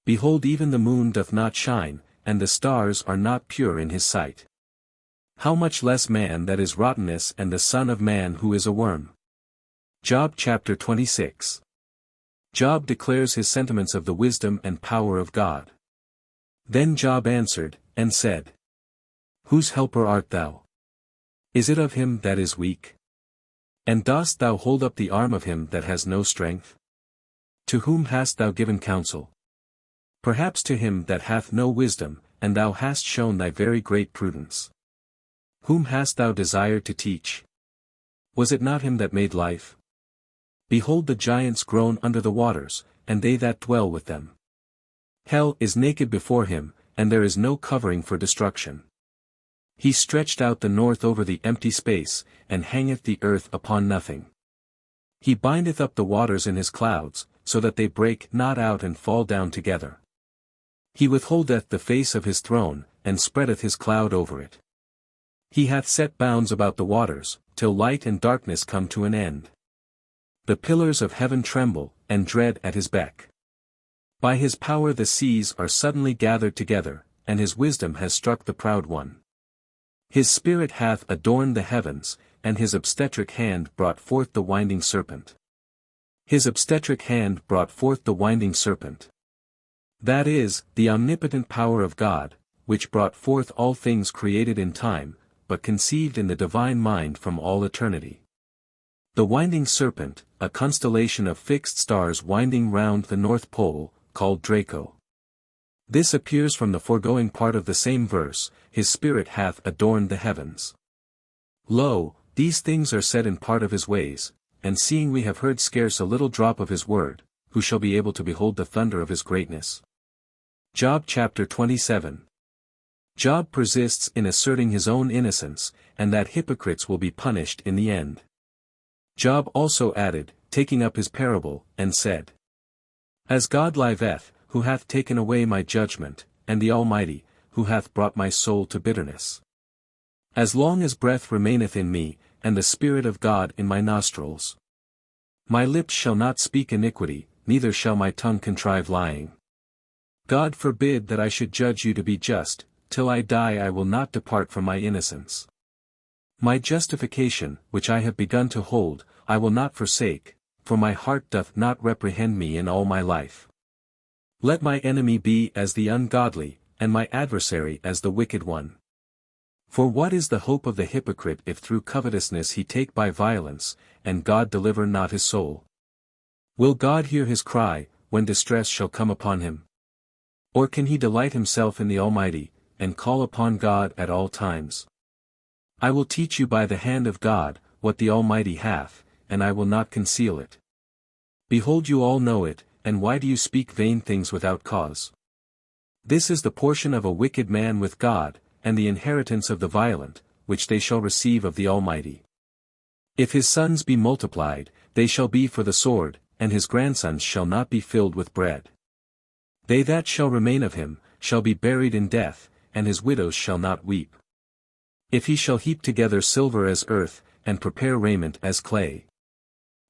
Behold, even the moon doth not shine, and the stars are not pure in his sight. How much less man that is rottenness, and the son of man who is a worm? Job chapter 26. Job declares his sentiments of the wisdom and power of God. Then Job answered, and said, Whose helper art thou? Is it of him that is weak? And dost thou hold up the arm of him that has no strength? To whom hast thou given counsel? Perhaps to him that hath no wisdom, and thou hast shown thy very great prudence. Whom hast thou desired to teach? Was it not him that made life? Behold, the giants groan under the waters, and they that dwell with them. Hell is naked before him, and there is no covering for destruction. He stretched out the north over the empty space, and hangeth the earth upon nothing. He bindeth up the waters in his clouds, so that they break not out and fall down together. He withholdeth the face of his throne, and spreadeth his cloud over it. He hath set bounds about the waters, till light and darkness come to an end. The pillars of heaven tremble, and dread at his beck. By his power the seas are suddenly gathered together, and his wisdom has struck the proud one. His spirit hath adorned the heavens, and his obstetric hand brought forth the winding serpent. His obstetric hand brought forth the winding serpent. That is, the omnipotent power of God, which brought forth all things created in time, but conceived in the divine mind from all eternity. The winding serpent, a constellation of fixed stars winding round the North Pole, called Draco. This appears from the foregoing part of the same verse, his spirit hath adorned the heavens. Lo, these things are said in part of his ways, and seeing we have heard scarce a little drop of his word, who shall be able to behold the thunder of his greatness? Job chapter 27. Job persists in asserting his own innocence, and that hypocrites will be punished in the end. Job also added, taking up his parable, and said, As God liveth, who hath taken away my judgment, and the Almighty, who hath brought my soul to bitterness. As long as breath remaineth in me, and the Spirit of God in my nostrils, my lips shall not speak iniquity, neither shall my tongue contrive lying. God forbid that I should judge you to be just, till I die I will not depart from my innocence. My justification, which I have begun to hold, I will not forsake, for my heart doth not reprehend me in all my life. Let my enemy be as the ungodly, and my adversary as the wicked one. For what is the hope of the hypocrite if through covetousness he take by violence, and God deliver not his soul? Will God hear his cry, when distress shall come upon him? Or can he delight himself in the Almighty, and call upon God at all times? I will teach you by the hand of God, what the Almighty hath, and I will not conceal it. Behold, you all know it, and why do you speak vain things without cause? This is the portion of a wicked man with God, and the inheritance of the violent, which they shall receive of the Almighty. If his sons be multiplied, they shall be for the sword, and his grandsons shall not be filled with bread. They that shall remain of him, shall be buried in death, and his widows shall not weep. If he shall heap together silver as earth, and prepare raiment as clay.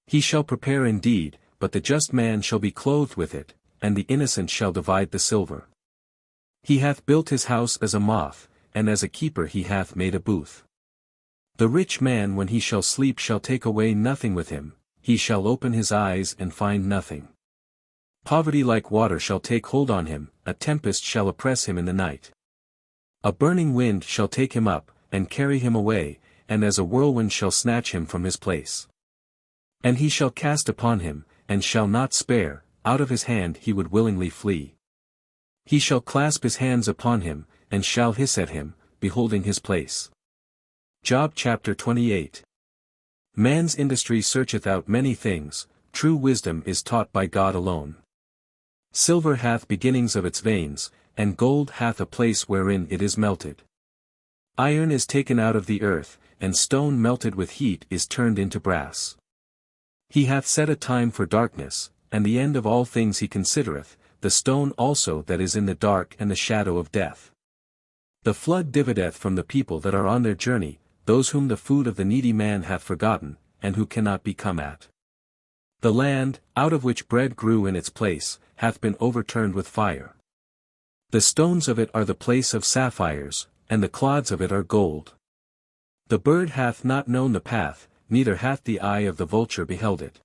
He shall prepare indeed, but the just man shall be clothed with it, and the innocent shall divide the silver. He hath built his house as a moth, and as a keeper he hath made a booth. The rich man when he shall sleep shall take away nothing with him, he shall open his eyes and find nothing. Poverty like water shall take hold on him, a tempest shall oppress him in the night. A burning wind shall take him up, and carry him away, and as a whirlwind shall snatch him from his place. And he shall cast upon him, and shall not spare, out of his hand he would willingly flee. He shall clasp his hands upon him, and shall hiss at him, beholding his place. Job chapter 28. Man's industry searcheth out many things, true wisdom is taught by God alone. Silver hath beginnings of its veins, and gold hath a place wherein it is melted. Iron is taken out of the earth, and stone melted with heat is turned into brass. He hath set a time for darkness, and the end of all things he considereth, the stone also that is in the dark and the shadow of death. The flood divideth from the people that are on their journey, those whom the food of the needy man hath forgotten, and who cannot be come at. The land, out of which bread grew in its place, hath been overturned with fire. The stones of it are the place of sapphires, and the clods of it are gold. The bird hath not known the path, neither hath the eye of the vulture beheld it.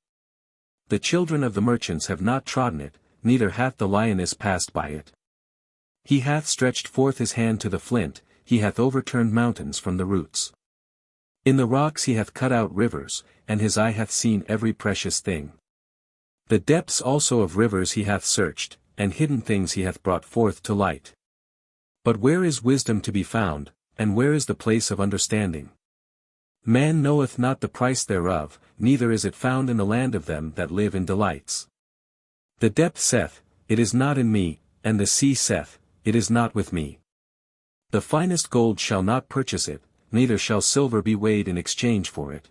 The children of the merchants have not trodden it, neither hath the lioness passed by it. He hath stretched forth his hand to the flint, he hath overturned mountains from the roots. In the rocks he hath cut out rivers, and his eye hath seen every precious thing. The depths also of rivers he hath searched, and hidden things he hath brought forth to light. But where is wisdom to be found, and where is the place of understanding? Man knoweth not the price thereof, neither is it found in the land of them that live in delights. The depth saith, It is not in me, and the sea saith, It is not with me. The finest gold shall not purchase it, neither shall silver be weighed in exchange for it.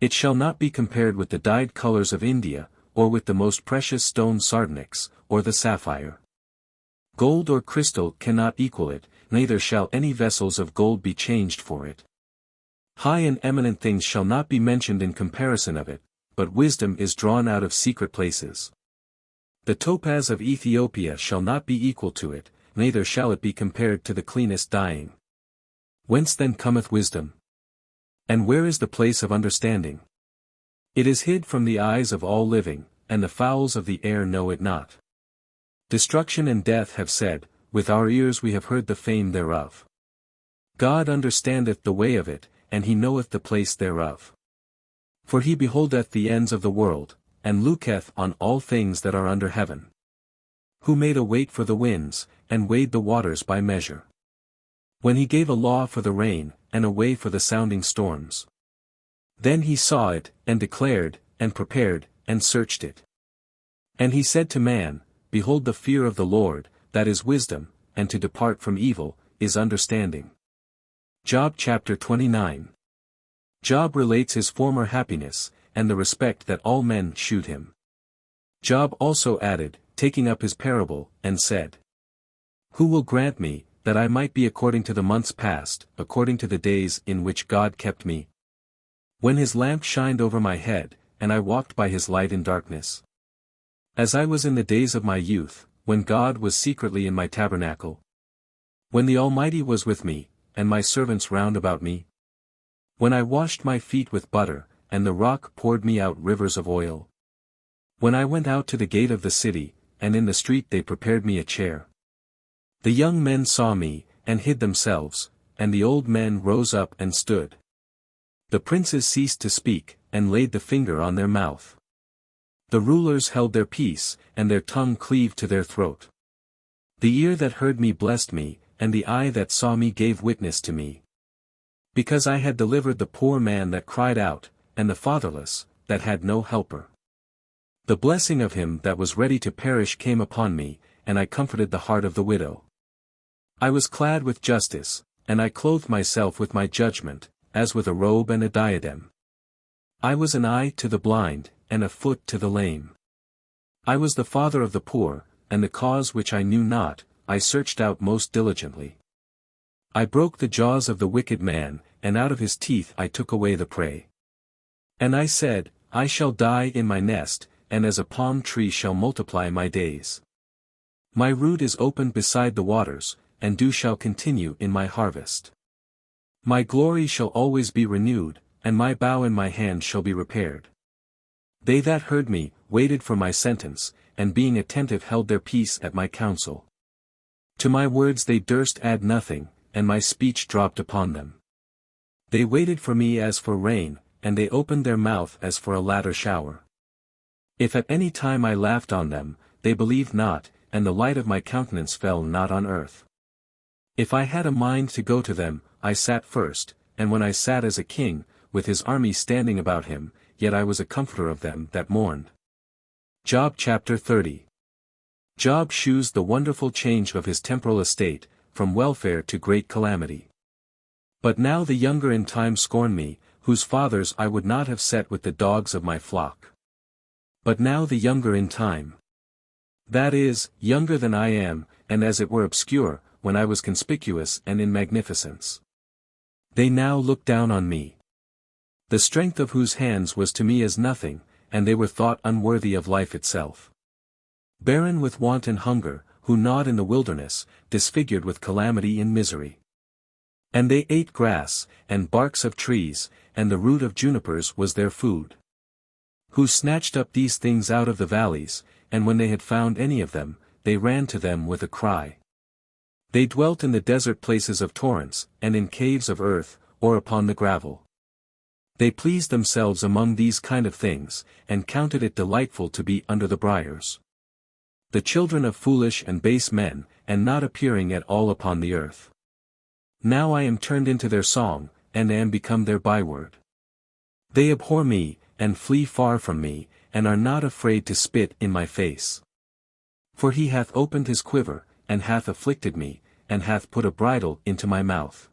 It shall not be compared with the dyed colors of India, or with the most precious stone sardonyx, or the sapphire. Gold or crystal cannot equal it, neither shall any vessels of gold be changed for it. High and eminent things shall not be mentioned in comparison of it, but wisdom is drawn out of secret places. The topaz of Ethiopia shall not be equal to it, neither shall it be compared to the cleanest dyeing. Whence then cometh wisdom? And where is the place of understanding? It is hid from the eyes of all living, and the fowls of the air know it not. Destruction and death have said, With our ears we have heard the fame thereof. God understandeth the way of it, and he knoweth the place thereof. For he beholdeth the ends of the world, and looketh on all things that are under heaven. Who made a weight for the winds, and weighed the waters by measure? When he gave a law for the rain, and a way for the sounding storms. Then he saw it, and declared, and prepared, and searched it. And he said to man, Behold, the fear of the Lord, that is wisdom, and to depart from evil, is understanding. Job chapter 29. Job relates his former happiness, and the respect that all men shewed him. Job also added, taking up his parable, and said, Who will grant me, that I might be according to the months past, according to the days in which God kept me? When his lamp shined over my head, and I walked by his light in darkness. As I was in the days of my youth, when God was secretly in my tabernacle. When the Almighty was with me, and my servants round about me. When I washed my feet with butter, and the rock poured me out rivers of oil. When I went out to the gate of the city, and in the street they prepared me a chair. The young men saw me, and hid themselves, and the old men rose up and stood. The princes ceased to speak, and laid the finger on their mouth. The rulers held their peace, and their tongue cleaved to their throat. The ear that heard me blessed me, and the eye that saw me gave witness to me. Because I had delivered the poor man that cried out, and the fatherless, that had no helper. The blessing of him that was ready to perish came upon me, and I comforted the heart of the widow. I was clad with justice, and I clothed myself with my judgment, as with a robe and a diadem. I was an eye to the blind, and a foot to the lame. I was the father of the poor, and the cause which I knew not, I searched out most diligently. I broke the jaws of the wicked man, and out of his teeth I took away the prey. And I said, I shall die in my nest, and as a palm tree shall multiply my days. My root is opened beside the waters, and dew shall continue in my harvest. My glory shall always be renewed, and my bow in my hand shall be repaired. They that heard me, waited for my sentence, and being attentive held their peace at my counsel. To my words they durst add nothing, and my speech dropped upon them. They waited for me as for rain, and they opened their mouth as for a latter shower. If at any time I laughed on them, they believed not, and the light of my countenance fell not on earth. If I had a mind to go to them, I sat first, and when I sat as a king, with his army standing about him, yet I was a comforter of them that mourned. Job chapter 30. Job shews the wonderful change of his temporal estate, from welfare to great calamity. But now the younger in time scorn me, whose fathers I would not have set with the dogs of my flock. But now the younger in time. That is, younger than I am, and as it were obscure, when I was conspicuous and in magnificence. They now look down on me. The strength of whose hands was to me as nothing, and they were thought unworthy of life itself. Barren with want and hunger, who gnawed in the wilderness, disfigured with calamity and misery. And they ate grass, and barks of trees, and the root of junipers was their food. Who snatched up these things out of the valleys, and when they had found any of them, they ran to them with a cry. They dwelt in the desert places of torrents, and in caves of earth, or upon the gravel. They pleased themselves among these kind of things, and counted it delightful to be under the briars. The children of foolish and base men, and not appearing at all upon the earth. Now I am turned into their song, and am become their byword. They abhor me, and flee far from me, and are not afraid to spit in my face. For he hath opened his quiver, and hath afflicted me, and hath put a bridle into my mouth.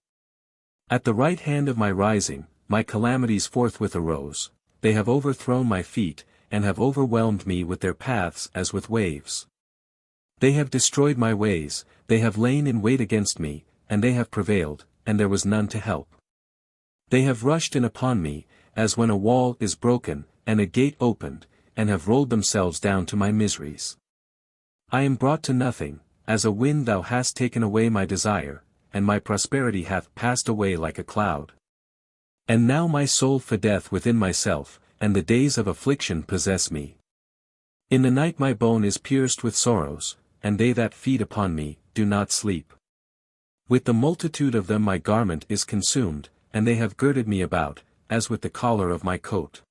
At the right hand of my rising, my calamities forthwith arose. They have overthrown my feet, and have overwhelmed me with their paths as with waves. They have destroyed my ways, they have lain in wait against me, and they have prevailed, and there was none to help. They have rushed in upon me, as when a wall is broken, and a gate opened, and have rolled themselves down to my miseries. I am brought to nothing, as a wind thou hast taken away my desire, and my prosperity hath passed away like a cloud. And now my soul feedeth within myself, and the days of affliction possess me. In the night my bone is pierced with sorrows, and they that feed upon me, do not sleep. With the multitude of them my garment is consumed, and they have girded me about, as with the collar of my coat.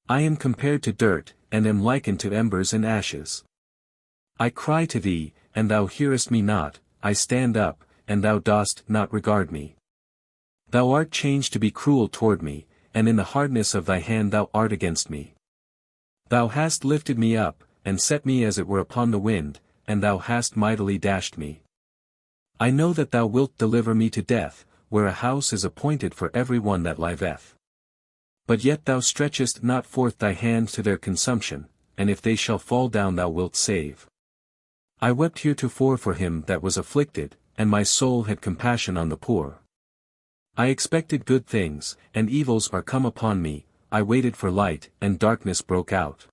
I am compared to dirt, and am likened to embers and ashes. I cry to thee, and thou hearest me not, I stand up, and thou dost not regard me. Thou art changed to be cruel toward me, and in the hardness of thy hand thou art against me. Thou hast lifted me up, and set me as it were upon the wind, and thou hast mightily dashed me. I know that thou wilt deliver me to death, where a house is appointed for every one that liveth. But yet thou stretchest not forth thy hand to their consumption, and if they shall fall down thou wilt save. I wept heretofore for him that was afflicted, and my soul had compassion on the poor. I expected good things, and evils are come upon me, I waited for light, and darkness broke out.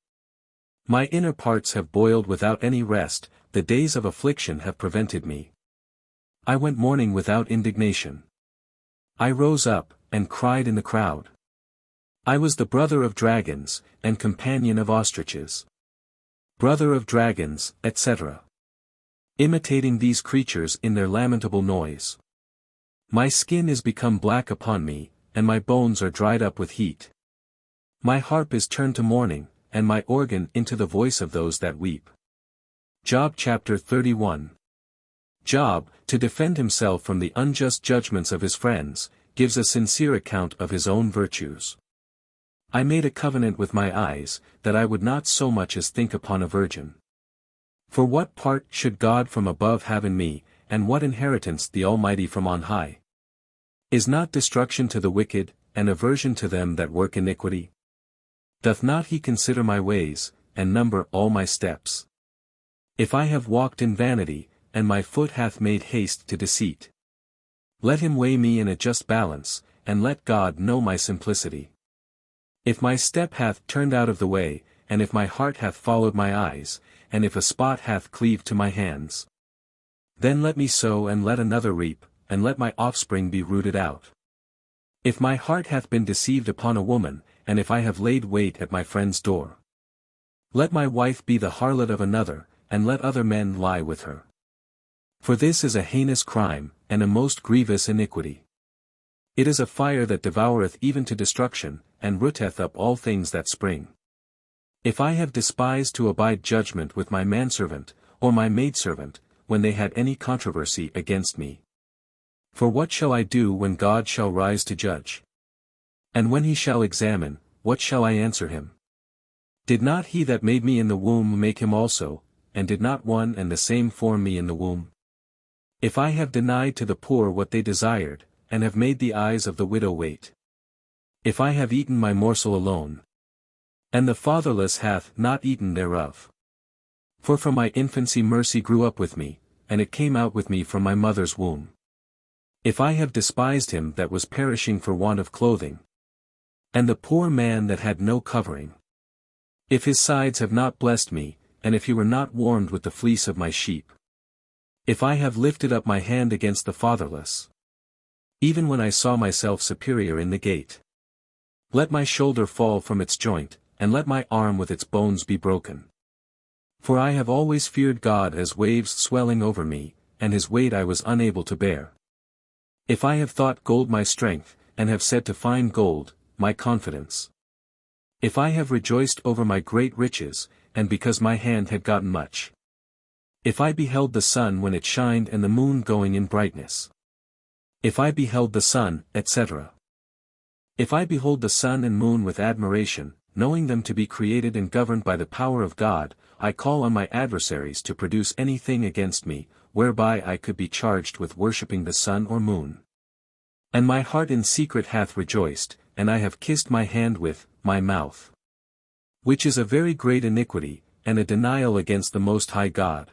My inner parts have boiled without any rest, the days of affliction have prevented me. I went mourning without indignation. I rose up, and cried in the crowd. I was the brother of dragons, and companion of ostriches. Brother of dragons, etc. Imitating these creatures in their lamentable noise. My skin is become black upon me, and my bones are dried up with heat. My harp is turned to mourning, and my organ into the voice of those that weep. Job chapter 31. Job, to defend himself from the unjust judgments of his friends, gives a sincere account of his own virtues. I made a covenant with my eyes, that I would not so much as think upon a virgin. For what part should God from above have in me, and what inheritance the Almighty from on high? Is not destruction to the wicked, and aversion to them that work iniquity? Doth not he consider my ways, and number all my steps? If I have walked in vanity, and my foot hath made haste to deceit. Let him weigh me in a just balance, and let God know my simplicity. If my step hath turned out of the way, and if my heart hath followed my eyes, and if a spot hath cleaved to my hands. Then let me sow and let another reap, and let my offspring be rooted out. If my heart hath been deceived upon a woman, and if I have laid wait at my friend's door. Let my wife be the harlot of another, and let other men lie with her. For this is a heinous crime, and a most grievous iniquity. It is a fire that devoureth even to destruction, and rooteth up all things that spring. If I have despised to abide judgment with my manservant, or my maidservant, when they had any controversy against me. For what shall I do when God shall rise to judge? And when he shall examine, what shall I answer him? Did not he that made me in the womb make him also, and did not one and the same form me in the womb? If I have denied to the poor what they desired, and have made the eyes of the widow wait. If I have eaten my morsel alone, and the fatherless hath not eaten thereof. For from my infancy mercy grew up with me, and it came out with me from my mother's womb. If I have despised him that was perishing for want of clothing, and the poor man that had no covering. If his sides have not blessed me, and if he were not warmed with the fleece of my sheep. If I have lifted up my hand against the fatherless, even when I saw myself superior in the gate. Let my shoulder fall from its joint, and let my arm with its bones be broken. For I have always feared God as waves swelling over me, and his weight I was unable to bear. If I have thought gold my strength, and have said to find gold, my confidence. If I have rejoiced over my great riches, and because my hand had gotten much. If I beheld the sun when it shined and the moon going in brightness. If I beheld the sun, etc. If I behold the sun and moon with admiration, knowing them to be created and governed by the power of God, I call on my adversaries to produce anything against me, whereby I could be charged with worshipping the sun or moon. And my heart in secret hath rejoiced, and I have kissed my hand with my mouth. Which is a very great iniquity, and a denial against the Most High God.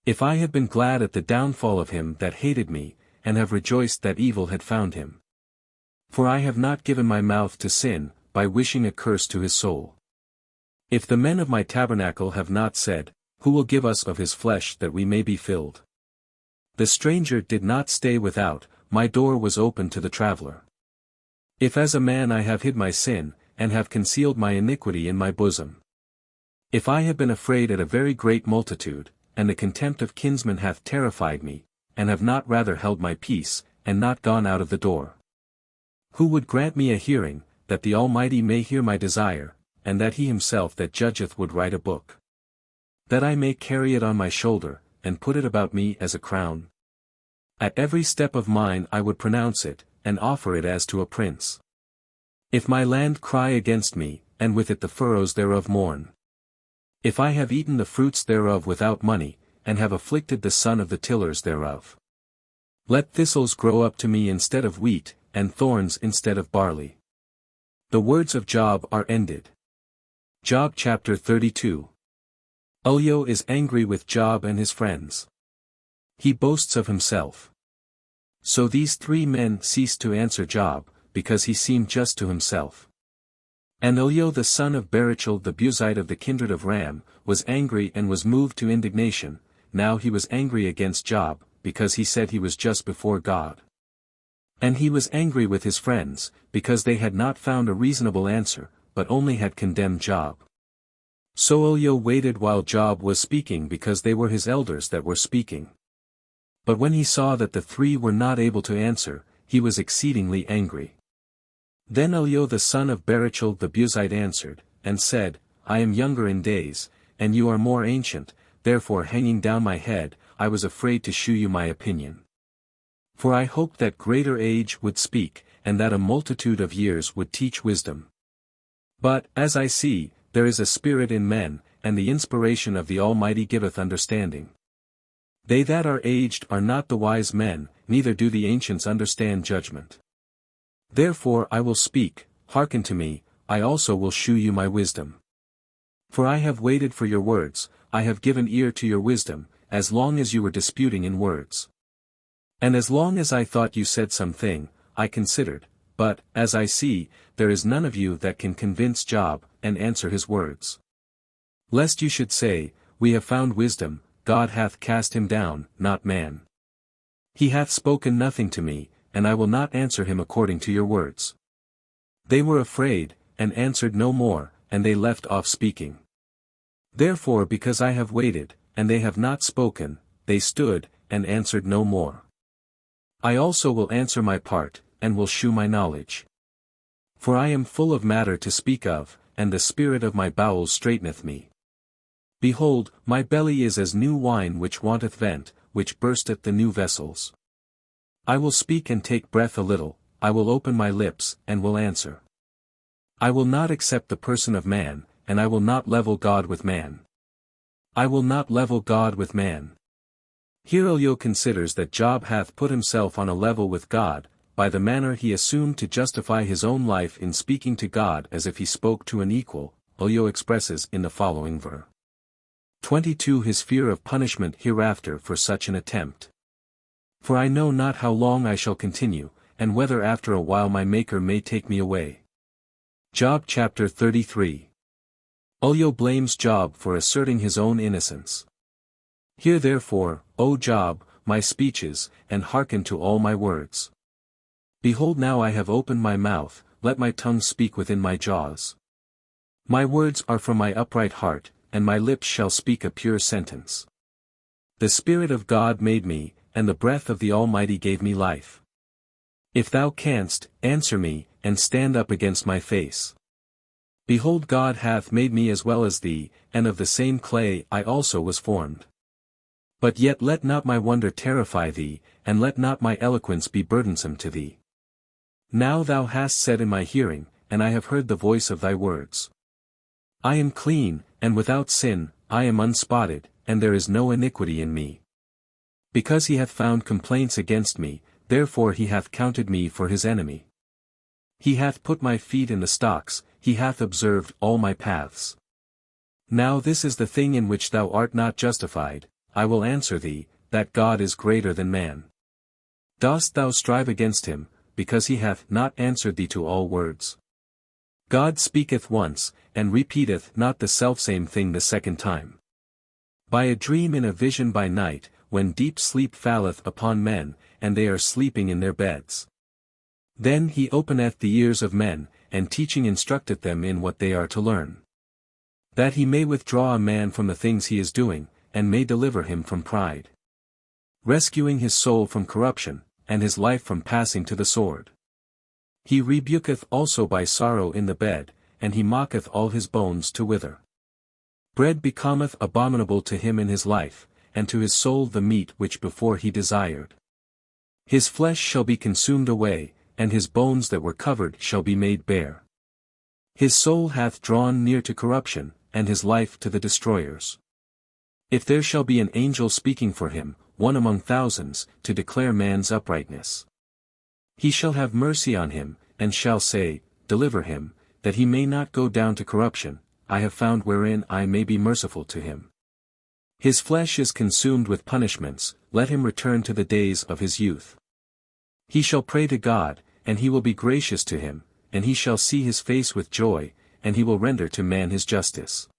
If I have been glad at the downfall of him that hated me, and have rejoiced that evil had found him. For I have not given my mouth to sin, by wishing a curse to his soul. If the men of my tabernacle have not said, who will give us of his flesh that we may be filled? The stranger did not stay without, my door was open to the traveler. If as a man I have hid my sin, and have concealed my iniquity in my bosom. If I have been afraid at a very great multitude, and the contempt of kinsmen hath terrified me, and have not rather held my peace, and not gone out of the door. Who would grant me a hearing, that the Almighty may hear my desire, and that he himself that judgeth would write a book? That I may carry it on my shoulder, and put it about me as a crown? At every step of mine I would pronounce it, and offer it as to a prince. If my land cry against me, and with it the furrows thereof mourn. If I have eaten the fruits thereof without money, and have afflicted the son of the tillers thereof. Let thistles grow up to me instead of wheat, and thorns instead of barley. The words of Job are ended. Job chapter 32. Elihu is angry with Job and his friends. He boasts of himself. So these three men ceased to answer Job, because he seemed just to himself. And Elihu the son of Barachel the Buzite of the kindred of Ram, was angry and was moved to indignation. Now he was angry against Job, because he said he was just before God. And he was angry with his friends, because they had not found a reasonable answer, but only had condemned Job. So Elihu waited while Job was speaking because they were his elders that were speaking. But when he saw that the three were not able to answer, he was exceedingly angry. Then Elihu the son of Barachel the Buzite answered, and said, I am younger in days, and you are more ancient, therefore hanging down my head, I was afraid to shew you my opinion. For I hoped that greater age would speak, and that a multitude of years would teach wisdom. But, as I see, there is a spirit in men, and the inspiration of the Almighty giveth understanding. They that are aged are not the wise men, neither do the ancients understand judgment. Therefore I will speak, hearken to me, I also will shew you my wisdom. For I have waited for your words, I have given ear to your wisdom, as long as you were disputing in words. And as long as I thought you said something, I considered, but, as I see, there is none of you that can convince Job, and answer his words. Lest you should say, we have found wisdom, God hath cast him down, not man. He hath spoken nothing to me, and I will not answer him according to your words. They were afraid, and answered no more, and they left off speaking. Therefore because I have waited, and they have not spoken, they stood, and answered no more. I also will answer my part, and will shew my knowledge. For I am full of matter to speak of, and the spirit of my bowels straiteneth me. Behold, my belly is as new wine which wanteth vent, which bursteth the new vessels. I will speak and take breath a little, I will open my lips, and will answer. I will not accept the person of man, and I will not level God with man. I will not level God with man. Here Elihu considers that Job hath put himself on a level with God, by the manner he assumed to justify his own life in speaking to God as if he spoke to an equal. Elihu expresses in the following verse 22 his fear of punishment hereafter for such an attempt. For I know not how long I shall continue, and whether after a while my Maker may take me away. Job chapter 33. Elihu blames Job for asserting his own innocence. Hear therefore, O Job, my speeches, and hearken to all my words. Behold now I have opened my mouth, let my tongue speak within my jaws. My words are from my upright heart, and my lips shall speak a pure sentence. The Spirit of God made me, and the breath of the Almighty gave me life. If thou canst, answer me, and stand up against my face. Behold, God hath made me as well as thee, and of the same clay I also was formed. But yet let not my wonder terrify thee, and let not my eloquence be burdensome to thee. Now thou hast said in my hearing, and I have heard the voice of thy words. I am clean, and without sin, I am unspotted, and there is no iniquity in me. Because he hath found complaints against me, therefore he hath counted me for his enemy. He hath put my feet in the stocks, he hath observed all my paths. Now this is the thing in which thou art not justified, I will answer thee, that God is greater than man. Dost thou strive against him, because he hath not answered thee to all words? God speaketh once, and repeateth not the selfsame thing the second time. By a dream in a vision by night, when deep sleep falleth upon men, and they are sleeping in their beds. Then he openeth the ears of men, and teaching instructeth them in what they are to learn. That he may withdraw a man from the things he is doing, and may deliver him from pride. Rescuing his soul from corruption, and his life from passing to the sword. He rebuketh also by sorrow in the bed, and he mocketh all his bones to wither. Bread becometh abominable to him in his life, and to his soul the meat which before he desired. His flesh shall be consumed away, and his bones that were covered shall be made bare. His soul hath drawn near to corruption, and his life to the destroyers. If there shall be an angel speaking for him, one among thousands, to declare man's uprightness. He shall have mercy on him, and shall say, Deliver him, that he may not go down to corruption, I have found wherein I may be merciful to him. His flesh is consumed with punishments, let him return to the days of his youth. He shall pray to God, and he will be gracious to him, and he shall see his face with joy, and he will render to man his justice.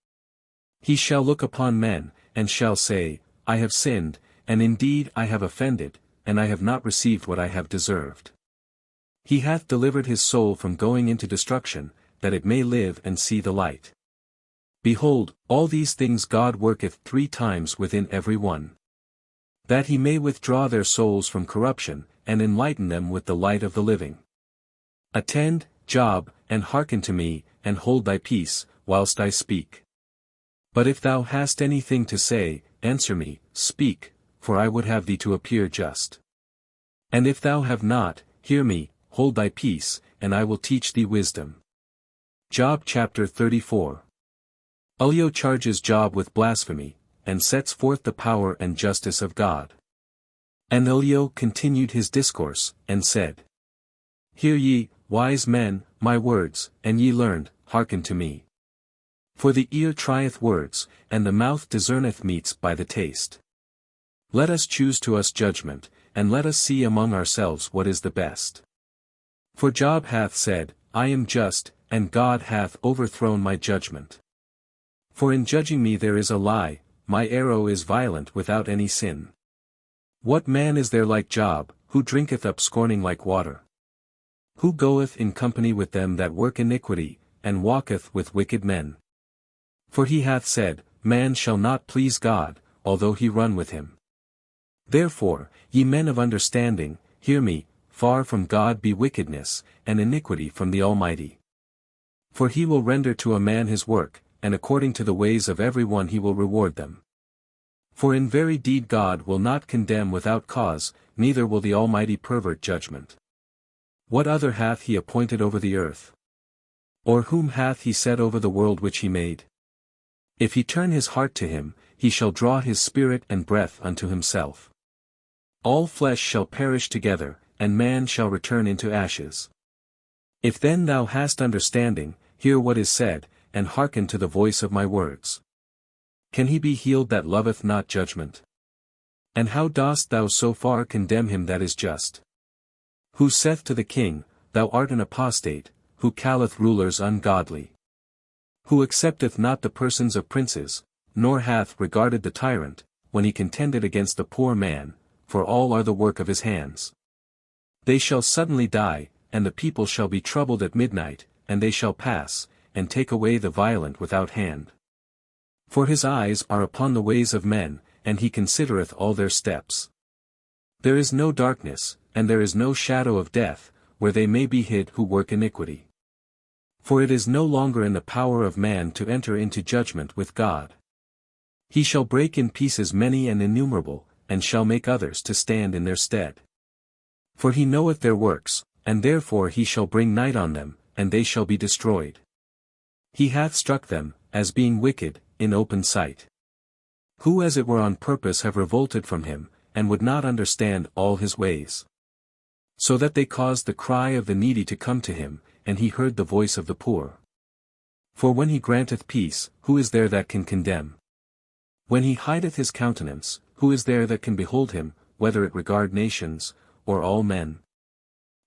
He shall look upon men, and shall say, I have sinned, and indeed I have offended, and I have not received what I have deserved. He hath delivered his soul from going into destruction, that it may live and see the light. Behold, all these things God worketh 3 times within every one. That he may withdraw their souls from corruption, and enlighten them with the light of the living. Attend, Job, and hearken to me, and hold thy peace, whilst I speak. But if thou hast anything to say, answer me, speak, for I would have thee to appear just. And if thou have not, hear me, hold thy peace, and I will teach thee wisdom. Job chapter 34. Elihu charges Job with blasphemy, and sets forth the power and justice of God. And Elihu continued his discourse, and said, Hear ye, wise men, my words, and ye learned, hearken to me. For the ear trieth words, and the mouth discerneth meats by the taste. Let us choose to us judgment, and let us see among ourselves what is the best. For Job hath said, I am just, and God hath overthrown my judgment. For in judging me there is a lie, my arrow is violent without any sin. What man is there like Job, who drinketh up scorning like water? Who goeth in company with them that work iniquity, and walketh with wicked men? For he hath said, Man shall not please God, although he run with him. Therefore, ye men of understanding, hear me, far from God be wickedness, and iniquity from the Almighty. For he will render to a man his work, and according to the ways of every one he will reward them. For in very deed God will not condemn without cause, neither will the Almighty pervert judgment. What other hath he appointed over the earth? Or whom hath he set over the world which he made? If he turn his heart to him, he shall draw his spirit and breath unto himself. All flesh shall perish together, and man shall return into ashes. If then thou hast understanding, hear what is said, and hearken to the voice of my words. Can he be healed that loveth not judgment? And how dost thou so far condemn him that is just? Who saith to the king, Thou art an apostate, who calleth rulers ungodly? Who accepteth not the persons of princes, nor hath regarded the tyrant, when he contended against the poor man, for all are the work of his hands. They shall suddenly die, and the people shall be troubled at midnight, and they shall pass, and take away the violent without hand. For his eyes are upon the ways of men, and he considereth all their steps. There is no darkness, and there is no shadow of death, where they may be hid who work iniquity. For it is no longer in the power of man to enter into judgment with God. He shall break in pieces many and innumerable, and shall make others to stand in their stead. For he knoweth their works, and therefore he shall bring night on them, and they shall be destroyed. He hath struck them, as being wicked, in open sight. Who as it were on purpose have revolted from him, and would not understand all his ways. So that they caused the cry of the needy to come to him, and he heard the voice of the poor. For when he granteth peace, who is there that can condemn? When he hideth his countenance, who is there that can behold him, whether it regard nations, or all men?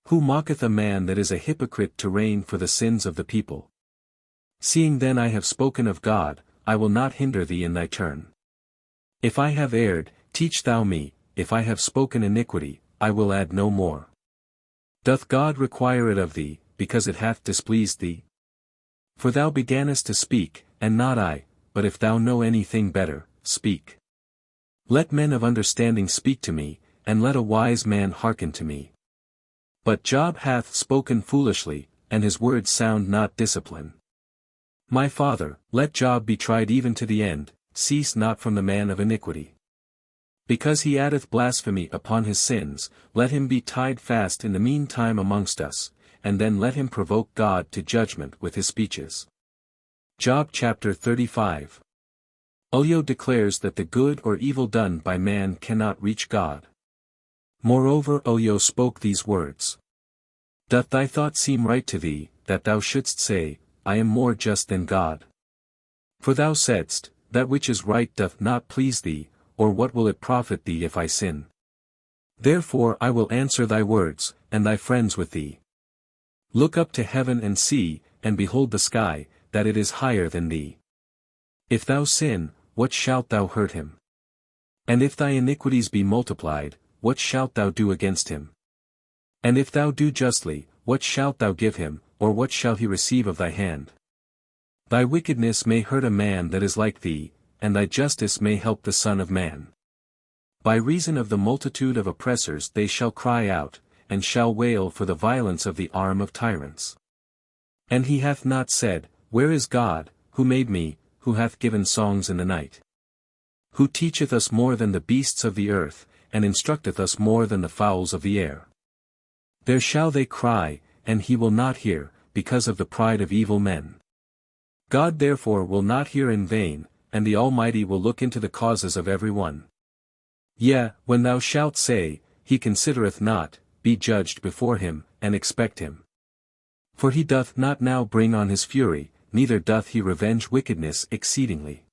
Who mocketh a man that is a hypocrite to reign for the sins of the people? Seeing then I have spoken of God, I will not hinder thee in thy turn. If I have erred, teach thou me, if I have spoken iniquity, I will add no more. Doth God require it of thee, because it hath displeased thee? For thou begannest to speak, and not I, but if thou know anything better, speak. Let men of understanding speak to me, and let a wise man hearken to me. But Job hath spoken foolishly, and his words sound not discipline. My father, let Job be tried even to the end, cease not from the man of iniquity. Because he addeth blasphemy upon his sins, let him be tied fast in the meantime amongst us, and then let him provoke God to judgment with his speeches. Job chapter 35. Ulyo declares that the good or evil done by man cannot reach God. Moreover Ulyo spoke these words. Doth thy thought seem right to thee, that thou shouldst say, I am more just than God? For thou saidst, that which is right doth not please thee, or what will it profit thee if I sin? Therefore I will answer thy words, and thy friends with thee. Look up to heaven and see, and behold the sky, that it is higher than thee. If thou sin, what shalt thou hurt him? And if thy iniquities be multiplied, what shalt thou do against him? And if thou do justly, what shalt thou give him, or what shall he receive of thy hand? Thy wickedness may hurt a man that is like thee, and thy justice may help the Son of Man. By reason of the multitude of oppressors they shall cry out, and shall wail for the violence of the arm of tyrants. And he hath not said, Where is God, who made me, who hath given songs in the night? Who teacheth us more than the beasts of the earth, and instructeth us more than the fowls of the air? There shall they cry, and he will not hear, because of the pride of evil men. God therefore will not hear in vain, and the Almighty will look into the causes of every one. Yea, when thou shalt say, He considereth not, be judged before him, and expect him. For he doth not now bring on his fury, neither doth he revenge wickedness exceedingly.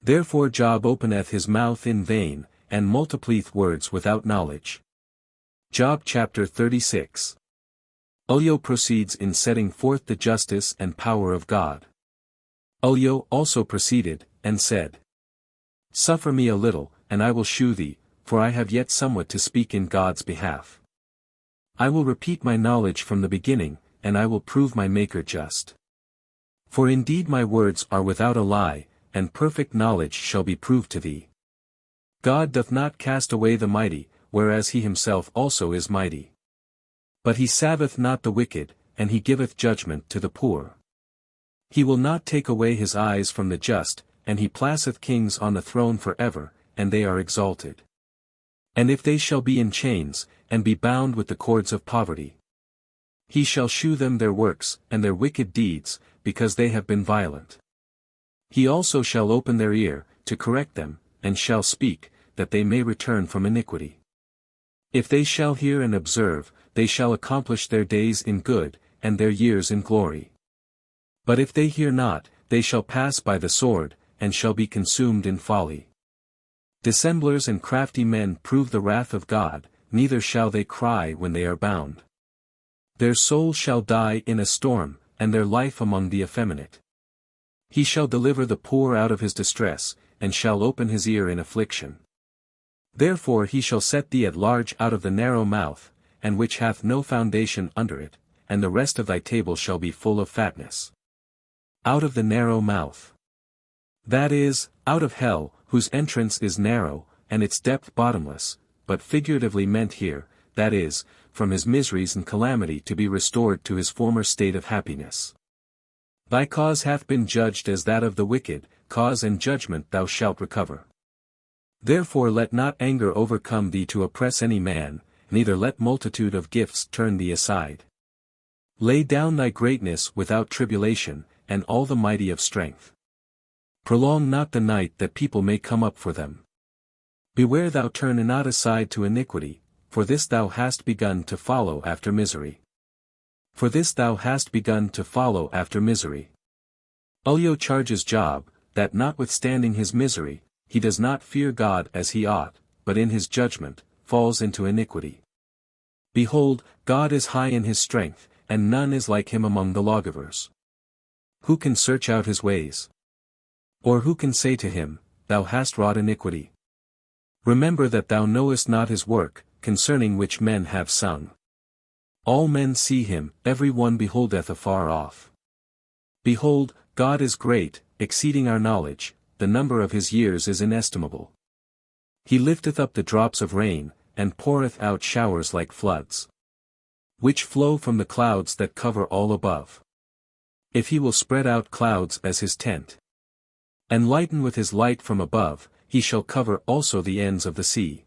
Therefore Job openeth his mouth in vain, and multiplieth words without knowledge. Job chapter 36. Ulyo proceeds in setting forth the justice and power of God. Ulyo also proceeded, and said, Suffer me a little, and I will shew thee, for I have yet somewhat to speak in God's behalf. I will repeat my knowledge from the beginning, and I will prove my Maker just. For indeed my words are without a lie, and perfect knowledge shall be proved to thee. God doth not cast away the mighty, whereas he himself also is mighty. But he saveth not the wicked, and he giveth judgment to the poor. He will not take away his eyes from the just, and he placeth kings on the throne for ever, and they are exalted. And if they shall be in chains, and be bound with the cords of poverty, he shall shew them their works, and their wicked deeds, because they have been violent. He also shall open their ear, to correct them, and shall speak, that they may return from iniquity. If they shall hear and observe, they shall accomplish their days in good, and their years in glory. But if they hear not, they shall pass by the sword, and shall be consumed in folly. Dissemblers and crafty men prove the wrath of God, neither shall they cry when they are bound. Their soul shall die in a storm, and their life among the effeminate. He shall deliver the poor out of his distress, and shall open his ear in affliction. Therefore he shall set thee at large out of the narrow mouth, and which hath no foundation under it, and the rest of thy table shall be full of fatness. Out of the narrow mouth. That is, out of hell, whose entrance is narrow, and its depth bottomless, but figuratively meant here, that is, from his miseries and calamity to be restored to his former state of happiness. Thy cause hath been judged as that of the wicked, cause and judgment thou shalt recover. Therefore let not anger overcome thee to oppress any man, neither let multitude of gifts turn thee aside. Lay down thy greatness without tribulation, and all the mighty of strength. Prolong not the night that people may come up for them. Beware thou turn not aside to iniquity, for this thou hast begun to follow after misery. For this thou hast begun to follow after misery. Ulyo charges Job, that notwithstanding his misery, he does not fear God as he ought, but in his judgment, falls into iniquity. Behold, God is high in his strength, and none is like him among the lawgivers. Who can search out his ways? Or who can say to him, Thou hast wrought iniquity? Remember that thou knowest not his work, concerning which men have sung. All men see him, every one beholdeth afar off. Behold, God is great, exceeding our knowledge, the number of his years is inestimable. He lifteth up the drops of rain, and poureth out showers like floods, which flow from the clouds that cover all above. If he will spread out clouds as his tent, and lighten with his light from above, he shall cover also the ends of the sea.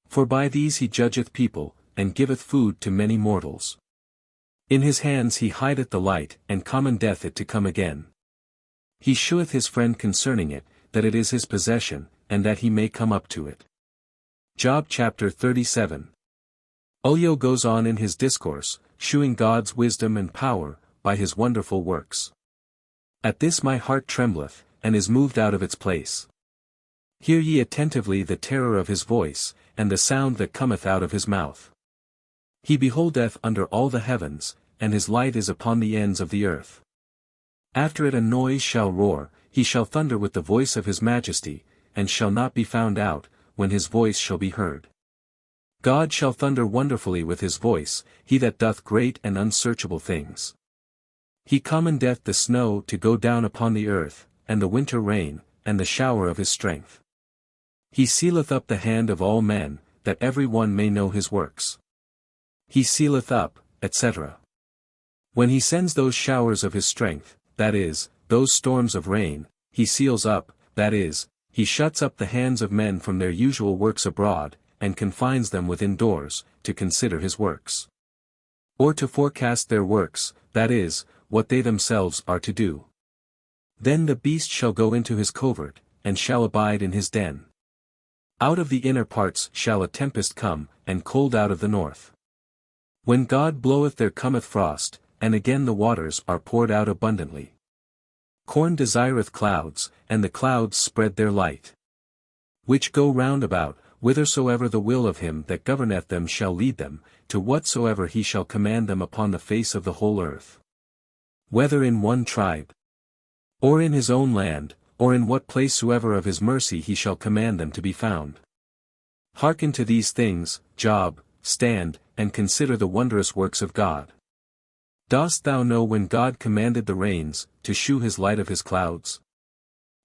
For by these he judgeth people, and giveth food to many mortals. In his hands he hideth the light, and commandeth it to come again. He sheweth his friend concerning it, that it is his possession, and that he may come up to it. Job chapter 37. Ulyo goes on in his discourse, shewing God's wisdom and power, by his wonderful works. At this my heart trembleth, and is moved out of its place. Hear ye attentively the terror of his voice, and the sound that cometh out of his mouth. He beholdeth under all the heavens, and his light is upon the ends of the earth. After it a noise shall roar, he shall thunder with the voice of his majesty, and shall not be found out, when his voice shall be heard. God shall thunder wonderfully with his voice, he that doth great and unsearchable things. He commandeth the snow to go down upon the earth, and the winter rain, and the shower of his strength. He sealeth up the hand of all men, that every one may know his works. He sealeth up, etc. When he sends those showers of his strength, that is, those storms of rain, he seals up, that is, he shuts up the hands of men from their usual works abroad, and confines them within doors, to consider his works. Or to forecast their works, that is, what they themselves are to do. Then the beast shall go into his covert, and shall abide in his den. Out of the inner parts shall a tempest come, and cold out of the north. When God bloweth there cometh frost, and again the waters are poured out abundantly. Corn desireth clouds, and the clouds spread their light, which go round about, whithersoever the will of him that governeth them shall lead them, to whatsoever he shall command them upon the face of the whole earth. Whether in one tribe, or in his own land, or in what place soever of his mercy he shall command them to be found. Hearken to these things, Job, stand, and consider the wondrous works of God. Dost thou know when God commanded the rains, to shew his light of his clouds?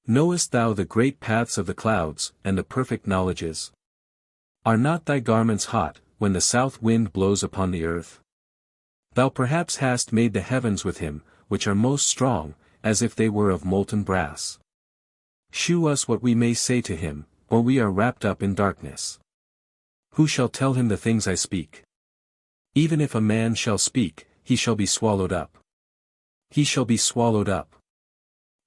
Knowest thou the great paths of the clouds, and the perfect knowledges? Are not thy garments hot, when the south wind blows upon the earth? Thou perhaps hast made the heavens with him, which are most strong, as if they were of molten brass. Shew us what we may say to him, or we are wrapped up in darkness. Who shall tell him the things I speak? Even if a man shall speak, he shall be swallowed up. He shall be swallowed up.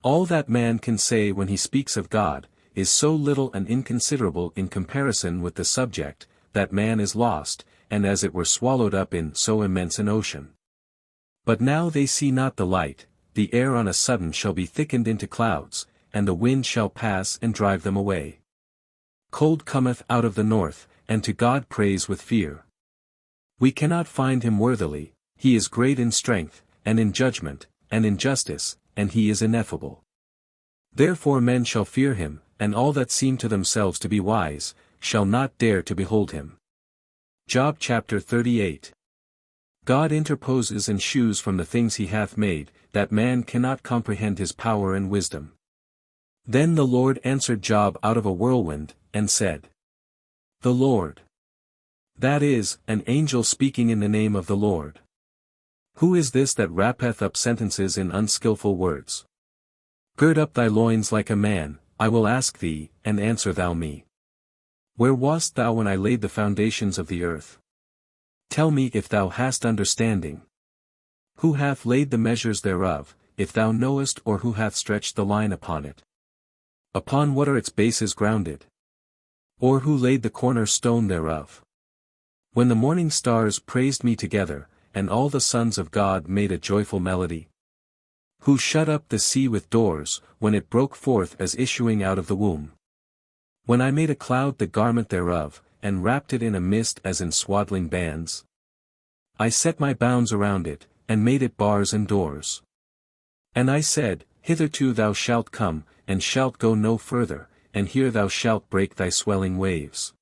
All that man can say when he speaks of God, is so little and inconsiderable in comparison with the subject, that man is lost, and as it were swallowed up in so immense an ocean. But now they see not the light, the air on a sudden shall be thickened into clouds, and the wind shall pass and drive them away. Cold cometh out of the north, and to God praise with fear. We cannot find him worthily, he is great in strength, and in judgment, and in justice, and he is ineffable. Therefore men shall fear him, and all that seem to themselves to be wise, shall not dare to behold him. Job chapter 38. God interposes and shews from the things he hath made, that man cannot comprehend his power and wisdom. Then the Lord answered Job out of a whirlwind, and said, The Lord. That is, an angel speaking in the name of the Lord. Who is this that wrappeth up sentences in unskilful words? Gird up thy loins like a man, I will ask thee, and answer thou me. Where wast thou when I laid the foundations of the earth? Tell me if thou hast understanding. Who hath laid the measures thereof, if thou knowest, or who hath stretched the line upon it? Upon what are its bases grounded? Or who laid the corner stone thereof? When the morning stars praised me together, and all the sons of God made a joyful melody? Who shut up the sea with doors, when it broke forth as issuing out of the womb? When I made a cloud the garment thereof, and wrapped it in a mist as in swaddling bands? I set my bounds around it, and made it bars and doors. And I said, Hitherto thou shalt come, and shalt go no further, and here thou shalt break thy swelling waves.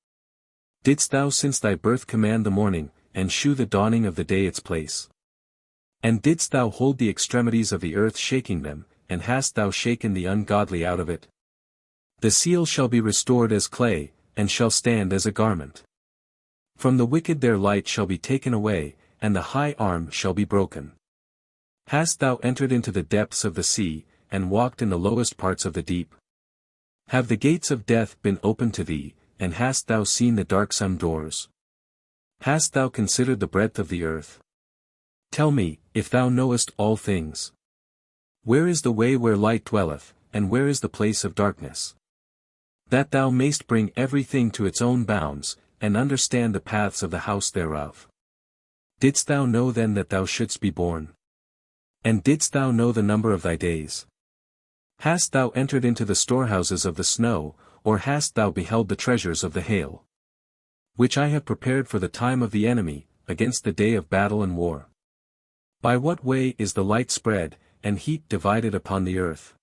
Didst thou since thy birth command the morning, and shew the dawning of the day its place? And didst thou hold the extremities of the earth shaking them, and hast thou shaken the ungodly out of it? The seal shall be restored as clay, and shall stand as a garment. From the wicked their light shall be taken away, and the high arm shall be broken. Hast thou entered into the depths of the sea, and walked in the lowest parts of the deep? Have the gates of death been opened to thee, and hast thou seen the darksome doors? Hast thou considered the breadth of the earth? Tell me, if thou knowest all things. Where is the way where light dwelleth, and where is the place of darkness? That thou mayst bring everything to its own bounds, and understand the paths of the house thereof. Didst thou know then that thou shouldst be born? And didst thou know the number of thy days? Hast thou entered into the storehouses of the snow, or hast thou beheld the treasures of the hail? Which I have prepared for the time of the enemy, against the day of battle and war. By what way is the light spread, and heat divided upon the earth?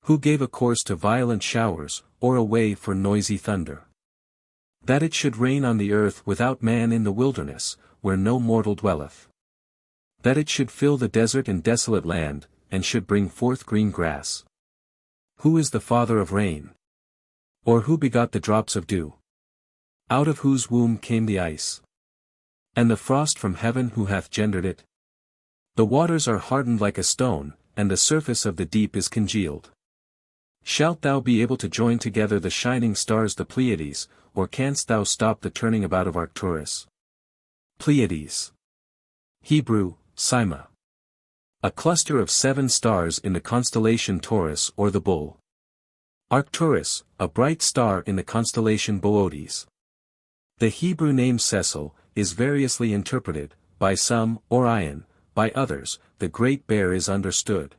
Who gave a course to violent showers, or a way for noisy thunder? That it should rain on the earth without man in the wilderness, where no mortal dwelleth. That it should fill the desert and desolate land, and should bring forth green grass. Who is the father of rain? Or who begot the drops of dew? Out of whose womb came the ice? And the frost from heaven, who hath gendered it? The waters are hardened like a stone, and the surface of the deep is congealed. Shalt thou be able to join together the shining stars the Pleiades, or canst thou stop the turning about of Arcturus? Pleiades. Hebrew, Sima. A cluster of 7 stars in the constellation Taurus or the Bull. Arcturus, a bright star in the constellation Boötes. The Hebrew name Cecil, is variously interpreted, by some, Orion, by others, the Great Bear is understood.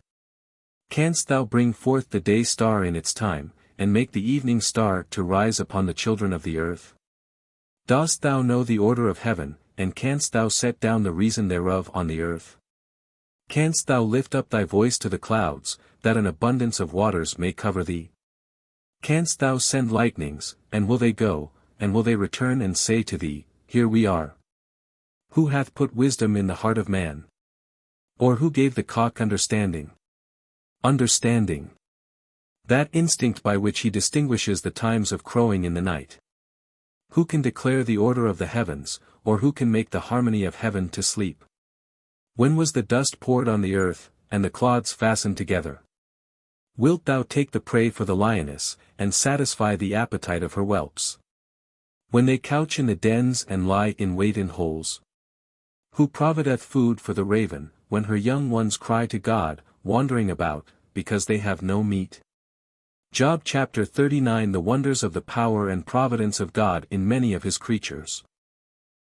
Canst thou bring forth the day star in its time, and make the evening star to rise upon the children of the earth? Dost thou know the order of heaven, and canst thou set down the reason thereof on the earth? Canst thou lift up thy voice to the clouds, that an abundance of waters may cover thee? Canst thou send lightnings, and will they go, and will they return and say to thee, Here we are? Who hath put wisdom in the heart of man? Or who gave the cock understanding? Understanding. That instinct by which he distinguishes the times of crowing in the night. Who can declare the order of the heavens, or who can make the harmony of heaven to sleep? When was the dust poured on the earth, and the clods fastened together? Wilt thou take the prey for the lioness, and satisfy the appetite of her whelps? When they couch in the dens and lie in wait in holes? Who provideth food for the raven, when her young ones cry to God, wandering about, because they have no meat? Job chapter 39. The wonders of the power and providence of God in many of his creatures.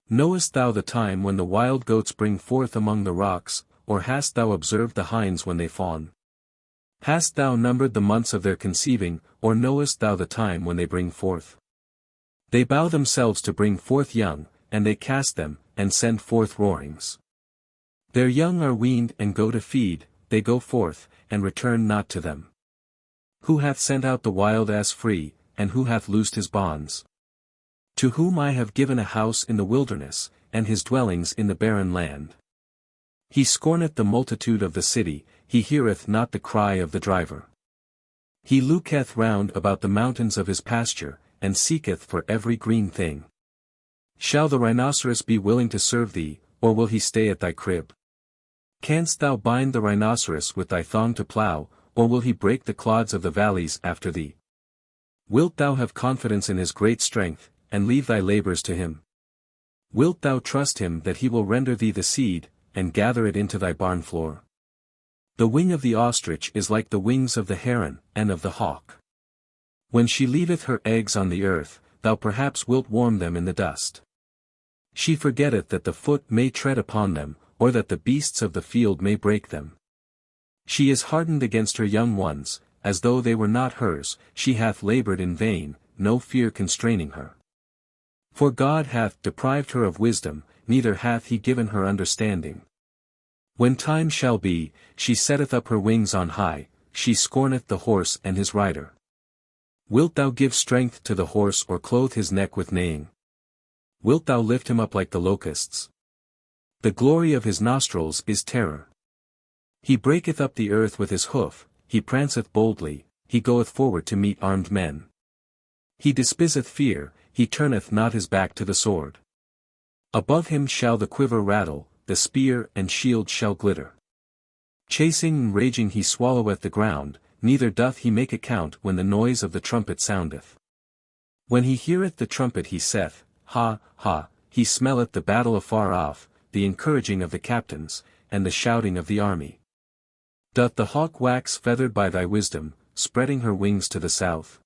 Knowest thou the time when the wild goats bring forth among the rocks, or hast thou observed the hinds when they fawn? Hast thou numbered the months of their conceiving, or knowest thou the time when they bring forth? They bow themselves to bring forth young, and they cast them, and send forth roarings. Their young are weaned and go to feed, they go forth, and return not to them. Who hath sent out the wild ass free, and who hath loosed his bonds? To whom I have given a house in the wilderness, and his dwellings in the barren land. He scorneth the multitude of the city, he heareth not the cry of the driver. He looketh round about the mountains of his pasture, and seeketh for every green thing. Shall the rhinoceros be willing to serve thee, or will he stay at thy crib? Canst thou bind the rhinoceros with thy thong to plough, or will he break the clods of the valleys after thee? Wilt thou have confidence in his great strength, and leave thy labors to him? Wilt thou trust him that he will render thee the seed, and gather it into thy barn floor? The wing of the ostrich is like the wings of the heron, and of the hawk. When she leaveth her eggs on the earth, thou perhaps wilt warm them in the dust. She forgetteth that the foot may tread upon them, or that the beasts of the field may break them. She is hardened against her young ones, as though they were not hers. She hath labored in vain, no fear constraining her. For God hath deprived her of wisdom, neither hath he given her understanding. When time shall be, she setteth up her wings on high, she scorneth the horse and his rider. Wilt thou give strength to the horse or clothe his neck with neighing? Wilt thou lift him up like the locusts? The glory of his nostrils is terror. He breaketh up the earth with his hoof, he pranceth boldly, he goeth forward to meet armed men. He despiseth fear, he turneth not his back to the sword. Above him shall the quiver rattle, the spear and shield shall glitter. Chasing and raging he swalloweth the ground, neither doth he make account when the noise of the trumpet soundeth. When he heareth the trumpet he saith, Ha, ha, he smelleth the battle afar off, the encouraging of the captains, and the shouting of the army. Doth the hawk wax feathered by thy wisdom, spreading her wings to the south?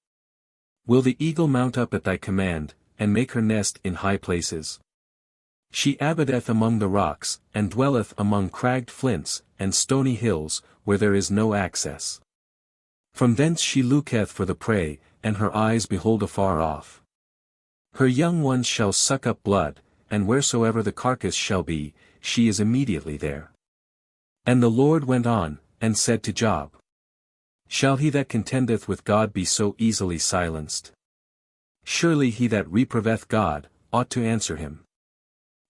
Will the eagle mount up at thy command, and make her nest in high places? She abideth among the rocks, and dwelleth among cragged flints, and stony hills, where there is no access. From thence she looketh for the prey, and her eyes behold afar off. Her young ones shall suck up blood, and wheresoever the carcass shall be, she is immediately there. And the Lord went on, and said to Job, Shall he that contendeth with God be so easily silenced? Surely he that reproveth God, ought to answer him.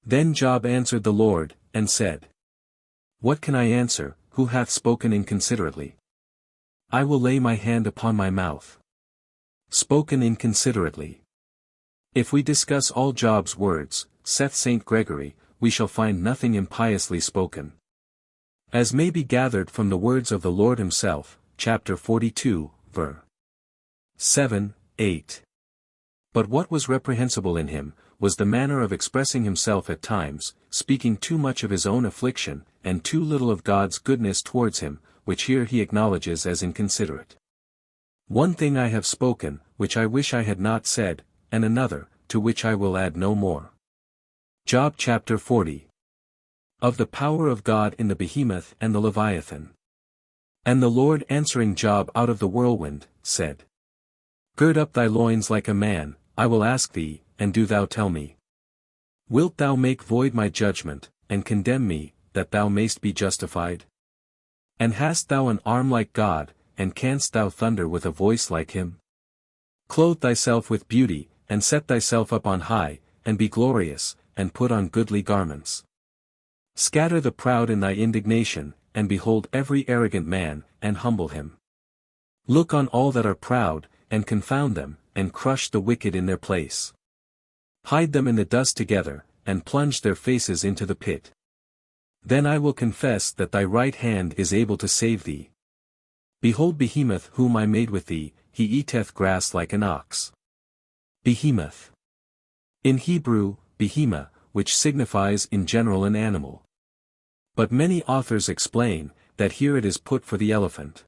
Then Job answered the Lord, and said, What can I answer, who hath spoken inconsiderately? I will lay my hand upon my mouth. Spoken inconsiderately. If we discuss all Job's words, saith St. Gregory, we shall find nothing impiously spoken. As may be gathered from the words of the Lord himself, chapter 42, ver. 7, 8. But what was reprehensible in him, was the manner of expressing himself at times, speaking too much of his own affliction, and too little of God's goodness towards him, which here he acknowledges as inconsiderate. One thing I have spoken, which I wish I had not said, and another, to which I will add no more. Job chapter 40. Of the power of God in the behemoth and the Leviathan. And the Lord answering Job out of the whirlwind, said, Gird up thy loins like a man, I will ask thee, and do thou tell me. Wilt thou make void my judgment, and condemn me, that thou mayst be justified? And hast thou an arm like God, and canst thou thunder with a voice like him? Clothe thyself with beauty, and set thyself up on high, and be glorious, and put on goodly garments. Scatter the proud in thy indignation, and behold every arrogant man, and humble him. Look on all that are proud, and confound them, and crush the wicked in their place. Hide them in the dust together, and plunge their faces into the pit. Then I will confess that thy right hand is able to save thee. Behold Behemoth whom I made with thee, he eateth grass like an ox. Behemoth. In Hebrew, behema, which signifies in general an animal. But many authors explain, that here it is put for the elephant.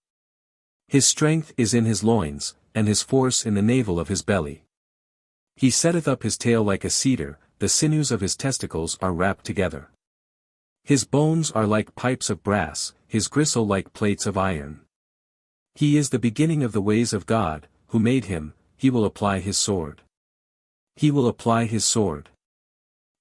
His strength is in his loins, and his force in the navel of his belly. He setteth up his tail like a cedar, the sinews of his testicles are wrapped together. His bones are like pipes of brass, his gristle like plates of iron. He is the beginning of the ways of God, who made him, he will apply his sword. He will apply his sword.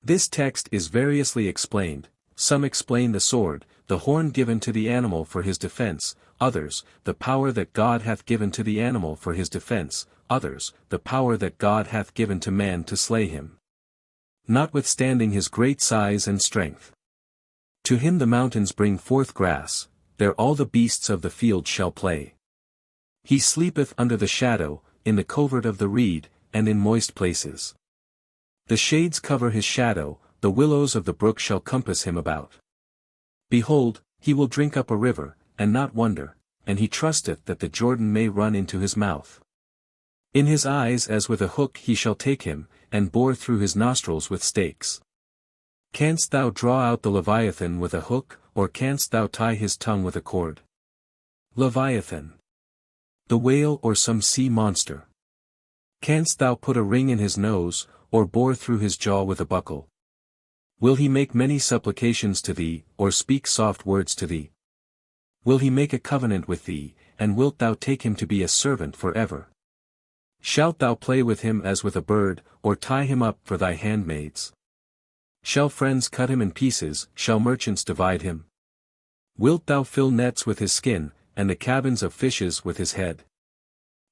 This text is variously explained. Some explain the sword, the horn given to the animal for his defense, others, the power that God hath given to the animal for his defense, others, the power that God hath given to man to slay him. Notwithstanding his great size and strength. To him the mountains bring forth grass, there all the beasts of the field shall play. He sleepeth under the shadow, in the covert of the reed, and in moist places. The shades cover his shadow, the willows of the brook shall compass him about. Behold, he will drink up a river, and not wonder, and he trusteth that the Jordan may run into his mouth. In his eyes as with a hook he shall take him, and bore through his nostrils with stakes. Canst thou draw out the Leviathan with a hook, or canst thou tie his tongue with a cord? Leviathan. The whale or some sea monster. Canst thou put a ring in his nose, or bore through his jaw with a buckle? Will he make many supplications to thee, or speak soft words to thee? Will he make a covenant with thee, and wilt thou take him to be a servant for ever? Shalt thou play with him as with a bird, or tie him up for thy handmaids? Shall friends cut him in pieces, shall merchants divide him? Wilt thou fill nets with his skin, and the cabins of fishes with his head?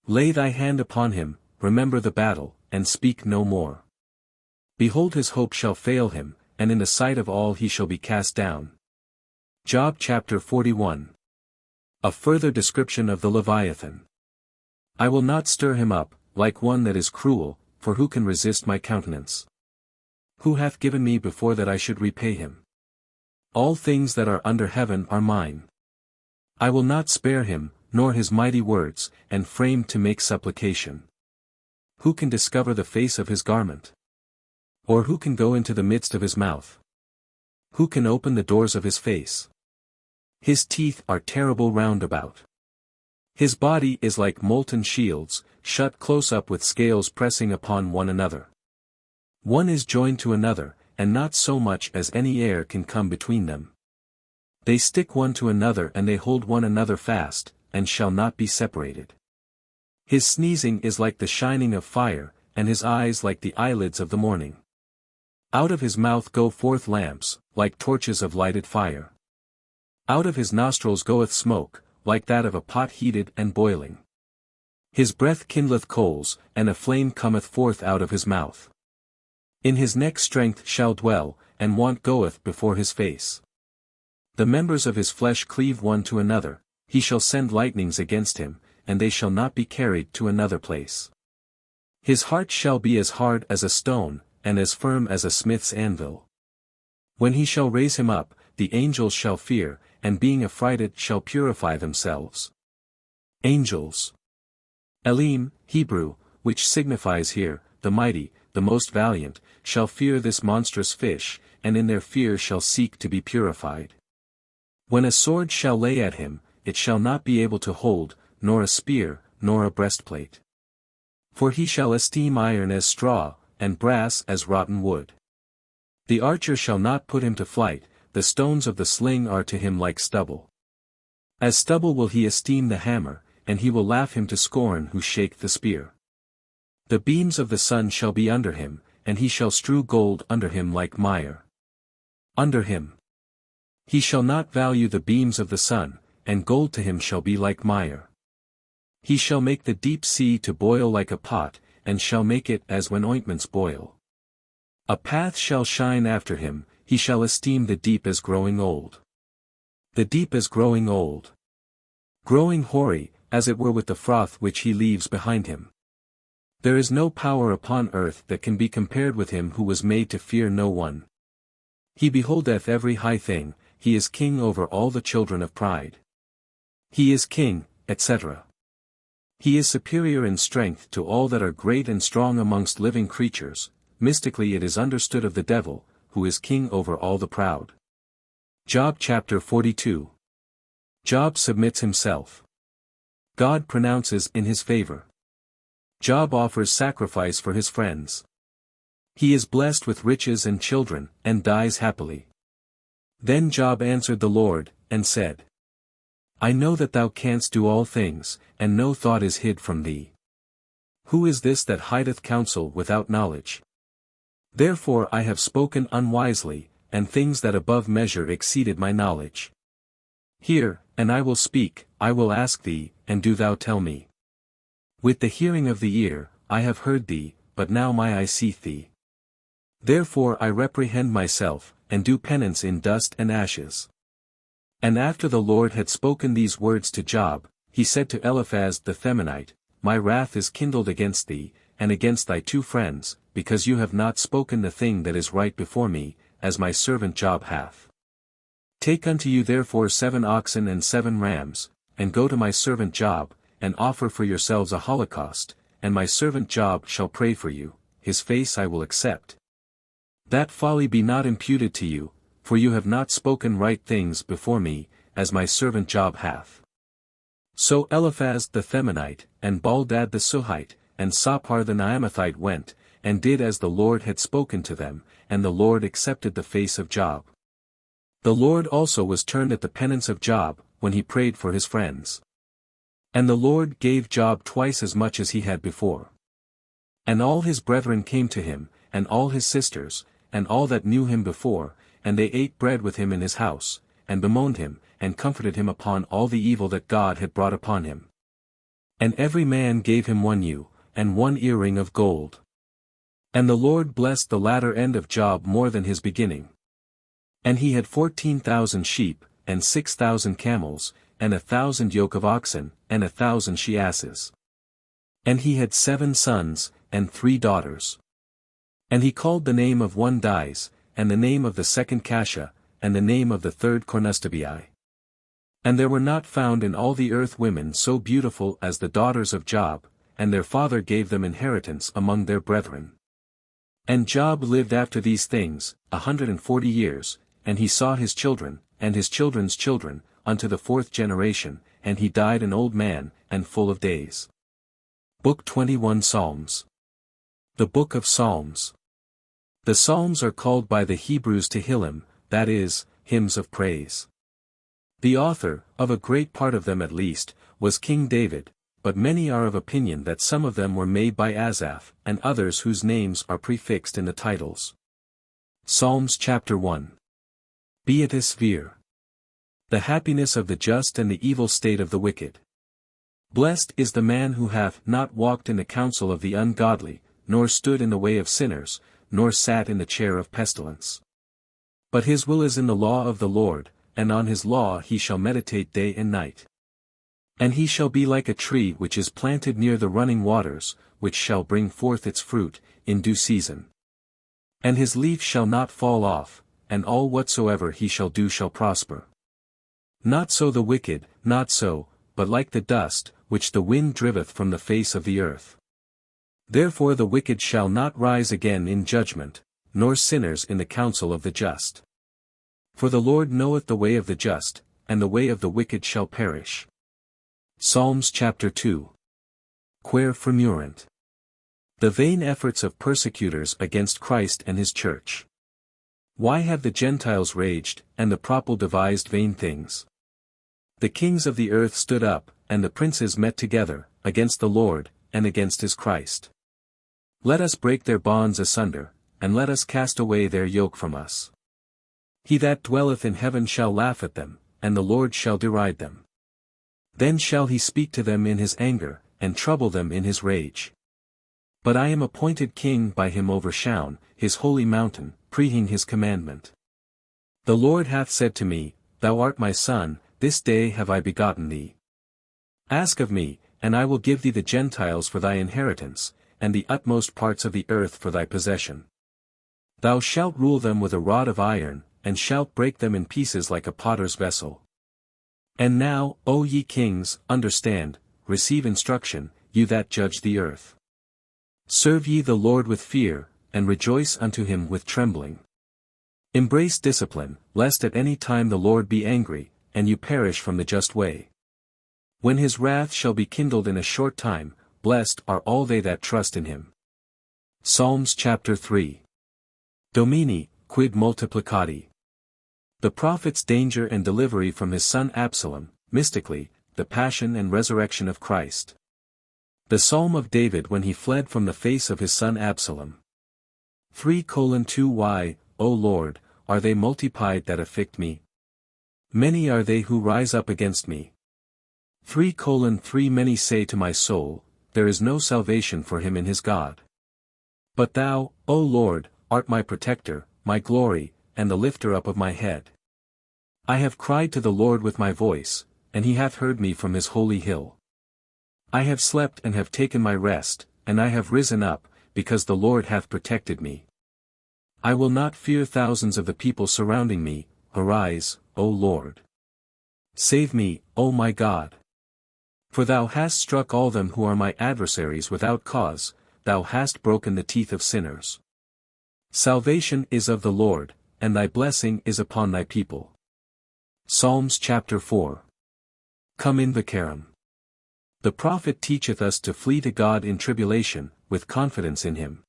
Lay thy hand upon him, remember the battle, and speak no more. Behold his hope shall fail him, and in the sight of all he shall be cast down. Job chapter 41. A further description of the Leviathan. I will not stir him up, like one that is cruel, for who can resist my countenance? Who hath given me before that I should repay him? All things that are under heaven are mine. I will not spare him, nor his mighty words, and frame to make supplication. Who can discover the face of his garment? Or who can go into the midst of his mouth? Who can open the doors of his face? His teeth are terrible round about. His body is like molten shields, shut close up with scales pressing upon one another. One is joined to another, and not so much as any air can come between them. They stick one to another and they hold one another fast, and shall not be separated. His sneezing is like the shining of fire, and his eyes like the eyelids of the morning. Out of his mouth go forth lamps, like torches of lighted fire. Out of his nostrils goeth smoke, like that of a pot heated and boiling. His breath kindleth coals, and a flame cometh forth out of his mouth. In his neck strength shall dwell, and want goeth before his face. The members of his flesh cleave one to another, he shall send lightnings against him, and they shall not be carried to another place. His heart shall be as hard as a stone, and as firm as a smith's anvil. When he shall raise him up, the angels shall fear, and being affrighted shall purify themselves. Angels. Elim, Hebrew, which signifies here, the mighty, the most valiant, shall fear this monstrous fish, and in their fear shall seek to be purified. When a sword shall lay at him, it shall not be able to hold, nor a spear, nor a breastplate. For he shall esteem iron as straw, and brass as rotten wood. The archer shall not put him to flight, the stones of the sling are to him like stubble. As stubble will he esteem the hammer, and he will laugh him to scorn who shake the spear. The beams of the sun shall be under him, and he shall strew gold under him like mire. Under him. He shall not value the beams of the sun, and gold to him shall be like mire. He shall make the deep sea to boil like a pot, and shall make it as when ointments boil. A path shall shine after him, he shall esteem the deep as growing old. The deep as growing old. Growing hoary, as it were with the froth which he leaves behind him. There is no power upon earth that can be compared with him who was made to fear no one. He beholdeth every high thing, he is king over all the children of pride. He is king, etc. He is superior in strength to all that are great and strong amongst living creatures. Mystically it is understood of the devil, who is king over all the proud. Job chapter 42. Job submits himself. God pronounces in his favor. Job offers sacrifice for his friends. He is blessed with riches and children, and dies happily. Then Job answered the Lord, and said, I know that thou canst do all things, and no thought is hid from thee. Who is this that hideth counsel without knowledge? Therefore I have spoken unwisely, and things that above measure exceeded my knowledge. Hear, and I will speak, I will ask thee, and do thou tell me. With the hearing of the ear, I have heard thee, but now my eye seeth thee. Therefore I reprehend myself, and do penance in dust and ashes. And after the Lord had spoken these words to Job, he said to Eliphaz the Themanite, My wrath is kindled against thee, and against thy 2 friends, because you have not spoken the thing that is right before me, as my servant Job hath. Take unto you therefore 7 oxen and 7 rams, and go to my servant Job, and offer for yourselves a holocaust, and my servant Job shall pray for you, his face I will accept. That folly be not imputed to you, for you have not spoken right things before me, as my servant Job hath. So Eliphaz the Themanite, and Baldad the Suhite, and Sophar the Naamathite went, and did as the Lord had spoken to them, and the Lord accepted the face of Job. The Lord also was turned at the penance of Job, when he prayed for his friends. And the Lord gave Job twice as much as he had before. And all his brethren came to him, and all his sisters, and all that knew him before, and they ate bread with him in his house, and bemoaned him, and comforted him upon all the evil that God had brought upon him. And every man gave him 1 ewe, and 1 earring of gold. And the Lord blessed the latter end of Job more than his beginning. And he had 14,000 sheep, and 6,000 camels, and 1,000 yoke of oxen, and 1,000 she-asses. And he had 7 sons, and 3 daughters. And he called the name of one Dies, and the name of the second Cassia, and the name of the third Cornustabii. And there were not found in all the earth women so beautiful as the daughters of Job, and their father gave them inheritance among their brethren. And Job lived after these things 140 years, and he saw his children, and his children's children, unto the 4th generation, and he died an old man, and full of days. Book 21 Psalms. The Book of Psalms. The Psalms are called by the Hebrews Tehillim, that is, hymns of praise. The author, of a great part of them at least, was King David, but many are of opinion that some of them were made by Asaph, and others whose names are prefixed in the titles. Psalms chapter 1. Beatus vir. The happiness of the just and the evil state of the wicked. Blessed is the man who hath not walked in the counsel of the ungodly, nor stood in the way of sinners, nor sat in the chair of pestilence. But his will is in the law of the Lord, and on his law he shall meditate day and night. And he shall be like a tree which is planted near the running waters, which shall bring forth its fruit, in due season. And his leaf shall not fall off, and all whatsoever he shall do shall prosper. Not so the wicked, not so, but like the dust, which the wind driveth from the face of the earth. Therefore the wicked shall not rise again in judgment, nor sinners in the counsel of the just. For the Lord knoweth the way of the just, and the way of the wicked shall perish. Psalms chapter 2. Quaer frimurent. The vain efforts of persecutors against Christ and his church. Why have the Gentiles raged, and the propel devised vain things? The kings of the earth stood up, and the princes met together, against the Lord, and against his Christ. Let us break their bonds asunder, and let us cast away their yoke from us. He that dwelleth in heaven shall laugh at them, and the Lord shall deride them. Then shall he speak to them in his anger, and trouble them in his rage. But I am appointed king by him over Shaun, his holy mountain, preaching his commandment. The Lord hath said to me, Thou art my son, this day have I begotten thee. Ask of me, and I will give thee the Gentiles for thy inheritance, and the utmost parts of the earth for thy possession. Thou shalt rule them with a rod of iron, and shalt break them in pieces like a potter's vessel. And now, O ye kings, understand, receive instruction, you that judge the earth. Serve ye the Lord with fear, and rejoice unto him with trembling. Embrace discipline, lest at any time the Lord be angry, and you perish from the just way. When his wrath shall be kindled in a short time, blessed are all they that trust in him. Psalms chapter 3. Domini, quid multiplicati. The prophet's danger and delivery from his son Absalom, mystically, the passion and resurrection of Christ. The Psalm of David when he fled from the face of his son Absalom. 3:2 Why, O Lord, are they multiplied that afflict me? Many are they who rise up against me. 3:3 Many say to my soul, there is no salvation for him in his God. But thou, O Lord, art my protector, my glory, and the lifter up of my head. I have cried to the Lord with my voice, and he hath heard me from his holy hill. I have slept and have taken my rest, and I have risen up, because the Lord hath protected me. I will not fear thousands of the people surrounding me. Arise, O Lord. Save me, O my God. For thou hast struck all them who are my adversaries without cause, thou hast broken the teeth of sinners. Salvation is of the Lord, and thy blessing is upon thy people. Psalms chapter 4. Come in Vicarum. The prophet teacheth us to flee to God in tribulation, with confidence in him.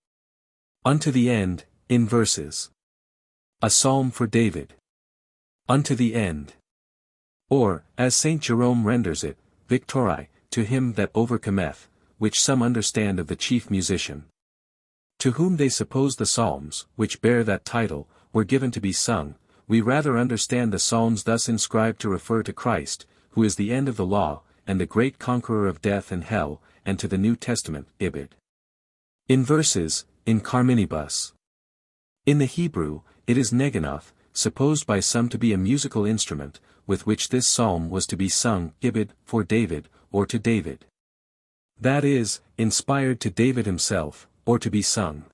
Unto the end, in verses. A psalm for David. Unto the end. Or, as Saint Jerome renders it, Victori, to him that overcometh, which some understand of the chief musician. To whom they suppose the psalms, which bear that title, were given to be sung, we rather understand the psalms thus inscribed to refer to Christ, who is the end of the law, and the great conqueror of death and hell, and to the New Testament, Ibid. In verses, in carminibus. In the Hebrew, it is neganoth, supposed by some to be a musical instrument, with which this psalm was to be sung, Ibid, for David, or to David. That is, inspired to David himself, or to be sung.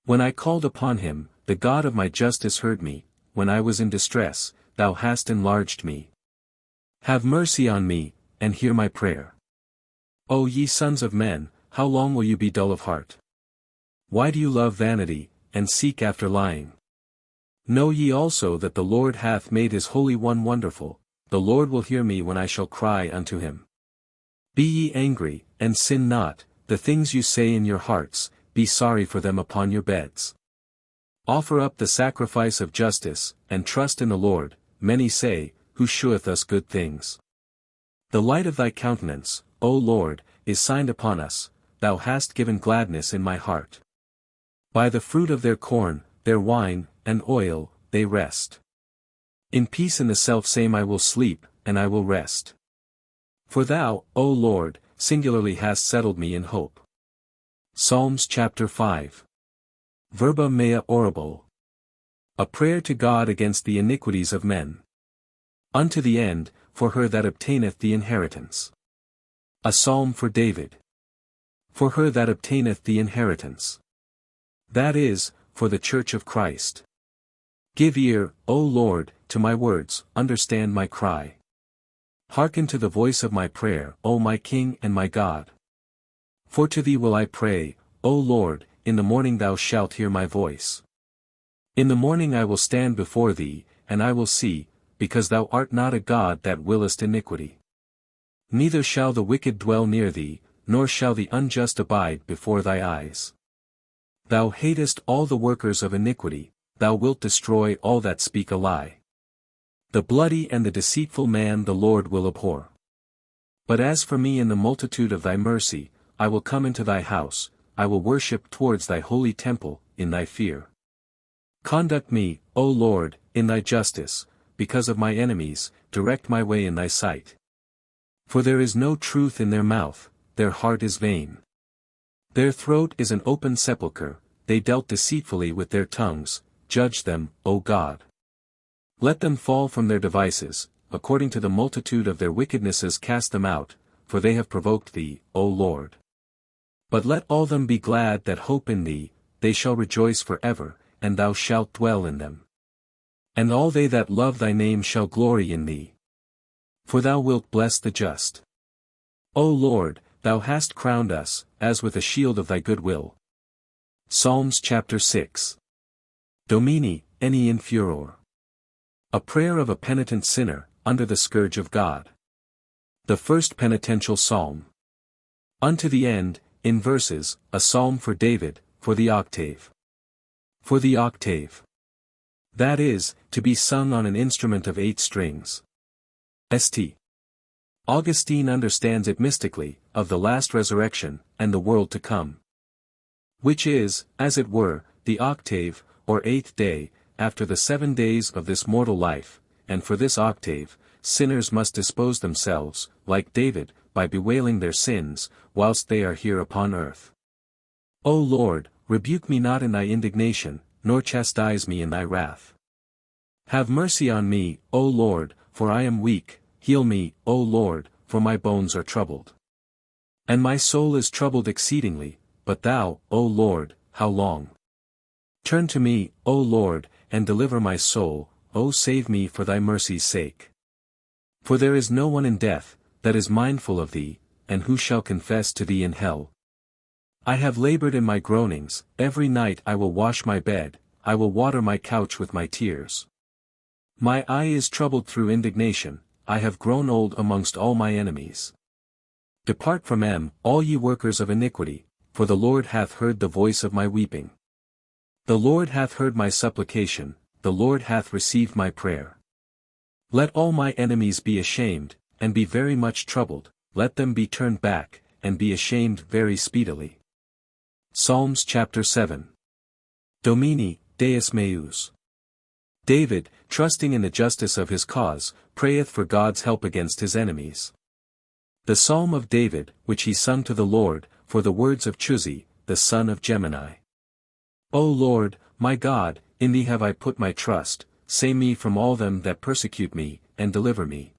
When I called upon him, the God of my justice heard me, when I was in distress, thou hast enlarged me. Have mercy on me, and hear my prayer. O ye sons of men, how long will you be dull of heart? Why do you love vanity, and seek after lying? Know ye also that the Lord hath made his Holy One wonderful, the Lord will hear me when I shall cry unto him. Be ye angry, and sin not, the things you say in your hearts, be sorry for them upon your beds. Offer up the sacrifice of justice, and trust in the Lord, many say, who sheweth us good things. The light of thy countenance, O Lord, is signed upon us, thou hast given gladness in my heart. By the fruit of their corn, their wine, and oil, they rest. In peace in the selfsame I will sleep, and I will rest. For thou, O Lord, singularly hast settled me in hope. Psalms chapter 5. Verba mea orabile. A prayer to God against the iniquities of men. Unto the end, for her that obtaineth the inheritance. A psalm for David. For her that obtaineth the inheritance. That is, for the Church of Christ. Give ear, O Lord, to my words, understand my cry. Hearken to the voice of my prayer, O my King and my God. For to thee will I pray, O Lord, in the morning thou shalt hear my voice. In the morning I will stand before thee, and I will see, because thou art not a God that willest iniquity. Neither shall the wicked dwell near thee, nor shall the unjust abide before thy eyes. Thou hatest all the workers of iniquity, thou wilt destroy all that speak a lie. The bloody and the deceitful man the Lord will abhor. But as for me in the multitude of thy mercy, I will come into thy house, I will worship towards thy holy temple, in thy fear. Conduct me, O Lord, in thy justice, because of my enemies, direct my way in thy sight. For there is no truth in their mouth, their heart is vain. Their throat is an open sepulchre, they dealt deceitfully with their tongues, judge them, O God. Let them fall from their devices, according to the multitude of their wickednesses cast them out, for they have provoked thee, O Lord. But let all them be glad that hope in thee, they shall rejoice for ever, and thou shalt dwell in them. And all they that love thy name shall glory in thee. For thou wilt bless the just. O Lord, thou hast crowned us, as with a shield of thy good will. Psalms chapter 6. Domini, eni in furor. A prayer of a penitent sinner, under the scourge of God. The first penitential psalm. Unto the end, in verses, a psalm for David, for the octave. For the octave. That is, to be sung on an instrument of 8 strings. St. Augustine understands it mystically, of the last resurrection, and the world to come. Which is, as it were, the octave, or 8th day, after the 7 days of this mortal life, and for this octave, sinners must dispose themselves, like David, by bewailing their sins, whilst they are here upon earth. O Lord, rebuke me not in thy indignation, nor chastise me in thy wrath. Have mercy on me, O Lord, for I am weak, heal me, O Lord, for my bones are troubled. And my soul is troubled exceedingly, but thou, O Lord, how long? Turn to me, O Lord, and deliver my soul, O save me for thy mercy's sake. For there is no one in death, that is mindful of thee, and who shall confess to thee in hell? I have labored in my groanings, every night I will wash my bed, I will water my couch with my tears. My eye is troubled through indignation, I have grown old amongst all my enemies. Depart from me, all ye workers of iniquity, for the Lord hath heard the voice of my weeping. The Lord hath heard my supplication, the Lord hath received my prayer. Let all my enemies be ashamed, and be very much troubled, let them be turned back, and be ashamed very speedily. Psalms chapter 7. Domini, Deus meus. David, trusting in the justice of his cause, prayeth for God's help against his enemies. The Psalm of David, which he sung to the Lord, for the words of Chuzi, the son of Gemini. O Lord, my God, in thee have I put my trust, save me from all them that persecute me, and deliver me.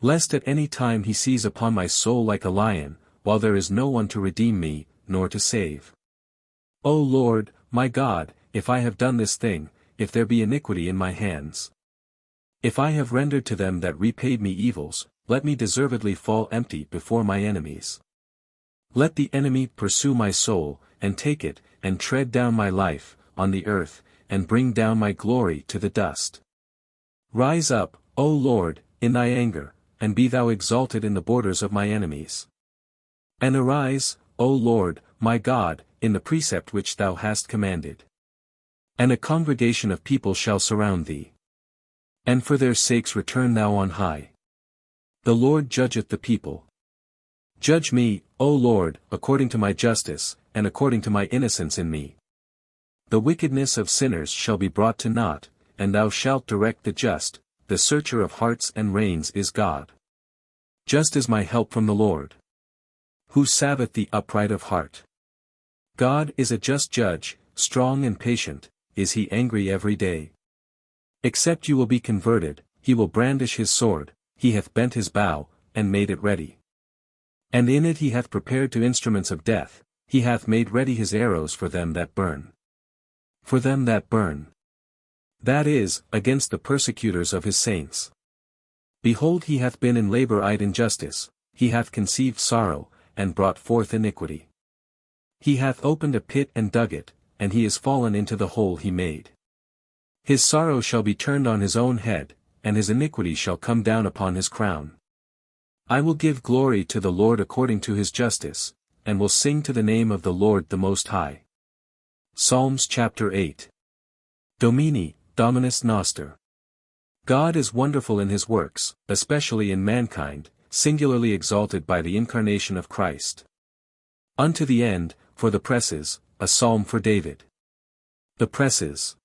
Lest at any time he seize upon my soul like a lion, while there is no one to redeem me, nor to save. O Lord, my God, if I have done this thing, if there be iniquity in my hands. If I have rendered to them that repaid me evils, let me deservedly fall empty before my enemies. Let the enemy pursue my soul, and take it, and tread down my life, on the earth, and bring down my glory to the dust. Rise up, O Lord, in thy anger, and be thou exalted in the borders of my enemies. And arise, O Lord, my God, in the precept which thou hast commanded. And a congregation of people shall surround thee. And for their sakes return thou on high. The Lord judgeth the people. Judge me, O Lord, according to my justice, and according to my innocence in me. The wickedness of sinners shall be brought to naught, and thou shalt direct the just, the searcher of hearts and reins is God. Just is my help from the Lord, who saveth the upright of heart. God is a just judge, strong and patient, is he angry every day? Except you will be converted, he will brandish his sword, he hath bent his bow, and made it ready. And in it he hath prepared to instruments of death, he hath made ready his arrows for them that burn. For them that burn. That is, against the persecutors of his saints. Behold, he hath been in labor in justice, he hath conceived sorrow, and brought forth iniquity. He hath opened a pit and dug it, and he is fallen into the hole he made. His sorrow shall be turned on his own head, and his iniquity shall come down upon his crown. I will give glory to the Lord according to his justice, and will sing to the name of the Lord the Most High. Psalms chapter 8. Domini, Dominus Noster. God is wonderful in his works, especially in mankind, singularly exalted by the incarnation of Christ. Unto the end, for the presses, a psalm for David. The presses.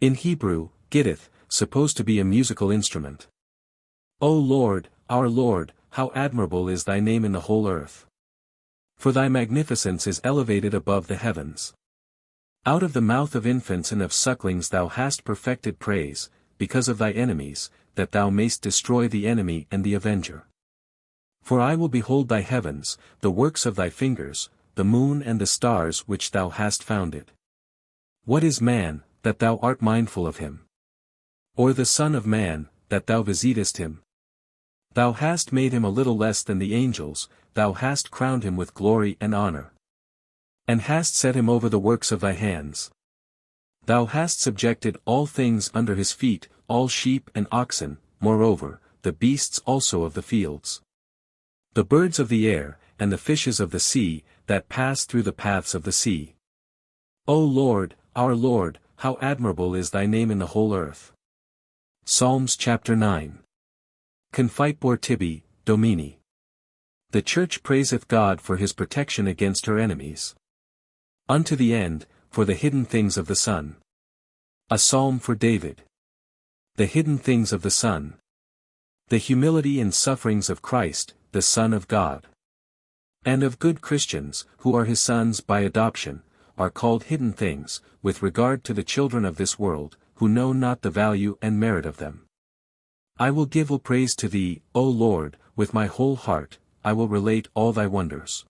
In Hebrew, JUDITH, supposed to be a musical instrument. O Lord, our Lord, how admirable is thy name in the whole earth. For thy magnificence is elevated above the heavens. Out of the mouth of infants and of sucklings thou hast perfected praise, because of thy enemies, that thou mayst destroy the enemy and the avenger. For I will behold thy heavens, the works of thy fingers, the moon and the stars which thou hast founded. What is man, that thou art mindful of him? Or the son of man, that thou visitest him? Thou hast made him a little less than the angels, thou hast crowned him with glory and honor. And hast set him over the works of thy hands. Thou hast subjected all things under his feet, all sheep and oxen, moreover, the beasts also of the fields. The birds of the air, and the fishes of the sea, that pass through the paths of the sea. O Lord, our Lord, how admirable is thy name in the whole earth. Psalms chapter 9. Confitebor tibi, Domini. The Church praiseth God for his protection against her enemies. Unto the end, for the hidden things of the Son. A psalm for David. The hidden things of the Son. The humility and sufferings of Christ, the Son of God. And of good Christians, who are his sons by adoption, are called hidden things, with regard to the children of this world, who know not the value and merit of them. I will give praise to thee, O Lord, with my whole heart, I will relate all thy wonders.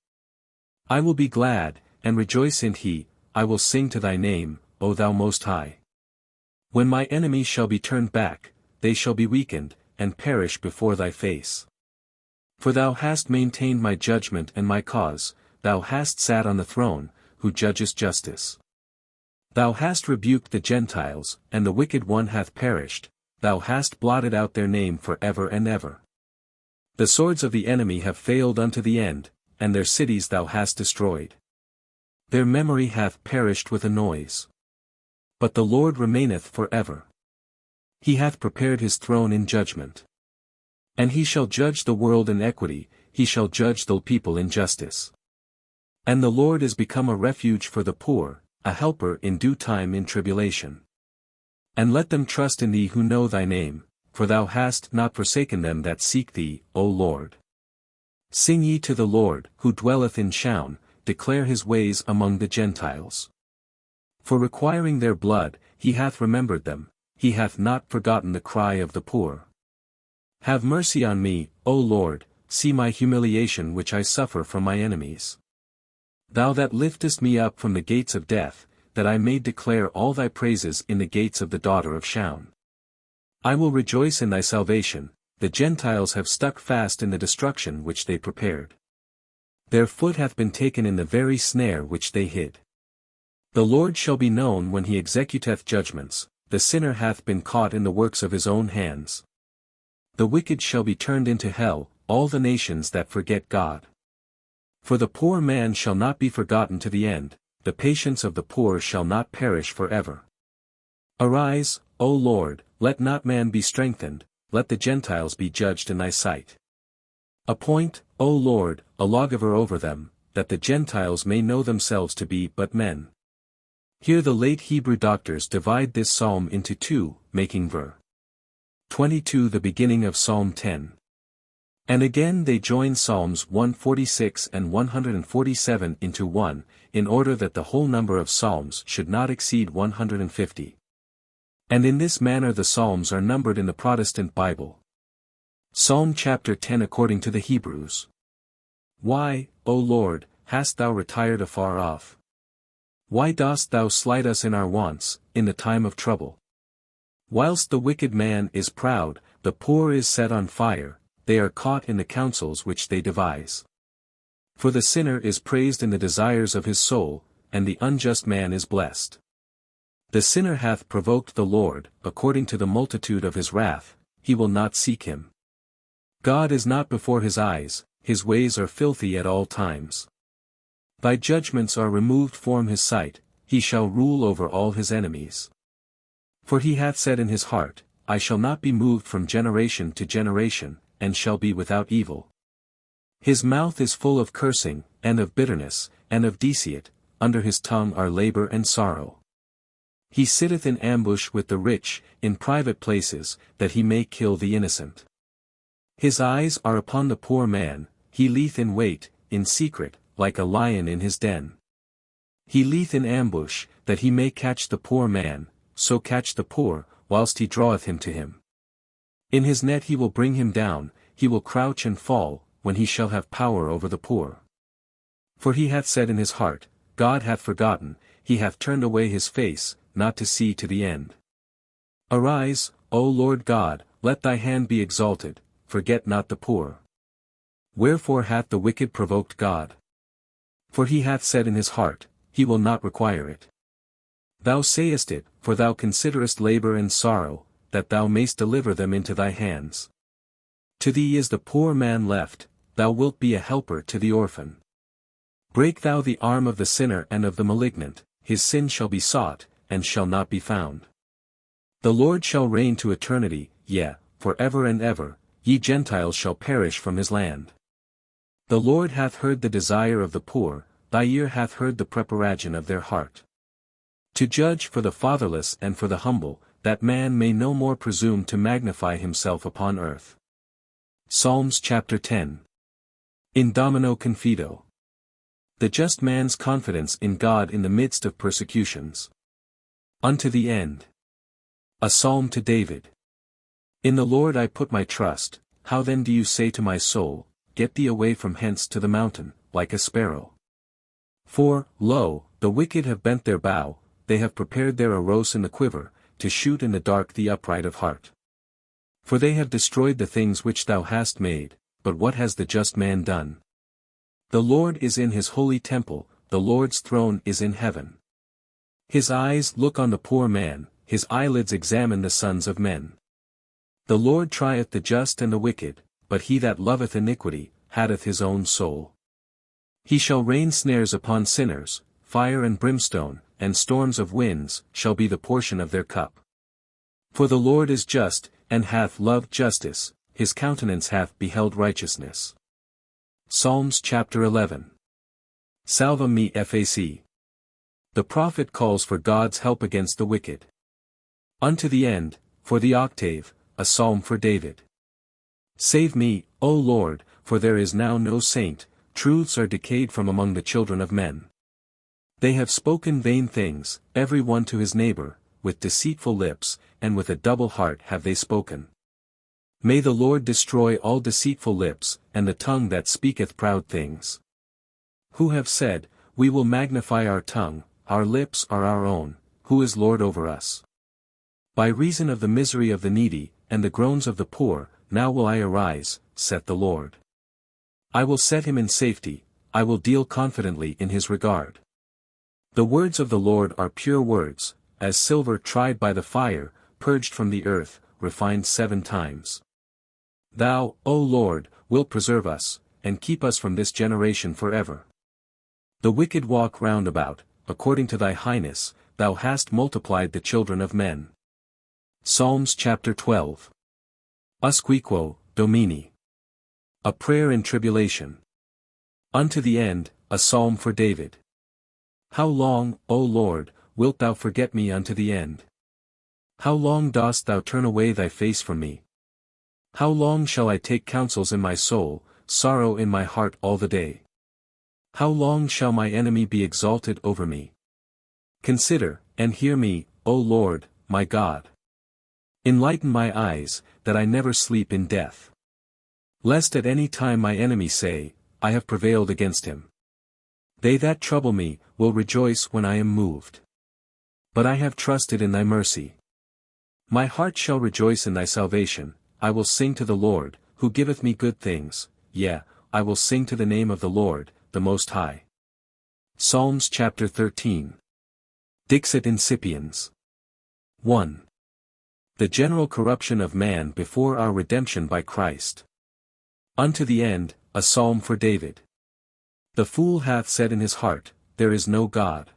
I will be glad, and rejoice in thee, I will sing to thy name, O thou Most High. When my enemies shall be turned back, they shall be weakened, and perish before thy face. For thou hast maintained my judgment and my cause, thou hast sat on the throne, who judgest justice. Thou hast rebuked the Gentiles, and the wicked one hath perished, thou hast blotted out their name for ever and ever. The swords of the enemy have failed unto the end, and their cities thou hast destroyed. Their memory hath perished with a noise. But the Lord remaineth for ever. He hath prepared his throne in judgment. And he shall judge the world in equity, he shall judge the people in justice. And the Lord is become a refuge for the poor, a helper in due time in tribulation. And let them trust in thee who know thy name, for thou hast not forsaken them that seek thee, O Lord. Sing ye to the Lord, who dwelleth in Shoun, declare his ways among the Gentiles. For requiring their blood, he hath remembered them, he hath not forgotten the cry of the poor. Have mercy on me, O Lord, see my humiliation which I suffer from my enemies. Thou that liftest me up from the gates of death, that I may declare all thy praises in the gates of the daughter of Shoun. I will rejoice in thy salvation, the Gentiles have stuck fast in the destruction which they prepared. Their foot hath been taken in the very snare which they hid. The Lord shall be known when he executeth judgments, the sinner hath been caught in the works of his own hands. The wicked shall be turned into hell, all the nations that forget God. For the poor man shall not be forgotten to the end, the patience of the poor shall not perish forever. Arise, O Lord, let not man be strengthened, let the Gentiles be judged in thy sight. Appoint, O Lord, a lawgiver over them, that the Gentiles may know themselves to be but men. Here the late Hebrew doctors divide this psalm into two, making ver. 22 the beginning of Psalm 10. And again they join Psalms 146 and 147 into one, in order that the whole number of psalms should not exceed 150. And in this manner the psalms are numbered in the Protestant Bible. Psalm chapter 10 according to the Hebrews. Why, O Lord, hast thou retired afar off? Why dost thou slight us in our wants, in the time of trouble? Whilst the wicked man is proud, the poor is set on fire, they are caught in the counsels which they devise. For the sinner is praised in the desires of his soul, and the unjust man is blessed. The sinner hath provoked the Lord, according to the multitude of his wrath, he will not seek him. God is not before his eyes, his ways are filthy at all times. Thy judgments are removed from his sight, he shall rule over all his enemies. For he hath said in his heart, I shall not be moved from generation to generation, and shall be without evil. His mouth is full of cursing, and of bitterness, and of deceit, under his tongue are labor and sorrow. He sitteth in ambush with the rich, in private places, that he may kill the innocent. His eyes are upon the poor man, he lieth in wait, in secret, like a lion in his den. He lieth in ambush, that he may catch the poor man, so catch the poor, whilst he draweth him to him. In his net he will bring him down, he will crouch and fall, when he shall have power over the poor. For he hath said in his heart, God hath forgotten, he hath turned away his face, not to see to the end. Arise, O Lord God, let thy hand be exalted, forget not the poor. Wherefore hath the wicked provoked God? For he hath said in his heart, he will not require it. Thou sayest it, for thou considerest labor and sorrow, that thou mayst deliver them into thy hands. To thee is the poor man left, thou wilt be a helper to the orphan. Break thou the arm of the sinner and of the malignant, his sin shall be sought, and shall not be found. The Lord shall reign to eternity, yea, for ever and ever, ye Gentiles shall perish from his land. The Lord hath heard the desire of the poor, thy ear hath heard the preparation of their heart. To judge for the fatherless and for the humble, that man may no more presume to magnify himself upon earth. Psalms chapter 10. In Domino confido. The just man's confidence in God in the midst of persecutions. Unto the end. A psalm to David. In the Lord I put my trust. How then do you say to my soul, Get thee away from hence to the mountain, like a sparrow? For, lo, the wicked have bent their bow, they have prepared their arrows in the quiver, to shoot in the dark the upright of heart. For they have destroyed the things which thou hast made, but what has the just man done? The Lord is in his holy temple, the Lord's throne is in heaven. His eyes look on the poor man, his eyelids examine the sons of men. The Lord trieth the just and the wicked, but he that loveth iniquity, hateth his own soul. He shall rain snares upon sinners, fire and brimstone, and storms of winds, shall be the portion of their cup. For the Lord is just, and hath loved justice, his countenance hath beheld righteousness. Psalms chapter 11. Salva me fac. The prophet calls for God's help against the wicked. Unto the end, for the octave, a psalm for David. Save me, O Lord, for there is now no saint, truths are decayed from among the children of men. They have spoken vain things, every one to his neighbor, with deceitful lips, and with a double heart have they spoken. May the Lord destroy all deceitful lips, and the tongue that speaketh proud things. Who have said, We will magnify our tongue, our lips are our own, who is Lord over us? By reason of the misery of the needy, and the groans of the poor, now will I arise, saith the Lord. I will set him in safety, I will deal confidently in his regard. The words of the Lord are pure words, as silver tried by the fire, purged from the earth, refined 7 times. Thou, O Lord, wilt preserve us, and keep us from this generation forever. The wicked walk round about, according to thy highness, thou hast multiplied the children of men. Psalms chapter 12. Usquequo, Domini. A prayer in tribulation. Unto the end, a psalm for David. How long, O Lord, wilt thou forget me unto the end? How long dost thou turn away thy face from me? How long shall I take counsels in my soul, sorrow in my heart all the day? How long shall my enemy be exalted over me? Consider, and hear me, O Lord, my God. Enlighten my eyes, that I never sleep in death. Lest at any time my enemy say, I have prevailed against him. They that trouble me, will rejoice when I am moved. But I have trusted in thy mercy. My heart shall rejoice in thy salvation, I will sing to the Lord, who giveth me good things, yea, I will sing to the name of the Lord, the Most High. Psalms chapter 13. Dixit Incipiens. 1. The general corruption of man before our redemption by Christ. Unto the end, a psalm for David. The fool hath said in his heart, There is no God.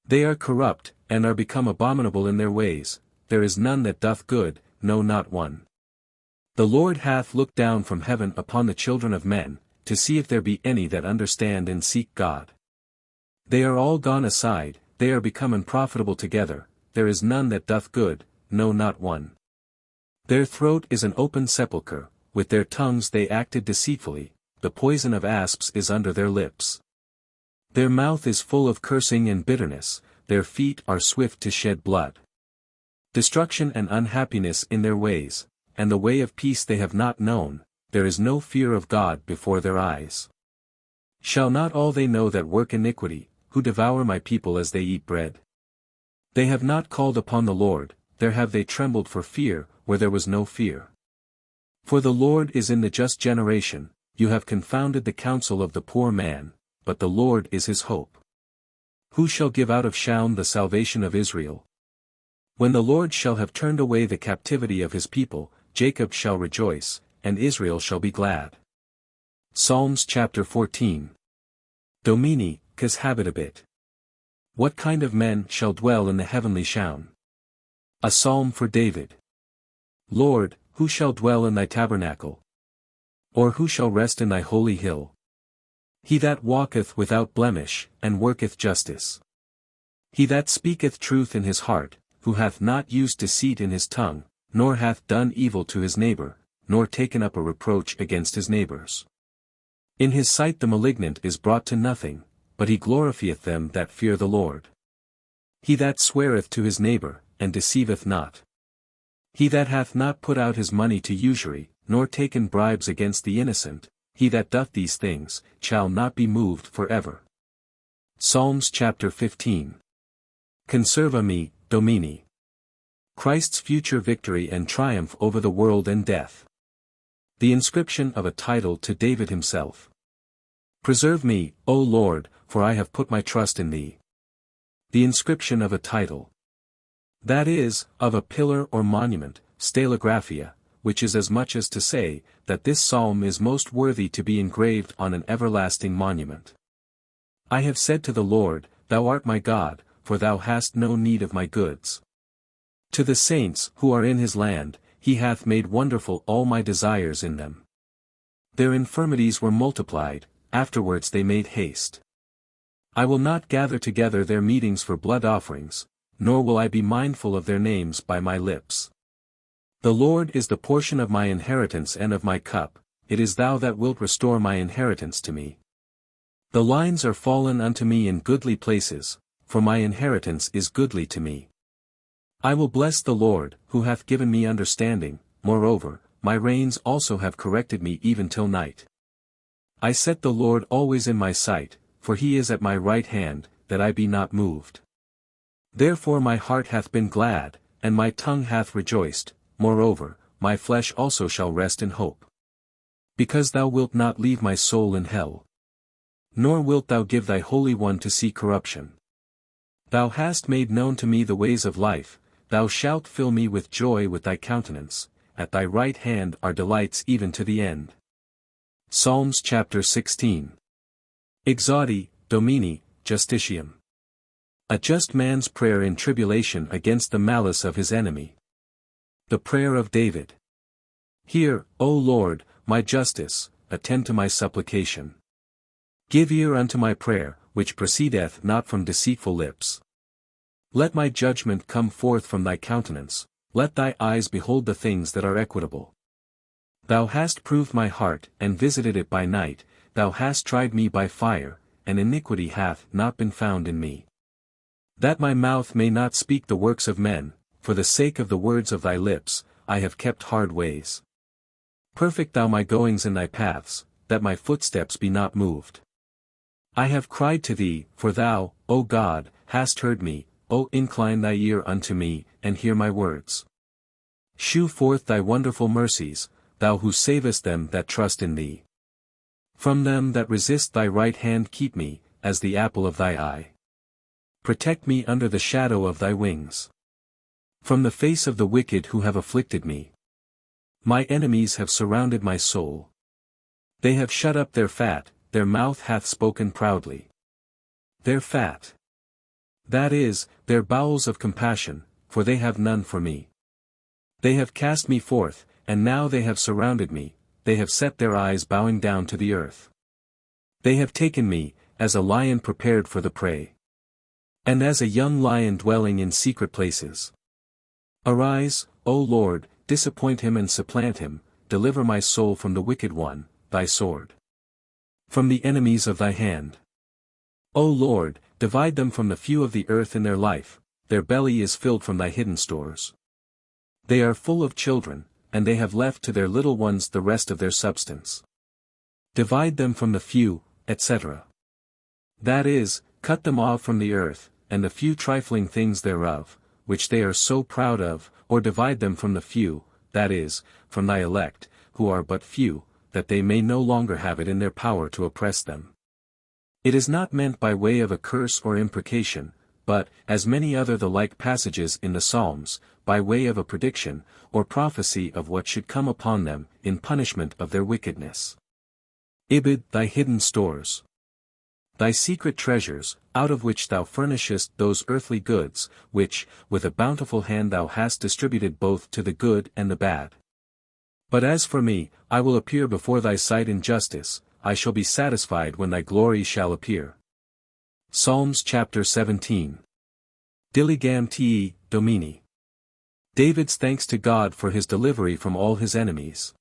They are corrupt, and are become abominable in their ways, there is none that doth good, no not one. The Lord hath looked down from heaven upon the children of men, to see if there be any that understand and seek God. They are all gone aside, they are become unprofitable together, there is none that doth good, no not one. Their throat is an open sepulchre, with their tongues they acted deceitfully, the poison of asps is under their lips. Their mouth is full of cursing and bitterness, their feet are swift to shed blood. Destruction and unhappiness in their ways, and the way of peace they have not known, there is no fear of God before their eyes. Shall not all they know that work iniquity, who devour my people as they eat bread? They have not called upon the Lord, there have they trembled for fear, where there was no fear. For the Lord is in the just generation, you have confounded the counsel of the poor man, but the Lord is his hope. Who shall give out of Shaun the salvation of Israel? When the Lord shall have turned away the captivity of his people, Jacob shall rejoice, and Israel shall be glad. Psalms chapter 14. Domini, quis habitabit. What kind of men shall dwell in the heavenly Shaun? A psalm for David. Lord, who shall dwell in thy tabernacle? Or who shall rest in thy holy hill? He that walketh without blemish, and worketh justice. He that speaketh truth in his heart, who hath not used deceit in his tongue, nor hath done evil to his neighbor, nor taken up a reproach against his neighbors. In his sight the malignant is brought to nothing, but he glorifieth them that fear the Lord. He that sweareth to his neighbor, and deceiveth not. He that hath not put out his money to usury, nor taken bribes against the innocent, he that doth these things, shall not be moved for ever. Psalms chapter 15. Conserva me, Domini. Christ's future victory and triumph over the world and death. The inscription of a title to David himself. Preserve me, O Lord, for I have put my trust in thee. The inscription of a title. That is, of a pillar or monument, stelagraphia, which is as much as to say, that this psalm is most worthy to be engraved on an everlasting monument. I have said to the Lord, Thou art my God, for thou hast no need of my goods. To the saints who are in his land, he hath made wonderful all my desires in them. Their infirmities were multiplied, afterwards they made haste. I will not gather together their meetings for blood offerings, nor will I be mindful of their names by my lips. The Lord is the portion of my inheritance and of my cup, it is thou that wilt restore my inheritance to me. The lines are fallen unto me in goodly places, for my inheritance is goodly to me. I will bless the Lord, who hath given me understanding, moreover, my reins also have corrected me even till night. I set the Lord always in my sight, for he is at my right hand, that I be not moved. Therefore my heart hath been glad, and my tongue hath rejoiced, moreover, my flesh also shall rest in hope. Because thou wilt not leave my soul in hell. Nor wilt thou give thy Holy One to see corruption. Thou hast made known to me the ways of life, thou shalt fill me with joy with thy countenance, at thy right hand are delights even to the end. Psalms chapter 16. Exaudi, Domini, Justitiam. A just man's prayer in tribulation against the malice of his enemy. The prayer of David. Hear, O Lord, my justice, attend to my supplication. Give ear unto my prayer, which proceedeth not from deceitful lips. Let my judgment come forth from thy countenance, let thy eyes behold the things that are equitable. Thou hast proved my heart, and visited it by night, thou hast tried me by fire, and iniquity hath not been found in me. That my mouth may not speak the works of men, for the sake of the words of thy lips, I have kept hard ways. Perfect thou my goings in thy paths, that my footsteps be not moved. I have cried to thee, for thou, O God, hast heard me, O incline thy ear unto me, and hear my words. Shew forth thy wonderful mercies, thou who savest them that trust in thee. From them that resist thy right hand keep me, as the apple of thy eye. Protect me under the shadow of thy wings. From the face of the wicked who have afflicted me. My enemies have surrounded my soul. They have shut up their fat, their mouth hath spoken proudly. Their fat. That is, their bowels of compassion, for they have none for me. They have cast me forth, and now they have surrounded me, they have set their eyes bowing down to the earth. They have taken me, as a lion prepared for the prey. And as a young lion dwelling in secret places. Arise, O Lord, disappoint him and supplant him, deliver my soul from the wicked one, thy sword. From the enemies of thy hand. O Lord, divide them from the few of the earth in their life, their belly is filled from thy hidden stores. They are full of children, and they have left to their little ones the rest of their substance. Divide them from the few, etc. That is, cut them off from the earth, and the few trifling things thereof, which they are so proud of, or divide them from the few, that is, from thy elect, who are but few, that they may no longer have it in their power to oppress them. It is not meant by way of a curse or imprecation, but, as many other the like passages in the Psalms, by way of a prediction, or prophecy of what should come upon them, in punishment of their wickedness. Ibid thy hidden stores. Thy secret treasures, out of which thou furnishest those earthly goods, which, with a bountiful hand thou hast distributed both to the good and the bad. But as for me, I will appear before thy sight in justice, I shall be satisfied when thy glory shall appear. Psalms chapter 17. Diligam te, Domini. David's thanks to God for his delivery from all his enemies.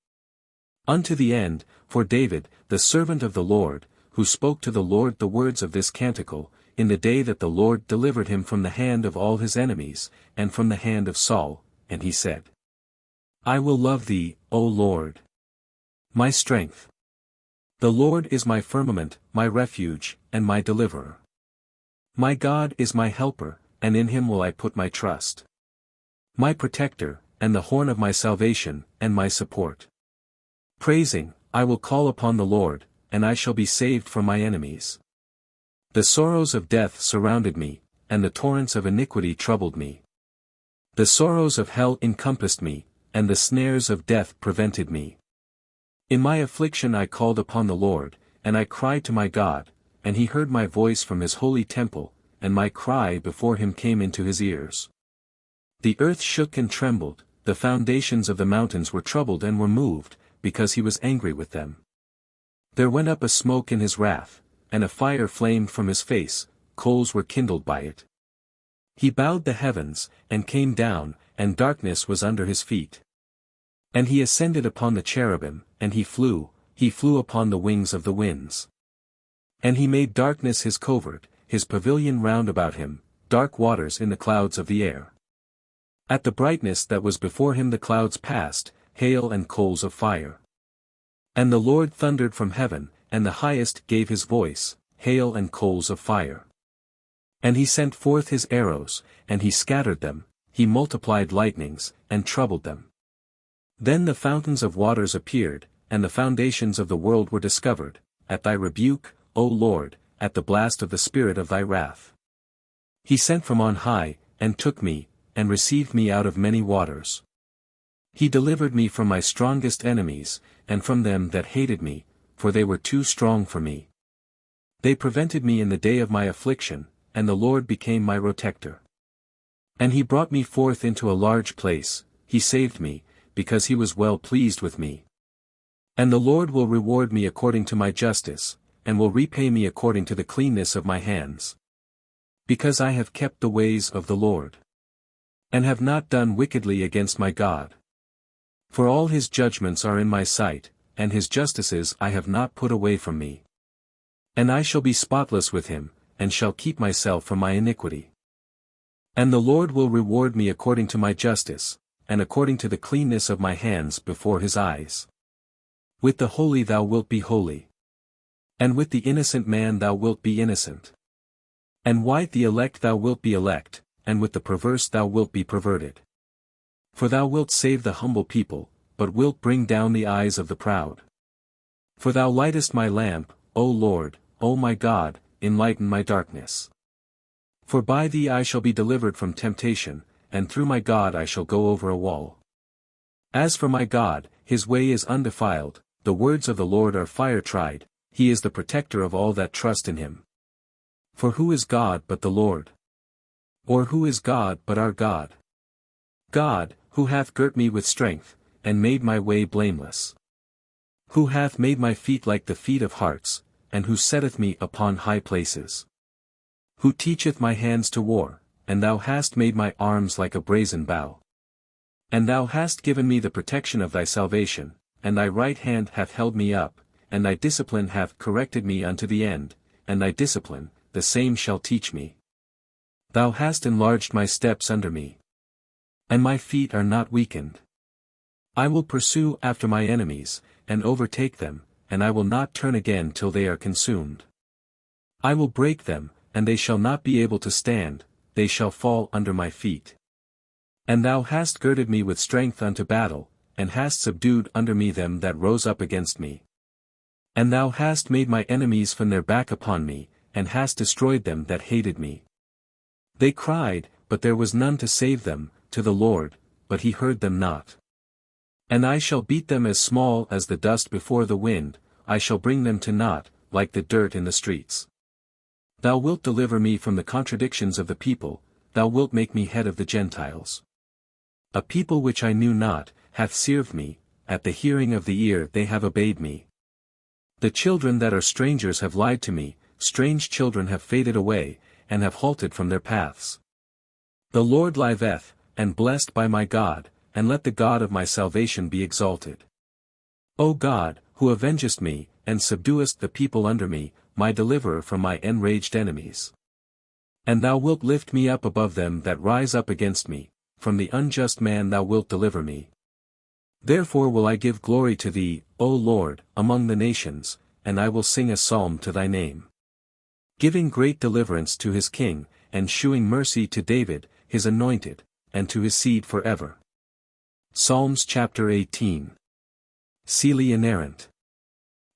Unto the end, for David, the servant of the Lord, who spoke to the Lord the words of this canticle, in the day that the Lord delivered him from the hand of all his enemies, and from the hand of Saul, and he said, I will love thee, O Lord. My strength. The Lord is my firmament, my refuge, and my deliverer. My God is my helper, and in him will I put my trust. My protector, and the horn of my salvation, and my support. Praising, I will call upon the Lord, and I shall be saved from my enemies. The sorrows of death surrounded me, and the torrents of iniquity troubled me. The sorrows of hell encompassed me, and the snares of death prevented me. In my affliction I called upon the Lord, and I cried to my God, and he heard my voice from his holy temple, and my cry before him came into his ears. The earth shook and trembled, the foundations of the mountains were troubled and were moved, because he was angry with them. There went up a smoke in his wrath, and a fire flamed from his face, coals were kindled by it. He bowed the heavens, and came down, and darkness was under his feet. And he ascended upon the cherubim, and he flew upon the wings of the winds. And he made darkness his covert, his pavilion round about him, dark waters in the clouds of the air. At the brightness that was before him the clouds passed, hail and coals of fire. And the Lord thundered from heaven, and the highest gave his voice, hail and coals of fire. And he sent forth his arrows, and he scattered them, he multiplied lightnings, and troubled them. Then the fountains of waters appeared, and the foundations of the world were discovered, at thy rebuke, O Lord, at the blast of the spirit of thy wrath. He sent from on high, and took me, and received me out of many waters. He delivered me from my strongest enemies, and from them that hated me, for they were too strong for me. They prevented me in the day of my affliction, and the Lord became my protector. And he brought me forth into a large place, he saved me, because he was well pleased with me. And the Lord will reward me according to my justice, and will repay me according to the cleanness of my hands. Because I have kept the ways of the Lord, and have not done wickedly against my God. For all his judgments are in my sight, and his justices I have not put away from me. And I shall be spotless with him, and shall keep myself from my iniquity. And the Lord will reward me according to my justice, and according to the cleanness of my hands before his eyes. With the holy thou wilt be holy. And with the innocent man thou wilt be innocent. And with the elect thou wilt be elect, and with the perverse thou wilt be perverted. For thou wilt save the humble people, but wilt bring down the eyes of the proud. For thou lightest my lamp, O Lord, O my God, enlighten my darkness. For by thee I shall be delivered from temptation, and through my God I shall go over a wall. As for my God, his way is undefiled, the words of the Lord are fire-tried, he is the protector of all that trust in him. For who is God but the Lord? Or who is God but our God? God, who hath girt me with strength, and made my way blameless. Who hath made my feet like the feet of harts, and who setteth me upon high places. Who teacheth my hands to war, and thou hast made my arms like a brazen bow. And thou hast given me the protection of thy salvation, and thy right hand hath held me up, and thy discipline hath corrected me unto the end, and thy discipline, the same shall teach me. Thou hast enlarged my steps under me. And my feet are not weakened. I will pursue after my enemies, and overtake them, and I will not turn again till they are consumed. I will break them, and they shall not be able to stand, they shall fall under my feet. And thou hast girded me with strength unto battle, and hast subdued under me them that rose up against me. And thou hast made my enemies turn their back upon me, and hast destroyed them that hated me. They cried, but there was none to save them, to the Lord, but he heard them not. And I shall beat them as small as the dust before the wind, I shall bring them to naught, like the dirt in the streets. Thou wilt deliver me from the contradictions of the people, thou wilt make me head of the Gentiles. A people which I knew not, hath served me, at the hearing of the ear they have obeyed me. The children that are strangers have lied to me, strange children have faded away, and have halted from their paths. The Lord liveth, and blessed by my God, and let the God of my salvation be exalted. O God, who avengest me, and subduest the people under me, my deliverer from my enraged enemies. And thou wilt lift me up above them that rise up against me, from the unjust man thou wilt deliver me. Therefore will I give glory to thee, O Lord, among the nations, and I will sing a psalm to thy name. Giving great deliverance to his king, and shewing mercy to David, his anointed, and to his seed forever. Psalms chapter 18. Selah inerrant.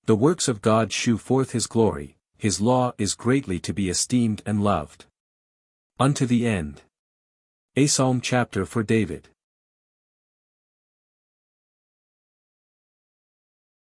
The works of God shew forth his glory, his law is greatly to be esteemed and loved. Unto the end. A psalm chapter for David.